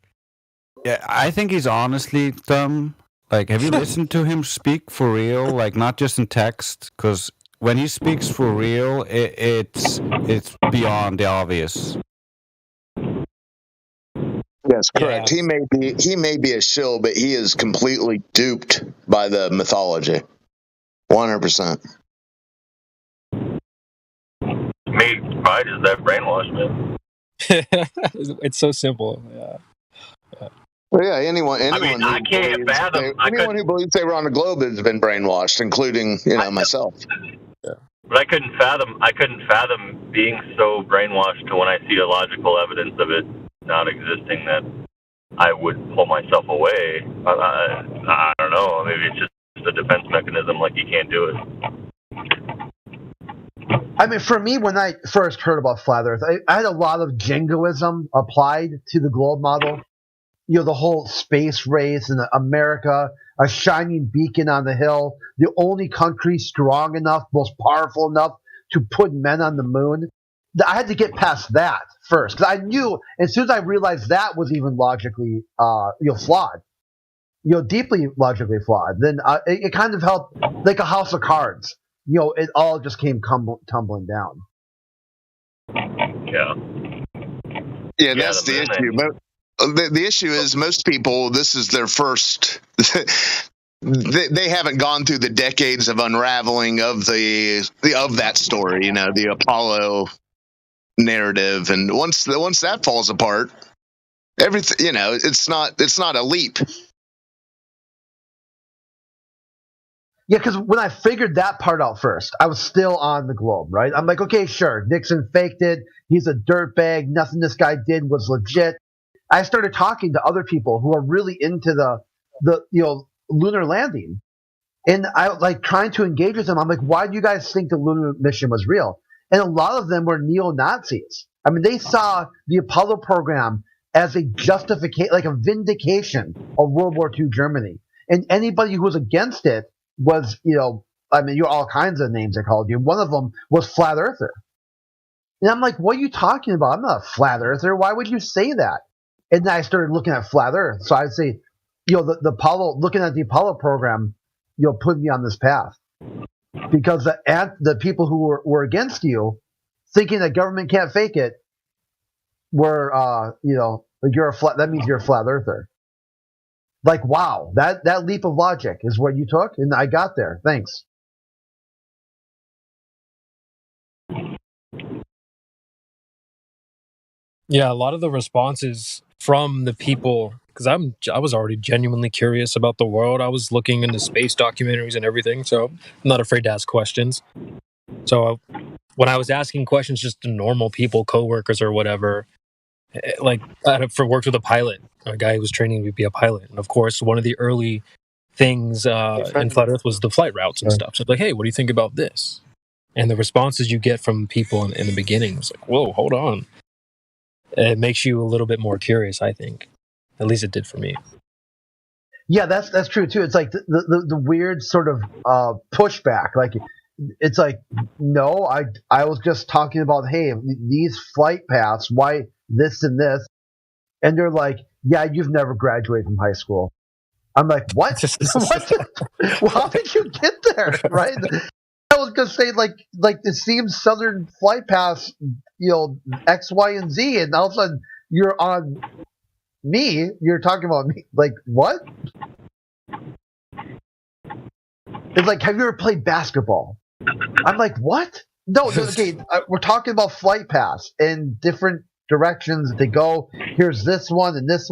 Speaker 13: Yeah, I think he's honestly dumb. Like, have you listened to him speak for real? Like, not just in text? Because when he speaks for real, it's beyond the obvious.
Speaker 11: Yes, correct. Yeah. He may be a shill, but he is completely duped by the mythology. 100%.
Speaker 15: Me, probably just that brainwash, man.
Speaker 14: It's so simple. Yeah.
Speaker 11: Well, yeah, anyone
Speaker 15: I can't fathom.
Speaker 11: Anyone who believes they were on the globe has been brainwashed, including myself.
Speaker 15: Yeah. But I couldn't fathom being so brainwashed to when I see illogical evidence of it not existing that I would pull myself away. I don't know. Maybe it's just a defense mechanism. Like, you can't do it.
Speaker 8: I mean, for me, when I first heard about flat Earth, I had a lot of jingoism applied to the globe model. The whole space race and America, a shining beacon on the hill, the only country strong enough, most powerful enough to put men on the moon. I had to get past that first, because I knew as soon as I realized that was even logically, flawed, deeply logically flawed, then it kind of helped, like a house of cards. It all just came tumbling down.
Speaker 15: Yeah.
Speaker 11: Yeah, that's the issue. The issue is most people, this is their first. They haven't gone through the decades of unraveling of that story. The Apollo narrative, and once that falls apart, everything. It's not a leap.
Speaker 8: Yeah, because when I figured that part out first, I was still on the globe, right? I'm like, okay, sure, Nixon faked it. He's a dirtbag. Nothing this guy did was legit. I started talking to other people who are really into the lunar landing, And I like trying to engage with them. I'm like, why do you guys think the lunar mission was real? And a lot of them were neo-Nazis. I mean, they saw the Apollo program as a justification, like a vindication of World War II Germany. And anybody who was against it was, I mean, you're all kinds of names they called you. One of them was flat earther. And I'm like, what are you talking about? I'm not a flat earther. Why would you say that? And then I started looking at flat earth. So I'd say, the Apollo, looking at the Apollo program, put me on this path. Because the people who were against you, thinking that government can't fake it, were, like that means you're a flat earther. Like, wow, that leap of logic is what you took, and I got there. Thanks.
Speaker 14: Yeah, a lot of the responses from the people, because I was already genuinely curious about the world. I was looking into space documentaries and everything, so I'm not afraid to ask questions. So when I was asking questions just to normal people, coworkers or whatever, like I worked with a pilot, a guy who was training to be a pilot, and of course, one of the early things in Flat Earth was the flight routes and stuff. So it's like, hey, what do you think about this? And the responses you get from people in the beginning was like, whoa, hold on. It makes you a little bit more curious, I think. At least it did for me.
Speaker 8: Yeah, that's true too. It's like the weird sort of pushback. Like, it's like, no, I was just talking about, hey, these flight paths, why this and this, and they're like, yeah, you've never graduated from high school. I'm like, what? Well, how did you get there? Right? I was gonna say like it seems Southern flight paths, X, Y, and Z, and all of a sudden you're on me. You're talking about me. Like, what? It's like, have you ever played basketball? I'm like, what? No, okay, we're talking about flight paths and different directions that they go. Here's this one, and it's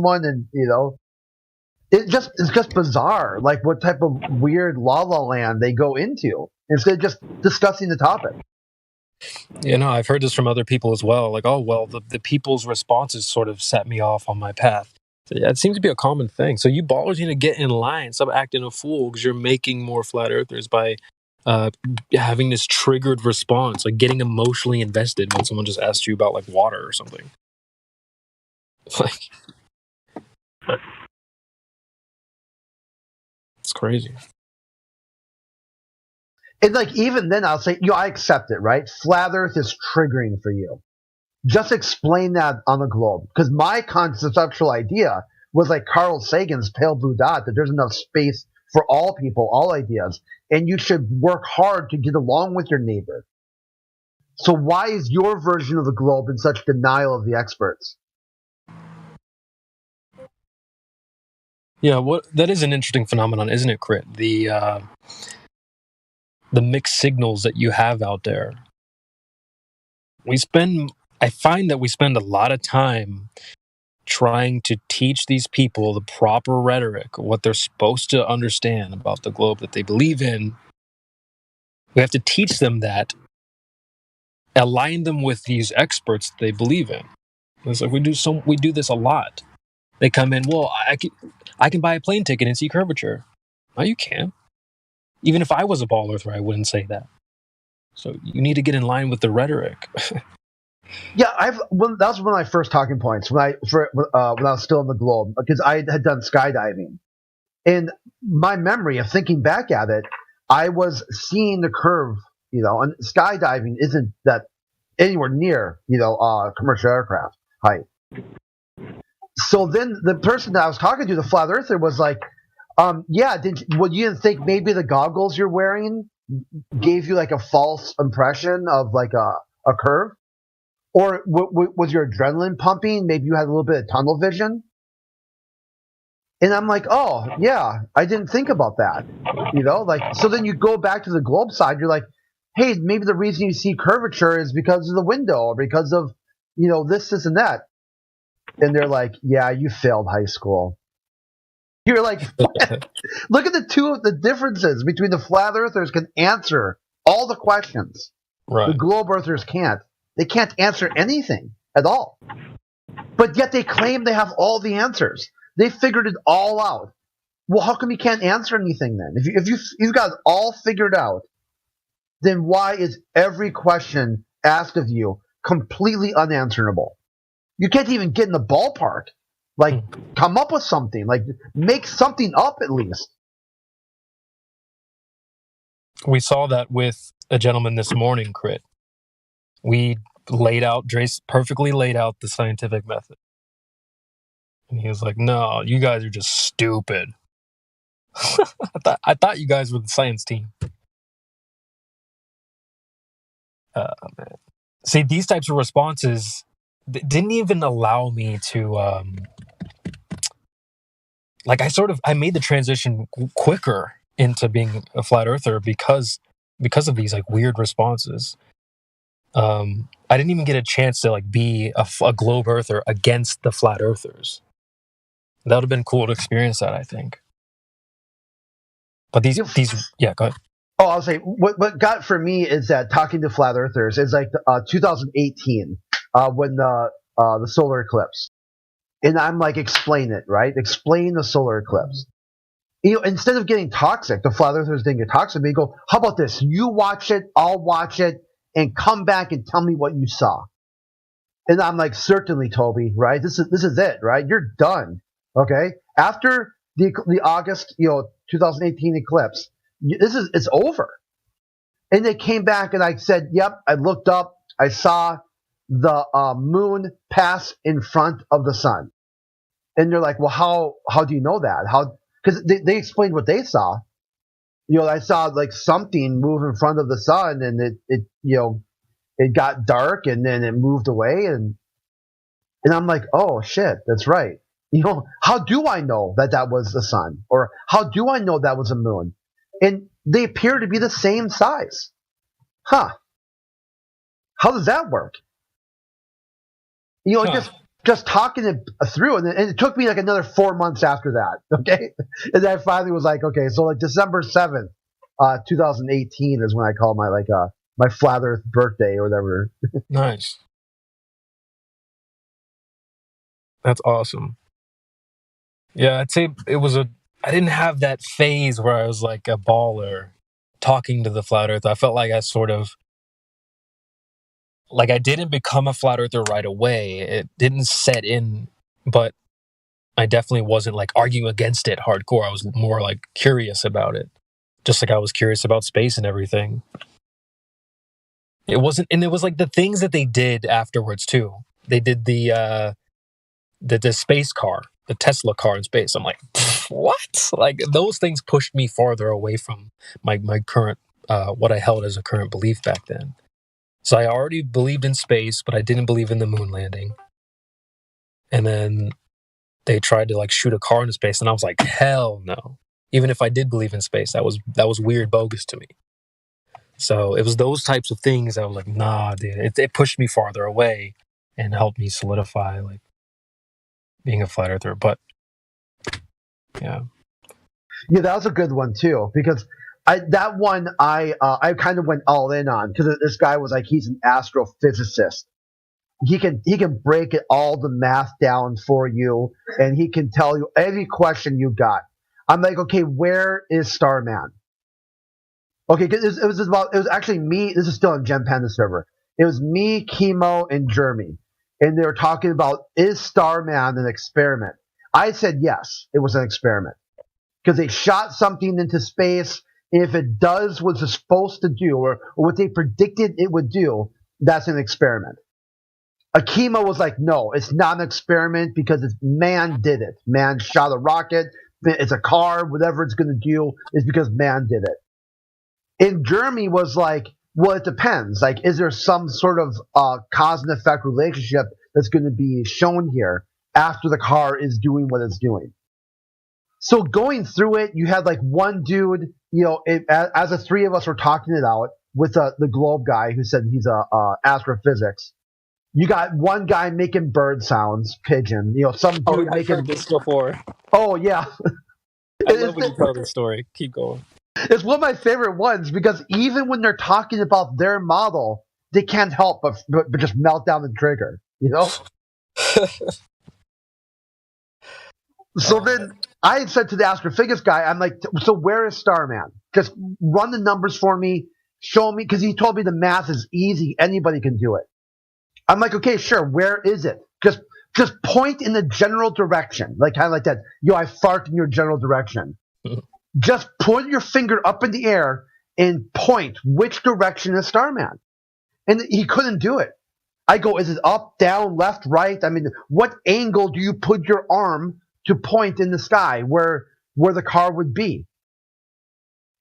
Speaker 8: just bizarre. Like, what type of weird la la land they go into instead of just discussing the topic.
Speaker 14: I've heard this from other people as well. Like, oh, well, the people's responses sort of set me off on my path. So, yeah, it seems to be a common thing. So you ballers need to get in line. Stop acting a fool because you're making more flat earthers by having this triggered response, like getting emotionally invested when someone just asks you about like water or something. Like, it's crazy.
Speaker 8: And like, even then I'll say, I accept it, right? Flat Earth is triggering for you. Just explain that on the globe. Because my conceptual idea was like Carl Sagan's pale blue dot, that there's enough space for all people, all ideas, and you should work hard to get along with your neighbor. So why is your version of the globe in such denial of the experts?
Speaker 14: Yeah, that is an interesting phenomenon, isn't it, Crit? The mixed signals that you have out there. I find that we spend a lot of time trying to teach these people the proper rhetoric, what they're supposed to understand about the globe that they believe in. We have to teach them that, align them with these experts that they believe in. It's like we do this a lot. They come in, well, I can buy a plane ticket and see curvature. No, you can't. Even if I was a ball earther, I wouldn't say that. So you need to get in line with the rhetoric.
Speaker 8: Yeah, that was one of my first talking points when I was still in the globe, because I had done skydiving, and my memory of thinking back at it, I was seeing the curve, and skydiving isn't that anywhere near commercial aircraft height. So then the person that I was talking to, the flat earther, was like, yeah, you didn't think maybe the goggles you're wearing gave you like a false impression of like a curve? Or was your adrenaline pumping? Maybe you had a little bit of tunnel vision? And I'm like, oh, yeah, I didn't think about that. So then you go back to the globe side, you're like, hey, maybe the reason you see curvature is because of the window or because of, this and that. And they're like, yeah, you failed high school. You're like, what? Look at the differences between the flat earthers can answer all the questions.
Speaker 14: Right.
Speaker 8: The globe earthers can't. They can't answer anything at all. But yet they claim they have all the answers. They figured it all out. Well, how come you can't answer anything then? If you've got it all figured out, then why is every question asked of you completely unanswerable? You can't even get in the ballpark. Like, come up with something. Like, make something up at least.
Speaker 14: We saw that with a gentleman this morning, Crit. We Drace perfectly laid out the scientific method. And he was like, no, you guys are just stupid. I thought you guys were the science team. Man. See, these types of responses didn't even allow me to, I made the transition quicker into being a flat earther because of these like weird responses. I didn't even get a chance to like be a globe earther against the flat earthers. That would have been cool to experience that, I think. But these, yeah, go ahead.
Speaker 8: Oh, I'll say what got for me is that talking to flat earthers is like 2018 when the solar eclipse, and I'm like, explain it, right? Explain the solar eclipse. You know, instead of getting toxic, the flat earthers didn't get toxic. They go, how about this? You watch it, I'll watch it, and come back and tell me what you saw. And I'm like, certainly, Toby, right? This is it, right? You're done, okay? After the August, 2018 eclipse, it's over. And they came back, and I said, yep. I looked up, I saw the moon pass in front of the sun. And they're like, well, how do you know that? How? Because they explained what they saw. I saw like something move in front of the sun, and it got dark, and then it moved away, and I'm like, oh shit, that's right. How do I know that was the sun, or how do I know that was a moon? And they appear to be the same size. Huh? How does that work? Just talking it through, and it took me like another 4 months after that. Okay, and then I finally was like, okay, so like December 7th, 2018 is when I call my my flat Earth birthday or whatever.
Speaker 14: Nice. That's awesome. Yeah, I'd say I didn't have that phase where I was like a baller talking to the flat earth. I felt like I sort of, like I didn't become a flat earther right away. It didn't set in, but I definitely wasn't like arguing against it hardcore. I was more like curious about it. Just like I was curious about space and everything. It was like the things that they did afterwards too. They did the space car, the Tesla car in space. I'm like, what? Like those things pushed me farther away from my current, what I held as a current belief back then. So I already believed in space, but I didn't believe in the moon landing. And then they tried to like shoot a car into space, and I was like, hell no. Even if I did believe in space, that was weird, bogus to me. So it was those types of things I was like, nah, dude. It pushed me farther away and helped me solidify like being a flat earther. But yeah,
Speaker 8: that was a good one too, because I kind of went all in on, because this guy was like, he's an astrophysicist. He can break all the math down for you, and he can tell you every question you got. I'm like, okay, where is Starman? Okay, it was actually me. This is still on Gem Panda server. It was me, Chemo, and Jeremy, and they were talking about, is Starman an experiment? I said yes, it was an experiment, because they shot something into space. And if it does what it's supposed to do, or what they predicted it would do, that's an experiment. Akima was like, no, it's not an experiment, because man did it. Man shot a rocket. It's a car. Whatever it's going to do is because man did it. And Jeremy was like, well, it depends. Like, is there some sort of cause and effect relationship that's going to be shown here after the car is doing what it's doing? So going through it, you had like one dude, as the three of us were talking it out with the globe guy who said he's a astrophysics. You got one guy making bird sounds, pigeon. Some dude
Speaker 14: I've
Speaker 8: making
Speaker 14: heard this before.
Speaker 8: Oh yeah,
Speaker 14: I love when you tell this story. Keep going.
Speaker 8: It's one of my favorite ones, because even when they're talking about their model, they can't help but just melt down the trigger. So then I had said to the astrophysics guy, I'm like, so where is Starman? Just run the numbers for me, show me, because he told me the math is easy, anybody can do it. I'm like, okay, sure, where is it? Just point in the general direction, like kind of like that. I fart in your general direction. Just point your finger up in the air and point which direction is Starman. And he couldn't do it. I go, is it up, down, left, right? I mean, what angle do you put your arm to point in the sky where the car would be?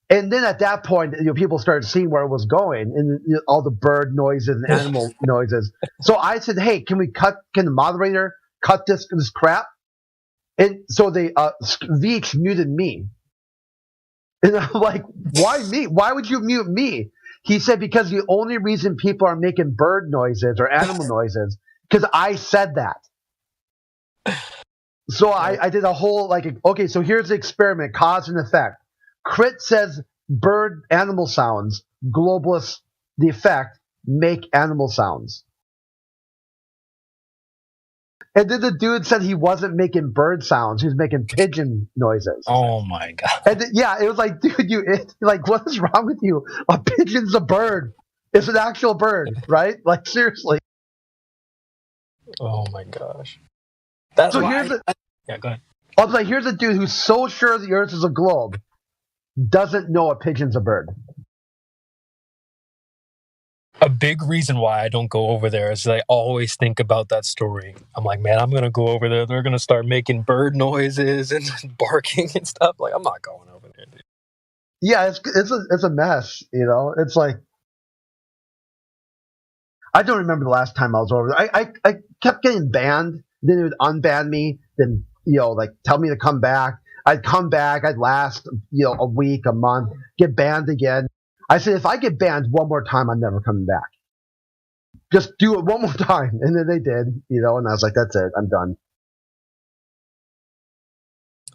Speaker 8: And then at that point, people started seeing where it was going, and all the bird noises and animal noises. So I said, "Hey, can the moderator cut this crap?" And so they Veach muted me, and I'm like, "Why me? Why would you mute me?" He said, "Because the only reason people are making bird noises or animal noises because I said that." So I did a whole okay, so here's the experiment, cause and effect. Crit says bird animal sounds. Globalist, the effect, make animal sounds. And then the dude said he wasn't making bird sounds. He was making pigeon noises.
Speaker 14: Oh my god.
Speaker 8: And it was like, dude, what is wrong with you? A pigeon's a bird. It's an actual bird, right? Like, seriously.
Speaker 14: Oh my gosh. That's
Speaker 8: so
Speaker 14: why yeah, go ahead.
Speaker 8: I was like, here's a dude who's so sure the Earth is a globe, doesn't know a pigeon's a bird.
Speaker 14: A big reason why I don't go over there is I always think about that story. I'm like, man, I'm going to go over there. They're going to start making bird noises and barking and stuff. Like, I'm not going over there, dude.
Speaker 8: Yeah, it's a mess, It's like, I don't remember the last time I was over there. I kept getting banned. Then it would unban me. Then, tell me to come back. I'd come back. I'd last, a week, a month, get banned again. I said, if I get banned one more time, I'm never coming back. Just do it one more time. And then they did, and I was like, that's it. I'm done.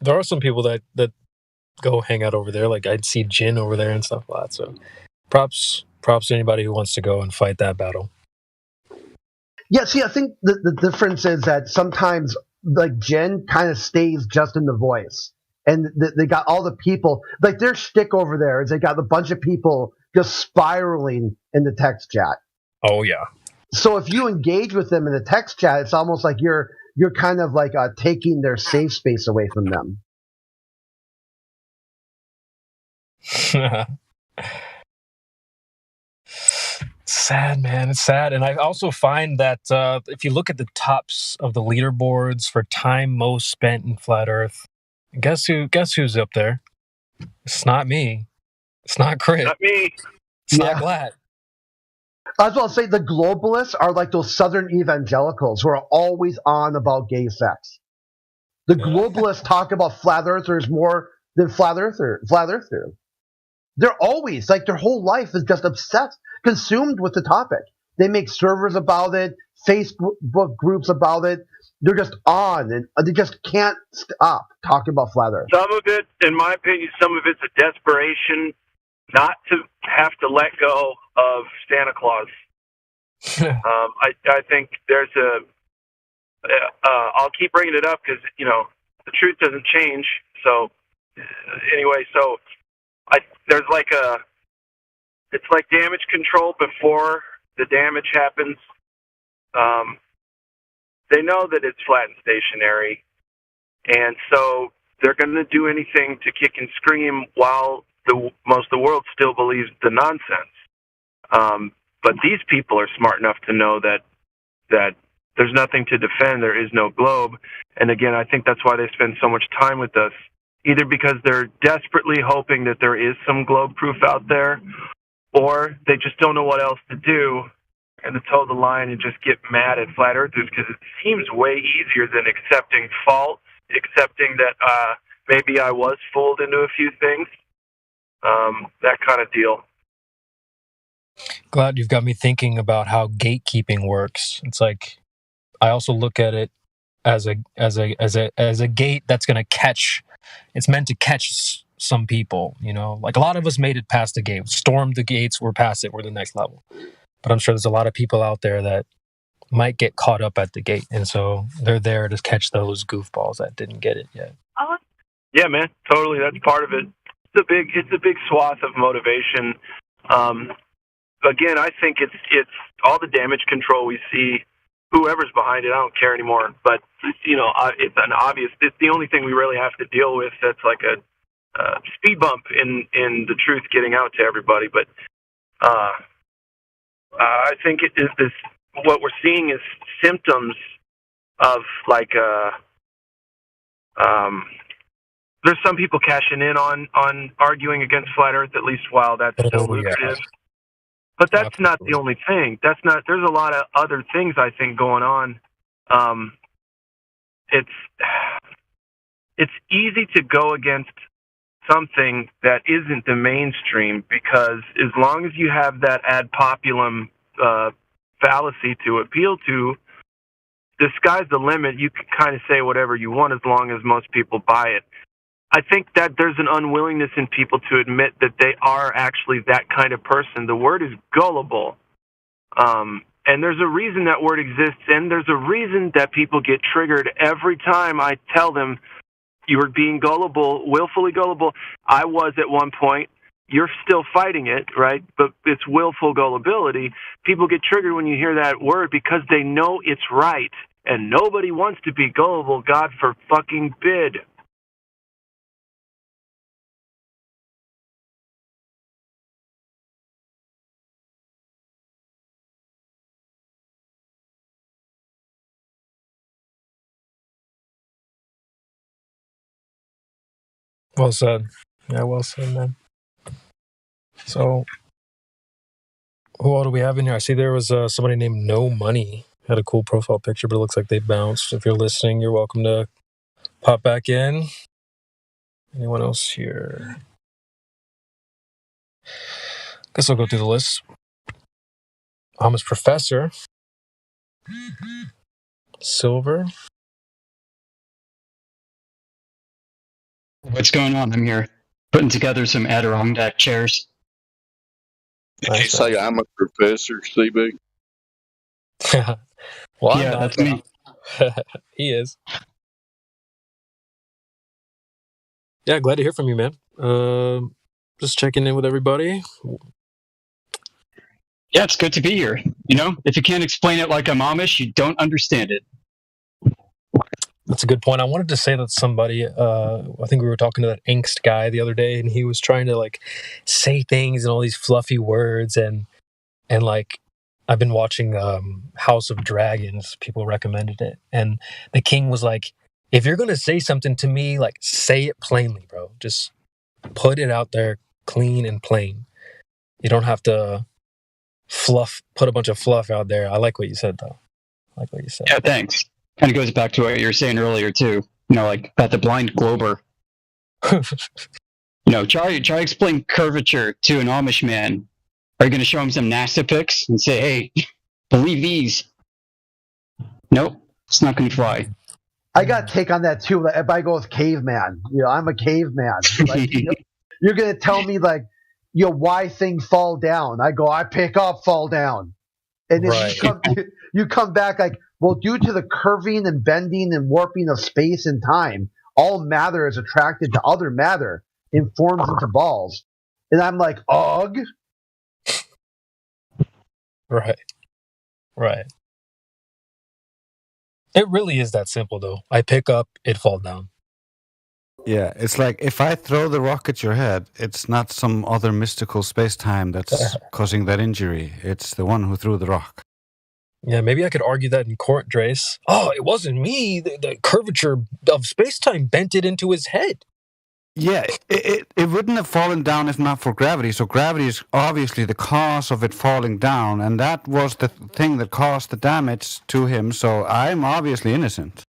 Speaker 14: There are some people that go hang out over there. Like, I'd see Jin over there and stuff like that. So props to anybody who wants to go and fight that battle.
Speaker 8: Yeah, see, I think the difference is that sometimes, like, Jen kind of stays just in the voice. And they got all the people, like, their shtick over there is they got a bunch of people just spiraling in the text chat.
Speaker 14: Oh, yeah.
Speaker 8: So if you engage with them in the text chat, it's almost like you're kind of like taking their safe space away from them.
Speaker 14: Sad, man. It's sad. And I also find that if you look at the tops of the leaderboards for time most spent in Flat Earth, guess who's up there? It's not me. It's not Crit.
Speaker 17: Not me.
Speaker 14: It's not Glad.
Speaker 8: I was about to say the globalists are like those Southern evangelicals who are always on about gay sex. The globalists talk about flat earthers more than flat earthers. They're always, like, their whole life is just obsessed, consumed with the topic. They make servers about it, Facebook groups about it. They're just on, and they just can't stop talking about flat earth.
Speaker 17: Some of it, in my opinion, some of it's a desperation not to have to let go of Santa Claus. I think there's I'll keep bringing it up because, the truth doesn't change. So anyway, there's it's like damage control before the damage happens. They know that it's flat and stationary, and so they're going to do anything to kick and scream while most of the world still believes the nonsense. But these people are smart enough to know that there's nothing to defend. There is no globe. And again, I think that's why they spend so much time with us, either because they're desperately hoping that there is some globe proof out there, or they just don't know what else to do and to toe the line and just get mad at flat earthers, because it seems way easier than accepting fault, accepting that maybe I was fooled into a few things, that kind of deal.
Speaker 14: Glad you've got me thinking about how gatekeeping works. It's like, I also look at it as a gate that's going to catch. It's meant to catch some people, like a lot of us made it past the gate, stormed the gates, we're past it, we're the next level. But I'm sure there's a lot of people out there that might get caught up at the gate, and so they're there to catch those goofballs that didn't get it yet.
Speaker 17: Yeah, man, totally. That's part of it. It's a big swath of motivation. Again, I think it's all the damage control we see. Whoever's behind it, I don't care anymore. But it's an obvious. It's the only thing we really have to deal with. That's like a speed bump in the truth getting out to everybody. But I think it is this. What we're seeing is symptoms of like there's some people cashing in on arguing against flat Earth, at least while that's still lucrative. Yeah. But that's not the only thing. There's a lot of other things I think going on. It's easy to go against something that isn't the mainstream, because as long as you have that ad populum fallacy to appeal to, the sky's the limit. You can kind of say whatever you want as long as most people buy it. I think that there's an unwillingness in people to admit that they are actually that kind of person. The word is gullible. And there's a reason that word exists, and there's a reason that people get triggered every time I tell them you are being gullible, willfully gullible. I was at one point. You're still fighting it, right? But it's willful gullibility. People get triggered when you hear that word because they know it's right. And nobody wants to be gullible, God forbid.
Speaker 14: Well said. Yeah, well said, man. So, who all do we have in here? I see there was somebody named No Money. Had a cool profile picture, but it looks like they bounced. If you're listening, you're welcome to pop back in. Anyone else here? Guess I'll go through the list. Thomas Professor. Silver.
Speaker 6: What's going on? I'm here putting together some Adirondack chairs.
Speaker 5: Did you say I'm a professor, CB?
Speaker 14: Well,
Speaker 6: yeah, that's me.
Speaker 14: He is. Yeah, glad to hear from you, man. Just checking in with everybody.
Speaker 6: Yeah, it's good to be here. If you can't explain it like I'm Amish, you don't understand it.
Speaker 14: That's a good point. I wanted to say that somebody, I think we were talking to that angst guy the other day, and he was trying to say things and all these fluffy words, and I've been watching House of Dragons. People recommended it, and the king was like, "If you're gonna say something to me, say it plainly, bro. Just put it out there, clean and plain. You don't have to put a bunch of fluff out there." I like what you said, though.
Speaker 6: Yeah, thanks. Kind of goes back to what you were saying earlier too. About the blind glober. Try explain curvature to an Amish man. Are you going to show him some NASA pics and say, "Hey, believe these"? Nope, it's not going to fly.
Speaker 8: I got to take on that too. Everybody goes caveman. I'm a caveman. You're going to tell me why things fall down. I go, I pick up, fall down. And then you come back well, due to the curving and bending and warping of space and time, all matter is attracted to other matter and forms into balls. And I'm like, ugh.
Speaker 14: Right. It really is that simple, though. I pick up, it fall down.
Speaker 13: Yeah, it's like if I throw the rock at your head, it's not some other mystical space-time that's causing that injury. It's the one who threw the rock.
Speaker 14: Yeah, maybe I could argue that in court, Drace. Oh, it wasn't me. The curvature of space-time bent it into his head.
Speaker 13: Yeah, it wouldn't have fallen down if not for gravity. So gravity is obviously the cause of it falling down, and that was the thing that caused the damage to him. So I'm obviously innocent.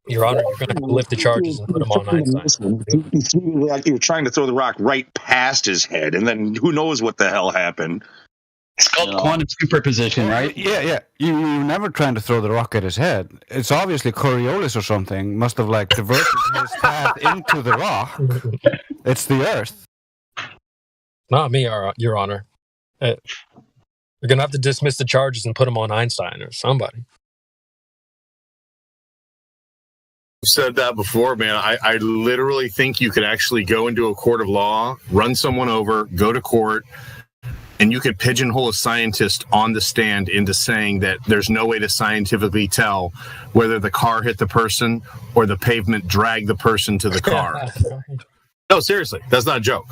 Speaker 14: Your Honor, you're going to lift the charges and put him on Einstein.
Speaker 22: Like you were trying to throw the rock right past his head, and then who knows what the hell happened.
Speaker 6: It's called quantum superposition, right?
Speaker 13: Yeah. You were never trying to throw the rock at his head. It's obviously Coriolis or something must have diverted his path into the rock. It's the Earth.
Speaker 14: Not me, Your Honor. You're going to have to dismiss the charges and put him on Einstein or somebody.
Speaker 9: said that before, man. I literally think you could actually go into a court of law, run someone over, go to court, and you could pigeonhole a scientist on the stand into saying that there's no way to scientifically tell whether the car hit the person or the pavement dragged the person to the car. No, seriously, that's not a joke.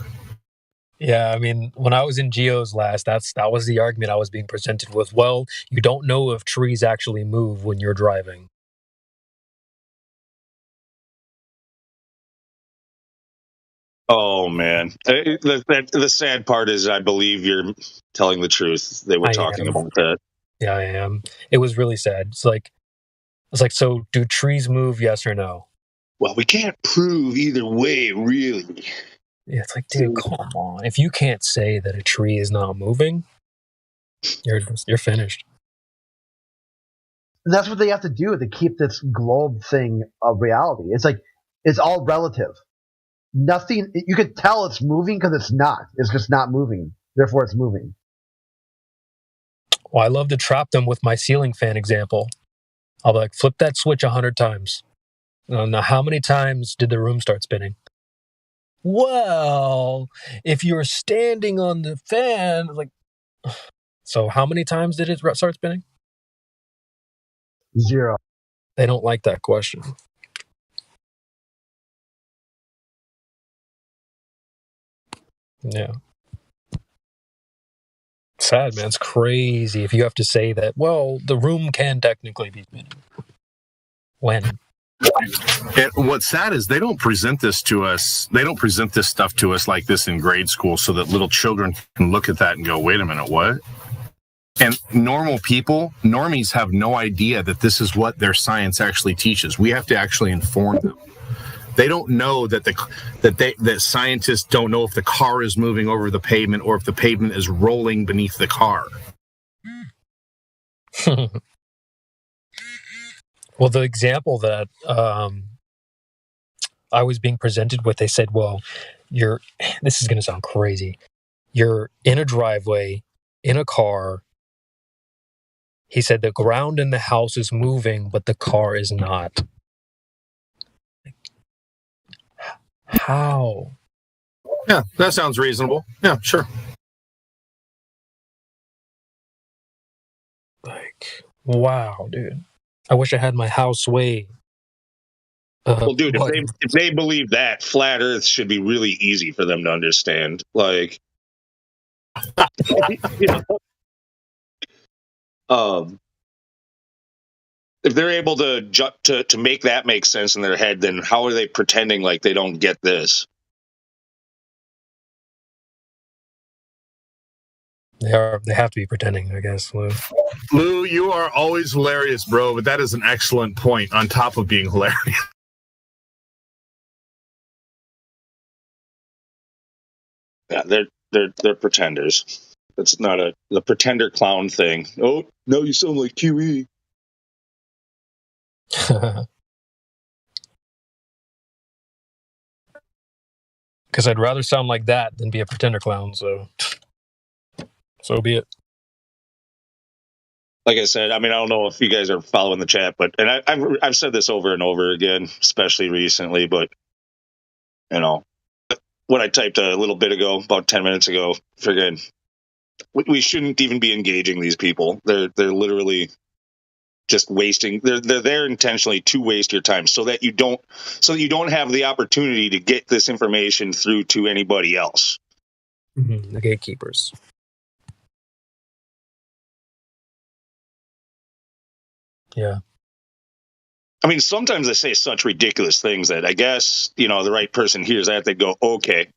Speaker 14: Yeah, I mean, when I was in geos last, that was the argument I was being presented with. Well, you don't know if trees actually move when you're driving.
Speaker 22: Oh man, the sad part is I believe you're telling the truth. They were talking about that.
Speaker 14: Yeah, I am. It was really sad. It's like, so do trees move? Yes or no?
Speaker 22: Well, we can't prove either way, really.
Speaker 14: Yeah, it's like, dude, come on. If you can't say that a tree is not moving, you're finished.
Speaker 8: And that's what they have to do to keep this globe thing a reality. It's like it's all relative. Nothing you could tell it's moving because it's not. It's just not moving. Therefore, it's moving.
Speaker 14: Well, I love to trap them with my ceiling fan example. I'll be like, flip that switch 100 times. Now, how many times did the room start spinning? Well, if you're standing on the fan, like, so how many times did it start spinning?
Speaker 8: 0.
Speaker 14: They don't like that question. Yeah. Sad, man. It's crazy if you have to say that, well, the room can technically be spinning. When?
Speaker 9: And what's sad is they don't present this to us. They don't present this stuff to us like this in grade school so that little children can look at that and go, wait a minute, what? And normal people, normies have no idea that this is what their science actually teaches. We have to actually inform them. They don't know that scientists don't know if the car is moving over the pavement or if the pavement is rolling beneath the car.
Speaker 14: Well, the example that I was being presented with, they said, well, this is going to sound crazy. You're in a driveway, in a car. He said the ground in the house is moving, but the car is not. How?
Speaker 9: Yeah, that sounds reasonable. Yeah, sure.
Speaker 14: Like, wow, dude. I wish I had my house way.
Speaker 22: Well, dude, if they believe that, flat Earth should be really easy for them to understand. Like, you know, if they're able to make that make sense in their head, then how are they pretending like they don't get this?
Speaker 14: They have to be pretending, I guess, Lou.
Speaker 9: Lou, you are always hilarious, bro, but that is an excellent point on top of being hilarious.
Speaker 22: Yeah, they're pretenders. It's not the pretender clown thing. Oh, no, you sound like QE.
Speaker 14: Because I'd rather sound like that than be a pretender clown, so be it.
Speaker 22: Like I said, I mean, I don't know if you guys are following the chat, but I've said this over and over again, especially recently. But you know, what I typed a little bit ago, about 10 minutes ago, friggin', we shouldn't even be engaging these people. They're literally just wasting. They're there intentionally to waste your time, so that you don't have the opportunity to get this information through to anybody else.
Speaker 14: Mm-hmm. The gatekeepers. Yeah.
Speaker 22: I mean, sometimes they say such ridiculous things that I guess, the right person hears that, they go, okay.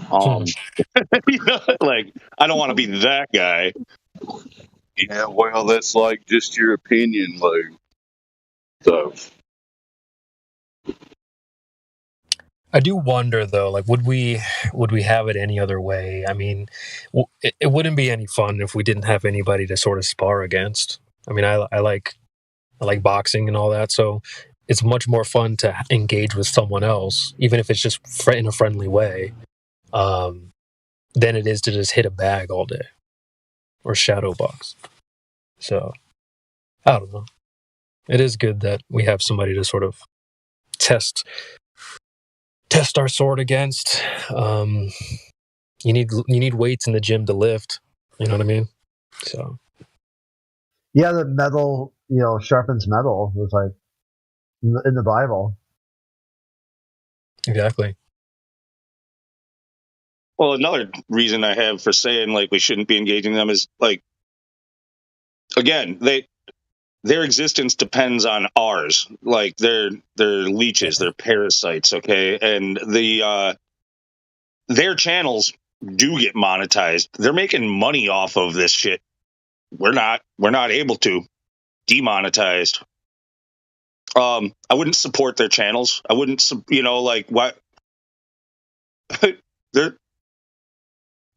Speaker 22: Like, I don't want to be that guy.
Speaker 5: Yeah, well, that's like just your opinion, Lou. So.
Speaker 14: I do wonder, though, like, would we have it any other way? I mean, it wouldn't be any fun if we didn't have anybody to sort of spar against. I mean, I like boxing and all that, so it's much more fun to engage with someone else, even if it's just in a friendly way, than it is to just hit a bag all day or shadow box. So, I don't know. It is good that we have somebody to sort of test our sword against. You need weights in the gym to lift. You know what I mean? So
Speaker 8: yeah, the metal, sharpens metal was like in the Bible.
Speaker 14: Exactly.
Speaker 22: Well, another reason I have for saying like we shouldn't be engaging them is like, again, their existence depends on ours. Like they're leeches, they're parasites. Okay, and their channels do get monetized. They're making money off of this shit. We're not able to demonetized. I wouldn't support their channels. I wouldn't, like what they're.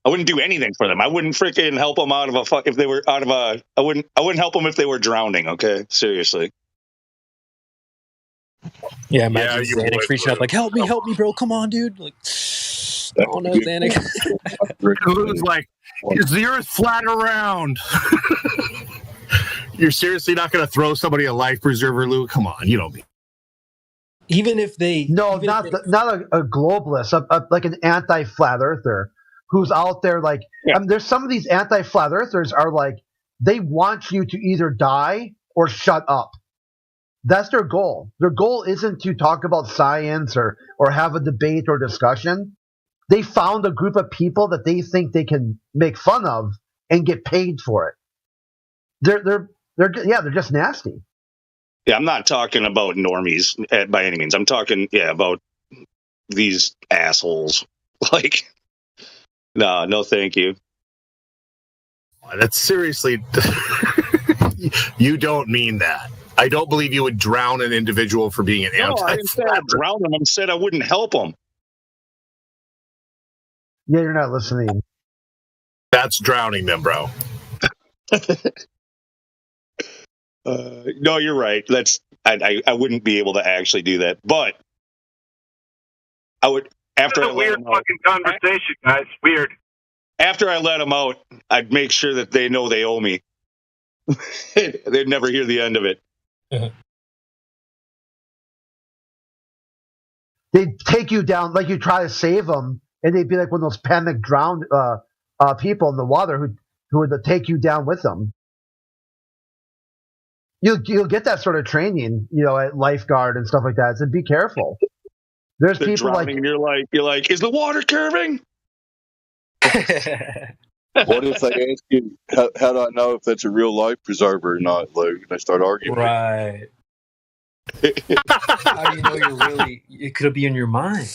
Speaker 22: I wouldn't do anything for them. I wouldn't freaking help them out of a fuck if they were out of a. I wouldn't help them if they were drowning. Okay, seriously.
Speaker 14: Yeah, imagine Xanax reaching out like, help me, bro. Come on, dude. Like, oh no, Xanax.
Speaker 9: Lou's like, is the earth flat or round? You're seriously not going to throw somebody a life preserver, Lou? Come on, you don't mean.
Speaker 14: Even if they...
Speaker 8: not a globalist, like an anti-flat earther who's out there like... Yeah. There's some of these anti-flat earthers are like, they want you to either die or shut up. That's their goal. Their goal isn't to talk about science or have a debate or discussion. They found a group of people that they think they can make fun of and get paid for it. They're just nasty.
Speaker 22: Yeah, I'm not talking about normies by any means. I'm talking about these assholes. Like, no, thank you.
Speaker 9: That's seriously. You don't mean that. I don't believe you would drown an individual for being an anti.
Speaker 22: I didn't say I'd drown them. I said I wouldn't help them.
Speaker 8: Yeah, you're not listening.
Speaker 9: That's drowning them, bro.
Speaker 22: No, you're right. I wouldn't be able to actually do that, but I would after.
Speaker 17: It's a weird fucking conversation, guys. Weird.
Speaker 22: After I let them out, I'd make sure that they know they owe me. They'd never hear the end of it.
Speaker 8: They'd take you down, like you try to save them, and they'd be like one of those panic drowned people in the water who would take you down with them. You'll get that sort of training, at lifeguard and stuff like that. So be careful. There's
Speaker 22: They're
Speaker 8: people
Speaker 22: drowning, like you're like, is the water curving?
Speaker 5: What if they ask you, how do I know if that's a real life preserver or not, Lou? And they start arguing.
Speaker 14: Right. How do you know you're really... It could be in your mind.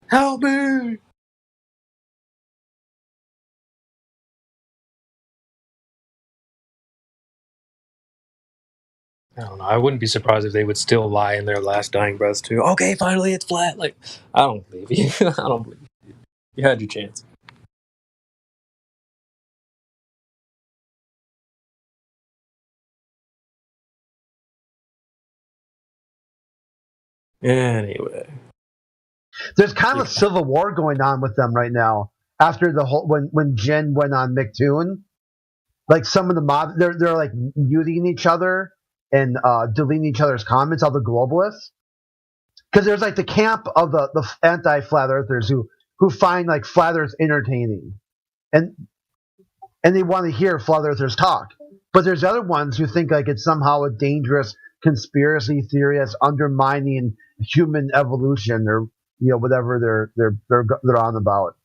Speaker 14: Help me! I don't know. I wouldn't be surprised if they would still lie in their last dying breaths too. Okay, finally it's flat. Like, I don't believe you. I don't believe you. You had your chance. Anyway,
Speaker 8: there's kind of a civil war going on with them right now after the whole when Jen went on McToon. Like some of the mob, they're like muting each other and deleting each other's comments. All the globalists, because there's like the camp of the anti-flat earthers who find like flat Earth entertaining, and they want to hear flat earthers talk. But there's other ones who think like it's somehow a dangerous conspiracy theory that's undermining human evolution or whatever they're on about.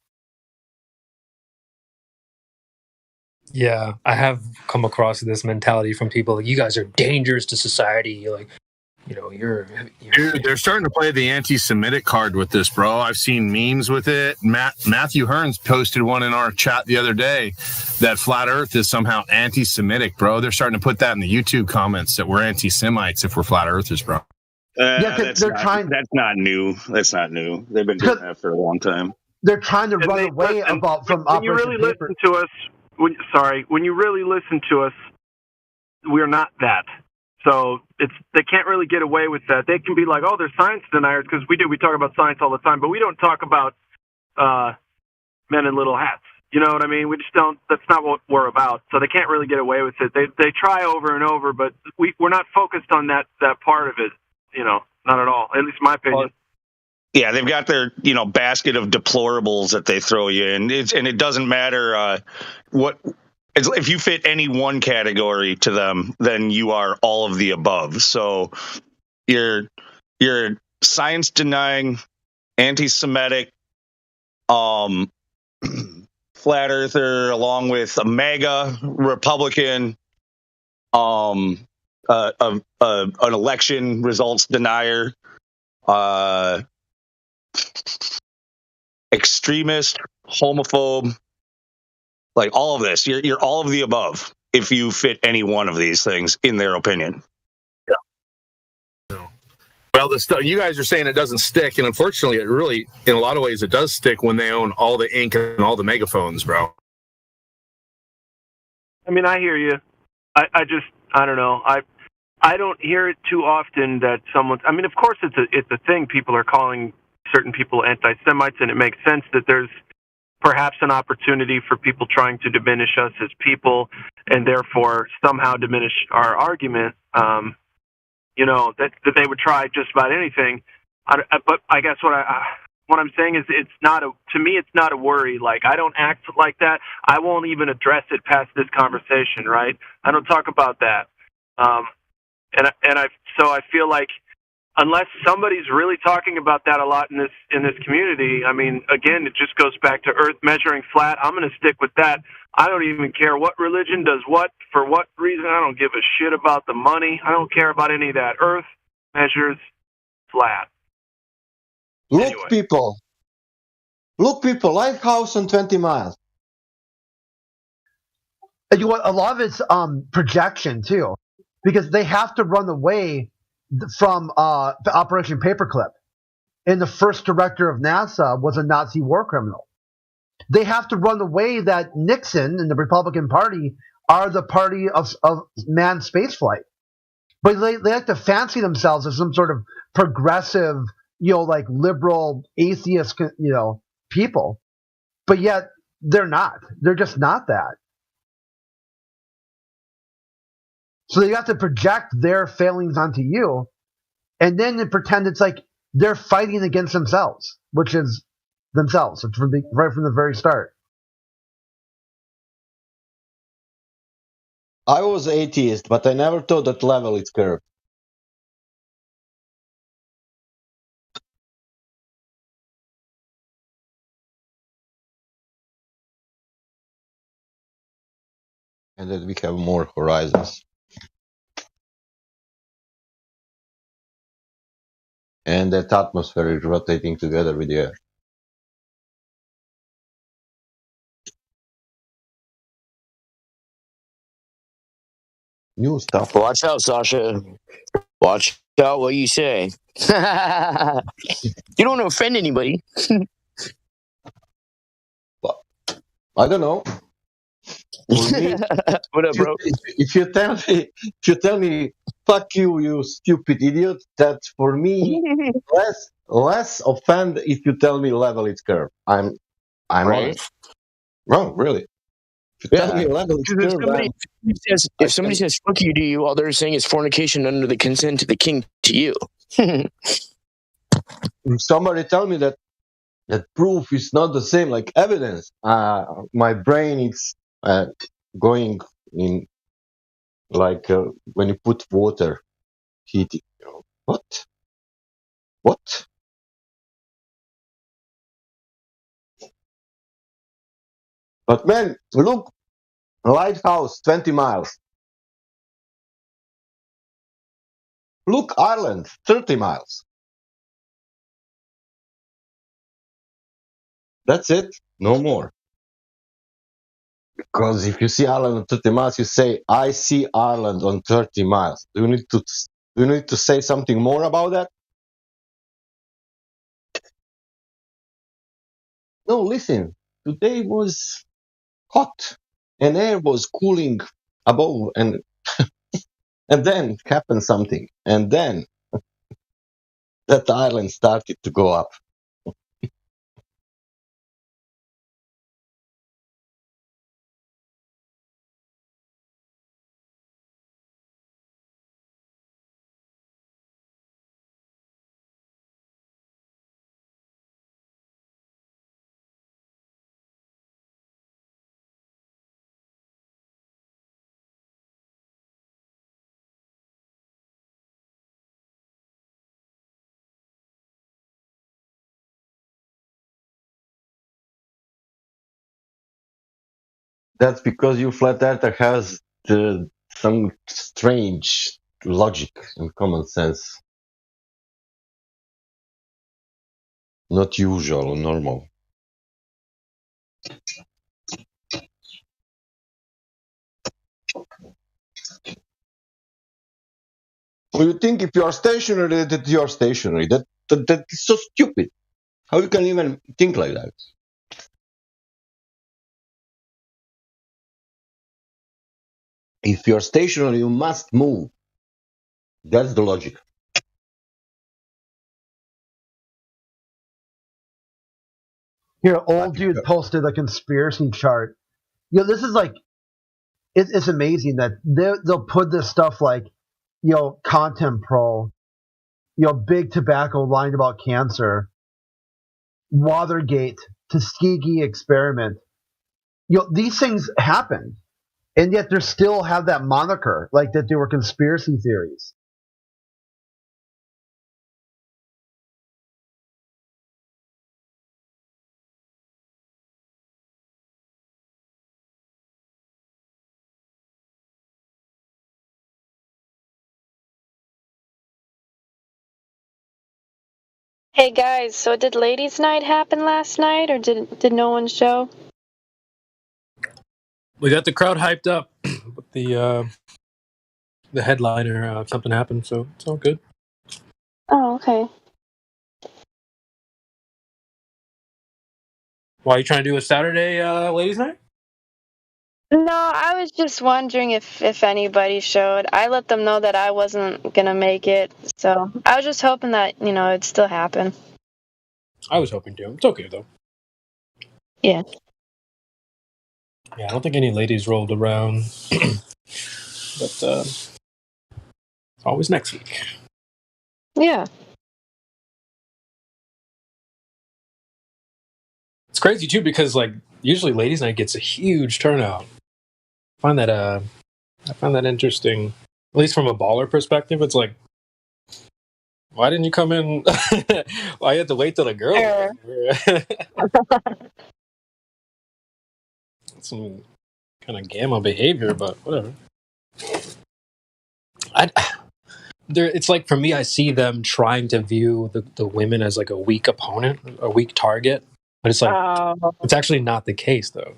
Speaker 14: Yeah, I have come across this mentality from people like, you guys are dangerous to society. You're like, you're
Speaker 9: Dude, they're starting to play the anti-Semitic card with this, bro. I've seen memes with it. Matthew Hearns posted one in our chat the other day that flat Earth is somehow anti-Semitic, bro. They're starting to put that in the YouTube comments that we're anti-Semites if we're flat Earthers, bro.
Speaker 22: That's not new. That's not new. They've been doing that for a long time.
Speaker 8: They're trying to run away from
Speaker 17: when you really listen to us. When you really listen to us, we're not that. So they can't really get away with that. They can be like, oh, they're science deniers, because we talk about science all the time, but we don't talk about men in little hats. You know what I mean? We just don't. That's not what we're about. So they can't really get away with it. They try over and over, but we're not focused on that part of it. not at all. At least my opinion.
Speaker 22: Yeah, they've got their basket of deplorables that they throw you in, and it doesn't matter what. If you fit any one category to them, then you are all of the above. So you're science denying, anti-Semitic, flat earther, along with a MAGA Republican, an election results denier, extremist, homophobe, like all of this. You're all of the above if you fit any one of these things, in their opinion.
Speaker 9: Well, the stuff you guys are saying it doesn't stick, and unfortunately, it really, in a lot of ways, it does stick when they own all the ink and all the megaphones, bro.
Speaker 17: I mean, I hear you. I don't know. I don't hear it too often that someone's. I mean, of course, it's a thing. People are calling certain people anti-Semites, and it makes sense that there's perhaps an opportunity for people trying to diminish us as people, and therefore somehow diminish our argument. That they would try just about anything. But I guess what I'm saying is to me it's not a worry. Like, I don't act like that. I won't even address it past this conversation, right? I don't talk about that. So I feel like unless somebody's really talking about that a lot in this community, I mean, again, it just goes back to Earth measuring flat. I'm going to stick with that. I don't even care what religion does what, for what reason. I don't give a shit about the money. I don't care about any of that. Earth measures flat.
Speaker 4: Look, people, lighthouse on 20 miles.
Speaker 8: And you know what? A lot of it's projection too, because they have to run away from the Operation Paperclip. And the first director of NASA was a Nazi war criminal. They have to run away that Nixon and the Republican Party are the party of manned spaceflight. But they like to fancy themselves as some sort of progressive, like liberal atheist, people. But yet they're not. They're just not that. So they have to project their failings onto you, and then they pretend it's like they're fighting against themselves, which is themselves. It's right from the very start.
Speaker 4: I was atheist, but I never thought that level is curved. And that we have more horizons. And that atmosphere is rotating together with the air. New stuff.
Speaker 19: Watch out, Sasha. Watch out what you say. You don't want to offend anybody.
Speaker 4: I don't know. For me,
Speaker 19: what up, bro?
Speaker 4: If you tell me, fuck you, you stupid idiot, that's for me less offend if you tell me level is curved. I'm
Speaker 19: right.
Speaker 4: honest. Wrong, really. If you tell me level is curved,
Speaker 19: if somebody says fuck you to you, all they're saying is fornication under the consent of the king to you.
Speaker 4: If somebody tell me that proof is not the same like evidence, my brain is going in like when you put water heating. What? But man, look, lighthouse 20 miles. Look, Ireland 30 miles. That's it, no more. Because if you see Ireland on 30 miles, you say, I see Ireland on 30 miles. Do you need to say something more about that? No, listen. Today was hot and air was cooling above, and and then happened something, and then that island started to go up. That's because your flat earther has some strange logic and common sense. Not usual or normal. You think if you are stationary, that you are stationary. That is so stupid. How you can even think like that? If you are stationary, you must move. That's the logic.
Speaker 8: Here, old dude posted a conspiracy chart. This is like it's amazing that they'll put this stuff like, Content Pro, big tobacco lying about cancer, Watergate, Tuskegee experiment. These things happen, and yet they still have that moniker, like that they were conspiracy theories.
Speaker 12: Hey guys, so did Ladies' Night happen last night, or did no one show?
Speaker 14: We got the crowd hyped up, but the headliner, something happened, so it's all good.
Speaker 12: Oh, okay.
Speaker 14: Why are you trying to do a Saturday Ladies' Night?
Speaker 12: No, I was just wondering if anybody showed. I let them know that I wasn't gonna make it, so I was just hoping that it'd still happen.
Speaker 14: I was hoping to. It's okay though.
Speaker 12: Yeah.
Speaker 14: Yeah, I don't think any ladies rolled around, but always next week.
Speaker 12: Yeah.
Speaker 14: It's crazy too because usually Ladies' Night gets a huge turnout. I find that interesting. At least from a baller perspective, it's like, why didn't you come in? Why you had to wait till the girl? Some kind of gamma behavior, but whatever. It's like for me, I see them trying to view the women as like a weak opponent, a weak target, but it's like it's actually not the case, though.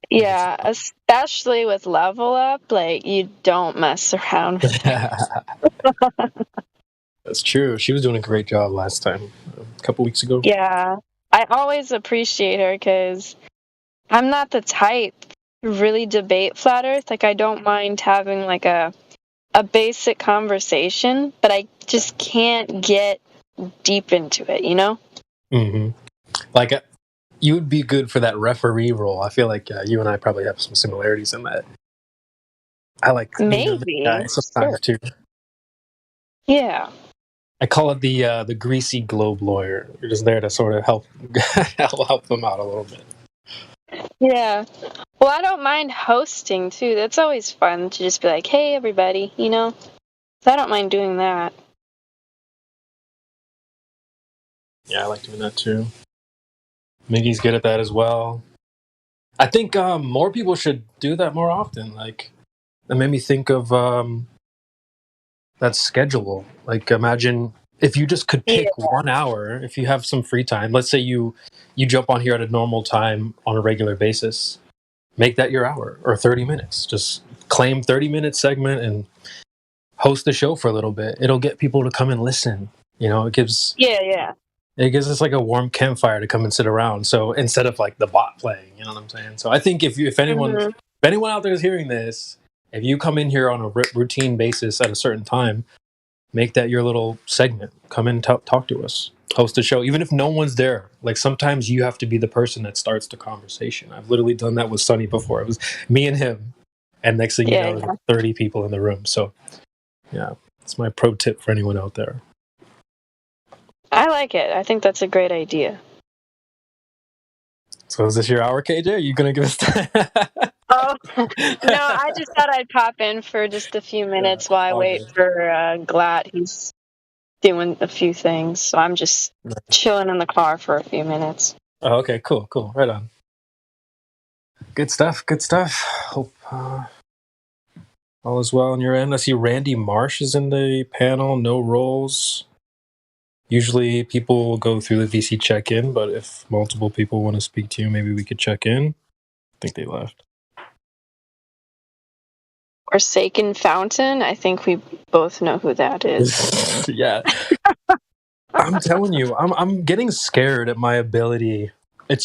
Speaker 12: Yeah, especially with Level Up, you don't mess around with that.
Speaker 14: That's true. She was doing a great job last time, a couple weeks ago.
Speaker 12: Yeah, I always appreciate her because I'm not the type to really debate Flat Earth. I don't mind having a basic conversation, but I just can't get deep into it,
Speaker 14: Mm-hmm. You would be good for that referee role. I feel like you and I probably have some similarities in that. I like
Speaker 12: maybe
Speaker 14: sometimes too.
Speaker 12: Yeah.
Speaker 14: I call it the greasy globe lawyer. You're just there to sort of help them out a little bit.
Speaker 12: Yeah. Well, I don't mind hosting too. That's always fun to just be like, "Hey, everybody," So I don't mind doing that.
Speaker 14: Yeah, I like doing that too. Miggy's good at that as well. I think more people should do that more often. That made me think of that schedule. Imagine if you just could pick 1 hour, if you have some free time. Let's say you jump on here at a normal time on a regular basis. Make that your hour or 30 minutes. Just claim 30-minute segment and host the show for a little bit. It'll get people to come and listen. It gives us like a warm campfire to come and sit around. So instead of the bot playing, you know what I'm saying? So I think if anyone out there is hearing this, if you come in here on a routine basis at a certain time, make that your little segment. Come in and talk to us. Host a show, even if no one's there. Sometimes you have to be the person that starts the conversation. I've literally done that with Sonny before. It was me and him, and next thing you know, there's 30 people in the room. So, yeah, it's my pro tip for anyone out there.
Speaker 12: I like it. I think that's a great idea.
Speaker 14: So is this your hour, KJ? Are you gonna give us time?
Speaker 12: Oh no! I just thought I'd pop in for just a few minutes while I wait for Glatt. He's doing a few things, so I'm just chilling in the car for a few minutes.
Speaker 14: Oh, okay, cool, right on. Good stuff. Good stuff. Hope all is well on your end. I see Randy Marsh is in the panel. No roles. Usually people go through the VC check-in, but if multiple people want to speak to you, maybe we could check in. I think they left.
Speaker 12: Forsaken Fountain. I think we both know who that is.
Speaker 14: Yeah. I'm telling you, I'm getting scared at my ability. It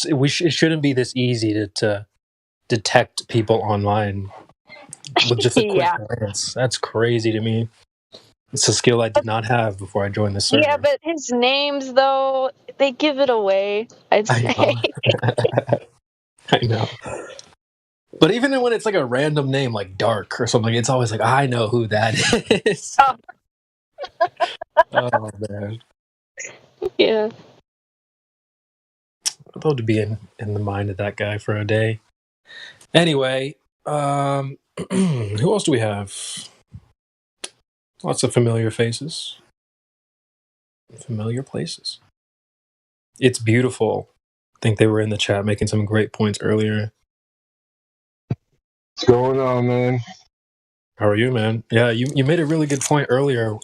Speaker 14: shouldn't be this easy to detect people online with just a quick
Speaker 12: Yeah.
Speaker 14: glance. That's crazy to me. It's a skill I did not have before I joined this server.
Speaker 12: Yeah, but his names, though, they give it away, I'd say.
Speaker 14: I know. But even when it's like a random name like Dark or something, it's always like, I know who that is. Oh, man.
Speaker 12: Yeah.
Speaker 14: I'd love to be in the mind of that guy for a day. Anyway, who else do we have? Lots of familiar faces. Familiar places. It's beautiful. I think they were in the chat making some great points earlier.
Speaker 2: What's going on, man?
Speaker 14: How are you, man? Yeah, you made a really good point earlier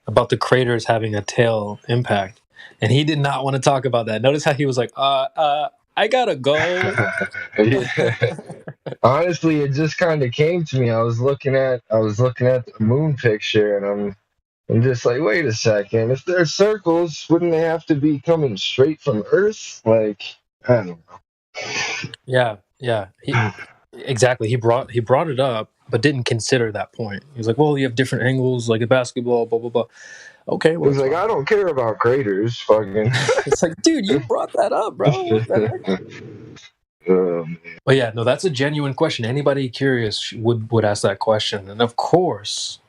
Speaker 14: about the craters having a tail impact. And he did not want to talk about that. Notice how he was like, I gotta go.
Speaker 2: Yeah. Honestly, it just kind of came to me. I was looking at the moon picture, and I'm just like, wait a second. If they're circles, wouldn't they have to be coming straight from Earth? Like, I don't know.
Speaker 14: Yeah. Exactly. He brought it up, but didn't consider that point. He was like, well, you have different angles, like a basketball, blah blah blah. Okay, well,
Speaker 2: He's like, I don't care about craters, fucking.
Speaker 14: It's like, dude, you brought that up, bro. What the heck? But yeah, no, that's a genuine question. Anybody curious would ask that question, and of course,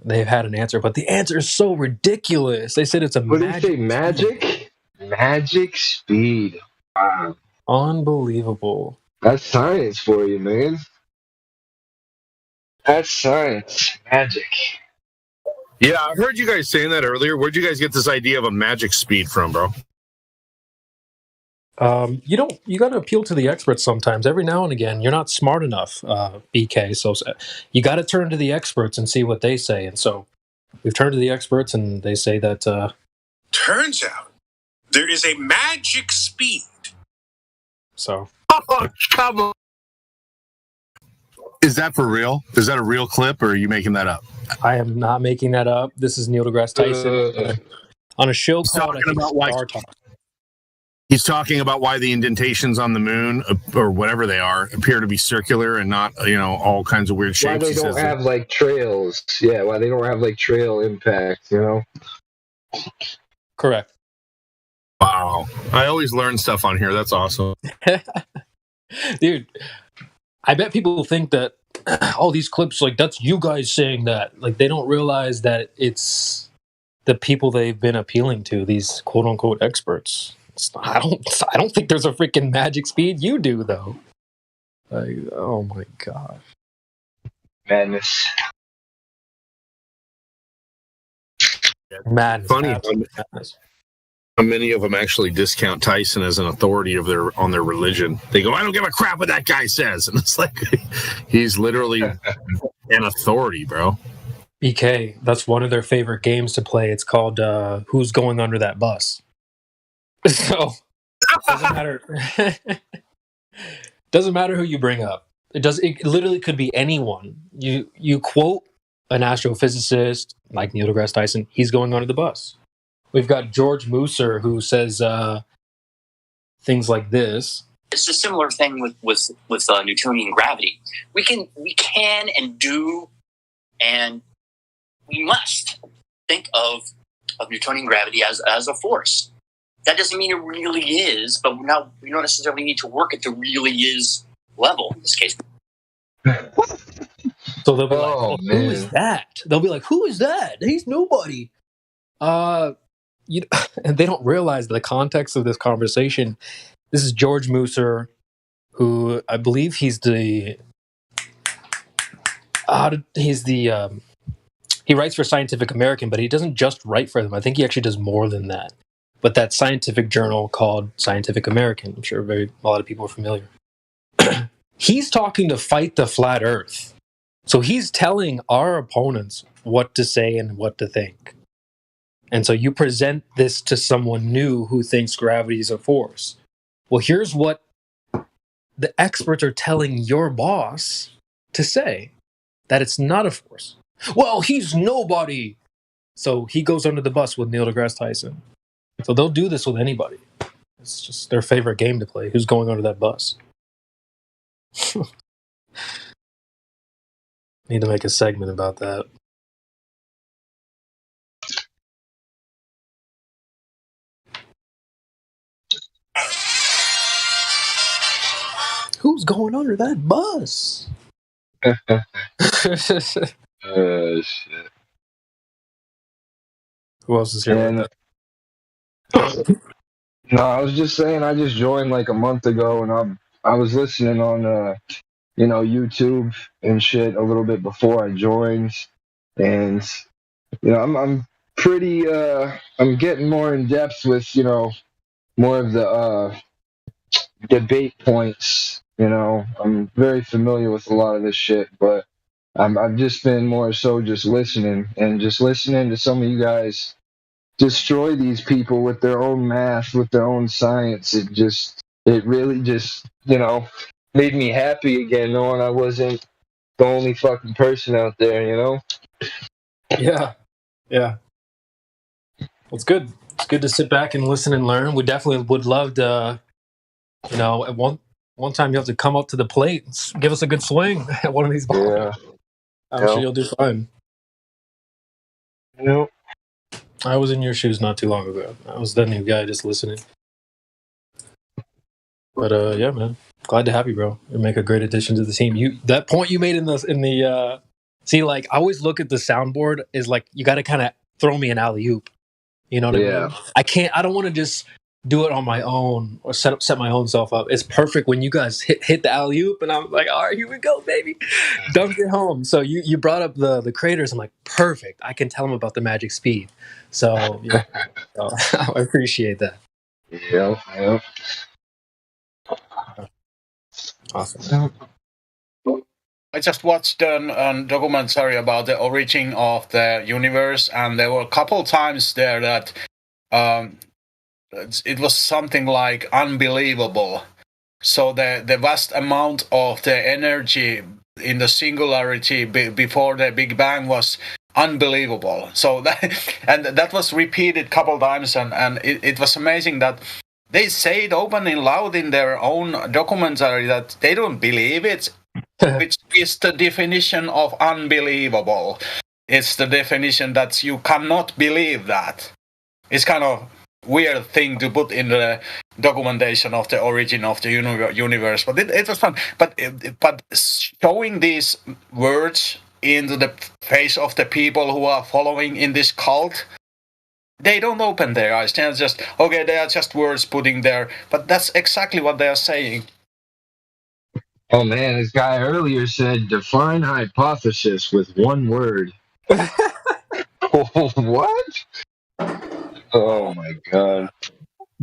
Speaker 14: they've had an answer. But the answer is so ridiculous. They said it's a
Speaker 2: What did
Speaker 14: magic.
Speaker 2: they say? Magic? Magic speed. Wow.
Speaker 14: Unbelievable.
Speaker 2: That's science for you, man. That's science. Magic.
Speaker 9: Yeah, I heard you guys saying that earlier. Where'd you guys get this idea of a magic speed from, bro?
Speaker 14: You got to appeal to the experts sometimes. Every now and again, you're not smart enough, BK. So you got to turn to the experts and see what they say. And so we've turned to the experts, and they say that.
Speaker 18: Turns out there is a magic speed.
Speaker 14: So.
Speaker 9: Oh, come on. Is that for real? Is that a real clip, or are you making that up?
Speaker 14: I am not making that up. This is Neil deGrasse Tyson on a show called Star Talk.
Speaker 9: He's talking about why the indentations on the moon, or whatever they are, appear to be circular and not, all kinds of weird shapes.
Speaker 2: Why they don't have like trails? Yeah, why they don't have like trail impact?
Speaker 14: Correct.
Speaker 9: Wow, I always learn stuff on here. That's awesome,
Speaker 14: dude. I bet people think that all these clips, like, that's you guys saying that. Like, they don't realize that it's the people they've been appealing to, these quote unquote experts. I don't think there's a freaking magic speed. You do, though. Like, oh my gosh.
Speaker 2: Madness.
Speaker 14: Madness.
Speaker 9: Funny how many of them actually discount Tyson as an authority on their religion. They go, I don't give a crap what that guy says. And it's like, he's literally an authority, bro.
Speaker 14: BK, that's one of their favorite games to play. It's called Who's Going Under That Bus? So, doesn't matter who you bring up. It literally could be anyone. You quote an astrophysicist like Neil deGrasse Tyson, he's going under the bus. We've got George Musser who says things like this.
Speaker 16: It's a similar thing with Newtonian gravity. We can and do, and we must think of Newtonian gravity as a force. That doesn't mean it really is, but we don't necessarily need to work at the really is level in this case.
Speaker 14: So they'll be like, who is that? They'll be like, who is that? He's nobody. And they don't realize the context of this conversation. This is George Musser, who I believe he's the he writes for Scientific American, but he doesn't just write for them. I think he actually does more than that. But that scientific journal called Scientific American, I'm sure a lot of people are familiar. he's talking to fight the flat Earth. So he's telling our opponents what to say and what to think. And so you present this to someone new who thinks gravity is a force. Well, here's what the experts are telling your boss to say, that it's not a force. Well, he's nobody. So he goes under the bus with Neil deGrasse Tyson. So they'll do this with anybody. It's just their favorite game to play. Who's going under that bus? Need to make a segment about that. Who's going under that bus?
Speaker 2: Shit.
Speaker 14: Who else is here?
Speaker 2: And, no, I was just saying I just joined like a month ago, and I was listening on YouTube and shit a little bit before I joined, and I'm pretty I'm getting more in depth with more of the debate points. I'm very familiar with a lot of this shit, but I've just been more so just listening to some of you guys destroy these people with their own math, with their own science. It really just made me happy again, knowing I wasn't the only fucking person out there.
Speaker 14: Yeah. Well, it's good. It's good to sit back and listen and learn. We definitely would love to, at one time you have to come up to the plate and give us a good swing at one of these balls.
Speaker 2: Yeah.
Speaker 14: I'm sure you'll do fine.
Speaker 2: Nope.
Speaker 14: I was in your shoes not too long ago. I was that new guy just listening. But yeah, man, glad to have you, bro. You make a great addition to the team. That point you made in the see, like I always look at the soundboard is like you got to kind of throw me an alley oop. You know what I mean? I don't want to just do it on my own or set my own self up. It's perfect when you guys hit the alley oop, and I'm like, all right, here we go, baby, dunk it home. So you brought up the craters. I'm like, perfect. I can tell them about the magic speed. So yeah, I appreciate that.
Speaker 2: Yeah.
Speaker 14: Awesome.
Speaker 10: I just watched a documentary about the origin of the universe, and there were a couple times there that it was something like unbelievable. So the vast amount of the energy in the singularity before the Big Bang was unbelievable. So that was repeated a couple times, and it was amazing that they say it openly loud in their own documentary that they don't believe it, which is the definition of unbelievable. It's the definition that you cannot believe that. It's kind of weird thing to put in the documentation of the origin of the universe, but it was fun. But showing these words into the face of the people who are following in this cult, they don't open their eyes. They're just, okay, they are just words putting there, but that's exactly what they are saying.
Speaker 2: Oh man, this guy earlier said define hypothesis with one word. What? Oh my god.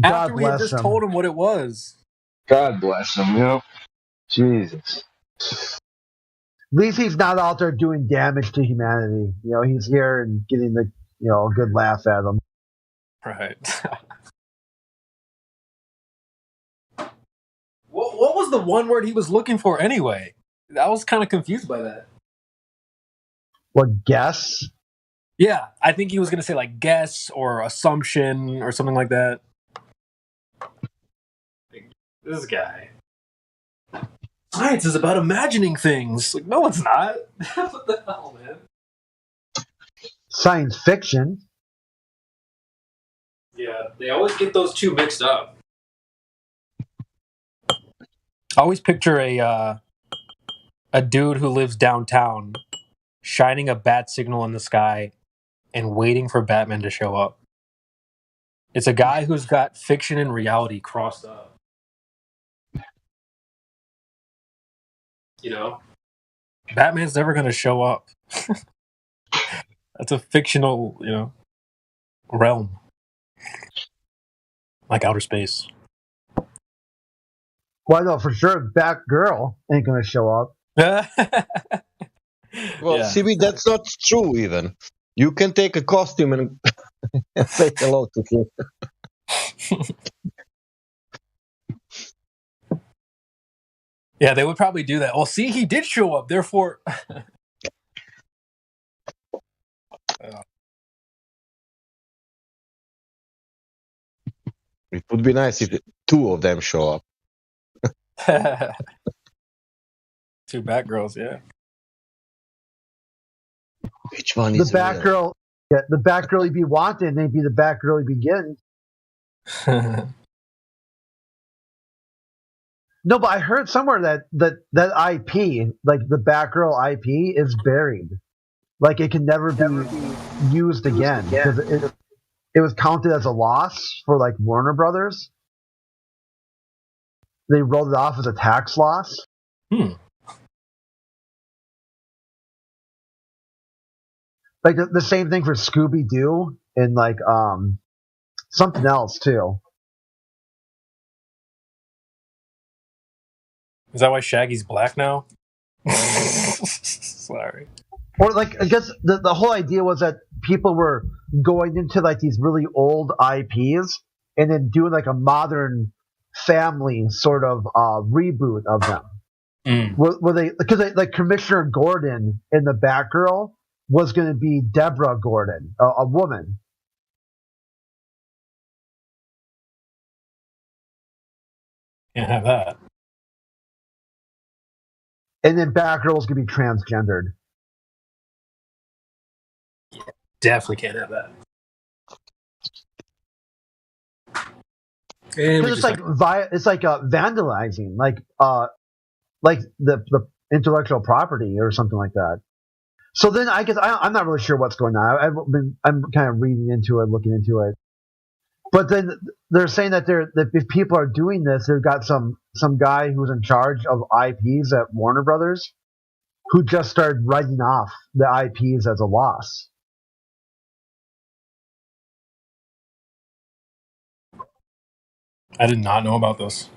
Speaker 14: After we had just told him what it was.
Speaker 2: God bless him, Jesus.
Speaker 8: At least he's not out there doing damage to humanity. He's here and getting a good laugh at them.
Speaker 14: Right. What was the one word he was looking for anyway? I was kind of confused by that.
Speaker 8: What, guess?
Speaker 14: Yeah, I think he was going to say like guess or assumption or something like that. This guy. Science is about imagining things. Like, no, it's not. What the hell, man?
Speaker 8: Science fiction.
Speaker 14: Yeah, they always get those two mixed up. I always picture a dude who lives downtown shining a bat signal in the sky and waiting for Batman to show up. It's a guy who's got fiction and reality crossed up. Batman's never going to show up. That's a fictional, realm. Like outer space.
Speaker 8: Well, I know for sure Batgirl ain't gonna show up.
Speaker 4: Well,
Speaker 14: Yeah.
Speaker 4: CB, that's not true. Even you can take a costume and say hello to him.
Speaker 14: Yeah, they would probably do that. Well, see, he did show up. Therefore,
Speaker 4: It would be nice if two of them show up.
Speaker 14: two Batgirls. Yeah.
Speaker 4: Which one
Speaker 8: The
Speaker 4: is real?
Speaker 8: Batgirl, yeah, the Batgirl he'd be wanted, they'd be the Batgirl he'd be getting. No, but I heard somewhere that IP, like the Batgirl IP, is buried. Like it can never be used again because it was counted as a loss for like Warner Brothers. They wrote it off as a tax loss. Like the same thing for Scooby Doo and like something else too.
Speaker 14: Is that why Shaggy's black now? Sorry.
Speaker 8: Or like I guess the whole idea was that people were going into like these really old IPs and then doing like a modern family sort of reboot of them. Were they because like Commissioner Gordon in the Batgirl was going to be Deborah Gordon, a woman.
Speaker 14: Can't have that.
Speaker 8: And then Batgirl was going to be transgendered.
Speaker 14: Definitely can't have that.
Speaker 8: Because it's like vandalizing, like the intellectual property or something like that. So then I guess I'm not really sure what's going on. I'm kind of reading into it, looking into it. But then they're saying that if people are doing this, they've got some guy who's in charge of IPs at Warner Brothers who just started writing off the IPs as a loss.
Speaker 14: I did not know about this.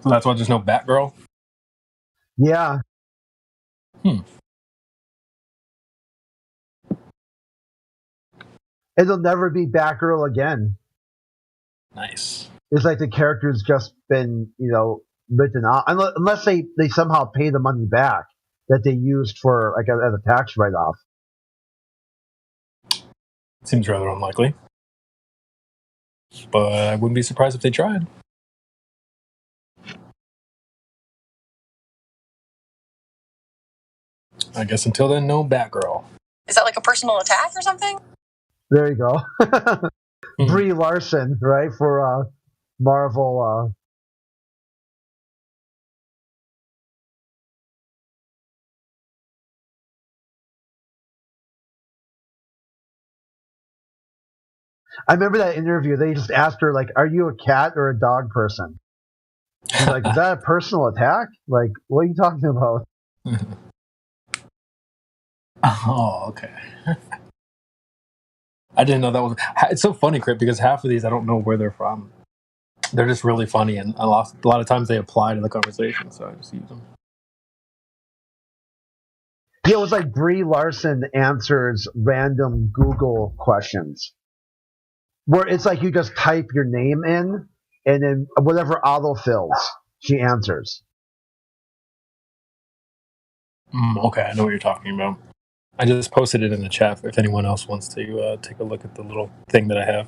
Speaker 14: So that's why there's no Batgirl?
Speaker 8: Yeah. It'll never be Batgirl again.
Speaker 14: Nice.
Speaker 8: It's like the character's just been, written off. Unless they somehow pay the money back that they used for, like, as a tax write-off.
Speaker 14: Seems rather unlikely. But I wouldn't be surprised if they tried. I guess until then, no Batgirl.
Speaker 20: Is that like a personal attack or something?
Speaker 8: There you go. Brie Larson, right, for Marvel. I remember that interview. They just asked her, like, are you a cat or a dog person? She's like, is that a personal attack? Like, what are you talking about?
Speaker 14: Oh, okay. I didn't know that was... It's so funny, Crip, because half of these I don't know where they're from. They're just really funny, and a lot of times they apply to the conversation, so I just use them.
Speaker 8: Yeah, it was like Brie Larson answers random Google questions. Where it's like you just type your name in, and then whatever autofills, she answers.
Speaker 14: Okay, I know what you're talking about. I just posted it in the chat if anyone else wants to take a look at the little thing that I have.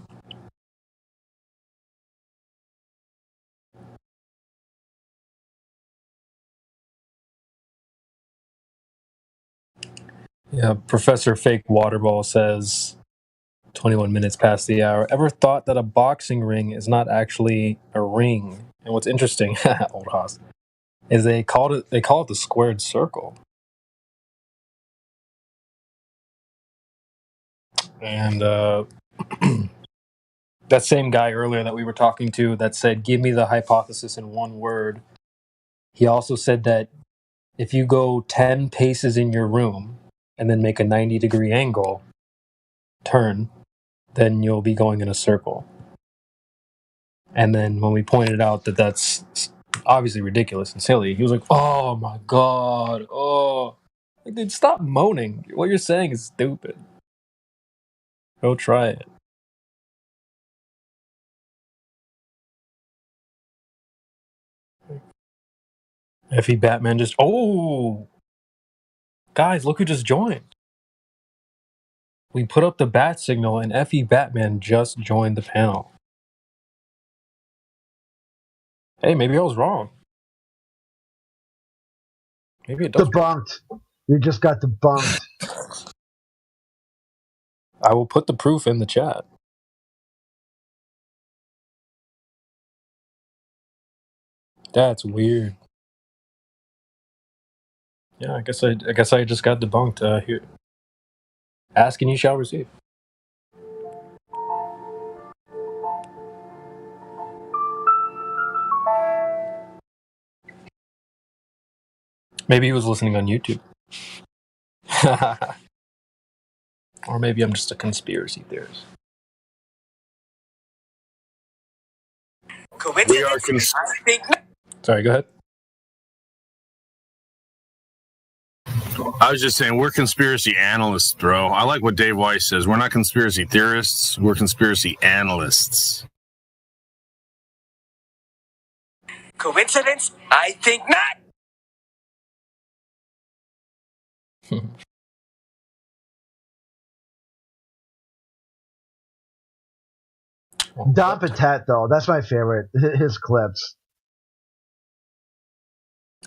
Speaker 14: Yeah, Professor Fake Waterball says 21 minutes past the hour. Ever thought that a boxing ring is not actually a ring? And what's interesting, old Haas, is they call it the squared circle. And that same guy earlier that we were talking to that said, give me the hypothesis in one word. He also said that if you go 10 paces in your room and then make a 90-degree angle, turn, then you'll be going in a circle. And then when we pointed out that that's obviously ridiculous and silly, he was like, "Oh my god, oh, like, dude, stop moaning. What you're saying is stupid. Go try it." FE Batman just guys, look who just joined. We put up the bat signal and FE Batman just joined the panel. Hey, maybe I was wrong. Maybe it does.
Speaker 8: Debunked. You just got debunked.
Speaker 14: I will put the proof in the chat. That's weird. Yeah, I guess I just got debunked here. Ask and you shall receive. Maybe he was listening on YouTube. Or maybe I'm just a conspiracy theorist.
Speaker 9: We are
Speaker 14: Sorry, go ahead.
Speaker 9: I was just saying, we're conspiracy analysts, bro. I like what Dave Weiss says. We're not conspiracy theorists. We're conspiracy analysts.
Speaker 16: Coincidence? I think not.
Speaker 8: Don Patet, though, that's my favorite. His clips.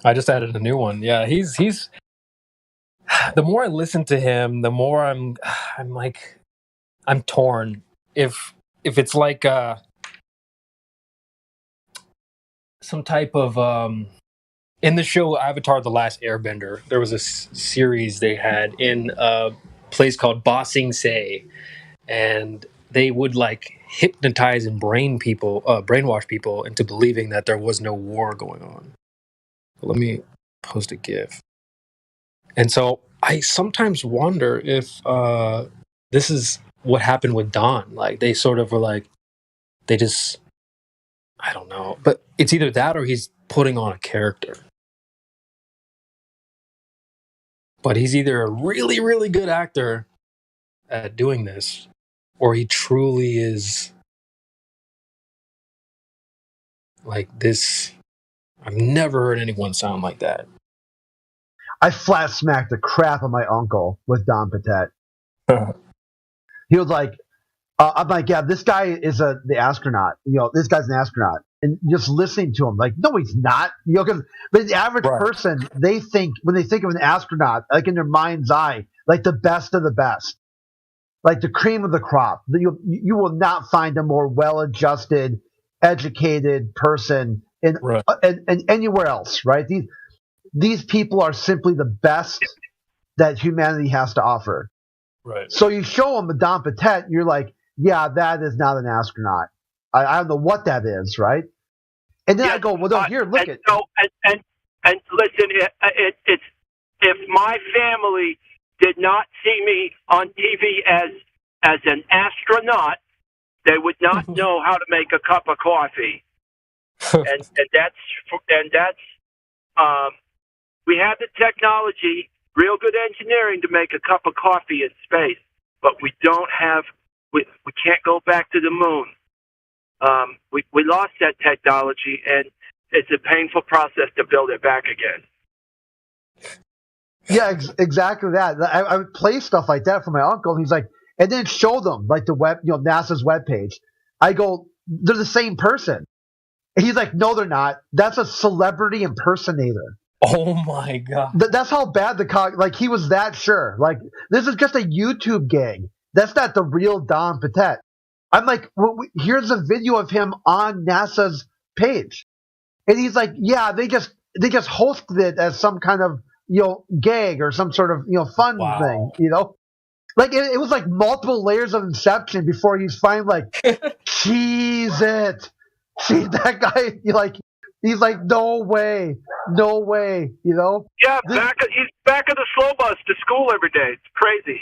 Speaker 14: I just added a new one. Yeah, he's. The more I listen to him, the more I'm torn. If it's like some type of in the show Avatar: The Last Airbender, there was a series they had in a place called Ba Sing Se, and they would like hypnotize and brainwash people into believing that there was no war going on. Let me post a GIF. And so I sometimes wonder if this is what happened with Don. Like they sort of were like, they just, I don't know, but it's either that or he's putting on a character. But he's either a really, really good actor at doing this, or he truly is like this. I've never heard anyone sound like that.
Speaker 8: I flat smacked the crap of my uncle with Don Patet. He was like, I'm like, yeah, this guy is the astronaut. This guy's an astronaut. And just listening to him, like, no, he's not. But the average person, they think, when they think of an astronaut, like in their mind's eye, like the best of the best, like the cream of the crop. You will not find a more well-adjusted, educated person in anywhere else, right? These people are simply the best that humanity has to offer.
Speaker 14: Right.
Speaker 8: So you show them a Don Patet, you're like, yeah, that is not an astronaut. I don't know what that is, right? And then I go, well, no, here, look at.
Speaker 17: So, and listen, it's if my family did not see me on TV as an astronaut, they would not know how to make a cup of coffee. and that's we have the technology, real good engineering to make a cup of coffee in space, but we don't have. We can't go back to the moon. We lost that technology, and it's a painful process to build it back again.
Speaker 8: Yeah, exactly that. I would play stuff like that for my uncle. And he's like, and then show them like the web, NASA's webpage. I go, they're the same person. And he's like, no, they're not. That's a celebrity impersonator.
Speaker 14: Oh my god.
Speaker 8: That's how bad like he was that sure. Like this is just a YouTube gag. That's not the real Don Patet. I'm like, here's a video of him on NASA's page, and he's like, yeah, they just hosted it as some kind of gag or some sort of fun thing, like it was like multiple layers of inception before he's finally like, cheese it, see that guy, he's like, no way,
Speaker 17: Yeah, he's back at the slow bus to school every day. It's crazy.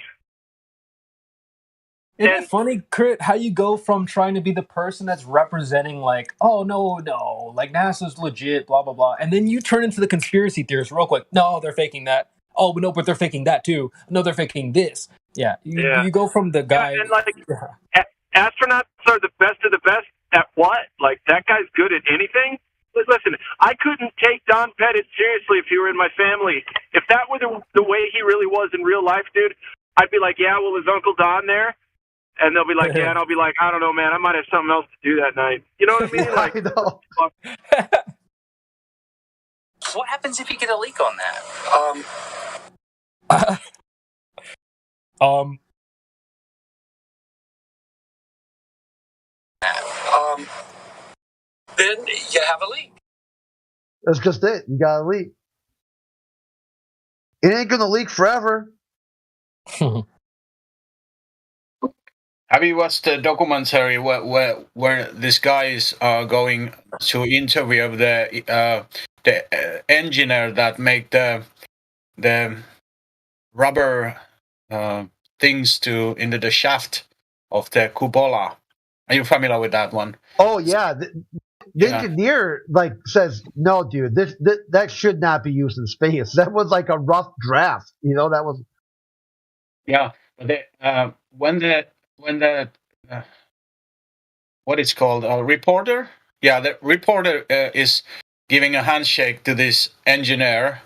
Speaker 14: Isn't it funny, Kurt, how you go from trying to be the person that's representing, like, oh, no, like, NASA's legit, blah, blah, blah, and then you turn into the conspiracy theorist real quick. No, they're faking that. Oh, no, but they're faking that, too. No, they're faking this. Yeah, you go from the guy...
Speaker 17: Yeah, and, like, astronauts are the best of the best at what? Like, that guy's good at anything? Listen, I couldn't take Don Pettit seriously if he were in my family. If that were the way he really was in real life, dude, I'd be like, yeah, well, is Uncle Don there? And they'll be like, yeah, and I'll be like, I don't know, man, I might have something else to do that night. You know what I mean? Like,
Speaker 8: I know.
Speaker 16: What happens if you get a leak on that? Then you have a leak.
Speaker 8: That's just it. You got to leak. It ain't going to leak forever.
Speaker 10: Have you watched the documentary where this guy is going to interview the engineer that make the rubber things into the shaft of the cupola? Are you familiar with that one?
Speaker 8: Oh yeah, the engineer says, "No, dude, that should not be used in space." That was like a rough draft, That was.
Speaker 10: Yeah, but when the what it's called, reporter. Yeah, the reporter is giving a handshake to this engineer.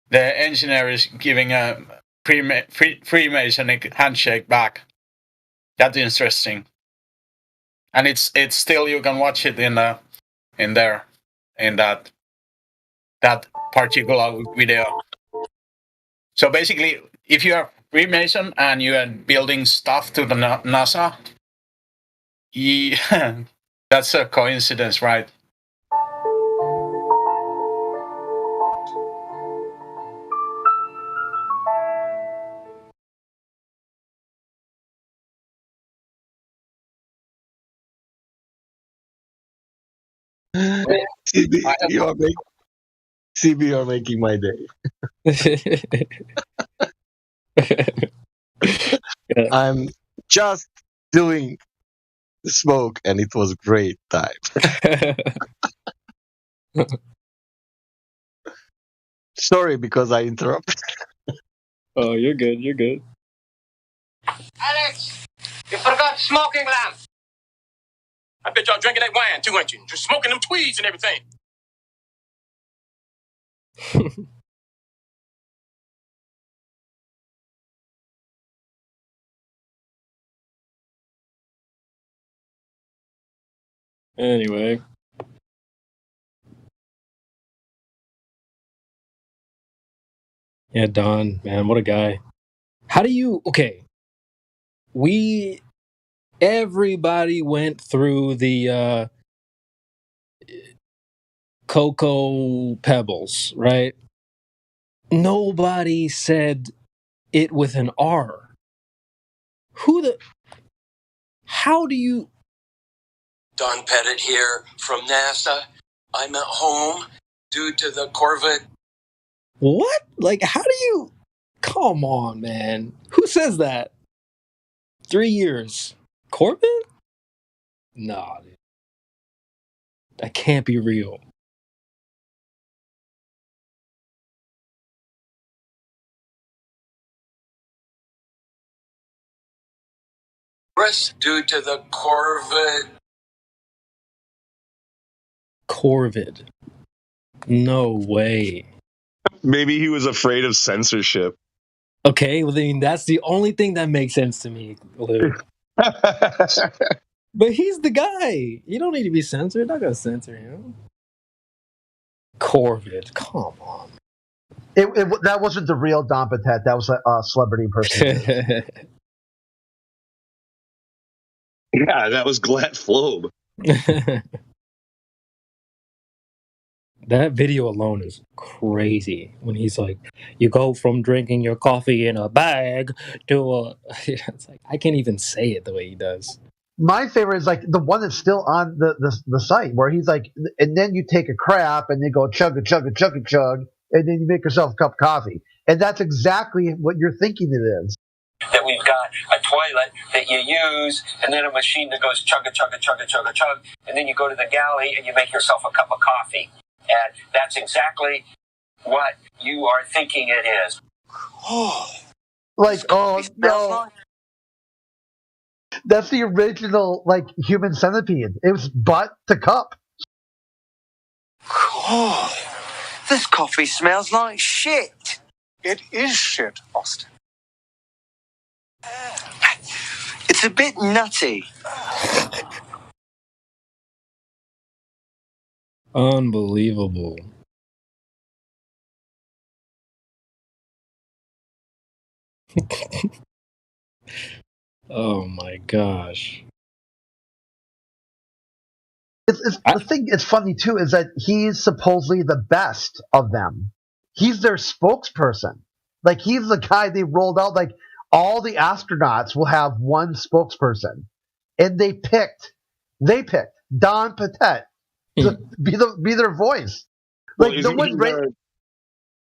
Speaker 10: The engineer is giving a Freemasonic handshake back. That's interesting, and it's still, you can watch it in that particular video. So basically, if you are Freemason and you are building stuff to the NASA, that's a coincidence, right?
Speaker 4: CB, you're making my day. I'm just doing the smoke, and it was a great time. Sorry, because I interrupted.
Speaker 14: Oh, you're good. You're good.
Speaker 16: Alex, you forgot smoking lamp. I bet y'all drinking that wine too, ain't you? Just smoking them tweeds and everything.
Speaker 14: Anyway. Yeah, Don, man, what a guy. How do you... Okay. Everybody went through the Cocoa Pebbles, right? Nobody said it with an R. How do you...
Speaker 16: Don Pettit here from NASA. I'm at home due to the Corvette.
Speaker 14: What? Like, how do you... Come on, man. Who says that? 3 years. Corbett? Nah, dude. That can't be real.
Speaker 16: Due to the Corvette.
Speaker 14: Corvid. No way.
Speaker 22: Maybe he was afraid of censorship.
Speaker 14: Okay, well, I mean, that's the only thing that makes sense to me, Lou. But he's the guy. You don't need to be censored. Not gonna censor him. Corvid, come on.
Speaker 8: That wasn't the real Don Pettit. That was a celebrity impersonator.
Speaker 22: Yeah, that was Glatt Flobe.
Speaker 14: That video alone is crazy. When he's like, you go from drinking your coffee in a bag to a... It's like, I can't even say it the way he does.
Speaker 8: My favorite is like the one that's still on the site where he's like, and then you take a crap and you go chug a chug a chug a chug, and then you make yourself a cup of coffee. And that's exactly what you're thinking it is.
Speaker 16: That we've got a toilet that you use, and then a machine that goes chugga, chugga, chugga, chugga, chug, and then you go to the galley and you make yourself a cup of coffee. And that's exactly what you are thinking it is.
Speaker 8: Like, oh no. That's the original, like, human centipede. It was butt to cup.
Speaker 1: Oh, this coffee smells like shit. It is shit, Austin. It's a bit nutty.
Speaker 14: Unbelievable. Oh my gosh.
Speaker 8: The thing it's funny too is that he's supposedly the best of them. He's their spokesperson. Like, he's the guy they rolled out. Like, all the astronauts will have one spokesperson, and they picked Don Patet to be their voice. Like,
Speaker 22: Well,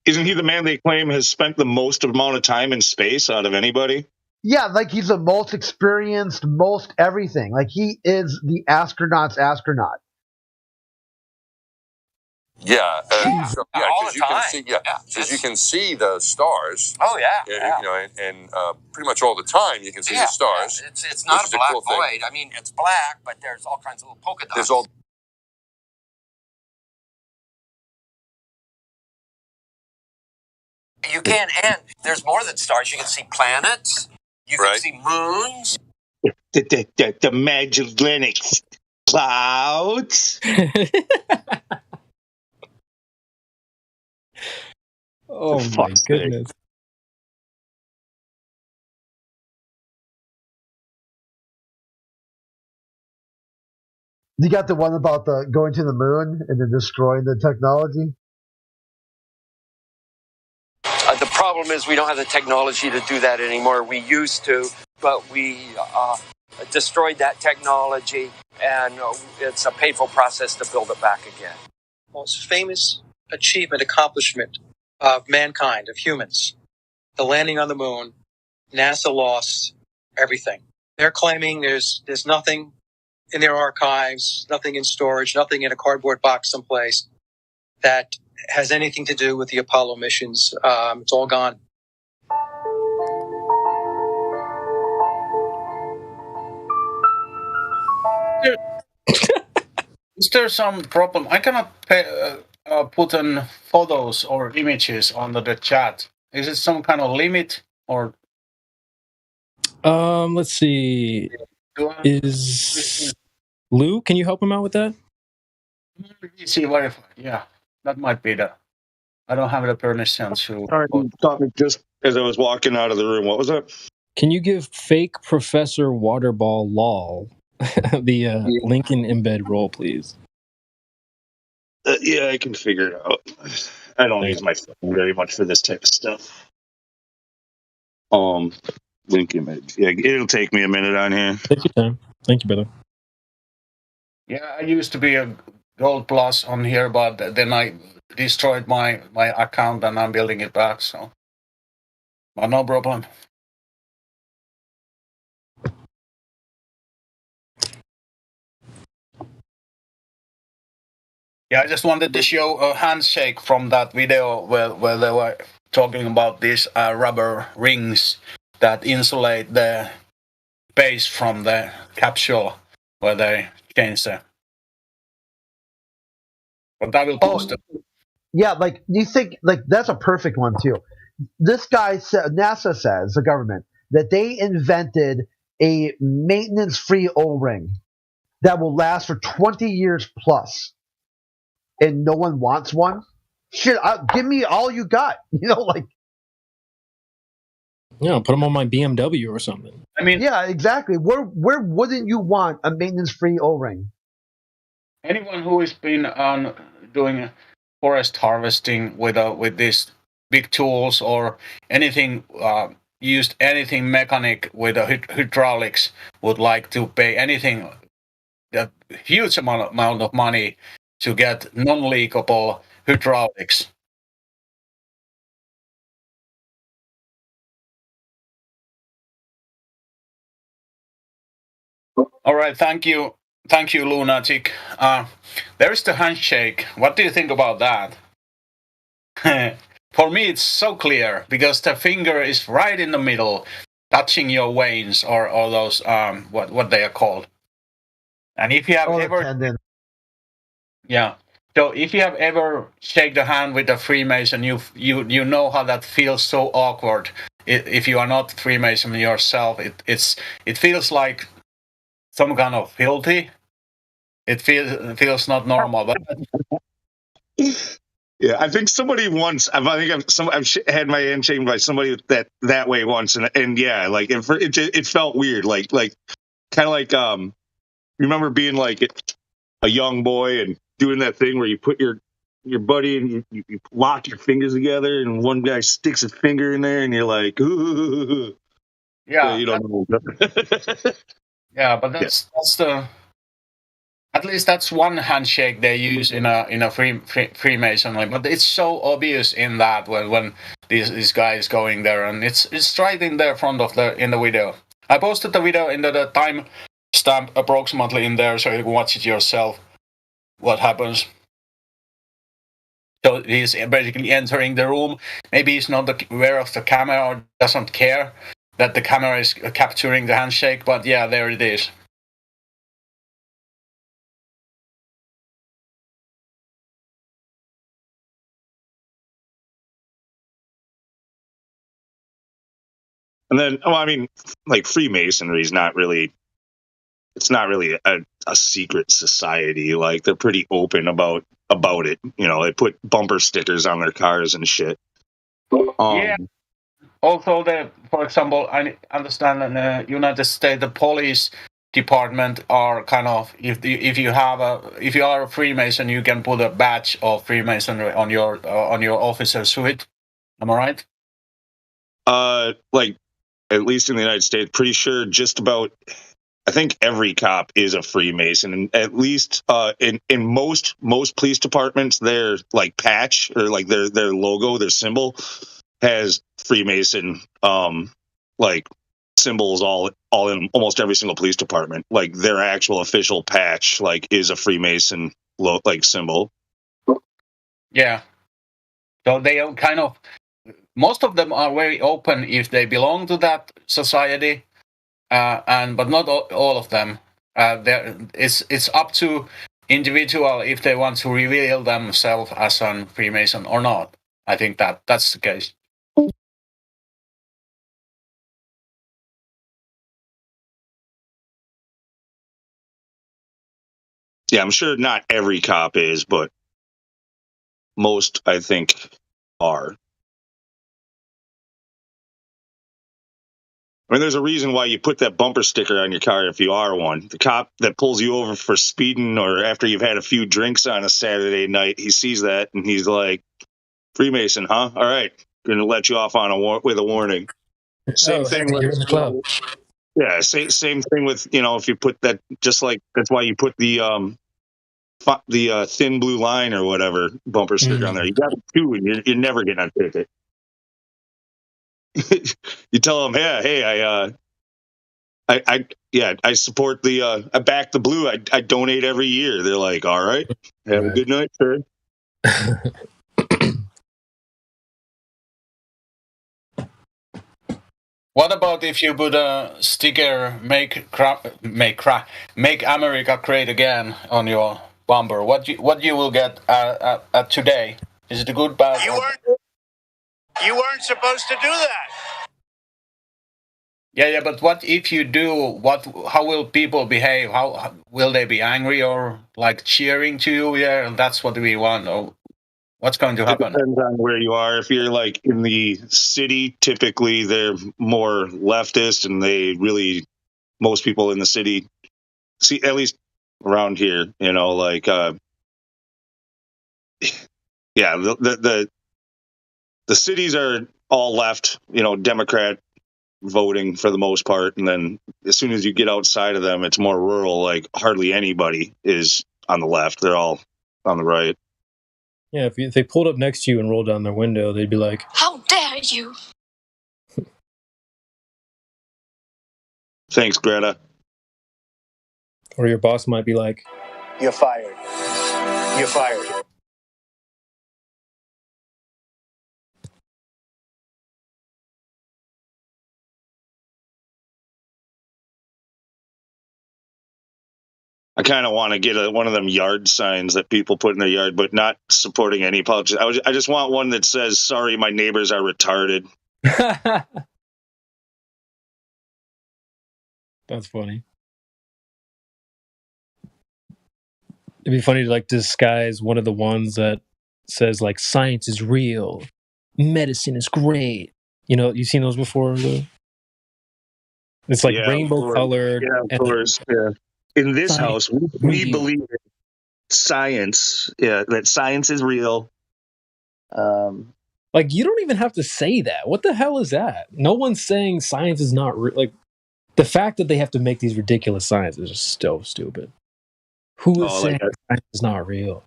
Speaker 22: isn't he the man they claim has spent the most amount of time in space out of anybody?
Speaker 8: Yeah, like, he's the most experienced, most everything. Like, he is the astronaut's astronaut.
Speaker 21: Yeah,
Speaker 16: All
Speaker 21: because
Speaker 16: the
Speaker 21: you can
Speaker 16: time.
Speaker 21: see, because you can see the stars.
Speaker 16: Oh, yeah.
Speaker 21: You know, and pretty much all the time you can see the stars.
Speaker 16: Yeah. It's not a black void. I mean, it's black, but there's all kinds of little polka dots.
Speaker 21: There's all.
Speaker 16: You can, and there's more than stars. You can see planets. You can see moons.
Speaker 22: The Magellanic clouds.
Speaker 14: Oh my goodness.
Speaker 8: You got the one about the going to the moon and then destroying the technology?
Speaker 1: The problem is we don't have the technology to do that anymore. We used to, but we destroyed that technology, and it's a painful process to build it back again.
Speaker 23: Most famous accomplishment of mankind, of humans, the landing on the moon. NASA lost everything. They're claiming there's nothing in their archives, nothing in storage, nothing in a cardboard box someplace that has anything to do with the Apollo missions. It's all gone.
Speaker 10: Is there some problem? I cannot put in photos or images onto the chat. Is it some kind of limit or?
Speaker 14: Let's see. Is Lou? Can you help him out with that?
Speaker 10: See what if? Yeah, that might be the. I don't have the permission to.
Speaker 22: Sorry, just as I was walking out of the room. What was that?
Speaker 14: Can you give fake Professor Waterball lol the Lincoln embed role, please?
Speaker 22: Yeah, I can figure it out. I don't use my phone very much for this type of stuff. Link image. Yeah, it'll take me a minute on here.
Speaker 14: Take your time. Thank you, brother.
Speaker 10: Yeah, I used to be a Gold Plus on here, but then I destroyed my account and I'm building it back. So, but no problem. Yeah, I just wanted to show a handshake from that video where they were talking about these rubber rings that insulate the base from the capsule where they change the. But I will post it.
Speaker 8: Yeah, like, you think, like, that's a perfect one too. This guy said, NASA says, the government, that they invented a maintenance-free O-ring that will last for 20 years plus, and no one wants one. Shit, give me all you got. You know, like.
Speaker 14: Yeah, put them on my BMW or something.
Speaker 10: I mean,
Speaker 8: yeah, exactly. Where wouldn't you want a maintenance-free O-ring?
Speaker 10: Anyone who has been doing forest harvesting with these big tools or anything used anything mechanic with hydraulics would like to pay anything, a huge amount of money to get non-leakable hydraulics. All right, thank you, Lunatic. There's the handshake. What do you think about that? For me, it's so clear because the finger is right in the middle, touching your veins or those what they are called. And if you have ever,
Speaker 8: tendon.
Speaker 10: yeah. So if you have ever shake the hand with a Freemason, you know how that feels so awkward. If you are not Freemason yourself, it feels like some kind of filthy. It feels not normal. But
Speaker 22: Yeah, I think somebody once. I've had my hand shaken by somebody that way once, and yeah, like it felt weird, like kind of like you remember being like a young boy and doing that thing where you put your buddy and you lock your fingers together, and one guy sticks his finger in there, and you're like, ooh.
Speaker 10: yeah,
Speaker 22: You don't know.
Speaker 10: yeah, but that's the. At least that's one handshake they use in a Freemasonry, but it's so obvious in that when this guy is going there, and it's right in the front of in the video. I posted the video in the time stamp approximately in there, so you can watch it yourself. What happens? So he's basically entering the room. Maybe he's not aware of the camera or doesn't care that the camera is capturing the handshake, but yeah, there it is.
Speaker 22: And then, I mean, like Freemasonry is not really. It's not really a secret society. Like they're pretty open about it. You know, they put bumper stickers on their cars and shit.
Speaker 10: Yeah. Also, for example, I understand in the United States, the police department are kind of if you are a Freemason, you can put a badge of Freemasonry on your officer suit. Am I right?
Speaker 22: Like at least in the United States, pretty sure just about. I think every cop is a Freemason, and at least in most police departments, their like patch or like their logo, their symbol has Freemason like symbols all in almost every single police department. Like their actual official patch like is a Freemason like symbol.
Speaker 10: Yeah. So they are kind of most of them are very open if they belong to that society, but not all of them. It's up to individual if they want to reveal themselves as a Freemason or not. I think that's the case.
Speaker 22: Yeah, I'm sure not every cop is, but most I think are. I mean, there's a reason why you put that bumper sticker on your car if you are one. The cop that pulls you over for speeding or after you've had a few drinks on a Saturday night, he sees that and he's like, Freemason, huh? All right, going to let you off on with a warning. Same thing with
Speaker 14: you're in the club.
Speaker 22: Yeah, same thing with if you put that just like that's why you put the thin blue line or whatever bumper sticker on there. You got two, and you're never getting a ticket. You tell them, yeah, hey, I support I back the blue. I donate every year. They're like, all right, have a good night, sir.
Speaker 10: What about if you put a sticker "Make America Great Again" on your bumper? What you will get today? Is it a good bad?
Speaker 3: You weren't supposed to do that.
Speaker 10: Yeah, but what if you do? How will people behave? How will they be angry or like cheering to you? Yeah, that's what we want. Or what's going to
Speaker 22: It
Speaker 10: happen?
Speaker 22: depends on where you are. If you're like in the city, typically they're more leftist, and most people in the city see, at least around here, like yeah, the cities are all left, Democrat voting for the most part, and then as soon as you get outside of them, it's more rural. Like hardly anybody is on the left; they're all on the right.
Speaker 14: Yeah, if they pulled up next to you and rolled down their window, they'd be like,
Speaker 20: How dare you?
Speaker 22: Thanks, Greta.
Speaker 14: Or your boss might be like,
Speaker 3: You're fired. You're fired.
Speaker 22: I kind of want to get one of them yard signs that people put in their yard, but not supporting any politics. I just want one that says, "Sorry, my neighbors are retarded."
Speaker 14: that's funny. It'd be funny to like disguise one of the ones that says like science is real, medicine is great. You know, you've seen those before. It's like
Speaker 22: Yeah, of
Speaker 14: rainbow
Speaker 22: course.
Speaker 14: colored.
Speaker 22: Yeah, of
Speaker 14: And
Speaker 22: course. Yeah. In this
Speaker 14: science
Speaker 22: house,
Speaker 14: is
Speaker 22: we
Speaker 14: real.
Speaker 22: believe in science. Yeah, that science is real.
Speaker 14: Like you don't even have to say that. What the hell is that? No one's saying science is not real. Like the fact that they have to make these ridiculous signs is just so stupid. Who is saying science is not real?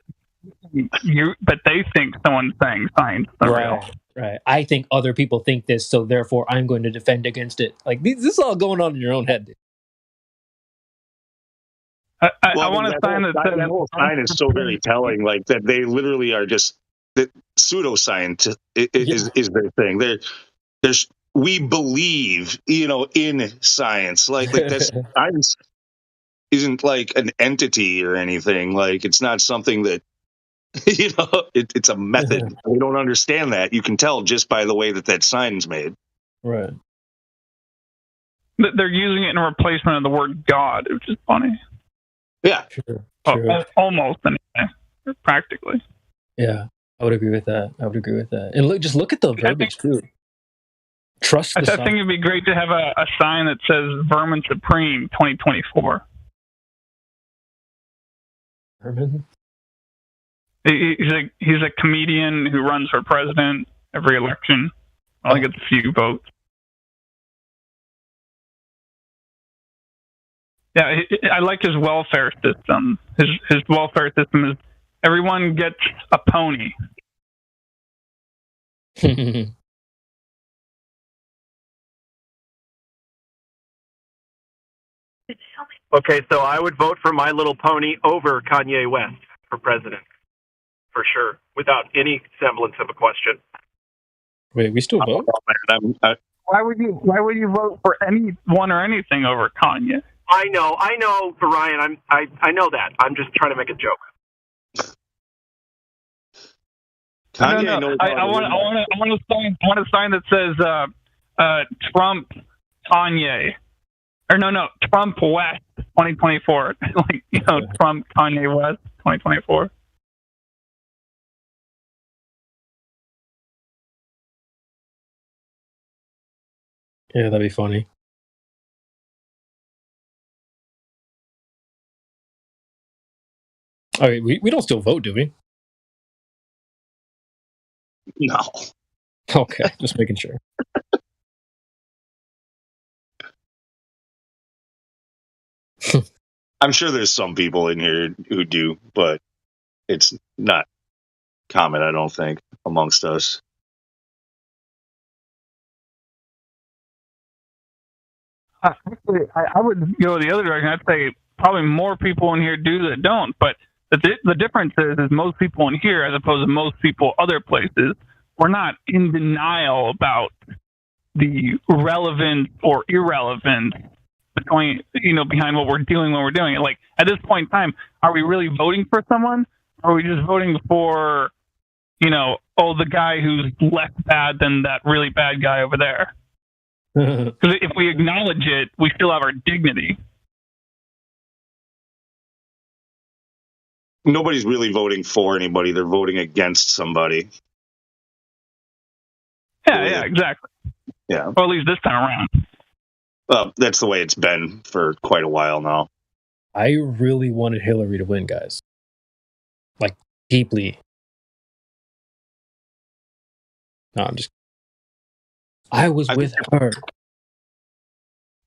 Speaker 7: But they think someone's saying science is not real.
Speaker 14: Right. I think other people think this, so therefore I'm going to defend against it. Like this is all going on in your own head. Dude.
Speaker 7: I want a sign that says
Speaker 22: that whole sign is so very telling. Like that, they literally are just that pseudoscience is their thing. There's we believe, in science. Like that's science isn't like an entity or anything. Like it's not something that it's a method. We don't understand that. You can tell just by the way that sign's made.
Speaker 14: Right.
Speaker 7: They're using it in replacement of the word God, which is funny.
Speaker 22: Yeah.
Speaker 14: True.
Speaker 7: Almost anyway. Practically.
Speaker 14: Yeah. I would agree with that. And look at the verbiage too. Trust the
Speaker 7: I think it'd be great to have a sign that says Vermin Supreme 2024.
Speaker 14: Vermin?
Speaker 7: He's a comedian who runs for president every election. Only gets a few votes. Yeah, I like his welfare system. His welfare system is everyone gets a pony.
Speaker 17: Okay, so I would vote for My Little Pony over Kanye West for president, for sure, without any semblance of a question.
Speaker 14: Wait, we still vote?
Speaker 7: Why would you vote for anyone or anything over Kanye?
Speaker 17: I know, Ryan. I know that. I'm just trying to make a joke.
Speaker 7: No. I want a sign that says Trump Kanye, or no, Trump West 2024. Trump Kanye West 2024.
Speaker 14: Yeah, that'd be funny. All right, we don't still vote, do we?
Speaker 22: No.
Speaker 14: Okay, just making sure.
Speaker 22: I'm sure there's some people in here who do, but it's not common, I don't think, amongst us.
Speaker 7: Actually, I would go the other direction. I'd say probably more people in here do that don't. But the difference is most people in here, as opposed to most people other places, we're not in denial about the relevance or irrelevance behind what we're doing when we're doing it. Like at this point in time, are we really voting for someone? Or are we just voting for, the guy who's less bad than that really bad guy over there? Because if we acknowledge it, we still have our dignity.
Speaker 22: Nobody's really voting for anybody. They're voting against somebody.
Speaker 7: Yeah, exactly.
Speaker 22: Yeah.
Speaker 7: Or at least this time around.
Speaker 22: Well, that's the way it's been for quite a while now.
Speaker 14: I really wanted Hillary to win, guys. Like, deeply. No, I'm just... I was with her.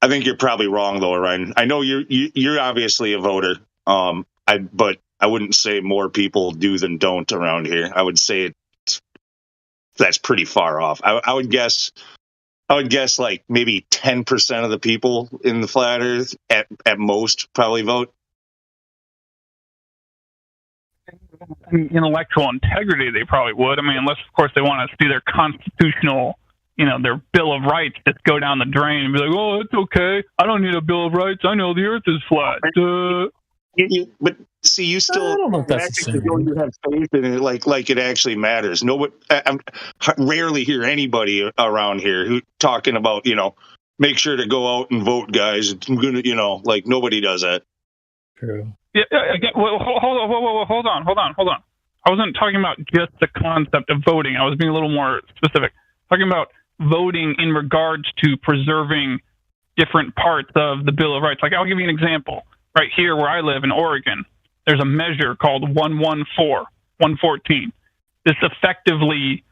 Speaker 22: I think you're probably wrong, though, Ryan. I know you're obviously a voter, but I wouldn't say more people do than don't around here. I would say that's pretty far off. I would guess like maybe 10% of the people in the flat Earth at most probably vote.
Speaker 7: any intellectual integrity, they probably would. I mean, unless, of course, they want to see their constitutional, their Bill of Rights just go down the drain and be like, oh, it's okay. I don't need a Bill of Rights. I know the Earth is flat.
Speaker 22: But see, you still
Speaker 14: I don't know if that's
Speaker 22: actually you have faith in it, like it actually matters. I rarely hear anybody around here who talking about make sure to go out and vote, guys. I'm gonna like nobody does that.
Speaker 14: True.
Speaker 7: Yeah. Again, well, hold on. I wasn't talking about just the concept of voting. I was being a little more specific. Talking about voting in regards to preserving different parts of the Bill of Rights. Like, I'll give you an example. Right here where I live in Oregon, there's a measure called 114. This effectively,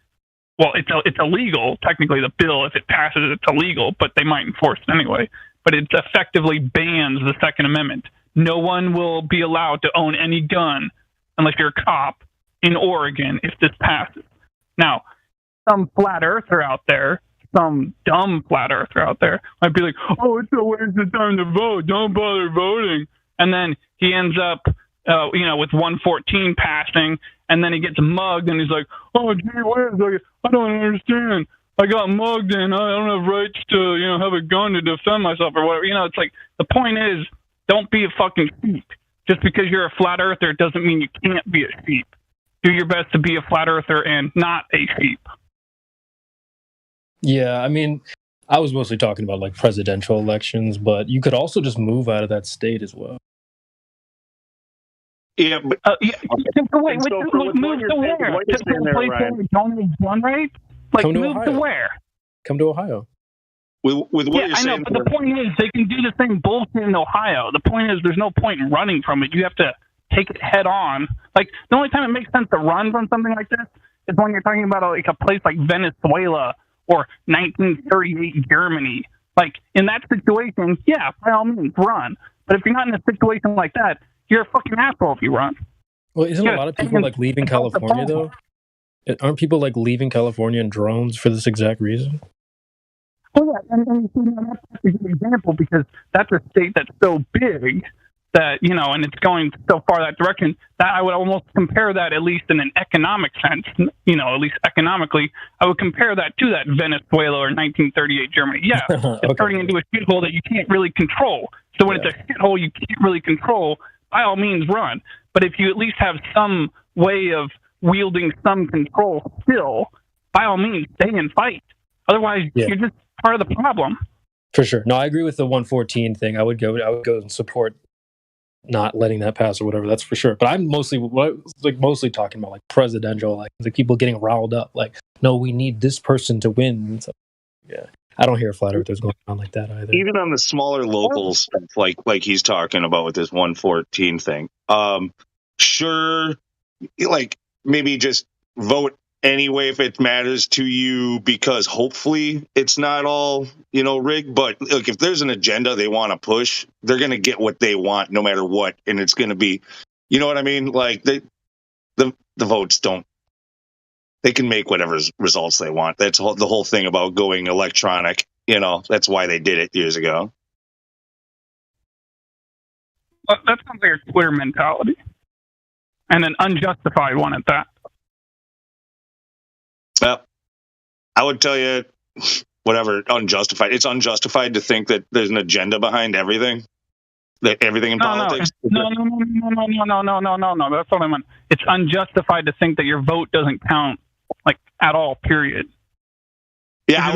Speaker 7: well, it's illegal. Technically, the bill, if it passes, it's illegal, but they might enforce it anyway. But it effectively bans the Second Amendment. No one will be allowed to own any gun unless you're a cop in Oregon if this passes. Now, some flat earther out there, some dumb flat earther out there might be like, oh, it's a waste of time to vote. Don't bother voting. And then he ends up, with 114 passing, and then he gets mugged, and he's like, oh, gee whiz, I don't understand. I got mugged, and I don't have rights to, have a gun to defend myself or whatever. It's like, the point is, don't be a fucking sheep. Just because you're a flat earther doesn't mean you can't be a sheep. Do your best to be a flat earther and not a sheep.
Speaker 14: Yeah, I mean, I was mostly talking about like presidential elections, but you could also just move out of that state as well.
Speaker 22: Yeah, but
Speaker 7: move to where? To a place where we don't need gun rights? Like, move to where?
Speaker 14: Come to Ohio.
Speaker 22: With what you're saying,
Speaker 7: I know, but the point is they can do the same bullshit in Ohio. The point is there's no point in running from it. You have to take it head on. Like, the only time it makes sense to run from something like this is when you're talking about a place like Venezuela or 1938 Germany. Like, in that situation, yeah, by all means, run. But if you're not in a situation like that, you're a fucking asshole if you run.
Speaker 14: Well, isn't a lot of people like leaving California though? Aren't people like leaving California in drones for this exact reason?
Speaker 7: Oh yeah, and you see, that's a good example because that's a state that's so big that, and it's going so far that direction that I would almost compare that, at least in an economic sense, at least economically, I would compare that to that Venezuela or 1938 Germany. Yeah, it's turning into a shithole that you can't really control. So when it's a shithole you can't really control, by all means run. But if you at least have some way of wielding some control still, by all means stay and fight. Otherwise, you're just part of the problem.
Speaker 14: For sure. No, I agree with the 114 thing. I would go and support not letting that pass or whatever. That's for sure. But I'm mostly talking about like presidential, like the people getting riled up. Like, no, we need this person to win. So, yeah, I don't hear flat earthers going on like that either.
Speaker 22: Even on the smaller local stuff, like he's talking about with this 114 thing. Sure, like maybe just vote anyway if it matters to you, because hopefully it's not all rigged. But look, if there's an agenda they want to push, they're going to get what they want no matter what, and it's going to be, you know what I mean? Like the votes don't. They can make whatever results they want. That's the whole thing about going electronic. That's why they did it years ago.
Speaker 7: Well, that sounds like a Twitter mentality, and an unjustified one at that.
Speaker 22: Well, I would tell you, whatever, unjustified. It's unjustified to think that there's an agenda behind everything. That everything in politics.
Speaker 7: No. That's what I meant. It's unjustified to think that your vote doesn't count, like, at all. Period.
Speaker 22: Yeah,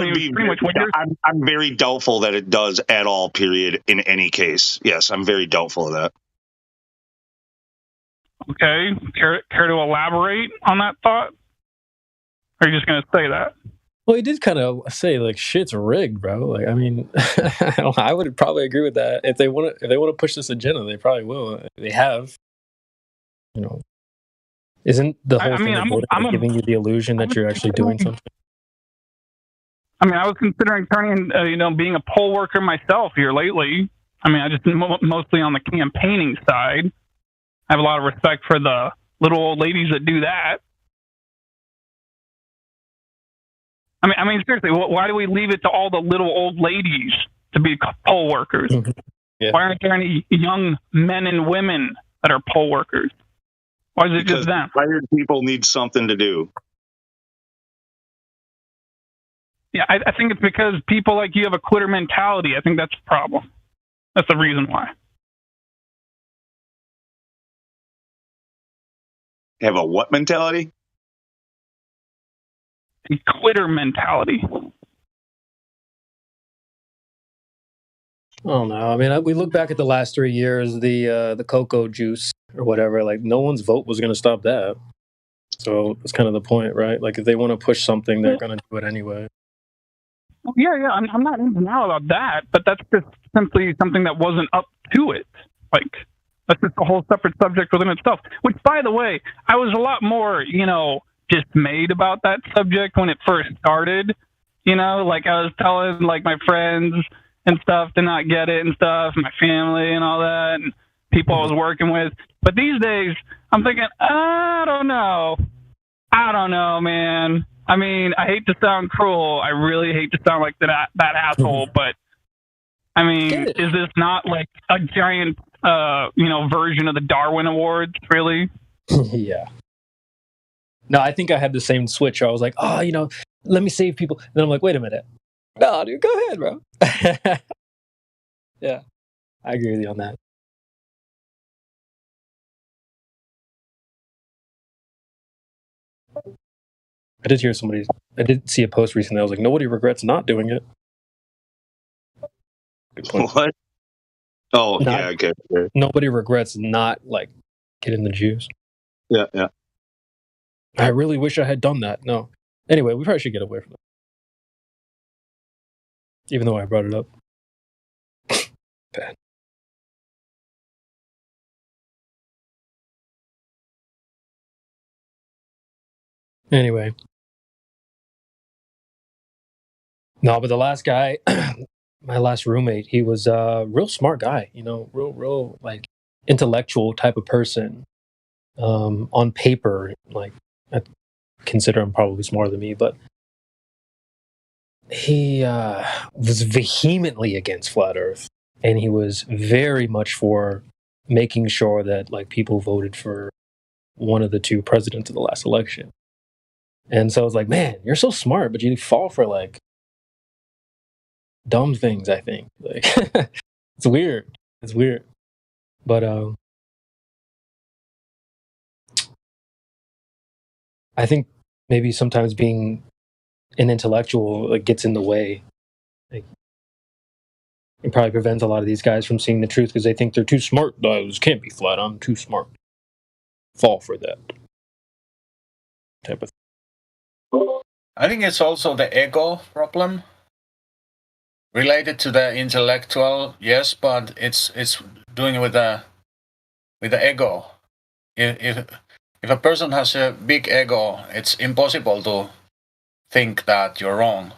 Speaker 22: I'm very doubtful that it does at all. Period. In any case, yes, I'm very doubtful of that.
Speaker 7: Okay, care to elaborate on that thought? Or are you just going to say that?
Speaker 14: Well, he did kind of say like shit's rigged, bro. Like, I mean, I would probably agree with that. If they want to push this agenda, they probably will. They have, Isn't the whole thing of voting giving you the illusion that you're actually doing something?
Speaker 7: I mean, I was considering turning, being a poll worker myself here lately. I mean, I just mostly on the campaigning side. I have a lot of respect for the little old ladies that do that. I mean, seriously, why do we leave it to all the little old ladies to be poll workers? Mm-hmm. Yeah. Why aren't there any young men and women that are poll workers? Or is it
Speaker 22: because
Speaker 7: just them?
Speaker 22: tired people need something to do.
Speaker 7: Yeah, I think it's because people like you have a quitter mentality. I think that's the problem. That's the reason why.
Speaker 22: Have a what mentality?
Speaker 7: A quitter mentality.
Speaker 14: I don't know. I mean, we look back at the last 3 years, the cocoa juice or whatever. Like, no one's vote was going to stop that. So that's kind of the point, right? Like, if they want to push something, they're going to do it anyway.
Speaker 7: Yeah, I'm not in denial about that, but that's just simply something that wasn't up to it. Like, that's just a whole separate subject within itself. Which, by the way, I was a lot more, dismayed about that subject when it first started. Like I was telling, like, my friends and stuff to not get it and stuff, my family and all that, and people I was working with. But these days, I'm thinking, I don't know, man. I mean, I hate to sound cruel. I really hate to sound like that asshole, but I mean, is this not like a giant, version of the Darwin Awards, really?
Speaker 14: Yeah. No, I think I had the same switch. I was like, let me save people. And then I'm like, wait a minute. No, dude, go ahead, bro. Yeah, I agree with you on that. I did see a post recently. I was like, nobody regrets not doing it. Good point.
Speaker 22: What? Oh, yeah, okay.
Speaker 14: Nobody regrets not, like, getting the juice.
Speaker 22: Yeah.
Speaker 14: I really wish I had done that. No. Anyway, we probably should get away from that. Even though I brought it up. Bad. Anyway. No, but the last guy, my last roommate, he was a real smart guy, real like intellectual type of person. On paper, like, I consider him probably smarter than me, but he was vehemently against flat Earth, and he was very much for making sure that, like, people voted for one of the two presidents of the last election. And so I was like, man, you're so smart, but you fall for, like, dumb things, I think. Like, it's weird. But I think maybe sometimes being an intellectual, like, gets in the way. Like, it probably prevents a lot of these guys from seeing the truth because they think they're too smart. This can't be flat. I'm too smart. Fall for that type of thing.
Speaker 10: I think it's also the ego problem related to the intellectual, yes, but it's doing it with the ego. If a person has a big ego, it's impossible to think that you're wrong.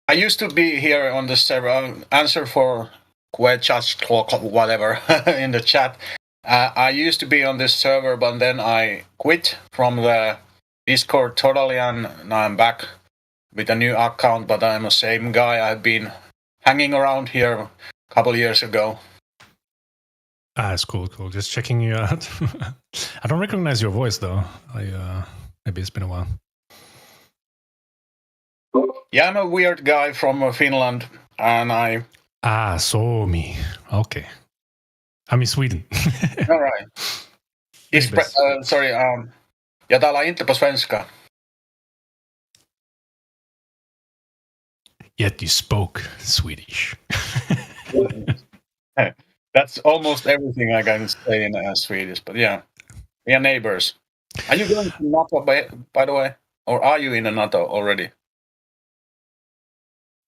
Speaker 10: I used to be here on the server, answer for questions, whatever, in the chat. I used to be on this server, but then I quit from the Discord totally, and now I'm back with a new account, but I'm the same guy. I've been hanging around here a couple of years ago.
Speaker 6: It's cool. Just checking you out. I don't recognize your voice, though. Maybe it's been a while.
Speaker 10: Yeah, I'm a weird guy from Finland, and I...
Speaker 6: Suomi. Okay. I'm in Sweden.
Speaker 10: All right. Sorry, jag talar inte på svenska.
Speaker 6: Yet you spoke Swedish.
Speaker 10: That's almost everything I can say in Swedish, but yeah. We are neighbors. Are you going to NATO, by the way? Or are you in a NATO already?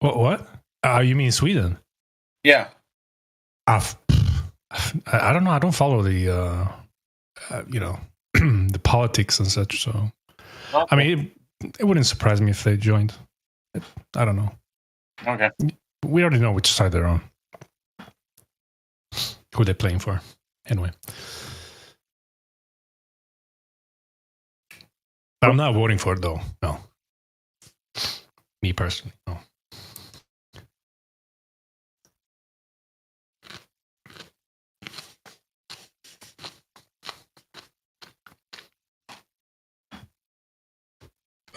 Speaker 6: What? You mean Sweden?
Speaker 10: Yeah.
Speaker 6: I don't know. I don't follow the, the politics and such. So, okay. I mean, it wouldn't surprise me if they joined. I don't know.
Speaker 10: Okay.
Speaker 6: We already know which side they're on. Who they're playing for. Anyway. I'm not voting for it, though. No. Me personally, no.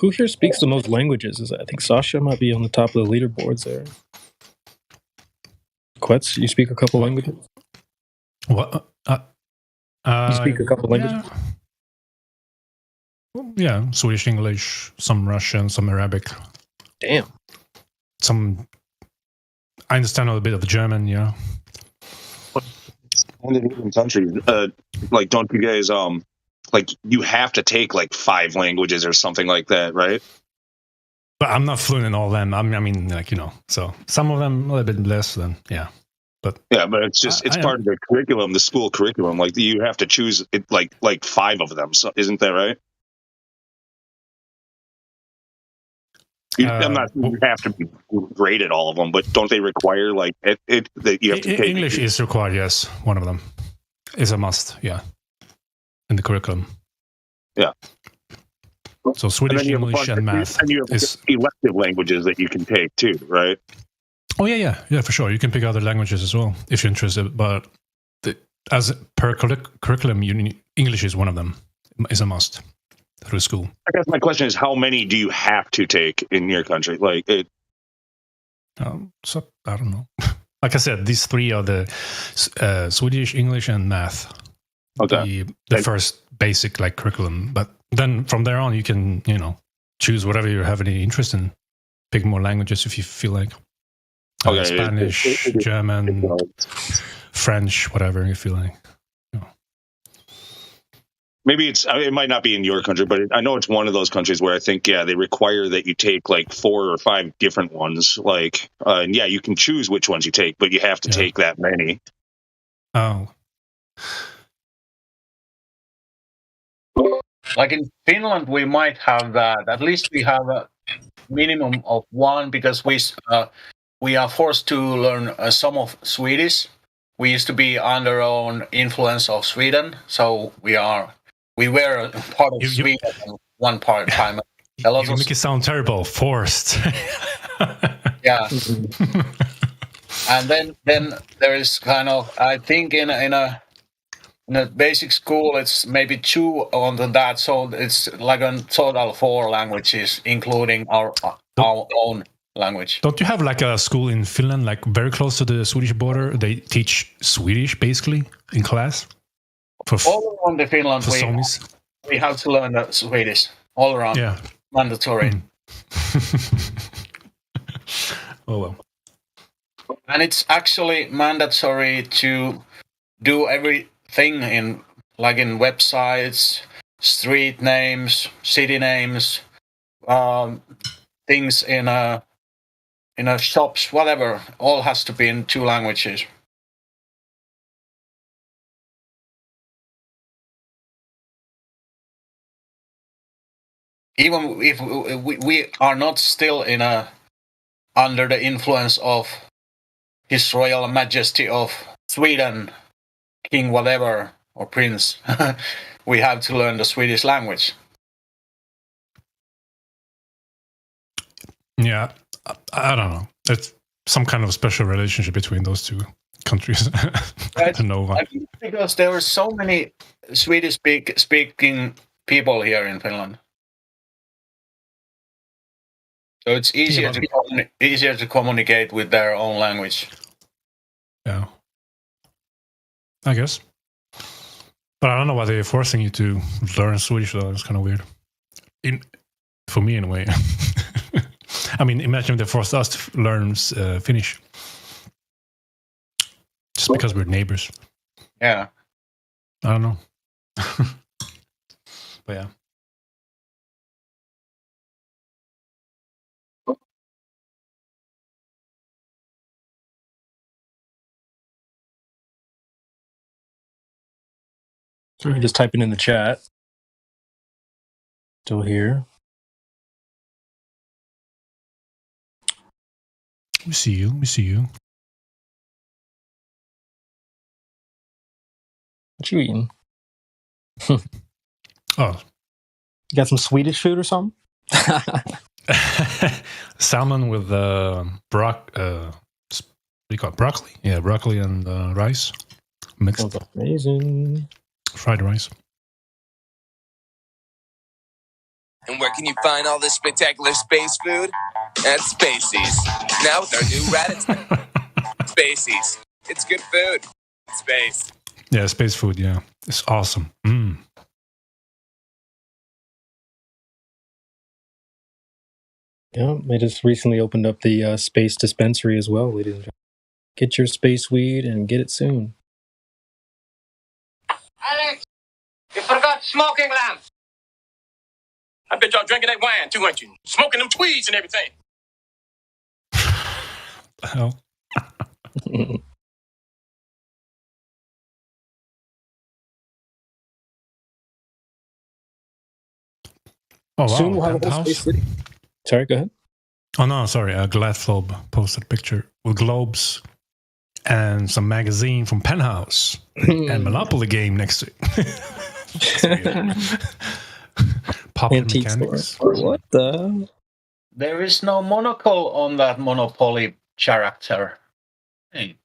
Speaker 14: Who here speaks the most languages? I think Sasha might be on the top of the leaderboards there. Quetz, you speak a couple languages?
Speaker 6: What?
Speaker 14: You speak a couple languages?
Speaker 6: Yeah, Swedish, English, some Russian, some Arabic.
Speaker 14: Damn.
Speaker 6: I understand a little bit of German, yeah.
Speaker 22: Scandinavian countries, like, don't you guys, like, you have to take, like, 5 languages or something like that, right?
Speaker 6: But I'm not fluent in all of them. I mean, like, you know, so some of them a little bit less than, yeah. But
Speaker 22: it's just, it's part of the curriculum, the school curriculum. Like, you have to choose, like 5 of them. So, isn't that right? I'm not saying you have to be great at all of them, but don't they require, like, that you have to take...
Speaker 6: English is required, yes. One of them is a must, yeah, in the curriculum.
Speaker 22: Yeah.
Speaker 6: So Swedish, English, and math.
Speaker 22: And you have elective languages that you can take, too, right?
Speaker 6: Oh, yeah, for sure. You can pick other languages as well, if you're interested. But as per curriculum, English is one of them, is a must. Through school.
Speaker 22: I guess my question is, how many do you have to take in your country? Like it.
Speaker 6: So I don't know. Like I said, these 3 are the Swedish, English, and math.
Speaker 22: Okay.
Speaker 6: The first basic like curriculum, but then from there on, you can choose whatever you have any interest in. Pick more languages if you feel like. Spanish, German, French, whatever you feel like.
Speaker 22: Maybe it might not be in your country, but I know it's one of those countries where I think, they require that you take like 4 or 5 different ones. Like, and you can choose which ones you take, but you have to take that many.
Speaker 6: Oh.
Speaker 10: Like in Finland, we might have that. At least we have a minimum of 1 because we are forced to learn some of Swedish. We used to be under own influence of Sweden, so we were part of Sweden one part time.
Speaker 6: You make it sound terrible. Forced.
Speaker 10: Yeah. And then there is kind of, I think in a basic school it's maybe 2 on that, so it's like a total 4 languages, including our own language.
Speaker 6: Don't you have like a school in Finland, like very close to the Swedish border? They teach Swedish basically in class.
Speaker 10: All around the Finland, we have to learn Swedish. All around, mandatory.
Speaker 6: Oh well.
Speaker 10: And it's actually mandatory to do everything in websites, street names, city names, things in shops, whatever. All has to be in 2 languages. Even if we are not still under the influence of His Royal Majesty of Sweden, King whatever, or Prince, we have to learn the Swedish language.
Speaker 6: Yeah, I don't know. It's some kind of special relationship between those 2 countries. I don't know why.
Speaker 10: Because there are so many Swedish speaking people here in Finland. So it's easier to communicate with their own language.
Speaker 6: Yeah, I guess. But I don't know why they're forcing you to learn Swedish, though. It's kind of weird. For me, in a way. I mean, imagine they forced us to learn Finnish. Just because we're neighbors.
Speaker 10: Yeah.
Speaker 6: I don't know. But yeah.
Speaker 14: Sorry, just typing in the chat. Still here.
Speaker 6: We see you.
Speaker 14: What you eating?
Speaker 6: Oh.
Speaker 14: You got some Swedish food or something?
Speaker 6: Salmon with what do you call it? Broccoli? Yeah, broccoli and rice mixed.
Speaker 14: That's amazing.
Speaker 6: Fried rice.
Speaker 11: And where can you find all this spectacular space food? At Spacey's. Now with our new ratatouille. Spacey's. It's good food. Space.
Speaker 6: Yeah, space food, yeah. It's awesome.
Speaker 14: Yeah, they just recently opened up the space dispensary as well, ladies and gentlemen. Get your space weed and get it soon.
Speaker 11: Alex, you forgot smoking lamps. I bet y'all drinking that wine too, ain't you? Smoking them tweeds and everything.
Speaker 6: The hell? Oh,
Speaker 14: Soon
Speaker 6: wow.
Speaker 14: we'll have a whole space city. Sorry, go ahead.
Speaker 6: Oh, no, sorry. Glasslobe posted a picture with globes and some magazine from Penthouse and Monopoly game next to it. Popping
Speaker 14: Antique
Speaker 6: mechanics.
Speaker 14: store. What the?
Speaker 10: There is no monocle on that Monopoly character. Hey,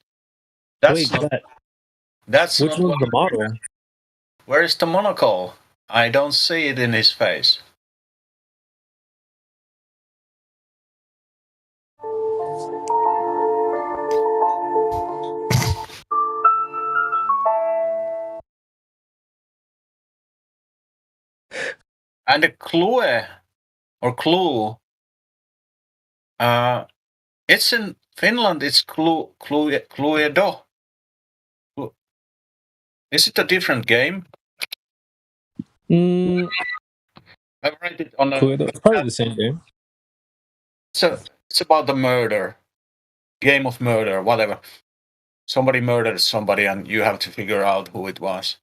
Speaker 10: that's
Speaker 14: Wait,
Speaker 10: not.
Speaker 14: that.
Speaker 10: That's
Speaker 14: Which
Speaker 10: not
Speaker 14: one's
Speaker 10: what.
Speaker 14: the model?
Speaker 10: Where is the monocle? I don't see it in his face. And the clue or clue, it's in Finland. It's Cluedo. Is it a different game? I write it on a.
Speaker 14: It's probably the same game.
Speaker 10: So it's about the murder, game of murder, whatever. Somebody murdered somebody, and you have to figure out who it was.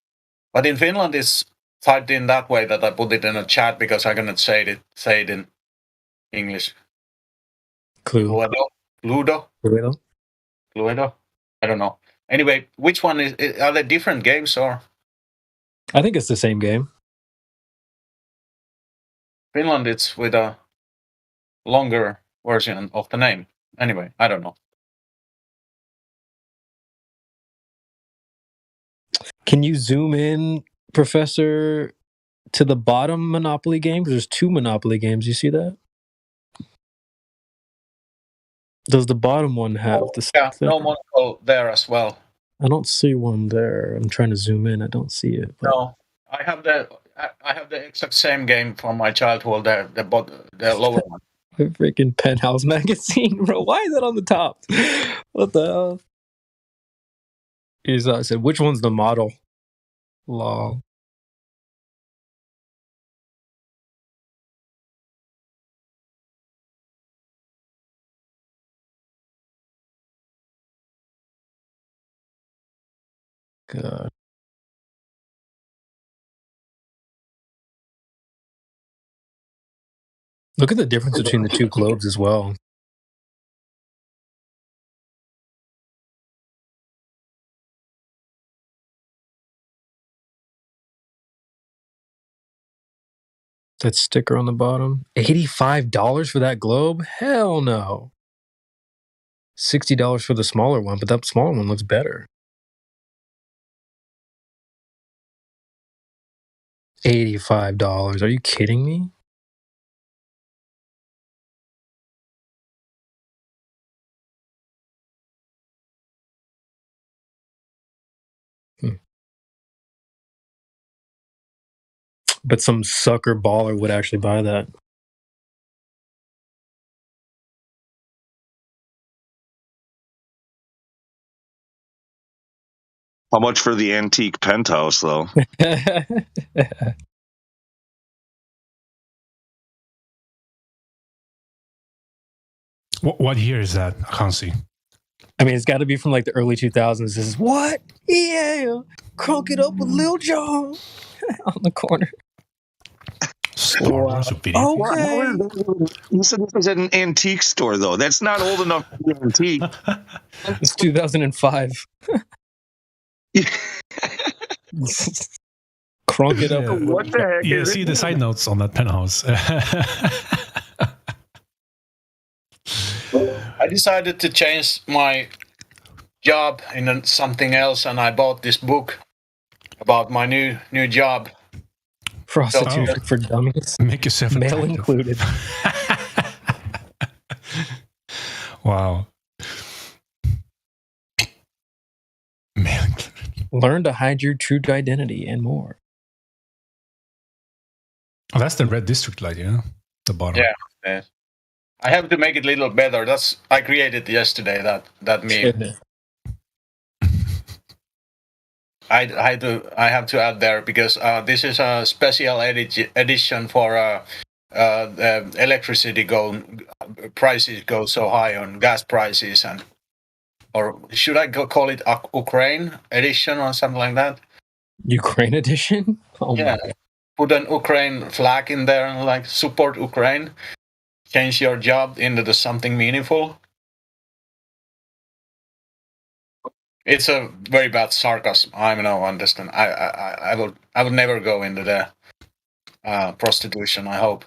Speaker 10: But in Finland, it's typed in that way that I put it in a chat because I cannot say it in English. Cluedo. Cluedo. I don't know. Anyway, which one is? Are they different games or?
Speaker 14: I think it's the same game.
Speaker 10: Finland, it's with a longer version of the name. Anyway, I don't know.
Speaker 14: Can you zoom in, Professor, to the bottom Monopoly game? Because there's 2 Monopoly games. You see that? Does the bottom one have the?
Speaker 10: Yeah, no monocle there as well.
Speaker 14: I don't see one there. I'm trying to zoom in. I don't see it. But...
Speaker 10: No, I have the exact same game from my childhood. The lower one.
Speaker 14: A freaking Penthouse magazine, bro. Why is that on the top? What the hell? I said, which one's the model? Lol. God. Look at the difference between the 2 globes as well. That sticker on the bottom. $85 for that globe? Hell no. $60 for the smaller one, but that smaller one looks better. $85. Are you kidding me? But some sucker baller would actually buy that.
Speaker 22: How much for the antique penthouse, though?
Speaker 6: What year is that? I can't see.
Speaker 14: I mean, it's got to be from like the early 2000s. This is what? Yeah. Crunk it up with Lil Jon on the corner.
Speaker 6: Star Wars video.
Speaker 14: Okay.
Speaker 22: You said this was at an antique store, though. That's not old enough to be antique.
Speaker 14: It's 2005. Crunk it up.
Speaker 6: Yeah.
Speaker 22: What the heck?
Speaker 6: Yeah, see the side notes on that Penthouse.
Speaker 10: I decided to change my job in something else, and I bought this book about my new job.
Speaker 14: Prostitution for dummies.
Speaker 6: Make yourself
Speaker 14: Male
Speaker 6: attractive.
Speaker 14: included.
Speaker 6: Wow. Male included.
Speaker 14: Learn to hide your true identity and more.
Speaker 6: Oh, that's the red district light, yeah? The bottom.
Speaker 10: Yeah. I have to make it a little better. I created yesterday that meme. I have to add there because this is a special edition for the electricity prices go so high on gas prices, or should I call it Ukraine edition or something like that?
Speaker 14: Ukraine edition? Oh
Speaker 10: yeah.
Speaker 14: my God.
Speaker 10: Put an Ukraine flag in there and like support Ukraine. Change your job into something meaningful. It's a very bad sarcasm. I don't understand. I would never go into the prostitution. I hope.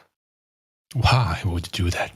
Speaker 6: Why would you do that?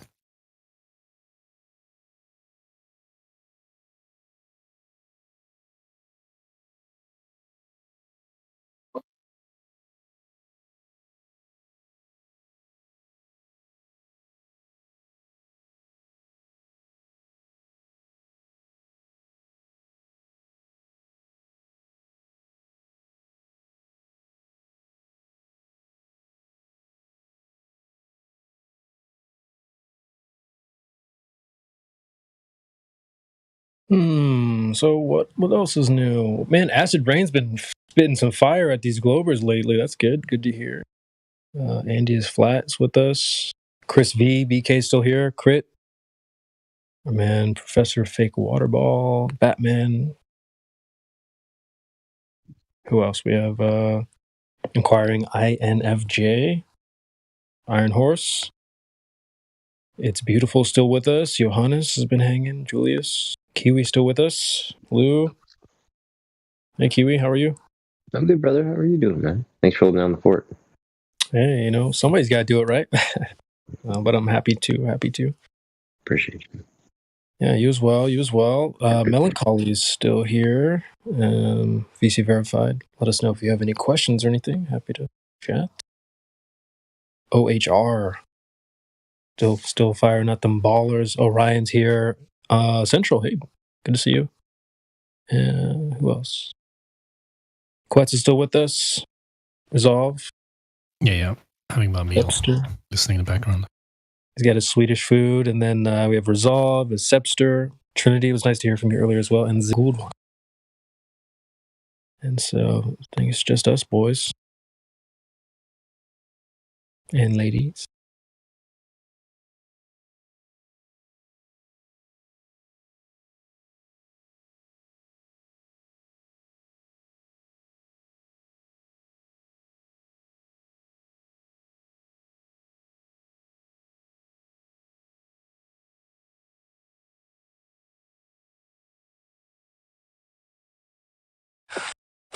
Speaker 14: So what else is new? Man, Acid Rain's been spitting some fire at these Globers lately. That's good. Good to hear. Andy is Flats with us. Chris V, BK still here. Crit. My man, Professor Fake Waterball. Batman. Who else? We have Inquiring INFJ. Iron Horse. It's Beautiful still with us. Johannes has been hanging. Julius. Kiwi still with us. Lou. Hey, Kiwi, how are you?
Speaker 5: I'm good, brother. How are you doing, man? Thanks for holding down the fort.
Speaker 14: Hey, somebody's got to do it, right? But I'm happy to.
Speaker 5: Appreciate you.
Speaker 14: Yeah, you as well. Melancholy is still here. VC verified. Let us know if you have any questions or anything. Happy to chat. OHR. Still firing at them ballers. Orion's here. Central, hey, good to see you. Who else? Quetz is still with us. Resolve.
Speaker 6: Yeah. Having my meal.
Speaker 14: Sepster.
Speaker 6: Listening in the background.
Speaker 14: He's got his Swedish food. And then we have Resolve, his Sepster. Trinity, it was nice to hear from you earlier as well. And Zgould. And so I think it's just us boys. And ladies.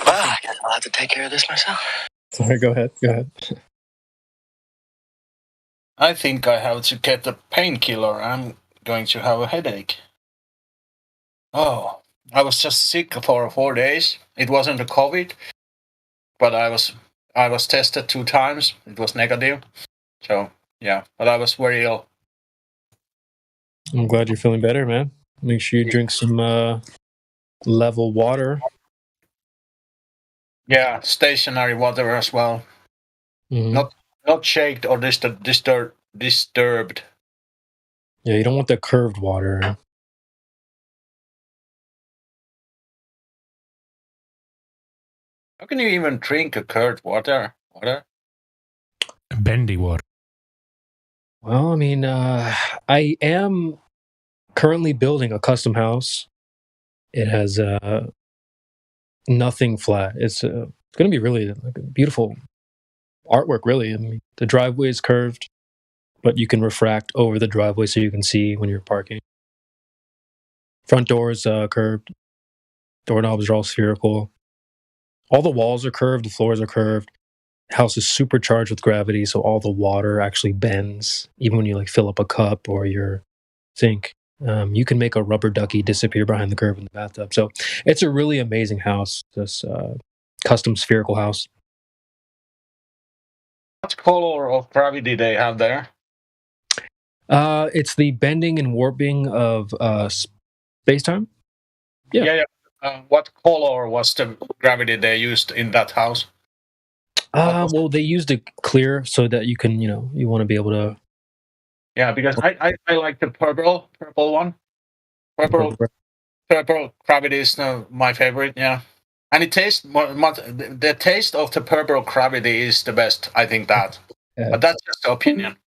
Speaker 16: Well, I guess I'll have to take care of this myself.
Speaker 14: Sorry, go ahead.
Speaker 10: I think I have to get a painkiller. I'm going to have a headache. Oh, I was just sick for 4 days. It wasn't a COVID, but I was tested 2 times. It was negative. So yeah, but I was very ill.
Speaker 14: I'm glad you're feeling better, man. Make sure you drink some level water.
Speaker 10: Yeah, stationary water as well.
Speaker 14: Mm-hmm.
Speaker 10: Not shaked or disturbed.
Speaker 14: Yeah, you don't want the curved water.
Speaker 10: How can you even drink a curved water?
Speaker 6: Bendy water.
Speaker 14: Well, I mean, I am currently building a custom house. It has nothing flat. It's going to be really like a beautiful artwork, really. I mean, the driveway is curved, but you can refract over the driveway so you can see when you're parking. Front door is curved. Doorknobs are all spherical. All the walls are curved. The floors are curved. The house is supercharged with gravity, so all the water actually bends. Even when you like fill up a cup or your sink, you can make a rubber ducky disappear behind the curve in the bathtub. So it's a really amazing house. This custom spherical house.
Speaker 10: What color of gravity they have there?
Speaker 14: It's the bending and warping of space-time. Yeah.
Speaker 10: What color was the gravity they used in that house?
Speaker 14: Well, they used it clear so that you can, you want to be able to.
Speaker 10: Yeah, because I like the purple one. Purple gravity is my favorite. Yeah, and it tastes the taste of the purple gravity is the best. I think that, but that's just opinion.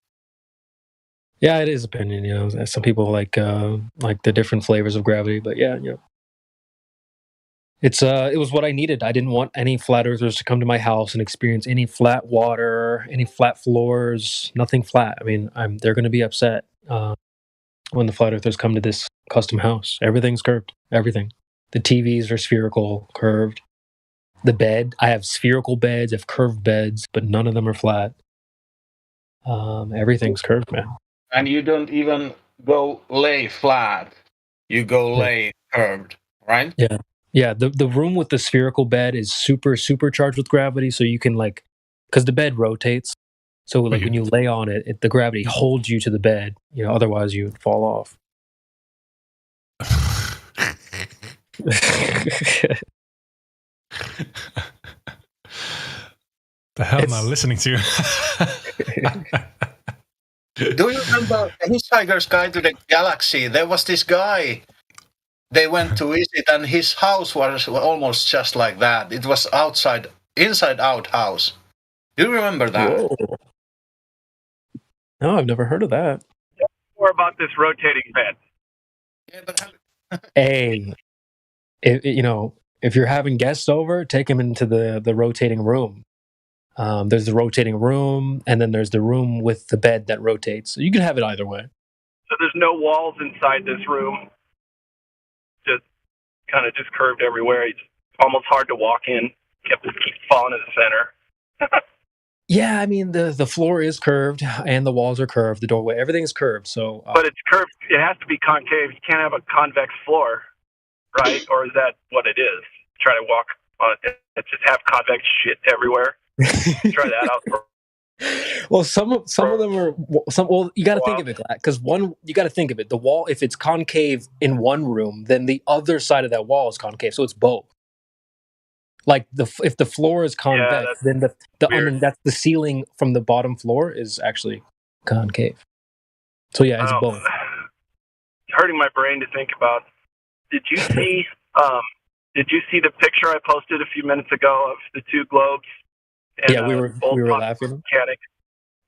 Speaker 14: Yeah, it is opinion. Some people like the different flavors of gravity, but yeah. It was what I needed. I didn't want any flat earthers to come to my house and experience any flat water, any flat floors, nothing flat. I mean, they're going to be upset when the flat earthers come to this custom house. Everything's curved. Everything. The TVs are spherical, curved. The bed, I have spherical beds, I have curved beds, but none of them are flat. Everything's curved, man.
Speaker 10: And you don't even go lay flat. You go lay curved, right?
Speaker 14: Yeah. Yeah, the room with the spherical bed is supercharged with gravity, so you can because the bed rotates, so when you lay on it, the gravity holds you to the bed. Otherwise you would fall off.
Speaker 6: The hell am I listening to?
Speaker 10: Do you remember Hitchhiker's Guide to the Galaxy? There was this guy. They went to visit, and his house was almost just like that. It was inside out house. Do you remember that?
Speaker 14: Whoa. No, I've never heard of that.
Speaker 17: More about this rotating bed.
Speaker 14: Hey, if you're having guests over, take them into the rotating room. There's the rotating room, and then there's the room with the bed that rotates. So you can have it either way.
Speaker 17: So there's no walls inside this room. Just kind of just curved everywhere. It's almost hard to walk in. Keep falling in the center.
Speaker 14: Yeah, I mean the floor is curved and the walls are curved. The doorway, everything is curved. So,
Speaker 17: but it's curved. It has to be concave. You can't have a convex floor, right? Or is that what it is? Try to walk on it. Just have convex shit everywhere. Try that out.
Speaker 14: Well, some of them are Well, you got to think of it, because you got to think of it. The wall, if it's concave in one room, then the other side of that wall is concave. So it's both. Like if the floor is convex, then that's the ceiling from the bottom floor is actually concave. So yeah, it's both.
Speaker 17: It's hurting my brain to think about. Did you see? Did you see the picture I posted a few minutes ago of the two globes? And,
Speaker 14: yeah, we were laughing.
Speaker 17: Mechanic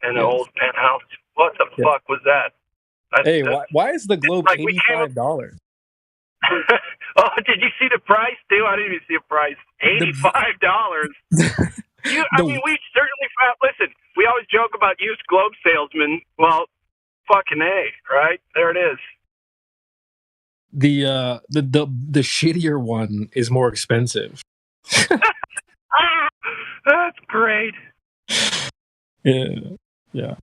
Speaker 17: and an old penthouse. What the fuck was that?
Speaker 14: Hey, why is the globe $85?
Speaker 17: Oh, did you see the price, too? I didn't even see a price. $85. I mean, we certainly found. Listen, we always joke about used globe salesmen. Well, fucking A, right? There it is.
Speaker 14: The shittier one is more expensive.
Speaker 17: That's great.
Speaker 14: Yeah.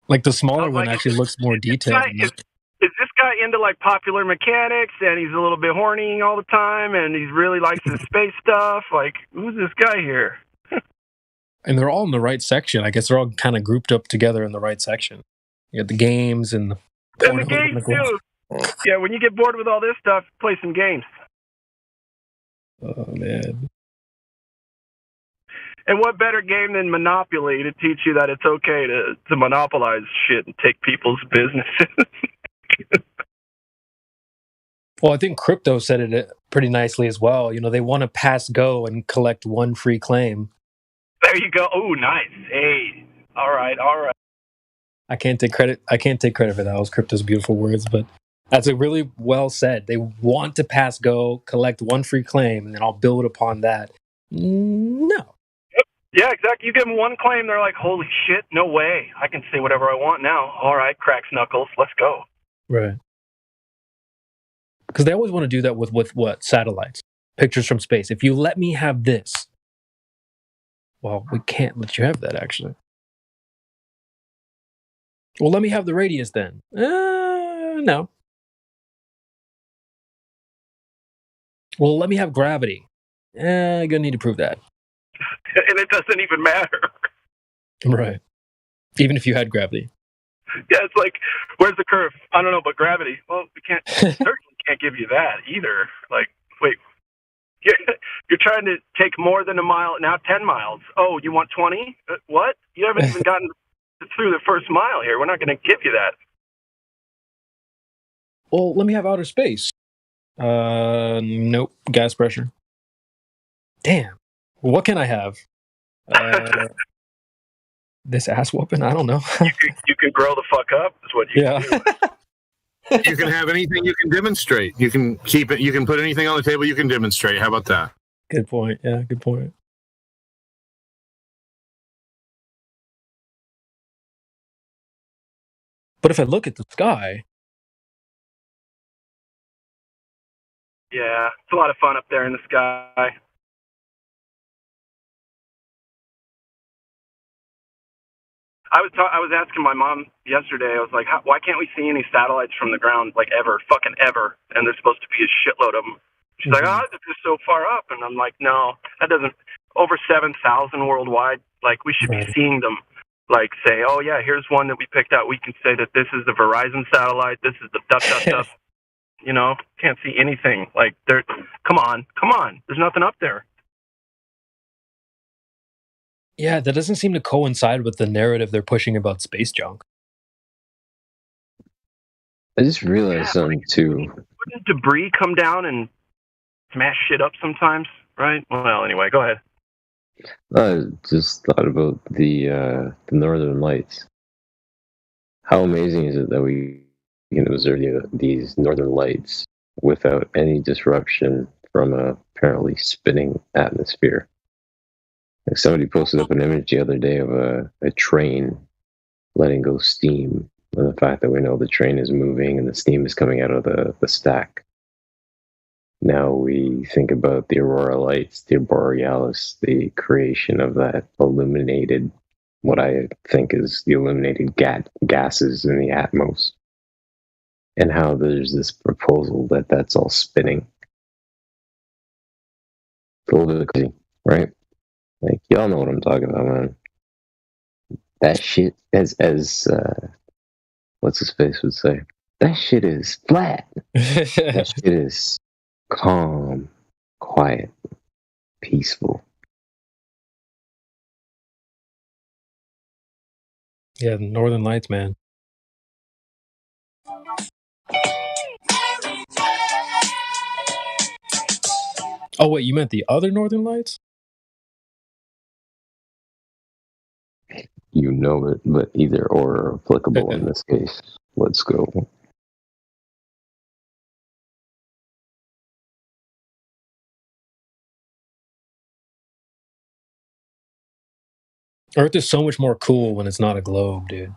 Speaker 14: Like the smaller one actually looks more detailed.
Speaker 17: Is this guy into like popular mechanics and he's a little bit horny all the time and he really likes his space stuff? Like, who's this guy here?
Speaker 14: And they're all in the right section. I guess they're all kind of grouped up together in the right section. You got the games and the
Speaker 17: games too. Yeah, when you get bored with all this stuff, play some games.
Speaker 14: Oh man.
Speaker 17: And what better game than Monopoly to teach you that it's okay to monopolize shit and take people's businesses?
Speaker 14: Well, I think Crypto said it pretty nicely as well. They want to pass go and collect one free claim.
Speaker 17: There you go. Oh, nice. Hey, all right.
Speaker 14: I can't take credit for that. That was Crypto's beautiful words, but that's a really well said. They want to pass go, collect one free claim, and then I'll build upon that. No.
Speaker 17: Yeah, exactly. You give them one claim, they're like, holy shit, no way. I can say whatever I want now. All right, cracks knuckles, let's go.
Speaker 14: Right. Because they always want to do that with what? Satellites. Pictures from space. If you let me have this. Well, we can't let you have that, actually. Well, let me have the radius then. No. Well, let me have gravity. You're going to need to prove that.
Speaker 17: And it doesn't even matter.
Speaker 14: Right. Even if you had gravity.
Speaker 17: Yeah, it's like, where's the curve? I don't know, but gravity. Well, we certainly can't give you that either. Like, wait, you're trying to take more than a mile, now 10 miles. Oh, you want 20? What? You haven't even gotten through the first mile here. We're not going to give you that.
Speaker 14: Well, let me have outer space. Nope. Gas pressure. Damn. What can I have? This ass whooping? I don't know.
Speaker 17: You can grow the fuck up, is what you can do.
Speaker 9: You can have anything you can demonstrate. You can keep it. You can put anything on the table you can demonstrate. How about that?
Speaker 14: Good point. Yeah, good point. But if I look at the sky...
Speaker 17: Yeah, it's a lot of fun up there in the sky. I was asking my mom yesterday. I was like, why can't we see any satellites from the ground, like ever, fucking ever? And there's supposed to be a shitload of them. She's like, oh, they're just so far up. And I'm like, no, that doesn't. Over 7,000 worldwide. Like, we should be seeing them. Like, say, oh yeah, here's one that we picked out. We can say that this is the Verizon satellite. This is the duh. You know, can't see anything. Like, come on. There's nothing up there.
Speaker 14: Yeah, that doesn't seem to coincide with the narrative they're pushing about space junk.
Speaker 5: I just realized something too.
Speaker 17: Wouldn't debris come down and smash shit up sometimes, right? Well, anyway, go ahead.
Speaker 5: I just thought about the Northern Lights. How amazing is it that we can observe these Northern Lights without any disruption from a apparently spinning atmosphere? Like somebody posted up an image the other day of a train letting go steam, and the fact that we know the train is moving and the steam is coming out of the stack. Now we think about the aurora lights, the borealis, the creation of that illuminated, what I think is the illuminated gases in the atmos, and how there's this proposal that that's all spinning. It's a little bit crazy, right? Like, y'all know what I'm talking about, man. That shit, as what's his face would say, that shit is flat. That shit is calm, quiet, peaceful.
Speaker 14: Yeah, the Northern Lights, man. Oh, wait, you meant the other Northern Lights?
Speaker 5: You know it, but either or are applicable in this case. Let's go.
Speaker 14: Earth is so much more cool when it's not a globe, dude.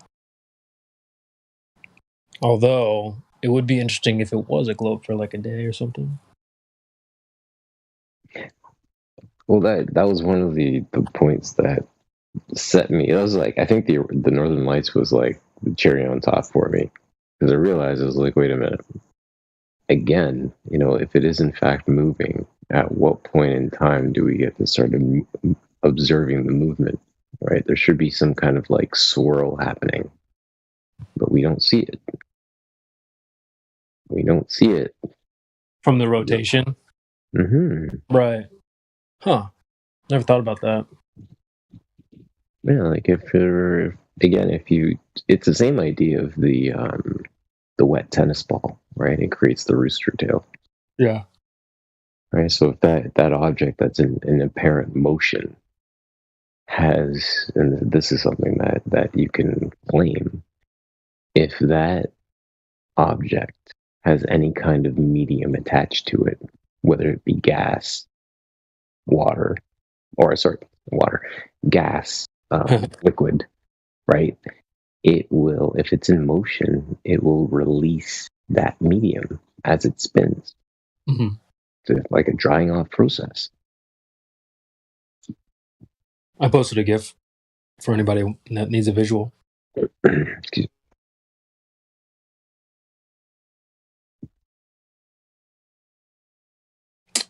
Speaker 14: Although, it would be interesting if it was a globe for like a day or something.
Speaker 5: Well, that was one of the points that set me. It was like, I think the Northern Lights was like the cherry on top for me, because I realized I was like, wait a minute. Again, you know, if it is in fact moving, at what point in time do we get to start observing the movement? Right? There should be some kind of like swirl happening, but we don't see it. We don't see it
Speaker 14: From the rotation?
Speaker 5: Mm-hmm.
Speaker 14: Right. Huh. Never thought about that.
Speaker 5: Yeah, like if you, it's the same idea of the wet tennis ball, right? It creates the rooster tail.
Speaker 14: Yeah.
Speaker 5: Right. So if that object that's in apparent motion has, and this is something that you can claim, if that object has any kind of medium attached to it, whether it be gas, gas, liquid, right? It will, if it's in motion, it will release that medium as it spins.
Speaker 14: Mm-hmm.
Speaker 5: So like a drying off process.
Speaker 14: I posted a GIF for anybody that needs a visual.
Speaker 5: Excuse me.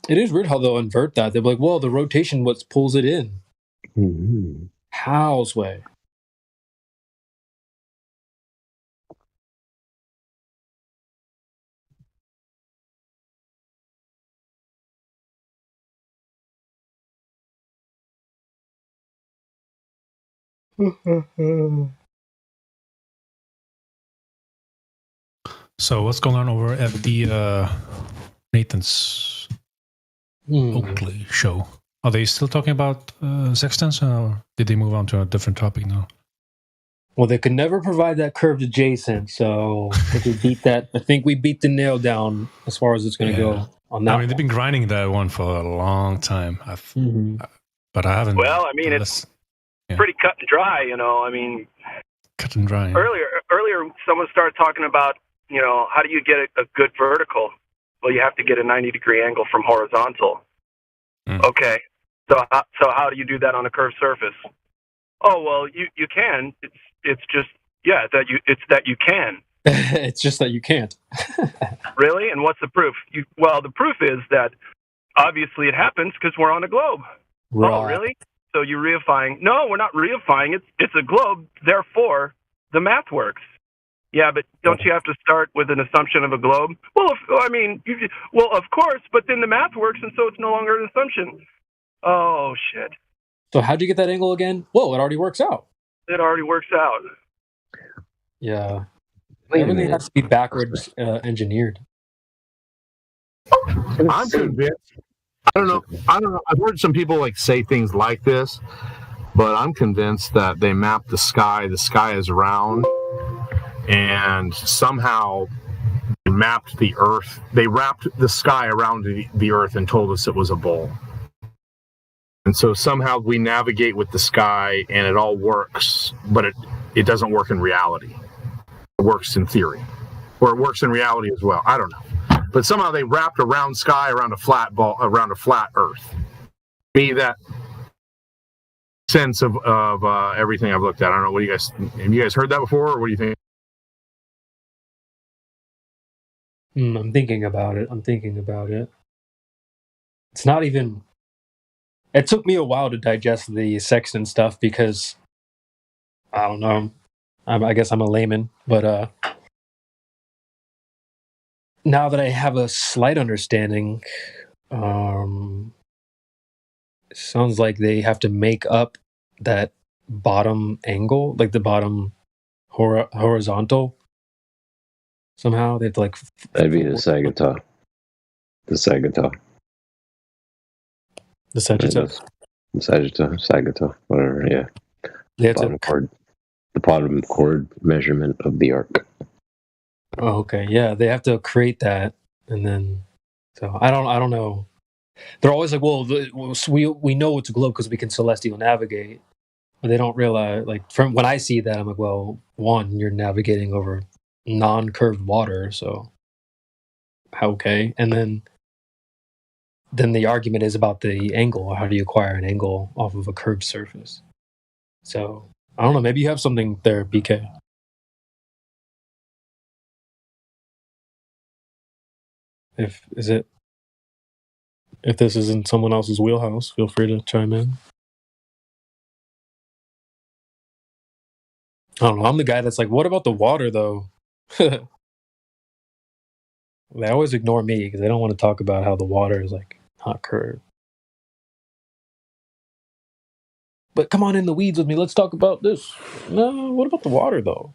Speaker 14: It is weird how they'll invert that. They'll be like, well, the rotation what pulls it in.
Speaker 5: Mm-hmm.
Speaker 14: How's way?
Speaker 6: So what's going on over at the Nathan's Oakley show? Are they still talking about sextants, or did they move on to a different topic now?
Speaker 14: Well, they could never provide that curved adjacent, so I think we beat that. I think we beat the nail down as far as it's going to go on that.
Speaker 6: I mean, they've been grinding that one for a long time. But I haven't.
Speaker 17: Well, I mean, it's pretty cut and dry, you know. I mean,
Speaker 6: cut and dry.
Speaker 17: Earlier, someone started talking about, you know, how do you get a good vertical? Well, you have to get a 90-degree angle from horizontal. Okay, so how do you do that on a curved surface? Oh, well, you can. It's just that you can.
Speaker 14: It's just that you can't.
Speaker 17: Really? And what's the proof? Well, the proof is that obviously it happens because we're on a globe.
Speaker 14: Right.
Speaker 17: Oh, really? So you're reifying? No, we're not reifying. It's a globe. Therefore, the math works. Yeah, but don't you have to start with an assumption of a globe? Well, of course, but then the math works, and so it's no longer an assumption. Oh, shit.
Speaker 14: So how'd you get that angle again? Whoa, it already works out.
Speaker 17: It already works out.
Speaker 14: Yeah. Everything has to be backwards engineered.
Speaker 9: I'm convinced. I don't know. I've heard some people say things like this, but I'm convinced that they mapped the sky. The sky is round, and somehow they mapped the Earth. They wrapped the sky around the Earth and told us it was a bowl. And so somehow we navigate with the sky, and it all works, but it doesn't work in reality. It works in theory, or it works in reality as well. I don't know. But somehow they wrapped a round sky around a flat ball, around a flat Earth. Me, that sense of everything I've looked at. I don't know. What do you guys? Have you guys heard that before, or what do you think?
Speaker 14: I'm thinking about it. It's not even. It took me a while to digest the sextant stuff because I don't know. I guess I'm a layman, but now that I have a slight understanding, it sounds like they have to make up that bottom angle, like the bottom horizontal. Somehow they have to
Speaker 5: That'd be the Sagittarius. The Sagittarius.
Speaker 14: The Sagittarius.
Speaker 5: The Sagittarius, whatever. Yeah. The bottom chord measurement of the arc.
Speaker 14: Oh, okay. Yeah, they have to create that, and then so I don't know. They're always like, well, we know it's a globe because we can celestial navigate, but they don't realize. From when I see that, I'm like, well, one, you're navigating over non-curved water, so okay, and then the argument is about the angle. How do you acquire an angle off of a curved surface? So I don't know. Maybe you have something there, BK. If this is in someone else's wheelhouse, feel free to chime in. I don't know. I'm the guy that's like, what about the water, though? They always ignore me because they don't want to talk about how the water is not curved. But come on in the weeds with me. Let's talk about this. No, what about the water, though?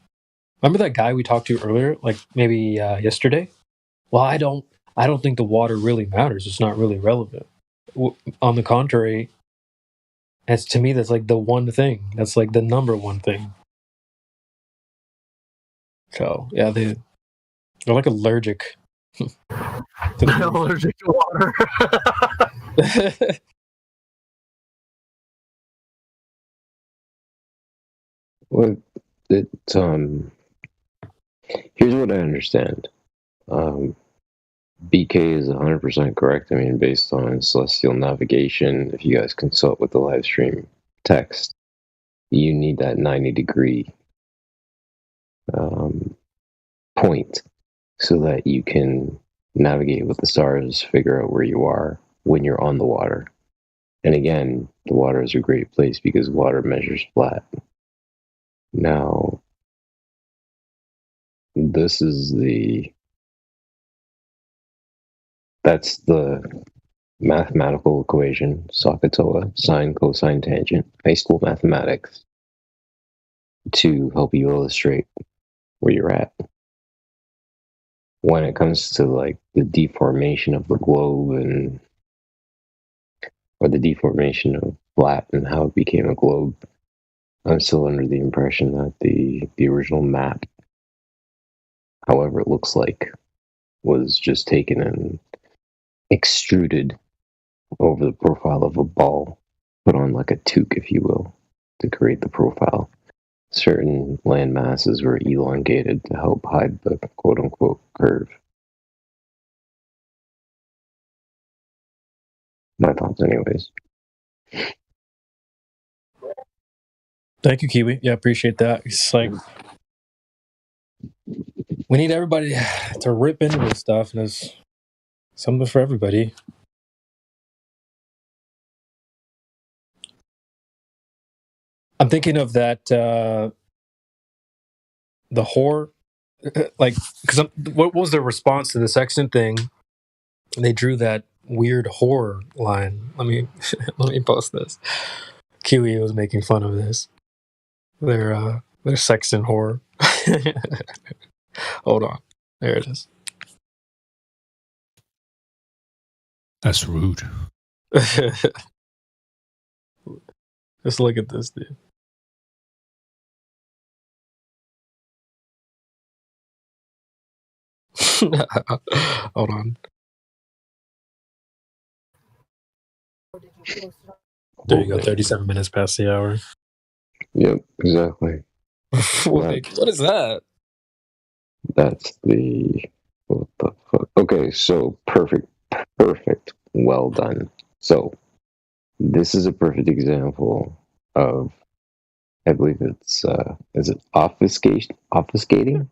Speaker 14: Remember that guy we talked to earlier, maybe yesterday? Well, I don't think the water really matters. It's not really relevant. On the contrary, to me, that's the one thing. That's the number one thing. So yeah, they're allergic.
Speaker 9: Allergic to water.
Speaker 5: Well, here's what I understand. BK is 100% correct. I mean, based on celestial navigation, if you guys consult with the live stream text, you need that 90-degree point so that you can navigate with the stars, figure out where you are when you're on the water. And again, the water is a great place because water measures flat. Now, that's the mathematical equation, SOHCAHTOA, sine, cosine, tangent, high school mathematics. to help you illustrate where you're at. When it comes to like the deformation of the globe or the deformation of flat and how it became a globe, I'm still under the impression that the original map, however it looks like, was just taken and extruded over the profile of a ball, put on like a toque, if you will, to create the profile. Certain land masses were elongated to help hide the quote-unquote curve. My thoughts, anyways.
Speaker 14: Thank you, Kiwi. Yeah, appreciate that. It's like we need everybody to rip into this stuff, and there's something for everybody. I'm thinking of that the horror, like because what was their response to the sextant thing? They drew that weird horror line. Let me post this. Kiwi was making fun of this. Their sextant horror. Hold on, there it is.
Speaker 6: That's rude.
Speaker 14: Just look at this, dude. Hold on. There you go. 37 minutes past the hour.
Speaker 5: Yep, exactly.
Speaker 14: What is that?
Speaker 5: That's the what the fuck? Okay, so perfect. Well done. So this is a perfect example of, I believe it's is it obfuscation? Obfuscation?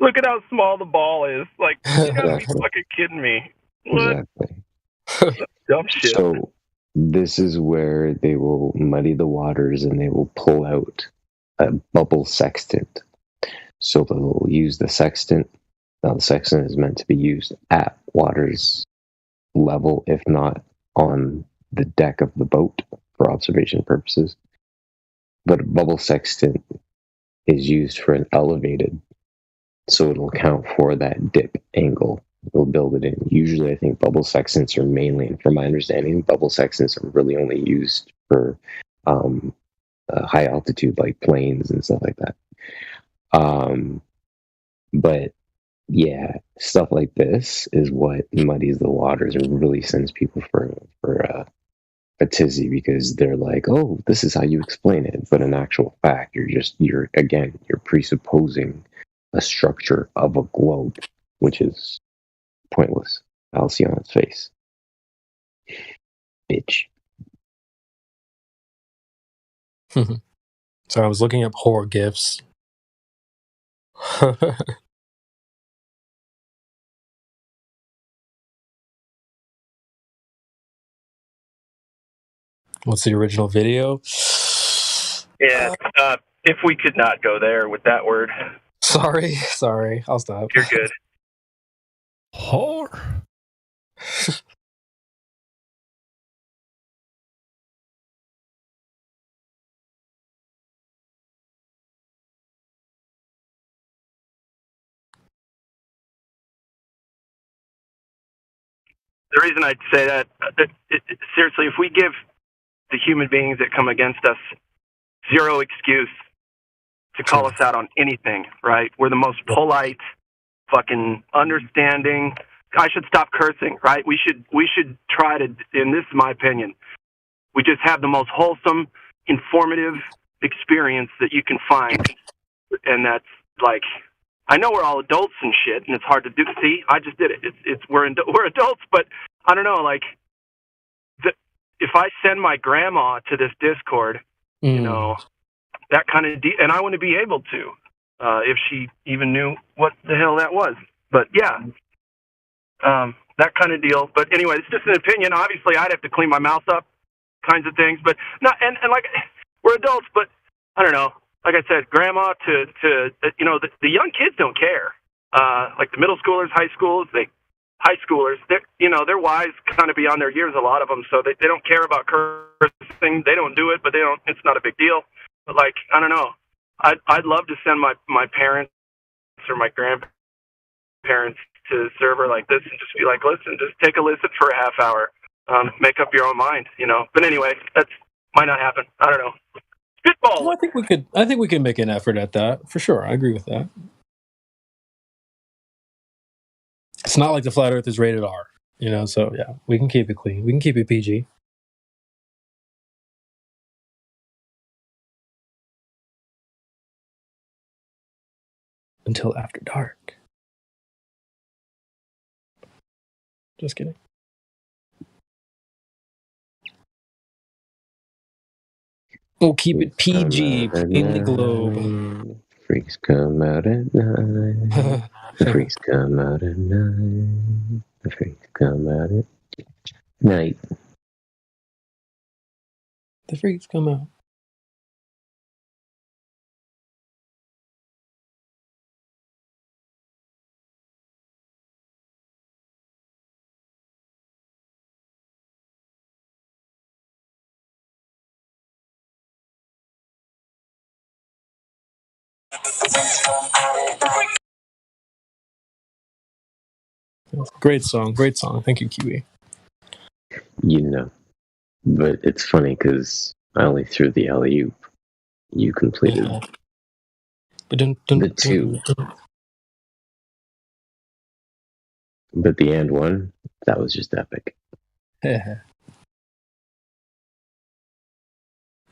Speaker 17: Look at how small the ball is. Like, you gotta be fucking kidding me. What?
Speaker 5: Exactly.
Speaker 17: Dumb shit.
Speaker 5: So this is where they will muddy the waters and they will pull out a bubble sextant. So they'll use the sextant. Now the sextant is meant to be used at water's level, if not on the deck of the boat for observation purposes. But a bubble sextant is used for an elevated, so it'll account for that dip angle. We'll build it in. Usually, I think bubble sextants are mainly, and from my understanding, bubble sextants are really only used for high altitude, like planes and stuff like that. But yeah, stuff like this is what muddies the waters and really sends people for a tizzy, because they're like, oh, this is how you explain it. But in actual fact, you're presupposing a structure of a globe, which is pointless. I'll see on its face. Bitch.
Speaker 14: So I was looking up horror gifs. What's the original video?
Speaker 17: Yeah, if we could not go there with that word.
Speaker 14: Sorry, I'll stop.
Speaker 17: You're good.
Speaker 6: Horror.
Speaker 17: The reason I'd say that, seriously, if we give the human beings that come against us zero excuse to call us out on anything, right? We're the most polite, fucking understanding. I should stop cursing, right? We should try to, and this is my opinion, we just have the most wholesome, informative experience that you can find. And that's like, I know we're all adults and shit, and it's hard to do. See, I just did it. We're adults, but I don't know. Like, if I send my grandma to this Discord, you know, that kind of, and I want to be able to, if she even knew what the hell that was. But yeah, that kind of deal. But anyway, it's just an opinion. Obviously, I'd have to clean my mouth up, kinds of things. But not, and like, we're adults, but I don't know. Like I said, grandma to you know, the young kids don't care. Like the middle schoolers, high schoolers, they're, you know, they're wise kind of beyond their years, a lot of them, so they don't care about cursing. They don't do it, but it's not a big deal. But like, I don't know. I'd love to send my parents or my grandparents to a server like this and just be like, listen, just take a listen for a half hour. Make up your own mind, you know. But anyway, that's might not happen. I don't know. Spitball.
Speaker 14: Well, I think we could. I think we can make an effort at that for sure. I agree with that. It's not like the flat Earth is rated R, you know. So yeah, we can keep it clean. We can keep it PG. Until after dark. Just kidding. We'll keep it PG, plainly globe.
Speaker 5: Freaks come out at night. The freaks come out at night. The freaks come out at night.
Speaker 14: The freaks come out. Great song, great song. Thank you, Kiwi.
Speaker 5: You know, but it's funny because I only threw the alley-oop. You completed the two. But the and one, that was just epic.
Speaker 14: Yeah,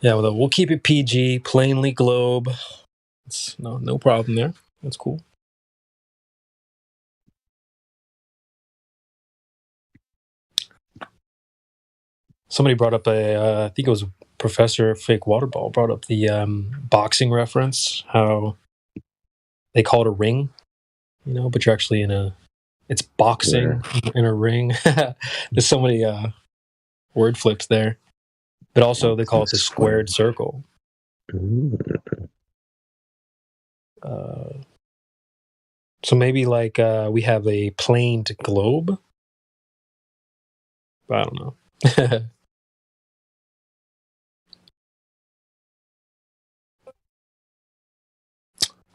Speaker 14: well, we'll keep it PG, plainly globe. It's no problem there. That's cool. Somebody brought up I think it was Professor Fake Waterball brought up the boxing reference, how they call it a ring, you know, but you're actually it's boxing in a ring. There's so many word flips there. But also they call it the squared circle. So maybe like we have a planed globe. I don't know.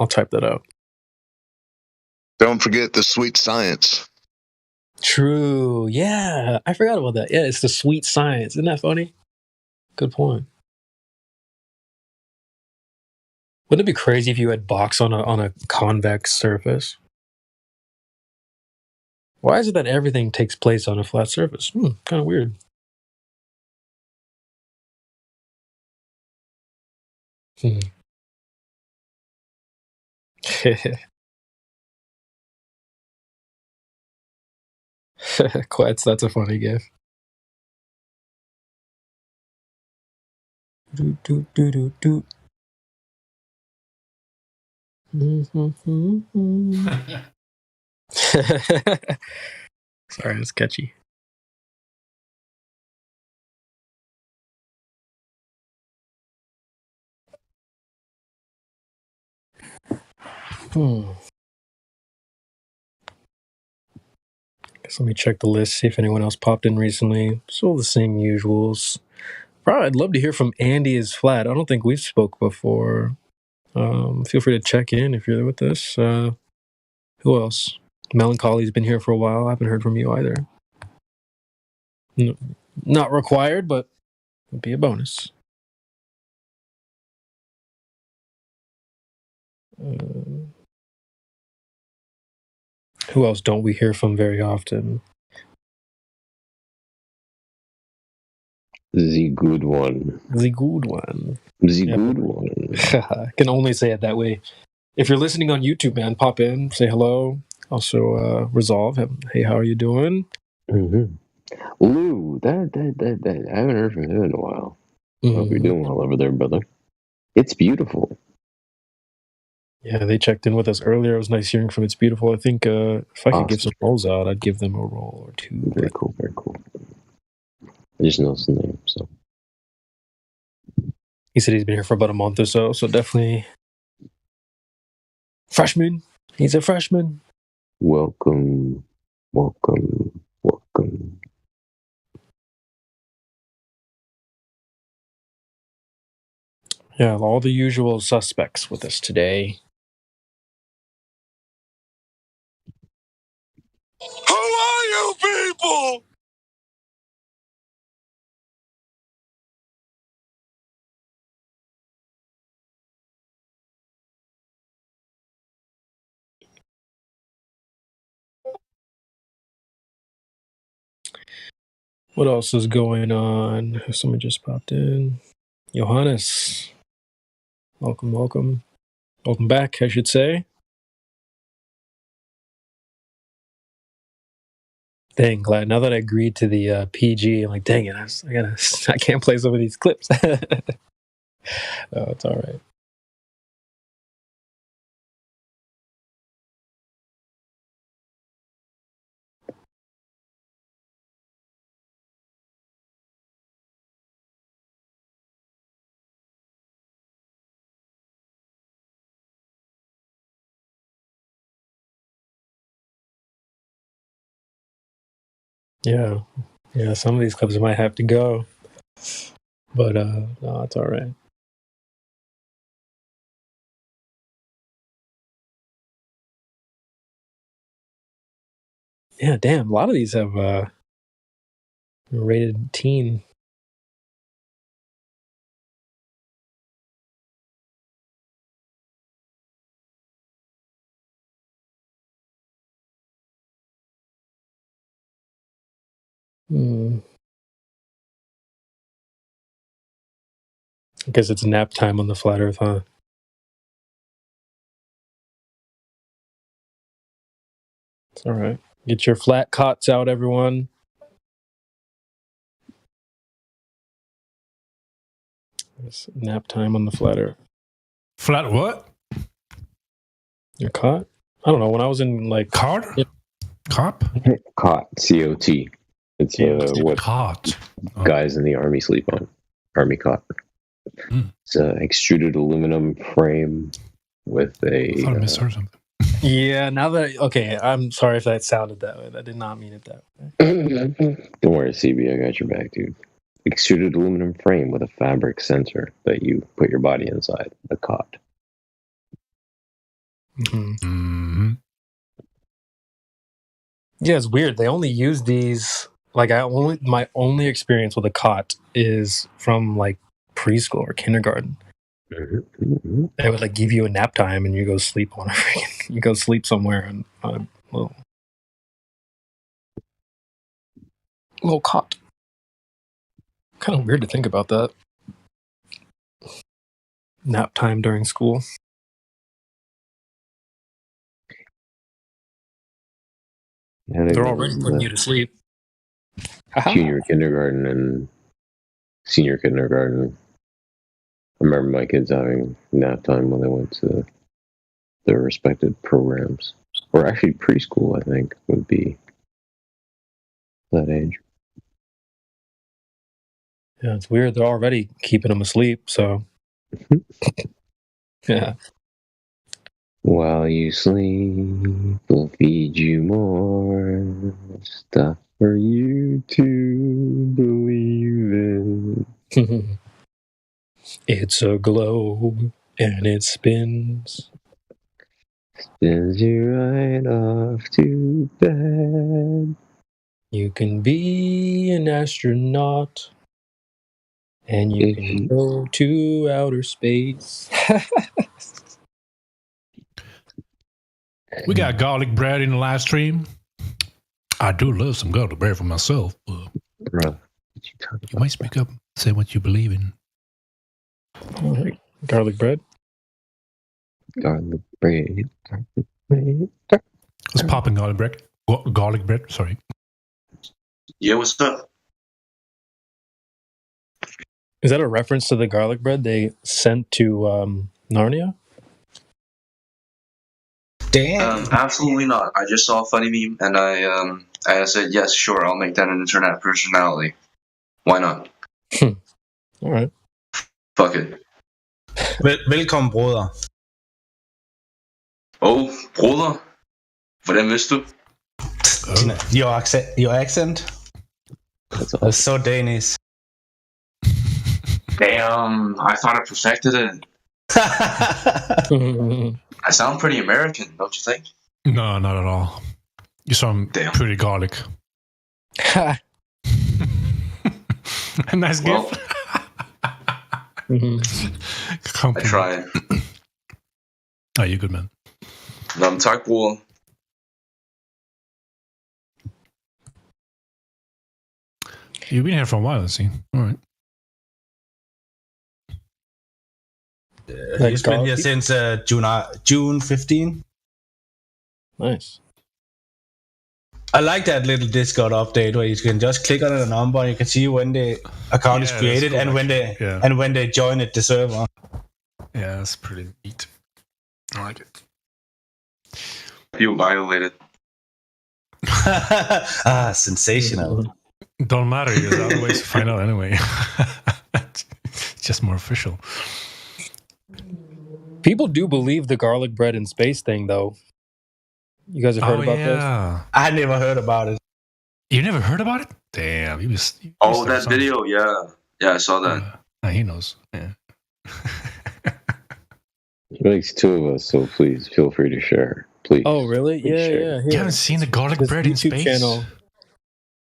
Speaker 14: I'll type that out.
Speaker 13: Don't forget the sweet science.
Speaker 14: True. Yeah. I forgot about that. Yeah, it's the sweet science. Isn't that funny? Good point. Wouldn't it be crazy if you had box on a convex surface? Why is it that everything takes place on a flat surface? Kind of weird. Quets, that's a funny gif. Do, do, do, do, do. Sorry, it's catchy. Guess let me check the list, see if anyone else popped in recently. Still the same usuals. Probably, I'd love to hear from Andy is Flat. I don't think we've spoke before. Feel free to check in if you're with us. Who else? Melancholy's been here for a while. I haven't heard from you either. No, not required, but would be a bonus. Who else don't we hear from very often?
Speaker 5: The good one.
Speaker 14: The good one.
Speaker 5: The good one.
Speaker 14: I can only say it that way. If you're listening on YouTube, man, pop in, say hello. Also, Resolve. Hey, how are you doing?
Speaker 5: Mm-hmm. Lou, that I haven't heard from him in a while. Hope you're doing well over there, brother. It's beautiful.
Speaker 14: Yeah, they checked in with us earlier. It was nice hearing from It's Beautiful. I think if I could give some roles out, I'd give them a role or two.
Speaker 5: Very cool, very cool. I just know some names, so.
Speaker 14: He said he's been here for about a month or so definitely freshman. He's a freshman.
Speaker 5: Welcome.
Speaker 14: Yeah, all the usual suspects with us today.
Speaker 21: Who are you people?
Speaker 14: What else is going on? Someone just popped in. Johannes. Welcome, welcome. Welcome back, I should say. Dang, glad. Now that I agreed to the PG, I'm like, dang it, I can't play some of these clips. Oh, it's all right. Yeah. Yeah, some of these clips might have to go. But no, it's all right. Yeah, damn, a lot of these have rated teen. I guess it's nap time on the flat earth, huh? It's all right. Get your flat cots out, everyone. It's nap time on the flat earth.
Speaker 6: Flat what?
Speaker 14: Your cot? I don't know. When I was in like
Speaker 6: cot, cop,
Speaker 5: Cot, C-O-T. It's what
Speaker 6: cot
Speaker 5: guys in the army sleep on. Army cot. It's an extruded aluminum frame with a.
Speaker 6: I thought I misheard something.
Speaker 14: Yeah, now that okay, I'm sorry if that sounded that way. I did not mean it that way.
Speaker 5: Don't worry, CB, I got your back, dude. Extruded aluminum frame with a fabric sensor that you put your body inside. The cot.
Speaker 14: Mm-hmm. Yeah, it's weird. They only use these. Like, my only experience with a cot is from like preschool or kindergarten.
Speaker 5: Mm-hmm.
Speaker 14: They would like give you a nap time and you go sleep on you go sleep somewhere on a little cot. Kind of weird to think about that. Nap time during school. They're already putting you to sleep.
Speaker 5: Junior kindergarten and senior kindergarten. I remember my kids having nap time when they went to their respected programs. Or actually preschool, I think, would be that age.
Speaker 14: Yeah, it's weird. They're already keeping them asleep, so yeah.
Speaker 5: While you sleep, we'll feed you more stuff for you to believe in.
Speaker 14: It's a globe and it spins.
Speaker 5: Spins you right off to bed.
Speaker 14: You can be an astronaut and you can go to outer space.
Speaker 6: We got garlic bread in the live stream. I do love some garlic bread for myself.
Speaker 5: Bro,
Speaker 6: you might speak up, say what you believe in.
Speaker 14: All right. Garlic bread.
Speaker 5: Garlic bread. Garlic bread.
Speaker 6: It's popping garlic bread. Garlic bread, sorry.
Speaker 12: Yeah, what's up?
Speaker 14: Is that a reference to the garlic bread they sent to Narnia?
Speaker 12: Damn. Absolutely not. I just saw a funny meme and I said, yes, sure, I'll make that an internet personality. Why not?
Speaker 14: All right.
Speaker 12: Fuck it.
Speaker 15: Velkommen, broder.
Speaker 12: Oh, broder. Hvordan vidste du?
Speaker 15: Your accent.
Speaker 5: That's
Speaker 15: so Danish.
Speaker 12: Damn, I thought I perfected it. I sound pretty American, don't you think?
Speaker 6: No, not at all. You sound pretty garlic. A nice gift.
Speaker 12: I try.
Speaker 6: Oh, you're good, man.
Speaker 12: Tak, bror.
Speaker 6: You've been here for a while, let's see. All right.
Speaker 15: He's been here since June 15.
Speaker 14: Nice.
Speaker 15: I like that little Discord update where you can just click on a number and you can see when the account is created and when they join it, the server.
Speaker 6: Yeah, that's pretty neat. I like it.
Speaker 12: You violated.
Speaker 15: Sensational.
Speaker 6: Don't matter. There's other ways to find out anyway. It's just more official.
Speaker 14: People do believe the garlic bread in space thing, though. You guys have heard about this?
Speaker 15: I never heard about it.
Speaker 6: You never heard about it? Damn, you
Speaker 12: that video, yeah. Yeah, I saw that.
Speaker 6: He knows. Yeah.
Speaker 5: It makes two of us, so please feel free to share. Please.
Speaker 14: Oh, really?
Speaker 5: Please share.
Speaker 14: Yeah.
Speaker 6: You haven't seen the garlic bread in space?
Speaker 14: Channel.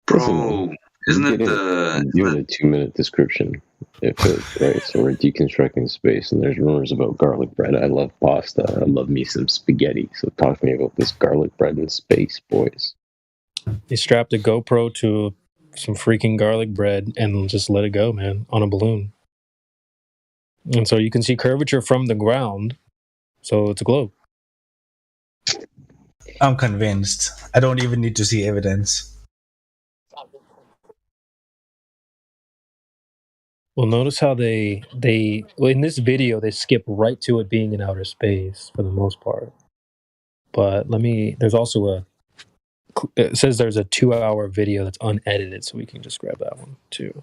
Speaker 12: Bro, isn't it the...
Speaker 5: You had a 2-minute description. It fits, right? So we're deconstructing space, and there's rumors about garlic bread. I love pasta. I love me some spaghetti. So talk to me about this garlic bread in space, boys.
Speaker 14: They strapped a GoPro to some freaking garlic bread and just let it go, man, on a balloon. And so you can see curvature from the ground. So it's a globe.
Speaker 15: I'm convinced. I don't even need to see evidence.
Speaker 14: Well, notice how they in this video, they skip right to it being in outer space for the most part. But there's also it says there's a 2-hour video that's unedited, so we can just grab that one too.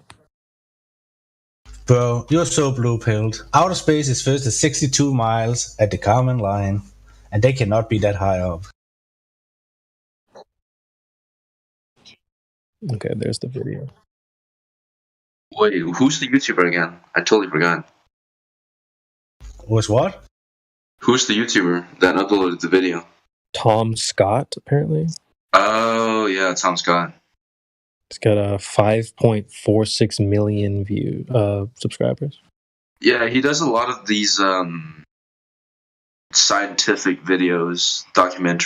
Speaker 15: Bro, you're so blue-pilled. Outer space is first at 62 miles at the Kármán line, and they cannot be that high up.
Speaker 14: Okay, there's the video.
Speaker 12: Wait, who's the YouTuber again? I totally forgot.
Speaker 15: Was what?
Speaker 12: Who's the YouTuber that uploaded the video?
Speaker 14: Tom Scott, apparently.
Speaker 12: Oh, yeah, Tom Scott.
Speaker 14: It's got a 5.46 million subscribers.
Speaker 12: Yeah, he does a lot of these scientific videos,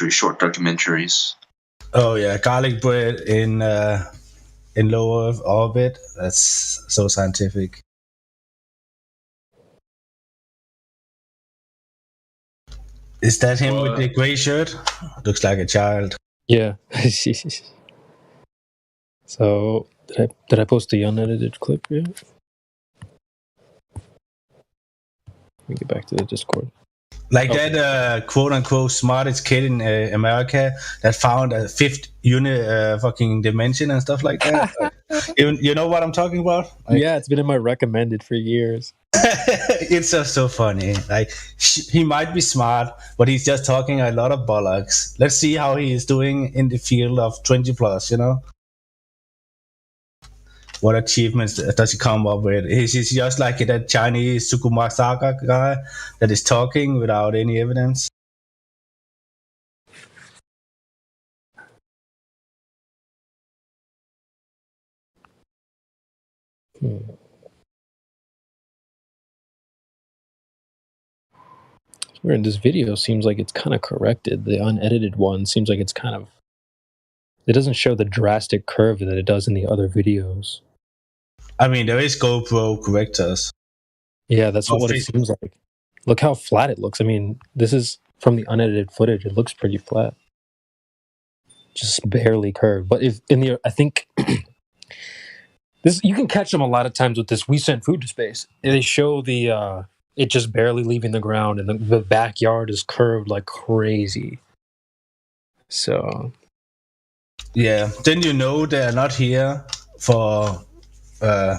Speaker 12: short documentaries.
Speaker 15: Oh yeah, garlic bread in lower orbit. That's so scientific. Is that him with the gray shirt? Looks like a child.
Speaker 14: Yeah. So did I post the unedited clip yet? Let me get back to the Discord.
Speaker 15: Like that quote-unquote smartest kid in America that found a fifth fucking dimension and stuff like that. You know what I'm talking about? Like,
Speaker 14: yeah, it's been in my recommended for years.
Speaker 15: It's just so funny. Like, he might be smart, but he's just talking a lot of bollocks. Let's see how he is doing in the field of 20 plus, you know? What achievements does he come up with? He's just like that Chinese Sukumasaka guy that is talking without any evidence.
Speaker 14: Where this video seems like it's kind of corrected. The unedited one seems like it's kind of... It doesn't show the drastic curve that it does in the other videos.
Speaker 15: I mean, there is GoPro correctors.
Speaker 14: Yeah, that's what it seems like. Look how flat it looks. I mean, this is from the unedited footage. It looks pretty flat. Just barely curved. But I think this, you can catch them a lot of times with this. We sent food to space. They show it just barely leaving the ground, and the backyard is curved like crazy. So,
Speaker 15: yeah, then you know they're not here for a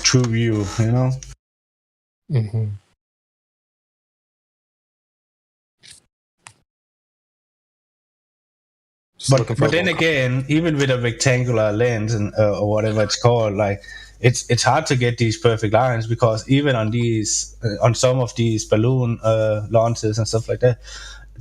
Speaker 15: true view, you know.
Speaker 14: Mm-hmm.
Speaker 15: But then again, even with a rectangular lens and or whatever it's called, like it's hard to get these perfect lines, because even on these on some of these balloon launches and stuff like that,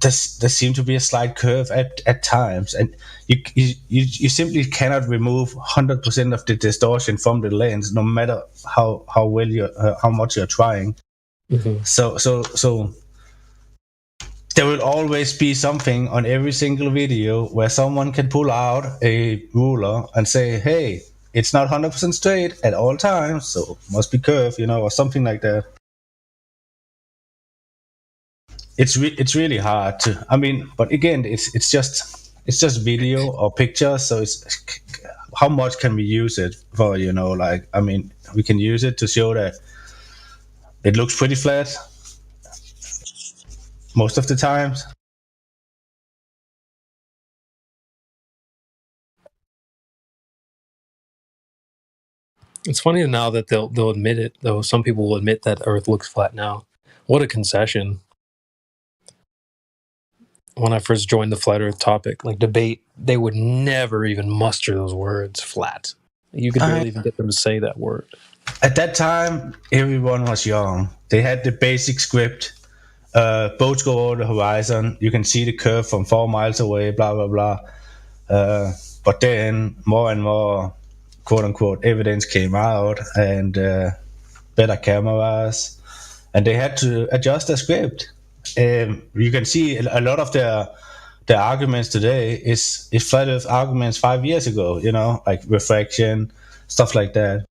Speaker 15: there seems to be a slight curve at times, and you simply cannot remove 100% of the distortion from the lens, no matter how well you how much you're trying.
Speaker 14: Mm-hmm.
Speaker 15: So there will always be something on every single video where someone can pull out a ruler and say, hey, it's not 100% straight at all times, so must be curved, or something like that. It's really hard to. I mean, but again, it's just video or pictures, so it's how much can we use it for? Like, I mean, we can use it to show that it looks pretty flat most of the times.
Speaker 14: It's funny now that they'll admit it, though. Some people will admit that Earth looks flat now. What a concession. When I first joined the flat Earth topic, like debate, they would never even muster those words, flat. You could barely even get them to say that word.
Speaker 15: At that time, everyone was young. They had the basic script. Boats go over the horizon. You can see the curve from 4 miles away, blah, blah, blah. But then more and more, quote unquote, evidence came out, and better cameras, and they had to adjust the script. You can see a lot of their arguments today is flat Earth arguments 5 years ago, like refraction, stuff like that.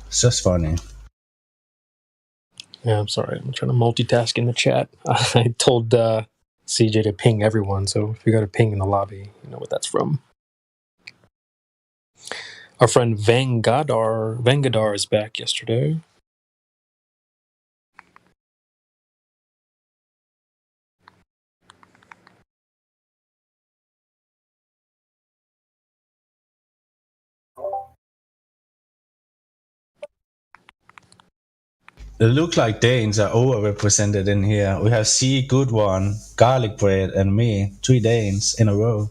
Speaker 15: It's just funny.
Speaker 14: Yeah, I'm sorry. I'm trying to multitask in the chat. I told CJ to ping everyone, so if you got a ping in the lobby, you know what that's from. Our friend Vangadar is back yesterday.
Speaker 15: It looks like Danes are overrepresented in here. We have C, Good One, Garlic Bread, and me. 3 Danes in a row.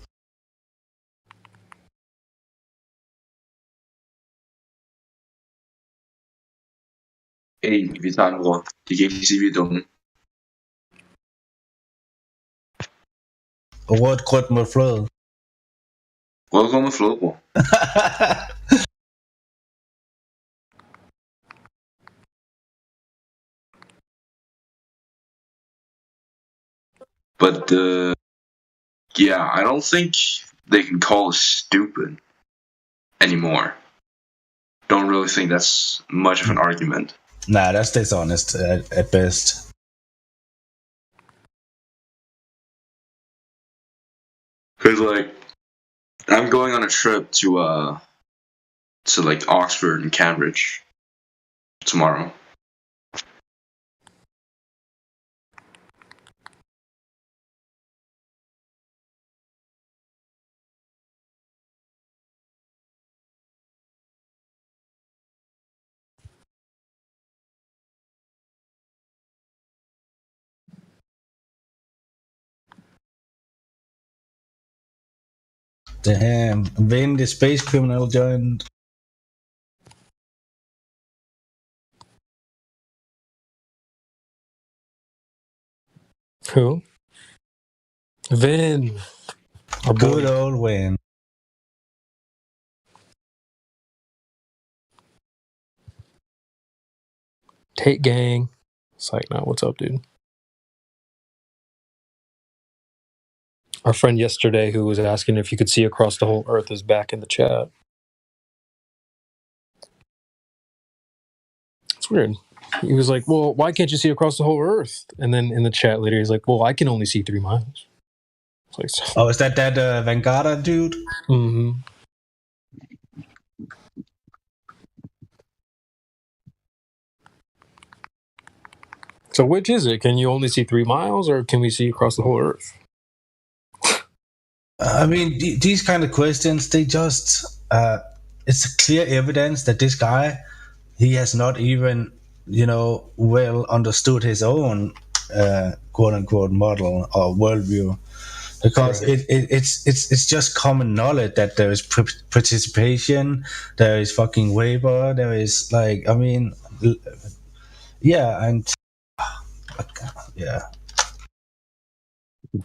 Speaker 12: Hey, vi tager en ord. De kan ikke sige, vi er dumme.
Speaker 15: Og rødt grødt mod fløde.
Speaker 12: Rød grød med fløde, bror. But, yeah, I don't think they can call us stupid anymore. Don't really think that's much of an argument.
Speaker 15: Nah, that's dishonest at best.
Speaker 12: Cause like, I'm going on a trip to like Oxford and Cambridge tomorrow.
Speaker 15: Damn, Vin the space criminal joined.
Speaker 14: Who? Vin. Our
Speaker 15: Good
Speaker 14: boy.
Speaker 15: old Vin.
Speaker 14: Tate gang. It's like, nah, what's up, dude? Our friend yesterday who was asking if you could see across the whole Earth is back in the chat. It's weird. He was like, well, why can't you see across the whole Earth? And then in the chat later, he's like, well, I can only see 3 miles. It's like, so.
Speaker 15: Oh, is that Vanguard dude?
Speaker 14: Mm-hmm. So which is it? Can you only see 3 miles, or can we see across the whole Earth?
Speaker 15: I mean, these kind of questions, they just... it's clear evidence that this guy, he has not even, well understood his own quote-unquote model or worldview. because it's just common knowledge that there is participation, there is fucking vapor, there is like yeah, and yeah.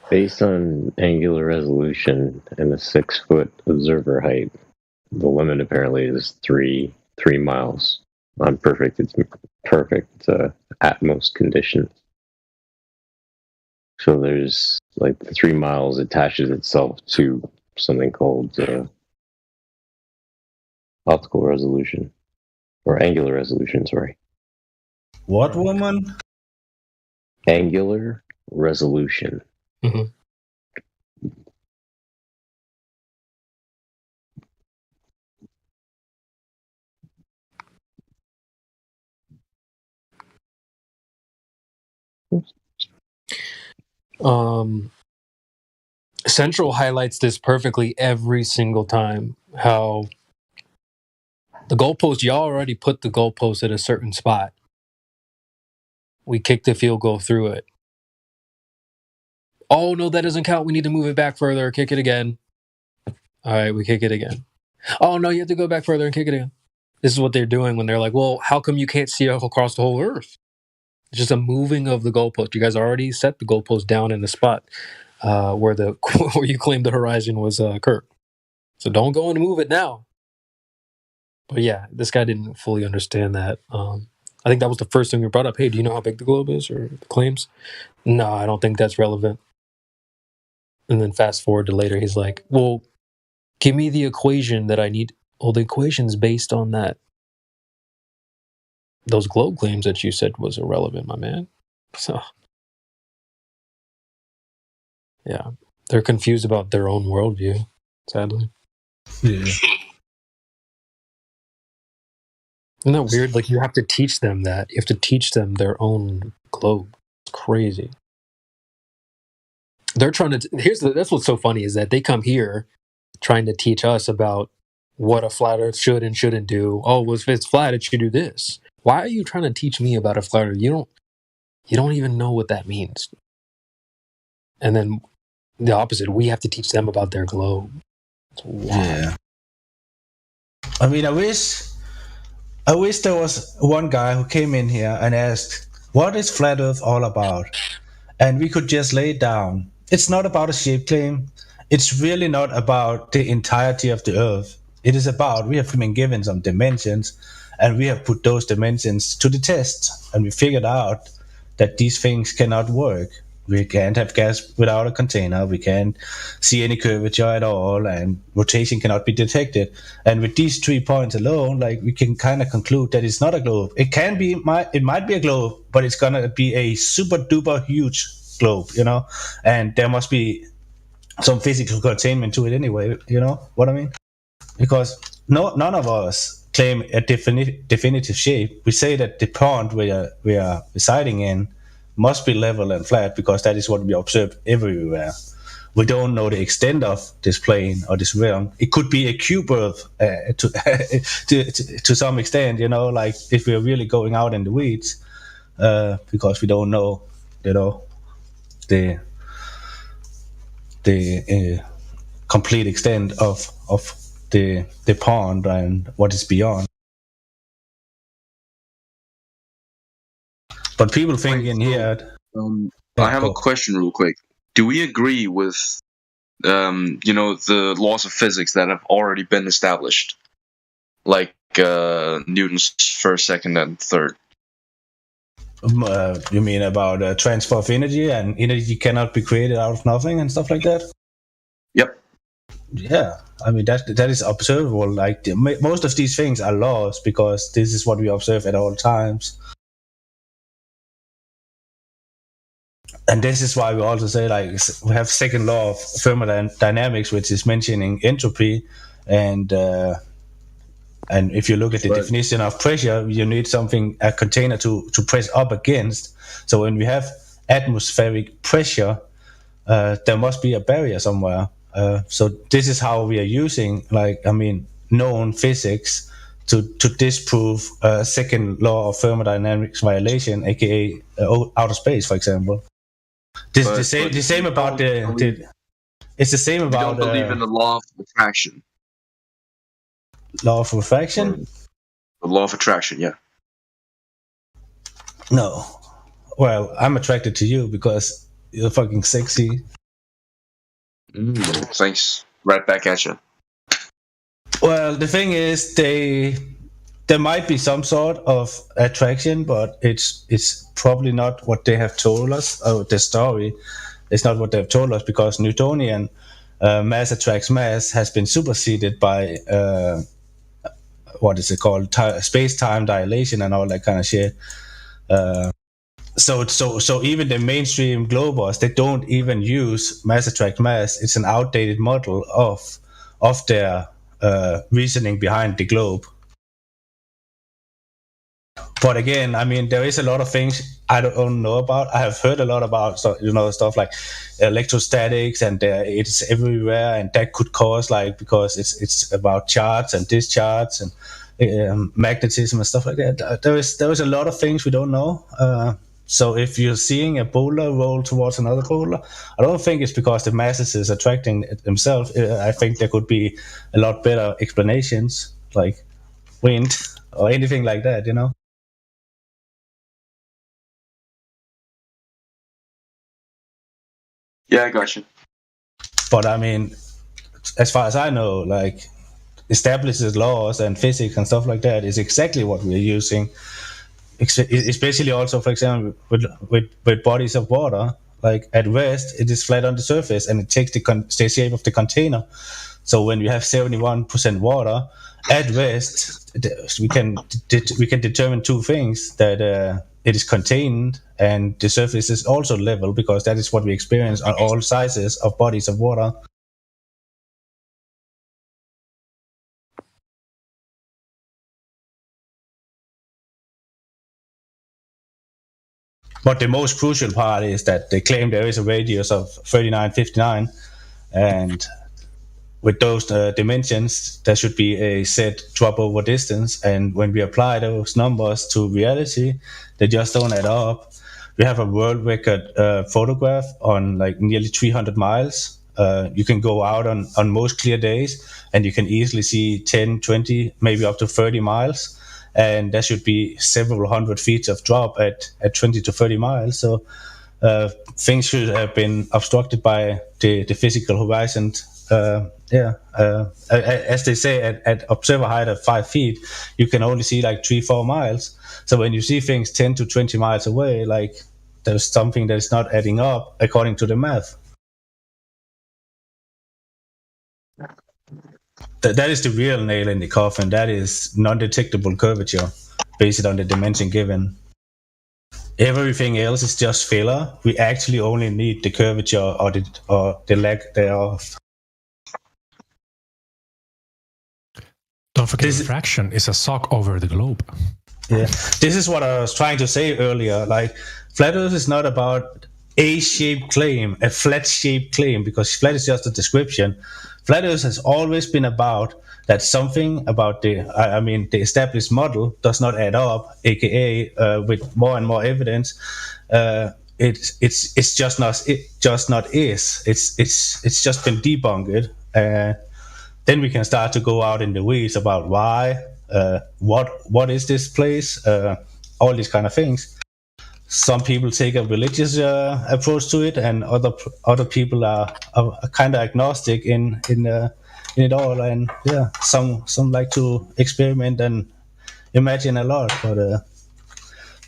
Speaker 5: Based on angular resolution and a 6-foot observer height, the limit apparently is 3 miles on perfect Atmos conditions. So there's like the 3 miles attaches itself to something called optical resolution or angular resolution. Sorry,
Speaker 15: What woman?
Speaker 5: Angular resolution.
Speaker 14: Mm-hmm. Central highlights this perfectly every single time. How the goalpost, y'all already put the goalpost at a certain spot. We kicked the field goal through it. Oh, no, that doesn't count. We need to move it back further. Kick it again. All right, we kick it again. Oh, no, you have to go back further and kick it again. This is what they're doing when they're like, well, how come you can't see across the whole earth? It's just a moving of the goalpost. You guys already set the goalpost down in the spot where you claimed the horizon was curved. So don't go and move it now. But yeah, this guy didn't fully understand that. I think that was the first thing we brought up. Hey, do you know how big the globe is or the claims? No, I don't think that's relevant. And then fast forward to later, he's like, well, give me the equation that I need. Well, the equation's based on that. Those globe claims that you said was irrelevant, my man. So, yeah, they're confused about their own worldview, sadly.
Speaker 15: Yeah.
Speaker 14: Isn't that weird? Like, you have to teach them that. You have to teach them their own globe. It's crazy. They're trying to... That's what's so funny, is that they come here trying to teach us about what a flat earth should and shouldn't do. Oh, well, if it's flat, it should do this. Why are you trying to teach me about a flat earth? You don't even know what that means. And then the opposite, we have to teach them about their globe.
Speaker 15: Yeah. I mean, I wish there was one guy who came in here and asked, what is flat earth all about? And we could just lay it down. It's not about a shape claim. It's really not about the entirety of the earth. It is about, we have been given some dimensions, and we have put those dimensions to the test. And we figured out that these things cannot work. We can't have gas without a container. We can't see any curvature at all, and rotation cannot be detected. And with these 3 points alone, like, we can kind of conclude that it's not a globe. It can be, it might be a globe, but it's gonna be a super duper huge globe, and there must be some physical containment to it anyway. You know what I mean? Because none of us claim a definitive shape. We say that the pond we are residing in must be level and flat because that is what we observe everywhere. We don't know the extent of this plane or this realm. It could be a cube Earth to some extent, like if we're really going out in the weeds, because we don't know, the complete extent of the pond and what is beyond. But people think in here.
Speaker 12: I have a question real quick. Do we agree with, the laws of physics that have already been established, like Newton's first, second, and third?
Speaker 15: You mean about transfer of energy and energy cannot be created out of nothing and stuff like that?
Speaker 12: Yep.
Speaker 15: Yeah, I mean that is observable. Like most of these things are laws because this is what we observe at all times. And this is why we also say, like, we have second law of thermodynamics, which is mentioning entropy, and if you look at the definition of pressure, you need a container to press up against. So when we have atmospheric pressure, there must be a barrier somewhere. So this is how we are using, known physics to disprove second law of thermodynamics violation, aka outer space, for example. The same about the It's the same
Speaker 12: You
Speaker 15: about
Speaker 12: don't believe in the law of attraction.
Speaker 15: law of refraction.
Speaker 12: The law of attraction, yeah.
Speaker 15: No. Well, I'm attracted to you because you're fucking sexy.
Speaker 12: Thanks. Right back at you.
Speaker 15: Well, the thing is, there might be some sort of attraction, but it's probably not what they have told us. Or the story is not what they've told us, because Newtonian mass attracts mass has been superseded by what is it called, space-time dilation and all that kind of shit. So even the mainstream globers, they don't even use mass attract mass. It's an outdated model of their reasoning behind the globe. But again, I mean, there is a lot of things I don't know about. I have heard a lot about, stuff like electrostatics, and it's everywhere, and that could cause, like, because it's about charge and discharge and magnetism and stuff like that. There is a lot of things we don't know. So if you're seeing a boulder roll towards another boulder, I don't think it's because the masses is attracting themselves. I think there could be a lot better explanations, like wind or anything like that,
Speaker 12: Yeah, I got you.
Speaker 15: But I mean, as far as I know, like, establishes laws and physics and stuff like that is exactly what we're using. Especially also, for example, with bodies of water. Like at rest, it is flat on the surface and it takes the shape of the container. So when you have 71% water at rest, we can determine two things: that it is contained and the surface is also level, because that is what we experience on all sizes of bodies of water. But the most crucial part is that they claim there is a radius of 3959, and with those dimensions, there should be a set drop over distance. And when we apply those numbers to reality, they just don't add up. We have a world record photograph on like nearly 300 miles. You can go out on most clear days and you can easily see 10, 20, maybe up to 30 miles. And there should be several hundred feet of drop at 20 to 30 miles. So things should have been obstructed by the physical horizon. As they say, at observer height of 5 feet, you can only see like 3-4 miles. So when you see things 10 to 20 miles away, like, there's something that is not adding up according to the math. That is the real nail in the coffin. That is non-detectable curvature based on the dimension given. Everything else is just filler. We actually only need the curvature or the lack thereof.
Speaker 6: Don't forget, refraction is a sock over the globe.
Speaker 15: Yeah, this is what I was trying to say earlier. Like, flat Earth is not about a shaped claim, a flat shaped claim, because flat is just a description. Flat Earth has always been about that something about the established model does not add up, aka with more and more evidence, it's just not is. It's just been debunked. Then we can start to go out in the weeds about why, what is this place, all these kind of things. Some people take a religious approach to it, and other people are kind of agnostic in it all. And yeah, some like to experiment and imagine a lot, but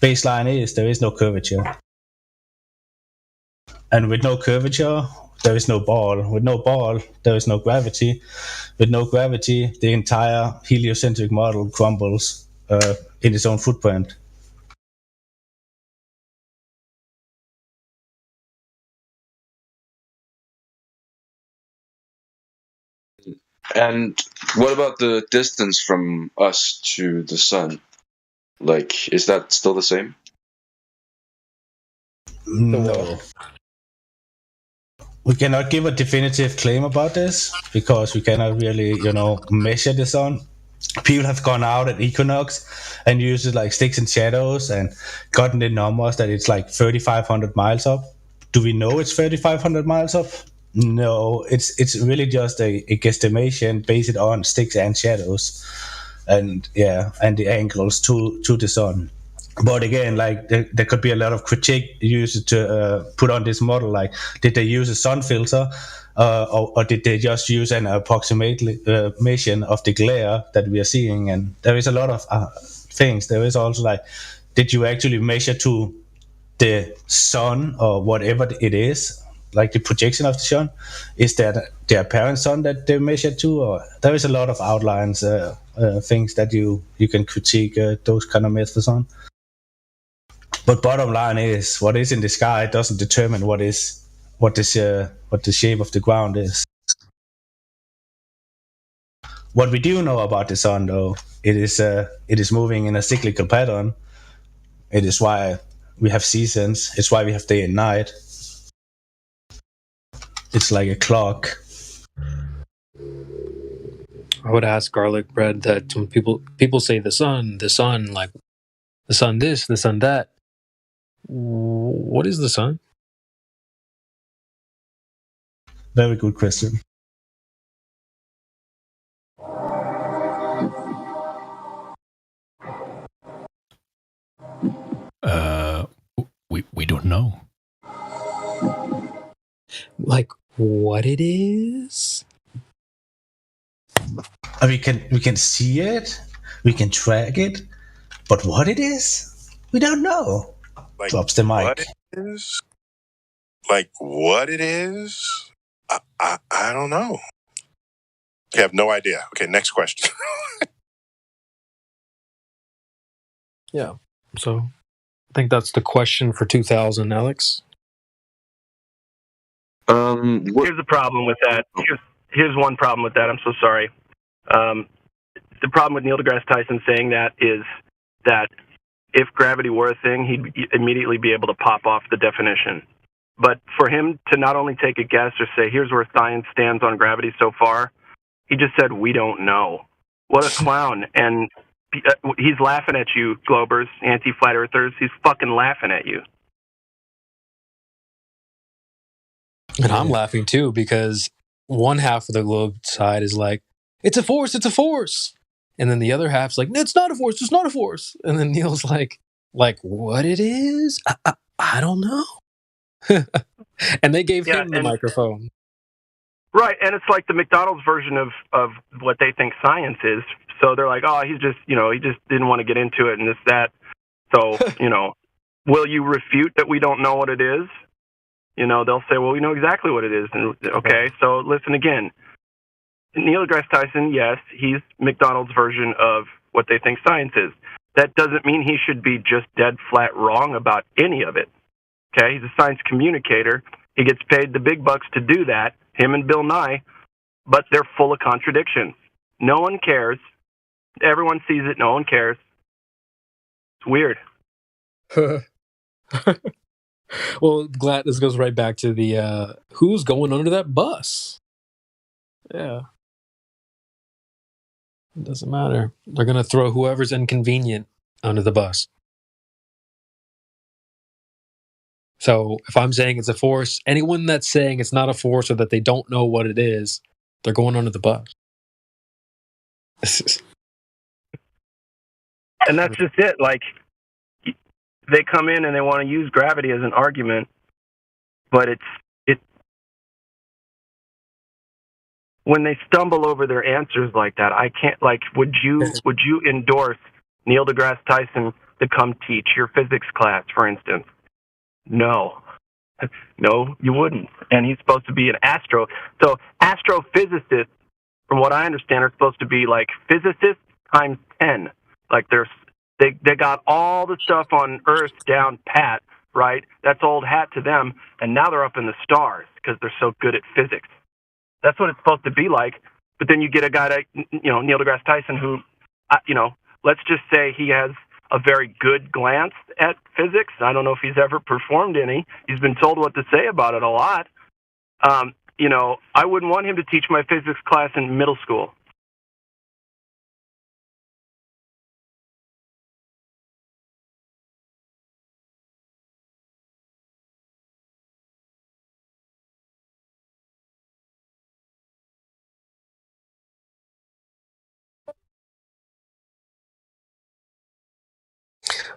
Speaker 15: baseline is there is no curvature, and with no curvature there is no ball. With no ball, there is no gravity. With no gravity, the entire heliocentric model crumbles in its own footprint.
Speaker 12: And what about the distance from us to the sun? Like, is that still the same?
Speaker 15: No. We cannot give a definitive claim about this because we cannot really, measure the sun. People have gone out at equinox and used like sticks and shadows and gotten the numbers that it's like 3,500 miles up. Do we know it's 3,500 miles up? No, it's really just a guesstimation based on sticks and shadows, and the angles to the sun. But again, like there could be a lot of critique used to put on this model. Like, did they use a sun filter, or did they just use an approximation of the glare that we are seeing? And there is a lot of things. There is also like, did you actually measure to the sun or whatever it is, like the projection of the sun? Is that the apparent sun that they measure to? Or there is a lot of outlines, things that you can critique those kind of methods on. But bottom line is, what is in the sky doesn't determine what the shape of the ground is. What we do know about the sun, though, it is moving in a cyclical pattern. It is why we have seasons. It's why we have day and night. It's like a clock.
Speaker 14: I would ask Garlic Bread that when people say the sun, like the sun this, the sun that. What is the sun?
Speaker 15: Very good question.
Speaker 6: We don't know.
Speaker 14: Like what it is?
Speaker 15: We can see it, we can track it, but what it is, we don't know.
Speaker 21: Like
Speaker 15: Drops the mic.
Speaker 21: what it is? Like what it is? I don't know. I have no idea. Okay, next question.
Speaker 14: Yeah. So I think that's the question for 2000, Alex.
Speaker 17: Here's the problem with that. Here's one problem with that. I'm so sorry. The problem with Neil deGrasse Tyson saying that is that if gravity were a thing, he'd immediately be able to pop off the definition. But for him to not only take a guess or say, here's where science stands on gravity so far, he just said, we don't know. What a clown. And he's laughing at you, Globers, anti-flat earthers. He's fucking laughing at you.
Speaker 14: And I'm laughing too, because one half of the globe side is like, it's a force, it's a force. And then the other half's like, no, it's not a force, it's not a force. And then Neil's like what it is? I don't know. And they gave him the microphone.
Speaker 17: Right, and it's like the McDonald's version of what they think science is. So they're like, oh, he just didn't want to get into it and this, that. So, will you refute that we don't know what it is? They'll say, well, we know exactly what it is. And okay, so listen again. Neil deGrasse Tyson, yes, he's McDonald's version of what they think science is. That doesn't mean he should be just dead flat wrong about any of it. Okay, he's a science communicator. He gets paid the big bucks to do that, him and Bill Nye, but they're full of contradictions. No one cares. Everyone sees it. No one cares. It's weird.
Speaker 14: Well, glad this goes right back to the who's going under that bus. Yeah. It doesn't matter. They're going to throw whoever's inconvenient under the bus. So if I'm saying it's a force, anyone that's saying it's not a force or that they don't know what it is, they're going under the bus.
Speaker 17: And that's just it. Like, they come in and they want to use gravity as an argument, but when they stumble over their answers like that, I can't, like, would you endorse Neil deGrasse Tyson to come teach your physics class, for instance? No. No, you wouldn't. And he's supposed to be an astro. So astrophysicists, from what I understand, are supposed to be like physicists times 10. Like they got all the stuff on Earth down pat, right? That's old hat to them. And now they're up in the stars because they're so good at physics. That's what it's supposed to be like. But then you get a guy like, Neil deGrasse Tyson, who, let's just say he has a very good glance at physics. I don't know if he's ever performed any. He's been told what to say about it a lot. I wouldn't want him to teach my physics class in middle school.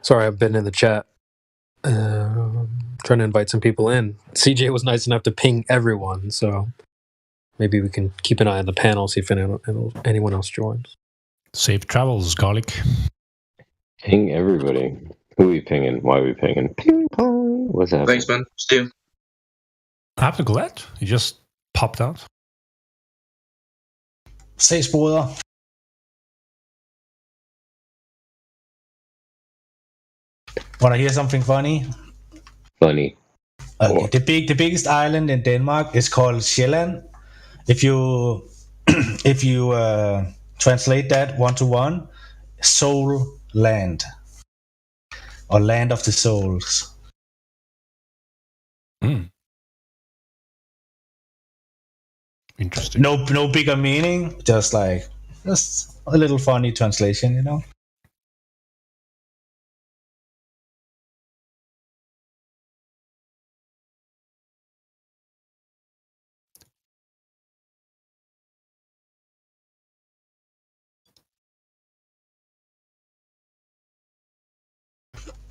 Speaker 14: Sorry, I've been in the chat. Trying to invite some people in. CJ was nice enough to ping everyone, so maybe we can keep an eye on the panel, see if anyone else joins.
Speaker 6: Safe travels, Garlic.
Speaker 5: Ping everybody. Who are we pinging? Why are we pinging? Ping pong. What's happening?
Speaker 12: Thanks, man. See you.
Speaker 6: I'm glad you just popped out.
Speaker 15: Ses, broder. Want to hear something funny?
Speaker 5: Funny.
Speaker 15: Okay. The biggest island in Denmark is called Sjælland. If you translate that 1-to-1, soul land or land of the souls.
Speaker 6: Interesting.
Speaker 15: No bigger meaning, just a little funny translation, you know.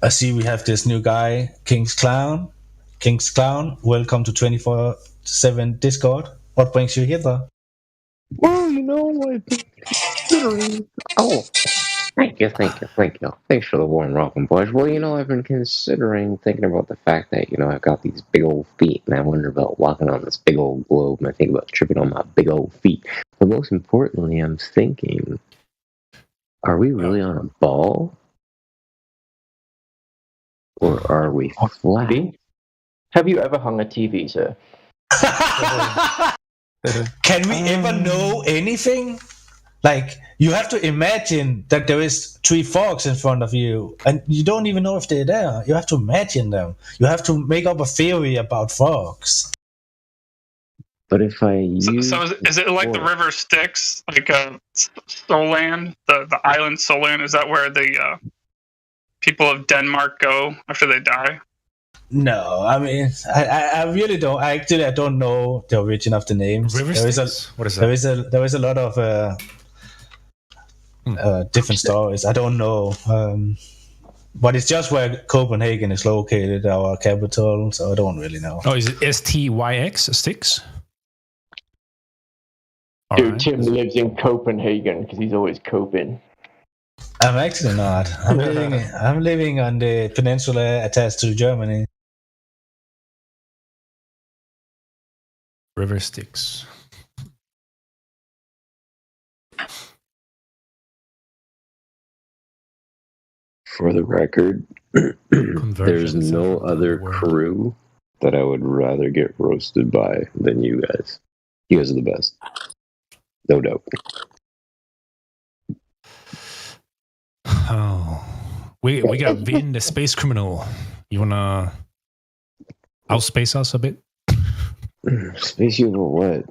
Speaker 15: I see we have this new guy, King's Clown. King's Clown, welcome to 24/7 Discord. What brings you hither?
Speaker 5: Well, you know, I've been considering. Oh, thank you. Thanks for the warm welcome, boys. Well, you know, I've been thinking about the fact that, you know, I've got these big old feet, and I wonder about walking on this big old globe, and I think about tripping on my big old feet. But most importantly, I'm thinking, are we really on a ball? Or are we flat?
Speaker 2: Have you ever hung a TV, sir?
Speaker 15: Can we ever know anything? Like, you have to imagine that there is 3 forks in front of you, and you don't even know if they're there. You have to imagine them. You have to make up a theory about forks.
Speaker 5: But if I
Speaker 7: So is it like the river Styx, like Soland, the island Soland? Is that where the people of Denmark go after they die?
Speaker 15: No, I mean, I really don't. I don't know the origin of the names.
Speaker 6: River Styx? What is that?
Speaker 15: There is a lot of different stories. I don't know, but it's just where Copenhagen is located, our capital. So I don't really know.
Speaker 6: Oh, is it STYX Styx?
Speaker 2: Dude, Tim lives in Copenhagen because he's always coping.
Speaker 15: I'm actually not. I'm living on the peninsula attached to Germany.
Speaker 6: River Styx.
Speaker 5: For the record, there's no other crew that I would rather get roasted by than you guys. You guys are the best. No doubt.
Speaker 6: Oh, we got Vin, the space criminal. You wanna outspace us a bit?
Speaker 5: Space you for what?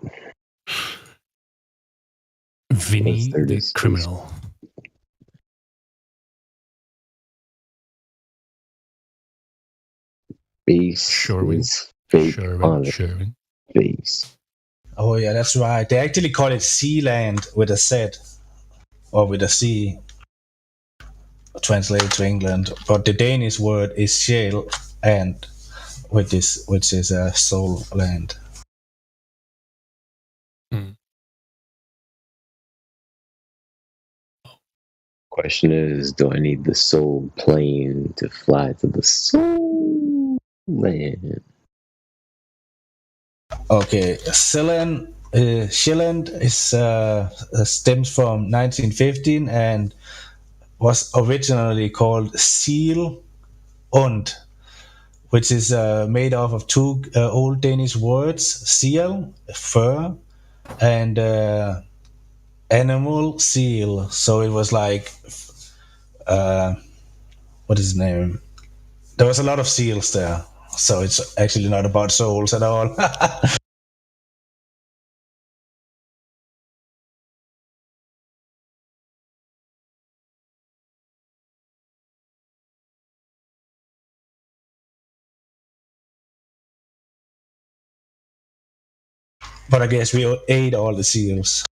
Speaker 6: Vinny, the criminal.
Speaker 5: Base
Speaker 6: Sherwin.
Speaker 5: is fake on the face.
Speaker 15: Oh yeah, that's right. They actually call it Sealand with a Z or with a C. Translated to England, but the Danish word is sjæl, and which is a soul land.
Speaker 5: Question is, do I need the soul plane to fly to the soul land?
Speaker 15: Okay, Sjælland is stems from 1915 and was originally called Seal und, which is made up of 2 old Danish words, seal, fur, and animal, seal. So it was like, what is his name? There was a lot of seals there. So it's actually not about souls at all. But I guess we ate all the seals.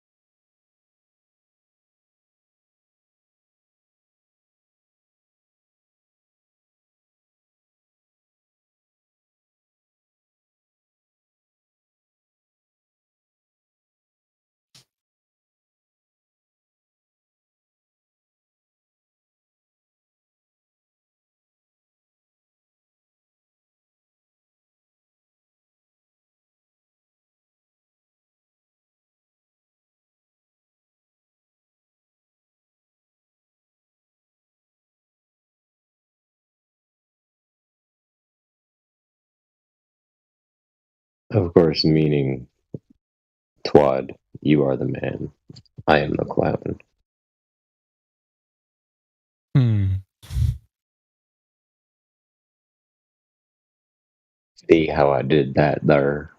Speaker 5: Of course, meaning Twad, you are the man. I am the clown. See how I did that there?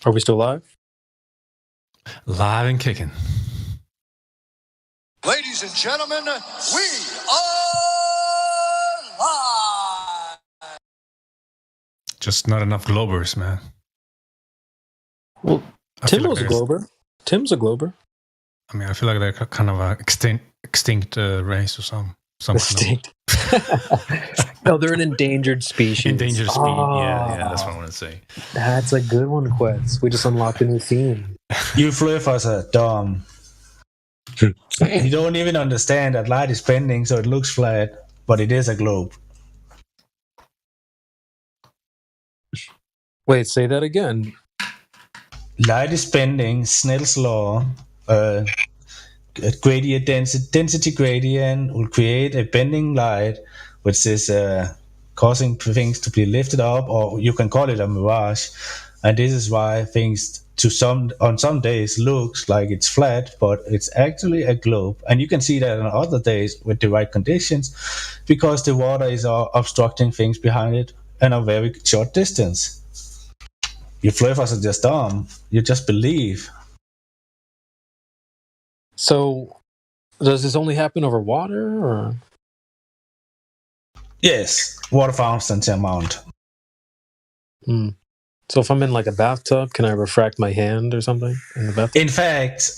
Speaker 14: Are we still live?
Speaker 6: Live and kicking.
Speaker 4: Ladies and gentlemen, we are live.
Speaker 6: Just not enough Globers, man.
Speaker 14: Well,
Speaker 6: Tim
Speaker 14: was a Glober. Tim's a Glober.
Speaker 6: I mean, I feel like they're kind of an extinct race or some
Speaker 14: extinct. No, they're an endangered species.
Speaker 6: Endangered species. Yeah, that's what I want to say.
Speaker 14: That's a good one, Quetz. We just unlocked a new theme.
Speaker 15: You flippers are dumb. You don't even understand that light is bending, so it looks flat, but it is a globe.
Speaker 14: Wait, say that again.
Speaker 15: Light is bending, Snell's law, gradient density gradient will create a bending light, which is causing things to be lifted up, or you can call it a mirage. And this is why things on some days looks like it's flat, but it's actually a globe. And you can see that on other days with the right conditions, because the water is obstructing things behind it in a very short distance. You flippers are just dumb. You just believe.
Speaker 14: So, does this only happen over water, or?
Speaker 15: Yes, water fountains amount.
Speaker 14: So if I'm in like a bathtub, can I refract my hand or something in the bathtub?
Speaker 15: In fact,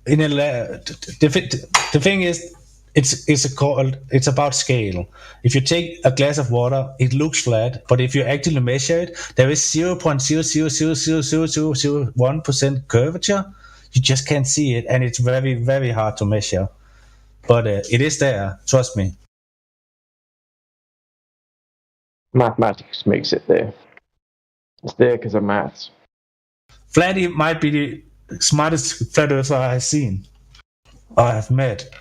Speaker 15: the thing is, it's about scale. If you take a glass of water, it looks flat, but if you actually measure it, there is 0.0000001% curvature. You just can't see it, and it's very, very hard to measure. But it is there. Trust me.
Speaker 2: Mathematics makes it there. It's there because of maths.
Speaker 15: Flatty might be the smartest flat earther I have seen. I have met.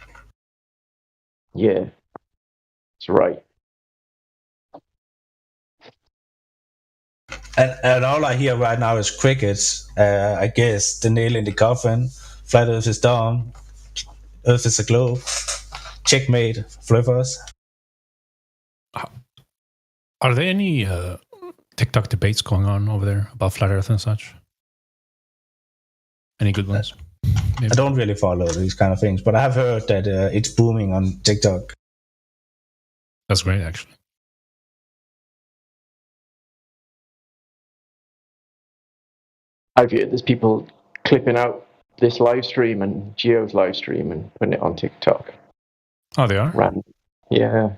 Speaker 2: Yeah, that's right.
Speaker 15: And all I hear right now is crickets. I guess the nail in the coffin. Flat Earth is dumb. Earth is a globe. Checkmate, flippers.
Speaker 6: Are there any TikTok debates going on over there about flat Earth and such? Any good ones?
Speaker 15: Maybe. I don't really follow these kind of things, but I have heard that it's booming on TikTok.
Speaker 6: That's great, actually.
Speaker 2: I've heard there's people clipping out this live stream and Geo's live stream and putting it on TikTok.
Speaker 6: Oh, they are?
Speaker 2: Random. Yeah.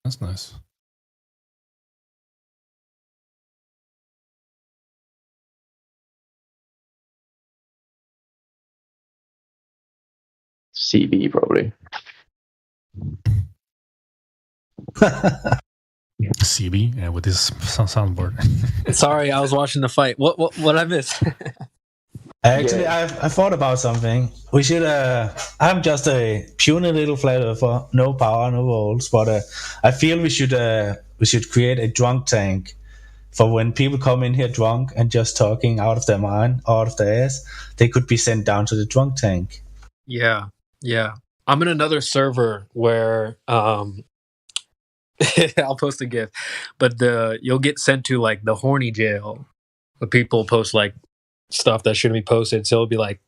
Speaker 6: That's nice.
Speaker 2: CB probably.
Speaker 6: CB, yeah, with this soundboard.
Speaker 14: Sorry, I was watching the fight. What I miss?
Speaker 15: Actually, I thought about something. We should. I'm just a puny little flat earther, no power, no volts. But I feel we should create a drunk tank for when people come in here drunk and just talking out of their mind, out of their ass. They could be sent down to the drunk tank.
Speaker 14: Yeah. I'm in another server where I'll post a GIF, but you'll get sent to like the horny jail. Where people post like stuff that shouldn't be posted, so it'll be like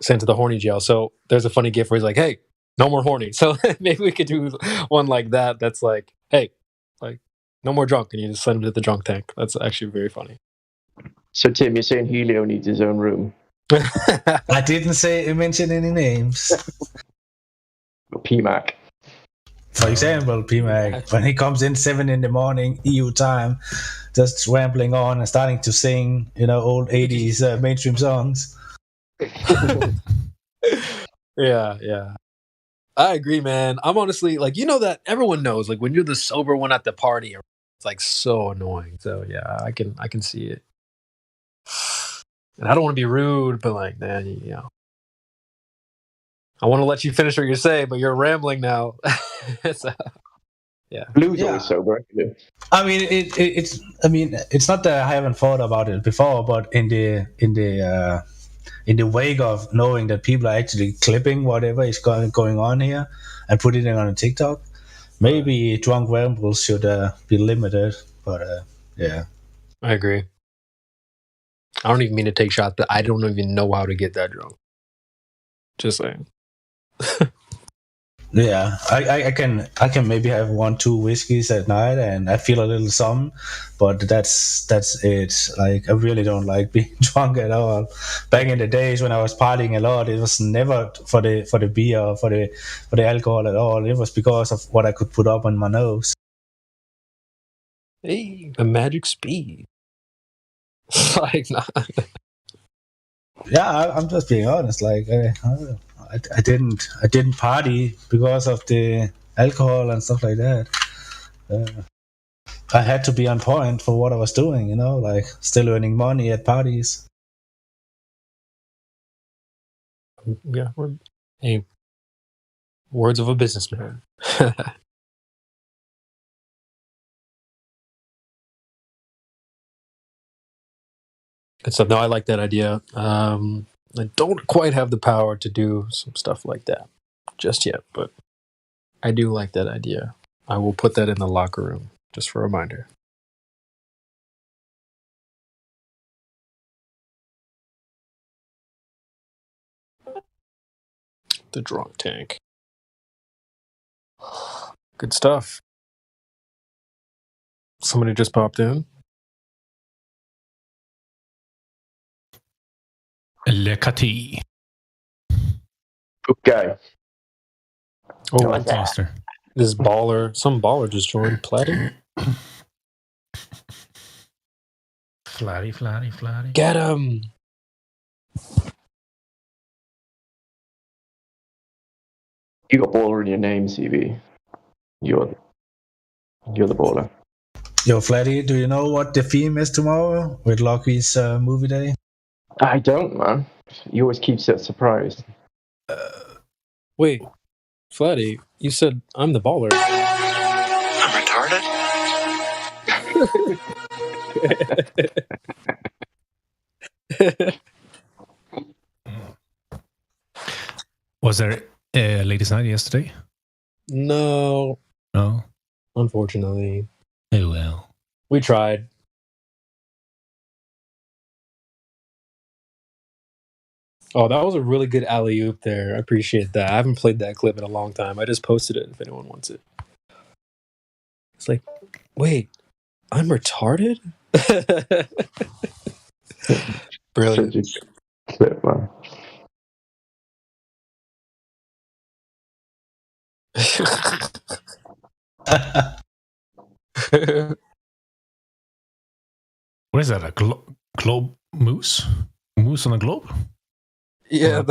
Speaker 14: sent to the horny jail. So there's a funny GIF where he's like, "Hey, no more horny." So maybe we could do one like that. That's like, "Hey, like no more drunk," and you just send him to the drunk tank. That's actually very funny.
Speaker 2: So Tim, you're saying Helio needs his own room?
Speaker 15: I didn't mention any names.
Speaker 2: PMAC.
Speaker 15: For example, PMAC, when he comes in 7 a.m. EU time, just rambling on and starting to sing, old 80s mainstream songs.
Speaker 14: Yeah. I agree, man. I'm honestly like, that everyone knows, like when you're the sober one at the party, it's like so annoying. So yeah, I can see it. And I don't want to be rude, but like, man, I want to let you finish what you're saying, but you're rambling now. So, yeah.
Speaker 2: Blue's always sober.
Speaker 15: I mean, it's not that I haven't thought about it before, but in the wake of knowing that people are actually clipping whatever is going on here and putting it on a TikTok, maybe drunk rambles should be limited. But yeah,
Speaker 14: I agree. I don't even mean to take shots, but I don't even know how to get that drunk. Just saying.
Speaker 15: Yeah, I can maybe have 1-2 whiskeys at night and I feel a little something, but that's it. Like I really don't like being drunk at all. Back in the days when I was partying a lot, it was never for the beer or for the alcohol at all. It was because of what I could put up on my nose.
Speaker 14: Hey, a magic speed. Like, nah.
Speaker 15: Yeah, I'm just being honest. Like I didn't party because of the alcohol and stuff like that. I had to be on point for what I was doing, like still earning money at parties.
Speaker 14: Yeah, hey, words of a businessman. Good stuff. No, I like that idea. I don't quite have the power to do some stuff like that just yet, but I do like that idea. I will put that in the locker room just for a reminder. The drunk tank. Good stuff. Somebody just popped in.
Speaker 6: Lekati.
Speaker 2: Okay.
Speaker 14: Oh,
Speaker 6: Foster.
Speaker 14: This baller, some baller just joined. Platty.
Speaker 6: Flatty.
Speaker 14: Get him.
Speaker 2: You got baller in your name, CB. You're the baller.
Speaker 15: Yo, Flatty, do you know what the theme is tomorrow with Lockie's movie day?
Speaker 2: I don't, man. You always keep it surprised.
Speaker 14: Wait, Flatty, you said I'm the baller.
Speaker 4: I'm retarded?
Speaker 6: Was there a ladies' night yesterday?
Speaker 14: No. Unfortunately.
Speaker 6: Oh well.
Speaker 14: We tried. Oh, that was a really good alley-oop there. I appreciate that. I haven't played that clip in a long time. I just posted it if anyone wants it. It's like, wait, I'm retarded? Brilliant.
Speaker 2: Such a clip, man.
Speaker 6: What is that? A globe moose? Moose on a globe?
Speaker 14: Yeah.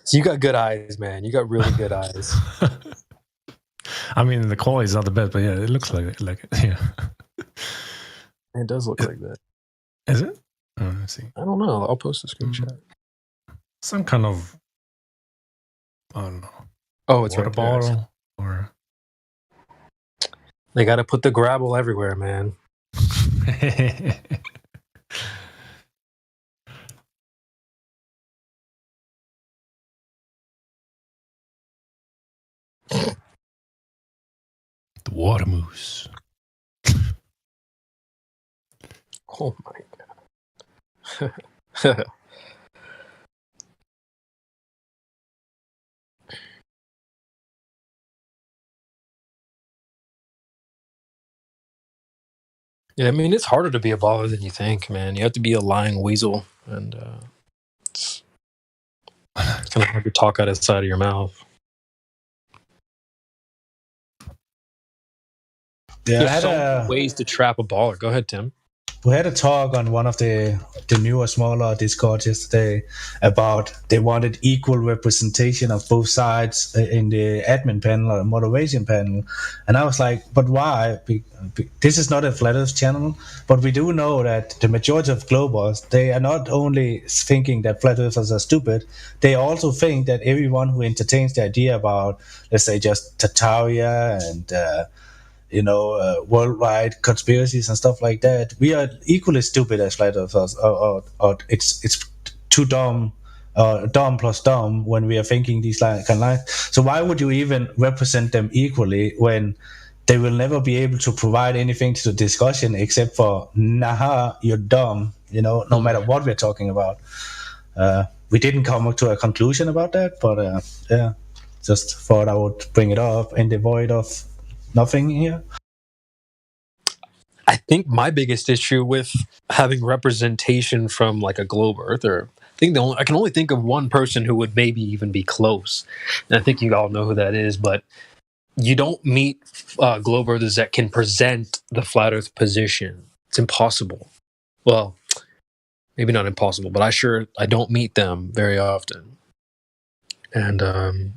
Speaker 14: So you got good eyes, man. You got really good eyes.
Speaker 6: I mean, the quality is not the best, but yeah, it looks like yeah.
Speaker 14: It does look like that.
Speaker 6: Is it? Oh, let's see.
Speaker 14: I don't know. I'll post a screenshot.
Speaker 6: Some kind of, I don't know.
Speaker 14: Oh, it's
Speaker 6: water
Speaker 14: right there.
Speaker 6: bottle or.
Speaker 14: They got to put the gravel everywhere, man.
Speaker 6: water moose.
Speaker 14: Oh my god. Yeah, I mean, it's harder to be a baller than you think, man. You have to be a lying weasel, and it's kind of hard to talk out of the side of your mouth.
Speaker 15: Yeah,
Speaker 14: There's so many ways to trap a baller. Go ahead, Tim.
Speaker 15: we had a talk on one of the newer, smaller Discords yesterday about they wanted equal representation of both sides in the admin panel or moderation panel, and I was like, but why? This is not a flat Earth channel, but we do know that the majority of Globers, they are not only thinking that flat Earthers are stupid, they also think that everyone who entertains the idea about, let's say, just Tartaria and worldwide conspiracies and stuff like that, we are equally stupid as flat earthers, or it's too dumb, dumb plus dumb when we are thinking these kind of lines. So why would you even represent them equally when they will never be able to provide anything to the discussion except for, nah, you're dumb, no matter what we're talking about. We didn't come to a conclusion about that, but yeah, just thought I would bring it up in the void of nothing here.
Speaker 14: I think my biggest issue with having representation from like a globe earther, I can only think of one person who would maybe even be close, and I think you all know who that is. But you don't meet globe earthers that can present the flat Earth position. It's impossible. Well, maybe not impossible, but I don't meet them very often. And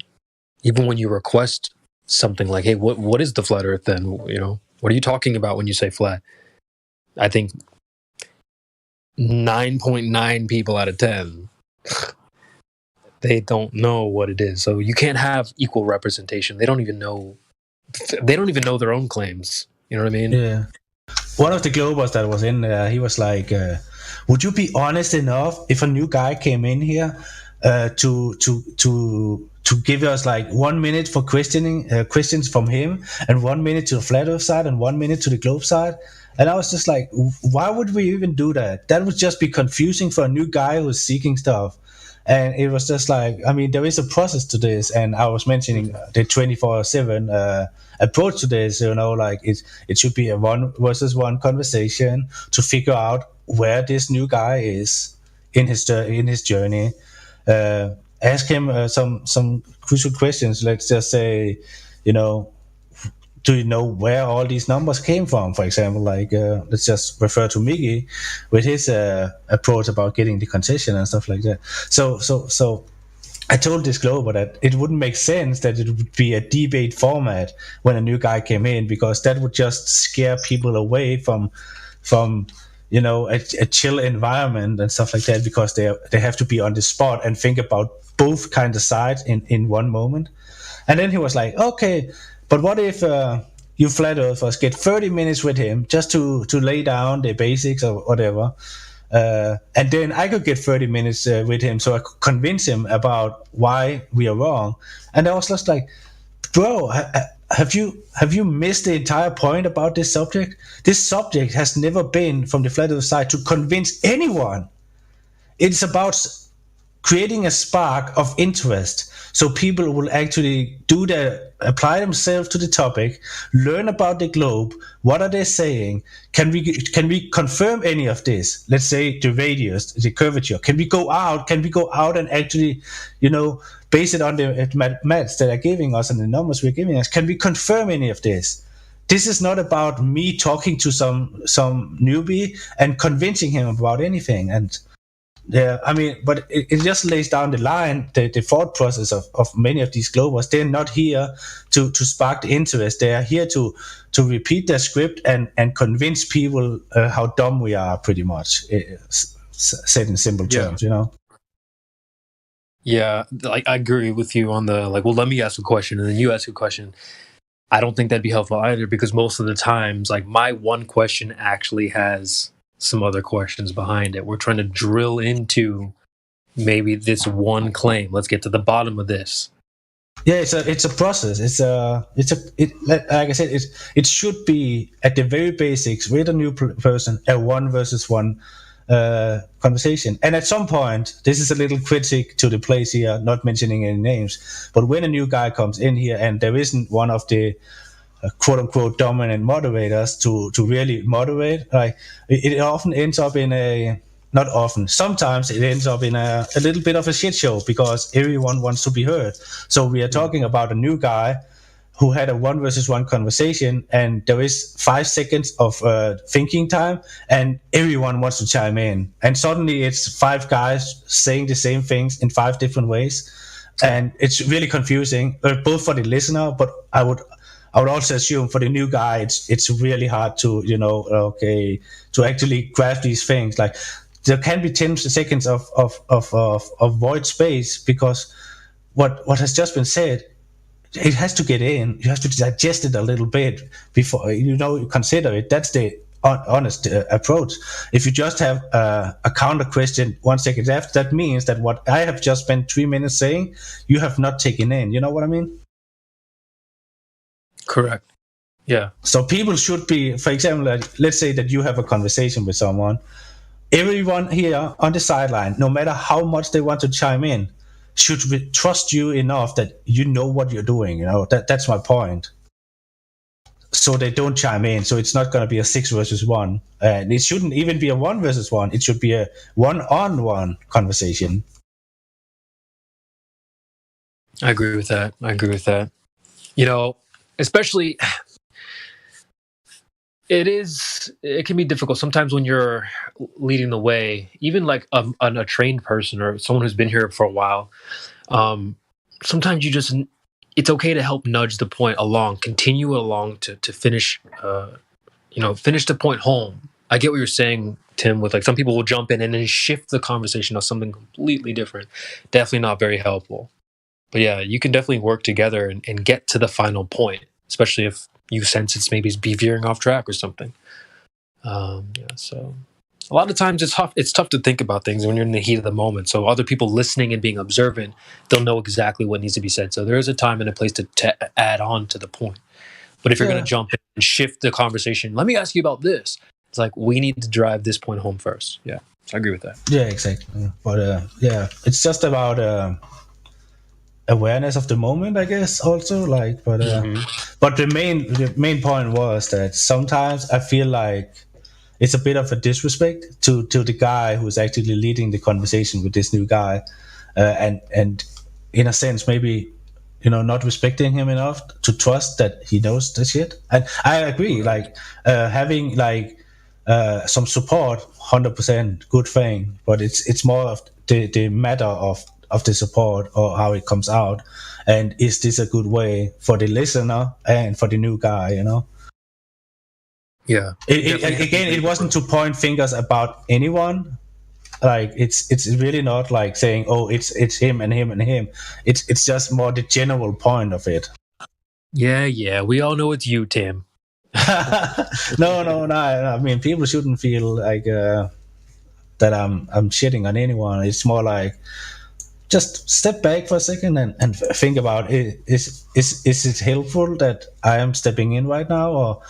Speaker 14: even when you request something like, "Hey, what is the flat Earth?" Then what are you talking about when you say flat? I think 9.9 people out of 10 they don't know what it is. So you can't have equal representation. They don't even know their own claims. You know what I mean?
Speaker 15: Yeah. One of the Globers that was in there, he was like, would you be honest enough if a new guy came in here to give us like 1 minute for questions from him, and 1 minute to the flat Earth side and 1 minute to the globe side? And I was just like, why would we even do that? That would just be confusing for a new guy who's seeking stuff. And it was just like, I mean, there is a process to this, and I was mentioning the 24/7 approach to this. Like it should be a 1-versus-1 conversation to figure out where this new guy is in his journey. Ask him some crucial questions. Let's just say, do you know where all these numbers came from? For example, like let's just refer to Miggy with his approach about getting the concession and stuff like that. So I told this Glober that it wouldn't make sense that it would be a debate format when a new guy came in, because that would just scare people away from a chill environment and stuff like that, because they have to be on the spot and think about both kind of sides in one moment. And then he was like, okay, but what if you flat earthers get 30 minutes with him just to lay down the basics or whatever, and then I could get 30 minutes with him so I could convince him about why we are wrong. And I was just like, bro, have you missed the entire point about this subject? This subject has never been from the flat earth side to convince anyone. It's about creating a spark of interest so people will actually apply themselves to the topic, learn about the globe. What are they saying? Can we confirm any of this? Let's say the radius, the curvature. Can we go out and actually, base it on the mathematics that are giving us and the numbers we're giving us? Can we confirm any of this? This is not about me talking to some newbie and convincing him about anything. And yeah, I mean, but it just lays down the line, the thought process of many of these Globers. They're not here to spark the interest. They are here to repeat their script and convince people how dumb we are, pretty much, said in simple terms,
Speaker 14: Yeah, like I agree with you on the well, let me ask a question and then you ask a question. I don't think that'd be helpful either, because most of the times, like, my one question actually has some other questions behind it. We're trying to drill into maybe this one claim. Let's get to the bottom of this.
Speaker 15: Yeah, it's a process. Like I said, it should be at the very basics with a new person a one versus one conversation. And at some point, this is a little critic to the place here, not mentioning any names, but when a new guy comes in here and there isn't one of the quote unquote dominant moderators to really moderate, like it often ends up in a not often. Sometimes it ends up in a little bit of a shit show because everyone wants to be heard. So we are talking about a new guy who had a one versus one conversation, and there is 5 seconds of thinking time, and everyone wants to chime in, and suddenly it's 5 guys saying the same things in 5 different ways, and it's really confusing, both for the listener, but I would also assume for the new guy, it's really hard to to actually grasp these things. Like there can be 10 seconds of void space because what has just been said, it has to get in. You have to digest it a little bit before you consider it. That's the honest approach. If you just have a counter question 1 second after, that means that what I have just spent 3 minutes saying, you have not taken in. You know what I mean?
Speaker 14: Correct. Yeah.
Speaker 15: So people should be, for example, let's say that you have a conversation with someone. Everyone here on the sideline, no matter how much they want to chime in, should trust you enough that you know what you're doing. That's my point. So they don't chime in. So it's not going to be a 6 versus 1, and it shouldn't even be a 1 versus 1. It should be a 1-on-1 conversation.
Speaker 14: I agree with that. Especially it can be difficult sometimes when you're leading the way, even like a trained person or someone who's been here for a while. Sometimes it's okay to help nudge the point along, continue it along to finish, finish the point home. I get what you're saying, Tim, with like some people will jump in and then shift the conversation to something completely different. Definitely not very helpful. But yeah, you can definitely work together and get to the final point, especially if you sense it's maybe be veering off track or something. So a lot of times it's tough to think about things when you're in the heat of the moment. So other people listening and being observant, they'll know exactly what needs to be said. So there is a time and a place to add on to the point. But if you're going to jump in and shift the conversation, let me ask you about this. It's like we need to drive this point home first. Yeah, so I agree with that.
Speaker 15: Yeah, exactly. But it's just about awareness of the moment, I guess. Also, but the main point was that sometimes I feel like it's a bit of a disrespect to the guy who's actually leading the conversation with this new guy, and in a sense maybe not respecting him enough to trust that he knows the shit. And I agree, having some support, 100% good thing, but it's more of the matter of the support or how it comes out, and is this a good way for the listener and for the new guy?
Speaker 14: Yeah.
Speaker 15: It wasn't to point fingers about anyone. Like it's really not like saying, oh, it's him and him and him. It's just more the general point of it.
Speaker 14: Yeah, we all know it's you, Tim.
Speaker 15: No. I mean, people shouldn't feel like that I'm shitting on anyone. It's more like just step back for a second and think about it. Is it helpful that I am stepping in right now,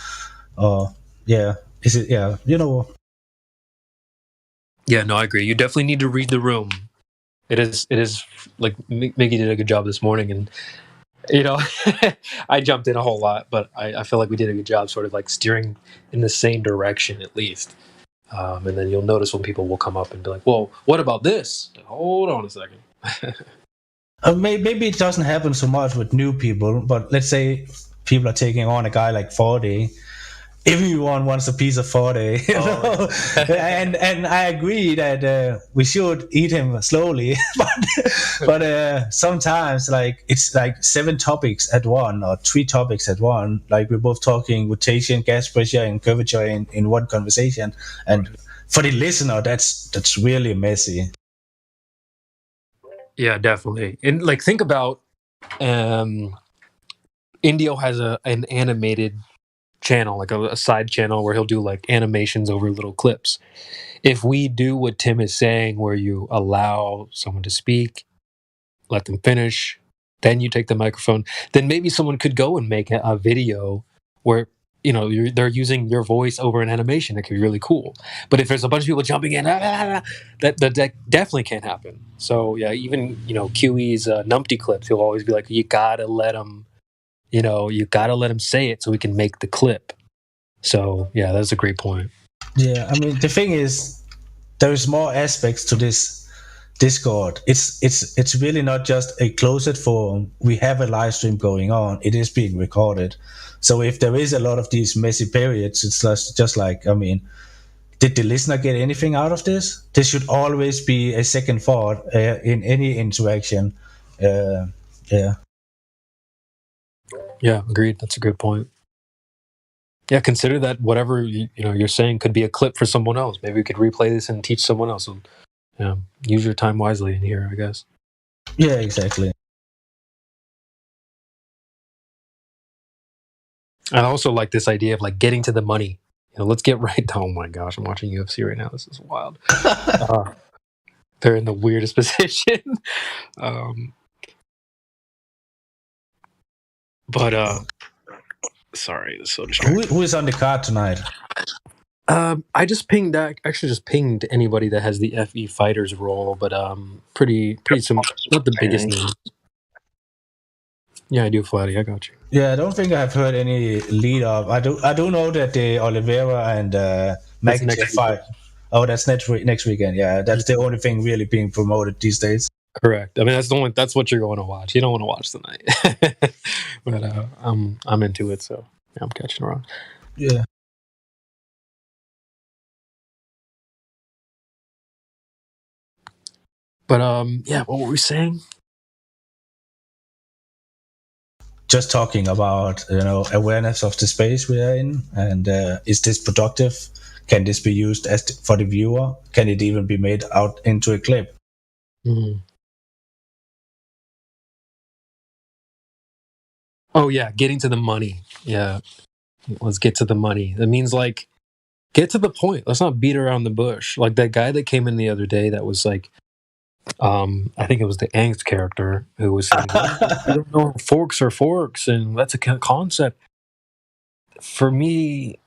Speaker 15: or is it
Speaker 14: Yeah, no, I agree. You definitely need to read the room. It is like Mickey did a good job this morning, and I jumped in a whole lot, but I feel like we did a good job sort of like steering in the same direction at least. And then you'll notice when people will come up and be like, well, what about this? Hold on a second.
Speaker 15: Maybe it doesn't happen so much with new people, but let's say people are taking on a guy like 40. Everyone wants a piece of 40, and I agree that we should eat him slowly, but sometimes it's like 7 topics at one or 3 topics at one. Like we're both talking rotation, gas pressure, and curvature in one conversation, and for the listener, that's really messy.
Speaker 14: Yeah, definitely. And like think about Indio has an animated channel, like a side channel where he'll do like animations over little clips. If we do what Tim is saying, where you allow someone to speak, let them finish, then you take the microphone, then maybe someone could go and make a video where they're using your voice over an animation. That could be really cool. But if there's a bunch of people jumping in, that definitely can't happen. So yeah, even QE's numpty clips, he'll always be like, you gotta let him say it so we can make the clip. So yeah, that's a great point.
Speaker 15: Yeah, I mean the thing is, there's more aspects to this Discord. It's really not just a closed forum. We have a live stream going on. It is being recorded. So if there is a lot of these messy periods, it's just like, I mean, did the listener get anything out of this? There should always be a second thought in any interaction. Yeah.
Speaker 14: Yeah, agreed. That's a good point. Yeah, consider that whatever you're saying could be a clip for someone else. Maybe we could replay this and teach someone else. And, use your time wisely in here, I guess.
Speaker 15: Yeah, exactly.
Speaker 14: I also like this idea of like getting to the money. Let's get right. Oh my gosh, I'm watching UFC right now. This is wild. They're in the weirdest position. Sorry, this is so distracting.
Speaker 15: Who is on the card tonight?
Speaker 14: I just pinged anybody that has the FE Fighters role, but pretty some, not the biggest name. Yeah, I do, Flatty. I got you.
Speaker 15: Yeah, I don't think I've heard any lead up. I do know that the Oliveira and Makachev fight. Oh, that's next weekend. Yeah, that's the only thing really being promoted these days.
Speaker 14: Correct. I mean, that's what you're going to watch. You don't want to watch tonight. But I'm into it, so yeah, I'm catching around.
Speaker 15: Yeah.
Speaker 14: But yeah, what were we saying?
Speaker 15: Just talking about awareness of the space we are in, and is this productive? Can this be used for the viewer? Can it even be made out into a clip?
Speaker 14: Mm-hmm. Oh yeah, getting to the money. Yeah, let's get to the money. That means like get to the point. Let's not beat around the bush. Like that guy that came in the other day that was like, I think it was the Angst character who was saying, "You don't know forks are forks, and that's a concept." For me,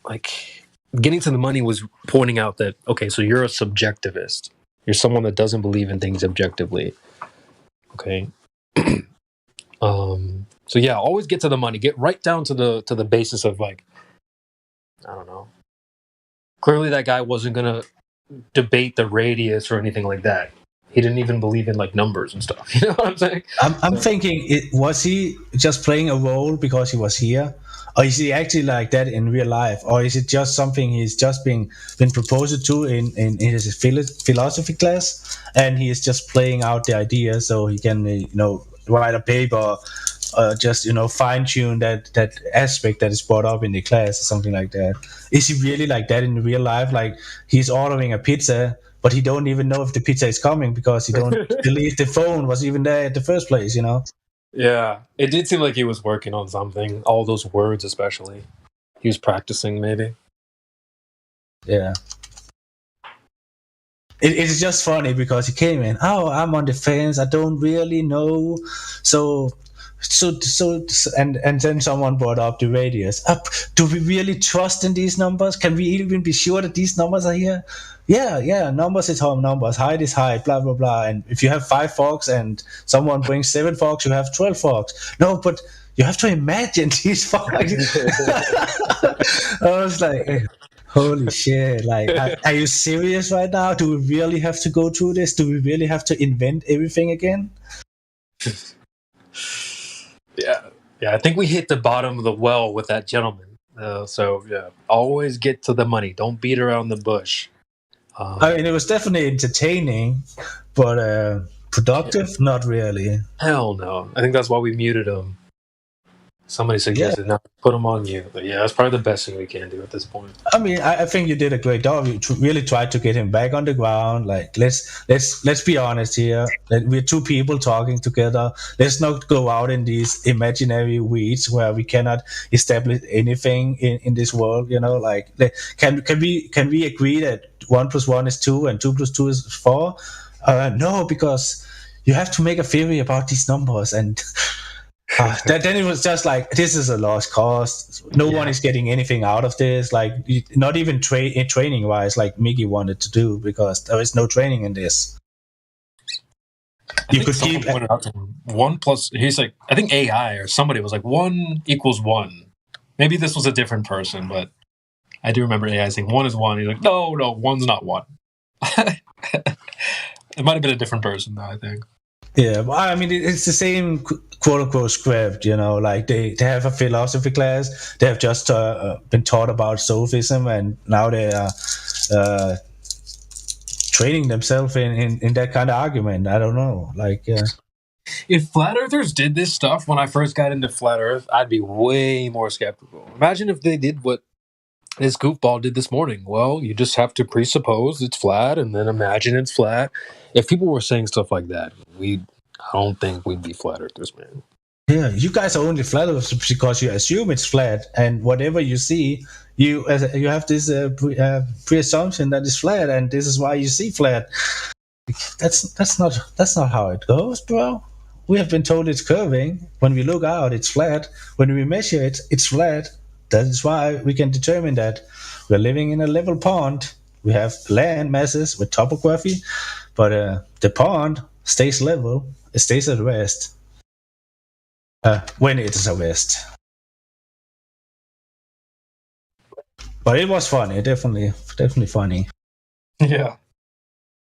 Speaker 14: like getting to the money was pointing out that okay, so you're a subjectivist. You're someone that doesn't believe in things objectively. Okay. So yeah, always get to the money. Get right down to the basis of like, I don't know. Clearly, that guy wasn't gonna debate the radius or anything like that. He didn't even believe in like numbers and stuff. You know what I'm saying?
Speaker 15: I'm thinking, was he just playing a role because he was here, or is he actually like that in real life, or is it just something he's just been proposed to in his philosophy class, and he is just playing out the idea so he can write a paper, just fine tune that aspect that is brought up in the class or something like that. Is he really like that in real life? Like he's ordering a pizza, but he don't even know if the pizza is coming because he don't believe the phone was even there at the first place,
Speaker 14: Yeah, it did seem like he was working on something. All those words, especially, he was practicing. Maybe.
Speaker 15: Yeah. It's just funny because he came in. Oh, I'm on the fence. I don't really know. So, and then someone brought up the radius. Do we really trust in these numbers? Can we even be sure that these numbers are here? Yeah. Numbers is home numbers. Height is height. Blah blah blah. And if you have 5 forks and someone brings 7 forks, you have 12 forks. No, but you have to imagine these forks. I was like, holy shit! Like, are you serious right now? Do we really have to go through this? Do we really have to invent everything again?
Speaker 14: Yeah. I think we hit the bottom of the well with that gentleman. So yeah, always get to the money. Don't beat around the bush.
Speaker 15: I mean, it was definitely entertaining, but productive, not really.
Speaker 14: Hell no. I think that's why we muted him. Somebody suggested not to put him on mute, but yeah, that's probably the best thing we can do at this point.
Speaker 15: I mean, I think you did a great job. You really tried to get him back on the ground. Like, let's be honest here. We're 2 people talking together. Let's not go out in these imaginary weeds where we cannot establish anything in this world. Like, can we agree that 1 + 1 is 2 and 2 + 2 is 4? No, because you have to make a theory about these numbers, and then it was just like, this is a lost cause. No one is getting anything out of this. Like, not even training wise, like Mickey wanted to do, because there is no training in this.
Speaker 14: I think someone pointed out to him, 1 plus. He's like, I think AI or somebody was like 1 equals 1. Maybe this was a different person, but I do remember AI saying 1 is 1. He's like, no, 1's not 1. It might have been a different person, though, I think.
Speaker 15: Yeah, well, I mean, it's the same quote unquote script, like they have a philosophy class. They have just been taught about sophism, and now they are training themselves in that kind of argument. I don't know.
Speaker 14: If flat earthers did this stuff when I first got into flat earth, I'd be way more skeptical. Imagine if they did what this goofball did this morning. Well, you just have to presuppose it's flat and then imagine it's flat. If people were saying stuff like that, I don't think we'd be flat earthers, man.
Speaker 15: Yeah, you guys are only flat earthers because you assume it's flat, and whatever you see, you have this pre-assumption that it's flat, and this is why you see flat. That's not how it goes, bro. We have been told it's curving. When we look out, it's flat. When we measure it, it's flat. That is why we can determine that we're living in a level pond. We have land masses with topography, but the pond stays level. It stays at rest. When it is at rest. But it was funny. Definitely funny.
Speaker 14: Yeah.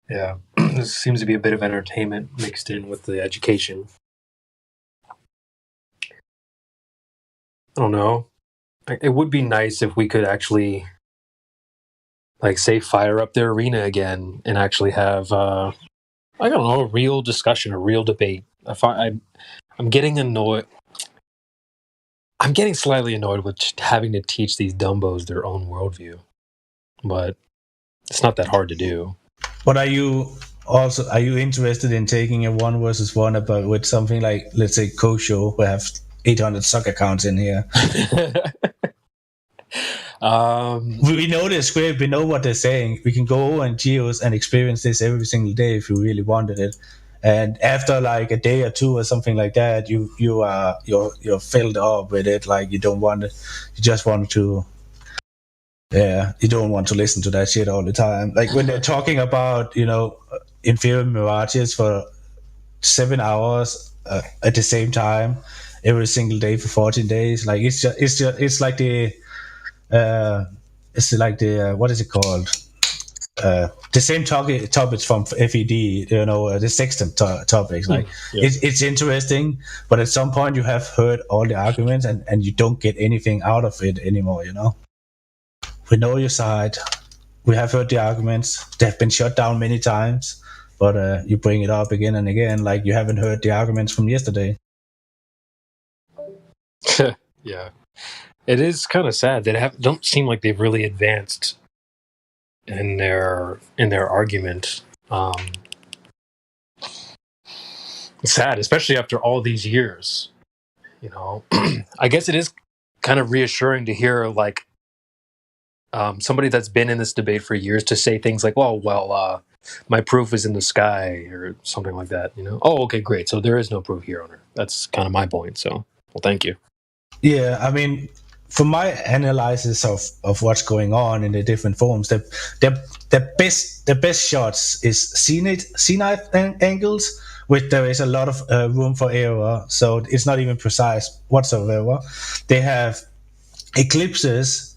Speaker 14: Yeah. There seems to be a bit of entertainment mixed in with the education. I don't know. It would be nice if we could actually, say, fire up their arena again and actually have, I don't know, a real discussion, a real debate. I'm getting annoyed. I'm getting slightly annoyed with having to teach these dumbos their own worldview. But it's not that hard to do.
Speaker 15: But are you interested in taking a 1 versus 1 about with something like, let's say, Kosho, who have 800 soccer accounts in here? We know the script, we know what they're saying. We can go over in Geos and experience this every single day if you really wanted it. And after a day or two or something like that, you're filled up with it. Like, you don't want it. You just want to. Yeah, you don't want to listen to that shit all the time. Like when they're talking about, inferior mirages for 7 hours at the same time every single day for 14 days. Like it's like the what is it called? The same topics from FED, the sextant topics. Like it's interesting, but at some point you have heard all the arguments and you don't get anything out of it anymore. We know your side. We have heard the arguments. They have been shut down many times, but you bring it up again and again, like you haven't heard the arguments from yesterday.
Speaker 14: Yeah, it is kind of sad. They don't seem like they've really advanced in their argument. It's sad, especially after all these years. I guess it is kind of reassuring to hear somebody that's been in this debate for years to say things like, well, my proof is in the sky or something like that, Oh, okay, great. So there is no proof here on Earth. That's kind of my point. So, well, thank you.
Speaker 15: Yeah, I mean, from my analysis of what's going on in the different forms, the best shots is zenith angles, which there is a lot of room for error. So it's not even precise whatsoever. They have eclipses,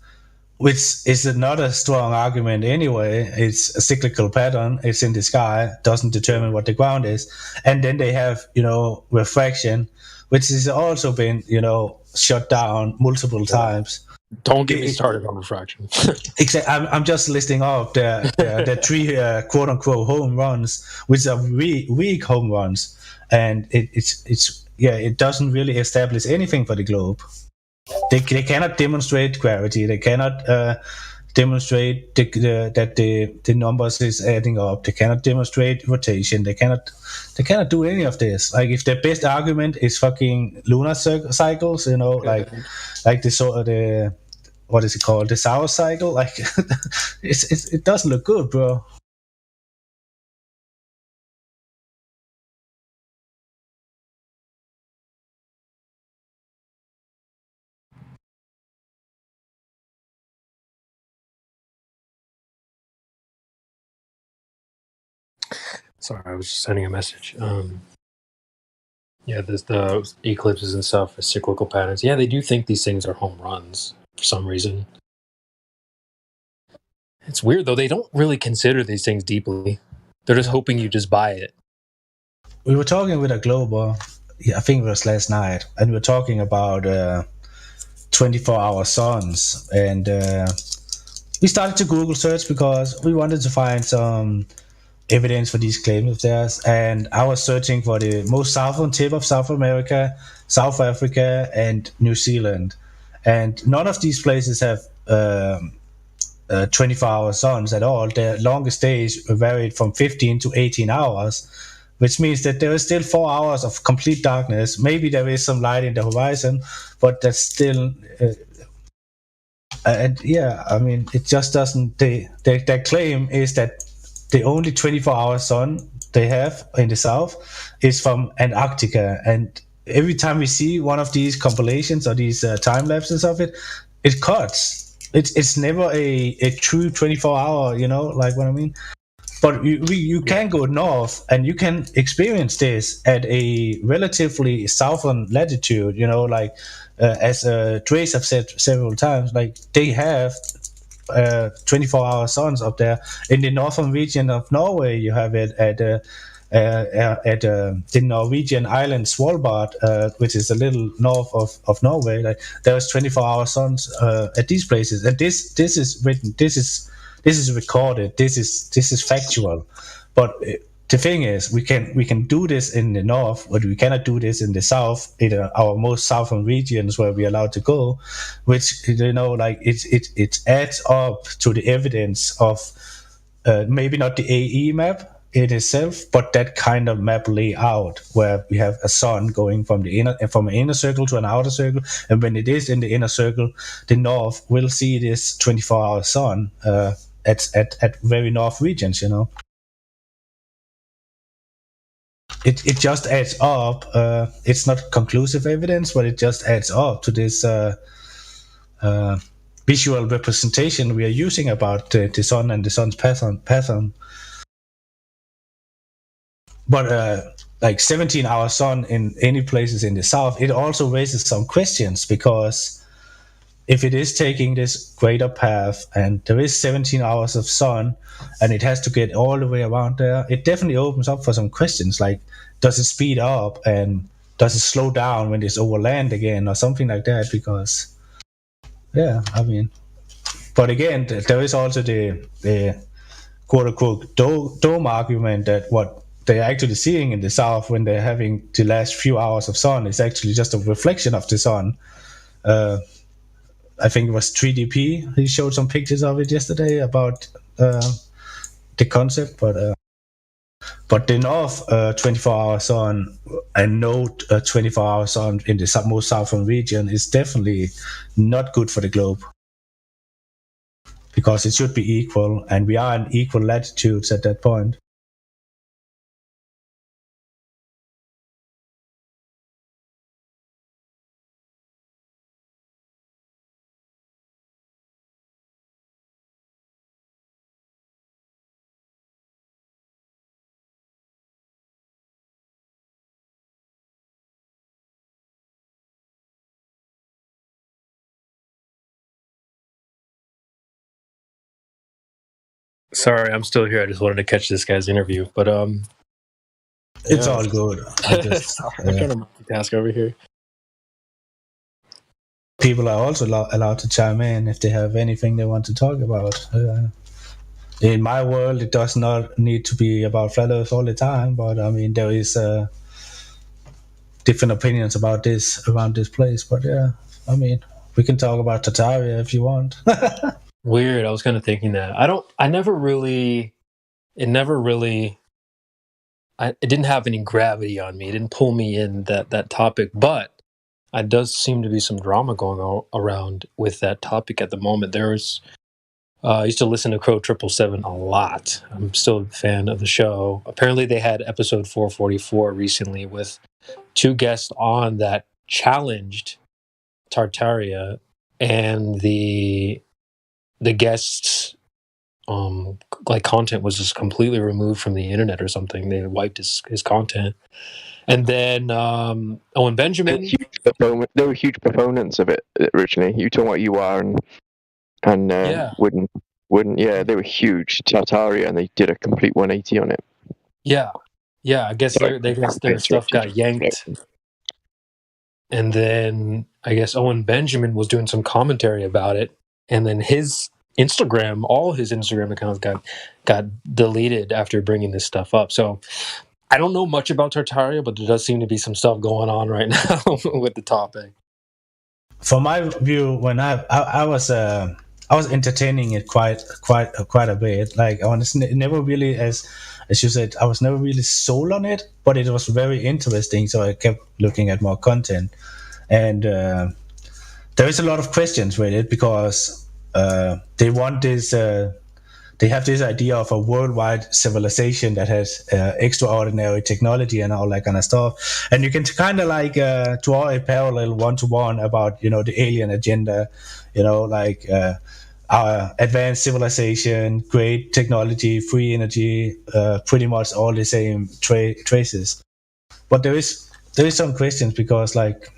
Speaker 15: which is not a strong argument anyway. It's a cyclical pattern. It's in the sky, doesn't determine what the ground is. And then they have, refraction, which has also been, shut down multiple times.
Speaker 14: Don't get me started on refraction.
Speaker 15: Exactly. I'm just listing off the 3 quote unquote home runs, which are weak home runs. And it doesn't really establish anything for the globe. They cannot demonstrate gravity. They cannot demonstrate that the numbers is adding up. They cannot demonstrate rotation. They cannot do any of this. Like if their best argument is fucking lunar cycles, like the what is it called, the Sauer cycle? Like it doesn't look good, bro.
Speaker 14: Sorry, I was just sending a message. Yeah, the eclipses and stuff, the cyclical patterns. Yeah, they do think these things are home runs for some reason. It's weird though. They don't really consider these things deeply. They're just hoping you just buy it.
Speaker 15: We were talking with a global, I think it was last night, and we were talking about 24-hour suns, and we started to Google search because we wanted to find some evidence for these claims of theirs, and I was searching for the most southern tip of South America, South Africa, and New Zealand, and none of these places have 24-hour suns at all. Their longest days varied from 15 to 18 hours, which means that there is still 4 hours of complete darkness. Maybe there is some light in the horizon, but that's still and yeah, I mean, it just doesn't. Their claim is that the only 24-hour sun they have in the south is from Antarctica, and every time we see one of these compilations or these time lapses of it, it cuts. It's never a true 24-hour. You know, like what I mean. But you can go north and you can experience this at a relatively southern latitude. You know, like as Trace have said several times, like they have 24-hour suns up there. In the northern region of Norway, you have it at the Norwegian island Svalbard, which is a little north of Norway. Like there's 24-hour suns at these places, and this is written. This is recorded. This is factual. But the thing is, we can do this in the north, but we cannot do this in the south, in our most southern regions where we're allowed to go, which like it adds up to the evidence of maybe not the AE map in itself, but that kind of map layout where we have a sun going from an inner circle to an outer circle, and when it is in the inner circle, the north will see this 24-hour sun at very north regions. It just adds up. It's not conclusive evidence, but it just adds up to this visual representation we are using about the sun and the sun's pattern. But like 17-hour sun in any places in the south, it also raises some questions, because if it is taking this greater path and there is 17 hours of sun and it has to get all the way around there, it definitely opens up for some questions, like does it speed up and does it slow down when it's over land again or something like that? Because I mean, but again, there is also the quote-unquote dome argument that what they're actually seeing in the south when they're having the last few hours of sun is actually just a reflection of the sun. I think it was 3DP. He showed some pictures of it yesterday about the concept, but the north 24-hour sun and no 24-hour sun in the most southern region is definitely not good for the globe, because it should be equal, and we are in equal latitudes at that point.
Speaker 14: Sorry, I'm still here. I just wanted to catch this guy's interview, but
Speaker 15: it's all good.
Speaker 14: I'm trying to multitask over here.
Speaker 15: People are also allowed to chime in if they have anything they want to talk about. In my world, it does not need to be about flat Earth all the time, but I mean, there is different opinions about this around this place. But I mean, we can talk about Tartaria if you want.
Speaker 14: Weird. I was kind of thinking that. It didn't have any gravity on me. It didn't pull me in that topic, but it does seem to be some drama going around with that topic at the moment. I used to listen to Crow 777 a lot. I'm still a fan of the show. Apparently, they had episode 444 recently with 2 guests on that challenged Tartaria, and the guests like content was just completely removed from the internet or something. They wiped his content. And then Owen Benjamin.
Speaker 2: They were huge proponents of it originally. You talking about you are and wouldn't they were huge. Tartaria, and they did a complete 180 on it.
Speaker 14: Yeah, I guess their stuff got yanked. And then I guess Owen Benjamin was doing some commentary about it, and then all his Instagram accounts got deleted after bringing this stuff up. So I don't know much about Tartaria, but there does seem to be some stuff going on right now with the topic.
Speaker 15: From my view, when I was entertaining it quite a bit. Like I was never really, as you said, I was never really sold on it, but it was very interesting. So I kept looking at more content, and there is a lot of questions with it because they want this. They have this idea of a worldwide civilization that has extraordinary technology and all that kind of stuff. And you can kind of like draw a parallel one-to-one about, the alien agenda, like our advanced civilization, great technology, free energy, pretty much all the same traces. But there is some questions because like,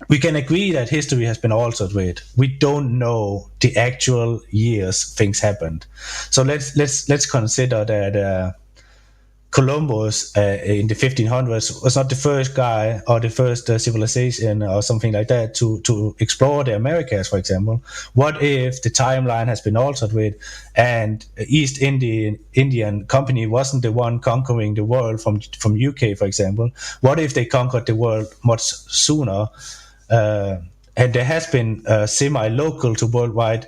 Speaker 15: we can agree that history has been altered with. We don't know the actual years things happened. So let's consider that Columbus in the 1500s was not the first guy or the first civilization or something like that to explore the Americas, for example. What if the timeline has been altered with, and East Indian Company wasn't the one conquering the world from UK, for example? What if they conquered the world much sooner? And there has been semi-local to worldwide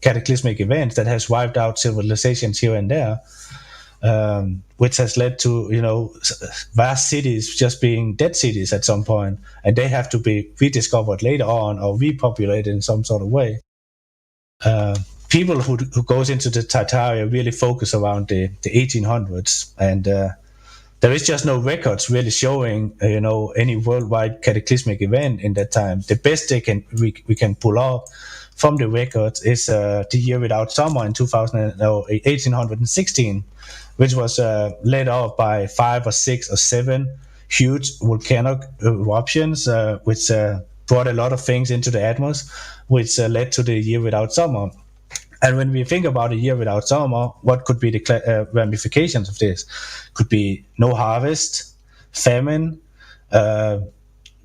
Speaker 15: cataclysmic events that has wiped out civilizations here and there, which has led to vast cities just being dead cities at some point, and they have to be rediscovered later on or repopulated in some sort of way. People who goes into the Tartaria really focus around the 1800s, and there is just no records really showing, any worldwide cataclysmic event in that time. The best we can pull off from the records is the year without summer in 1816, which was led off by 5 or 6 or 7 huge volcanic eruptions, which brought a lot of things into the atmosphere, which led to the year without summer. And when we think about a year without summer, what could be the ramifications of this? Could be no harvest, famine,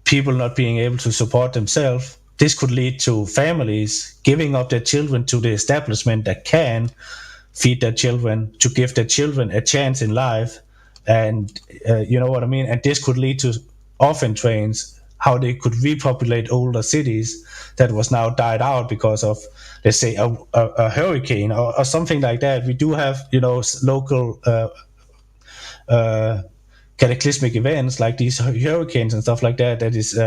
Speaker 15: people not being able to support themselves. This could lead to families giving up their children to the establishment that can feed their children, to give their children a chance in life. And you know what I mean? And this could lead to orphan trains, how they could repopulate older cities that was now died out because of, let's say, a hurricane or something like that. We do have, local cataclysmic events like these hurricanes and stuff like that is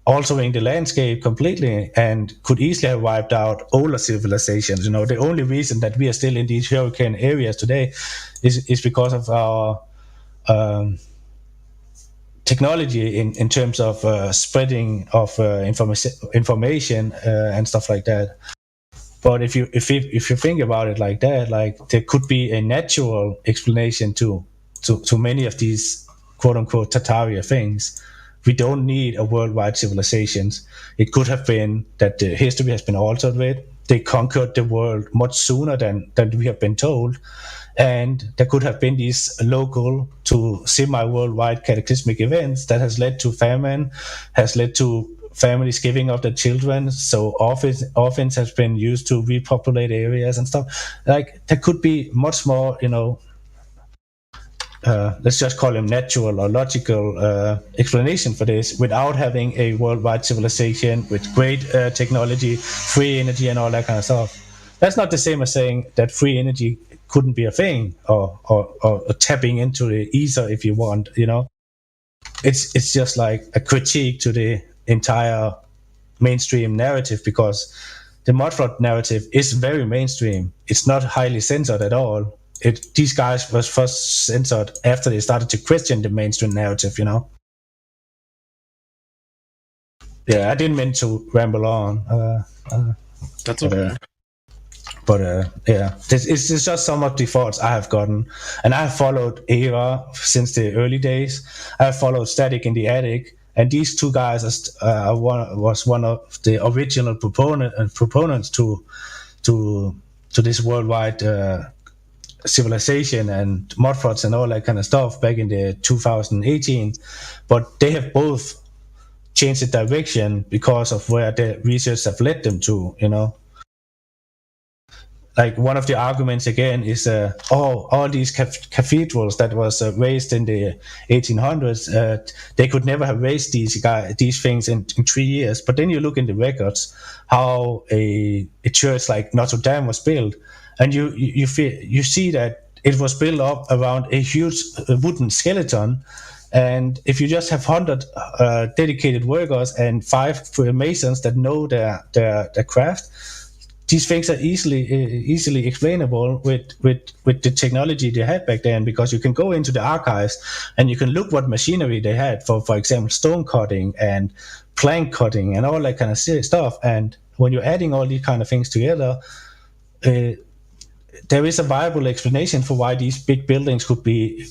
Speaker 15: altering the landscape completely and could easily have wiped out older civilizations. The only reason that we are still in these hurricane areas today is because of our technology in terms of spreading of information and stuff like that. But if you think about it like that, like there could be a natural explanation to many of these quote unquote Tartaria things. We don't need a worldwide civilization. It could have been that the history has been altered with. They conquered the world much sooner than we have been told. And there could have been these local to semi-worldwide cataclysmic events that has led to famine, has led to families giving up their children. So orphans has been used to repopulate areas and stuff. Like there could be much more, let's just call them natural or logical explanation for this without having a worldwide civilization with great technology, free energy and all that kind of stuff. That's not the same as saying that free energy couldn't be a thing or tapping into the ether if you want, It's just like a critique to the entire mainstream narrative, because the Mudflood narrative is very mainstream. It's not highly censored at all. These guys was first censored after they started to question the mainstream narrative, Yeah, I didn't mean to ramble on.
Speaker 14: That's okay.
Speaker 15: But yeah, it's just some of the thoughts I have gotten, and I have followed Ava since the early days. I have followed Static in the Attic, and these two guys was one of the original proponents to this worldwide civilization and modpods and all that kind of stuff back in the 2018. But they have both changed the direction because of where the research have led them to. Like one of the arguments again is all these cathedrals that was raised in the 1800s, they could never have raised these things in 3 years. But then you look in the records how a church like Notre Dame was built, and you see that it was built up around a huge wooden skeleton. And if you just have 100 dedicated workers and 5 masons that know their craft, these things are easily explainable with the technology they had back then, because you can go into the archives and you can look what machinery they had for example, stone cutting and plank cutting and all that kind of stuff. And when you're adding all these kind of things together, there is a viable explanation for why these big buildings could be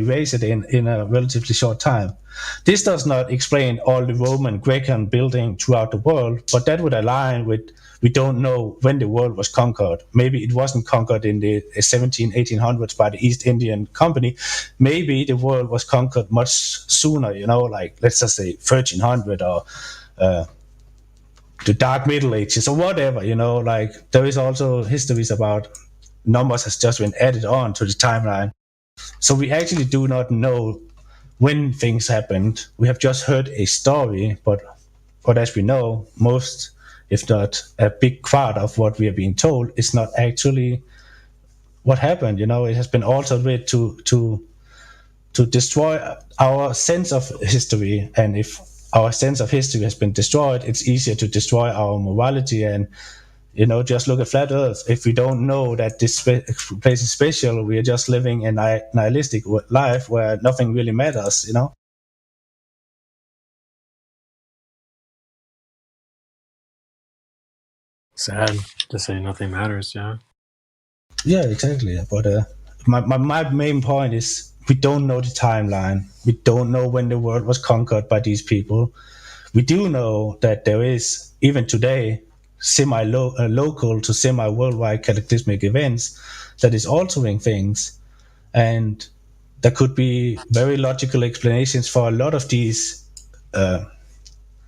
Speaker 15: raised in a relatively short time. This does not explain all the Roman Grecan building throughout the world, but that would align with, we don't know when the world was conquered. Maybe it wasn't conquered in the 1800s by the East Indian Company. Maybe the world was conquered much sooner, like let's just say 1300 or the Dark Middle Ages or whatever, like there is also histories about numbers has just been added on to the timeline. So we actually do not know when things happened. We have just heard a story, but as we know, most, if not a big part of what we are being told is not actually what happened. It has been altered with to destroy our sense of history. And if our sense of history has been destroyed, it's easier to destroy our morality. And just look at flat Earth. If we don't know that this place is special, we are just living a nihilistic life where nothing really matters.
Speaker 14: Sad to say nothing matters. Yeah.
Speaker 15: Yeah, exactly. But my main point is we don't know the timeline. We don't know when the world was conquered by these people. We do know that there is, even today, semi-local to semi-worldwide cataclysmic events that is altering things. And there could be very logical explanations for a lot of these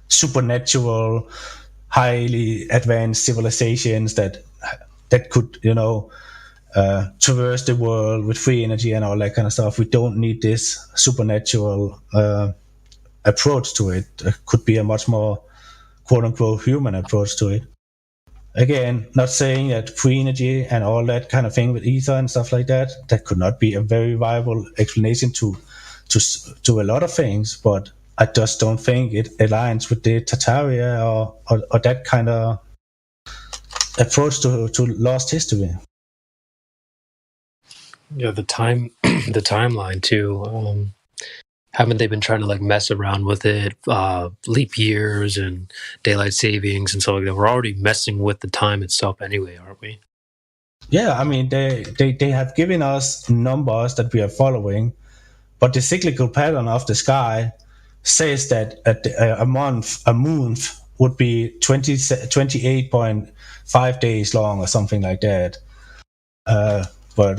Speaker 15: supernatural, highly advanced civilizations that could, traverse the world with free energy and all that kind of stuff. We don't need this supernatural approach to it. It could be a much more quote unquote human approach to it. Again, not saying that free energy and all that kind of thing with ether and stuff like that could not be a very viable explanation to a lot of things, but I just don't think it aligns with the Tartaria or that kind of approach to lost history.
Speaker 14: Yeah, the timeline too. Haven't they been trying to like mess around with it? Leap years and daylight savings and stuff like that. We're already messing with the time itself anyway, aren't we?
Speaker 15: Yeah, I mean they have given us numbers that we are following, but the cyclical pattern of the sky says that a moon would be 28.5 days long or something like that. But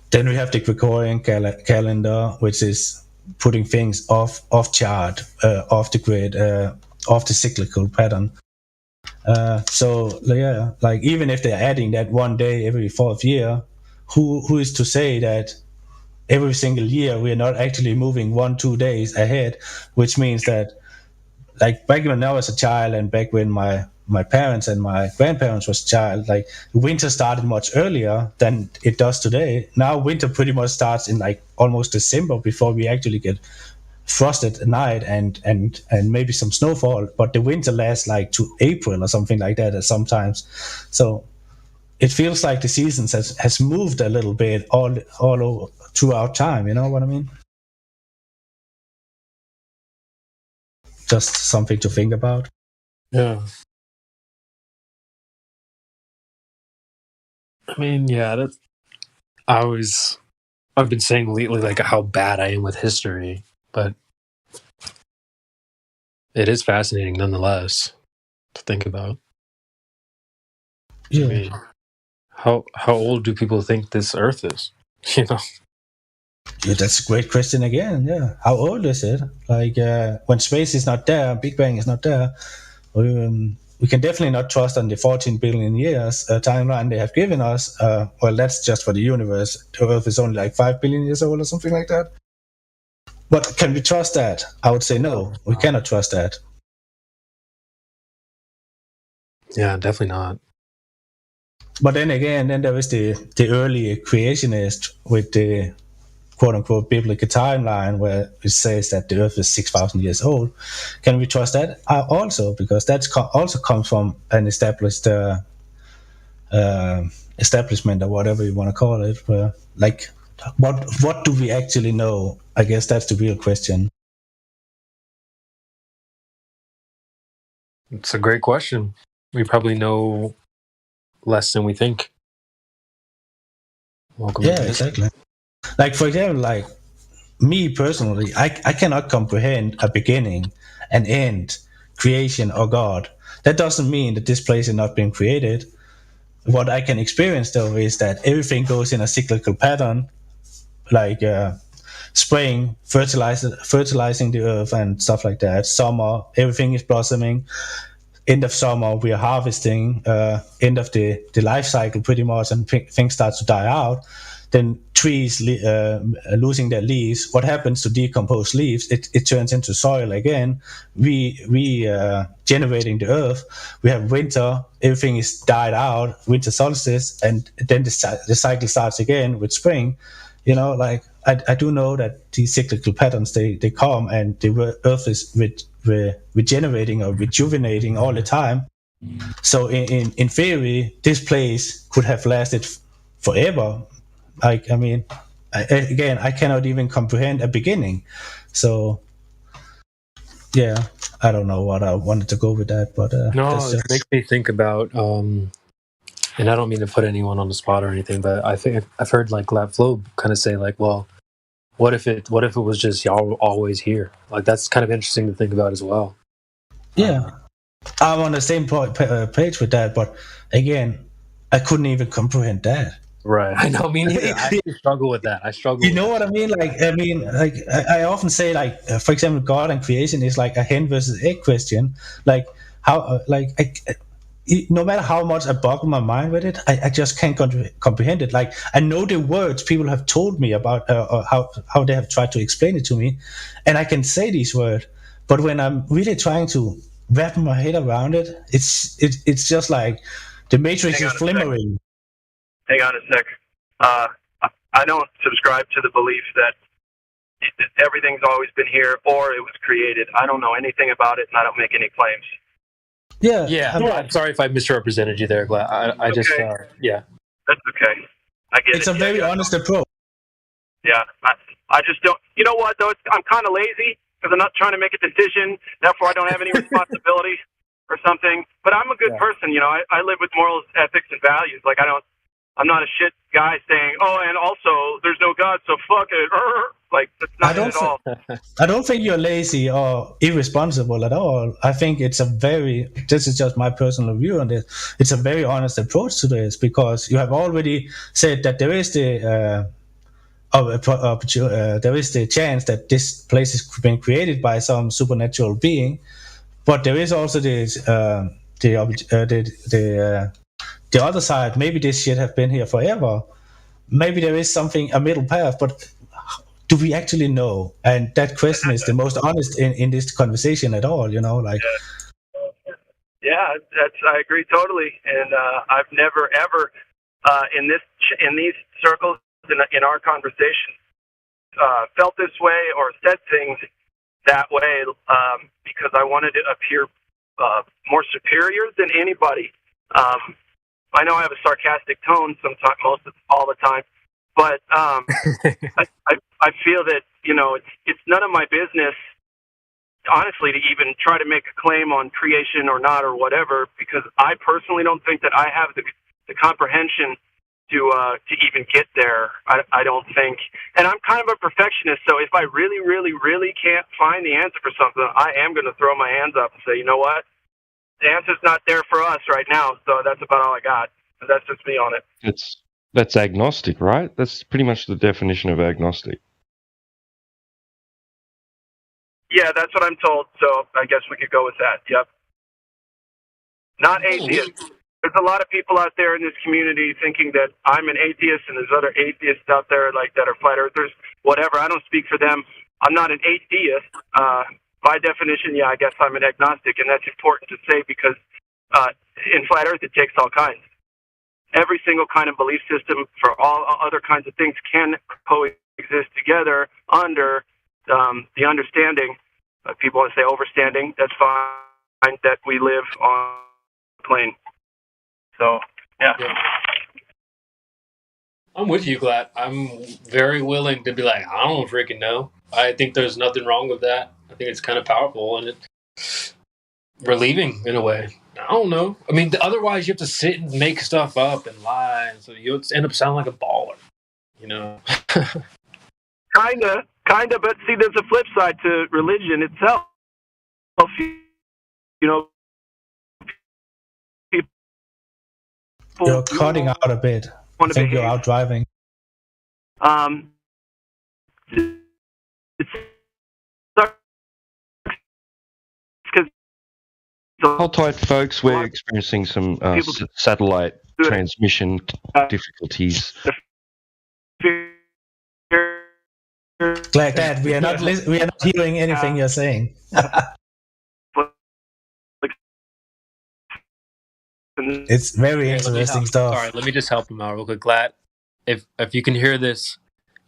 Speaker 15: then we have the Gregorian calendar, which is putting things off chart, off the grid, off the cyclical pattern. So yeah, like even if they're adding that one day every fourth year, who is to say that every single year we are not actually moving 1-2 days ahead, which means that like back when I was a child and back when my parents and my grandparents was a child, like winter started much earlier than it does today. Now winter pretty much starts in like almost December before we actually get frosted at night and maybe some snowfall, but the winter lasts like to April or something like that sometimes. So it feels like the seasons has moved a little bit all over throughout time. You know what I mean? Just something to think about.
Speaker 14: Yeah. I mean, yeah, that's. I've been saying lately like how bad I am with history, but it is fascinating nonetheless to think about.
Speaker 15: Yeah.
Speaker 14: I mean, how old do people think this Earth is? You know.
Speaker 15: Yeah, that's a great question again. Yeah, how old is it? Like when space is not there, Big Bang is not there. We can definitely not trust on the 14 billion years timeline they have given us. Well, that's just for the universe. The Earth is only like 5 billion years old or something like that. But can we trust that? I would say no. We cannot trust that.
Speaker 14: Yeah, definitely not.
Speaker 15: But then again, then there is the early creationist with the quote unquote biblical timeline where it says that the Earth is 6,000 years old. Can we trust that? Also, because that's also comes from an established establishment or whatever you want to call it. Where, like, what do we actually know? I guess that's the real question.
Speaker 14: It's a great question. We probably know less than we think. Welcome
Speaker 15: Yeah,
Speaker 14: to history.
Speaker 15: exactly. Like, for example, like me personally, I cannot comprehend a beginning, an end, creation, or God. That doesn't mean that this place is not being created. What I can experience though is that everything goes in a cyclical pattern, like spring, fertilizing the earth and stuff like that. Summer, everything is blossoming. End of summer, we are harvesting. End of the life cycle, pretty much, and things start to die out. Then trees losing their leaves. What happens to decomposed leaves? It turns into soil again. We generating the earth. We have winter. Everything is died out. Winter solstice, and then the cycle starts again with spring. You know, like I do know that these cyclical patterns they come, and the earth is regenerating or rejuvenating all the time. So in theory, this place could have lasted forever. Like, I mean, again, I cannot even comprehend a beginning. So yeah, I don't know what I wanted to go with that, but
Speaker 14: No,
Speaker 15: that's
Speaker 14: it
Speaker 15: just...
Speaker 14: makes me think about, and I don't mean to put anyone on the spot or anything, but I think I've heard like Lab Flo kind of say like, well, what if it was just y'all always here? Like that's kind of interesting to think about as well.
Speaker 15: Yeah, I'm on the same page with that, but again, I couldn't even comprehend that.
Speaker 14: Right. I know, me neither. I struggle with that.
Speaker 15: You know what I mean? Like, I often say, like, for example, God and creation is like a hen versus egg question. Like, how, no matter how much I boggle my mind with it, I just can't comprehend it. Like, I know the words people have told me about how they have tried to explain it to me, and I can say these words, but when I'm really trying to wrap my head around it, it's just like the matrix is flimmering.
Speaker 17: Hang on a sec. I don't subscribe to the belief that everything's always been here or it was created. I don't know anything about it, and I don't make any claims.
Speaker 15: Yeah.
Speaker 14: I'm sorry if I misrepresented you there, Glad. I just, yeah.
Speaker 17: That's okay. I get
Speaker 15: it's
Speaker 17: it.
Speaker 15: a very honest approach.
Speaker 17: Yeah. I just don't. You know what, though? I'm kind of lazy because I'm not trying to make a decision. Therefore, I don't have any responsibility or something. But I'm a good person. You know, I live with morals, ethics, and values. Like, I'm not a shit guy saying, oh, and also there's no God, so fuck it. Like, that's not it at all.
Speaker 15: I don't think you're lazy or irresponsible at all. I think this is just my personal view on this. It's a very honest approach to this because you have already said that there is the there is the chance that this place is being created by some supernatural being, but there is also the other side. Maybe this shit have been here forever. Maybe there is a middle path, but do we actually know? And that question is the most honest in this conversation at all. You know, like.
Speaker 17: Yeah, I agree totally, and I've never ever in these circles in our conversation felt this way or said things that way because I wanted to appear more superior than anybody. I know I have a sarcastic tone sometimes, all the time, but I feel that it's none of my business, honestly, to even try to make a claim on creation or not or whatever, because I personally don't think that I have the comprehension to even get there. I don't think. And I'm kind of a perfectionist, so if I really, really, really can't find the answer for something, I am going to throw my hands up and say, you know what? The answer's not there for us right now, so that's about all I got. And that's just me on it.
Speaker 1: That's agnostic, right? That's pretty much the definition of agnostic.
Speaker 17: Yeah, that's what I'm told, so I guess we could go with that. Yep. Not atheist. There's a lot of people out there in this community thinking that I'm an atheist and there's other atheists out there like that are flat earthers, whatever. I don't speak for them. I'm not an atheist. By definition, yeah, I guess I'm an agnostic, and that's important to say because in flat earth it takes all kinds. Every single kind of belief system for all other kinds of things can coexist together under the understanding, people want to say overstanding, that's fine, that we live on a plane. So, yeah.
Speaker 14: I'm with you, Glad. I'm very willing to be like, I don't freaking know. I think there's nothing wrong with that. I think it's kind of powerful and it's relieving in a way. I don't know. I mean, otherwise you have to sit and make stuff up and lie, and so you end up sounding like a baller, you know?
Speaker 17: Kinda, but see, there's a flip side to religion itself. You know,
Speaker 15: you're cutting out a bit. I think you're out driving.
Speaker 1: Hold tight, folks. We're experiencing some satellite transmission difficulties.
Speaker 15: Glad we are not hearing anything you're saying. It's very interesting stuff.
Speaker 14: Sorry, let me just help him out real quick. Glad, if you can hear this,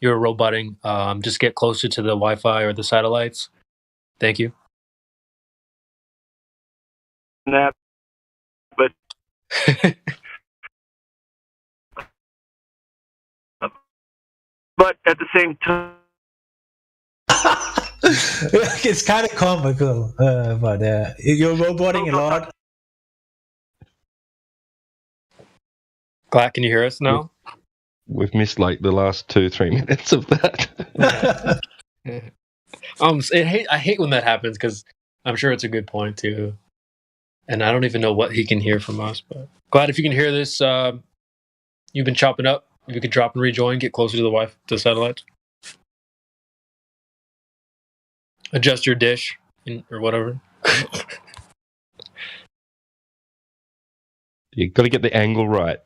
Speaker 14: you're roboting. Just get closer to the Wi-Fi or the satellites. Thank you.
Speaker 17: That, but at the same time,
Speaker 15: it's kind of comical, but you're roboting a lot.
Speaker 14: Glad, can you hear us now?
Speaker 1: We've missed like the last 2-3 minutes of that.
Speaker 14: I hate when that happens because I'm sure it's a good point too. And I don't even know what he can hear from us. But Glad, if you can hear this, you've been chopping up. If you could drop and rejoin, get closer to the Wi-Fi, to the satellites. Adjust your dish or whatever.
Speaker 1: You got to get the angle right.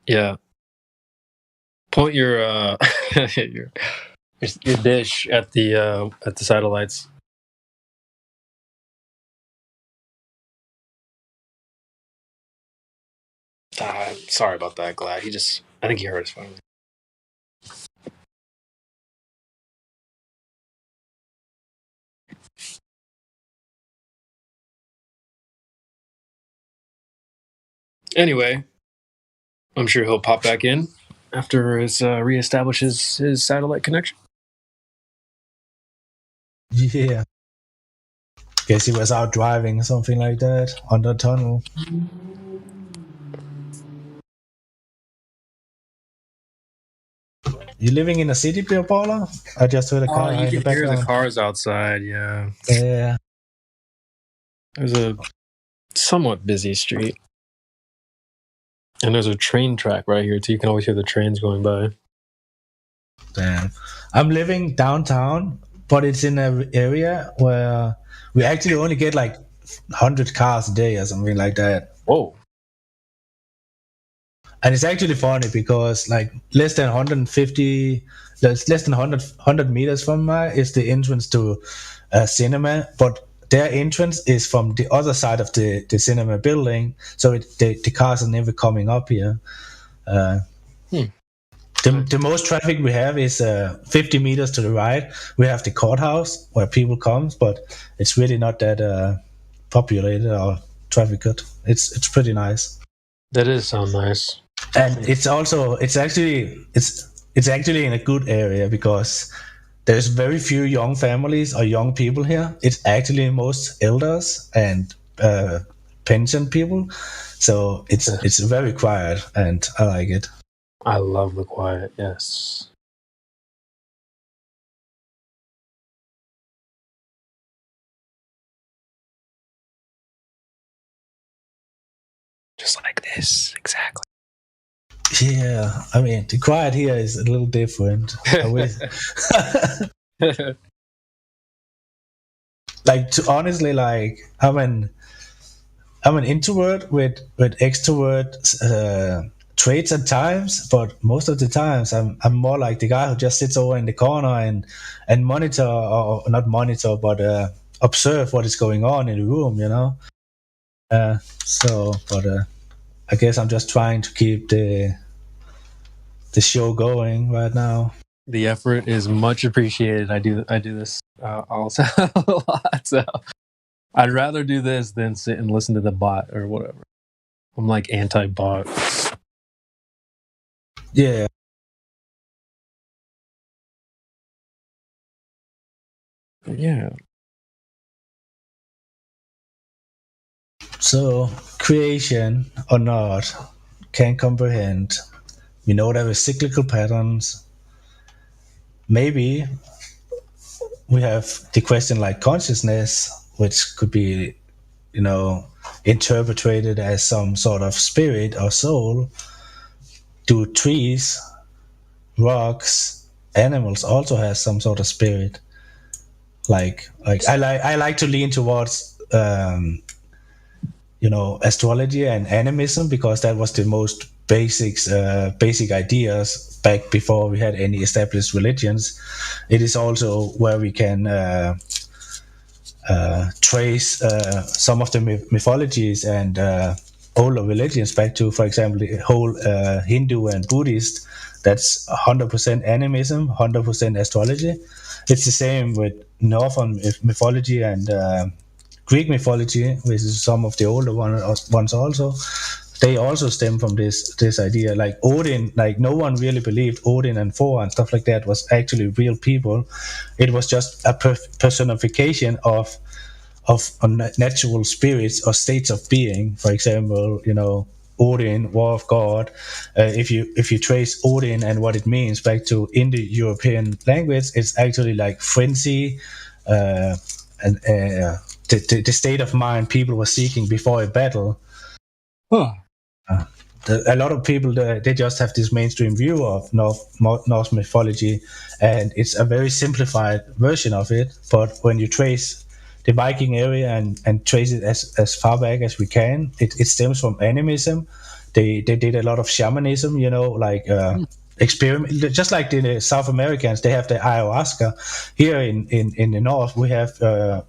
Speaker 14: Yeah. Point your your dish at the satellites. Sorry about that, Glad. I think he heard us finally. Anyway, I'm sure he'll pop back in after his reestablishes his satellite connection.
Speaker 15: Yeah. Guess he was out driving or something like that on the tunnel. You living in a city, Bill Paula? I just heard a car in the background.
Speaker 14: You can hear the cars outside, yeah.
Speaker 15: Yeah.
Speaker 14: There's a somewhat busy street. And there's a train track right here, too. You can always hear the trains going by.
Speaker 15: Damn. I'm living downtown, but it's in an area where we actually only get like 100 cars a day or something like that.
Speaker 14: Whoa.
Speaker 15: And it's actually funny because like less than 100 meters from is the entrance to a cinema, but their entrance is from the other side of the cinema building, so the cars are never coming up here. The most traffic we have is 50 meters to the right. We have the courthouse where people come, but it's really not that populated or trafficked. It's pretty nice.
Speaker 14: That does sound nice.
Speaker 15: And it's actually in a good area because there's very few young families or young people here. It's actually most elders and pension people. So it's very quiet, and I like it.
Speaker 14: I love the quiet. Yes. Just like this, exactly.
Speaker 15: Yeah, I mean the quiet here is a little different. I wish. Like honestly, like I'm an introvert with extrovert traits at times, but most of the times I'm more like the guy who just sits over in the corner and monitor, or not monitor, but observe what is going on in the room, you know. But I guess I'm just trying to keep the show going right now.
Speaker 14: The effort is much appreciated. I do this also a lot. So I'd rather do this than sit and listen to the bot or whatever. I'm like anti-bot.
Speaker 15: Yeah.
Speaker 14: Yeah.
Speaker 15: So creation or not can comprehend. We know there are cyclical patterns. Maybe we have the question like consciousness, which could be, interpreted as some sort of spirit or soul. Do trees, rocks, animals also have some sort of spirit? Like I like to lean towards astrology and animism, because that was the most basic ideas back before we had any established religions. It is also where we can trace some of the mythologies and older religions back to, for example, the whole Hindu and Buddhist. That's 100% animism, 100% astrology. It's the same with Northern mythology and Greek mythology, which is some of the older ones also. They also stem from this idea. Like Odin, like no one really believed Odin and Thor and stuff like that was actually real people. It was just a personification of natural spirits or states of being. For example, Odin, War of God. If you trace Odin and what it means back to Indo-European language, it's actually like frenzy, and the state of mind people were seeking before a battle. A lot of people, they just have this mainstream view of Norse mythology, and it's a very simplified version of it. But when you trace the Viking area and trace it as far back as we can, it stems from animism. They did a lot of shamanism, experiment, just like the South Americans. They have the ayahuasca. Here in the north, we have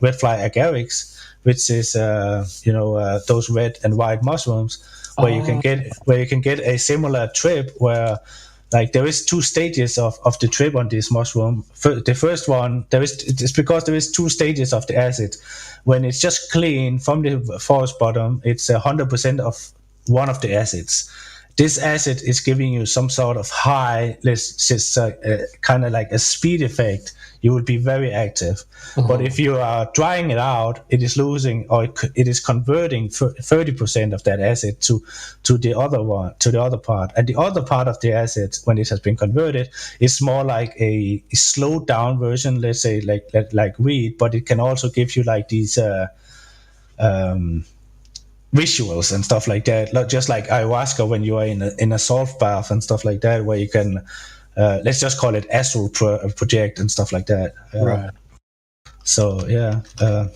Speaker 15: red fly agarics, which is those red and white mushrooms, where you can get a similar trip where, like, there is two stages of the trip on this mushroom. The first one, it's because there is two stages of the acid. When it's just clean from the forest bottom, it's 100% of one of the acids. This acid is giving you some sort of high, let's just kind of like a speed effect. You will be very active. But if you are drying it out, it is losing, or it is converting 30% of that acid to the other one, to the other part. And the other part of the acid, when it has been converted, is more like a slowed down version, let's say like weed, but it can also give you like these visuals and stuff like that, just like ayahuasca when you are in a salt bath and stuff like that, where you can let's just call it astral project and stuff like that.
Speaker 14: Right.
Speaker 15: So yeah,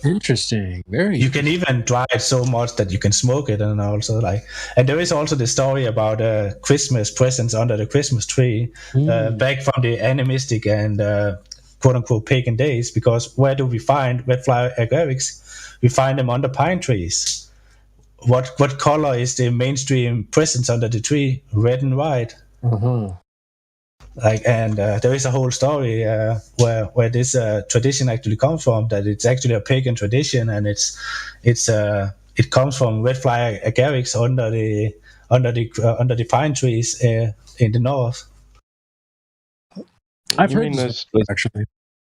Speaker 14: interesting. Very.
Speaker 15: You can even dry it so much that you can smoke it, and also and there is also the story about Christmas presents under the Christmas tree, back from the animistic and quote unquote pagan days. Because where do we find red fly agarics? We find them under pine trees. What color is the mainstream presence under the tree? Red and white. There is a whole story where this tradition actually comes from. That it's actually a pagan tradition, and it comes from red fly agarics under the pine trees in the north.
Speaker 1: I've heard those actually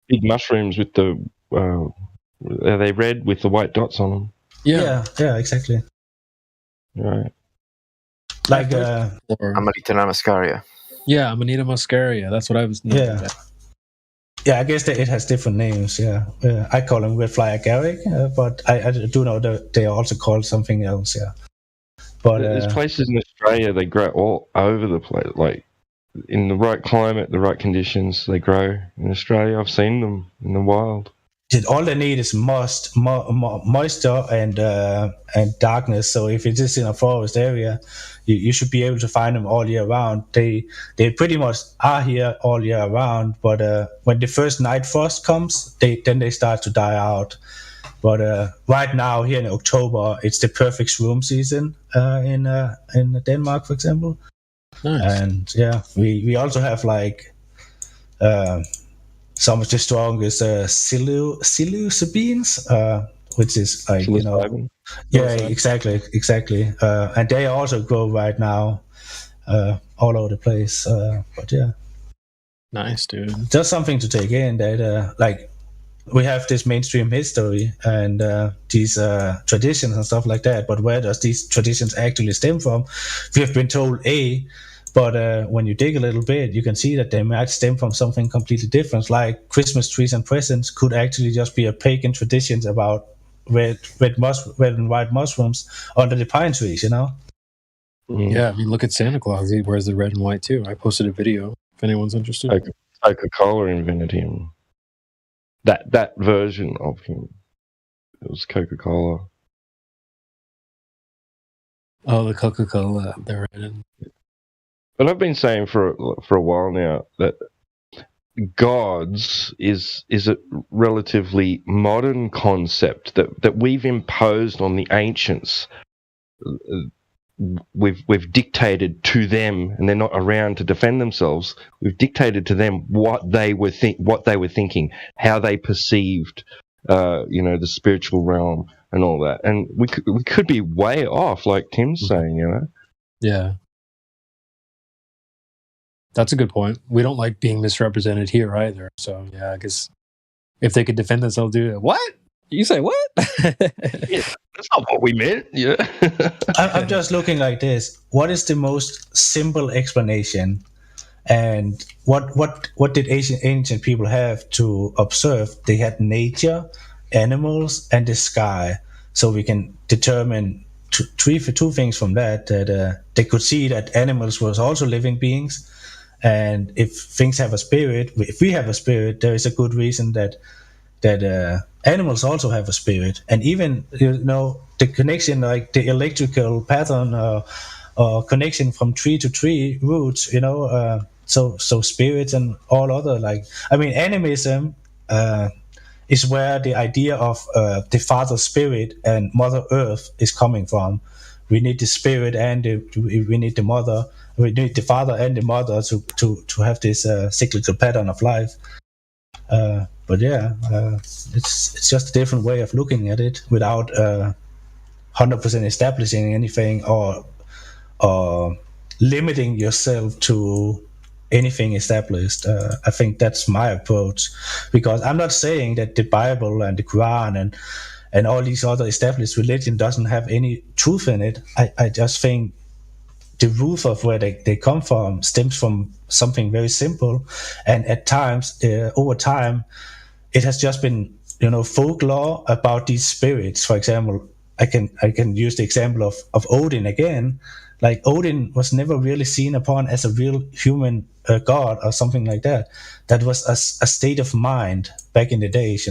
Speaker 1: big mushrooms with the are they red with the white dots on them?
Speaker 15: Yeah, exactly.
Speaker 1: Right.
Speaker 14: Like
Speaker 2: Amanita muscaria.
Speaker 14: Yeah, Amanita muscaria. That's what I was.
Speaker 15: Yeah. Yeah, I guess that it has different names. Yeah, I call them red fly agaric, but I do know that they are also called something else. Yeah, but
Speaker 1: there's places in Australia they grow all over the place. Like in the right climate, the right conditions, they grow in Australia. I've seen them in the wild.
Speaker 15: all they need is moisture and darkness. So if it is in a forest area, you should be able to find them all year round. They pretty much are here all year round. But when the first night frost comes, then they start to die out. But right now here in October, it's the perfect shroom season in Denmark, for example.
Speaker 14: Nice.
Speaker 15: And yeah, we also have like. Some of the strongest psilocybins, which is like exactly. And they also grow right now all over the place. But yeah,
Speaker 14: nice, dude.
Speaker 15: Just something to take in that like we have this mainstream history and these traditions and stuff like that. But where does these traditions actually stem from? We have been told A. But when you dig a little bit, you can see that they might stem from something completely different, like Christmas trees and presents could actually just be a pagan tradition about red and white mushrooms under the pine trees, you know?
Speaker 14: Yeah, I mean, look at Santa Claus. He wears the red and white too. I posted a video if anyone's interested.
Speaker 1: Coca-Cola invented him. That version of him. It was Coca-Cola.
Speaker 14: Oh, the Coca-Cola. The red.
Speaker 1: But I've been saying for a while now that gods is a relatively modern concept that we've imposed on the ancients. We've dictated to them, and they're not around to defend themselves. We've dictated to them what they were thinking, how they perceived, the spiritual realm and all that. And we could be way off, like Tim's saying, you know.
Speaker 14: Yeah. That's a good point. We don't like being misrepresented here either. So yeah, I guess if they could defend themselves, do it. What? You say what?
Speaker 1: Yeah, that's not what we meant. Yeah.
Speaker 15: I'm just looking like this. What is the most simple explanation? And what did ancient people have to observe? They had nature, animals, and the sky. So we can determine two things from that they could see that animals was also living beings. And if things have a spirit, if we have a spirit, there is a good reason that animals also have a spirit. And even the connection, like the electrical pattern or connection from tree to tree roots, so spirits and all other animism is where the idea of the father spirit and mother earth is coming from. We need the spirit and we need the mother. We need the father and the mother to have this cyclical pattern of life. But yeah, it's just a different way of looking at it without 100% establishing anything or limiting yourself to anything established. I think that's my approach, because I'm not saying that the Bible and the Quran and all these other established religion doesn't have any truth in it. I just think the root of where they come from stems from something very simple, and at times over time it has just been folklore about these spirits. For example, I can use the example of Odin again. Like Odin was never really seen upon as a real human god or something like that. That was a state of mind back in the days.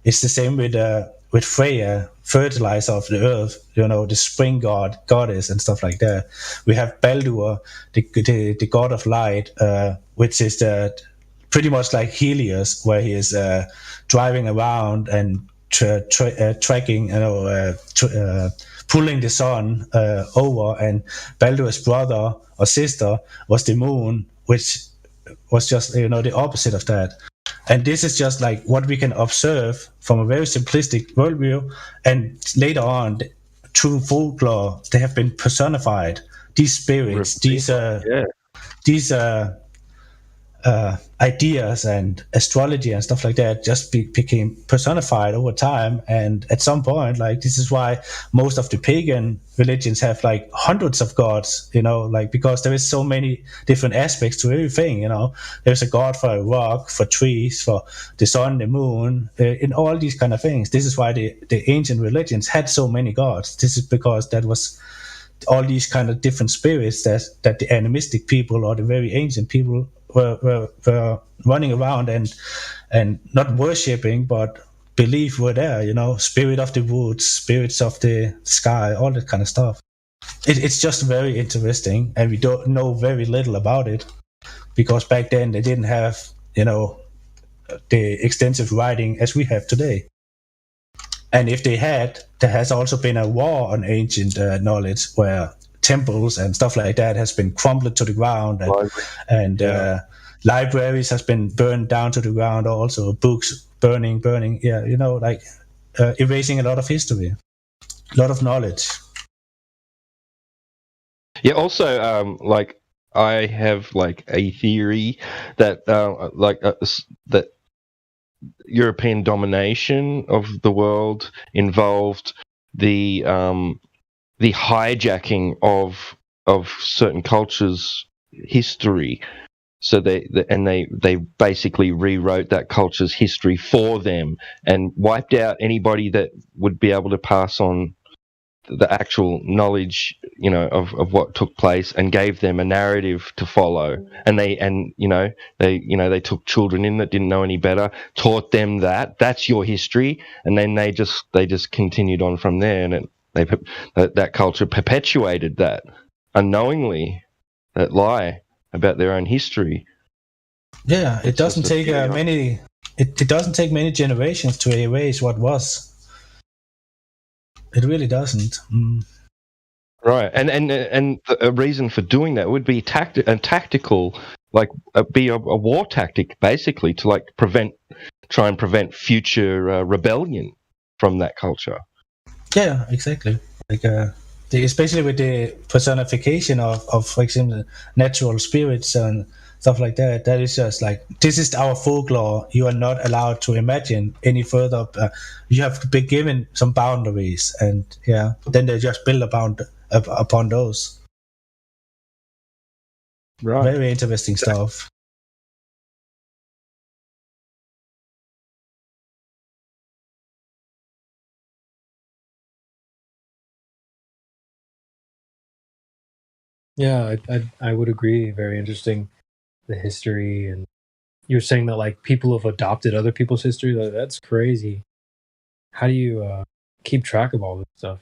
Speaker 15: It's the same with Freya, fertilizer of the earth, the spring goddess and stuff like that. We have Baldur, the god of light, which is pretty much like Helios, where he is driving around and tracking, pulling the sun over. And Baldur's brother or sister was the moon, which was just the opposite of that. And this is just like what we can observe from a very simplistic worldview. And later on, through folklore, they have been personified. These spirits, these ideas and astrology and stuff like that just became personified over time. And at some point, like, this is why most of the pagan religions have like hundreds of gods, like, because there is so many different aspects to everything. There's a god for a rock, for trees, for the sun, the moon, in all these kind of things. This is why the ancient religions had so many gods. This is because that was all these kind of different spirits that the animistic people or the very ancient people were running around and not worshipping, but believe were there. Spirit of the woods, spirits of the sky, all that kind of stuff. It's just very interesting, and we don't know very little about it because back then they didn't have the extensive writing as we have today. And if they had, there has also been a war on ancient knowledge where temples and stuff like that has been crumbled to the ground, and libraries has been burned down to the ground. Also, books burning. Yeah, erasing a lot of history, a lot of knowledge.
Speaker 1: Yeah. Also, I have like a theory that that European domination of the world involved the hijacking of certain cultures' history. So they basically rewrote that culture's history for them and wiped out anybody that would be able to pass on the actual knowledge, of what took place, and gave them a narrative to follow. And they took children in that didn't know any better, taught them that's your history, and then they just continued on from there, and that culture perpetuated that unknowingly, that lie about their own history.
Speaker 15: Yeah, it doesn't take many. It doesn't take many generations to erase what was. It really doesn't.
Speaker 1: Right, and a reason for doing that would be tactical, be a war tactic, basically, to try and prevent future rebellion from that culture.
Speaker 15: Yeah, exactly. Especially with the personification of, for example, natural spirits and stuff like that. That is just like, this is our folklore. You are not allowed to imagine any further. You have to be given some boundaries, and then they just build upon those.
Speaker 1: Right.
Speaker 15: Very interesting stuff.
Speaker 14: Yeah, I would agree. Very interesting, the history, and you're saying that like people have adopted other people's history. That's crazy. How do you keep track of all this stuff?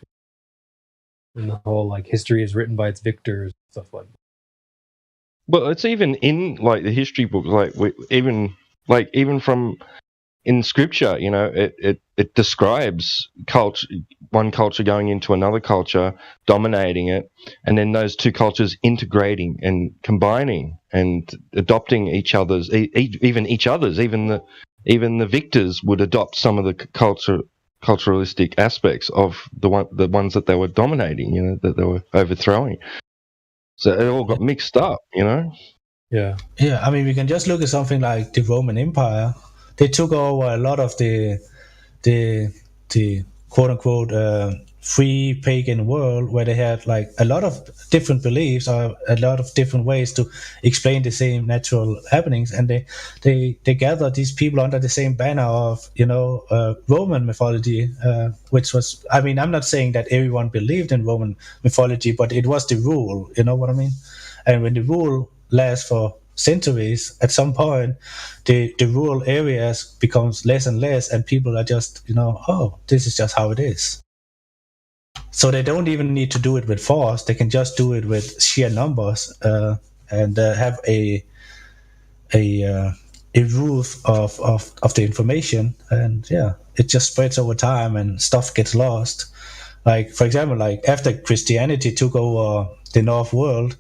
Speaker 14: And the whole history is written by its victors, stuff like that.
Speaker 1: Well, it's even in the history books, even from in scripture, it describes one culture going into another culture, dominating it, and then those two cultures integrating and combining and adopting each other's, even the victors would adopt some of the culturalistic aspects of the ones that they were dominating, that they were overthrowing. So it all got mixed up,
Speaker 14: Yeah.
Speaker 15: Yeah, I mean, we can just look at something like the Roman Empire. They took over a lot of the quote unquote free pagan world, where they had a lot of different beliefs or a lot of different ways to explain the same natural happenings, and they gathered these people under the same banner of Roman mythology, which was, I mean, I'm not saying that everyone believed in Roman mythology, but it was the rule. You know what I mean? And when the rule lasts for centuries, at some point the rural areas becomes less and less, and people are just this is just how it is. So they don't even need to do it with force. They can just do it with sheer numbers, and have a roof of the information, and it just spreads over time and stuff gets lost. Like, for example, after Christianity took over the North world,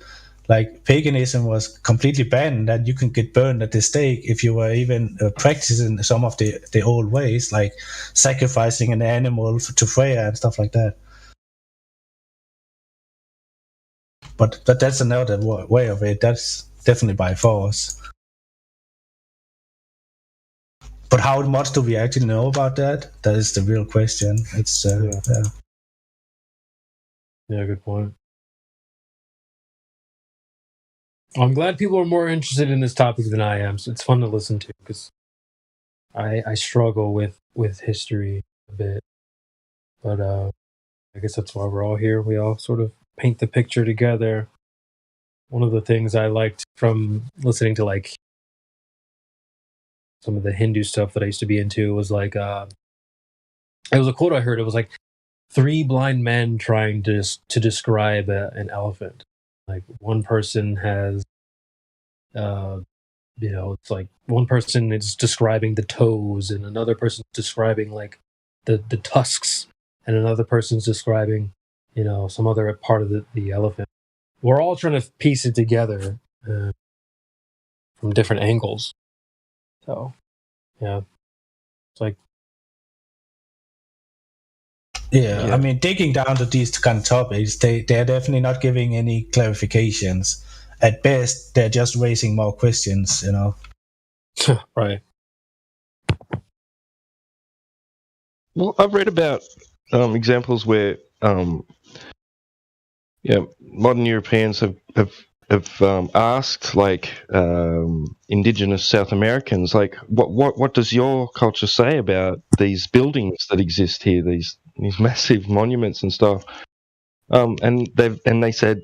Speaker 15: paganism was completely banned, and you can get burned at the stake if you were even practicing some of the old ways, like sacrificing an animal to Freya and stuff like that. But that's another way of it. That's definitely by force. But how much do we actually know about that? That is the real question. It's
Speaker 14: Yeah, good point. I'm glad people are more interested in this topic than I am. So it's fun to listen to because I struggle with history a bit, but I guess that's why we're all here. We all sort of paint the picture together. One of the things I liked from listening to like some of the Hindu stuff that I used to be into was like it was a quote I heard. It was like three blind men trying to describe an elephant. Like one person has it's like one person is describing the toes and another person's describing like the tusks and another person's describing some other part of the elephant. We're all trying to piece it together from different angles. So yeah, it's like
Speaker 15: I mean, digging down to these kind of topics, they're definitely not giving any clarifications. At best, they're just raising more questions,
Speaker 14: Right.
Speaker 1: Well, I've read about examples where modern Europeans have asked like indigenous South Americans, like what does your culture say about these buildings that exist here, these massive monuments and stuff, and they said,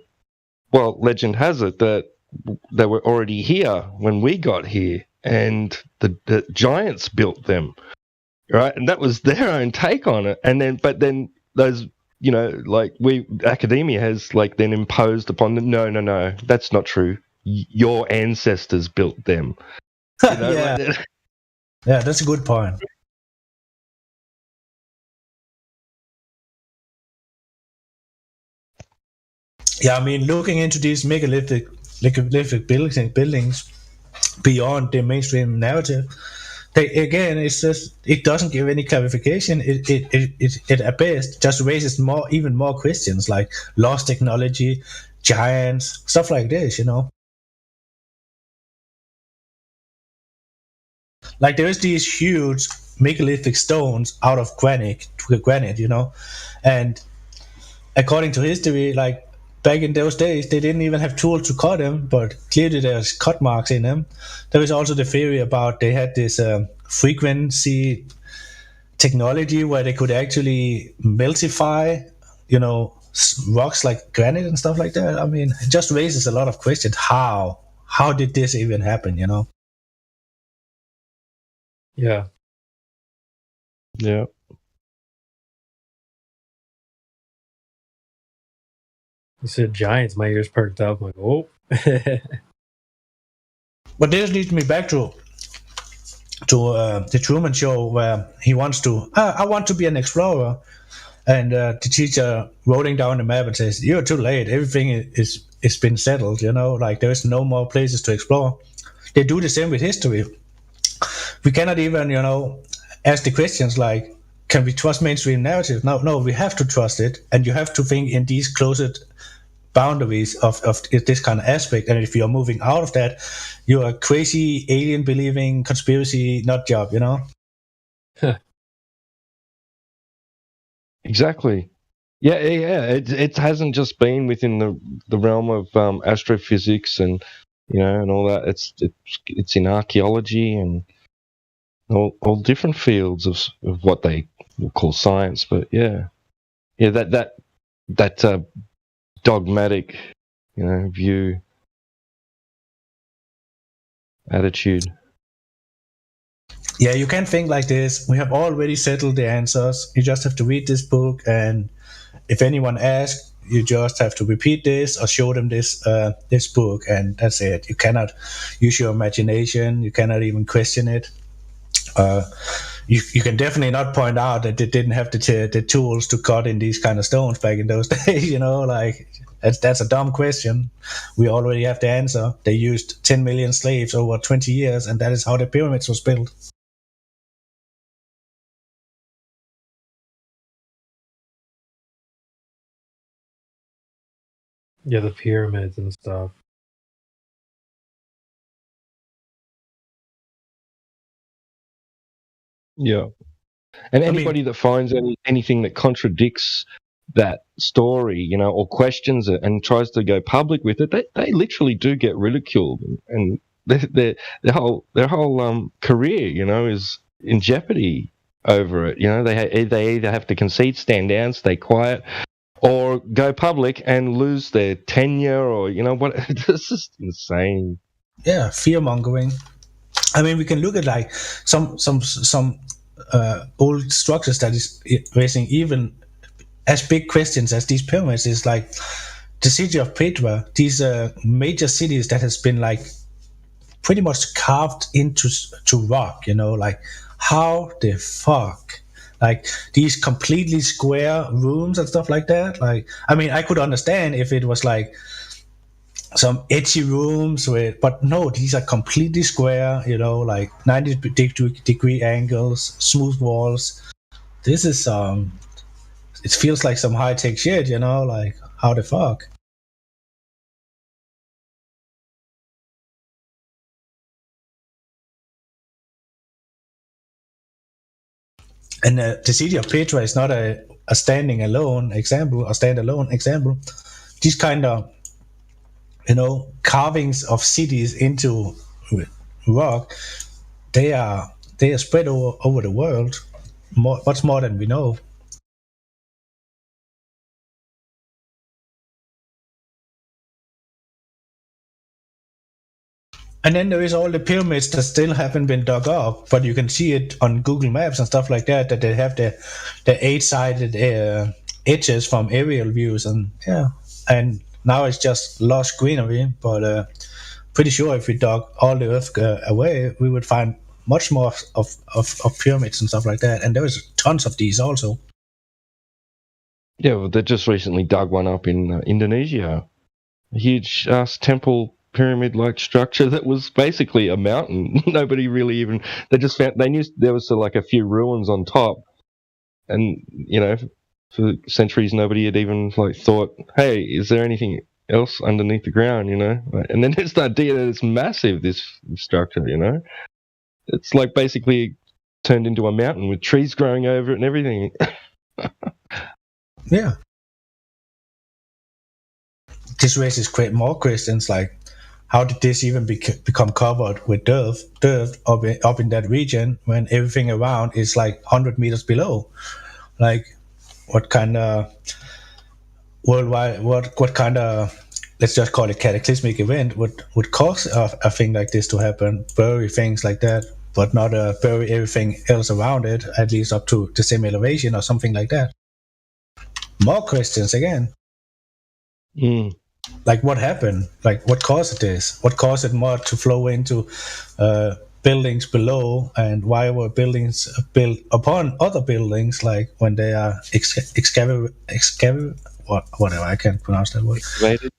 Speaker 1: well, legend has it that they were already here when we got here, and the giants built them, right? And that was their own take on it. And then those, like academia has like then imposed upon them, no, that's not true. Your ancestors built them.
Speaker 15: yeah, yeah, that's a good point. Yeah, I mean, looking into these megalithic buildings beyond the mainstream narrative, it's just it doesn't give any clarification. It at best just raises even more questions like lost technology, giants, stuff like this. Like there is these huge megalithic stones out of granite, and according to history, like back in those days, they didn't even have tools to cut them, but clearly there's cut marks in them. There is also the theory about they had this frequency technology where they could actually meltify, rocks like granite and stuff like that. I mean, it just raises a lot of questions. How did this even happen?
Speaker 14: Yeah.
Speaker 1: Yeah.
Speaker 14: You said giants, my ears perked up. I'm like, oh.
Speaker 15: But this leads me back to the Truman Show, where he wants to. I want to be an explorer, and the teacher rolling down the map and says, "You're too late. Everything is been settled. Like there's no more places to explore." They do the same with history. We cannot even, ask the questions like, "Can we trust mainstream narrative?" No, we have to trust it, and you have to think in these closed boundaries of this kind of aspect. And if you're moving out of that, you're a crazy alien believing conspiracy nut job.
Speaker 1: Exactly. Yeah. It hasn't just been within the realm of astrophysics and and all that. It's in archaeology and all different fields of what they call science. But that dogmatic, view, attitude.
Speaker 15: Yeah, you can think like this. We have already settled the answers. You just have to read this book, and if anyone asks, you just have to repeat this or show them this book, and that's it. You cannot use your imagination. You cannot even question it. You can definitely not point out that they didn't have the tools to cut in these kind of stones back in those days. Like that's a dumb question. We already have the answer. They used 10 million slaves over 20 years, and that is how the pyramids was built.
Speaker 14: Yeah, the pyramids and stuff.
Speaker 1: Yeah. And anybody that finds anything that contradicts that story, you know, or questions it and tries to go public with it, they literally do get ridiculed, and their whole career, you know, is in jeopardy over it. You know, they either have to concede, stand down, stay quiet, or go public and lose their tenure, or you know what? It's just insane.
Speaker 15: Yeah, fear mongering. I mean, we can look at like some old structures that is raising even as big questions as these pyramids. Is like the city of Petra. These major cities that has been like pretty much carved into rock. You know, like how the fuck. Like these completely square rooms and stuff like that. Like, I mean, I could understand if it was like some edgy rooms with, but no, these are completely square, you know, like 90 degree angles, smooth walls. This is it feels like some high-tech shit, you know, like how the fuck. And the city of Petra is not a standalone example. These kind of, you know, carvings of cities into rock, they are spread over the world, much more than we know. And then there is all the pyramids that still haven't been dug up, but you can see it on Google Maps and stuff like that. That they have the 8-sided edges from aerial views, and yeah, and now it's just lost greenery. But pretty sure if we dug all the earth away, we would find much more of pyramids and stuff like that. And there is tons of these also.
Speaker 1: Yeah, well, they just recently dug one up in Indonesia. A huge temple pyramid-like structure that was basically a mountain. Nobody really even... They just found... They knew there was like a few ruins on top. And, you know, for centuries nobody had even like thought, hey, is there anything else underneath the ground, you know? And then there's the idea that it's massive, this structure, you know? It's like basically turned into a mountain with trees growing over it and everything.
Speaker 15: Yeah. This raises more questions like, how did this even become covered with dirt up in that region when everything around is like 100 meters below? Like, what kind of worldwide, what kind of, let's just call it cataclysmic event would cause a thing like this to happen? Bury things like that, but not bury everything else around it, at least up to the same elevation or something like that. More questions again. Like, what happened? Like, what caused this? What caused mud to flow into buildings below? And why were buildings built upon other buildings? Like when they are whatever, I can't pronounce that word.
Speaker 1: Excavated?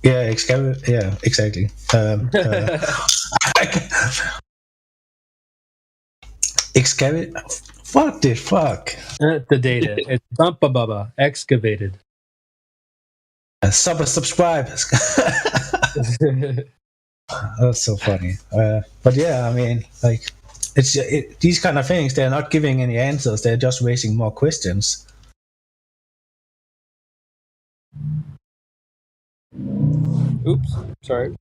Speaker 15: Yeah, yeah, exactly. Excavate. What the fuck?
Speaker 14: The data. It's bumpa baba. Excavated.
Speaker 15: Subscribe. That's so funny. But yeah, I mean, like, these kind of things, they're not giving any answers. They're just raising more questions.
Speaker 14: Oops, sorry.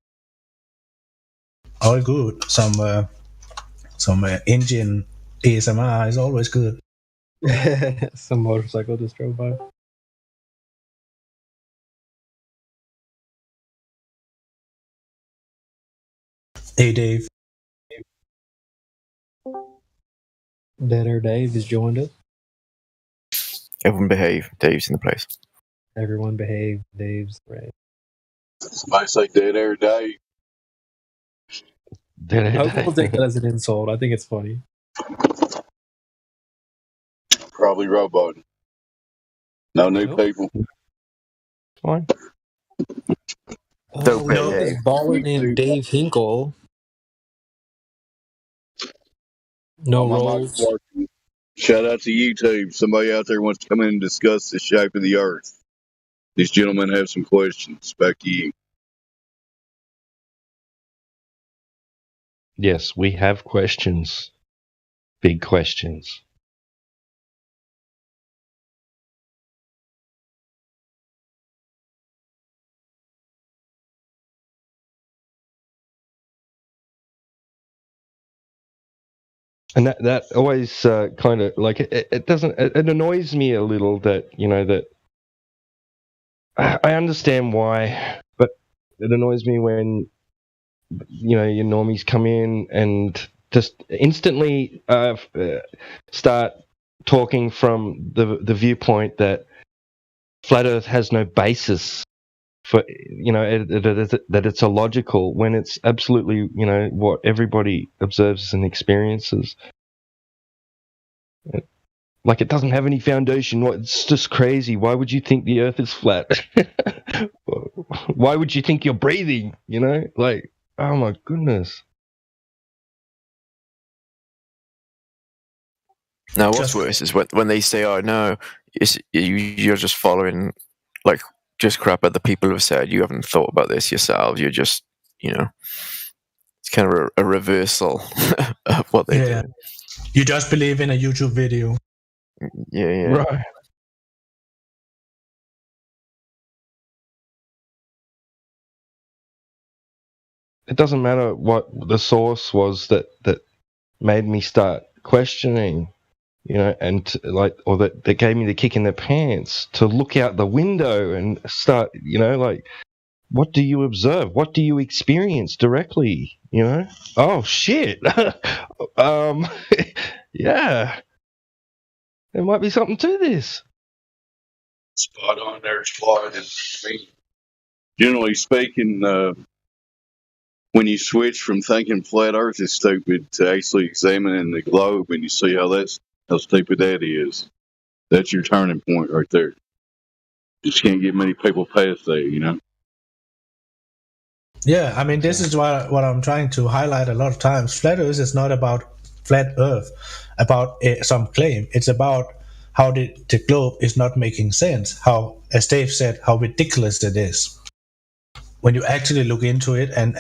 Speaker 15: All good. Some engine ASMR is always good.
Speaker 14: Some motorcycle just drove by.
Speaker 15: Hey, Dave.
Speaker 14: Deader Dave has joined us.
Speaker 2: Everyone behave. Dave's in the place.
Speaker 14: Everyone behave. Dave's right.
Speaker 9: I say dead air Dave.
Speaker 14: I will take that as an insult. I think it's funny.
Speaker 9: Probably rowboating. No new people.
Speaker 1: Fine.
Speaker 14: Oh, no, this baller named Dave Hinkle. No rolls.
Speaker 9: Shout out to YouTube. Somebody out there wants to come in and discuss the shape of the earth. These gentlemen have some questions. Back to you.
Speaker 1: Yes, we have questions. big questions. And that always kind of like it doesn't, it annoys me a little that, you know, that I understand why, but it annoys me when, you know, your normies come in and just instantly start talking from the viewpoint that flat Earth has no basis for, you know, that it's illogical when it's absolutely, you know, what everybody observes and experiences. Like, it doesn't have any foundation. It's just crazy. Why would you think the Earth is flat? Why would you think you're breathing? You know, like, oh my goodness.
Speaker 2: Now, what's worse is when they say, "Oh no, you're just following, like, just crap other people have said. You haven't thought about this yourself. You're just, you know, it's kind of a reversal of what they do.
Speaker 15: You just believe in a YouTube video.
Speaker 2: Yeah.
Speaker 1: Right. It doesn't matter what the source was that made me start questioning, you know, and or that gave me the kick in the pants to look out the window and start, you know, like, what do you observe? What do you experience directly? You know? Oh shit. Yeah. There might be something to this.
Speaker 18: Spot on there, Spot. I mean, generally speaking, when you switch from thinking flat Earth is stupid to actually examining the globe, and you see how stupid that is, that's your turning point right there. You just can't get many people past that, you know.
Speaker 15: Yeah, I mean, this is what I'm trying to highlight a lot of times. Flat Earth is not about flat Earth, about some claim. It's about how the globe is not making sense. How, as Dave said, how ridiculous it is when you actually look into it and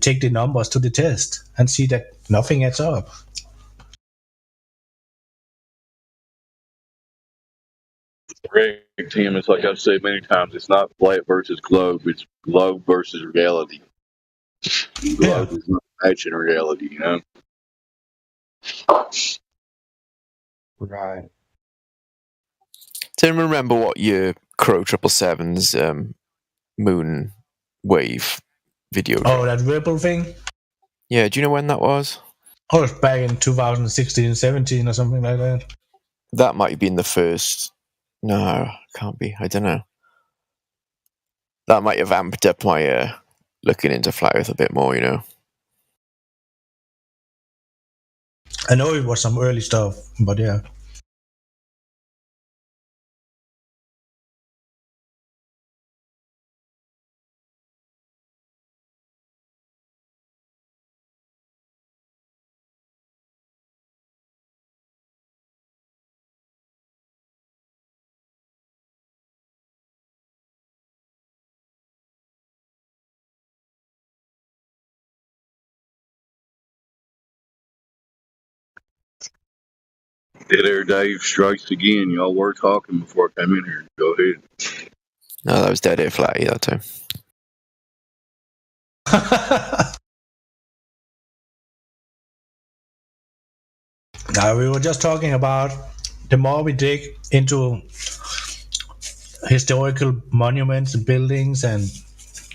Speaker 15: take the numbers to the test and see that nothing adds up.
Speaker 18: Correct, Tim. It's like I've said many times. It's not flat versus globe. It's globe versus reality. Globe is not matching reality, you know.
Speaker 1: Right.
Speaker 2: Do you remember what your Crow 777's moon wave video?
Speaker 15: Oh, that Ripple thing?
Speaker 2: Yeah, do you know when that was?
Speaker 15: Oh, it's back in 2016, 17 or something like that.
Speaker 2: That might have been the first. No, can't be. I don't know. That might have amped up my looking into flat Earth a bit more, you know.
Speaker 15: I know it was some early stuff, but yeah.
Speaker 18: Dead Air Dave strikes again. Y'all were talking before I came in here. Go ahead.
Speaker 2: No, that was Dead Air Flatty that time.
Speaker 15: Now, we were just talking about the more we dig into historical monuments and buildings and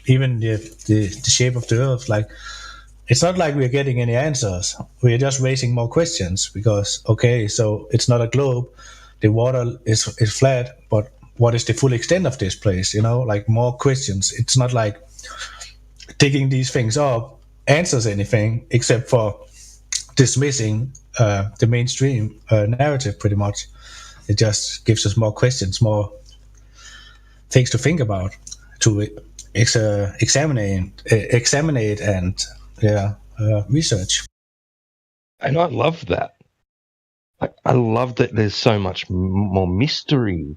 Speaker 15: even the shape of the Earth, like, it's not like we're getting any answers. We're just raising more questions because, okay, so it's not a globe. The water is flat, but what is the full extent of this place? You know, like, more questions. It's not like digging these things up answers anything except for dismissing the mainstream narrative, pretty much. It just gives us more questions, more things to think about, to examine it, and research.
Speaker 1: And I love that. I love that there's so much more mystery.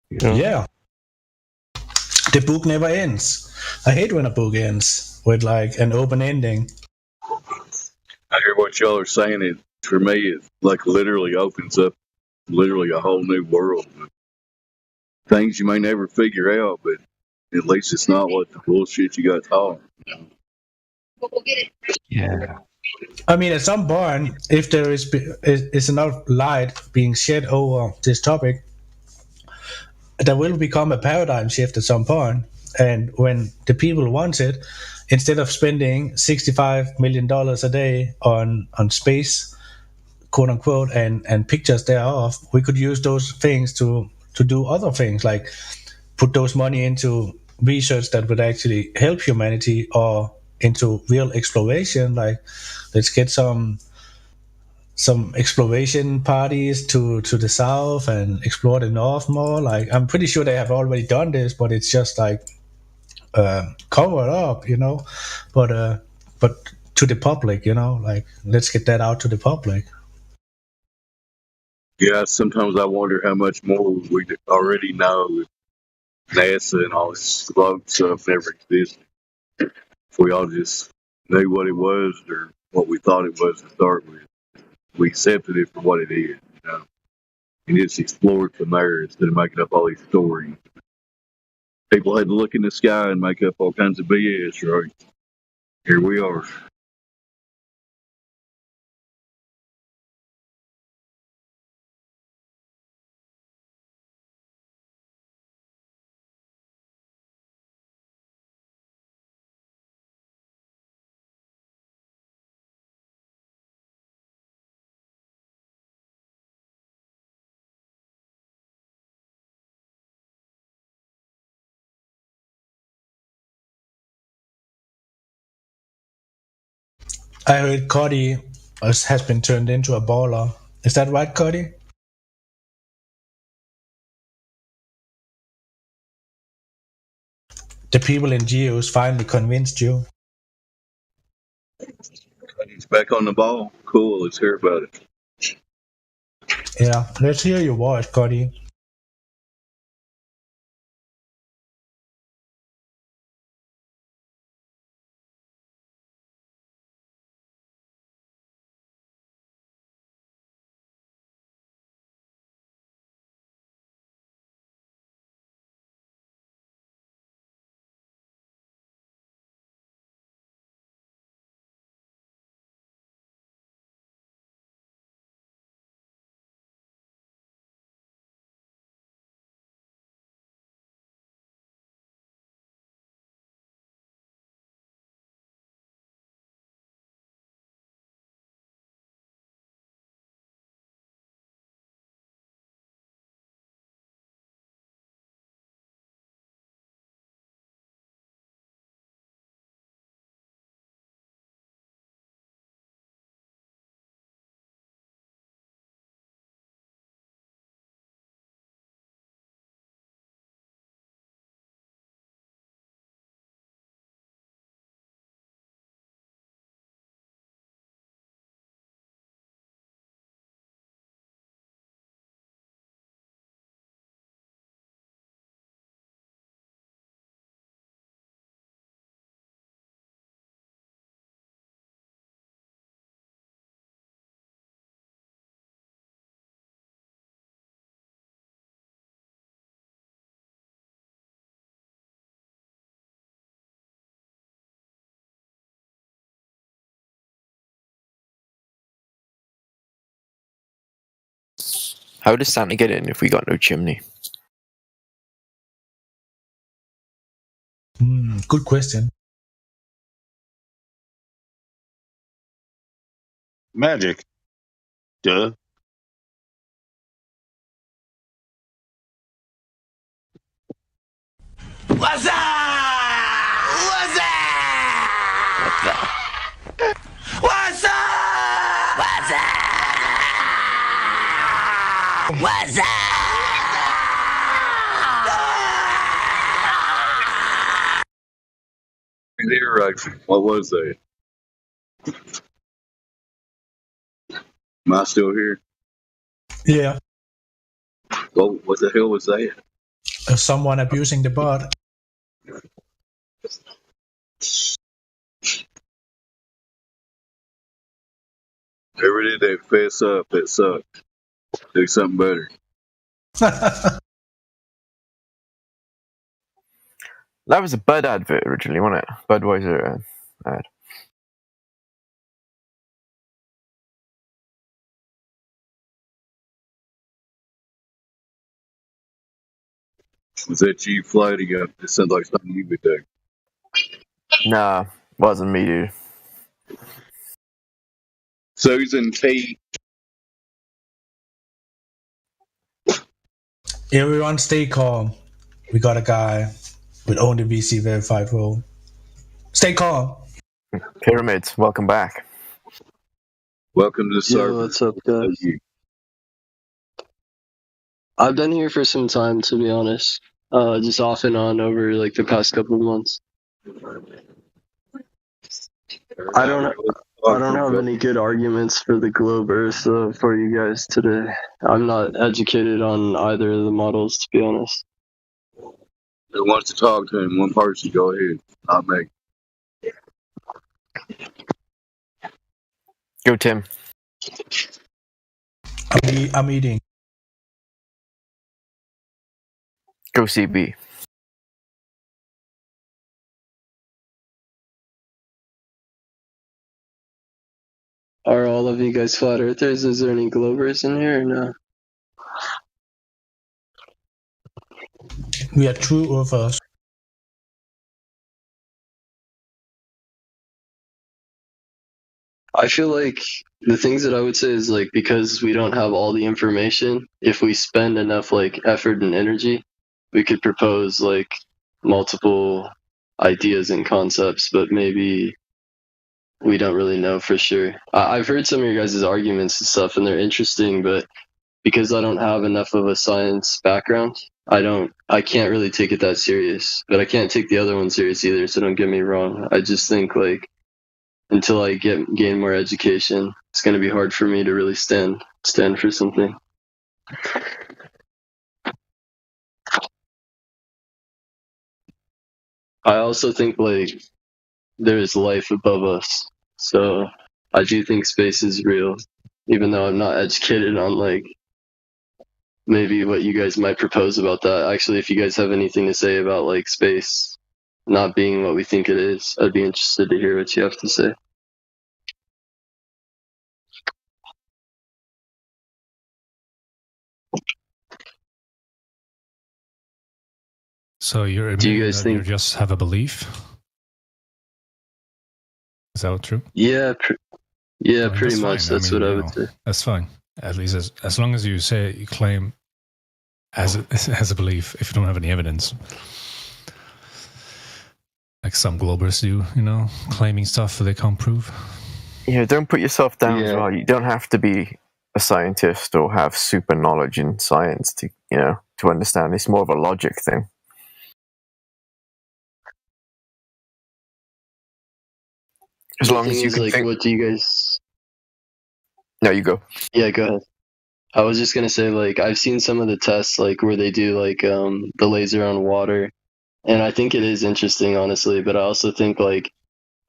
Speaker 1: You know?
Speaker 15: Yeah. The book never ends. I hate when a book ends with like an open ending.
Speaker 18: I hear what y'all are saying. It for me, it like literally opens up literally a whole new world. Things you may never figure out, but at least it's not what the bullshit you got taught.
Speaker 1: Yeah.
Speaker 15: I mean, at some point, if there is enough light being shed over this topic, there will become a paradigm shift at some point. And when the people want it, instead of spending $65 million a day on space, quote unquote, and pictures thereof, we could use those things to do other things, like put those money into research that would actually help humanity, or into real exploration. Like, let's get some exploration parties to the south and explore the north more. Like, I'm pretty sure they have already done this, but it's just like covered up, but to the public, like, let's get that out to the public.
Speaker 18: Yeah, sometimes I wonder how much more we already know with NASA and all this globe stuff never existed. If we all just knew what it was or what we thought it was to start with, we accepted it for what it is, and just explored from there instead of making up all these stories. People had to look in the sky and make up all kinds of BS, right? Here we are.
Speaker 15: I heard Cody has been turned into a baller. Is that right, Cody? The people in Geos finally convinced you.
Speaker 18: He's back on the ball. Cool. Let's hear about it.
Speaker 15: Yeah, let's hear your voice, Cody.
Speaker 2: How does Santa get in if we got no chimney?
Speaker 15: Good question.
Speaker 22: Magic. Duh.
Speaker 3: What's up? What's up? What's up? What's up? What's up?
Speaker 18: Interaction. What was that? Am I still here?
Speaker 15: Yeah.
Speaker 18: What the hell was that?
Speaker 15: Someone abusing the bot.
Speaker 18: Every day they fess up. It sucked. Do something better.
Speaker 2: That was a Bud advert originally, wasn't it? Budweiser ad.
Speaker 18: Was that G Flight again? It sounds like something you would do.
Speaker 2: Nah, wasn't me, dude.
Speaker 18: Susan P.
Speaker 15: Everyone stay calm. We got a guy with only VC verified role. Stay calm.
Speaker 2: Pyramids, welcome back.
Speaker 18: Welcome to the server.
Speaker 8: Yo, what's up, guys? I've been here for some time, to be honest. Just off and on over like the past couple of months. I don't have any good arguments for the globe Earth for you guys today. I'm not educated on either of the models, to be honest.
Speaker 18: Who wants to talk to him? One person, go ahead. Not me.
Speaker 2: Go, Tim.
Speaker 15: I'm eating.
Speaker 2: Go, CB.
Speaker 8: Are all of you guys flat earthers? Is there any globers in here or no?
Speaker 15: We are true earthers.
Speaker 8: I feel like the things that I would say is like, because we don't have all the information, if we spend enough like effort and energy, we could propose like multiple ideas and concepts, but maybe we don't really know for sure. I've heard some of your guys' arguments and stuff, and they're interesting, but because I don't have enough of a science background, I can't really take it that serious. But I can't take the other one serious either, so don't get me wrong. I just think like until I gain more education, it's going to be hard for me to really stand for something. I also think like there is life above us, so I do think space is real, even though I'm not educated on like maybe what you guys might propose about that. Actually, if you guys have anything to say about like space not being what we think it is, I'd be interested to hear what you have to say.
Speaker 6: So you're admitting that you just have a belief? Is that true?
Speaker 8: Yeah, pretty much.
Speaker 6: Fine.
Speaker 8: That's what I would say.
Speaker 6: That's fine. At least as long as you say you claim as a belief, if you don't have any evidence, like some globers do, claiming stuff that they can't prove.
Speaker 2: Yeah, don't put yourself down as well. You don't have to be a scientist or have super knowledge in science to to understand. It's more of a logic thing. As long as you can think.
Speaker 8: What do you guys?
Speaker 2: No, you go.
Speaker 8: Yeah, go ahead. I was just gonna say, like, I've seen some of the tests, like where they do like the laser on water, and I think it is interesting, honestly. But I also think like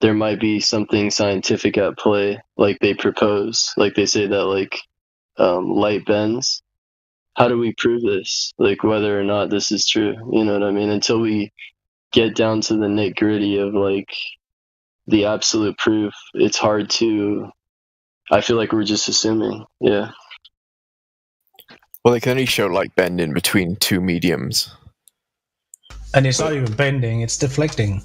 Speaker 8: there might be something scientific at play, like they propose, like they say that like light bends. How do we prove this? Like whether or not this is true, you know what I mean? Until we get down to the nitty gritty of like the absolute proof, it's hard to. I feel like we're just assuming, yeah.
Speaker 2: Well, they can only show light bending between two mediums.
Speaker 15: And it's not even bending, it's deflecting.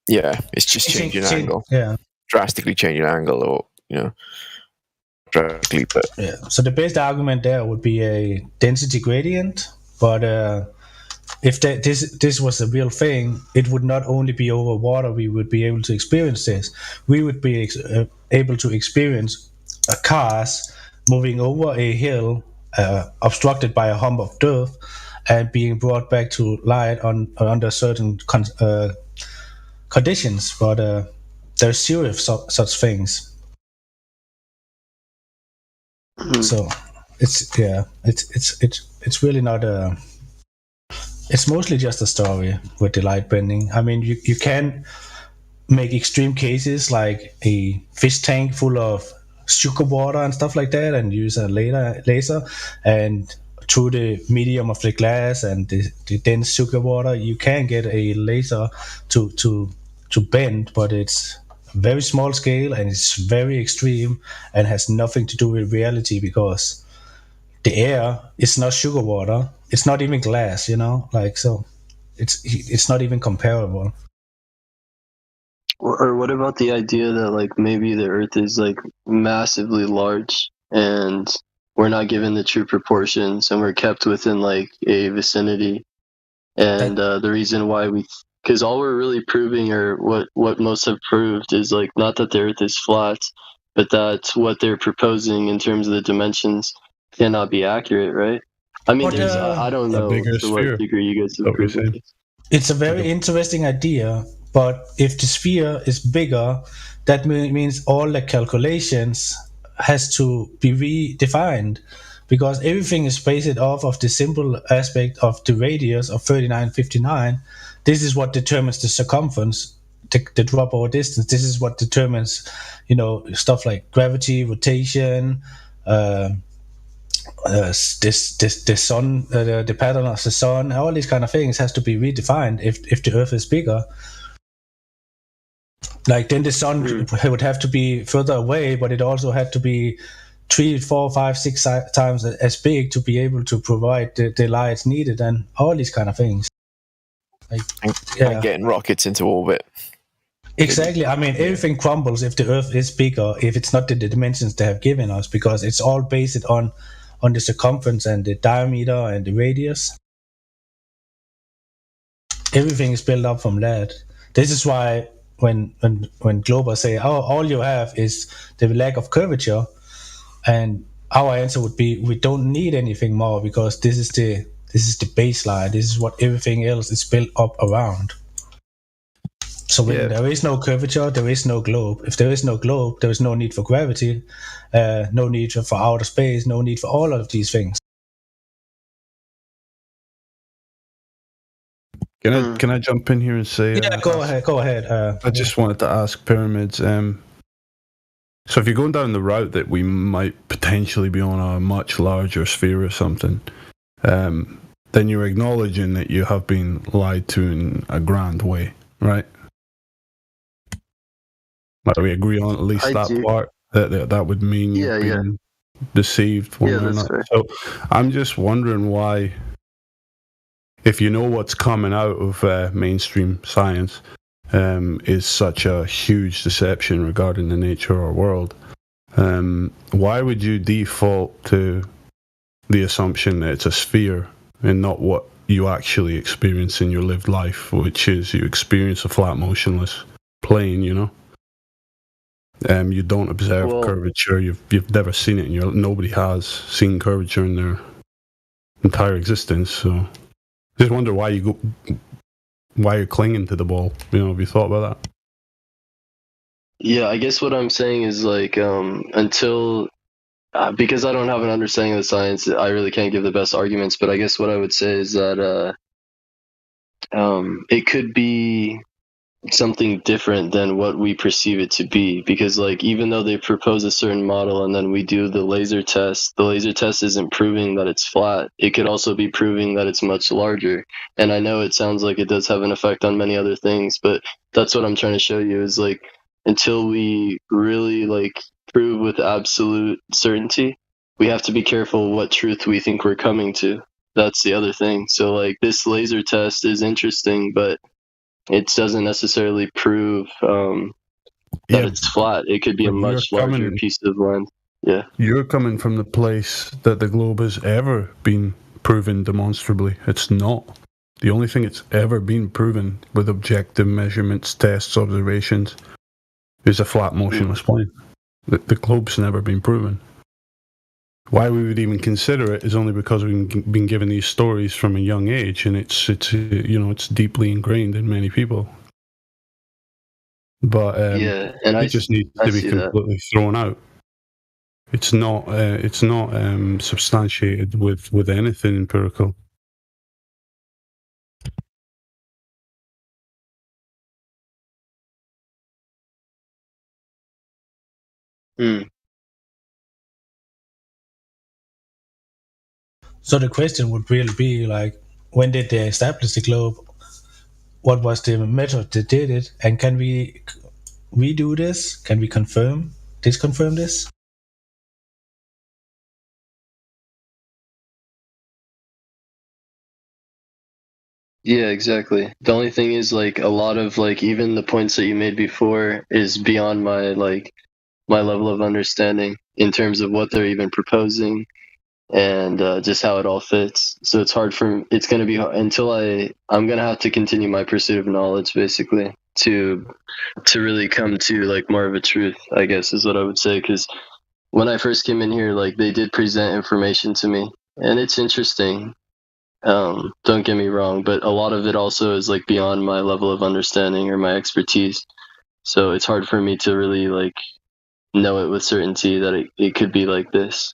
Speaker 2: Yeah, it's just changing angle.
Speaker 15: Yeah.
Speaker 2: Drastically changing angle or, drastically. But
Speaker 15: yeah. So the best argument there would be a density gradient, but if this was a real thing, it would not only be over water, we would be able to experience this. We would be able to experience cars moving over a hill obstructed by a hump of dirt and being brought back to light under certain conditions. But there's serious such things. So it's really not a. It's mostly just a story with the light bending. I mean, you can make extreme cases like a fish tank full of sugar water and stuff like that, and use a laser, and through the medium of the glass and the dense sugar water, you can get a laser to bend, but it's very small scale and it's very extreme and has nothing to do with reality, because the air is not sugar water, it's not even glass, like, so it's not even comparable.
Speaker 8: Or what about the idea that like maybe the Earth is like massively large and we're not given the true proportions and we're kept within like a vicinity, and the reason why because all we're really proving, or what most have proved, is like not that the Earth is flat, but that what they're proposing in terms of the dimensions cannot be accurate, right? I mean,
Speaker 15: But
Speaker 8: I don't
Speaker 19: A
Speaker 8: know
Speaker 19: bigger
Speaker 8: to what
Speaker 19: sphere.
Speaker 8: degree you guys
Speaker 19: Is
Speaker 8: have
Speaker 19: that what you're
Speaker 8: proven
Speaker 19: saying?
Speaker 8: this.
Speaker 15: it's a very interesting idea, but if the sphere is bigger, that means all the calculations has to be redefined, because everything is based off of the simple aspect of the radius of 3959. This is what determines the circumference, the drop over distance. This is what determines, stuff like gravity, rotation, uh, the sun, the pattern of the sun, all these kind of things has to be redefined if the Earth is bigger. Like, then the sun would have to be further away, but it also had to be 3, 4, 5, 6 times as big to be able to provide the light needed, and all these kind of things. Like,
Speaker 2: And getting rockets into orbit.
Speaker 15: Exactly. I mean, everything crumbles if the Earth is bigger, if it's not the dimensions they have given us, because it's all based on the circumference and the diameter and the radius. Everything is built up from that. This is why when Glober say, "Oh, all you have is the lack of curvature," and our answer would be, we don't need anything more, because this is the baseline. This is what everything else is built up around. So when there is no curvature, there is no globe. If there is no globe, there is no need for gravity, no need for outer space, no need for all of these things.
Speaker 19: Can I jump in here and say?
Speaker 15: Go ahead.
Speaker 19: I just wanted to ask Pyramids. So if you're going down the route that we might potentially be on a much larger sphere or something, then you're acknowledging that you have been lied to in a grand way, right? Like, we agree on at least that part. That would mean you've been deceived one way or another. So I'm just wondering why, if you know what's coming out of mainstream science is such a huge deception regarding the nature of our world, why would you default to the assumption that it's a sphere and not what you actually experience in your lived life, which is you experience a flat, motionless plane, you don't observe curvature. You've never seen it, and nobody has seen curvature in their entire existence. So just wonder why you're clinging to the ball. Have you thought about that?
Speaker 8: Yeah, I guess what I'm saying is like until because I don't have an understanding of the science, I really can't give the best arguments. But I guess what I would say is that it could be something different than what we perceive it to be, because like even though they propose a certain model and then we do the laser test isn't proving that it's flat. It could also be proving that it's much larger. And I know it sounds like it does have an effect on many other things, but that's what I'm trying to show you, is like until we really like prove with absolute certainty, we have to be careful what truth we think we're coming to. That's the other thing. So like this laser test is interesting, but it doesn't necessarily prove that it's flat. It could be a much larger piece of land. Yeah.
Speaker 19: You're coming from the place that the globe has ever been proven demonstrably. It's not. The only thing it's ever been proven with objective measurements, tests, observations is a flat, motionless plane. The globe's never been proven. Why we would even consider it is only because we've been given these stories from a young age, and it's deeply ingrained in many people. But it just needs to be completely thrown out. It's not substantiated with anything empirical.
Speaker 15: So the question would really be like, when did they establish the globe? What was the method that did it? And can we redo this? Can we disconfirm this?
Speaker 8: Yeah, exactly. The only thing is like a lot of like even the points that you made before is beyond my level of understanding in terms of what they're even proposing and just how it all fits. So it's going to be until I'm going to have to continue my pursuit of knowledge basically to really come to like more of a truth, I guess is what I would say, cuz when I first came in here like they did present information to me and it's interesting. Don't get me wrong, but a lot of it also is like beyond my level of understanding or my expertise. So it's hard for me to really like know it with certainty that it could be like this.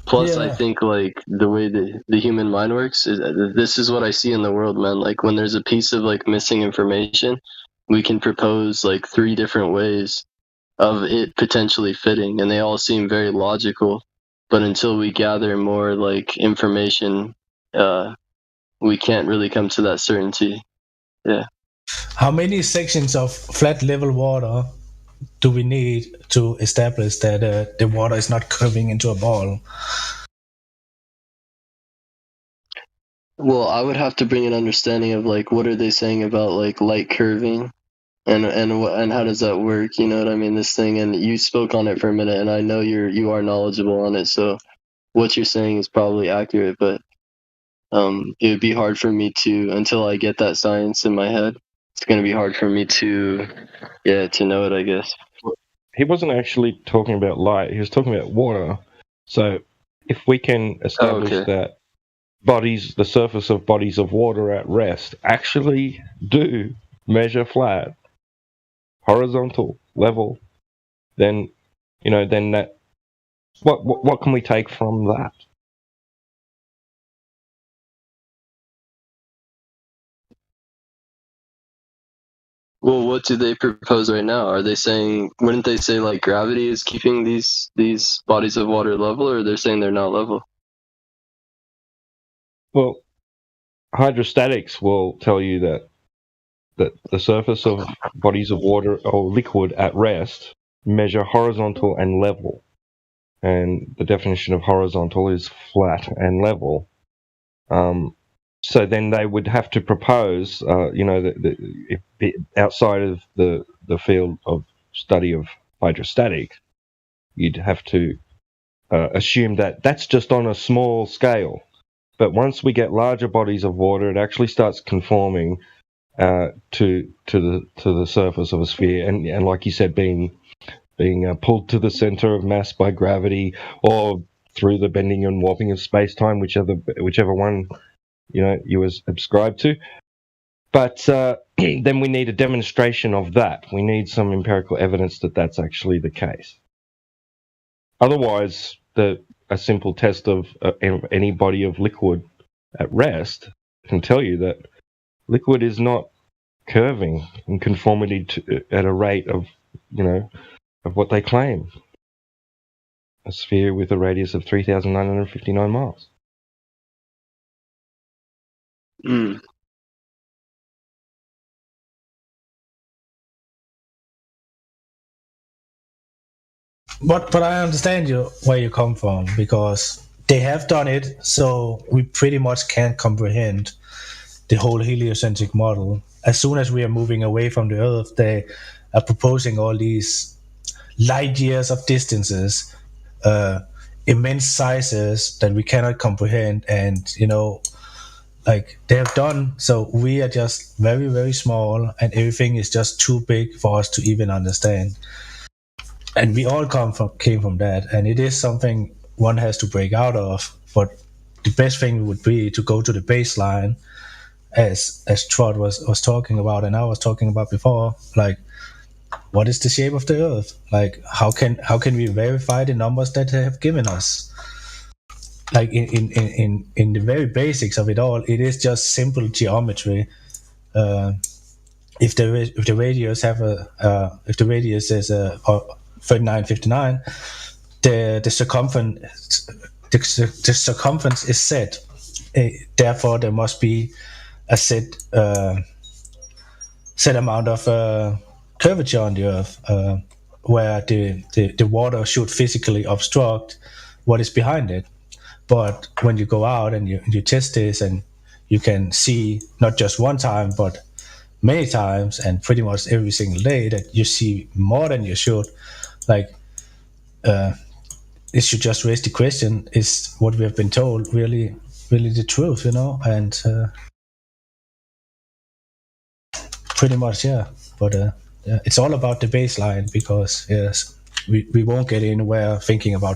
Speaker 8: Plus, I
Speaker 15: Yeah.
Speaker 8: think like the way the human mind works is this is what I see in the world, man. Like when there's a piece of like missing information, we can propose like 3 different ways of it potentially fitting, and they all seem very logical. But until we gather more like information, we can't really come to that certainty. Yeah.
Speaker 15: How many sections of flat level water do we need to establish that the water is not curving into a ball?
Speaker 8: Well, I would have to bring an understanding of like what are they saying about like light curving, and how does that work? You know what I mean? This thing, and you spoke on it for a minute, and I know you are knowledgeable on it, so what you're saying is probably accurate, but it would be hard for me to until I get that science in my head. It's going to be hard for me to know it, I guess.
Speaker 1: He wasn't actually talking about light. He was talking about water. So if we can establish that the surface of bodies of water at rest actually do measure flat, horizontal, level, then that what can we take from that?
Speaker 8: Well, what do they propose right now? Are they saying, wouldn't they say like gravity is keeping these bodies of water level, or they're saying they're not level?
Speaker 1: Well, hydrostatics will tell you that the surface of bodies of water or liquid at rest measure horizontal and level. And the definition of horizontal is flat and level. So then they would have to propose, outside of the field of study of hydrostatics, you'd have to assume that that's just on a small scale. But once we get larger bodies of water, it actually starts conforming to the surface of a sphere, and like you said, being pulled to the center of mass by gravity, or through the bending and warping of space-time, whichever one you subscribe to. But then we need a demonstration of that. We need some empirical evidence that that's actually the case. Otherwise, a simple test of any body of liquid at rest can tell you that liquid is not curving in conformity at a rate of what they claim. A sphere with a radius of 3,959 miles.
Speaker 8: Mm.
Speaker 15: But I understand where you come from, because they have done it, so we pretty much can't comprehend the whole heliocentric model. As soon as we are moving away from the Earth, they are proposing all these light years of distances, immense sizes that we cannot comprehend, and like they have done. So we are just very, very small, and everything is just too big for us to even understand. And we all came from that, and it is something one has to break out of. But the best thing would be to go to the baseline, as Trot was talking about, and I was talking about before. Like, what is the shape of the Earth? Like, how can we verify the numbers that they have given us? Like in the very basics of it all, it is just simple geometry. If the radius is 3959, the circumference the circumference is set. Therefore, there must be a set amount of curvature on the Earth, where the water should physically obstruct what is behind it. But when you go out and you test this, and you can see not just one time, but many times, and pretty much every single day, that you see more than you should, like it should just raise the question: is what we have been told really the truth? And pretty much, yeah. But yeah, it's all about the baseline, because yes, we won't get anywhere thinking about